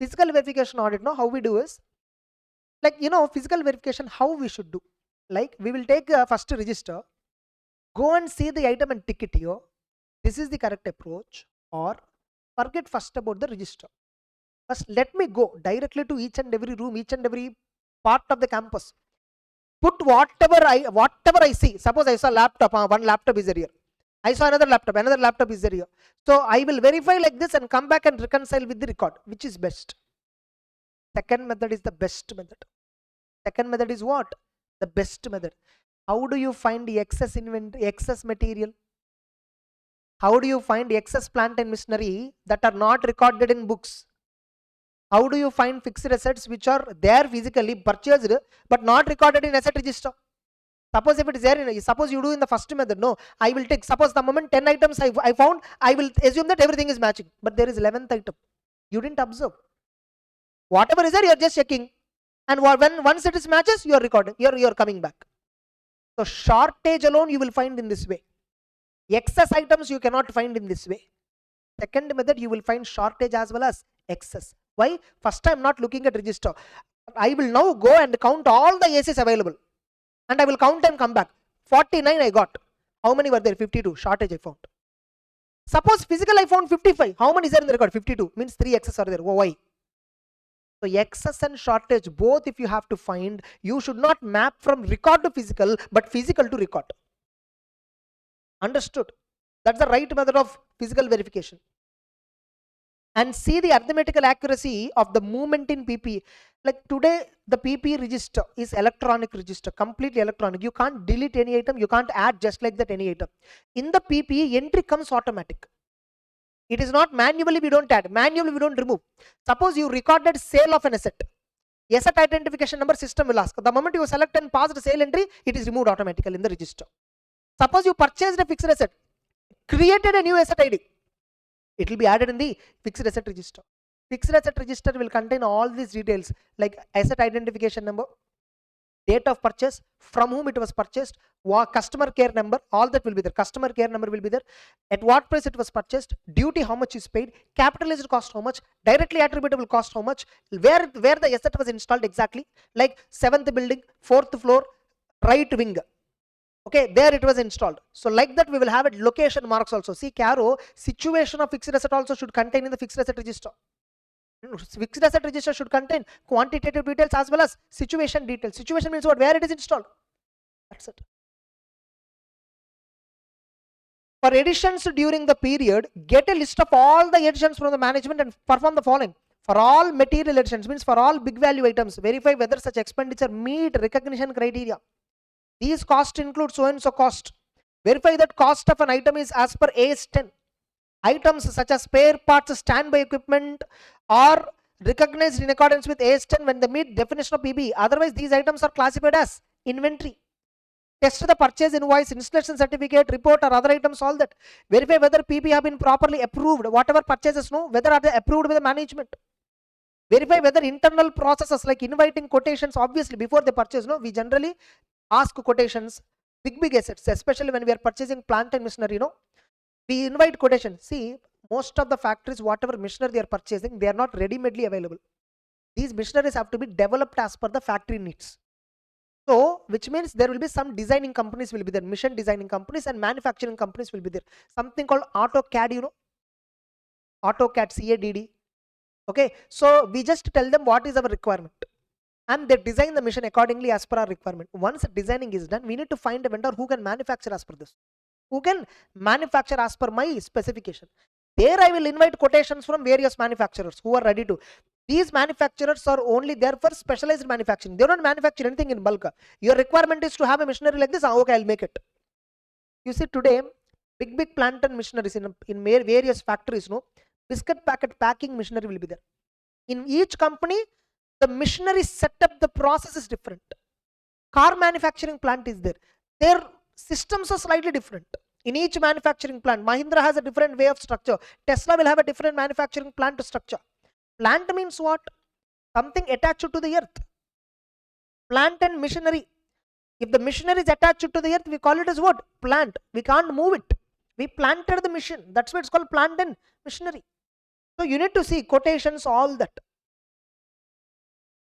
Physical verification audit, no, how we do is, like, physical verification, how we should do. Like, we will take first register, go and see the item and tick it here. This is the correct approach. Or forget first about the register. First, let me go directly to each and every room, each and every part of the campus. Put whatever I see. Suppose I saw laptop, one laptop is there. I saw another laptop is there. So I will verify like this and come back and reconcile with the record. Which is best? Second method is the best method. Second method is what? The best method. How do you find the excess inventory, excess material? How do you find excess plant and machinery that are not recorded in books? How do you find fixed assets which are there physically purchased but not recorded in asset register? Suppose if it is there, suppose you do in the first method, no, I will take, suppose the moment 10 items I found, I will assume that everything is matching, but there is 11th item. You didn't observe. Whatever is there, you are just checking. And once it is matches, you are recording, you are coming back. So shortage alone you will find in this way. Excess items you cannot find in this way. Second method, you will find shortage as well as excess. Why? First I am not looking at register. I will now go and count all the ACs available. And I will count and come back. 49 I got. How many were there? 52. Shortage I found. Suppose physical I found 55. How many is there in the record? 52. Means 3 excess are there. Why? So excess and shortage, both if you have to find, you should not map from record to physical, but physical to record. Understood? That's the right method of physical verification. And see the arithmetical accuracy of the movement in PP. Like today, the PP register is electronic register, completely electronic. You can't delete any item, you can't add just like that any item. In the PP, entry comes automatic. It is not manually, we don't add, manually we don't remove. Suppose you recorded sale of an asset. Asset identification number system will ask. The moment you select and pass the sale entry, it is removed automatically in the register. Suppose you purchased a fixed asset, created a new asset ID. It will be added in the fixed asset register. Fixed asset register will contain all these details like asset identification number, date of purchase, from whom it was purchased, customer care number, all that will be there. Customer care number will be there. At what price it was purchased, duty how much is paid, capitalized cost how much, directly attributable cost how much, where the asset was installed exactly, like 7th building, 4th floor, right wing. Okay, there it was installed. So like that we will have it location marks also. See, Caro, situation of fixed asset also should contain in the fixed asset register. Fixed asset register should contain quantitative details as well as situation details. Situation means what? Where it is installed. That's it. For additions during the period, get a list of all the additions from the management and perform the following. For all material additions, means for all big value items, verify whether such expenditure meet recognition criteria. These costs include so and so cost. Verify that cost of an item is as per AS 10. Items such as spare parts, standby equipment are recognized in accordance with AS 10 when they meet definition of PB. Otherwise, these items are classified as inventory. Test the purchase invoice, installation certificate, report or other items, all that. Verify whether PB have been properly approved. Whatever purchases, no, whether are they approved by the management. Verify whether internal processes like inviting quotations, obviously before they purchase, no, we generally ask quotations, big assets, especially when we are purchasing plant and machinery, we invite quotation. See, most of the factories, whatever machinery they are purchasing, they are not ready-madely available. These machineries have to be developed as per the factory needs. So, which means there will be some designing companies will be there, mission designing companies and manufacturing companies will be there. Something called AutoCAD, AutoCAD, CADD. Okay, so we just tell them what is our requirement. And they design the machine accordingly as per our requirement. Once designing is done, we need to find a vendor who can manufacture as per this. Who can manufacture as per my specification. There I will invite quotations from various manufacturers who are ready to. These manufacturers are only there for specialized manufacturing. They don't manufacture anything in bulk. Your requirement is to have a machinery like this. Okay, I'll make it. You see today, big plant and machineries in various factories, biscuit packet packing machinery will be there. In each company, the machinery setup, the process is different. Car manufacturing plant is there. Their systems are slightly different. in each manufacturing plant. Mahindra has a different way of structure. Tesla will have a different manufacturing plant structure. Plant means what? Something attached to the earth. Plant and machinery. If the machinery is attached to the earth, we call it as what? Plant. We can't move it. We planted the machine. That's why it's called plant and machinery. So you need to see quotations, all that.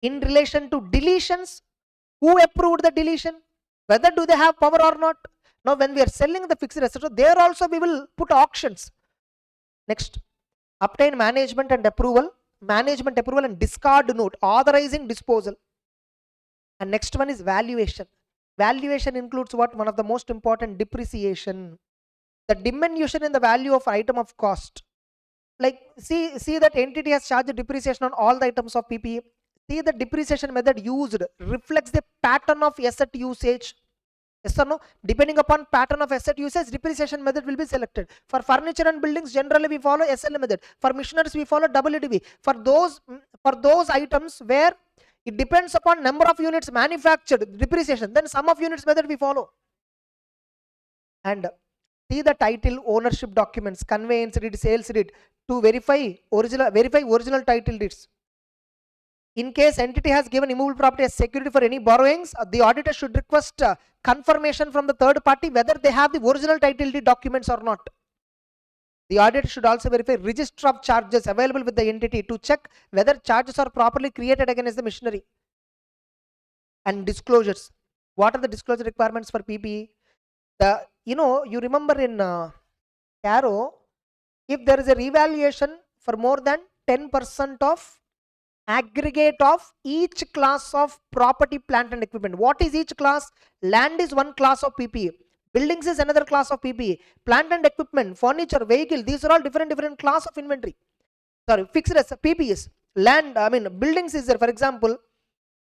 In relation to deletions, who approved the deletion? Whether do they have power or not? Now when we are selling the fixed assets, there also we will put auctions. Next, obtain management approval and discard note, authorizing disposal. And next one is valuation. Valuation includes what? One of the most important, depreciation. The diminution in the value of item of cost. Like see that entity has charged depreciation on all the items of PPE. See the depreciation method used reflects the pattern of asset usage. Yes or no? Depending upon pattern of asset usage, depreciation method will be selected. For furniture and buildings, generally we follow SLA method. For machineries, we follow WDV. For those items where it depends upon number of units manufactured, depreciation, then sum of units method we follow. And see the title, ownership documents, conveyance deed, sales deed to verify original title deeds. In case entity has given immovable property as security for any borrowings, the auditor should request confirmation from the third party whether they have the original title deed documents or not. The auditor should also verify register of charges available with the entity to check whether charges are properly created against the machinery. And disclosures. What are the disclosure requirements for PPE? You remember in Caro, if there is a revaluation for more than 10% of aggregate of each class of property, plant and equipment. What is each class? Land is one class of PPE. Buildings is another class of PPE. Plant and equipment, furniture, vehicle, these are all different class of inventory. Sorry, fixed assets, PPEs. Land, buildings is there. For example,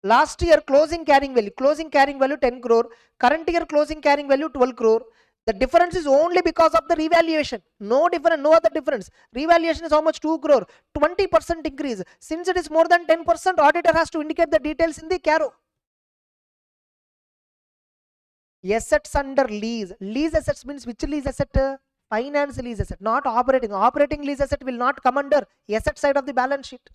last year closing carrying value 10 crore. Current year closing carrying value 12 crore. The difference is only because of the revaluation. No other difference. Revaluation is how much? 2 crore. 20% increase. Since it is more than 10%, auditor has to indicate the details in the CARO. Assets under lease. Lease assets means which lease asset? Finance lease asset, not operating. Operating lease asset will not come under asset side of the balance sheet.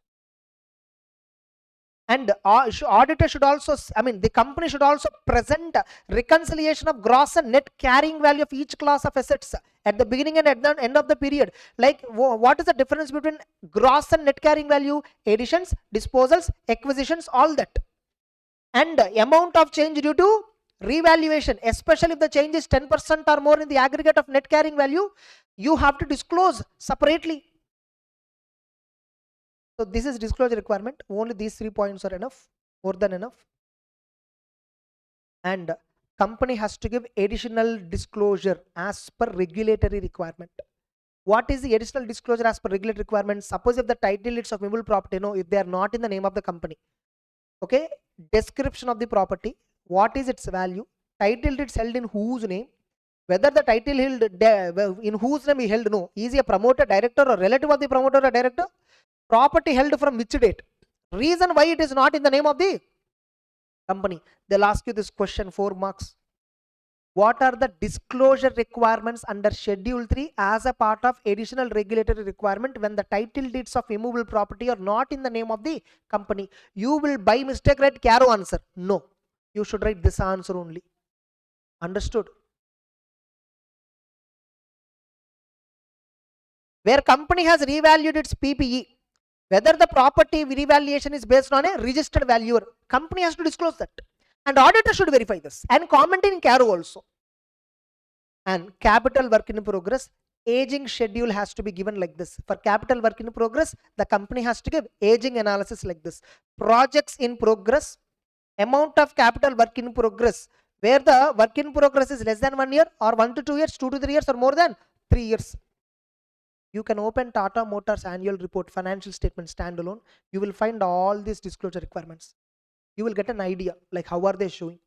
And auditor should also, the company should also present reconciliation of gross and net carrying value of each class of assets at the beginning and at the end of the period. Like what is the difference between gross and net carrying value? Additions, disposals, acquisitions, all that. And amount of change due to revaluation, especially if the change is 10% or more in the aggregate of net carrying value, you have to disclose separately. So this is disclosure requirement. Only these 3 points are enough, more than enough. And company has to give additional disclosure as per regulatory requirement. What is the additional disclosure as per regulatory requirement? Suppose if the title deeds of movable property, if they are not in the name of the company. Okay, description of the property, what is its value, title deeds held in whose name, whether the title held in whose name he held, is he a promoter, director or relative of the promoter or director, property held from which date, reason why it is not in the name of the company. They'll ask you this question, 4 marks. What are the disclosure requirements under Schedule 3 as a part of additional regulatory requirement when the title deeds of immovable property are not in the name of the company? You will by mistake write CARO answer. No, you should write this answer only. Understood? Where company has revalued its PPE, whether the property revaluation is based on a registered valuer, company has to disclose that. And auditor should verify this and comment in CARO also. And capital work in progress, aging schedule has to be given like this. For capital work in progress, the company has to give aging analysis like this. Projects in progress, amount of capital work in progress, where the work in progress is less than 1 year or 1 to 2 years, 2 to 3 years or more than 3 years. You can open Tata Motors annual report, financial statement standalone. You will find all these disclosure requirements. You will get an idea like how are they showing.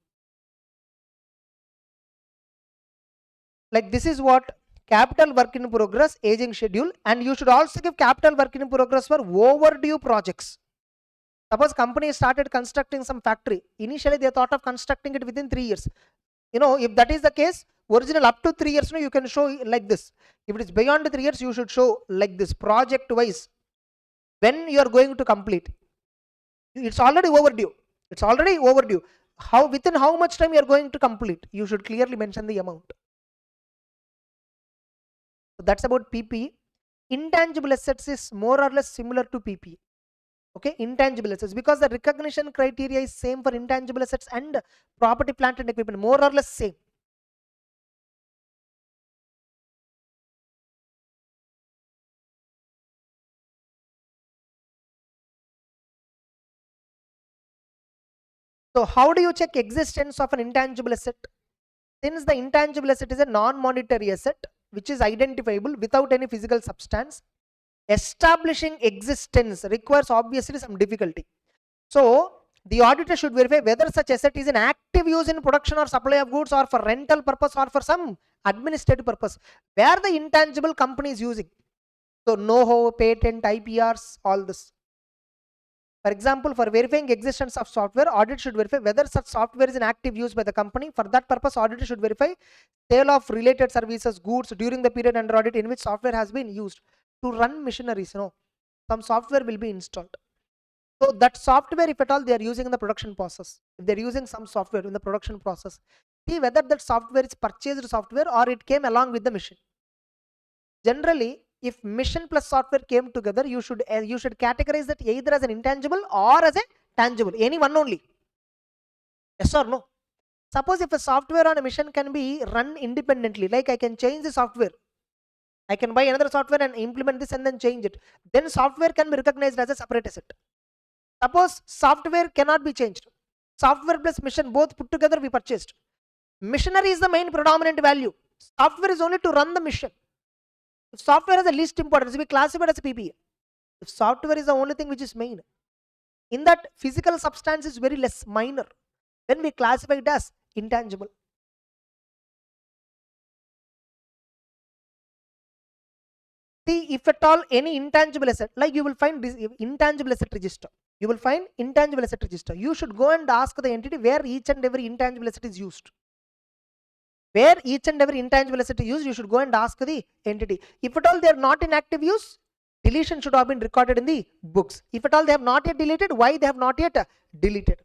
Like this is what capital work in progress, aging schedule, and you should also give capital work in progress for overdue projects. Suppose company started constructing some factory. Initially they thought of constructing it within 3 years. If that is the case, Original up to 3 years, you can show like this. If it is beyond 3 years, you should show like this, project wise, when you are going to complete. It's already overdue. It's already overdue. Within how much time you are going to complete? You should clearly mention the amount. So that's about PPE. Intangible assets is more or less similar to PPE. Okay, intangible assets, because the recognition criteria is same for intangible assets and property, plant and equipment, more or less same. So how do you check existence of an intangible asset? Since the intangible asset is a non-monetary asset which is identifiable without any physical substance, establishing existence requires obviously some difficulty. So the auditor should verify whether such asset is in active use in production or supply of goods, or for rental purpose, or for some administrative purpose, where the intangible company is using. So know-how, patent, IPRs, all this. For example, for verifying existence of software, audit should verify whether such software is in active use by the company. For that purpose, auditor should verify sale of related services, goods during the period under audit in which software has been used to run machineries. Some software will be installed. So that software, if at all they are using in the production process, if they're using some software in the production process, see whether that software is purchased software or it came along with the machine. Generally, if mission plus software came together, you should categorize that either as an intangible or as a tangible, any one only. Yes or no? Suppose if a software on a mission can be run independently, like I can change the software, I can buy another software and implement this and then change it, then software can be recognized as a separate asset. Suppose software cannot be changed, software plus mission both put together we purchased. Machinery is the main predominant value, software is only to run the mission. If software has the least importance, we classify it as a PPE. If software is the only thing which is main, in that physical substance is very less, minor, then we classify it as intangible. See, if at all any intangible asset, like you will find this intangible asset register, you will find intangible asset register. You should go and ask the entity where each and every intangible asset is used. Where each and every intangible asset is used, you should go and ask the entity. If at all they are not in active use, deletion should have been recorded in the books. If at all they have not yet deleted, why they have not yet deleted?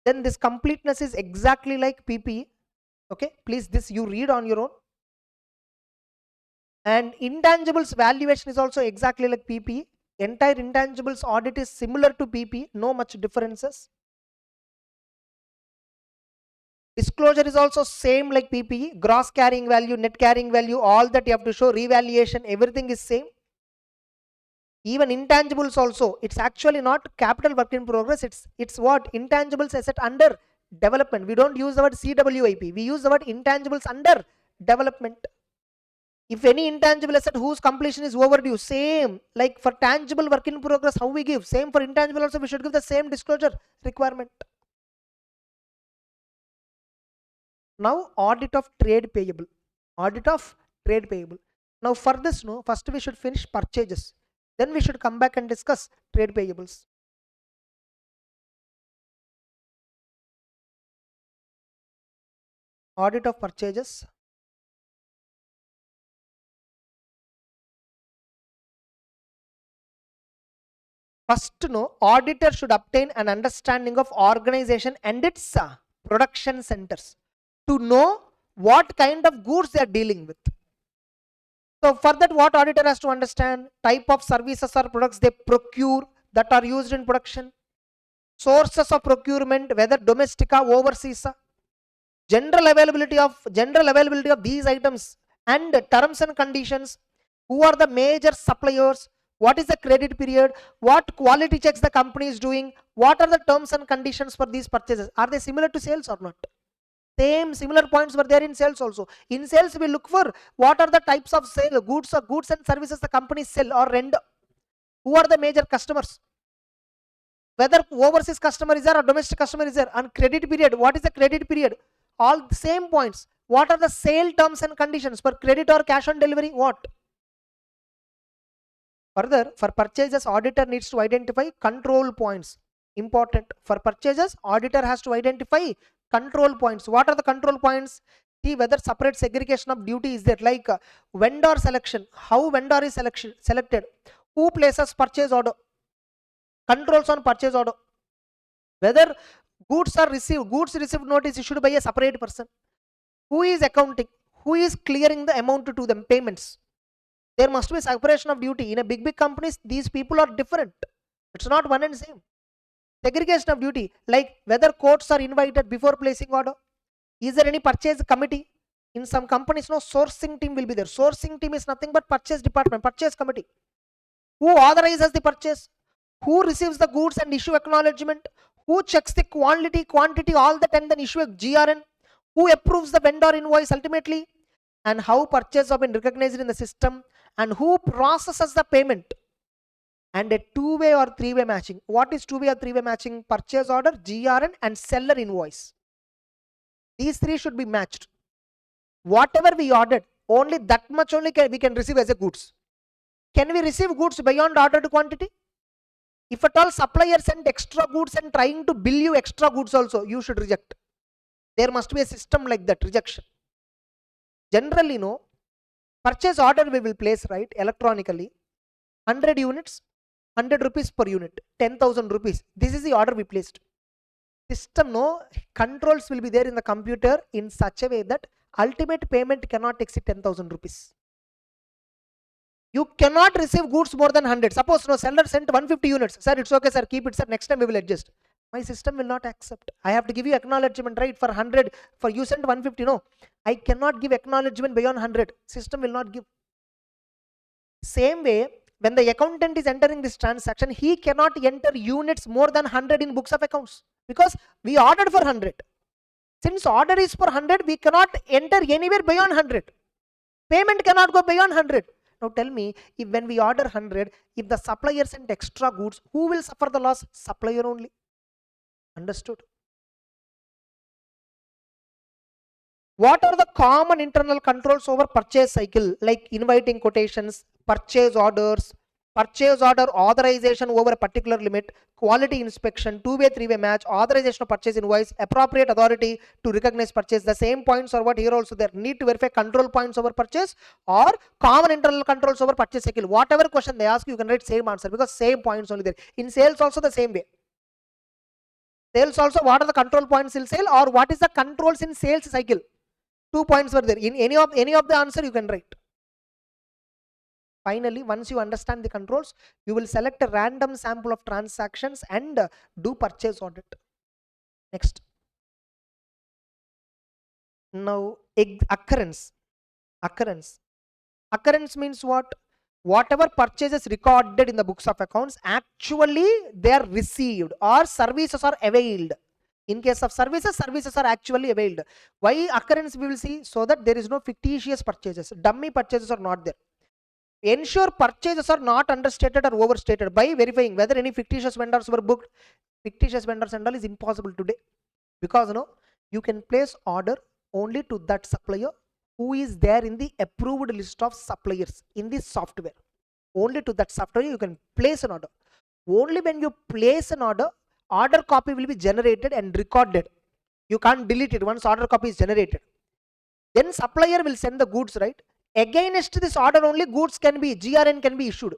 Then this completeness is exactly like PPE. Okay, please, this you read on your own. And intangibles valuation is also exactly like PPE. Entire intangibles audit is similar to PPE, no much differences. Disclosure is also same like PPE. Gross carrying value, net carrying value, all that you have to show, revaluation, everything is same. Even intangibles also, it's actually not capital work in progress, it's what? Intangibles asset under development. We don't use the word CWIP, we use the word intangibles under development. If any intangible asset whose completion is overdue, same like for tangible work in progress, how we give, same for intangible also we should give the same disclosure requirement. Now audit of trade payable. Audit of trade payable. Now for this, first we should finish purchases. Then we should come back and discuss trade payables. Audit of purchases. First, auditor should obtain an understanding of organization and its production centers to know what kind of goods they are dealing with. So for that, what auditor has to understand? Type of services or products they procure that are used in production, sources of procurement, whether domestic or overseas, general availability of these items, and terms and conditions, who are the major suppliers, what is the credit period, what quality checks the company is doing, what are the terms and conditions for these purchases, are they similar to sales or not? Same similar points were there in sales also. In sales we look for what are the types of sale, goods and services the company sell or render, who are the major customers, whether overseas customer is there or domestic customer is there, and credit period, what is the credit period, all the same points. What are the sale terms and conditions for credit or cash on delivery, what? Further, for purchases, auditor needs to identify control points. Important. For purchases, auditor has to identify Control points. What are the control points? See whether separate segregation of duty is there, like vendor selection, how vendor is selected, who places purchase order, controls on purchase order, whether goods received notice issued by a separate person, who is accounting, who is clearing the amount to them, payments. There must be separation of duty. In a big companies, these people are different. It's not one and same. Segregation of duty, like whether courts are invited before placing order. Is there any purchase committee? In some companies, no sourcing team will be there. Sourcing team is nothing but purchase department, purchase committee. Who authorizes the purchase? Who receives the goods and issue acknowledgement? Who checks the quantity, all that, and then issue a GRN? Who approves the vendor invoice ultimately? And how purchase have been recognized in the system? And who processes the payment? And a two-way or three-way matching. What is two-way or three-way matching? Purchase order, GRN, and seller invoice. These three should be matched. Whatever we ordered, only that much only we can receive as a goods. Can we receive goods beyond ordered quantity? If at all supplier sent extra goods and trying to bill you extra goods also, you should reject. There must be a system like that, rejection. Generally, no, purchase order we will place, right, electronically. 100 units, 100 rupees per unit, 10,000 rupees. This is the order we placed. System, no, controls will be there in the computer in such a way that ultimate payment cannot exceed 10,000 rupees. You cannot receive goods more than 100. Suppose no seller sent 150 units. Sir, it's okay, sir, keep it, sir, next time we will adjust. My system will not accept. I have to give you acknowledgement, right, for 100. For you sent 150, no. I cannot give acknowledgement beyond 100. System will not give. Same way, when the accountant is entering this transaction, he cannot enter units more than 100 in books of accounts, because we ordered for 100. Since order is for 100, we cannot enter anywhere beyond 100. Payment cannot go beyond 100. Now tell me, if when we order 100, if the supplier sent extra goods, who will suffer the loss? Supplier only. Understood? What are the common internal controls over purchase cycle, like inviting quotations, purchase order authorization over a particular limit, quality inspection, two-way, three-way match, authorization of purchase invoice, appropriate authority to recognize purchase? The same points are what here also there. Need to verify control points over purchase or common internal controls over purchase cycle. Whatever question they ask, you can write same answer, because same points only there. In sales also the same way. Sales also, what are the control points in sale, or what is the controls in sales cycle? 2 points were there. In any of the answer you can write. Finally, once you understand the controls, you will select a random sample of transactions and do purchase audit. Next. Now, occurrence. Occurrence means what? Whatever purchases recorded in the books of accounts, actually they are received or services are availed. In case of services are actually availed. Why occurrence we will see? So that there is no fictitious purchases. Dummy purchases are not there. Ensure purchases are not understated or overstated by verifying whether any fictitious vendors were booked. Fictitious vendors and all is impossible today, because you can place order only to that supplier who is there in the approved list of suppliers in the software. Only to that software you can place an order. Only when you place an order, order copy will be generated and recorded. You can't delete it once order copy is generated. Then supplier will send the goods, right? Against this order only goods can be, GRN can be issued.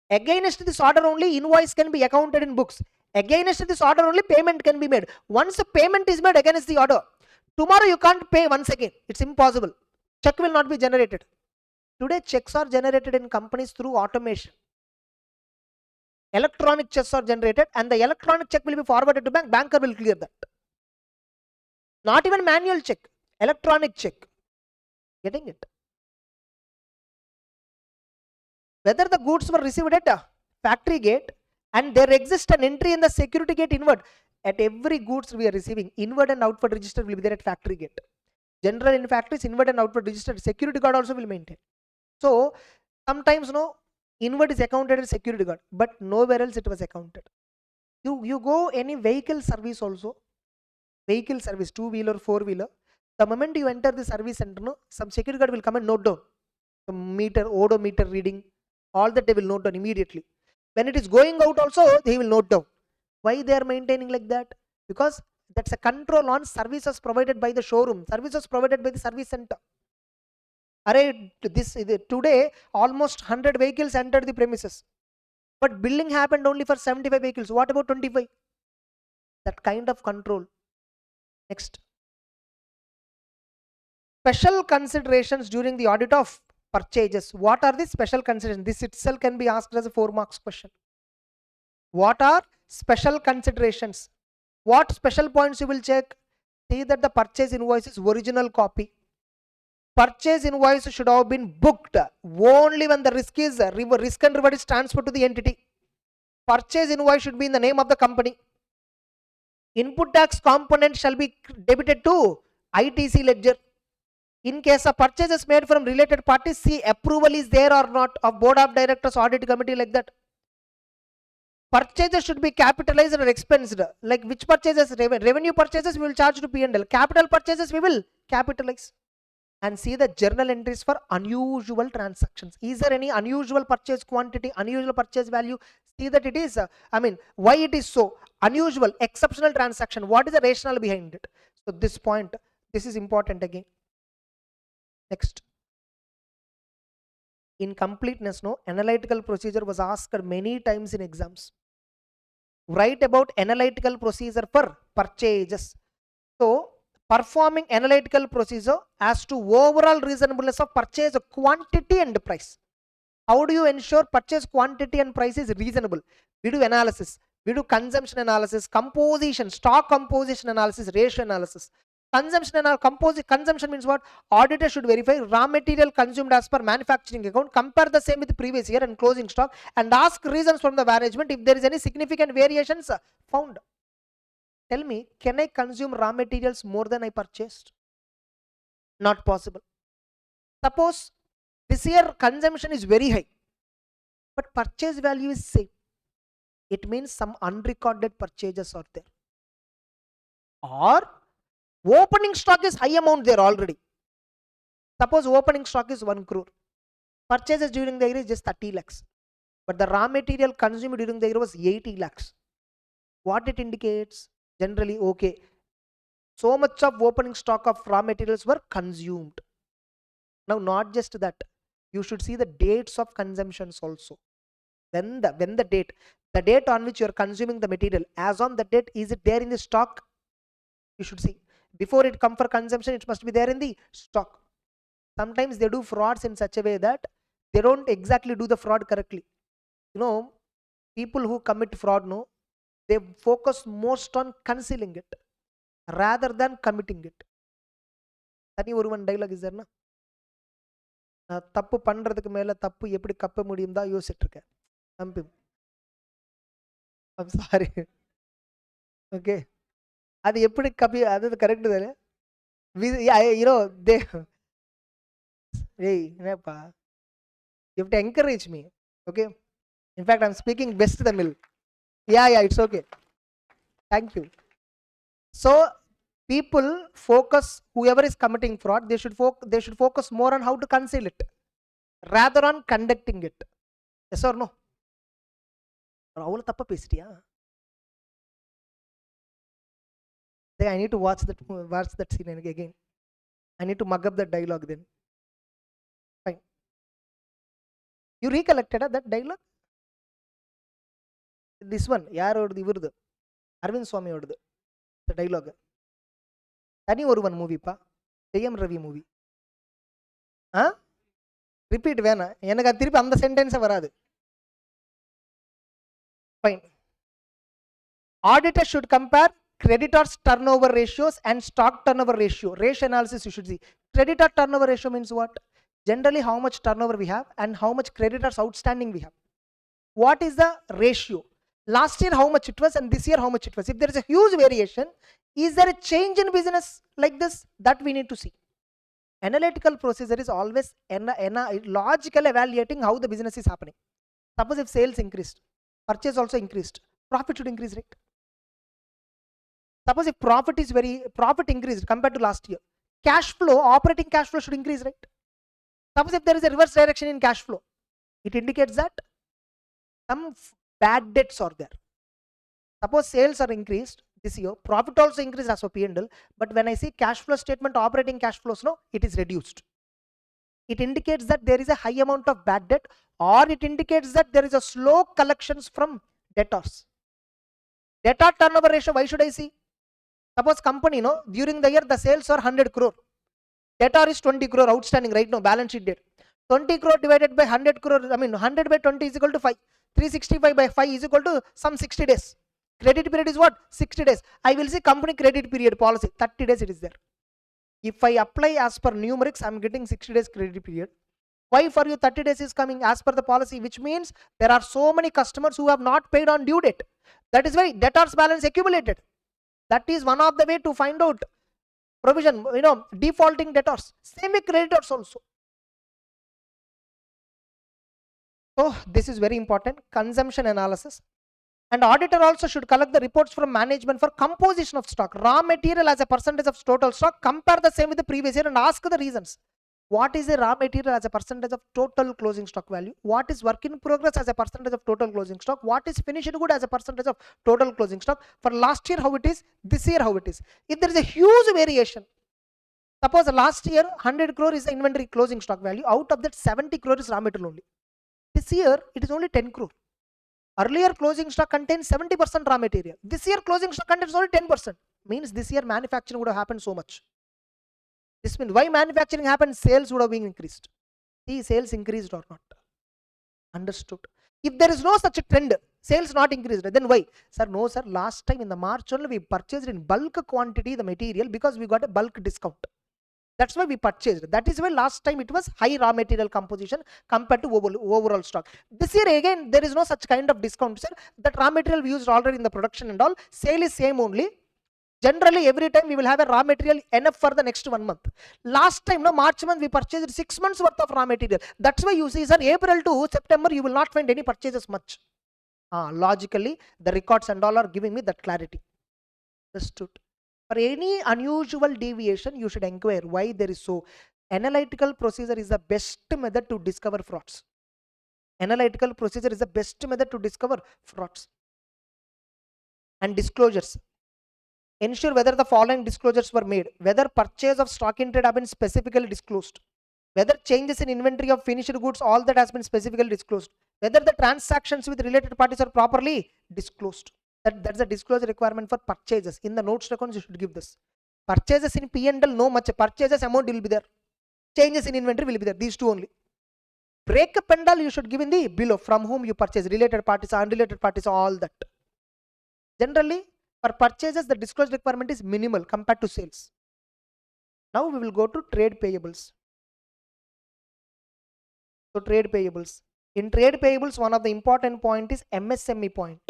Against this order only invoice can be accounted in books. Against this order only payment can be made. Once a payment is made against the order, tomorrow you can't pay once again. It's impossible. Check will not be generated. Today checks are generated in companies through automation. Electronic checks are generated and the electronic check will be forwarded to bank. Banker will clear that. Not even manual check, electronic check. Getting it? Whether the goods were received at a factory gate and there exists an entry in the security gate inward. At every goods we are receiving, inward and outward register will be there at factory gate. General in factories, inward and outward register, security guard also will maintain. So sometimes inward is accounted as security guard, but nowhere else it was accounted. You go any vehicle service also, vehicle service, two-wheeler, four-wheeler, the moment you enter the service center, some security guard will come and note down the meter, odometer reading, all that they will note down immediately. When it is going out also, they will note down. Why they are maintaining like that? Because That's a control on services provided by the showroom, services provided by the service center. Array, today almost 100 vehicles entered the premises, but billing happened only for 75 vehicles. What about 25? That kind of control. Next, special considerations during the audit of purchases. What are the special considerations? This itself can be asked as a 4 marks question. What are special considerations? What special points you will check? See that the purchase invoice is original copy. Purchase invoice should have been booked only when the risk and reward is transferred to the entity. Purchase invoice should be in the name of the company. Input tax component shall be debited to ITC ledger. In case of purchases made from related parties, see approval is there or not of board of directors, audit committee, like that. Purchases should be capitalized or expensed. Like which purchases? Revenue purchases we will charge to P&L. Capital purchases we will capitalize. And see the journal entries for unusual transactions. Is there any unusual purchase quantity, unusual purchase value? See that it is, why it is so unusual, exceptional transaction. What is the rationale behind it? So this point, this is important again. Next, in completeness, no, analytical procedure was asked many times in exams. Write about analytical procedure for purchases. So performing analytical procedure as to overall reasonableness of purchase quantity and price. How do you ensure purchase quantity and price is reasonable? We do analysis. We do consumption analysis, composition, stock composition analysis, ratio analysis. Consumption means what? Auditor should verify raw material consumed as per manufacturing account, compare the same with the previous year and closing stock, and ask reasons from the management if there is any significant variations found. Tell me, can I consume raw materials more than I purchased? Not possible. Suppose this year consumption is very high, but purchase value is same. It means some unrecorded purchases are there. Or opening stock is high amount there already. Suppose opening stock is 1 crore. Purchases during the year is just 30 lakhs. But the raw material consumed during the year was 80 lakhs. What it indicates? Generally, okay, so much of opening stock of raw materials were consumed. Now, not just that, you should see the dates of consumptions also. When the date on which you are consuming the material, as on the date, is it there in the stock? You should see. Before it come for consumption, it must be there in the stock. Sometimes they do frauds in such a way that they don't exactly do the fraud correctly. You know, people who commit fraud, no, they focus most on concealing it rather than committing it. Tani one dialogue is there, na? தப்பு பண்றதுக்கு மேல தப்பு எப்படி கப்ப முடியும் தான் யோசிச்சுட்டு இருக்கேன். I'm sorry. Okay. அது எப்படி கப்பி அது கரெக்ட் தானே? You know, they hey, என்னப்பா, you have to encourage me. Okay. In fact, I'm speaking best Tamil. Yeah, it's okay. Thank you. So people focus, whoever is committing fraud, they should focus more on how to conceal it rather on conducting it. Yes or no? I need to watch that scene again. I need to mug up that dialogue then. Fine. You recollected that dialogue? This one, yarodu ivrdu, Arvind Swami odu, the dialogue. Tani one movie pa, J.M. Ravi movie. Repeat vena, enakku thiruppi andha sentence varadu. Fine. Auditor should compare creditors turnover ratios and stock turnover ratio. Ratio analysis you should see. Creditor turnover ratio means what? Generally how much turnover we have and how much creditors outstanding we have. What is the ratio? Last year how much it was and this year how much it was. If there is a huge variation, is there a change in business like this? That we need to see. Analytical procedure is always logical evaluating how the business is happening. Suppose if sales increased, purchase also increased, profit should increase, right? Suppose if profit increased compared to last year, cash flow, operating cash flow should increase, right? Suppose if there is a reverse direction in cash flow, it indicates that some bad debts are there. Suppose sales are increased, this year. Profit also increased as per P&L, but when I see cash flow statement, operating cash flows, no, it is reduced. It indicates that there is a high amount of bad debt, or it indicates that there is a slow collections from debtors. Debtor turnover ratio, why should I see? Suppose company, no, during the year the sales are 100 crore. Debtor is 20 crore outstanding right now, balance sheet date. 20 crore divided by 100 crore, 100 by 20 is equal to 5. 365 by 5 is equal to some 60 days. Credit period is what? 60 days. I will see company credit period policy, 30 days it is there. If I apply as per numerics, I am getting 60 days credit period. Why for you 30 days is coming as per the policy, which means there are so many customers who have not paid on due date. That is why debtors balance accumulated. That is one of the way to find out provision, defaulting debtors. Same with creditors also. So this is very important, consumption analysis. And auditor also should collect the reports from management for composition of stock. Raw material as a percentage of total stock, compare the same with the previous year and ask the reasons. What is the raw material as a percentage of total closing stock value? What is work in progress as a percentage of total closing stock? What is finished good as a percentage of total closing stock? For last year how it is, this year how it is. If there is a huge variation, suppose last year 100 crore is the inventory closing stock value, out of that 70 crore is raw material only. This year it is only 10 crore. Earlier closing stock contains 70% raw material. This year closing stock contains only 10%. Means this year manufacturing would have happened so much. This means why manufacturing happened, sales would have been increased. See, sales increased or not? Understood. If there is no such a trend, sales not increased, then why? Sir, no sir, last time in the March only we purchased in bulk quantity the material because we got a bulk discount. That's why we purchased. That is why last time it was high raw material composition compared to overall stock. This year again there is no such kind of discount, sir. That raw material we used already in the production and all. Sale is same only. Generally every time we will have a raw material enough for the next 1 month. Last time, no, March month we purchased 6 months worth of raw material. That's why you see, sir, April to September you will not find any purchases much. Logically the records and all are giving me that clarity. Understood. For any unusual deviation, you should inquire why there is so. Analytical procedure is the best method to discover frauds. Analytical procedure is the best method to discover frauds. And disclosures. Ensure whether the following disclosures were made. Whether purchase of stock in trade have been specifically disclosed. Whether changes in inventory of finished goods, all that has been specifically disclosed. Whether the transactions with related parties are properly disclosed. That's a disclosure requirement for purchases. In the notes accounts you should give this. Purchases in P&L, no much. Purchases amount will be there. Changes in inventory will be there. These two only. Breakup and all you should give in the below. From whom you purchase, related parties, unrelated parties, all that. Generally, for purchases, the disclosure requirement is minimal compared to sales. Now we will go to trade payables. So trade payables. In trade payables, one of the important point is MSME point.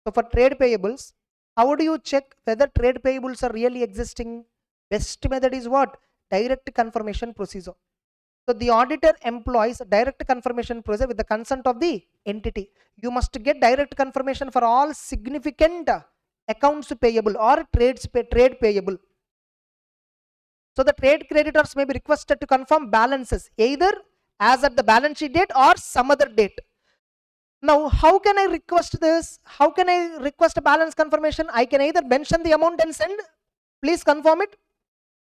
So for trade payables, how do you check whether trade payables are really existing? Best method is what? Direct confirmation procedure. So the auditor employs direct confirmation procedure with the consent of the entity. You must get direct confirmation for all significant accounts payable or trade payable. So the trade creditors may be requested to confirm balances either as at the balance sheet date or some other date. Now, how can I request this? How can I request a balance confirmation? I can either mention the amount and send, please confirm it,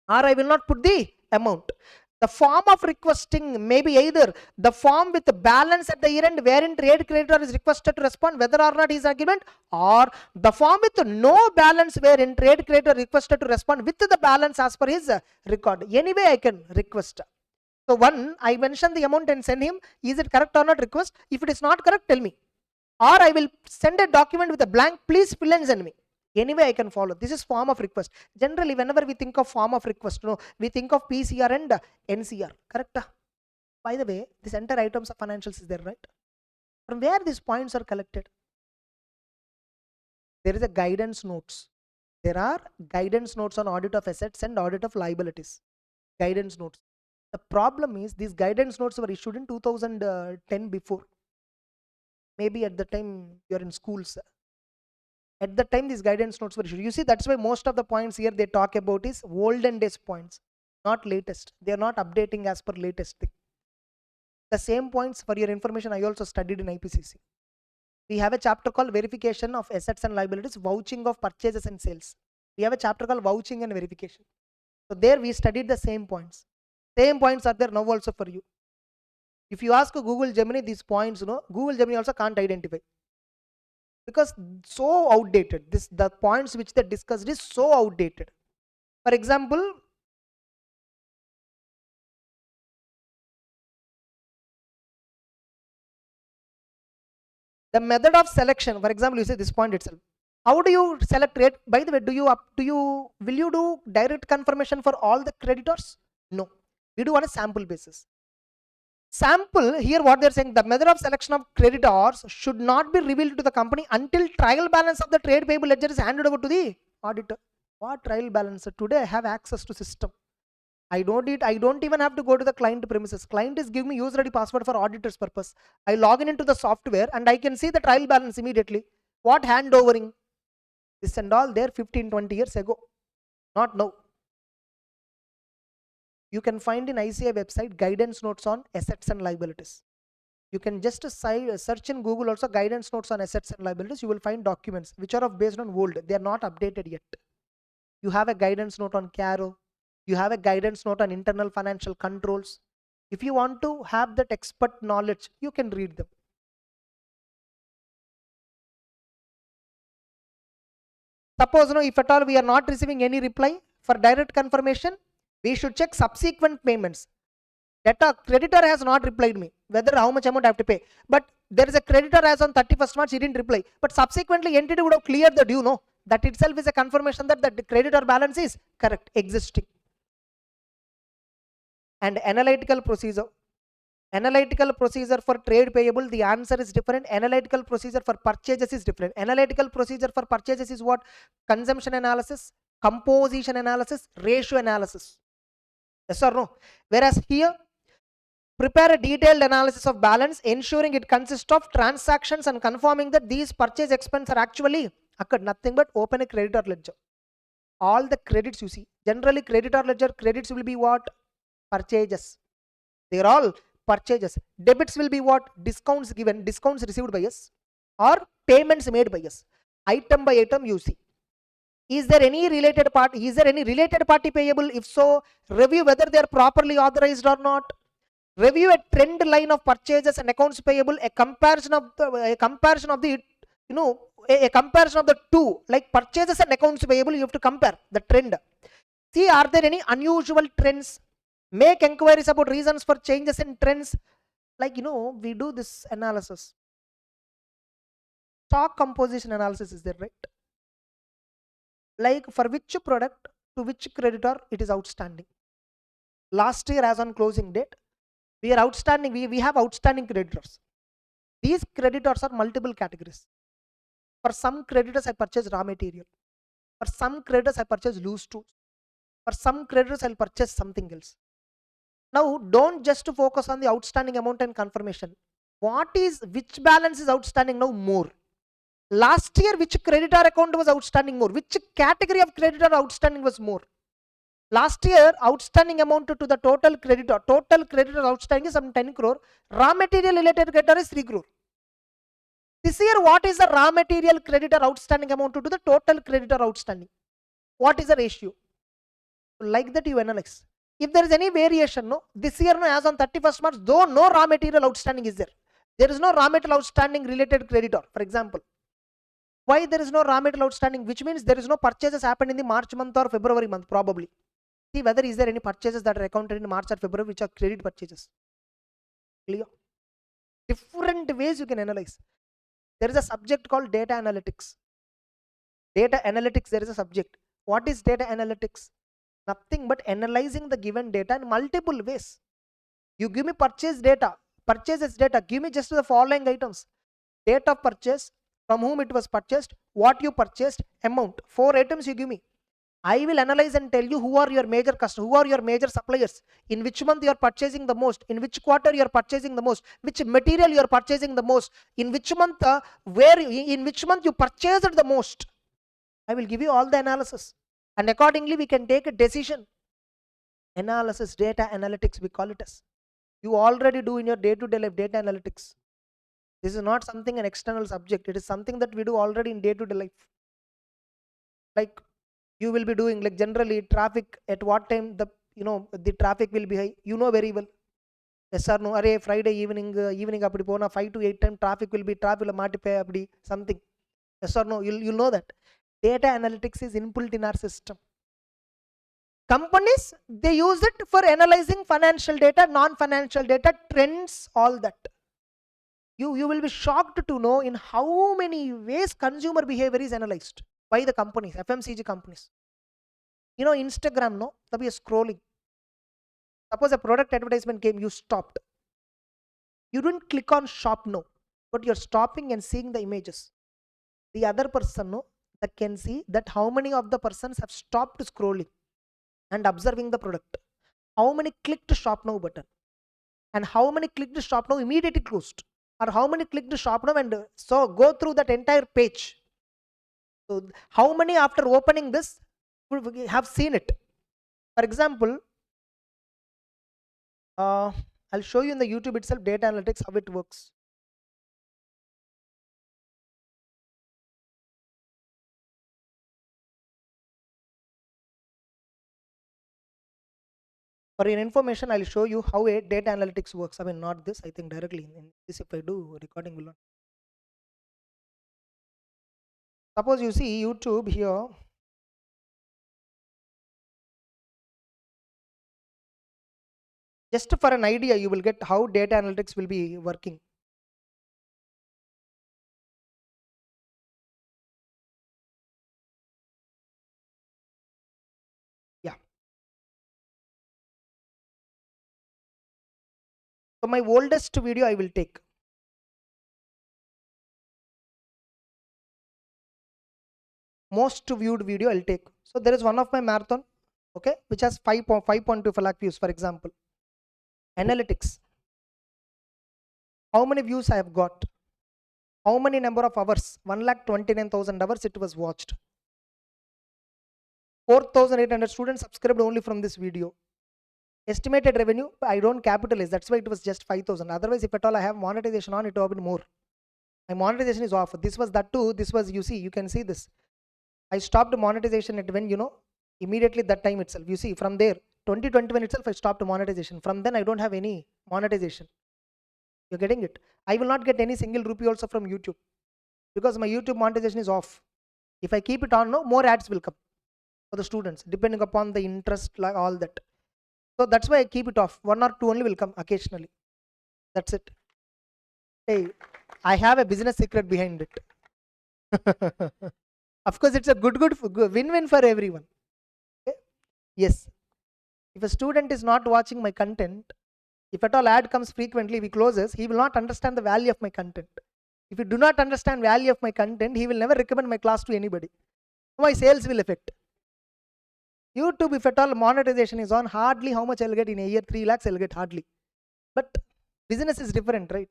or I will not put the amount. The form of requesting may be either the form with the balance at the year end wherein trade creditor is requested to respond whether or not he is agreement, or the form with no balance wherein trade creditor requested to respond with the balance as per his record. Anyway, I can request. So one, I mention the amount and send him. Is it correct or not? Request. If it is not correct, tell me. Or I will send a document with a blank. Please fill and send me. Anyway, I can follow. This is form of request. Generally, whenever we think of form of request, we think of PCR and NCR. Correct? By the way, this entire items of financials is there, right? From where these points are collected? There is a guidance notes. There are guidance notes on audit of assets and audit of liabilities. Guidance notes. The problem is these guidance notes were issued in 2010 before. Maybe at the time you are in schools. At the time these guidance notes were issued. You see, that's why most of the points here they talk about is olden days points, not latest. They are not updating as per latest thing. The same points, for your information, I also studied in IPCC. We have a chapter called verification of assets and liabilities, vouching of purchases and sales. We have a chapter called vouching and verification. So there we studied the same points. Same points are there now also for you. If you ask Google Gemini these points, Google Gemini also can't identify, because so outdated. The points which they discussed is so outdated. For example, the method of selection. For example, you say this point itself. How do you select rate? By the way, will you do direct confirmation for all the creditors? No, we do on a sample basis. Sample here, what they're saying, the method of selection of creditors should not be revealed to the company until trial balance of the trade payable ledger is handed over to the auditor. What trial balance? Today I have access to system. I don't even have to go to the client premises. Client is giving me user ID password for auditor's purpose. I log in into the software and I can see the trial balance immediately. What handovering? This and all there 15-20 years ago, not now. You can find in ICA website guidance notes on assets and liabilities. You can just search in Google also guidance notes on assets and liabilities. You will find documents which are based on old. They are not updated yet. You have a guidance note on CARO. You have a guidance note on internal financial controls. If you want to have that expert knowledge, you can read them. Suppose if at all we are not receiving any reply for direct confirmation, we should check subsequent payments. That a creditor has not replied me, whether how much amount I have to pay. But there is a creditor as on 31st March, he didn't reply. But subsequently entity would have cleared the due, no? That itself is a confirmation that the creditor balance is correct, existing. And analytical procedure. Analytical procedure for trade payable, the answer is different. Analytical procedure for purchases is different. Analytical procedure for purchases is what? Consumption analysis, composition analysis, ratio analysis. Yes or no? Whereas here, prepare a detailed analysis of balance, ensuring it consists of transactions and confirming that these purchase expenses are actually occurred. Nothing but open a creditor ledger. All the credits you see, generally creditor ledger credits will be what? Purchases. They are all purchases. Debits will be what? Discounts given, discounts received by us, or payments made by us. Item by item you see. Is there any related party? Is there any related party payable? If so, review whether they are properly authorized or not. Review a trend line of purchases and accounts payable. A comparison of the comparison of the two, like purchases and accounts payable. You have to compare the trend. See, are there any unusual trends? Make inquiries about reasons for changes in trends. Like we do this analysis. Stock composition analysis is there, right? Like for which product to which creditor it is outstanding. Last year as on closing date, we are outstanding. We have outstanding creditors. These creditors are multiple categories. For some creditors I purchase raw material. For some creditors I purchase loose tools. For some creditors I'll purchase something else. Now don't just focus on the outstanding amount and confirmation. Which balance is outstanding now more? Last year which creditor account was outstanding more? Which category of creditor outstanding was more? Last year outstanding amount to the total creditor outstanding is some 10 crore. Raw material related creditor is 3 crore. This year what is the raw material creditor outstanding amount to the total creditor outstanding? What is the ratio? Like that you analyze. If there is any variation, this year as on 31st March, though no raw material outstanding is there. There is no raw material outstanding related creditor, for example. Why there is no raw material outstanding? Which means there is no purchases happened in the March month or February month probably. See whether is there any purchases that are accounted in March or February which are credit purchases. Clear? Different ways you can analyze. There is a subject called data analytics. Data analytics, there is a subject. What is data analytics? Nothing but analyzing the given data in multiple ways. You give me purchases data, give me just the following items. Date of purchase, from whom it was purchased, what you purchased, amount. 4 items you give me. I will analyze and tell you who are your major customers, who are your major suppliers, in which month you are purchasing the most, in which quarter you are purchasing the most, which material you are purchasing the most, in which month, in which month you purchased the most. I will give you all the analysis, and accordingly we can take a decision. Analysis, data analytics, we call it as. You already do in your day-to-day life data analytics. This is not something an external subject. It is something that we do already in day-to-day life. Like you will be doing, like generally traffic at what time the traffic will be high. You know very well. Yes or no? Array Friday evening அப்படி போனா 5 to 8 time traffic will be traffic மாட்டிப்பே அப்படி something. Yes or no? You'll know that. Data analytics is inbuilt in our system. Companies, they use it for analyzing financial data, non-financial data, trends, all that. You will be shocked to know in how many ways consumer behavior is analyzed by the companies, FMCG companies. You know, Instagram, no? That is scrolling. Suppose a product advertisement came, you stopped. You didn't click on shop, no, but you're stopping and seeing the images. The other person, no, that can see that how many of the persons have stopped scrolling and observing the product. How many clicked shop now button, and how many clicked shop now immediately closed, or how many clicked shop now and so go through that entire page. So how many after opening this have seen it? For example, I'll show you in the YouTube itself data analytics how it works. For your information, I'll show you how a data analytics works. I mean, not this, I think directly in this. If I do, recording will not. Suppose you see YouTube here. Just for an idea, you will get how data analytics will be working. Yeah. So my oldest video I will take. Most viewed video I'll take. So there is one of my marathon, okay, which has 5.25 lakh views, for example. Analytics. How many views I have got? How many number of hours? 1,29,000 hours it was watched. 4,800 students subscribed only from this video. Estimated revenue, I don't capitalize, that's why it was just 5,000. Otherwise, if at all I have monetization on, it would have been more. My monetization is off. This was that too. This was, you see, you can see this. I stopped monetization at when, immediately that time itself. You see, from there, 2021 itself, I stopped monetization. From then, I don't have any monetization. You're getting it? I will not get any single rupee also from YouTube because my YouTube monetization is off. If I keep it on, no more ads will come for the students, depending upon the interest, like all that. So that's why I keep it off. 1 or 2 only will come occasionally. That's it. Hey, I have a business secret behind it. Of course, it's a good win-win for everyone. Okay? Yes. If a student is not watching my content, if at all ad comes frequently, he closes, he will not understand the value of my content. If you do not understand value of my content, he will never recommend my class to anybody. My sales will affect. YouTube, if at all monetization is on, hardly how much I'll get in a year, 3 lakhs I'll get hardly. But business is different, right?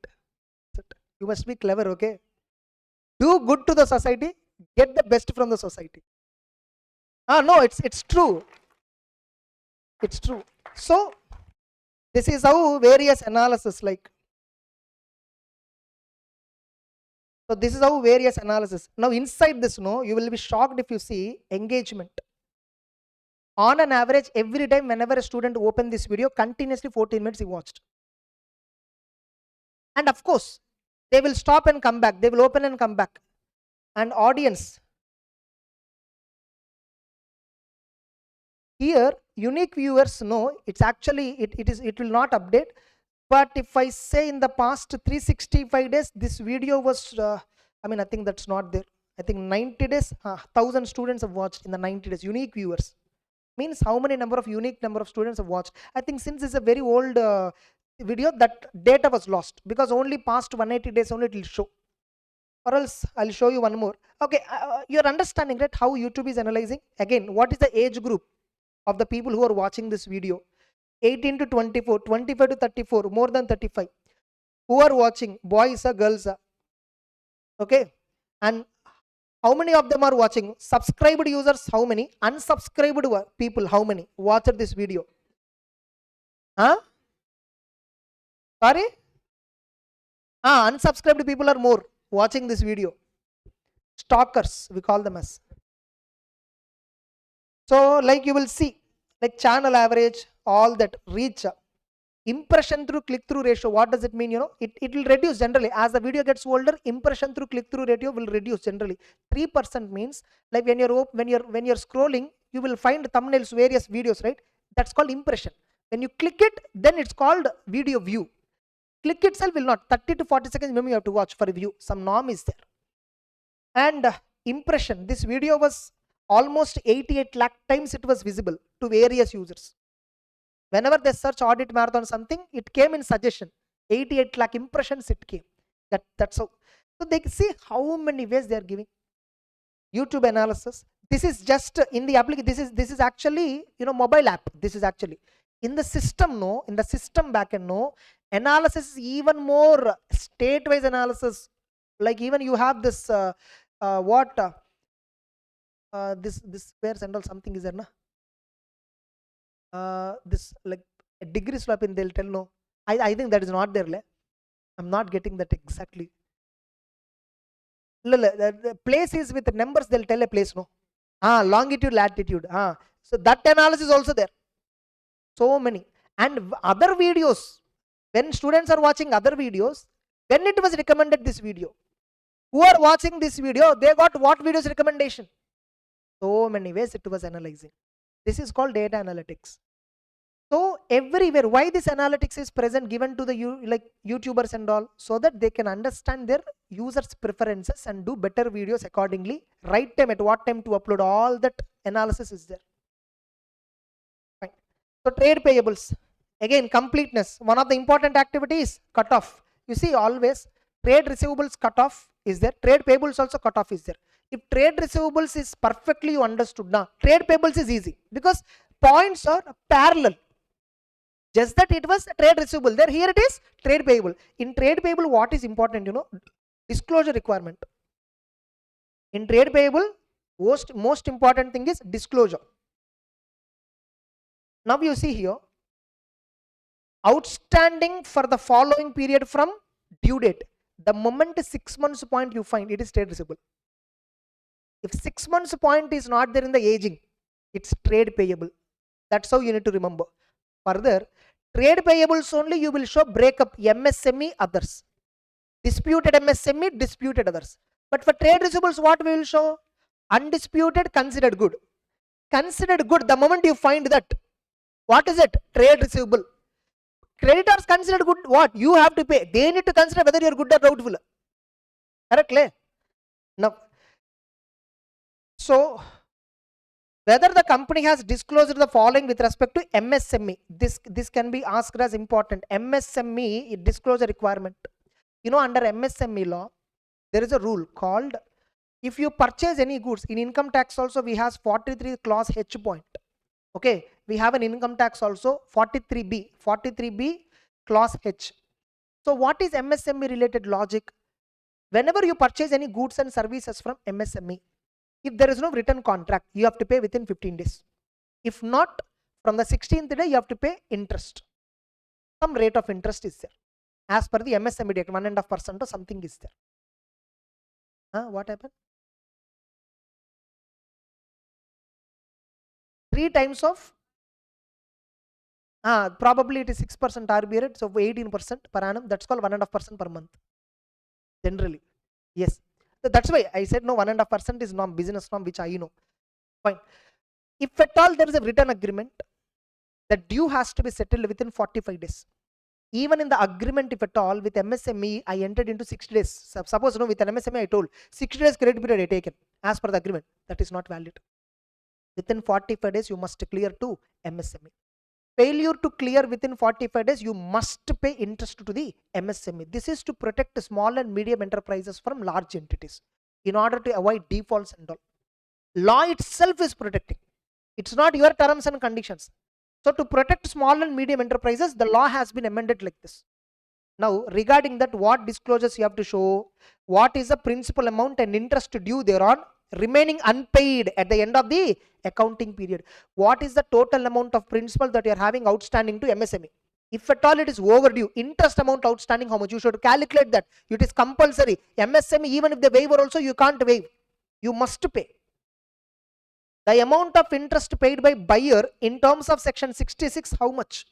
You must be clever, okay? Do good to the society, get the best from the society. No, it's true. It's true. So this is how various analysis like. So this is how various analysis. Now inside this, you will be shocked if you see engagement. On an average, every time whenever a student opened this video, continuously 14 minutes he watched. And of course, they will stop and come back. They will open and come back. And audience. Here, unique viewers know it's actually, it will not update. But if I say in the past 365 days, this video was, I think that's not there. I think 90 days, 1,000 students have watched in the 90 days, unique viewers. Means how many unique number of students have watched. I think since it's a very old video, that data was lost because only past 180 days only it will show. or else I'll show you one more. Okay, you're understanding, right, how YouTube is analyzing. Again, what is the age group of the people who are watching this video? 18 to 24, 25 to 34, more than 35. Who are watching? Boys or girls? Okay, and how many of them are watching? Subscribed users, how many? Unsubscribed people, how many watched this video? Huh? Sorry? Unsubscribed people are more watching this video. Stalkers, we call them as. So, like you will see, like channel average, all that reach, impression through click-through ratio. What does it mean? It will reduce generally as the video gets older. Impression through click-through ratio will reduce generally. 3% means, like when you're scrolling, you will find thumbnails, various videos, right? That's called impression. When you click it, then it's called video view. Click itself will not. 30 to 40 seconds minimum you have to watch for a view. Some norm is there. And impression. This video was almost 88 lakh times it was visible to various users. Whenever they search audit marathon something, it came in suggestion. 88 lakh impressions it came. That's how. So they see how many ways they are giving. YouTube analysis. This is just in the application. This is actually mobile app. This is actually in the system. No, in the system backend. No, analysis is even more state-wise analysis. Like even you have this this squares and all something is there, na? This like a degree swap in they'll tell. No, I think that is not there. I'm not getting that exactly. The place is with numbers, they'll tell a place. No, longitude, latitude. So that analysis is also there. So many. And other videos, when students are watching other videos, when it was recommended this video, who are watching this video, they got what videos recommendation? So many ways it was analyzing. This is called data analytics. So everywhere, why this analytics is present, given to the YouTubers and all, so that they can understand their users' preferences and do better videos accordingly. Right time, at what time to upload, all that analysis is there. Fine. So trade payables, again completeness. One of the important activities, cutoff. You see always trade receivables cutoff is there. Trade payables also cutoff is there. If trade receivables is perfectly you understood now, trade payables is easy because points are parallel. Just that it was trade receivable. There, here it is trade payable. In trade payable, what is important? Disclosure requirement. In trade payable, most important thing is disclosure. Now you see here, outstanding for the following period from due date. The moment 6 months point you find, it is trade receivable. If 6 months point is not there in the aging, it's trade payable. That's how you need to remember. Further, trade payables only you will show breakup MSME others. Disputed MSME, disputed others. But for trade receivables, what we will show? Undisputed, considered good. Considered good, the moment you find that, what is it? Trade receivable. Creditors considered good, what? You have to pay. They need to consider whether you are good or doubtful. Correctly? Now, so whether the company has disclosed the following with respect to MSME. This can be asked as important. MSME disclosure requirement. Under MSME law, there is a rule called, if you purchase any goods, in income tax also we have 43 clause H point. Okay, we have an income tax also 43B clause H. So what is MSME related logic? Whenever you purchase any goods and services from MSME, if there is no written contract, you have to pay within 15 days. If not, from the 16th day, you have to pay interest. Some rate of interest is there. As per the MSME Act, 1.5% or something is there. What happened? 3 times of, probably it is 6% RBI rate, so 18% per annum. That's called 1.5% per month. Generally, yes. That's why I said no, 1.5% is norm, business norm, which I know. Fine. If at all there is a written agreement, the due has to be settled within 45 days. Even in the agreement, if at all, with MSME, I entered into 60 days. Suppose with an MSME, I told 60 days credit period I taken as per the agreement. That is not valid. Within 45 days, you must clear to MSME. failure to clear within 45 days, you must pay interest to the MSME. This is to protect small and medium enterprises from large entities in order to avoid defaults and all. Law itself is protecting. It's not your terms and conditions. So to protect small and medium enterprises, the law has been amended like this. Now, regarding that, what disclosures you have to show, what is the principal amount and interest due thereon remaining unpaid at the end of the accounting period, what is the total amount of principal that you are having outstanding to MSME. If at all it is overdue, interest amount outstanding, how much you should calculate that. It is compulsory. MSME, even if they waive also, you can't waive, you must pay. The amount of interest paid by buyer in terms of section 66, how much?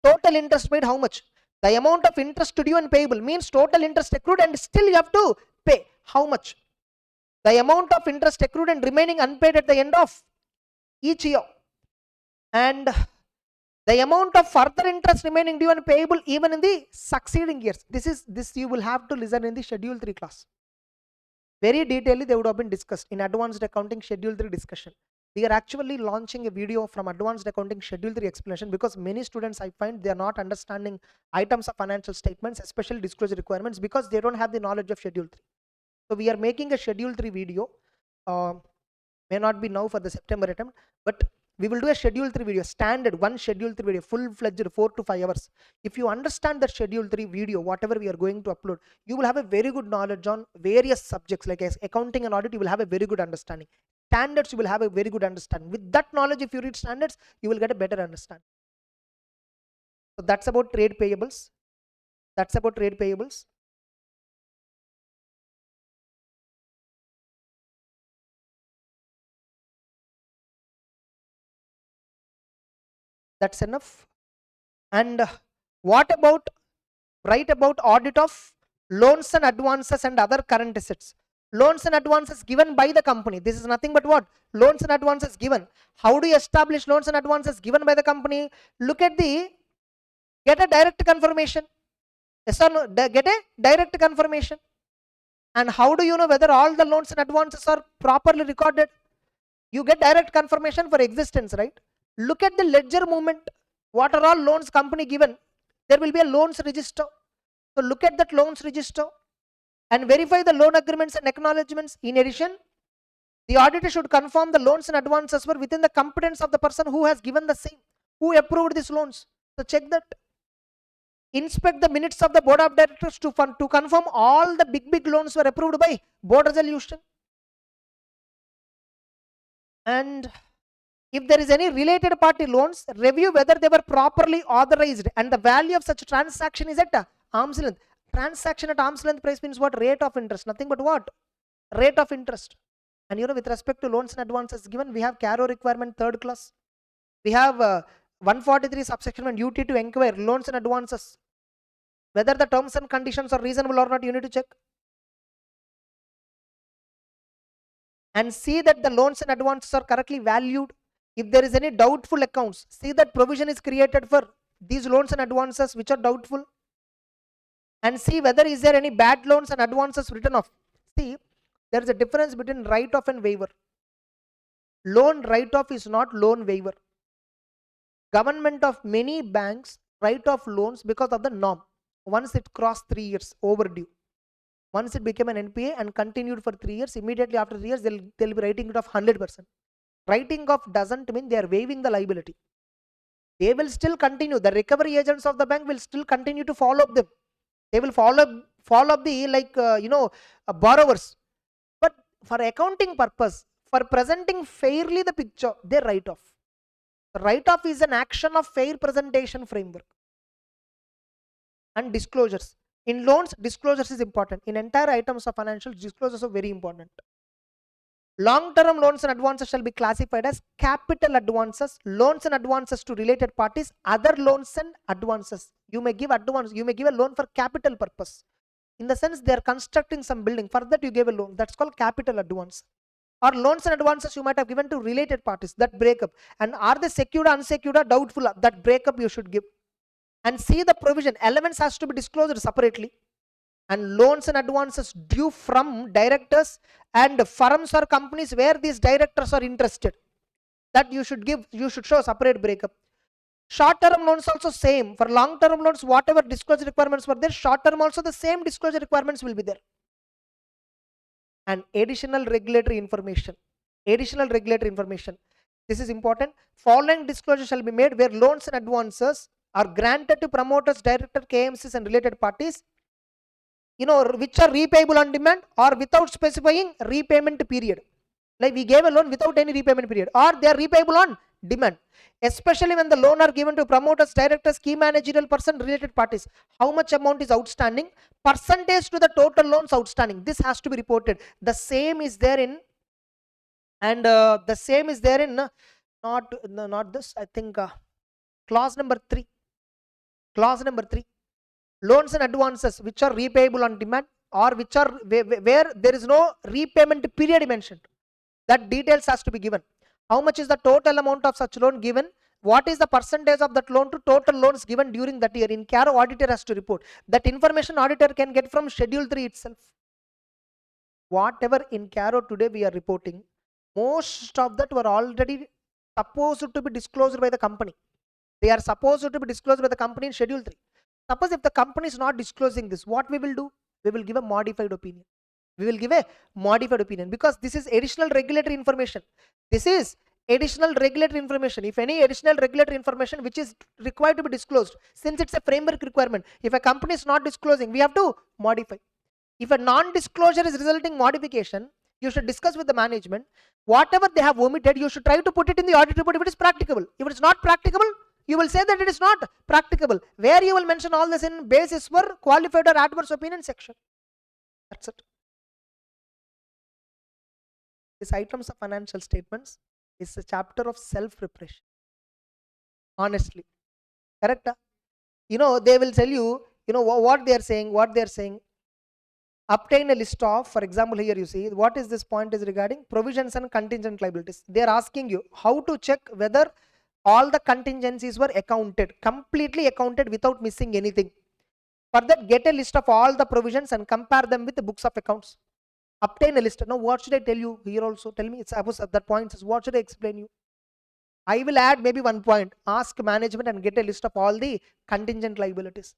Total interest paid, how much? The amount of interest due and payable means total interest accrued and still you have to pay. How much? The amount of interest accrued and remaining unpaid at the end of each year. And the amount of further interest remaining due and payable even in the succeeding years. This you will have to listen in the schedule 3 class. Very detailedly they would have been discussed in advanced accounting schedule 3 discussion. We are actually launching a video from advanced accounting schedule 3 explanation because many students I find they are not understanding items of financial statements, especially disclosure requirements, because they don't have the knowledge of schedule 3. So we are making a schedule 3 video, may not be now for the September attempt, but we will do a schedule 3 video, standard one schedule 3 video, full-fledged 4 to 5 hours. If you understand the schedule 3 video, whatever we are going to upload, you will have a very good knowledge on various subjects like as accounting and audit. You will have a very good understanding. Standards, you will have a very good understanding. With that knowledge, if you read standards, you will get a better understanding. So that's about trade payables. That's about trade payables. That's enough. And what about, write about audit of loans and advances and other current assets. Loans and advances given by the company. This is nothing but what? Loans and advances given. How do you establish loans and advances given by the company? Look at the, get a direct confirmation. Yes or no? Get a direct confirmation. And how do you know whether all the loans and advances are properly recorded? You get direct confirmation for existence, right? Look at the ledger movement. What are all loans company given? There will be a loans register. So look at that loans register and verify the loan agreements and acknowledgements. In addition, the auditor should confirm the loans and advances were within the competence of the person who has given the same, who approved these loans. So check that. Inspect the minutes of the board of directors to confirm all the big loans were approved by board resolution. And if there is any related party loans, review whether they were properly authorized and the value of such transaction is at arm's length. Transaction at arm's length price means what? Rate of interest. Nothing but what? Rate of interest. And you know, with respect to loans and advances given, we have CARO requirement 3rd class. We have 143 subsection 1 duty to inquire loans and advances. Whether the terms and conditions are reasonable or not, you need to check. And see that the loans and advances are correctly valued. If there is any doubtful accounts, see that provision is created for these loans and advances which are doubtful. And see whether is there any bad loans and advances written off. See, there is a difference between write-off and waiver. Loan write-off is not loan waiver. Government of many banks write off loans because of the norm. Once it crossed 3 years overdue. Once it became an NPA and continued for 3 years, immediately after 3 years, they'll be writing it off 100%. Writing off doesn't mean they are waiving the liability. They will still continue. The recovery agents of the bank will still continue to follow up them. They will follow up the borrowers. But for accounting purpose, for presenting fairly the picture, they write off. Write-off is an action of fair presentation framework. And disclosures. In loans, disclosures is important. In entire items of financials, disclosures are very important. Long-term loans and advances shall be classified as capital advances, loans and advances to related parties, other loans and advances. You may give advance, you may give a loan for capital purpose. In the sense they are constructing some building, for that you gave a loan. That's called capital advance. Or loans and advances you might have given to related parties, that breakup. And are they secured or unsecured or doubtful? That breakup you should give. And see the provision. Elements has to be disclosed separately. And loans and advances due from directors and firms or companies where these directors are interested, that you should give, you should show separate breakup. Short term loans also same. For long term loans, whatever disclosure requirements were there, short term also the same disclosure requirements will be there. And additional regulatory information. Additional regulatory information. This is important. Following disclosure shall be made where loans and advances are granted to promoters, director, KMCs and related parties, which are repayable on demand or without specifying repayment period. Like we gave a loan without any repayment period, or they are repayable on demand, especially when the loan are given to promoters, directors, key managerial person, related parties. How much amount is outstanding, percentage to the total loans outstanding, this has to be reported. The same is there in, and the same is there in not this, I think clause number 3. Clause number 3, loans and advances which are repayable on demand or which are where there is no repayment period mentioned, that details has to be given. How much is the total amount of such loan given, what is the percentage of that loan to total loans given during that year. In Caro, auditor has to report. That information auditor can get from schedule 3 itself. Whatever in Caro today we are reporting, most of that were already supposed to be disclosed by the company. They are supposed to be disclosed by the company in schedule 3. Suppose if the company is not disclosing this, what we will do? We will give a modified opinion. We will give a modified opinion because this is additional regulatory information. This is additional regulatory information. If any additional regulatory information which is required to be disclosed, since it's a framework requirement, if a company is not disclosing, we have to modify. If a non-disclosure is resulting modification, you should discuss with the management. Whatever they have omitted, you should try to put it in the audit report if it is practicable. If it is not practicable, you will say that it is not practicable. Where you will mention all this in basis for qualified or adverse opinion section. That's it. This items of financial statements is a chapter of self-preparation. Honestly, correct? They will tell you, what they are saying. Obtain a list of, for example, here you see, what is this point is regarding provisions and contingent liabilities. They are asking you how to check whether all the contingencies were completely accounted without missing anything. For that, get a list of all the provisions and compare them with the books of accounts. Obtain a list. Now, what should I tell you here also? Tell me, suppose that point is, what should I explain you? I will add maybe one point. Ask management and get a list of all the contingent liabilities.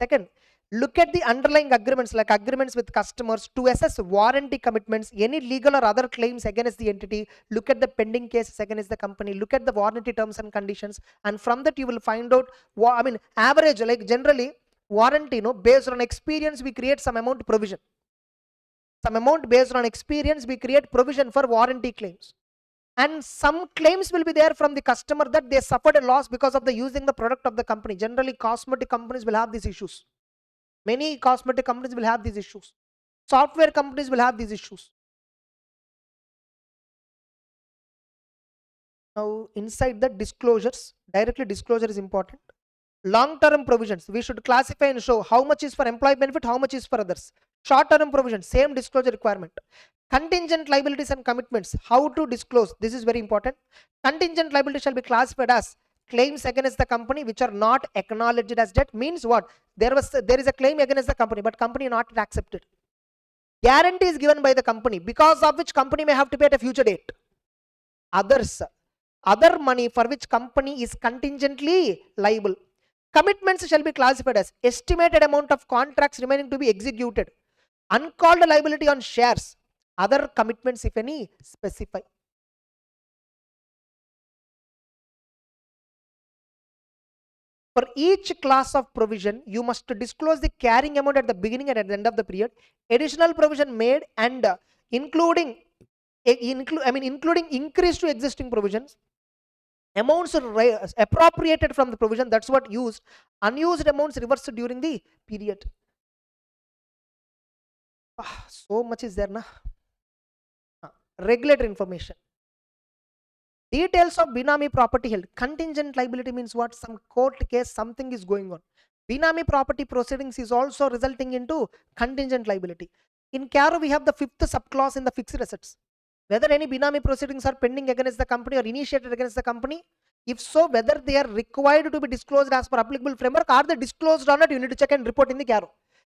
Second, look at the underlying agreements, like agreements with customers, to assess warranty commitments, any legal or other claims against the entity. Look at the pending cases against the company. Look at the warranty terms and conditions, and from that you will find out. Average, like generally warranty, based on experience, we create some amount provision. Some amount based on experience, we create provision for warranty claims. And some claims will be there from the customer that they suffered a loss because of the using the product of the company. Generally, cosmetic companies will have these issues. Many cosmetic companies will have these issues. Software companies will have these issues. Now, inside the disclosures, directly disclosure is important. Long-term provisions, we should classify and show how much is for employee benefit, how much is for others. Short-term provisions, same disclosure requirement. Contingent liabilities and commitments, how to disclose, this is very important. Contingent liability shall be classified as claims against the company which are not acknowledged as debt. Means what? There is a claim against the company, but company not accepted. Guarantee is given by the company, because of which company may have to pay at a future date. Other money for which company is contingently liable. Commitments shall be classified as estimated amount of contracts remaining to be executed. Uncalled liability on shares. Other commitments, if any, specify. For each class of provision, you must disclose the carrying amount at the beginning and at the end of the period. Additional provision made and including increase to existing provisions. Amounts appropriated from the provision, that's what used. Unused amounts reversed during the period. So much is there, na? Regulatory information. Details of Binami property held. Contingent liability means what? Some court case, something is going on. Binami property proceedings is also resulting into contingent liability. In Caro, we have the 5th subclause in the fixed assets. Whether any Binami proceedings are pending against the company or initiated against the company. If so, whether they are required to be disclosed as per applicable framework, or they disclosed or not, you need to check and report in the Caro.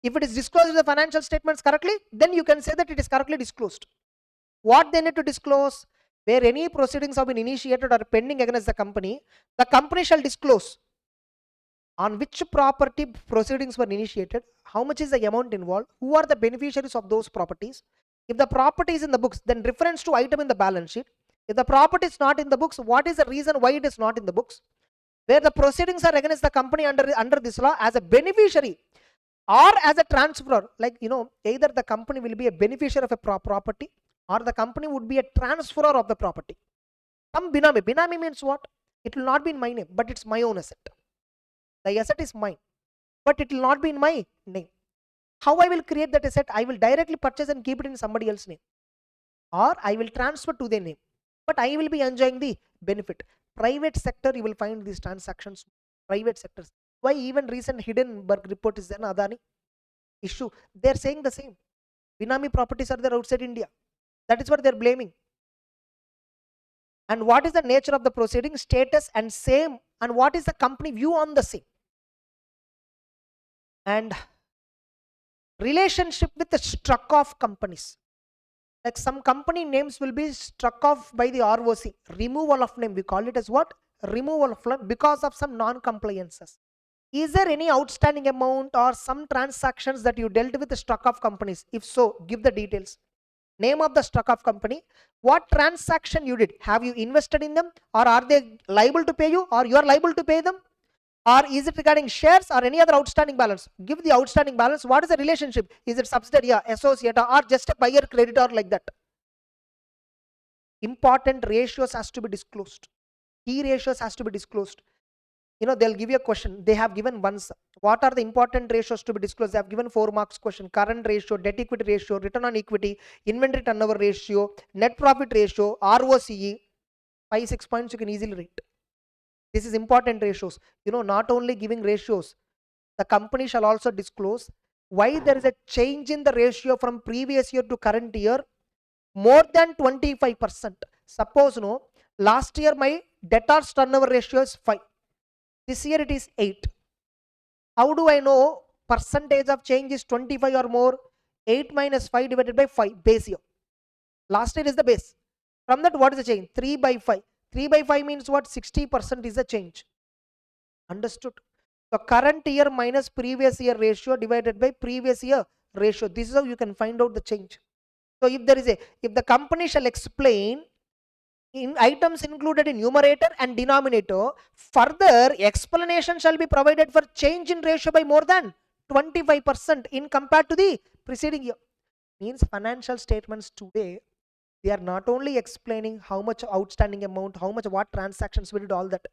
If it is disclosed in the financial statements correctly, then you can say that it is correctly disclosed. What they need to disclose? where any proceedings have been initiated or pending against the company shall disclose on which property proceedings were initiated, how much is the amount involved, who are the beneficiaries of those properties. If the property is in the books, then reference to item in the balance sheet. If the property is not in the books, what is the reason why it is not in the books? Where the proceedings are against the company under this law as a beneficiary or as a transferor, like either the company will be a beneficiary of a property or the company would be a transferor of the property. Some binami. Binami means what? It will not be in my name, but it's my own asset. The asset is mine, but it will not be in my name. How I will create that asset? I will directly purchase and keep it in somebody else's name, or I will transfer to their name, but I will be enjoying the benefit. Private sector, you will find these transactions. Private sectors. Why even recent Hindenburg report is an Adani issue? They're saying the same. Binami properties are there outside India. That is what they're blaming. And what is the nature of the proceeding, status, and same, and what is the company view on the same? And relationship with the struck off companies. Like some company names will be struck off by the ROC, removal of name. We call it as what? Removal of name because of some non-compliances. Is there any outstanding amount or some transactions that you dealt with the struck off companies? If so, give the details. Name of the struck off company, what transaction you did, have you invested in them, or are they liable to pay you, or you are liable to pay them, or is it regarding shares or any other outstanding balance? Give the outstanding balance. What is the relationship? Is it subsidiary, associate, or just a buyer creditor, like that? Important ratios has to be disclosed. Key ratios has to be disclosed. They'll give you a question. They have given once. What are the important ratios to be disclosed? They have given 4 marks question. Current ratio, debt equity ratio, return on equity, inventory turnover ratio, net profit ratio, ROCE. 5-6 points you can easily rate. This is important ratios. Not only giving ratios, the company shall also disclose why there is a change in the ratio from previous year to current year more than 25%. Suppose last year my debtors turnover ratio is 5. This year it is 8. How do I know percentage of change is 25 or more? 8 minus 5 divided by 5, base year. Last year is the base. From that, what is the change? 3 by 5. 3 by 5 means what? 60% is the change. Understood? So current year minus previous year ratio divided by previous year ratio. This is how you can find out the change. So if the company shall explain in items included in numerator and denominator, further explanation shall be provided for change in ratio by more than 25% in compared to the preceding year. Means financial statements today, they are not only explaining how much outstanding amount, how much, what transactions we did, all that.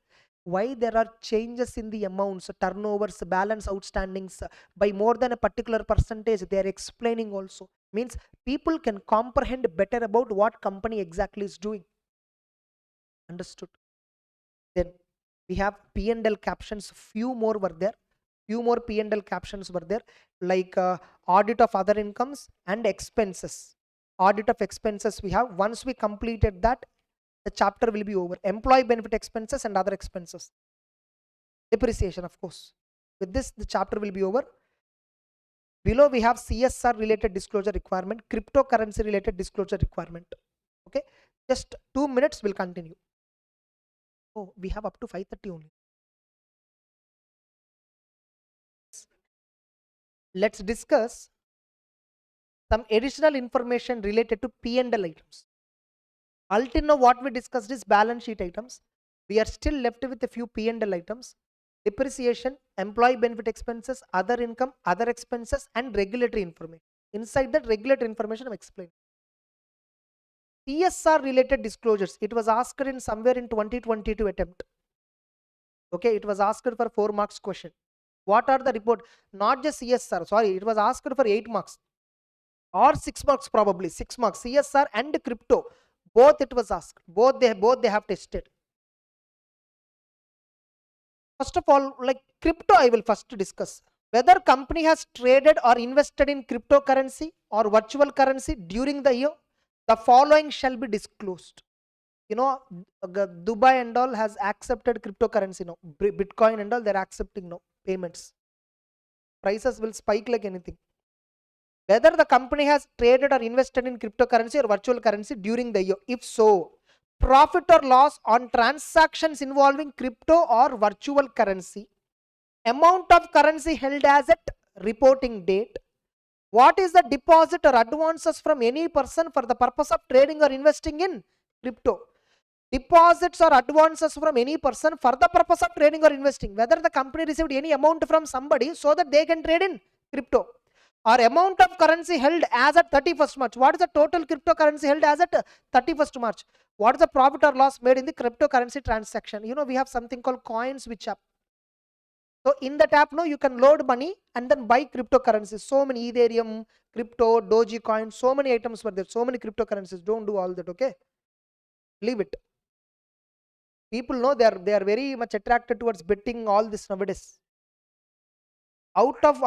Why there are changes in the amounts, turnovers, balance outstandings by more than a particular percentage, they are explaining also. Means people can comprehend better about what company exactly is doing. Understood? Then we have P&L captions. Few more were there. Few more P&L captions were there, like audit of other incomes and expenses. Audit of expenses we have. Once we completed that, the chapter will be over. Employee benefit expenses and other expenses. Depreciation, of course. With this, the chapter will be over. Below we have CSR related disclosure requirement, cryptocurrency related disclosure requirement. Okay, just 2 minutes, we'll continue. Oh, we have up to 5:30 only. Let's discuss some additional information related to P&L items. Until now, what we discussed is balance sheet items. We are still left with a few P&L items: depreciation, employee benefit expenses, other income, other expenses, and regulatory information. Inside that regulatory information, I'm explaining. CSR related disclosures. It was asked in somewhere in 2022 attempt. Okay, it was asked for 4 marks question. What are the report? Not just CSR. Sorry, it was asked for 8 marks or 6 marks, probably 6 marks. CSR and crypto, both it was asked. Both they have tested. First of all, like crypto, I will first discuss whether company has traded or invested in cryptocurrency or virtual currency during the year. The following shall be disclosed. Dubai and all has accepted cryptocurrency now. Bitcoin and all, they're accepting now payments. Prices will spike like anything. Whether the company has traded or invested in cryptocurrency or virtual currency during the year. If so, profit or loss on transactions involving crypto or virtual currency, amount of currency held as at reporting date, what is the deposit or advances from any person for the purpose of trading or investing in crypto. Deposits or advances from any person for the purpose of trading or investing, whether the company received any amount from somebody so that they can trade in crypto, or amount of currency held as at 31st March. What is the total cryptocurrency held as at 31st March? What is the profit or loss made in the cryptocurrency transaction? You know, we have something called coins which app. So in that app, no, you can load money and then buy cryptocurrencies. So many Ethereum, crypto, Dogecoin, so many items were there. So many cryptocurrencies. Don't do all that, okay? Leave it. People know they are very much attracted towards betting all this nowadays. Out of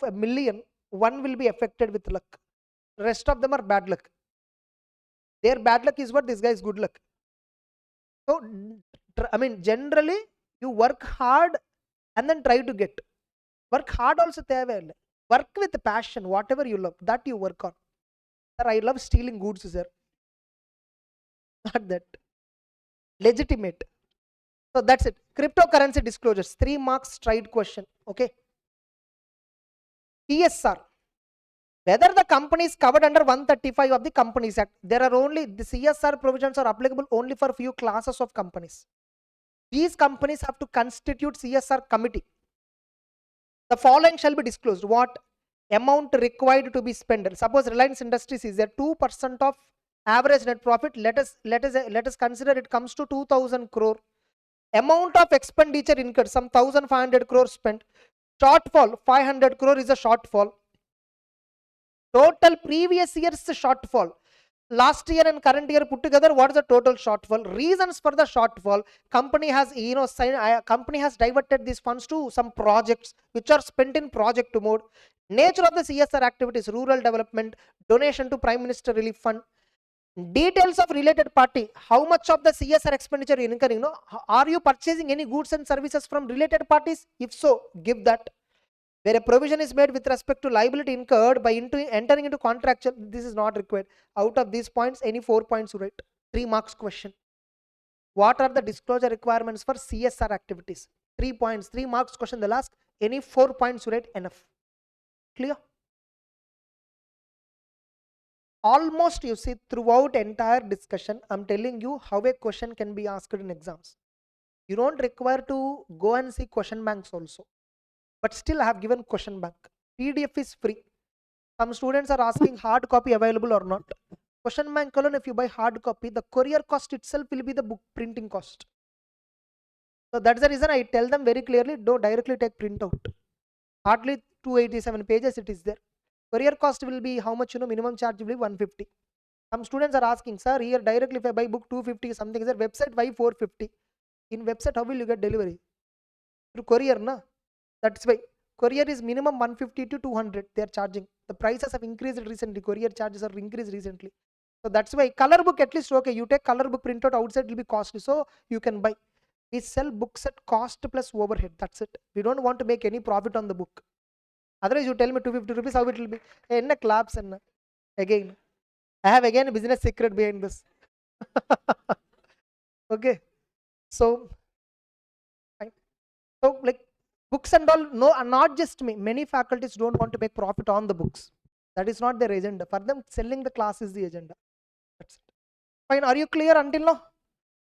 a million, one will be affected with luck. Rest of them are bad luck. Their bad luck is what this guy is good luck. So I mean, generally you work hard and then try to get. Work hard also தேவையில்லை. Work with passion, whatever you love, that you work on. Sir, I love stealing goods, sir. Not that. Legitimate. So that's it. Cryptocurrency disclosures. 3 marks straight question. Okay. TSR. Whether the company is covered under 135 of the Companies Act. There are only, the CSR provisions are applicable only for few classes of companies. These companies have to constitute CSR committee. The following shall be disclosed. What amount required to be spent? Suppose Reliance Industries is there 2% of average net profit. Let us consider it comes to 2000 crore. Amount of expenditure incurred, some 1500 crore spent. Shortfall 500 crore is a shortfall. Total previous year's shortfall, last year and current year put together, what is the total shortfall? Reasons for the shortfall: company has company has diverted these funds to some projects which are spent in project mode. Nature of the CSR activities: rural development, donation to Prime Minister Relief Fund. Details of related party: how much of the CSR expenditure you incurring? No, are you purchasing any goods and services from related parties? If so, give that. Where a provision is made with respect to liability incurred by entering into contractual, this is not required. Out of these points, any 4 points you write. 3 marks question. What are the disclosure requirements for CSR activities? 3 points, 3 marks question. The last, any 4 points you write, enough. Clear? Almost you see throughout entire discussion, I'm telling you how a question can be asked in exams. You don't require to go and see question banks also. But still I have given question bank. PDF is free. Some students are asking hard copy available or not. Question bank alone, if you buy hard copy, the courier cost itself will be the book printing cost. So that's the reason I tell them very clearly, don't directly take printout. Hardly 287 pages it is there. Courier cost will be how much, minimum charge will be 150. Some students are asking, sir, here directly if I buy book 250 something is there, website why 450? In website how will you get delivery? Through courier, na? That's why courier is minimum 150 to 200 they are charging. The prices have increased recently. Courier charges are increased recently. So that's why color book at least okay. You take color book printout outside it will be costly. So you can buy. We sell books at cost plus overhead. That's it. We don't want to make any profit on the book. Otherwise you tell me 250 rupees how it will be. In a claps and again. I have again a business secret behind this. Okay. So fine. So like books and all, no, not just me. Many faculties don't want to make profit on the books. That is not their agenda. For them, selling the class is the agenda. That's it. Fine. Are you clear until now?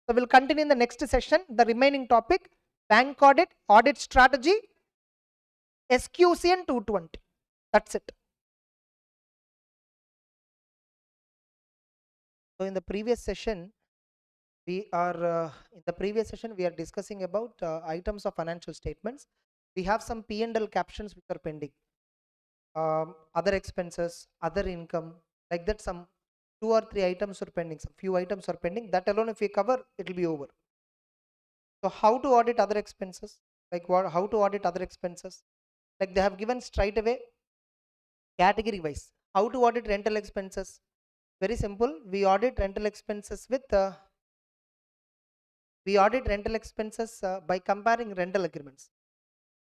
So we'll continue in the next session. The remaining topic: bank audit, audit strategy, SQC and 220. That's it. So in the previous session, we are discussing about items of financial statements. We have some P&L captions which are pending. Other expenses, other income, like that some 2 or 3 items are pending, some few items are pending. That alone if we cover, it will be over. So how to audit other expenses? Like what? How to audit other expenses? Like they have given straight away category wise. How to audit rental expenses? Very simple. We audit rental expenses with by comparing rental agreements.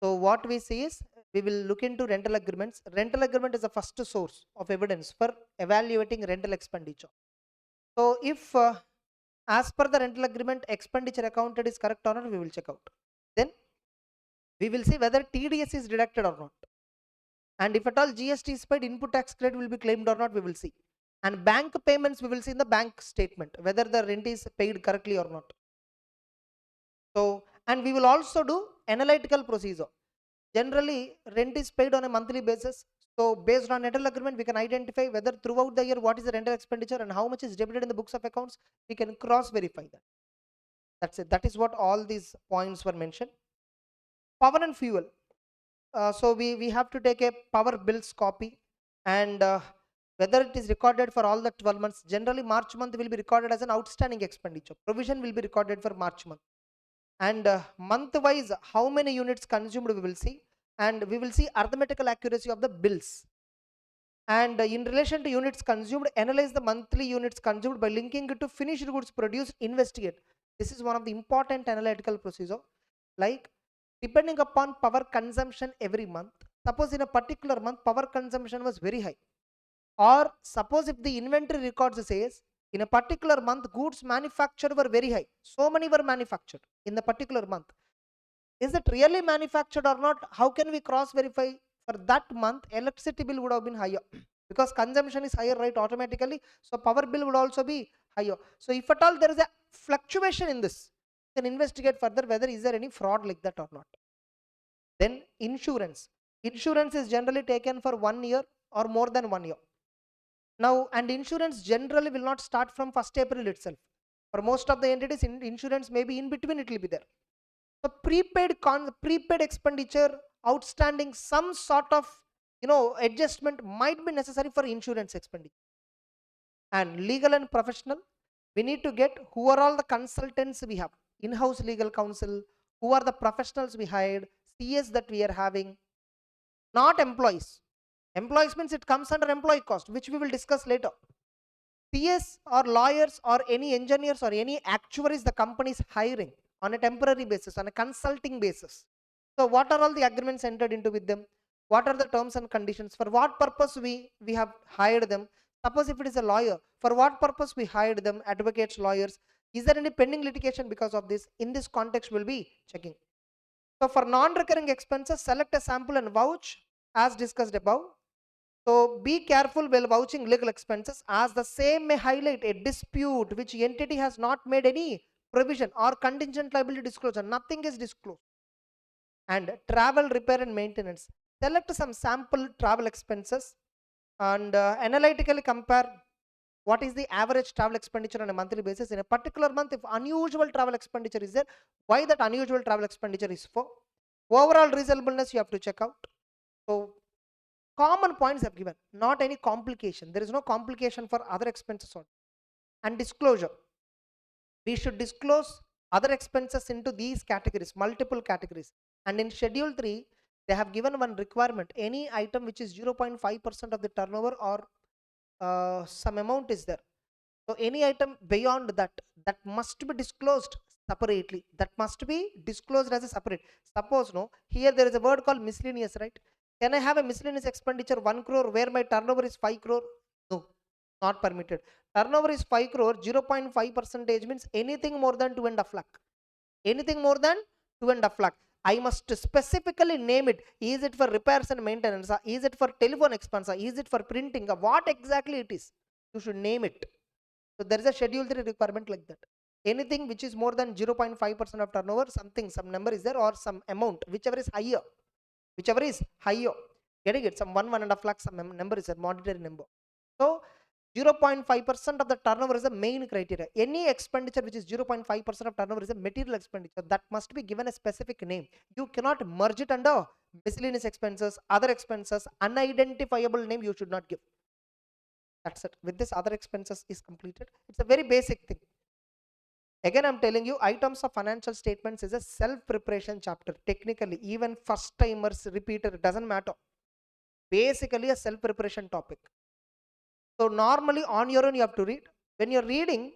So what we see is we will look into rental agreements. Rental agreement is the first source of evidence for evaluating rental expenditure. So if as per the rental agreement expenditure accounted is correct or not, we will check out. Then we will see whether TDS is deducted or not. And if at all GST is paid, input tax credit will be claimed or not, we will see. And bank payments, we will see in the bank statement whether the rent is paid correctly or not. So, and we will also do analytical procedure. Generally, rent is paid on a monthly basis. So, based on rental agreement, we can identify whether throughout the year what is the rental expenditure and how much is debited in the books of accounts. We can cross verify that. That's it. That is what all these points were mentioned. Power and fuel. So we have to take a power bills copy, and whether it is recorded for all the 12 months. Generally, March month will be recorded as an outstanding expenditure. Provision will be recorded for March month. And month wise, how many units consumed we will see, and we will see arithmetical accuracy of the bills. And in relation to units consumed, analyze the monthly units consumed by linking it to finished goods produced, investigate. This is one of the important analytical procedure. Like, depending upon power consumption every month, suppose in a particular month power consumption was very high, or suppose if the inventory records says in a particular month goods manufactured were very high, so many were manufactured in the particular month, is it really manufactured or not? How can we cross verify? For that month electricity bill would have been higher because consumption is higher, right, automatically. So power bill would also be higher. So if at all there is a fluctuation in this, then investigate further whether is there any fraud like that or not. Then insurance is generally taken for 1 year or more than 1 year. Now, and insurance generally will not start from 1st April itself. For most of the entities, insurance may be in between, it will be there. So prepaid expenditure outstanding, some sort of adjustment might be necessary for insurance expenditure. And legal and professional, we need to get who are all the consultants we have, in-house legal counsel, who are the professionals we hired, CS that we are having, not employees. Employees means it comes under employee cost, which we will discuss later. CS or lawyers or any engineers or any actuaries the company is hiring on a temporary basis, on a consulting basis. So what are all the agreements entered into with them? What are the terms and conditions? For what purpose we have hired them? Suppose if it is a lawyer, for what purpose we hired them, advocates, lawyers? Is there any pending litigation because of this? In this context, we'll be checking. So for non-recurring expenses, select a sample and vouch as discussed above. So be careful while vouching legal expenses, as the same may highlight a dispute which entity has not made any provision or contingent liability disclosure. Nothing is disclosed. And travel, repair and maintenance. Select some sample travel expenses and analytically compare what is the average travel expenditure on a monthly basis in a particular month. If unusual travel expenditure is there, why that unusual travel expenditure is for. Overall reasonableness you have to check out. So common points have given, not any complication. There is no complication for other expenses on. And disclosure, we should disclose other expenses into these categories, multiple categories. And in schedule 3, they have given one requirement, any item which is 0.5% of the turnover or some amount is there. So any item beyond that, that must be disclosed separately. That must be disclosed as a separate. Suppose here there is a word called miscellaneous, right? Can I have a miscellaneous expenditure 1 crore where my turnover is 5 crore? No, not permitted. Turnover is 5 crore, 0.5% means anything more than 2.5 lakh. Anything more than 2.5 lakh. I must specifically name it. Is it for repairs and maintenance? Is it for telephone expense? Is it for printing? What exactly it is? You should name it. So there is a schedule 3 requirement like that. Anything which is more than 0.5% of turnover, some number is there, or some amount, whichever is higher. Getting it? Some 1.5 lakh, some number is a monetary number. So 0.5% of the turnover is the main criteria. Any expenditure which is 0.5% of turnover is a material expenditure. That must be given a specific name. You cannot merge it under miscellaneous expenses, other expenses, unidentifiable name you should not give. That's it. With this, other expenses is completed. It's a very basic thing. Again, I'm telling you, items of financial statements is a self-preparation chapter. Technically, even first timers, repeater, it doesn't matter. Basically, a self-preparation topic. So normally on your own you have to read. When you're reading,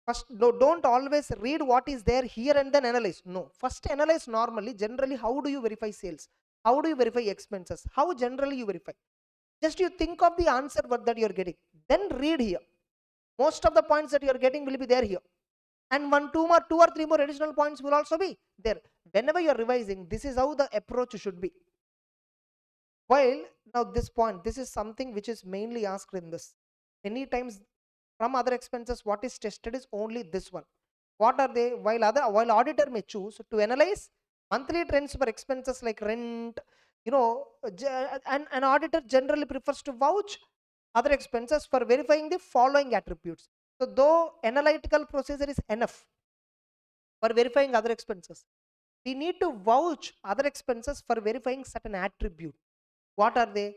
first don't always read what is there here and then analyze. No, first analyze normally. Generally, how do you verify sales? How do you verify expenses? How generally you verify? Just you think of the answer what that you're getting. Then read here. Most of the points that you are getting will be there here, and two or three more additional points will also be there. Whenever you are revising, this is how the approach should be. While now this point, this is something which is mainly asked in this. Many times from other expenses, what is tested is only this one. What are they? While auditor may choose to analyze monthly trends for expenses like rent, and an auditor generally prefers to vouch other expenses for verifying the following attributes. So though analytical procedure is enough for verifying other expenses, we need to vouch other expenses for verifying certain attribute. What are they?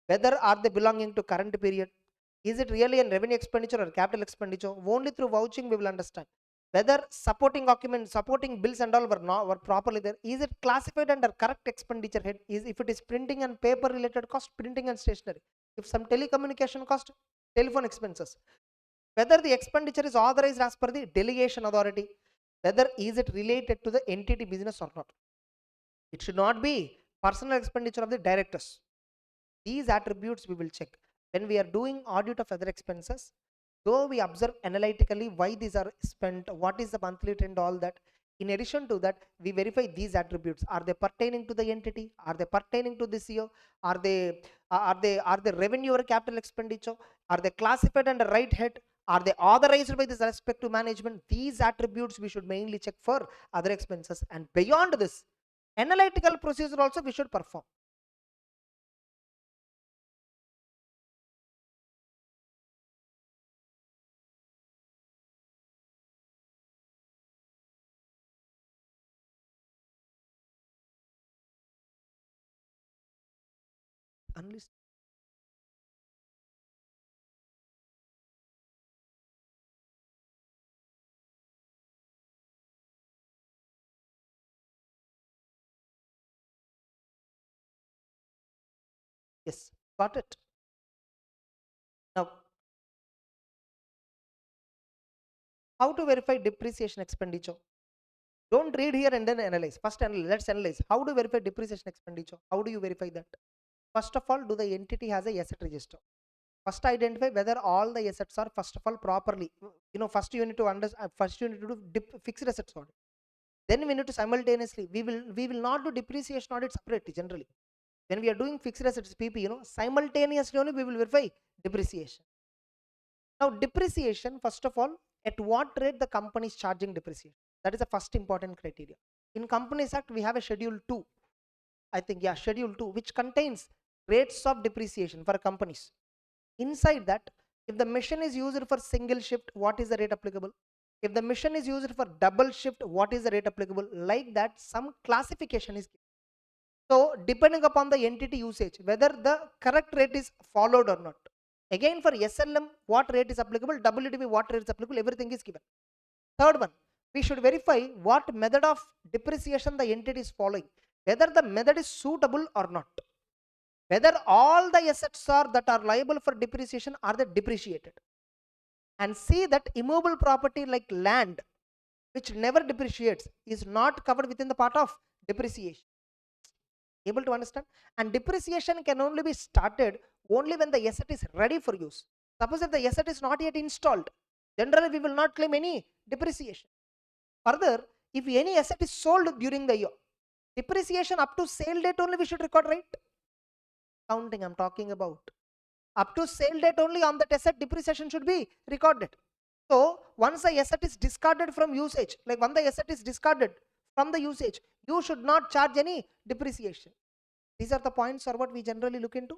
Whether are they belonging to current period? Is it really a revenue expenditure or capital expenditure? Only through vouching we will understand. Whether supporting documents, supporting bills and all were properly there. Is it classified under correct expenditure head? Is if it is printing and paper related cost, printing and stationery. If some telecommunication cost, telephone expenses. Whether the expenditure is authorized as per the delegation authority. Whether is it related to the entity business or not. It should not be personal expenditure of the directors. These attributes we will check. When we are doing audit of other expenses, though we observe analytically why these are spent, what is the monthly trend, all that. In addition to that, we verify these attributes. Are they pertaining to the entity? Are they pertaining to this year? Are they revenue or capital expenditure? Are they classified under right head? Are they authorized by this respective management? These attributes we should mainly check for other expenses. And beyond this, analytical procedure also we should perform. Unless yes, got it. Now, how to verify depreciation expenditure? Don't read here and then analyze. First, let's analyze. How to verify depreciation expenditure? How do you verify that? First of all, do the entity has a asset register? First, identify whether all the assets are first of all properly. First you need to understand. First you need to do fixed assets audit. Then we need to simultaneously. We will not do depreciation audit separately generally. When we are doing fixed assets PP, simultaneously only we will verify depreciation. Now, depreciation, first of all, at what rate the company is charging depreciation? That is the first important criteria. In Companies Act, we have a Schedule 2. I think, yeah, Schedule 2, which contains rates of depreciation for companies. Inside that, if the machine is used for single shift, what is the rate applicable? If the machine is used for double shift, what is the rate applicable? Like that, some classification is given. So, depending upon the entity usage, whether the correct rate is followed or not. Again, for SLM, what rate is applicable? WDB, what rate is applicable? Everything is given. Third one, we should verify what method of depreciation the entity is following, whether the method is suitable or not. Whether all the assets are that are liable for depreciation are they depreciated. And see that immovable property like land, which never depreciates, is not covered within the part of depreciation. Able to understand? And depreciation can only be started only when the asset is ready for use. Suppose if the asset is not yet installed, generally we will not claim any depreciation. Further, if any asset is sold during the year, depreciation up to sale date only we should record, right? Accounting I'm talking about. Up to sale date only on that asset depreciation should be recorded. So once the asset is discarded from usage, like when the asset is discarded from the usage, you should not charge any depreciation. These are the points or what we generally look into.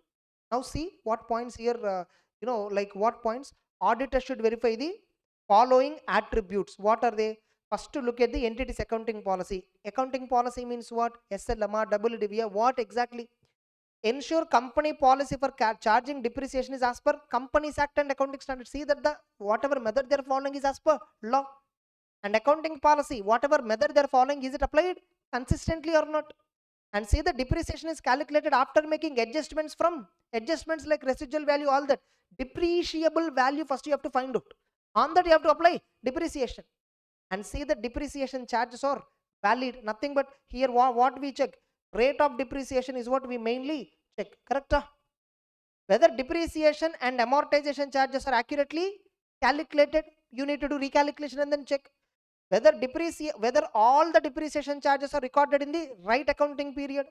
Now see what points here, like what points auditor should verify the following attributes. What are they? First to look at the entity's accounting policy. Accounting policy means what? SLMR, WDV, what exactly? Ensure company policy for charging depreciation is as per Companies Act and accounting standards. See that the whatever method they are following is as per law. And accounting policy, whatever method they are following, is it applied consistently or not? And see the depreciation is calculated after making adjustments like residual value, all that. Depreciable value first you have to find out. On that you have to apply depreciation. And see the depreciation charges are valid. Nothing but here what we check. Rate of depreciation is what we mainly check. Correct? Whether depreciation and amortization charges are accurately calculated, you need to do recalculation and then check whether whether all the depreciation charges are recorded in the right accounting period,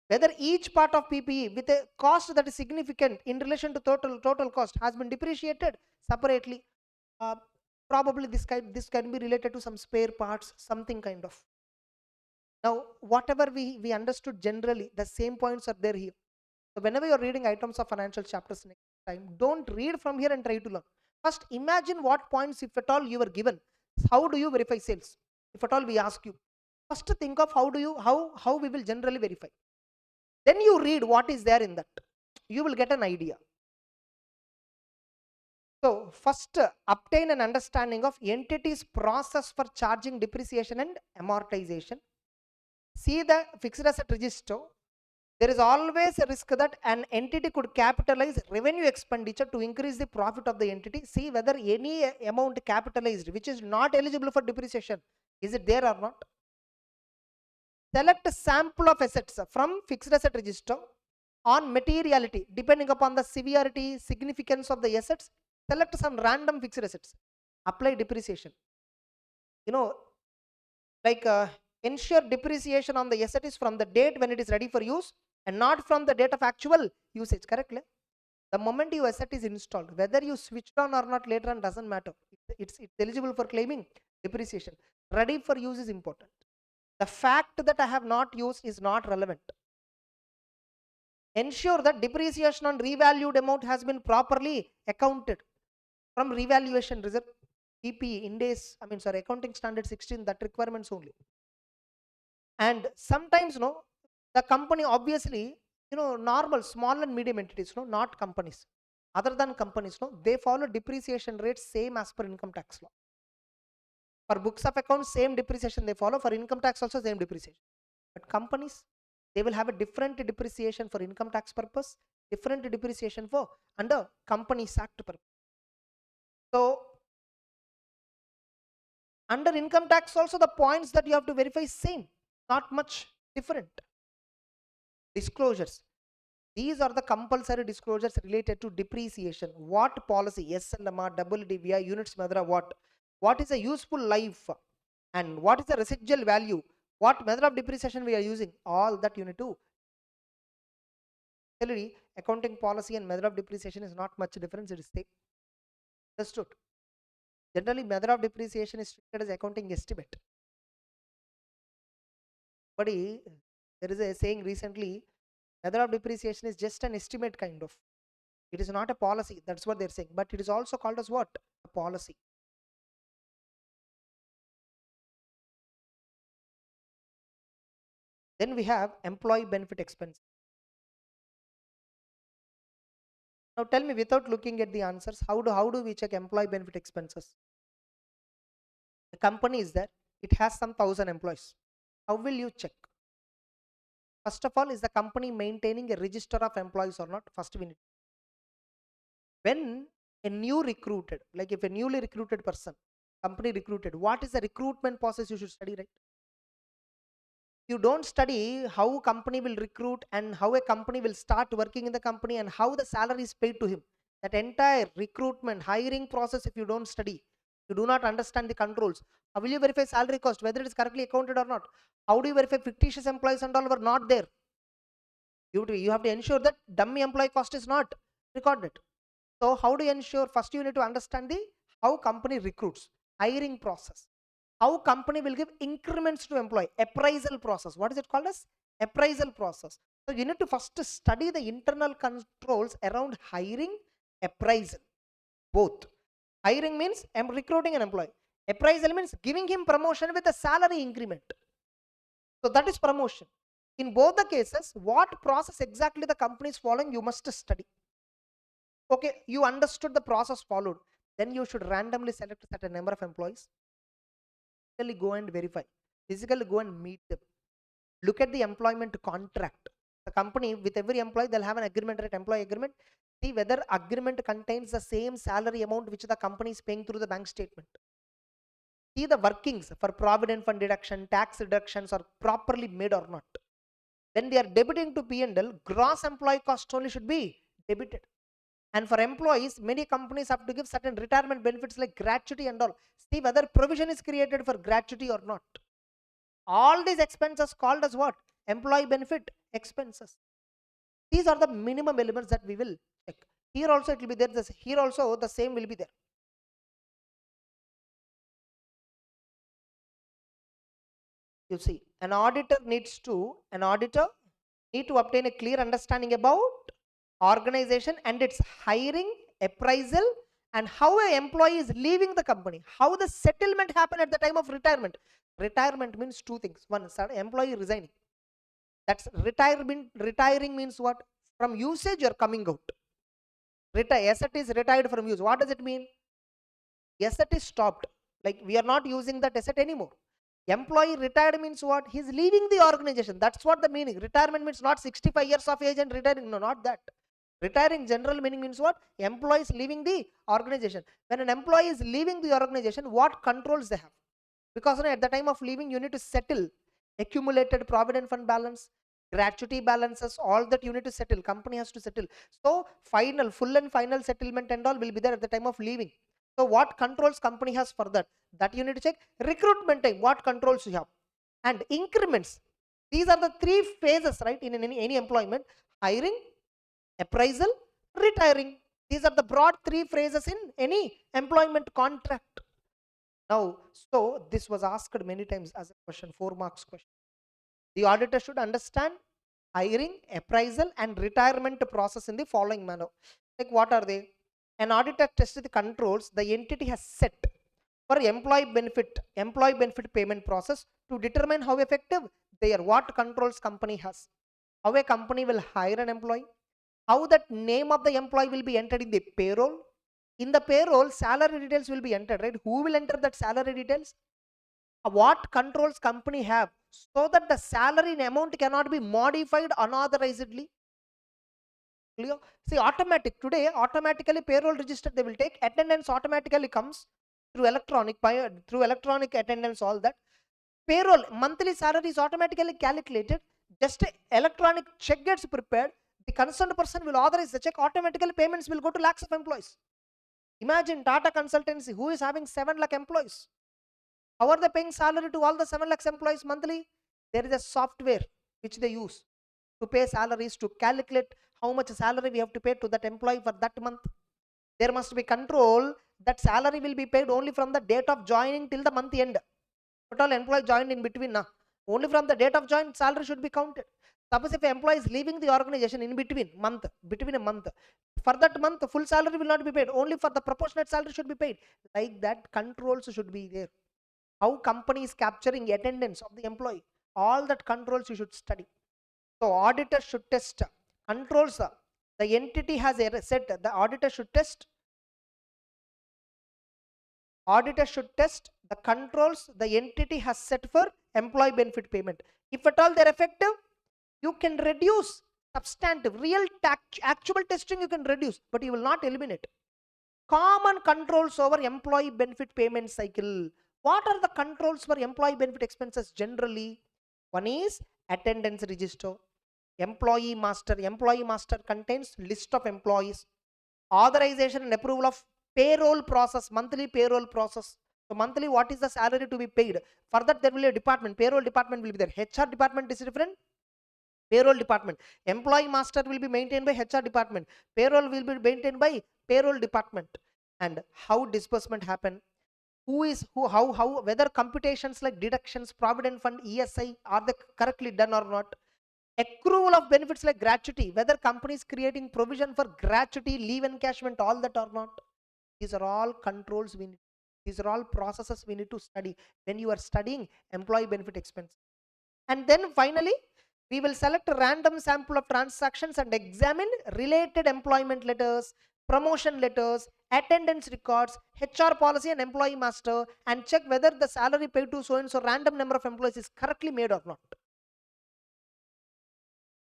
whether each part of PPE with a cost that is significant in relation to total cost has been depreciated separately. Uh, Probably this can be related to some spare parts, something kind of. Now, whatever we understood generally, the same points are there here. So whenever you're reading items of financial chapters next time, don't read from here and try to learn. First, imagine what points, if at all, you were given. How do you verify sales? If at all we ask you, first think of how we will generally verify. Then you read what is there in that. You will get an idea. So first, obtain an understanding of entity's process for charging depreciation and amortization. See the fixed asset register. There is always a risk that an entity could capitalize revenue expenditure to increase the profit of the entity. See whether any amount capitalized which is not eligible for depreciation, is it there or not? Select a sample of assets from fixed asset register on materiality. Depending upon the severity, significance of the assets, select some random fixed assets. Apply depreciation. You know, like ensure depreciation on the asset is from the date when it is ready for use and not from the date of actual usage. Correctly? The moment your asset is installed, whether you switched on or not later on doesn't matter. It's eligible for claiming depreciation. Ready for use is important. The fact that I have not used is not relevant. Ensure that depreciation on revalued amount has been properly accounted from revaluation reserve. PPE, accounting standard 16, that requirements only. And sometimes, the company obviously, normal, small and medium entities, not companies. Other than companies, they follow depreciation rates same as per income tax law. For books of accounts, same depreciation they follow. For income tax also same depreciation. But companies, they will have a different depreciation for income tax purpose, different depreciation for under Companies Act purpose. So under income tax also the points that you have to verify same, not much different. Disclosures. These are the compulsory disclosures related to depreciation. What policy, SLMR, WDVI, units method, what is a useful life and what is the residual value, what method of depreciation we are using, all that you need to. Clearly, accounting policy and method of depreciation is not much difference, it is same. Understood? Generally, method of depreciation is treated as accounting estimate. But there is a saying recently, method of depreciation is just an estimate kind of. It is not a policy. That's what they're saying. But it is also called as what? A policy. Then we have employee benefit expense. Now tell me, without looking at the answers, how do we check employee benefit expenses? The company is there. It has some 1,000 employees. How will you check? First of all, is the company maintaining a register of employees or not? First we need. When a new recruited, like if a newly recruited person, company recruited, what is the recruitment process you should study, right? You don't study how company will recruit and how a company will start working in the company and how the salary is paid to him. That entire recruitment, hiring process, if you don't study, you do not understand the controls. How will you verify salary cost, whether it is correctly accounted or not? How do you verify fictitious employees and all were not there? You have to ensure that dummy employee cost is not recorded. So how do you ensure? First you need to understand the how company recruits, hiring process. How company will give increments to employee, appraisal process. What is it called as? Appraisal process. So you need to first study the internal controls around hiring, appraisal, both. Hiring means I'm recruiting an employee. Appraisal means giving him promotion with a salary increment. So that is promotion. In both the cases, what process exactly the company is following, you must study. Okay, you understood the process followed. Then you should randomly select a certain number of employees. Physically go and verify. Physically go and meet them. Look at the employment contract. The company, with every employee, they'll have an agreement, right? Employee agreement. See whether agreement contains the same salary amount which the company is paying through the bank statement. See the workings for provident fund deduction, tax deductions are properly made or not. When they are debiting to P&L, gross employee cost only should be debited. And for employees, many companies have to give certain retirement benefits like gratuity and all. See whether provision is created for gratuity or not. All these expenses called as what? Employee benefit expenses. These are the minimum elements that we will check. Here also it will be there. Here also the same will be there. You see, an auditor need to obtain a clear understanding about organization and its hiring, appraisal, and how an employee is leaving the company, how the settlement happened at the time of retirement. Retirement means two things. One, employee resigning. That's retirement. Retiring means what? From usage you're coming out. Asset is retired from use. What does it mean? Asset is stopped. Like we are not using that asset anymore. Employee retired means what? He's leaving the organization. That's what the meaning. Retirement means not 65 years of age and retiring. No, not that. Retiring general meaning means what? Employee is leaving the organization. When an employee is leaving the organization, what controls they have? Because at the time of leaving, you need to settle accumulated provident fund balance, gratuity balances, all that you need to settle. Company has to settle. So full and final settlement and all will be there at the time of leaving. So what controls company has for that? That you need to check. Recruitment time, what controls you have? And increments. These are the three phases, right, in any employment. Hiring, appraisal, retiring. These are the broad three phrases in any employment contract. Now, so this was asked many times as a question, 4 marks question. The auditor should understand hiring, appraisal, and retirement process in the following manner. Like what are they? An auditor tests the controls the entity has set for employee benefit payment process to determine how effective they are. What controls company has? How a company will hire an employee? How that name of the employee will be entered in the payroll? In the payroll, salary details will be entered, right? Who will enter that salary details? What controls company have so that the salary amount cannot be modified unauthorizedly? Clear? See, automatically payroll register they will take. Attendance automatically comes through electronic attendance, all that. Payroll, monthly salary is automatically calculated. Just electronic check gets prepared. The concerned person will authorize the check. Automatically payments will go to lakhs of employees. Imagine Tata Consultancy, who is having 7 lakh employees. How are they paying salary to all the 7 lakhs employees monthly? There is a software which they use to pay salaries, to calculate how much salary we have to pay to that employee for that month. There must be control that salary will be paid only from the date of joining till the month end. But all employee joined in between, only from the date of join salary should be counted. Suppose if an employee is leaving the organization in between a month, for that month full salary will not be paid, only for the proportionate salary should be paid. Like that, controls should be there. How company is capturing attendance of the employee, all that controls you should study. So auditor should test controls the entity has set. The auditor should test the controls the entity has set for employee benefit payment. If at all they're effective, you can reduce substantive, actual testing you can reduce, but you will not eliminate. Common controls over employee benefit payment cycle. What are the controls for employee benefit expenses generally? One is attendance register. Employee master contains list of employees. Authorization and approval of payroll process, monthly payroll process. So monthly, what is the salary to be paid? For that, there will be a department. Payroll department will be there. HR department is different. Payroll department. Employee master will be maintained by HR department. Payroll will be maintained by payroll department. And how disbursement happen? How whether computations like deductions, provident fund, ESI, are they correctly done or not? Accrual of benefits like gratuity, whether company is creating provision for gratuity, leave encashment, all that or not. These are all controls these are all processes we need to study when you are studying employee benefit expense. And then finally, we will select a random sample of transactions and examine related employment letters, promotion letters, attendance records, HR policy and employee master, and check whether the salary paid to so and so random number of employees is correctly made or not.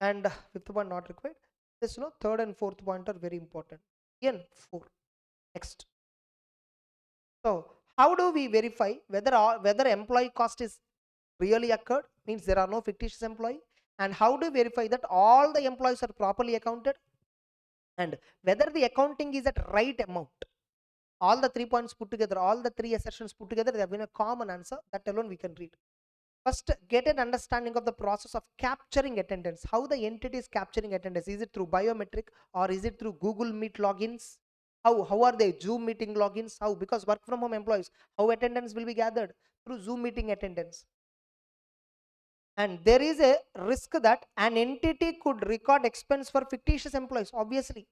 And fifth one not required. This third and fourth point are very important. Again, 4. Next. So how do we verify whether employee cost is really occurred? Means there are no fictitious employee. And how do we verify that all the employees are properly accounted? and whether the accounting is at right amount. All the 3 points put together, all the 3 assertions put together, they have been a common answer. That alone we can read. First, get an understanding of the process of capturing attendance. How the entity is capturing attendance. Is it through biometric or is it through Google Meet logins? How are they? Zoom meeting logins? How? Because work from home employees, how attendance will be gathered? Through Zoom meeting attendance. And there is a risk that an entity could record expense for fictitious employees, obviously.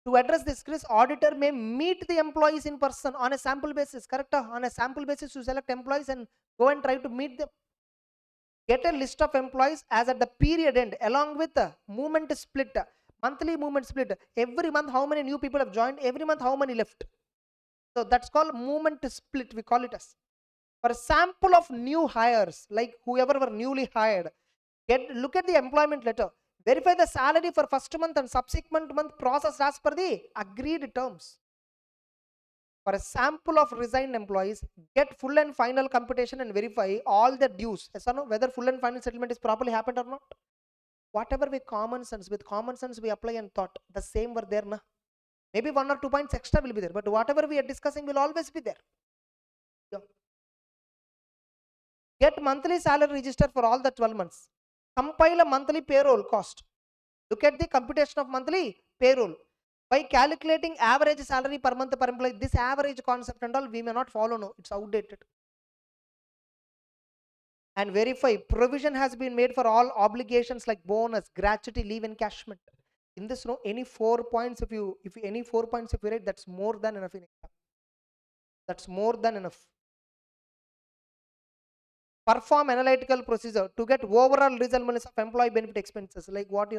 To address this risk, auditor may meet the employees in person on a sample basis. Correct? On a sample basis, you select employees and go and try to meet them. Get a list of employees as at the period end, along with the movement split, monthly movement split. Every month, how many new people have joined? Every month, how many left? So that's called movement split. We call it as. For a sample of new hires, like whoever were newly hired, look at the employment letter. Verify the salary for first month and subsequent month processed as per the agreed terms. For a sample of resigned employees, get full and final computation and verify all the dues. Yes or no? Whether full and final settlement is properly happened or not. Whatever with common sense we apply and thought. The same were there. Na? Maybe 1 or 2 points extra will be there, but whatever we are discussing will always be there. Yeah. Get monthly salary register for all the 12 months. Compile a monthly payroll cost. Look at the computation of monthly payroll. By calculating average salary per month per employee, this average concept and all we may not follow. No, it's outdated. And verify provision has been made for all obligations like bonus, gratuity, leave, encashment. In this, no, any 4 points, if you write, that's more than enough in exam. That's more than enough. Perform analytical procedure to get overall resemblance of employee benefit expenses. Like what,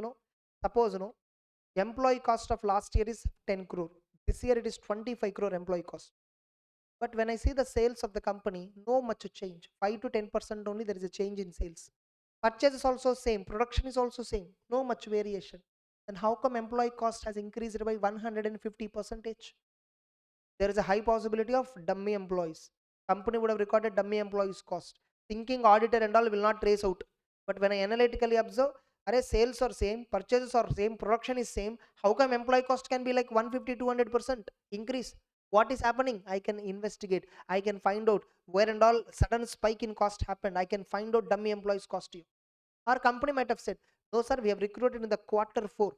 suppose, employee cost of last year is 10 crore. This year it is 25 crore employee cost. But when I see the sales of the company, no much change. 5 to 10% only there is a change in sales. Purchase is also same. Production is also same. No much variation. Then how come employee cost has increased by 150%? There is a high possibility of dummy employees. Company would have recorded dummy employees cost. Thinking auditor and all will not trace out. But when I analytically observe, sales are same, purchases are same, production is same. How come employee cost can be like 150-200% increase? What is happening? I can investigate. I can find out where and all sudden spike in cost happened. I can find out dummy employees cost you. Our company might have said, no sir, we have recruited in the quarter 4.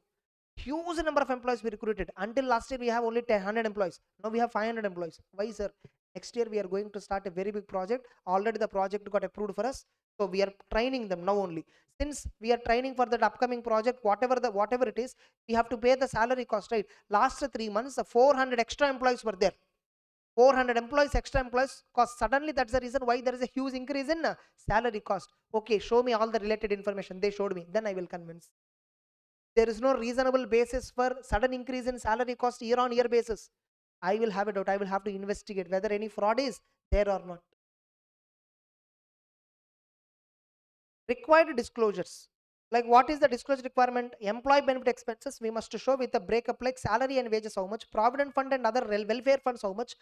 Huge number of employees we recruited. Until last year we have only 100 employees. Now we have 500 employees. Why sir? Next year we are going to start a very big project. Already the project got approved for us. So we are training them now only. Since we are training for that upcoming project, whatever it is, we have to pay the salary cost, right? Last 3 months, 400 extra employees were there. 400 employees, extra employees cost. Suddenly that's the reason why there is a huge increase in salary cost. Okay, show me all the related information. They showed me. Then I will convince. There is no reasonable basis for sudden increase in salary cost year on year basis. I will have a doubt. I will have to investigate whether any fraud is there or not. Required disclosures. Like what is the disclosure requirement? Employee benefit expenses we must show with a breakup like salary and wages how much, provident fund and other welfare funds how much,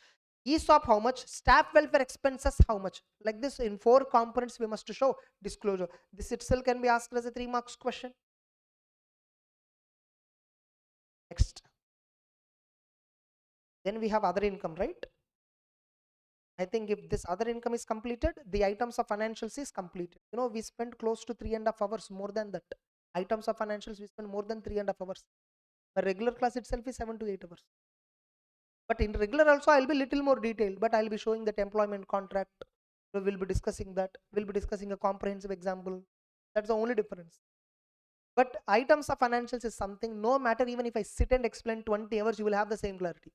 ESOP how much, staff welfare expenses how much. Like this in 4 components we must show disclosure. This itself can be asked as a 3 marks question. Next. Then we have other income, right? I think if this other income is completed, the items of financials is completed. We spent close to 3.5 hours, more than that. Items of financials, we spend more than 3.5 hours. A regular class itself is 7 to 8 hours. But in regular also, I'll be little more detailed, but I'll be showing that employment contract. We'll be discussing that. We'll be discussing a comprehensive example. That's the only difference. But items of financials is something, no matter even if I sit and explain 20 hours, you will have the same clarity.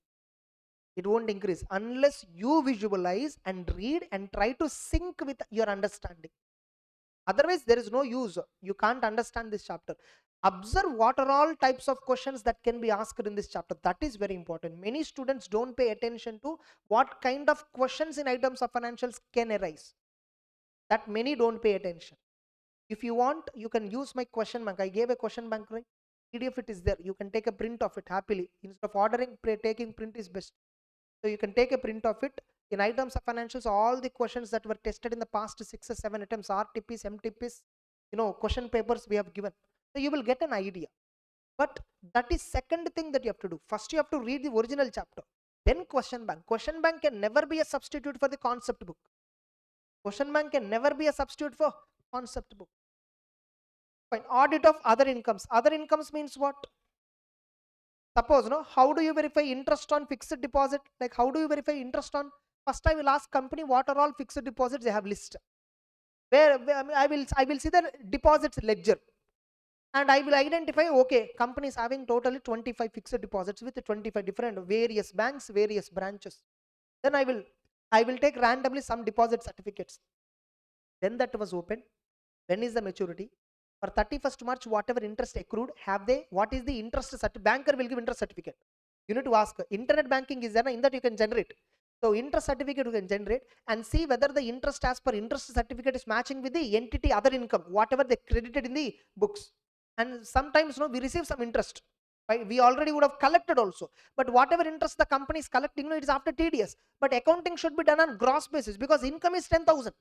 It won't increase unless you visualize and read and try to sync with your understanding. Otherwise, there is no use. You can't understand this chapter. Observe what are all types of questions that can be asked in this chapter. That is very important. Many students don't pay attention to what kind of questions in items of financials can arise. That many don't pay attention. If you want, you can use my question bank. I gave a question bank, right? PDF it is there. You can take a print of it happily. Instead of ordering, taking print is best. So you can take a print of it. In items of financials, all the questions that were tested in the past 6 or 7 attempts, RTPs, MTPs, question papers we have given. So you will get an idea. But that is second thing that you have to do. First you have to read the original chapter, then question bank. Question bank can never be a substitute for the concept book. Question bank can never be a substitute for concept book. Fine. Audit of other incomes. Other incomes means what? Suppose, no, how do you verify interest on fixed deposit? Like, how do you verify interest on? First, I will ask company what are all fixed deposits they have list. Where I will see the deposits ledger, and I will identify, okay, companies having totally 25 fixed deposits with 25 different various banks, various branches. Then I will take randomly some deposit certificates. Then that was opened. When is the maturity? For 31st March, whatever interest accrued, have they? What is the interest? Banker will give interest certificate. You need to ask. Internet banking is there, in that you can generate. So interest certificate you can generate and see whether the interest as per interest certificate is matching with the entity other income, whatever they credited in the books. And sometimes, we receive some interest. Right? We already would have collected also. But whatever interest the company is collecting, it is after TDS. But accounting should be done on gross basis because income is 10,000.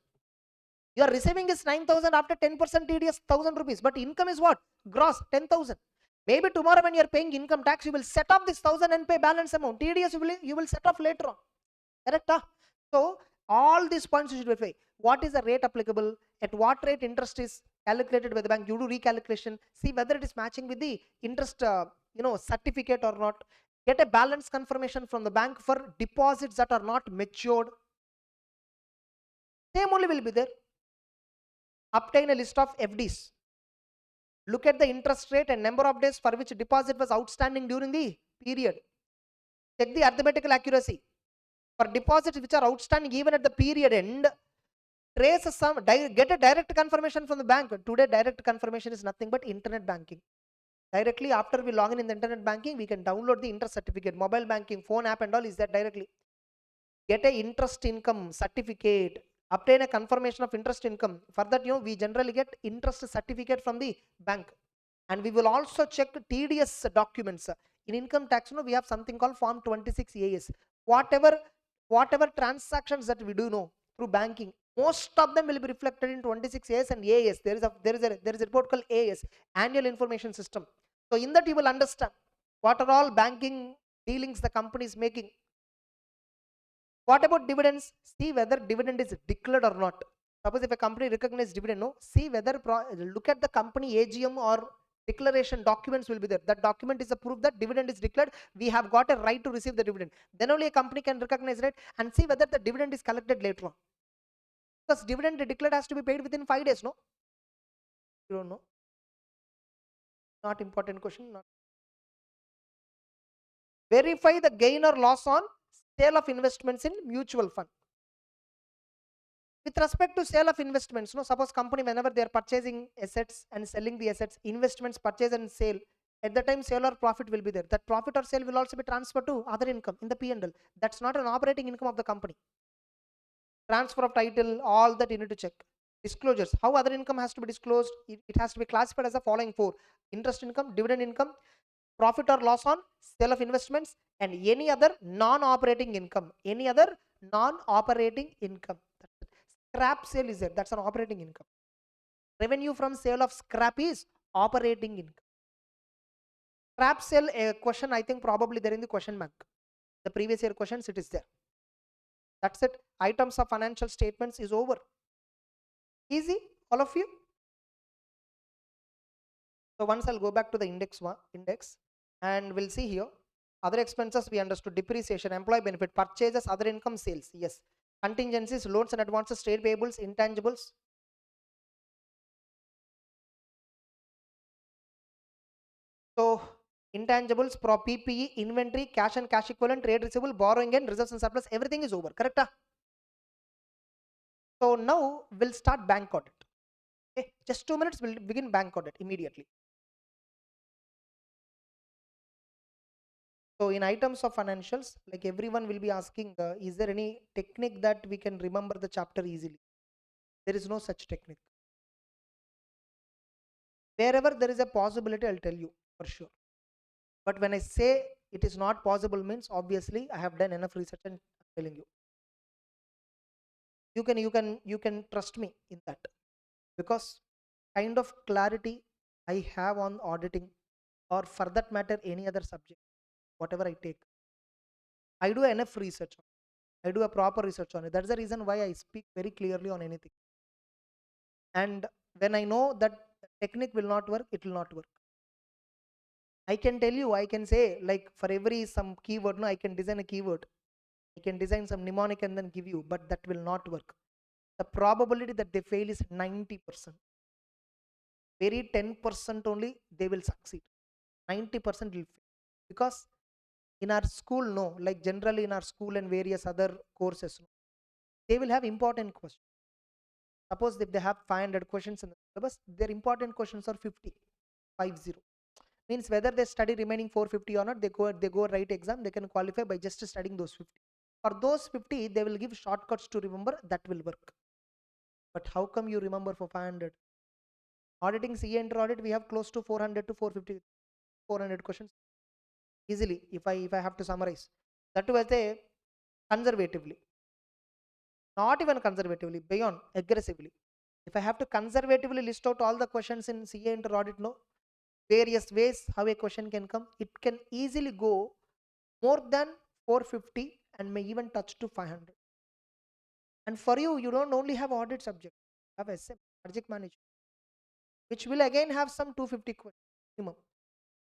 You are receiving is 9,000 after 10% TDS 1,000 rupees. But income is what? Gross 10,000. Maybe tomorrow when you are paying income tax, you will set off this 1,000 and pay balance amount. TDS you will set off later on. Correct? So all these points you should verify. What is the rate applicable? At what rate interest is calculated by the bank? You do recalculation. See whether it is matching with the interest certificate or not. Get a balance confirmation from the bank for deposits that are not matured. Same only will be there. Obtain a list of FDs. Look at the interest rate and number of days for which deposit was outstanding during the period. Check the arithmetical accuracy. For deposits which are outstanding even at the period end, trace some, get a direct confirmation from the bank. Today direct confirmation is nothing but internet banking. Directly after we log in the internet banking, we can download the interest certificate. Mobile banking, phone app and all is that directly. Get a interest income certificate. Obtain a confirmation of interest income. For that, we generally get interest certificate from the bank. And we will also check TDS documents. In income tax, we have something called Form 26 AS. Whatever transactions that we do through banking, most of them will be reflected in 26 AS and AS. There is a report called AS, Annual Information System. So in that you will understand what are all banking dealings the company is making. What about dividends? See whether dividend is declared or not. Suppose if a company recognizes dividend, see whether look at the company AGM or declaration documents will be there. That document is a proof that dividend is declared. We have got a right to receive the dividend. Then only a company can recognize it and see whether the dividend is collected later on. Because dividend declared has to be paid within 5 days, no? You don't know. Not important question. Verify the gain or loss on sale of investments in mutual fund. With respect to sale of investments, suppose company whenever they are purchasing assets and selling the assets, investments purchase and sale, at the time sale or profit will be there. That profit or sale will also be transferred to other income in the P&L. That's not an operating income of the company. Transfer of title, all that you need to check. Disclosures, how other income has to be disclosed? It has to be classified as the following 4: interest income, dividend income, profit or loss on sale of investments, and any other non-operating income. Any other non-operating income. Scrap sale is there, that's an operating income. Revenue from sale of scrap is operating income. Scrap sale, a question I think probably there in the question bank. The previous year questions, it is there. That's it. Items of financial statements is over. Easy, all of you. So once I'll go back to the index and we'll see here. Other expenses we understood: depreciation, employee benefit, purchases, other income, sales. Yes. Contingencies, loans and advances, trade payables, intangibles. So intangibles, PPE, inventory, cash and cash equivalent, trade receivable, borrowing and reserves and surplus, everything is over. Correct? So now we'll start bank audit. Okay, just 2 minutes, we'll begin bank audit immediately. So in items of financials, like everyone will be asking, is there any technique that we can remember the chapter easily? There is no such technique. Wherever there is a possibility, I'll tell you for sure. But when I say it is not possible means obviously I have done enough research and I'm telling you. You can trust me in that, because kind of clarity I have on auditing, or for that matter, any other subject, whatever I take, I do enough research on it. I do a proper research on it. That's the reason why I speak very clearly on anything. And when I know that technique will not work, it will not work. I can tell you, I can say, like for every some keyword, no, I can design a keyword. I can design some mnemonic and then give you, but that will not work. The probability that they fail is 90%. Very 10% only they will succeed. 90% will fail. Because in our school, no, like generally in our school and various other courses, no, they will have important questions. Suppose if they have 500 questions in the syllabus, their important questions are 50, 50. Means whether they study remaining 450 or not, they go write exam, they can qualify by just studying those 50. For those 50, they will give shortcuts to remember, that will work. But how come you remember for 500? Auditing CA Inter audit, we have close to 400 to 450, 400 questions easily. If I have to summarize, that was a conservatively, not even conservatively, beyond aggressively. If I have to conservatively list out all the questions in CA Inter audit, no, various ways how a question can come, it can easily go more than 450 and may even touch to 500. And for you, you don't only have audit subject, you have SM, project management, which will again have some 250 questions minimum.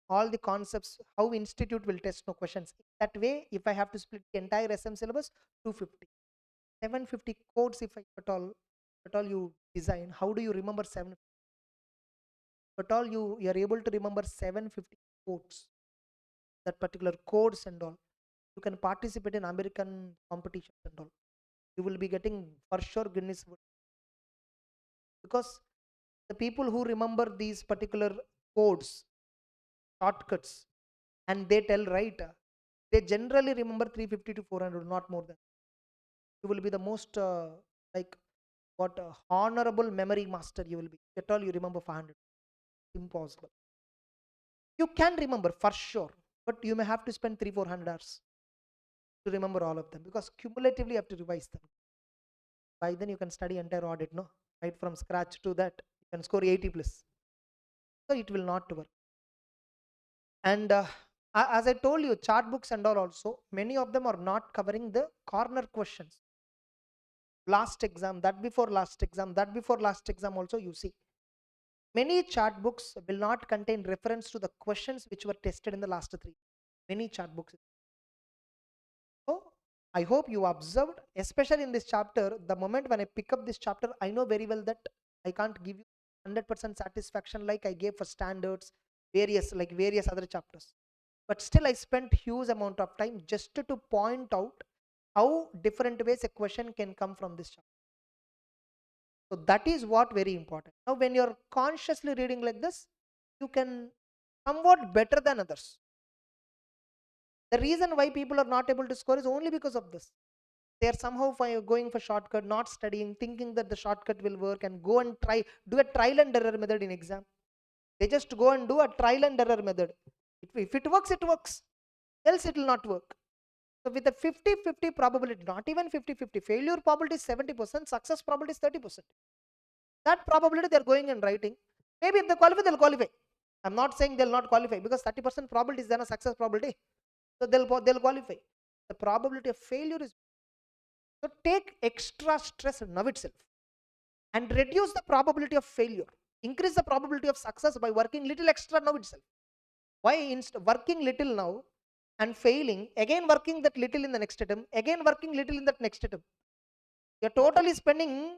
All the concepts, how institute will test no questions. That way, if I have to split the entire SM syllabus, 250. 750 codes if at all you design, how do you remember 7? At all you are able to remember 750 codes, that particular codes and all. You can participate in American competitions and all. You will be getting for sure Guinness Book, because the people who remember these particular codes, shortcuts, and they tell right, they generally remember 350 to 400, not more than. You will be the most like what honorable memory master you will be. At all you remember 500. Impossible. You can remember for sure, but you may have to spend 300-400 hours to remember all of them, because cumulatively you have to revise them. By then you can study entire audit, no? Right from scratch to that, you can score 80 plus. So it will not work. And as I told you, chart books and all also, many of them are not covering the corner questions. Last exam, that before last exam, that before last exam also, you see. Many chart books will not contain reference to the questions which were tested in the last three. Many chart books. So I hope you observed, especially in this chapter, the moment when I pick up this chapter, I know very well that I can't give you 100% satisfaction like I gave for standards, various other chapters. But still I spent huge amount of time just to point out how different ways a question can come from this chapter. So that is what very important. Now when you're consciously reading like this, you can somewhat better than others. The reason why people are not able to score is only because of this. They are somehow going for shortcut, not studying, thinking that the shortcut will work, and go and do a trial and error method in exam. They just go and do a trial and error method. If it works, it works. Else it will not work. So with a 50-50 probability, not even 50-50, failure probability is 70%, success probability is 30%. That probability they are going and writing. Maybe if they qualify, they'll qualify. I'm not saying they'll not qualify, because 30% probability is then a success probability. So they'll qualify. The probability of failure is. So take extra stress now itself and reduce the probability of failure. Increase the probability of success by working little extra now itself. Why working little now and failing, again working that little in the next attempt, again working little in that next attempt? You're totally spending,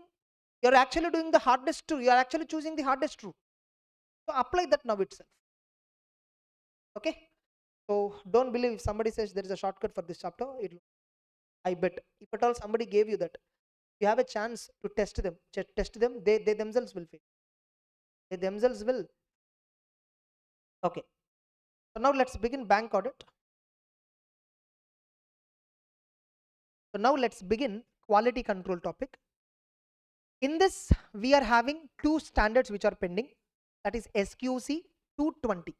you're actually doing the hardest route, you're actually choosing the hardest route. So apply that now itself. Okay? So don't believe if somebody says there is a shortcut for this chapter. I bet if at all somebody gave you that, you have a chance to test them. They themselves will fail. They themselves will. Okay. So now let's begin bank audit. So now let's begin quality control topic. In this, we are having two standards which are pending. That is SQC 220.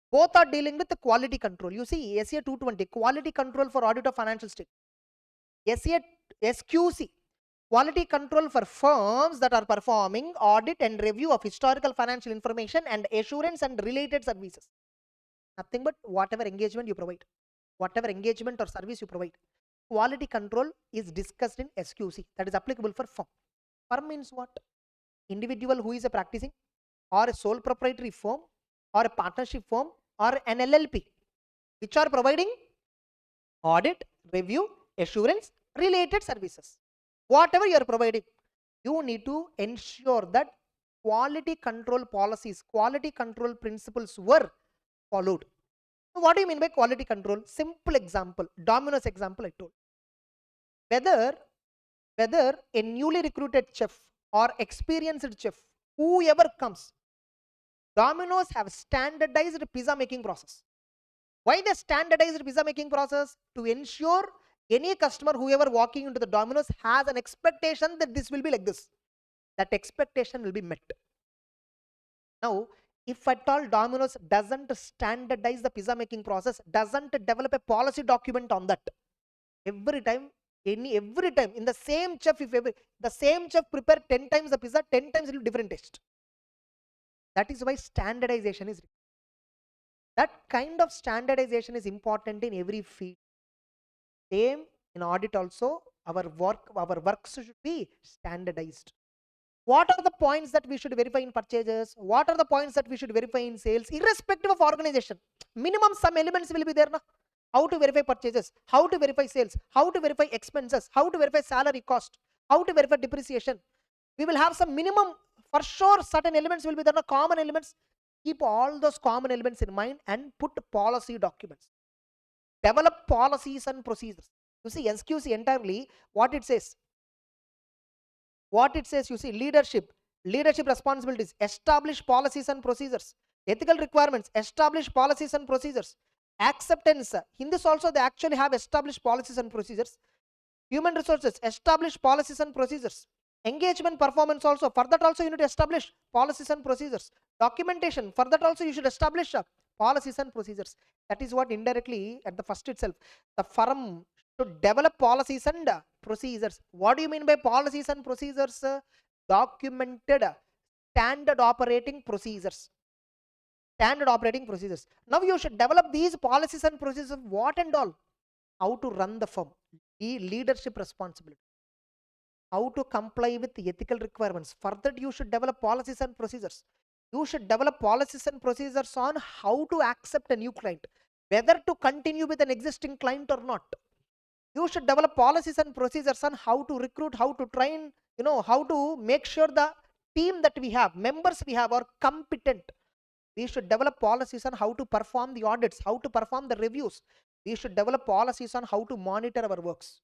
Both are dealing with the quality control. You see, SEA 220, quality control for audit of financial statement. SQC, quality control for firms that are performing audit and review of historical financial information and assurance and related services. Nothing but whatever engagement you provide, whatever engagement or service you provide. Quality control is discussed in SQC, that is applicable for firm. Firm means what? Individual who is a practicing, or a sole proprietary firm, or a partnership firm, or an LLP, which are providing audit, review, assurance related services. Whatever you are providing, you need to ensure that quality control policies, quality control principles were followed. So what do you mean by quality control? Simple example, Domino's example I told. Whether a newly recruited chef or experienced chef, whoever comes, Domino's have standardized pizza making process. Why the standardized pizza making process? To ensure any customer, whoever walking into the Domino's, has an expectation that this will be like this. That expectation will be met. Now, if at all Domino's doesn't standardize the pizza making process, doesn't develop a policy document on that, every time in the same chef, if the same chef prepare 10 times the pizza, 10 times it will be different taste. That is why standardization is required. That kind of standardization is important in every field. Same in audit also, our works should be standardized. What are the points that we should verify in purchases? What are the points that we should verify in sales? Irrespective of organization, minimum some elements will be there. Na? How to verify purchases, how to verify sales, how to verify expenses, how to verify salary cost, how to verify depreciation. We will have some minimum, for sure certain elements will be there, na? Common elements. Keep all those common elements in mind and put policy documents. Develop policies and procedures. You see, SQC entirely, what it says, you see, leadership responsibilities, establish policies and procedures. Ethical requirements, establish policies and procedures. Acceptance, in this also they actually have established policies and procedures. Human resources, establish policies and procedures. Engagement performance also, for that also you need to establish policies and procedures. Documentation, for that also you should establish policies and procedures. That is what indirectly at the first itself, the firm should develop policies and procedures. What do you mean by policies and procedures? Documented standard operating procedures. Standard operating procedures. Now you should develop these policies and procedures of what and all? How to run the firm, the leadership responsibility, how to comply with the ethical requirements. For that you should develop policies and procedures. You should develop policies and procedures on how to accept a new client, whether to continue with an existing client or not. You should develop policies and procedures on how to recruit, how to train, how to make sure the team that we have, members we have, are competent. We should develop policies on how to perform the audits, how to perform the reviews. We should develop policies on how to monitor our works.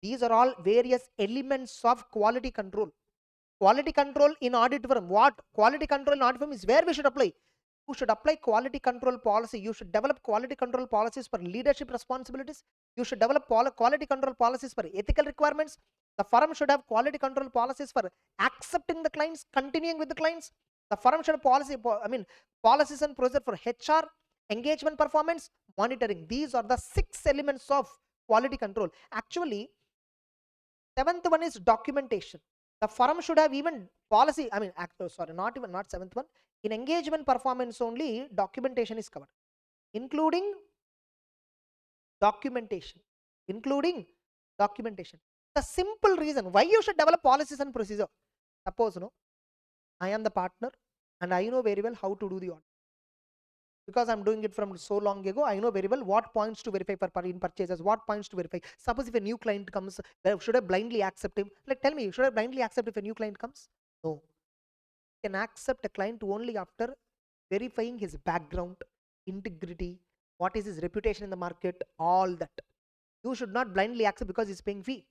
These are all various elements of quality control. Quality control in audit firm. What? Quality control in audit firm is where we should apply. You should apply quality control policy. You should develop quality control policies for leadership responsibilities. You should develop quality control policies for ethical requirements. The firm should have quality control policies for accepting the clients, continuing with the clients. The firm should have policies and procedures for HR, engagement performance, monitoring. These are the 6 elements of quality control. Actually, 7th one is documentation. The firm should have even policy, not 7th one. In engagement performance only, documentation is covered, including documentation. The simple reason why you should develop policies and procedure. Suppose, I am the partner and I know very well how to do the audit. Because I'm doing it from so long ago, I know very well what points to verify in purchases, what points to verify. Suppose if a new client comes, should I blindly accept him? Like, tell me, should I blindly accept if a new client comes? No. You can accept a client only after verifying his background, integrity, what is his reputation in the market, all that. You should not blindly accept because he's paying fee.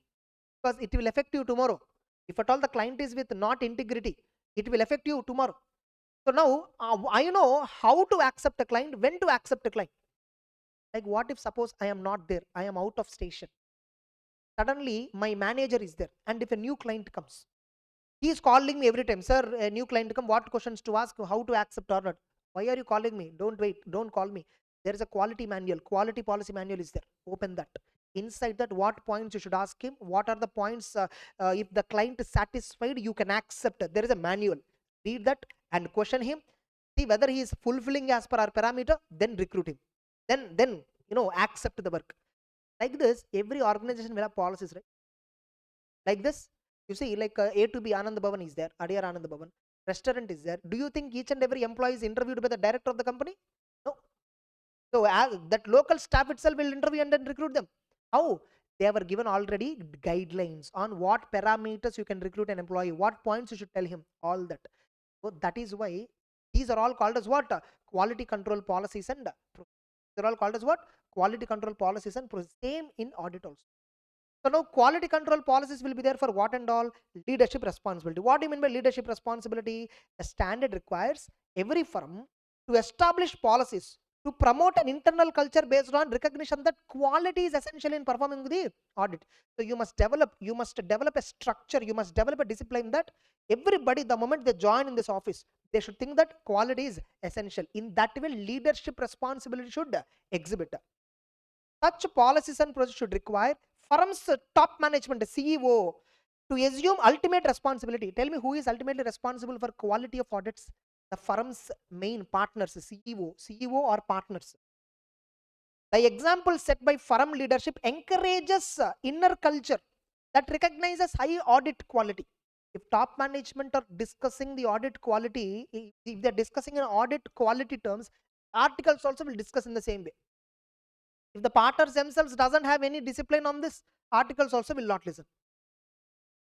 Because it will affect you tomorrow. If at all the client is with not integrity, it will affect you tomorrow. So now I know how to accept a client, when to accept a client. Like, what if suppose I am not there, I am out of station. Suddenly my manager is there, and if a new client comes, he is calling me every time, sir, a new client come, what questions to ask, how to accept or not. Why are you calling me? Don't wait, don't call me. There is a quality manual, quality policy manual is there. Open that. Inside that, what points you should ask him, what are the points, if the client is satisfied, you can accept. There is a manual. Read that and question him. See whether he is fulfilling as per our parameter, then recruit him. Then accept the work. Like this, every organization will have policies, right? Like this, you see, like A to B Anand Bhavan is there, Adyar Anand Bhavan, restaurant is there. Do you think each and every employee is interviewed by the director of the company? No. So as that local staff itself will interview and then recruit them. How? They were given already guidelines on what parameters you can recruit an employee, what points you should tell him, all that. So that is why these are all called as what? Quality control policies and they're all called as what? Quality control policies and same in audit also. So now quality control policies will be there for what and all? Leadership responsibility. What do you mean by leadership responsibility? The standard requires every firm to establish policies to promote an internal culture based on recognition that quality is essential in performing the audit. So you must develop a structure, you must develop a discipline that everybody, the moment they join in this office, they should think that quality is essential. In that way, leadership responsibility should exhibit. Such policies and procedures should require firm's top management, CEO, to assume ultimate responsibility. Tell me who is ultimately responsible for quality of audits? The firm's main partners, CEO or partners. The example set by firm leadership encourages inner culture that recognizes high audit quality. If top management are discussing the audit quality, if they're discussing in audit quality terms, articles also will discuss in the same way. If the partners themselves doesn't have any discipline on this, articles also will not listen.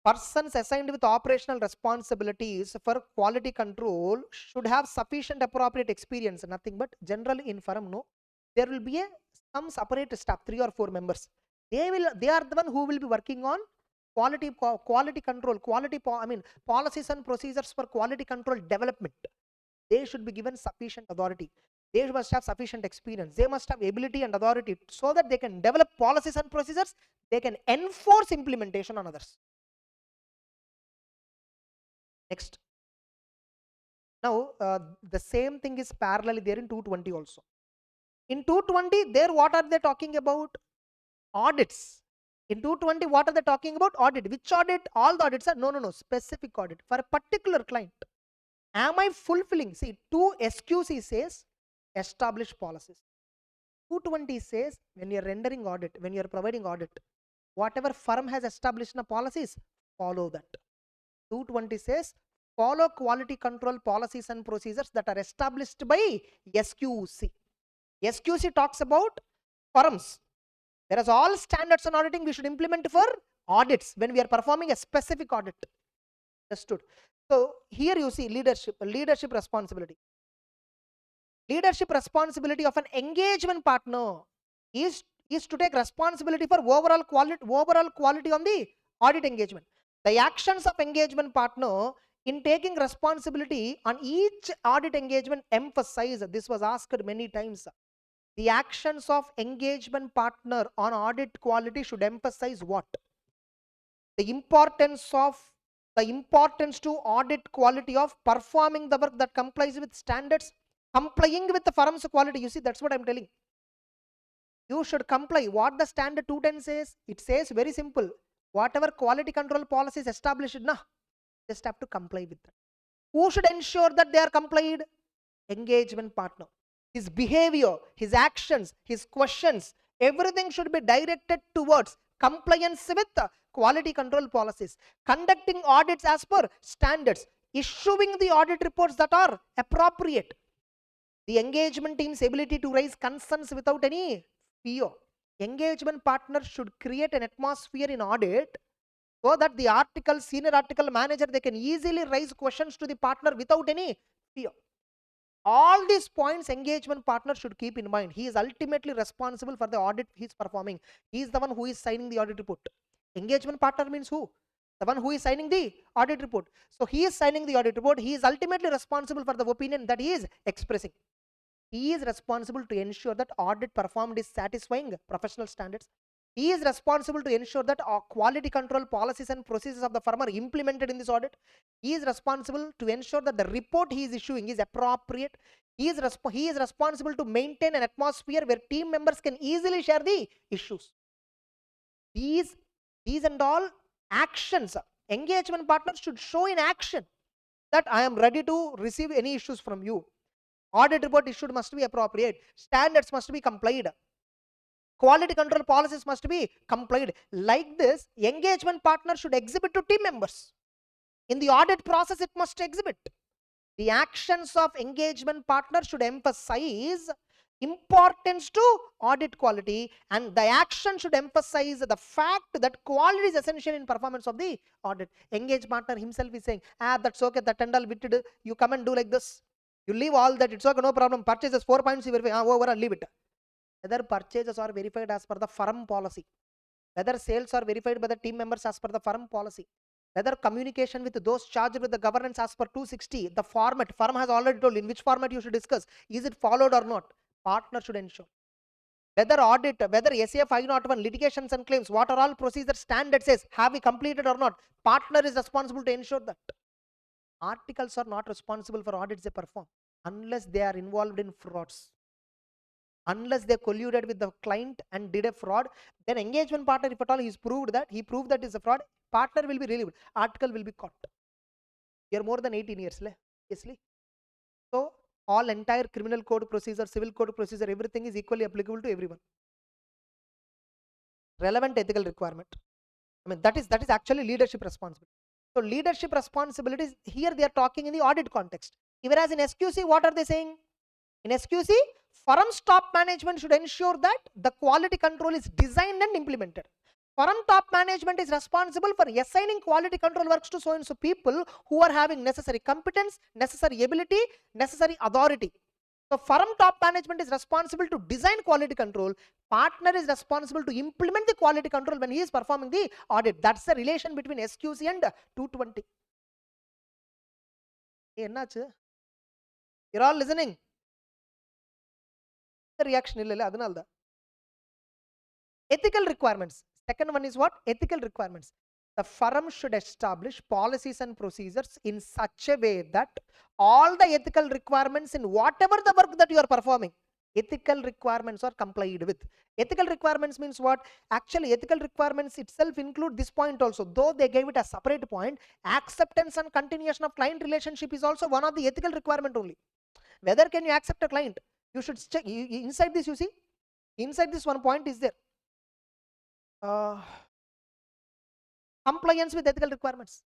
Persons assigned with operational responsibilities for quality control should have sufficient appropriate experience. Nothing but generally in firm, no. There will be some separate staff, 3 or 4 members. They are the one who will be working on quality control, policies and procedures for quality control development. They should be given sufficient authority. They must have sufficient experience. They must have ability and authority so that they can develop policies and procedures. They can enforce implementation on others. Next. Now, the same thing is parallel there in 220 also. In 220, there what are they talking about? Audits. In 220, what are they talking about? Audit. Which audit? All the audits are? No. Specific audit for a particular client. Am I fulfilling? See, 2 SQC says establish policies. 220 says when you're rendering audit, when you're providing audit, whatever firm has established in policies, follow that. 220 says follow quality control policies and procedures that are established by SQC. SQC talks about firms. Whereas all standards on auditing we should implement for audits when we are performing a specific audit. Understood? So here you see leadership responsibility. Leadership responsibility of an engagement partner is to take responsibility for overall quality on the audit engagement. The actions of engagement partner in taking responsibility on each audit engagement emphasize, this was asked many times, the actions of engagement partner on audit quality should emphasize what? The importance to audit quality of performing the work that complies with standards, complying with the firm's quality. You see, that's what I'm telling. You should comply. What the standard 210 says? It says very simple. Whatever quality control policy is established, just have to comply with that. Who should ensure that they are complied? Engagement partner. His behavior, his actions, his questions, everything should be directed towards compliance with the quality control policies, conducting audits as per standards, issuing the audit reports that are appropriate. The engagement team's ability to raise concerns without any fear. Engagement partners should create an atmosphere in audit so that the senior article manager, they can easily raise questions to the partner without any fear. All these points engagement partner should keep in mind. He is ultimately responsible for the audit he is performing. He is the one who is signing the audit report. Engagement partner means who? The one who is signing the audit report. So he is signing the audit report. He is ultimately responsible for the opinion that he is expressing. He is responsible to ensure that audit performed is satisfying professional standards. He is responsible to ensure that quality control policies and procedures of the firm are implemented in this audit. He is responsible to ensure that the report he is issuing is appropriate. He is responsible to maintain an atmosphere where team members can easily share the issues. These and all actions, engagement partners should show in action that I am ready to receive any issues from you. Audit report issued must be appropriate. Standards must be complied. Quality control policies must be complied. Like this, engagement partner should exhibit to team members. In the audit process, it must exhibit. The actions of engagement partner should emphasize importance to audit quality, and the action should emphasize the fact that quality is essential in performance of the audit. Engaged partner himself is saying, that's okay, that and all vitted, you come and do like this. You leave all that, it's okay, no problem. Purchases 4 points, you verify, over and leave it. Whether purchases are verified as per the firm policy, whether sales are verified by the team members as per the firm policy, whether communication with those charged with the governance as per 260, the format, firm has already told in which format you should discuss, is it followed or not, partner should ensure. Whether audit, whether SEP 501, litigations and claims, what are all procedure standard says, have we completed or not, partner is responsible to ensure that. Articles are not responsible for audits they perform unless they are involved in frauds. Unless they colluded with the client and did a fraud, then engagement partner, if at all he proved that is a fraud, partner will be relieved, article will be caught. You're more than 18 years, obviously. So all entire criminal code procedure, civil code procedure, everything is equally applicable to everyone. Relevant ethical requirement. I mean, that is actually leadership responsibility. So leadership responsibilities here they are talking in the audit context. Whereas in SQC, what are they saying? In SQC, firm's top management should ensure that the quality control is designed and implemented. Firm top management is responsible for assigning quality control works to so and so people who are having necessary competence, necessary ability, necessary authority. So firm top management is responsible to design quality control. Partner is responsible to implement the quality control when he is performing the audit. That's the relation between SQC and 220. You're all listening? The reaction illa adanalda. Ethical requirements. Second one is what? Ethical requirements. The firm should establish policies and procedures in such a way that all the ethical requirements in whatever the work that you are performing, ethical requirements are complied with. Ethical requirements means what? Actually, ethical requirements itself include this point also. Though they gave it a separate point, acceptance and continuation of client relationship is also one of the ethical requirement only. Whether can you accept a client? You should check. Inside this, you see, inside this one point is there. Compliance with ethical requirements.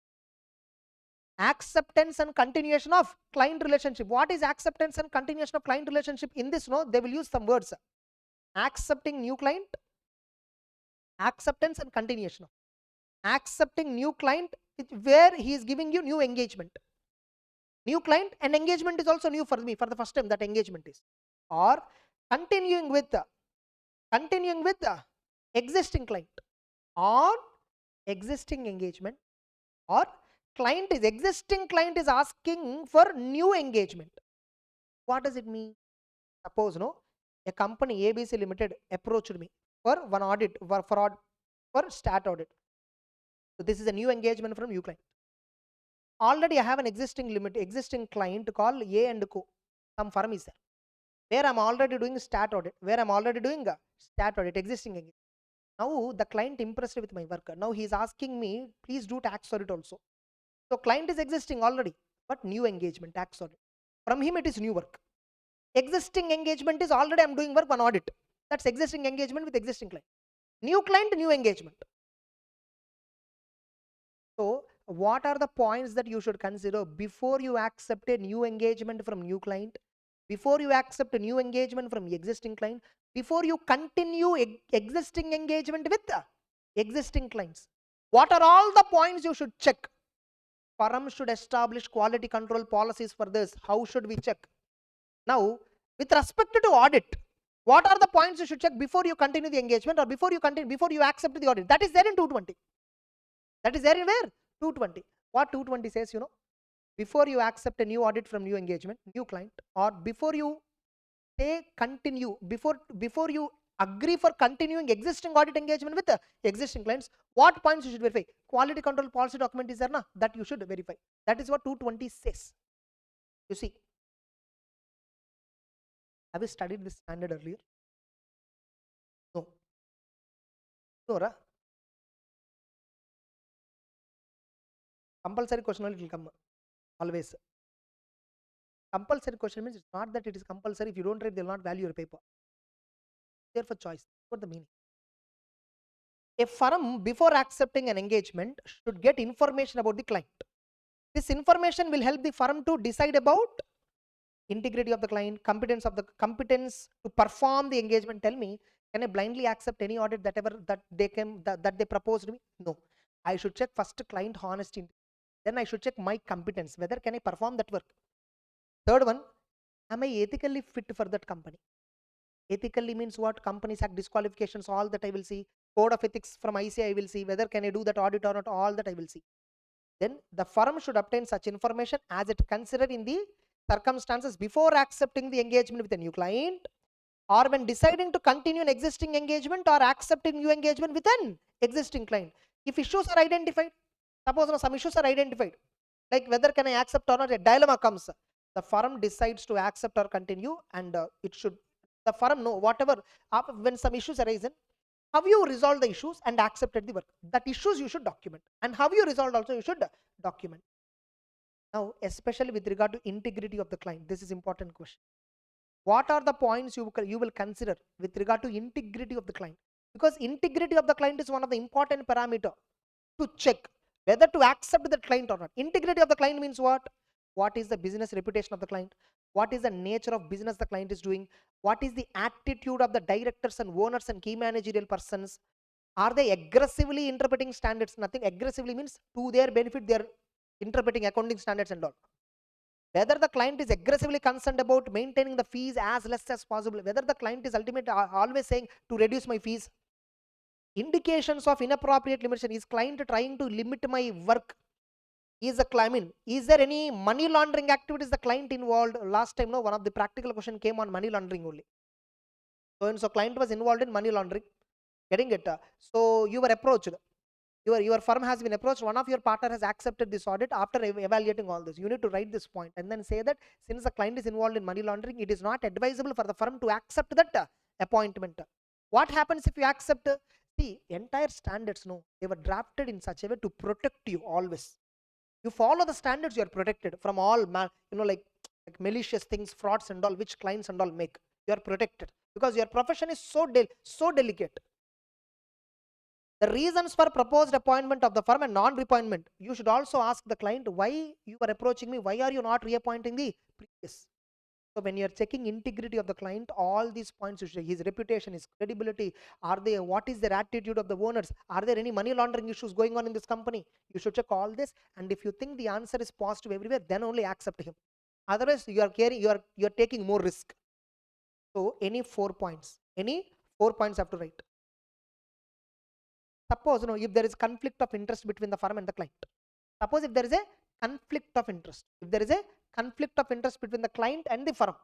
Acceptance and continuation of client relationship. What is acceptance and continuation of client relationship? In this, no, they will use some words. Accepting new client, acceptance and continuation of. Accepting new client, where he is giving you new engagement. New client and engagement is also new for me for the first time, that engagement is. Or continuing with existing client, or existing engagement, or existing client is asking for new engagement. What does it mean? Suppose a company ABC Limited approached me for one audit for stat audit. So this is a new engagement from new client. Already I have an existing client called A and Co. Some firm is there, where I'm already doing stat audit, existing engagement. Now the client impressed with my work. Now he is asking me, please do tax audit also. So client is existing already, but new engagement, tax audit. From him it is new work. Existing engagement is already I'm doing work on audit. That's existing engagement with existing client. New client, new engagement. So what are the points that you should consider before you accept a new engagement from new client, before you accept a new engagement from existing client, before you continue existing engagement with existing clients? What are all the points you should check? Firm should establish quality control policies for this. How should we check? Now, with respect to audit, what are the points you should check before you continue the engagement, or before you accept the audit? That is there in 220. That is there in where? 220. What 220 says, before you accept a new audit from new engagement, new client, or before you say continue, before you agree for continuing existing audit engagement with the existing clients, what points you should verify? Quality control policy document is there, that you should verify. That is what 220 says. You see, have you studied this standard earlier? No. No, right? Compulsory question it will come always. Compulsory question means it's not that it is compulsory. If you don't write, they will not value your paper. There for choice. What the meaning? A firm, before accepting an engagement, should get information about the client. This information will help the firm to decide about integrity of the client, competence to perform the engagement. Tell me, can I blindly accept any audit that they proposed me? No. I should check first client honesty. Then I should check my competence, whether can I perform that work. Third one, am I ethically fit for that company? Ethically means what? Companies Act disqualifications, all that I will see. Code of ethics from ICI I will see. Whether can I do that audit or not, all that I will see. Then the firm should obtain such information as it considered in the circumstances before accepting the engagement with a new client, or when deciding to continue an existing engagement or accepting new engagement with an existing client. If issues are identified, suppose some issues are identified, like whether can I accept or not, a dilemma comes. The firm decides to accept or continue, and the firm know whatever, when some issues arise, how you resolve the issues and accepted the work. That issues you should document, and how you resolved also you should document. Now, especially with regard to integrity of the client, this is important question. What are the points you will consider with regard to integrity of the client? Because integrity of the client is one of the important parameter to check whether to accept the client or not. Integrity of the client means what? What is the business reputation of the client? What is the nature of business the client is doing? What is the attitude of the directors and owners and key managerial persons? Are they aggressively interpreting standards? Nothing. Aggressively means to their benefit they are interpreting accounting standards and all. Whether the client is aggressively concerned about maintaining the fees as less as possible, whether the client is ultimately always saying to reduce my fees. Indications of inappropriate limitation. Is client trying to limit my work? Is there any money laundering activities the client involved? Last time, no, one of the practical question came on money laundering only. So client was involved in money laundering. Getting it? So you were approached. Your firm has been approached. One of your partner has accepted this audit after evaluating all this. You need to write this point and then say that since the client is involved in money laundering, it is not advisable for the firm to accept that appointment. What happens if you accept? See, entire standards, no, they were drafted in such a way to protect you always. You follow the standards, you are protected from all like malicious things, frauds and all, which clients and all make. You are protected because your profession is so delicate. The reasons for proposed appointment of the firm and non-reappointment. You should also ask the client, why you are approaching me, why are you not reappointing the previous? So when you are checking integrity of the client, all these points, his reputation, his credibility, what is their attitude of the owners? Are there any money laundering issues going on in this company? You should check all this, and if you think the answer is positive everywhere, then only accept him. Otherwise, you are taking more risk. So any 4 points have to write. Suppose if there is conflict of interest between the firm and the client. Suppose if there is a conflict of interest. If there is a conflict of interest between the client and the firm,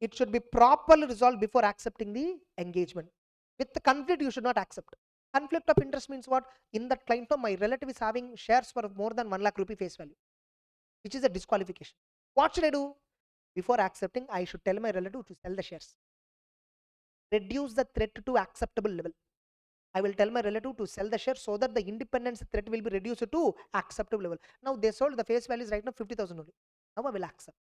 it should be properly resolved before accepting the engagement. With the conflict, you should not accept. Conflict of interest means what? In that client firm, my relative is having shares for more than 1 lakh rupee face value, which is a disqualification. What should I do? Before accepting, I should tell my relative to sell the shares. Reduce the threat to acceptable level. I will tell my relative to sell the share so that the independence threat will be reduced to acceptable level. Now they sold, the face value is right now 50,000 only. Now I will accept.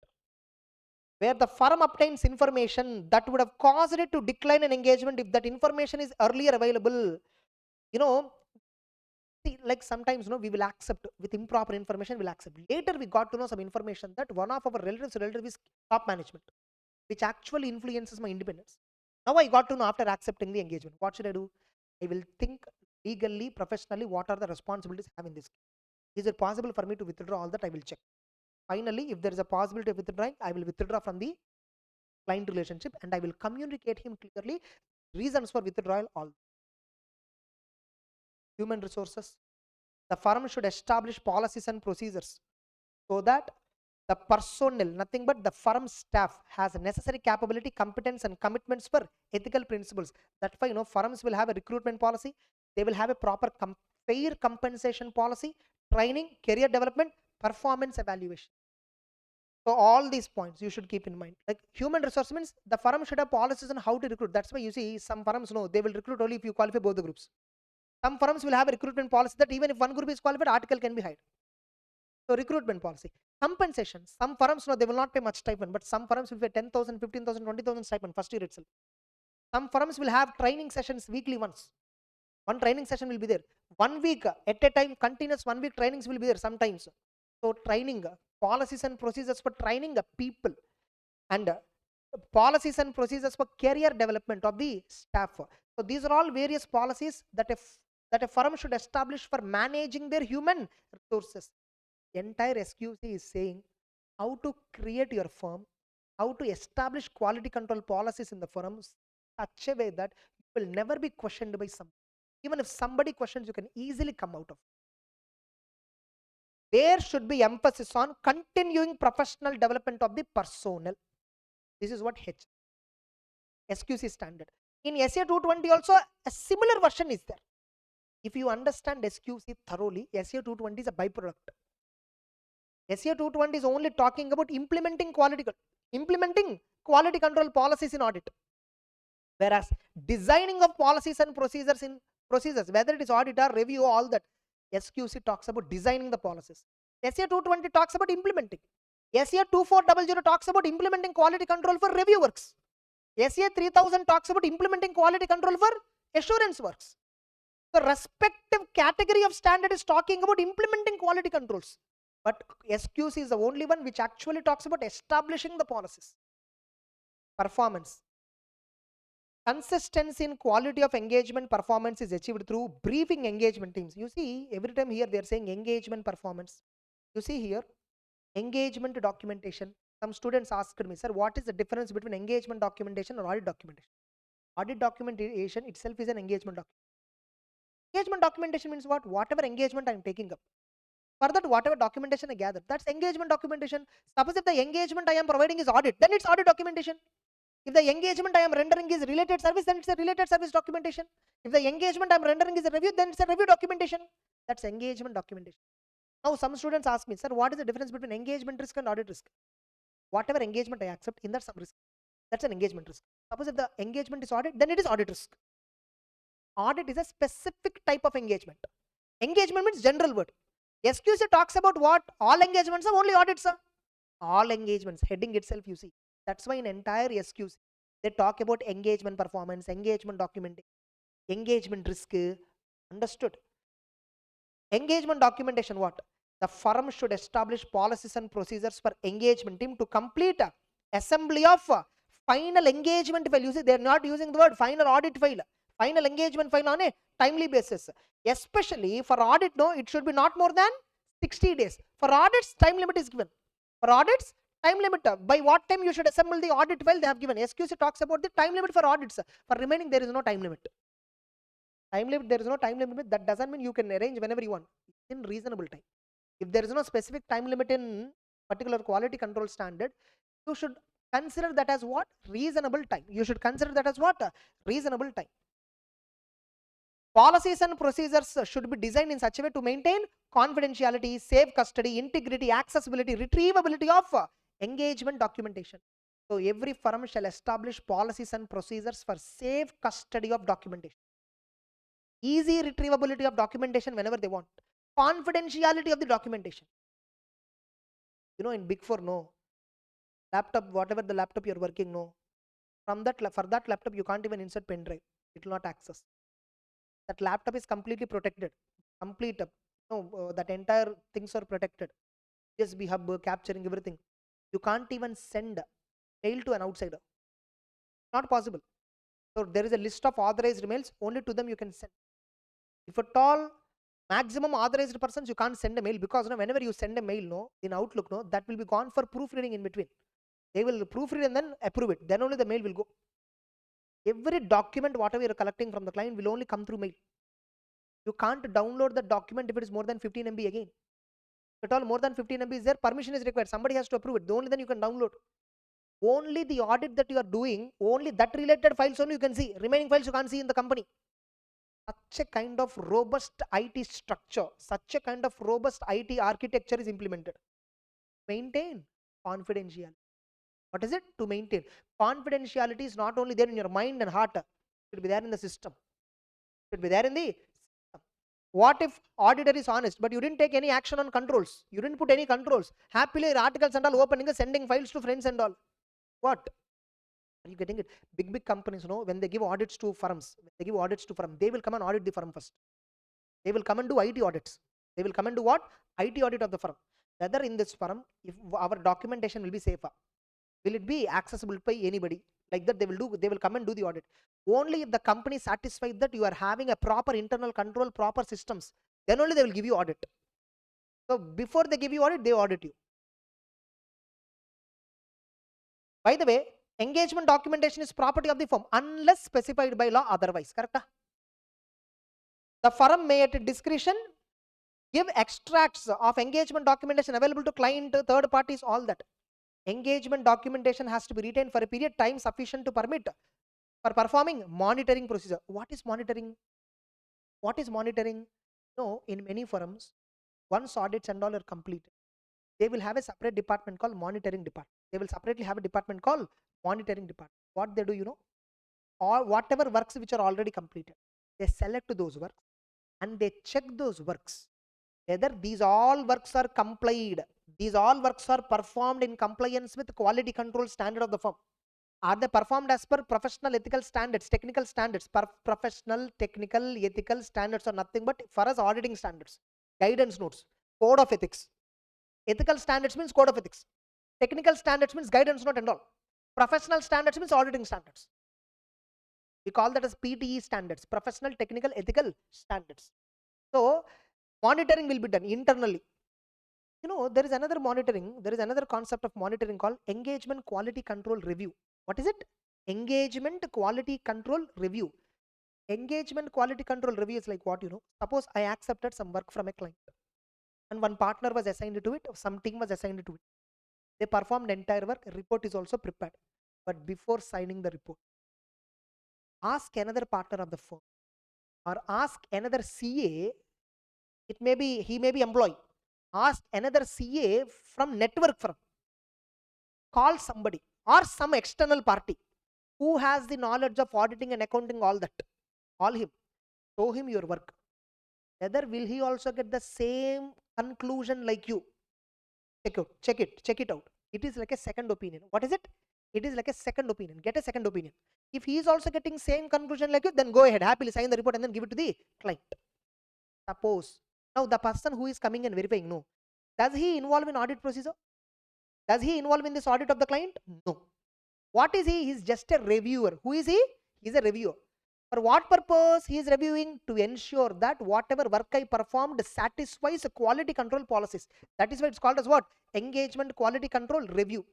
Where the firm obtains information that would have caused it to decline an engagement if that information is earlier available. See, like sometimes we will accept with improper information, we'll accept. Later we got to know some information that one of our relatives is top management, which actually influences my independence. Now I got to know after accepting the engagement. What should I do? I will think legally, professionally, what are the responsibilities I have in this case. Is it possible for me to withdraw? All that I will check. Finally, if there is a possibility of withdrawing, I will withdraw from the client relationship and I will communicate him clearly reasons for withdrawal. All human resources. The firm should establish policies and procedures so that the personnel, nothing but the firm staff, has necessary capability, competence and commitments for ethical principles. That's why firms will have a recruitment policy. They will have a proper fair compensation policy, training, career development, performance evaluation. So all these points you should keep in mind. Like human resource means the firm should have policies on how to recruit. That's why you see some firms they will recruit only if you qualify both the groups. Some firms will have a recruitment policy that even if one group is qualified, article can be hired. So recruitment policy. Compensation. Some firms, no, they will not pay much stipend, but some firms will pay 10,000, 15,000, 20,000 stipend first year itself. Some firms will have training sessions weekly once. One training session will be there. 1 week at a time, continuous 1 week trainings will be there sometimes. So training, policies and procedures for training people, and policies and procedures for career development of the staff. So these are all various policies that that a firm should establish for managing their human resources. Entire SQC is saying how to create your firm, how to establish quality control policies in the firms such a way that you will never be questioned by some. Even if somebody questions, you can easily come out of. There should be emphasis on continuing professional development of the personnel. This is what SQC standard. In SA 220 also a similar version is there. If you understand SQC thoroughly, SA 220 is a byproduct. SA 220 is only talking about implementing quality control policies in audit. Whereas designing of policies and procedures, whether it is audit or review, all that, SQC talks about designing the policies. SA 220 talks about implementing. SA 2400 talks about implementing quality control for review works. SA 3000 talks about implementing quality control for assurance works. The respective category of standard is talking about implementing quality controls. But SQC is the only one which actually talks about establishing the policies. Performance. Consistency in quality of engagement performance is achieved through briefing engagement teams. You see, every time here they are saying engagement performance. You see here, engagement documentation. Some students asked me, sir, what is the difference between engagement documentation or audit documentation? Audit documentation itself is an engagement document. Engagement documentation means what? Whatever engagement I am taking up. For that, whatever documentation I gather, that's engagement documentation. Suppose if the engagement I am providing is audit, then it's audit documentation. If the engagement I am rendering is related service, then it's a related service documentation. If the engagement I am rendering is a review, then it's a review documentation. That's engagement documentation. Now some students ask me, sir, what is the difference between engagement risk and audit risk? Whatever engagement I accept, in that some risk. That's an engagement risk. Suppose if the engagement is audit, then it is audit risk. Audit is a specific type of engagement. Engagement means general word. SQC talks about what? All engagements are only audits, sir. All engagements, heading itself you see. That's why in entire SQC, they talk about engagement performance, engagement documentation, engagement risk. Understood? Engagement documentation, what? The firm should establish policies and procedures for engagement team to complete assembly of final engagement file. You see, they are not using the word final audit file. Final engagement file on a timely basis. Especially for audit, no, it should be not more than 60 days. For audits, time limit is given. For audits, time limit. By what time you should assemble the audit file, they have given. SQC talks about the time limit for audits. For remaining, there is no time limit. Time limit, there is no time limit. That doesn't mean you can arrange whenever you want. In reasonable time. If there is no specific time limit in particular quality control standard, you should consider that as what? Reasonable time. You should consider that as what? Reasonable time. Policies and procedures should be designed in such a way to maintain confidentiality, safe custody, integrity, accessibility, retrievability of engagement documentation. So every firm shall establish policies and procedures for safe custody of documentation. Easy retrievability of documentation whenever they want. Confidentiality of the documentation. You know, in Big Four, no. Laptop, whatever the laptop you're working, no. For that laptop, you can't even insert pen drive. It will not access. That laptop is completely protected. That entire things are protected. USB hub, capturing everything. You can't even send mail to an outsider. Not possible. So there is a list of authorized mails. Only to them you can send. If at all maximum authorized persons, you can't send a mail, because whenever you send a mail, in Outlook, that will be gone for proofreading in between. They will proofread and then approve it. Then only the mail will go. Every document, whatever you are collecting from the client, will only come through mail. You can't download the document if it is more than 15 MB again. If at all more than 15 MB is there, permission is required. Somebody has to approve it. Only then you can download. Only the audit that you are doing, only that related files only you can see. Remaining files you can't see in the company. Such a kind of robust IT structure, such a kind of robust IT architecture is implemented. Maintain confidentiality. What is it? To maintain. Confidentiality is not only there in your mind and heart, it should be there in the system. It should be there in the system. What if auditor is honest, but you didn't take any action on controls? You didn't put any controls. Happily, your articles and all opening, sending files to friends and all. What? Are you getting it? Big companies, when they give audits to firms, they will come and audit the firm first. They will come and do IT audits. They will come and do what? IT audit of the firm. Whether in this firm, if our documentation will be safer, will it be accessible by anybody? Like that, they will come and do the audit. Only if the company is satisfied that you are having a proper internal control, proper systems, then only they will give you audit. So before they give you audit, they audit you. By the way, engagement documentation is property of the firm unless specified by law otherwise. Correct? The firm may at discretion give extracts of engagement documentation available to client, third parties, all that. Engagement documentation has to be retained for a period time sufficient to permit for performing monitoring procedure. What is monitoring? What is monitoring? No, in many firms, once audits and all are completed, they will have a separate department called monitoring department. They will separately have a department called monitoring department. What they do, or whatever works which are already completed, they select those works and they check those works whether these all works are complied, these all works are performed in compliance with quality control standard of the firm. Are they performed as per professional ethical standards, technical standards? Professional, technical, ethical standards are nothing but for us auditing standards, guidance notes, code of ethics. Ethical standards means code of ethics. Technical standards means guidance note and all. Professional standards means auditing standards. We call that as PTE standards, professional, technical, ethical standards. So monitoring will be done internally. There is another concept of monitoring called engagement quality control review. What is it? Engagement quality control review. Engagement quality control review is like what? Suppose I accepted some work from a client and one partner was assigned to it, some team was assigned to it. They performed entire work, report is also prepared. But before signing the report, ask another partner of the firm or ask another CA, he may be employee. Ask another CA from network firm. Call somebody or some external party who has the knowledge of auditing and accounting, all that. Call him, show him your work. Whether will he also get the same conclusion like you? Check it out. It is like a second opinion. What is it? It is like a second opinion. Get a second opinion. If he is also getting same conclusion like you, then go ahead, happily sign the report and then give it to the client. Suppose now the person who is coming and verifying, no, does he involve in audit procedure? Does he involve in this audit of the client? No. What is he? He is just a reviewer. Who is he? He is a reviewer. For what purpose he is reviewing? To ensure that whatever work I performed satisfies quality control policies. That is why it's called as what? Engagement quality control review.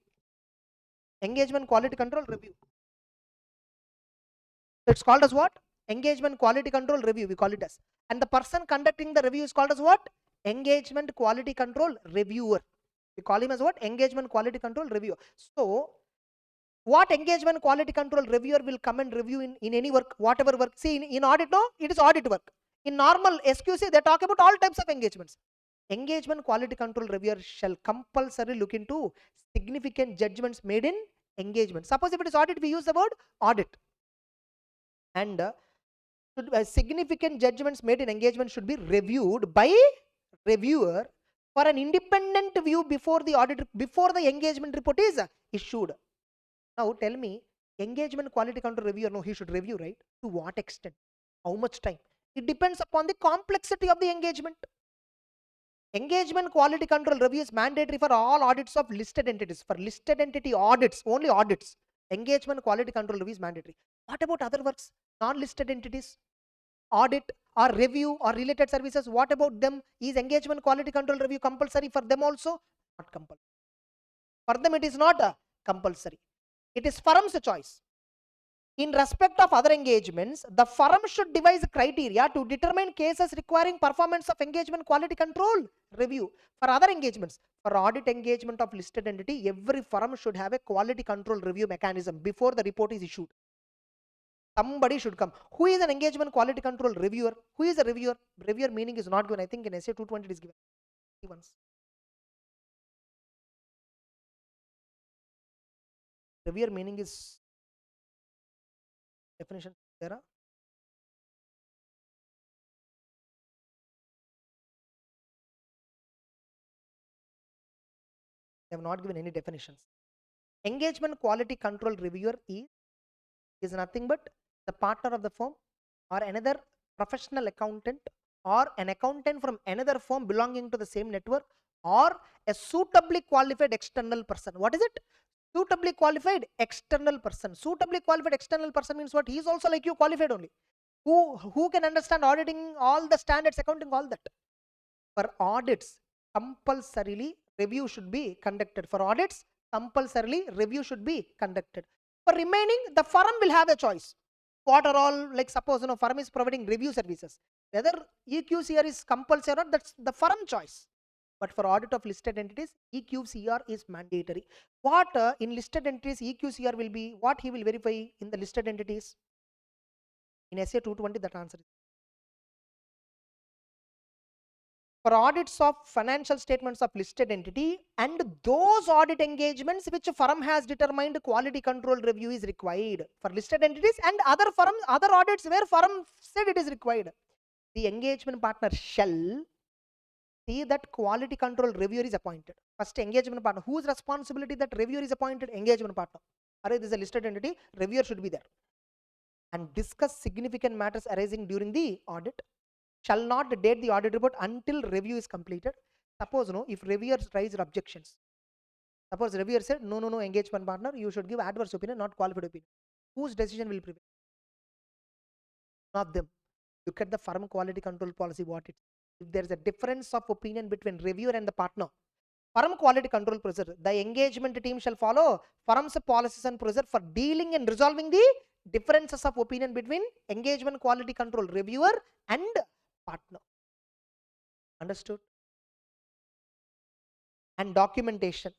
Engagement quality control review. It's called as what? Engagement quality control review, we call it as. And the person conducting the review is called as what? Engagement quality control reviewer. We call him as what? Engagement quality control reviewer. So what engagement quality control reviewer will come and review in any work, whatever work? See, in audit, no, it is audit work. In normal SQC, they talk about all types of engagements. Engagement quality control reviewer shall compulsorily look into significant judgments made in engagement. Suppose if it is audit, we use the word audit. And significant judgments made in engagement should be reviewed by reviewer for an independent view before the engagement report is issued. Now tell me, engagement quality control reviewer, no, he should review, right? To what extent? How much time? It depends upon the complexity of the engagement. Engagement quality control review is mandatory for all audits of listed entities. For listed entity audits, only audits, engagement quality control review is mandatory. What about other works? Non-listed entities, audit or review or related services, what about them? Is engagement quality control review compulsory for them also? Not compulsory. For them it is not compulsory. It is firm's choice. In respect of other engagements, the firm should devise criteria to determine cases requiring performance of engagement quality control review. For other engagements, for audit engagement of listed entity, every firm should have a quality control review mechanism before the report is issued. Somebody should come. Who is an engagement quality control reviewer? Who is a reviewer? Reviewer meaning is not given. I think in SA 220 it is given. Once. Reviewer meaning is definition there. They have not given any definitions. Engagement quality control reviewer is nothing but the partner of the firm or another professional accountant or an accountant from another firm belonging to the same network or a suitably qualified external person. What is it? Suitably qualified external person. Suitably qualified external person means what? He is also like you, qualified only. Who can understand auditing, all the standards, accounting, all that. For audits, compulsorily review should be conducted. For audits, compulsorily review should be conducted. For remaining, the firm will have a choice. What are all, like suppose firm is providing review services. Whether EQCR is compulsory or not, that's the firm choice. But for audit of listed entities, EQCR is mandatory. What in listed entities EQCR will be, what he will verify in the listed entities? In SA 220, that answer is. For audits of financial statements of listed entity and those audit engagements which firm has determined, quality control review is required for listed entities and other firms, other audits where firm said it is required. The engagement partner shall see that quality control reviewer is appointed. First, engagement partner. Whose responsibility that reviewer is appointed? Engagement partner. Or this is a listed entity, reviewer should be there. And discuss significant matters arising during the audit. Shall not date the audit report until review is completed. Suppose if reviewers raise objections. Suppose reviewer said no, engagement partner, you should give adverse opinion, not qualified opinion. Whose decision will prevail? Not them. Look at the firm quality control policy, what it is. If there is a difference of opinion between reviewer and the partner, firm quality control procedure, the engagement team shall follow firm's policies and procedure for dealing and resolving the differences of opinion between engagement quality control reviewer and partner. Understood? And documentation.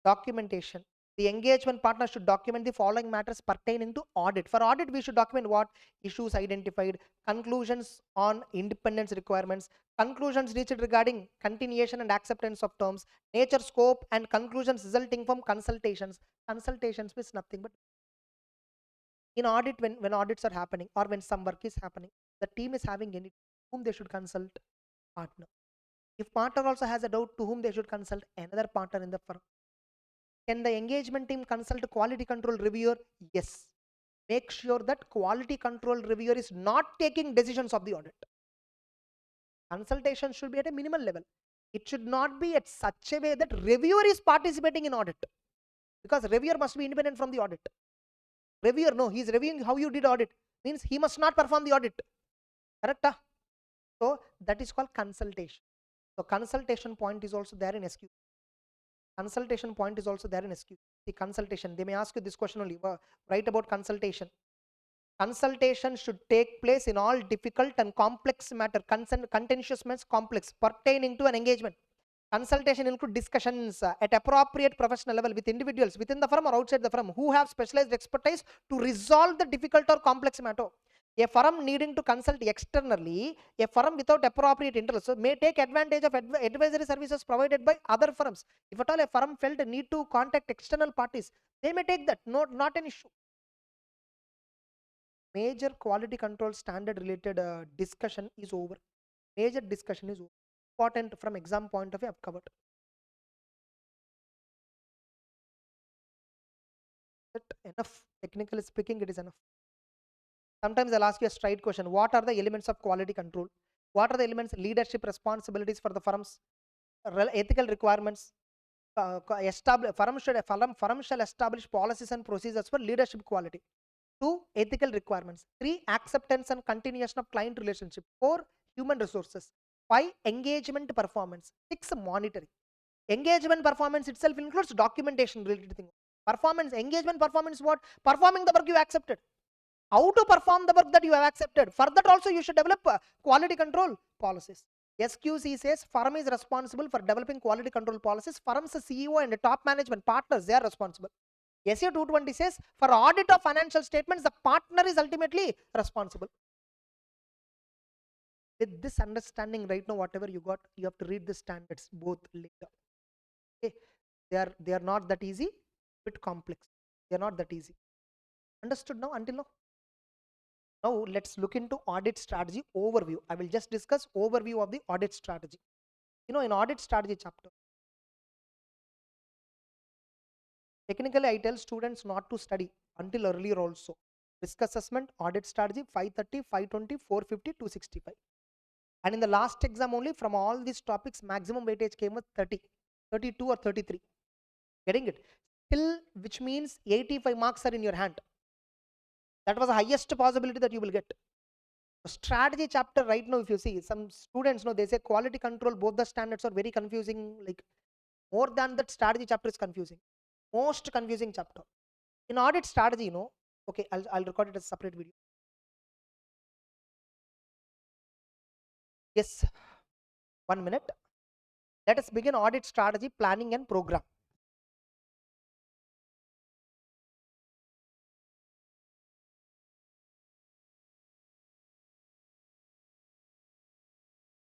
The engagement partner should document the following matters pertaining to audit. For audit, we should document what? Issues identified, conclusions on independence requirements, conclusions reached regarding continuation and acceptance of terms, nature, scope, and conclusions resulting from consultations. Consultations means nothing but in audit, when audits are happening or when some work is happening, the team is having any whom they should consult? Partner. If partner also has a doubt, to whom they should consult? Another partner in the firm. Can the engagement team consult quality control reviewer? Yes. Make sure that quality control reviewer is not taking decisions of the audit. Consultation should be at a minimal level. It should not be at such a way that reviewer is participating in audit, because reviewer must be independent from the audit. Reviewer, no, he is reviewing how you did audit, means he must not perform the audit. Correct? So that is called consultation. So consultation point is also there in SQ. Consultation point is also there in SQ. The consultation, they may ask you this question only, write about consultation. Consultation should take place in all difficult and complex matter, contentious means complex, pertaining to an engagement. Consultation include discussions at appropriate professional level with individuals within the firm or outside the firm who have specialized expertise to resolve the difficult or complex matter. A firm needing to consult externally, a firm without appropriate interest may take advantage of advisory services provided by other firms. If at all a firm felt a need to contact external parties, they may take that. Not an issue. Major quality control standard related discussion is over. Major discussion is over. Important from exam point of view, I've covered. That enough. Technically speaking, it is enough. Sometimes I'll ask you a straight question. What are the elements of quality control? What are the elements? Leadership responsibilities for the firms, ethical requirements. Firm shall establish policies and procedures for leadership quality. 2. Ethical requirements. 3. Acceptance and continuation of client relationship. 4. Human resources. 5. Engagement performance. 6. Monitoring. Engagement performance itself includes documentation related thing. Engagement performance, what? Performing the work you accepted. How to perform the work that you have accepted. For that also you should develop quality control policies. SQC says firm is responsible for developing quality control policies. Firm's CEO and the top management partners, they are responsible. SA 220 says for audit of financial statements, the partner is ultimately responsible. With this understanding right now, whatever you got, you have to read the standards both later. Okay. They are not that easy, bit complex. They are not that easy. Understood now until now? Now let's look into audit strategy overview. I will just discuss overview of the audit strategy. In audit strategy chapter, Technically, I tell students not to study until earlier also. Risk assessment, audit strategy, 530, 520, 450, 265. And in the last exam only, from all these topics, maximum weightage came with 30, 32 or 33. Getting it? Till, which means 85 marks are in your hand. That was the highest possibility that you will get. Strategy chapter right now, if you see, some students know, they say quality control, both the standards are very confusing. Like, more than that, strategy chapter is confusing. Most confusing chapter. In audit strategy, okay, I'll record it as a separate video. Yes, 1 minute. Let us begin audit strategy, planning and program.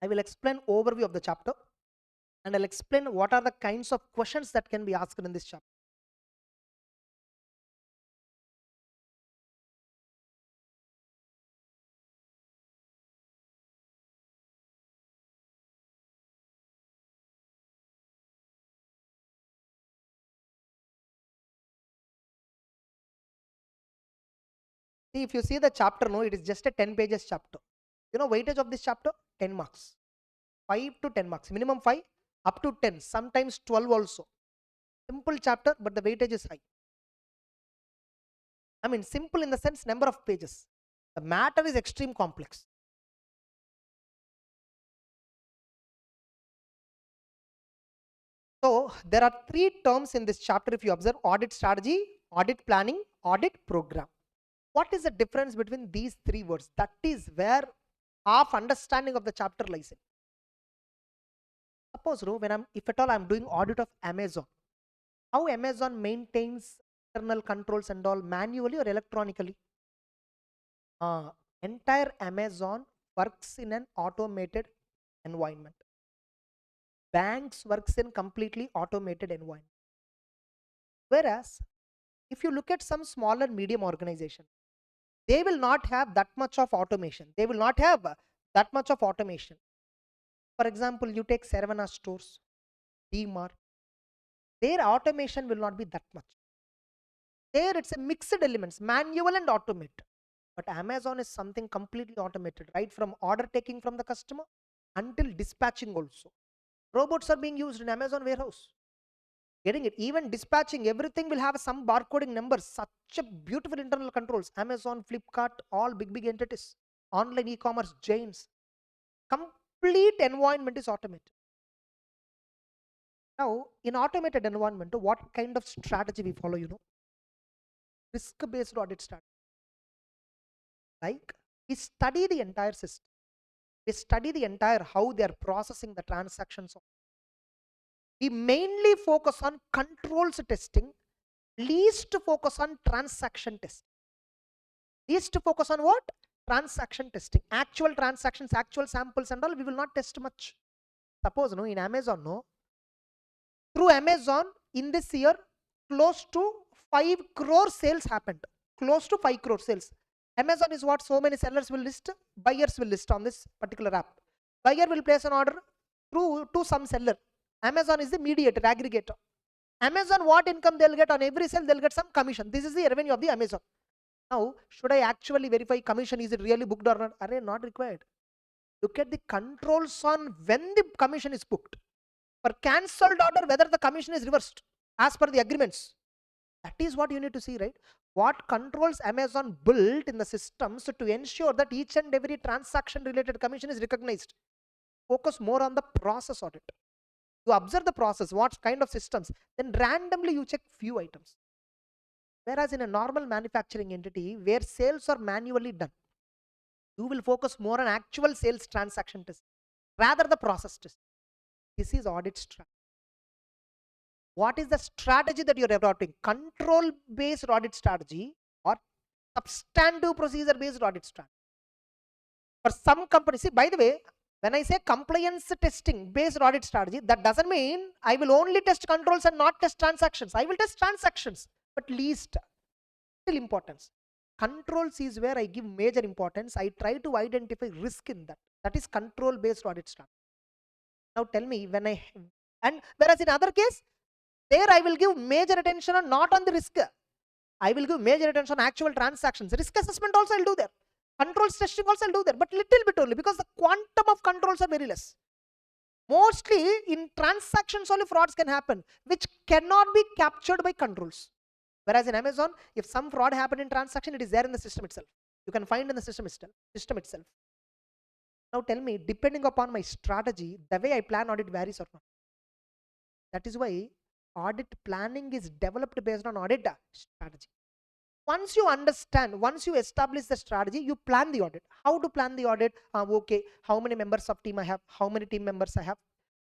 I will explain overview of the chapter, and I'll explain what are the kinds of questions that can be asked in this chapter. See, if you see the chapter, it is just a 10 pages chapter. Weightage of this chapter, 10 marks. 5 to 10 marks. Minimum 5, up to 10, sometimes 12 also. Simple chapter, but the weightage is high. I mean, simple in the sense number of pages. The matter is extreme complex. So there are 3 terms in this chapter if you observe: audit strategy, audit planning, audit program. What is the difference between these 3 words? That is where half understanding of the chapter lies in. Suppose if at all I'm doing audit of Amazon, how Amazon maintains internal controls and all, manually or electronically? Entire Amazon works in an automated environment. Banks works in completely automated environment. Whereas if you look at some smaller medium organization, they will not have that much of automation. They will not have that much of automation. For example, you take Saravana stores, DMart, their automation will not be that much. There it's a mixed elements, manual and automated. But Amazon is something completely automated, right from order taking from the customer until dispatching also. Robots are being used in Amazon warehouse. Getting it? Even dispatching, everything will have some barcoding numbers. Such a beautiful internal controls. Amazon, Flipkart, all big entities. Online e-commerce giants. Complete environment is automated. Now, in automated environment, what kind of strategy we follow, Risk-based audit strategy. Like, we study the entire system. We study the entire how they are processing the transactions. We mainly focus on controls testing, least focus on transaction testing. Least focus on what? Transaction testing. Actual transactions, actual samples and all, we will not test much. Suppose in Amazon, through Amazon in this year, close to 5 crore sales happened. Close to 5 crore sales. Amazon is what? So many sellers will list, buyers will list on this particular app. Buyer will place an order through to some seller. Amazon is the mediator, aggregator. Amazon, what income they'll get on every sale? They'll get some commission. This is the revenue of the Amazon. Now, should I actually verify commission? Is it really booked or not? Array, not required. Look at the controls on when the commission is booked. For cancelled order, whether the commission is reversed as per the agreements. That is what you need to see, right? What controls Amazon built in the systems to ensure that each and every transaction related commission is recognized. Focus more on the process audit. You observe the process, what kind of systems, then randomly you check few items. Whereas in a normal manufacturing entity where sales are manually done, you will focus more on actual sales transaction test rather the process test. This is audit strategy. What is the strategy that you're adopting? Control based audit strategy or substantive procedure based audit strategy? For some companies, see, by the way, when I say compliance testing based audit strategy, that doesn't mean I will only test controls and not test transactions. I will test transactions, but least still importance. Controls is where I give major importance. I try to identify risk in that. That is control based audit strategy. Now tell me, and whereas in other case, There I will give major attention on not on the risk. I will give major attention on actual transactions. Risk assessment also I'll do there. Controls testing also I'll do there, but little bit only, because the quantum of controls are very less. Mostly in transactions only frauds can happen, which cannot be captured by controls. Whereas in Amazon, if some fraud happened in transaction, it is there in the system itself. You can find in the system itself. Now tell me, depending upon my strategy, the way I plan audit varies or not. That is why audit planning is developed based on audit strategy. Once you understand, once you establish the strategy, you plan the audit. How to plan the audit? Okay, how many members of team I have, how many team members I have,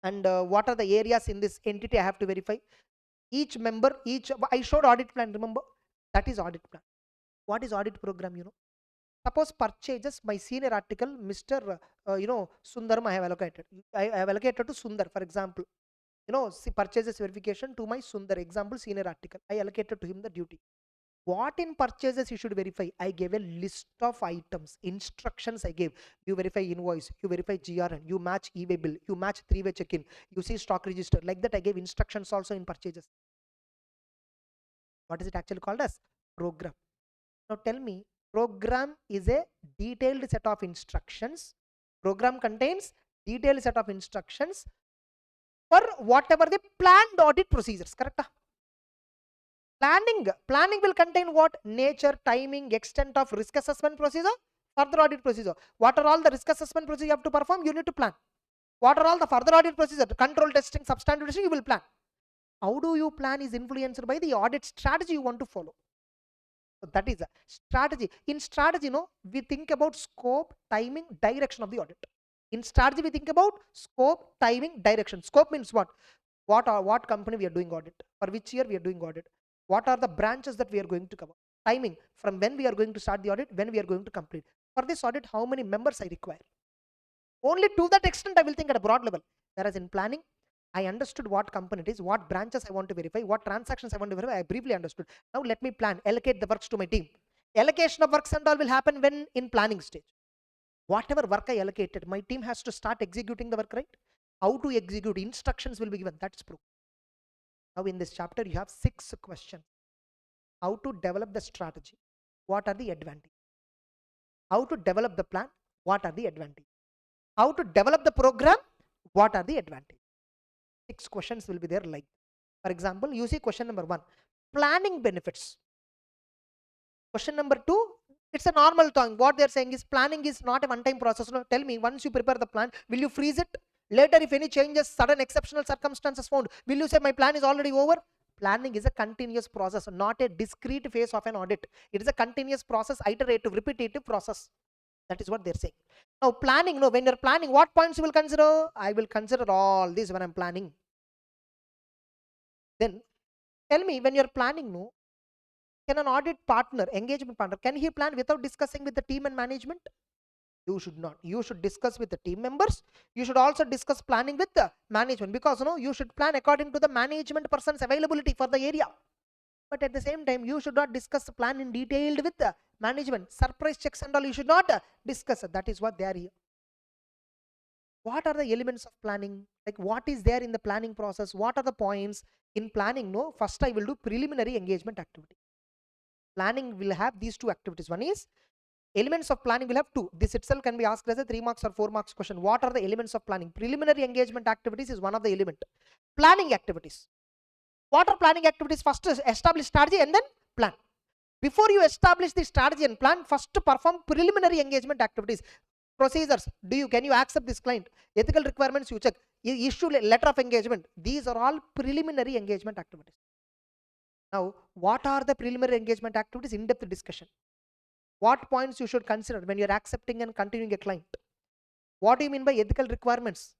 and what are the areas in this entity I have to verify. Each member, I showed audit plan, remember? That is audit plan. What is audit program, Suppose purchases, my senior article, Mr. Sundaram, I have allocated. I have allocated to Sundar, for example. Purchases verification to my Sundar, example, senior article. I allocated to him the duty. What in purchases you should verify? I gave a list of items, instructions I gave. You verify invoice, you verify GRN, you match e-way bill, you match 3-way check-in, you see stock register. Like that I gave instructions also in purchases. What is it actually called as? Program. Now tell me, program is a detailed set of instructions. Program contains detailed set of instructions for whatever the planned audit procedures, correct? Planning will contain what? Nature, timing, extent of risk assessment procedure, further audit procedure. What are all the risk assessment procedure you have to perform? You need to plan. What are all the further audit procedure? Control testing, substantive testing, you will plan. How do you plan is influenced by the audit strategy you want to follow. So that is a strategy. In strategy, we think about scope, timing, direction of the audit. In strategy, we think about scope, timing, direction. Scope means what? What company we are doing audit? For which year we are doing audit? What are the branches that we are going to cover? Timing, from when we are going to start the audit, when we are going to complete. For this audit, how many members I require? Only to that extent I will think at a broad level. Whereas in planning, I understood what company it is, what branches I want to verify, what transactions I want to verify. I briefly understood. Now let me plan, allocate the works to my team. Allocation of works and all will happen when in planning stage. Whatever work I allocated, my team has to start executing the work, right? How to execute, instructions will be given. That's proof. Now in this chapter, you have 6 questions. How to develop the strategy? What are the advantages? How to develop the plan? What are the advantages? How to develop the program? What are the advantages? 6 questions will be there like. For example, you see question number 1, planning benefits. Question number 2, it's a normal thing. What they're saying is planning is not a one-time process. No, tell me, once you prepare the plan, will you freeze it? Later, if any changes, sudden exceptional circumstances found, will you say my plan is already over? Planning is a continuous process, not a discrete phase of an audit. It is a continuous process, iterative, repetitive process. That is what they're saying. Now planning, when you're planning, what points you will consider? I will consider all these when I'm planning. Then tell me, when you're planning, can an audit partner, engagement partner, can he plan without discussing with the team and management? You should not. You should discuss with the team members. You should also discuss planning with the management, because you should plan according to the management person's availability for the area. But at the same time, you should not discuss the plan in detail with the management. Surprise checks and all, you should not discuss. That is what they are here. What are the elements of planning? Like what is there in the planning process? What are the points in planning? First I will do preliminary engagement activity. Planning will have these 2 activities. One is elements of planning will have 2. This itself can be asked as a 3 marks or 4 marks question. What are the elements of planning? Preliminary engagement activities is one of the element. Planning activities. What are planning activities? First establish strategy and then plan. Before you establish the strategy and plan, first perform preliminary engagement activities. Procedures. Can you accept this client? Ethical requirements you check. Issue letter of engagement. These are all preliminary engagement activities. Now, what are the preliminary engagement activities? In-depth discussion. What points you should consider when you're accepting and continuing a client? What do you mean by ethical requirements?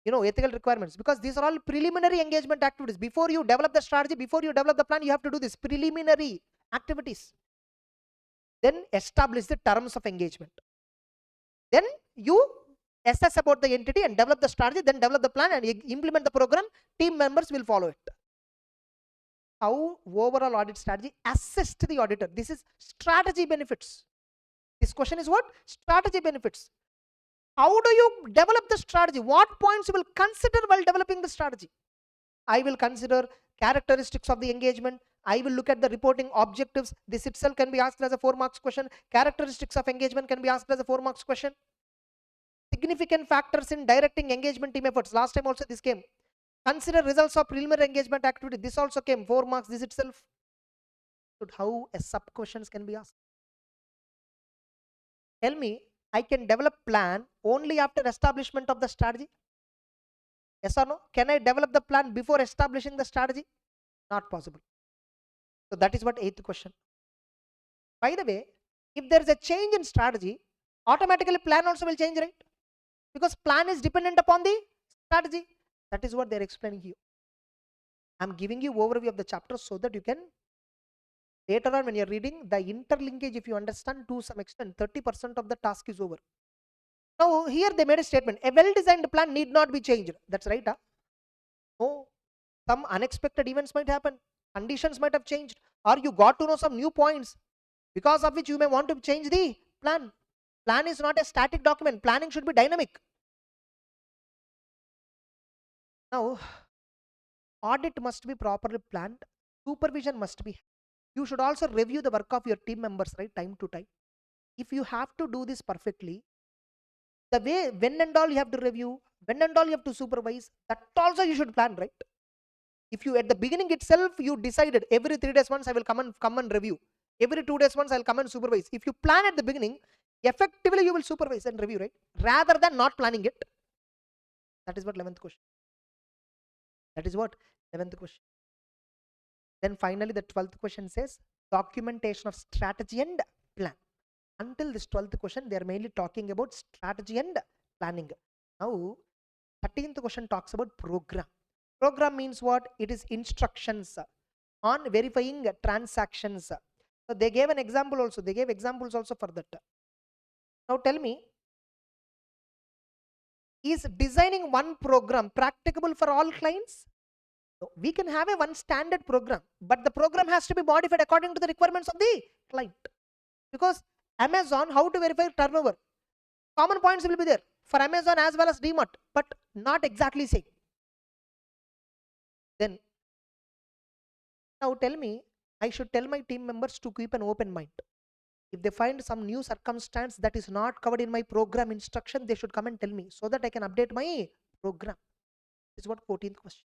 Ethical requirements, because these are all preliminary engagement activities. Before you develop the strategy, before you develop the plan, you have to do this preliminary activities. Then establish the terms of engagement. Then you assess about the entity and develop the strategy, then develop the plan and implement the program. Team members will follow it. How overall audit strategy assist the auditor? This is strategy benefits. This question is what? Strategy benefits. How do you develop the strategy? What points you will consider while developing the strategy? I will consider characteristics of the engagement. I will look at the reporting objectives. This itself can be asked as a 4 marks question. Characteristics of engagement can be asked as a 4 marks question. Significant factors in directing engagement team efforts. Last time also this came. Consider results of preliminary engagement activity. This also came 4 marks. This itself. How a sub questions can be asked. Tell me, I can develop plan only after establishment of the strategy? Yes or no? Can I develop the plan before establishing the strategy? Not possible. So that is what 8th question. By the way, if there is a change in strategy, automatically plan also will change, right? Because plan is dependent upon the strategy. That is what they are explaining here. I am giving you overview of the chapter so that you can later on when you are reading the interlinkage, if you understand to some extent, 30% of the task is over. Now here they made a statement, a well-designed plan need not be changed. That's right, huh? No, some unexpected events might happen, conditions might have changed, or you got to know some new points because of which you may want to change the plan. Plan is not a static document. Planning should be dynamic. Now, audit must be properly planned. Supervision must be. You should also review the work of your team members, right, time to time. If you have to do this perfectly, the way when and all you have to review, when and all you have to supervise, that also you should plan, right? If you at the beginning itself you decided every 3 days once I will come and review, every 2 days once I'll come and supervise. If you plan at the beginning, effectively you will supervise and review, right? Rather than not planning it. That is what 11th question. That is what 11th question. Then finally the 12th question says documentation of strategy and plan. Until this 12th question, they are mainly talking about strategy and planning. Now, 13th question talks about program. Program means what? It is instructions on verifying transactions. So they gave an example also. They gave examples also for that. Now tell me, is designing one program practicable for all clients? No, we can have a one standard program, but the program has to be modified according to the requirements of the client. Because Amazon, how to verify turnover? Common points will be there for Amazon as well as DMart, but not exactly same. Then, now tell me, I should tell my team members to keep an open mind. If they find some new circumstance that is not covered in my program instruction, they should come and tell me so that I can update my program. This is what 14th question.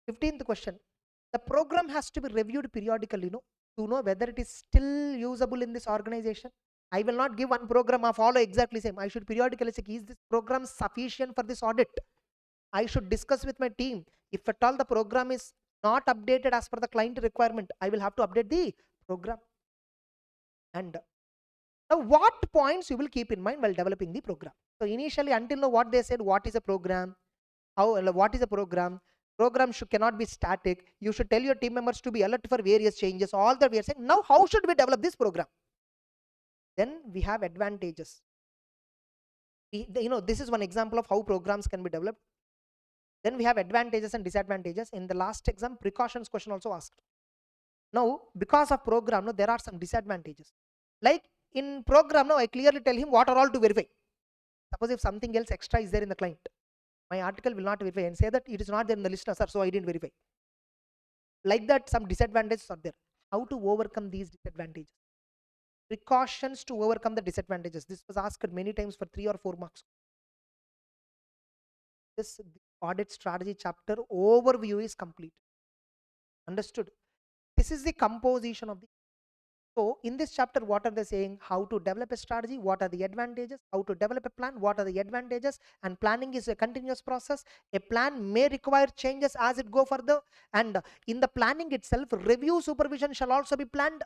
15th question. The program has to be reviewed periodically, to know whether it is still usable in this organization. I will not give one program or follow exactly same. I should periodically say, is this program sufficient for this audit? I should discuss with my team. If at all the program is not updated as per the client requirement, I will have to update the program. And now what points you will keep in mind while developing the program? So initially, until now what they said, what is a program? What is a program? Program cannot be static. You should tell your team members to be alert for various changes. All that we are saying. Now how should we develop this program? Then we have advantages. This is one example of how programs can be developed. Then we have advantages and disadvantages. In the last exam, precautions question also asked. Now, because of program, there are some disadvantages. Like in program, I clearly tell him what are all to verify. Suppose if something else extra is there in the client, my article will not verify and say that it is not there in the list, sir, so I didn't verify. Like that, some disadvantages are there. How to overcome these disadvantages? Precautions to overcome the disadvantages. This was asked many times for 3 or 4 marks. This audit strategy chapter overview is complete. Understood? This is the composition of the. So in this chapter, what are they saying? How to develop a strategy? What are the advantages? How to develop a plan? What are the advantages? And planning is a continuous process. A plan may require changes as it go further. And in the planning itself, review supervision shall also be planned.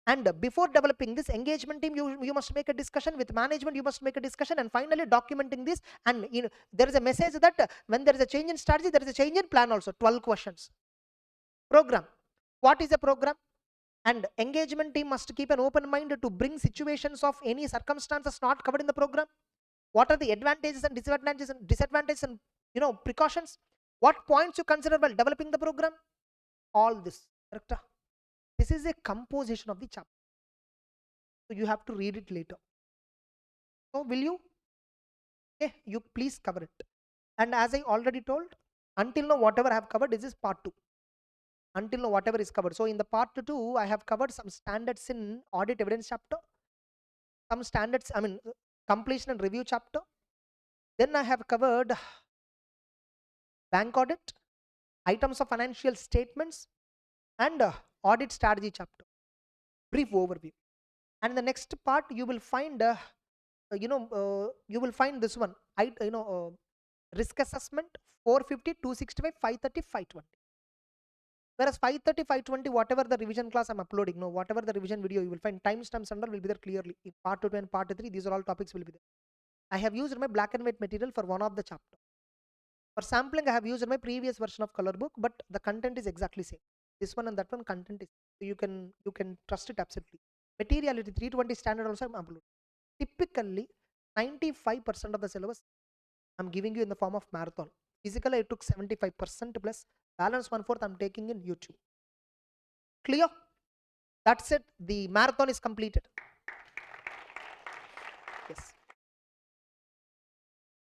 And before developing this engagement team, you must make a discussion with management. You must make a discussion, and finally documenting this. And there is a message that when there is a change in strategy, there is a change in plan also. 12 questions. Program. What is a program? And engagement team must keep an open mind to bring situations of any circumstances not covered in the program. What are the advantages and disadvantages and precautions? What points you consider while developing the program? All this. Correct? This is a composition of the chapter. So you have to read it later. So will you? Okay, you please cover it. And as I already told, Until now, whatever I have covered is part 2. Until now, whatever is covered. So in the part 2, I have covered some standards in audit evidence chapter, some standards, completion and review chapter. Then I have covered bank audit, items of financial statements, and audit strategy chapter. Brief overview. And in the next part, you will find, you will find this one. Risk assessment 450, 265, 530, 520. Whereas 530, 520, whatever the revision class I'm uploading, no, whatever the revision video, you will find timestamps under will be there clearly. In part 2 and part 3, these are all topics will be there. I have used my black and white material for one of the chapter. For sampling, I have used my previous version of color book, but the content is exactly same. This one and that one content is, so you can trust it absolutely. Materiality 320 standard also I'm uploading. Typically, 95% of the syllabus I'm giving you in the form of marathon. Physically, I took 75% plus balance 1/4 I'm taking in YouTube. Clear? That's it. The marathon is completed.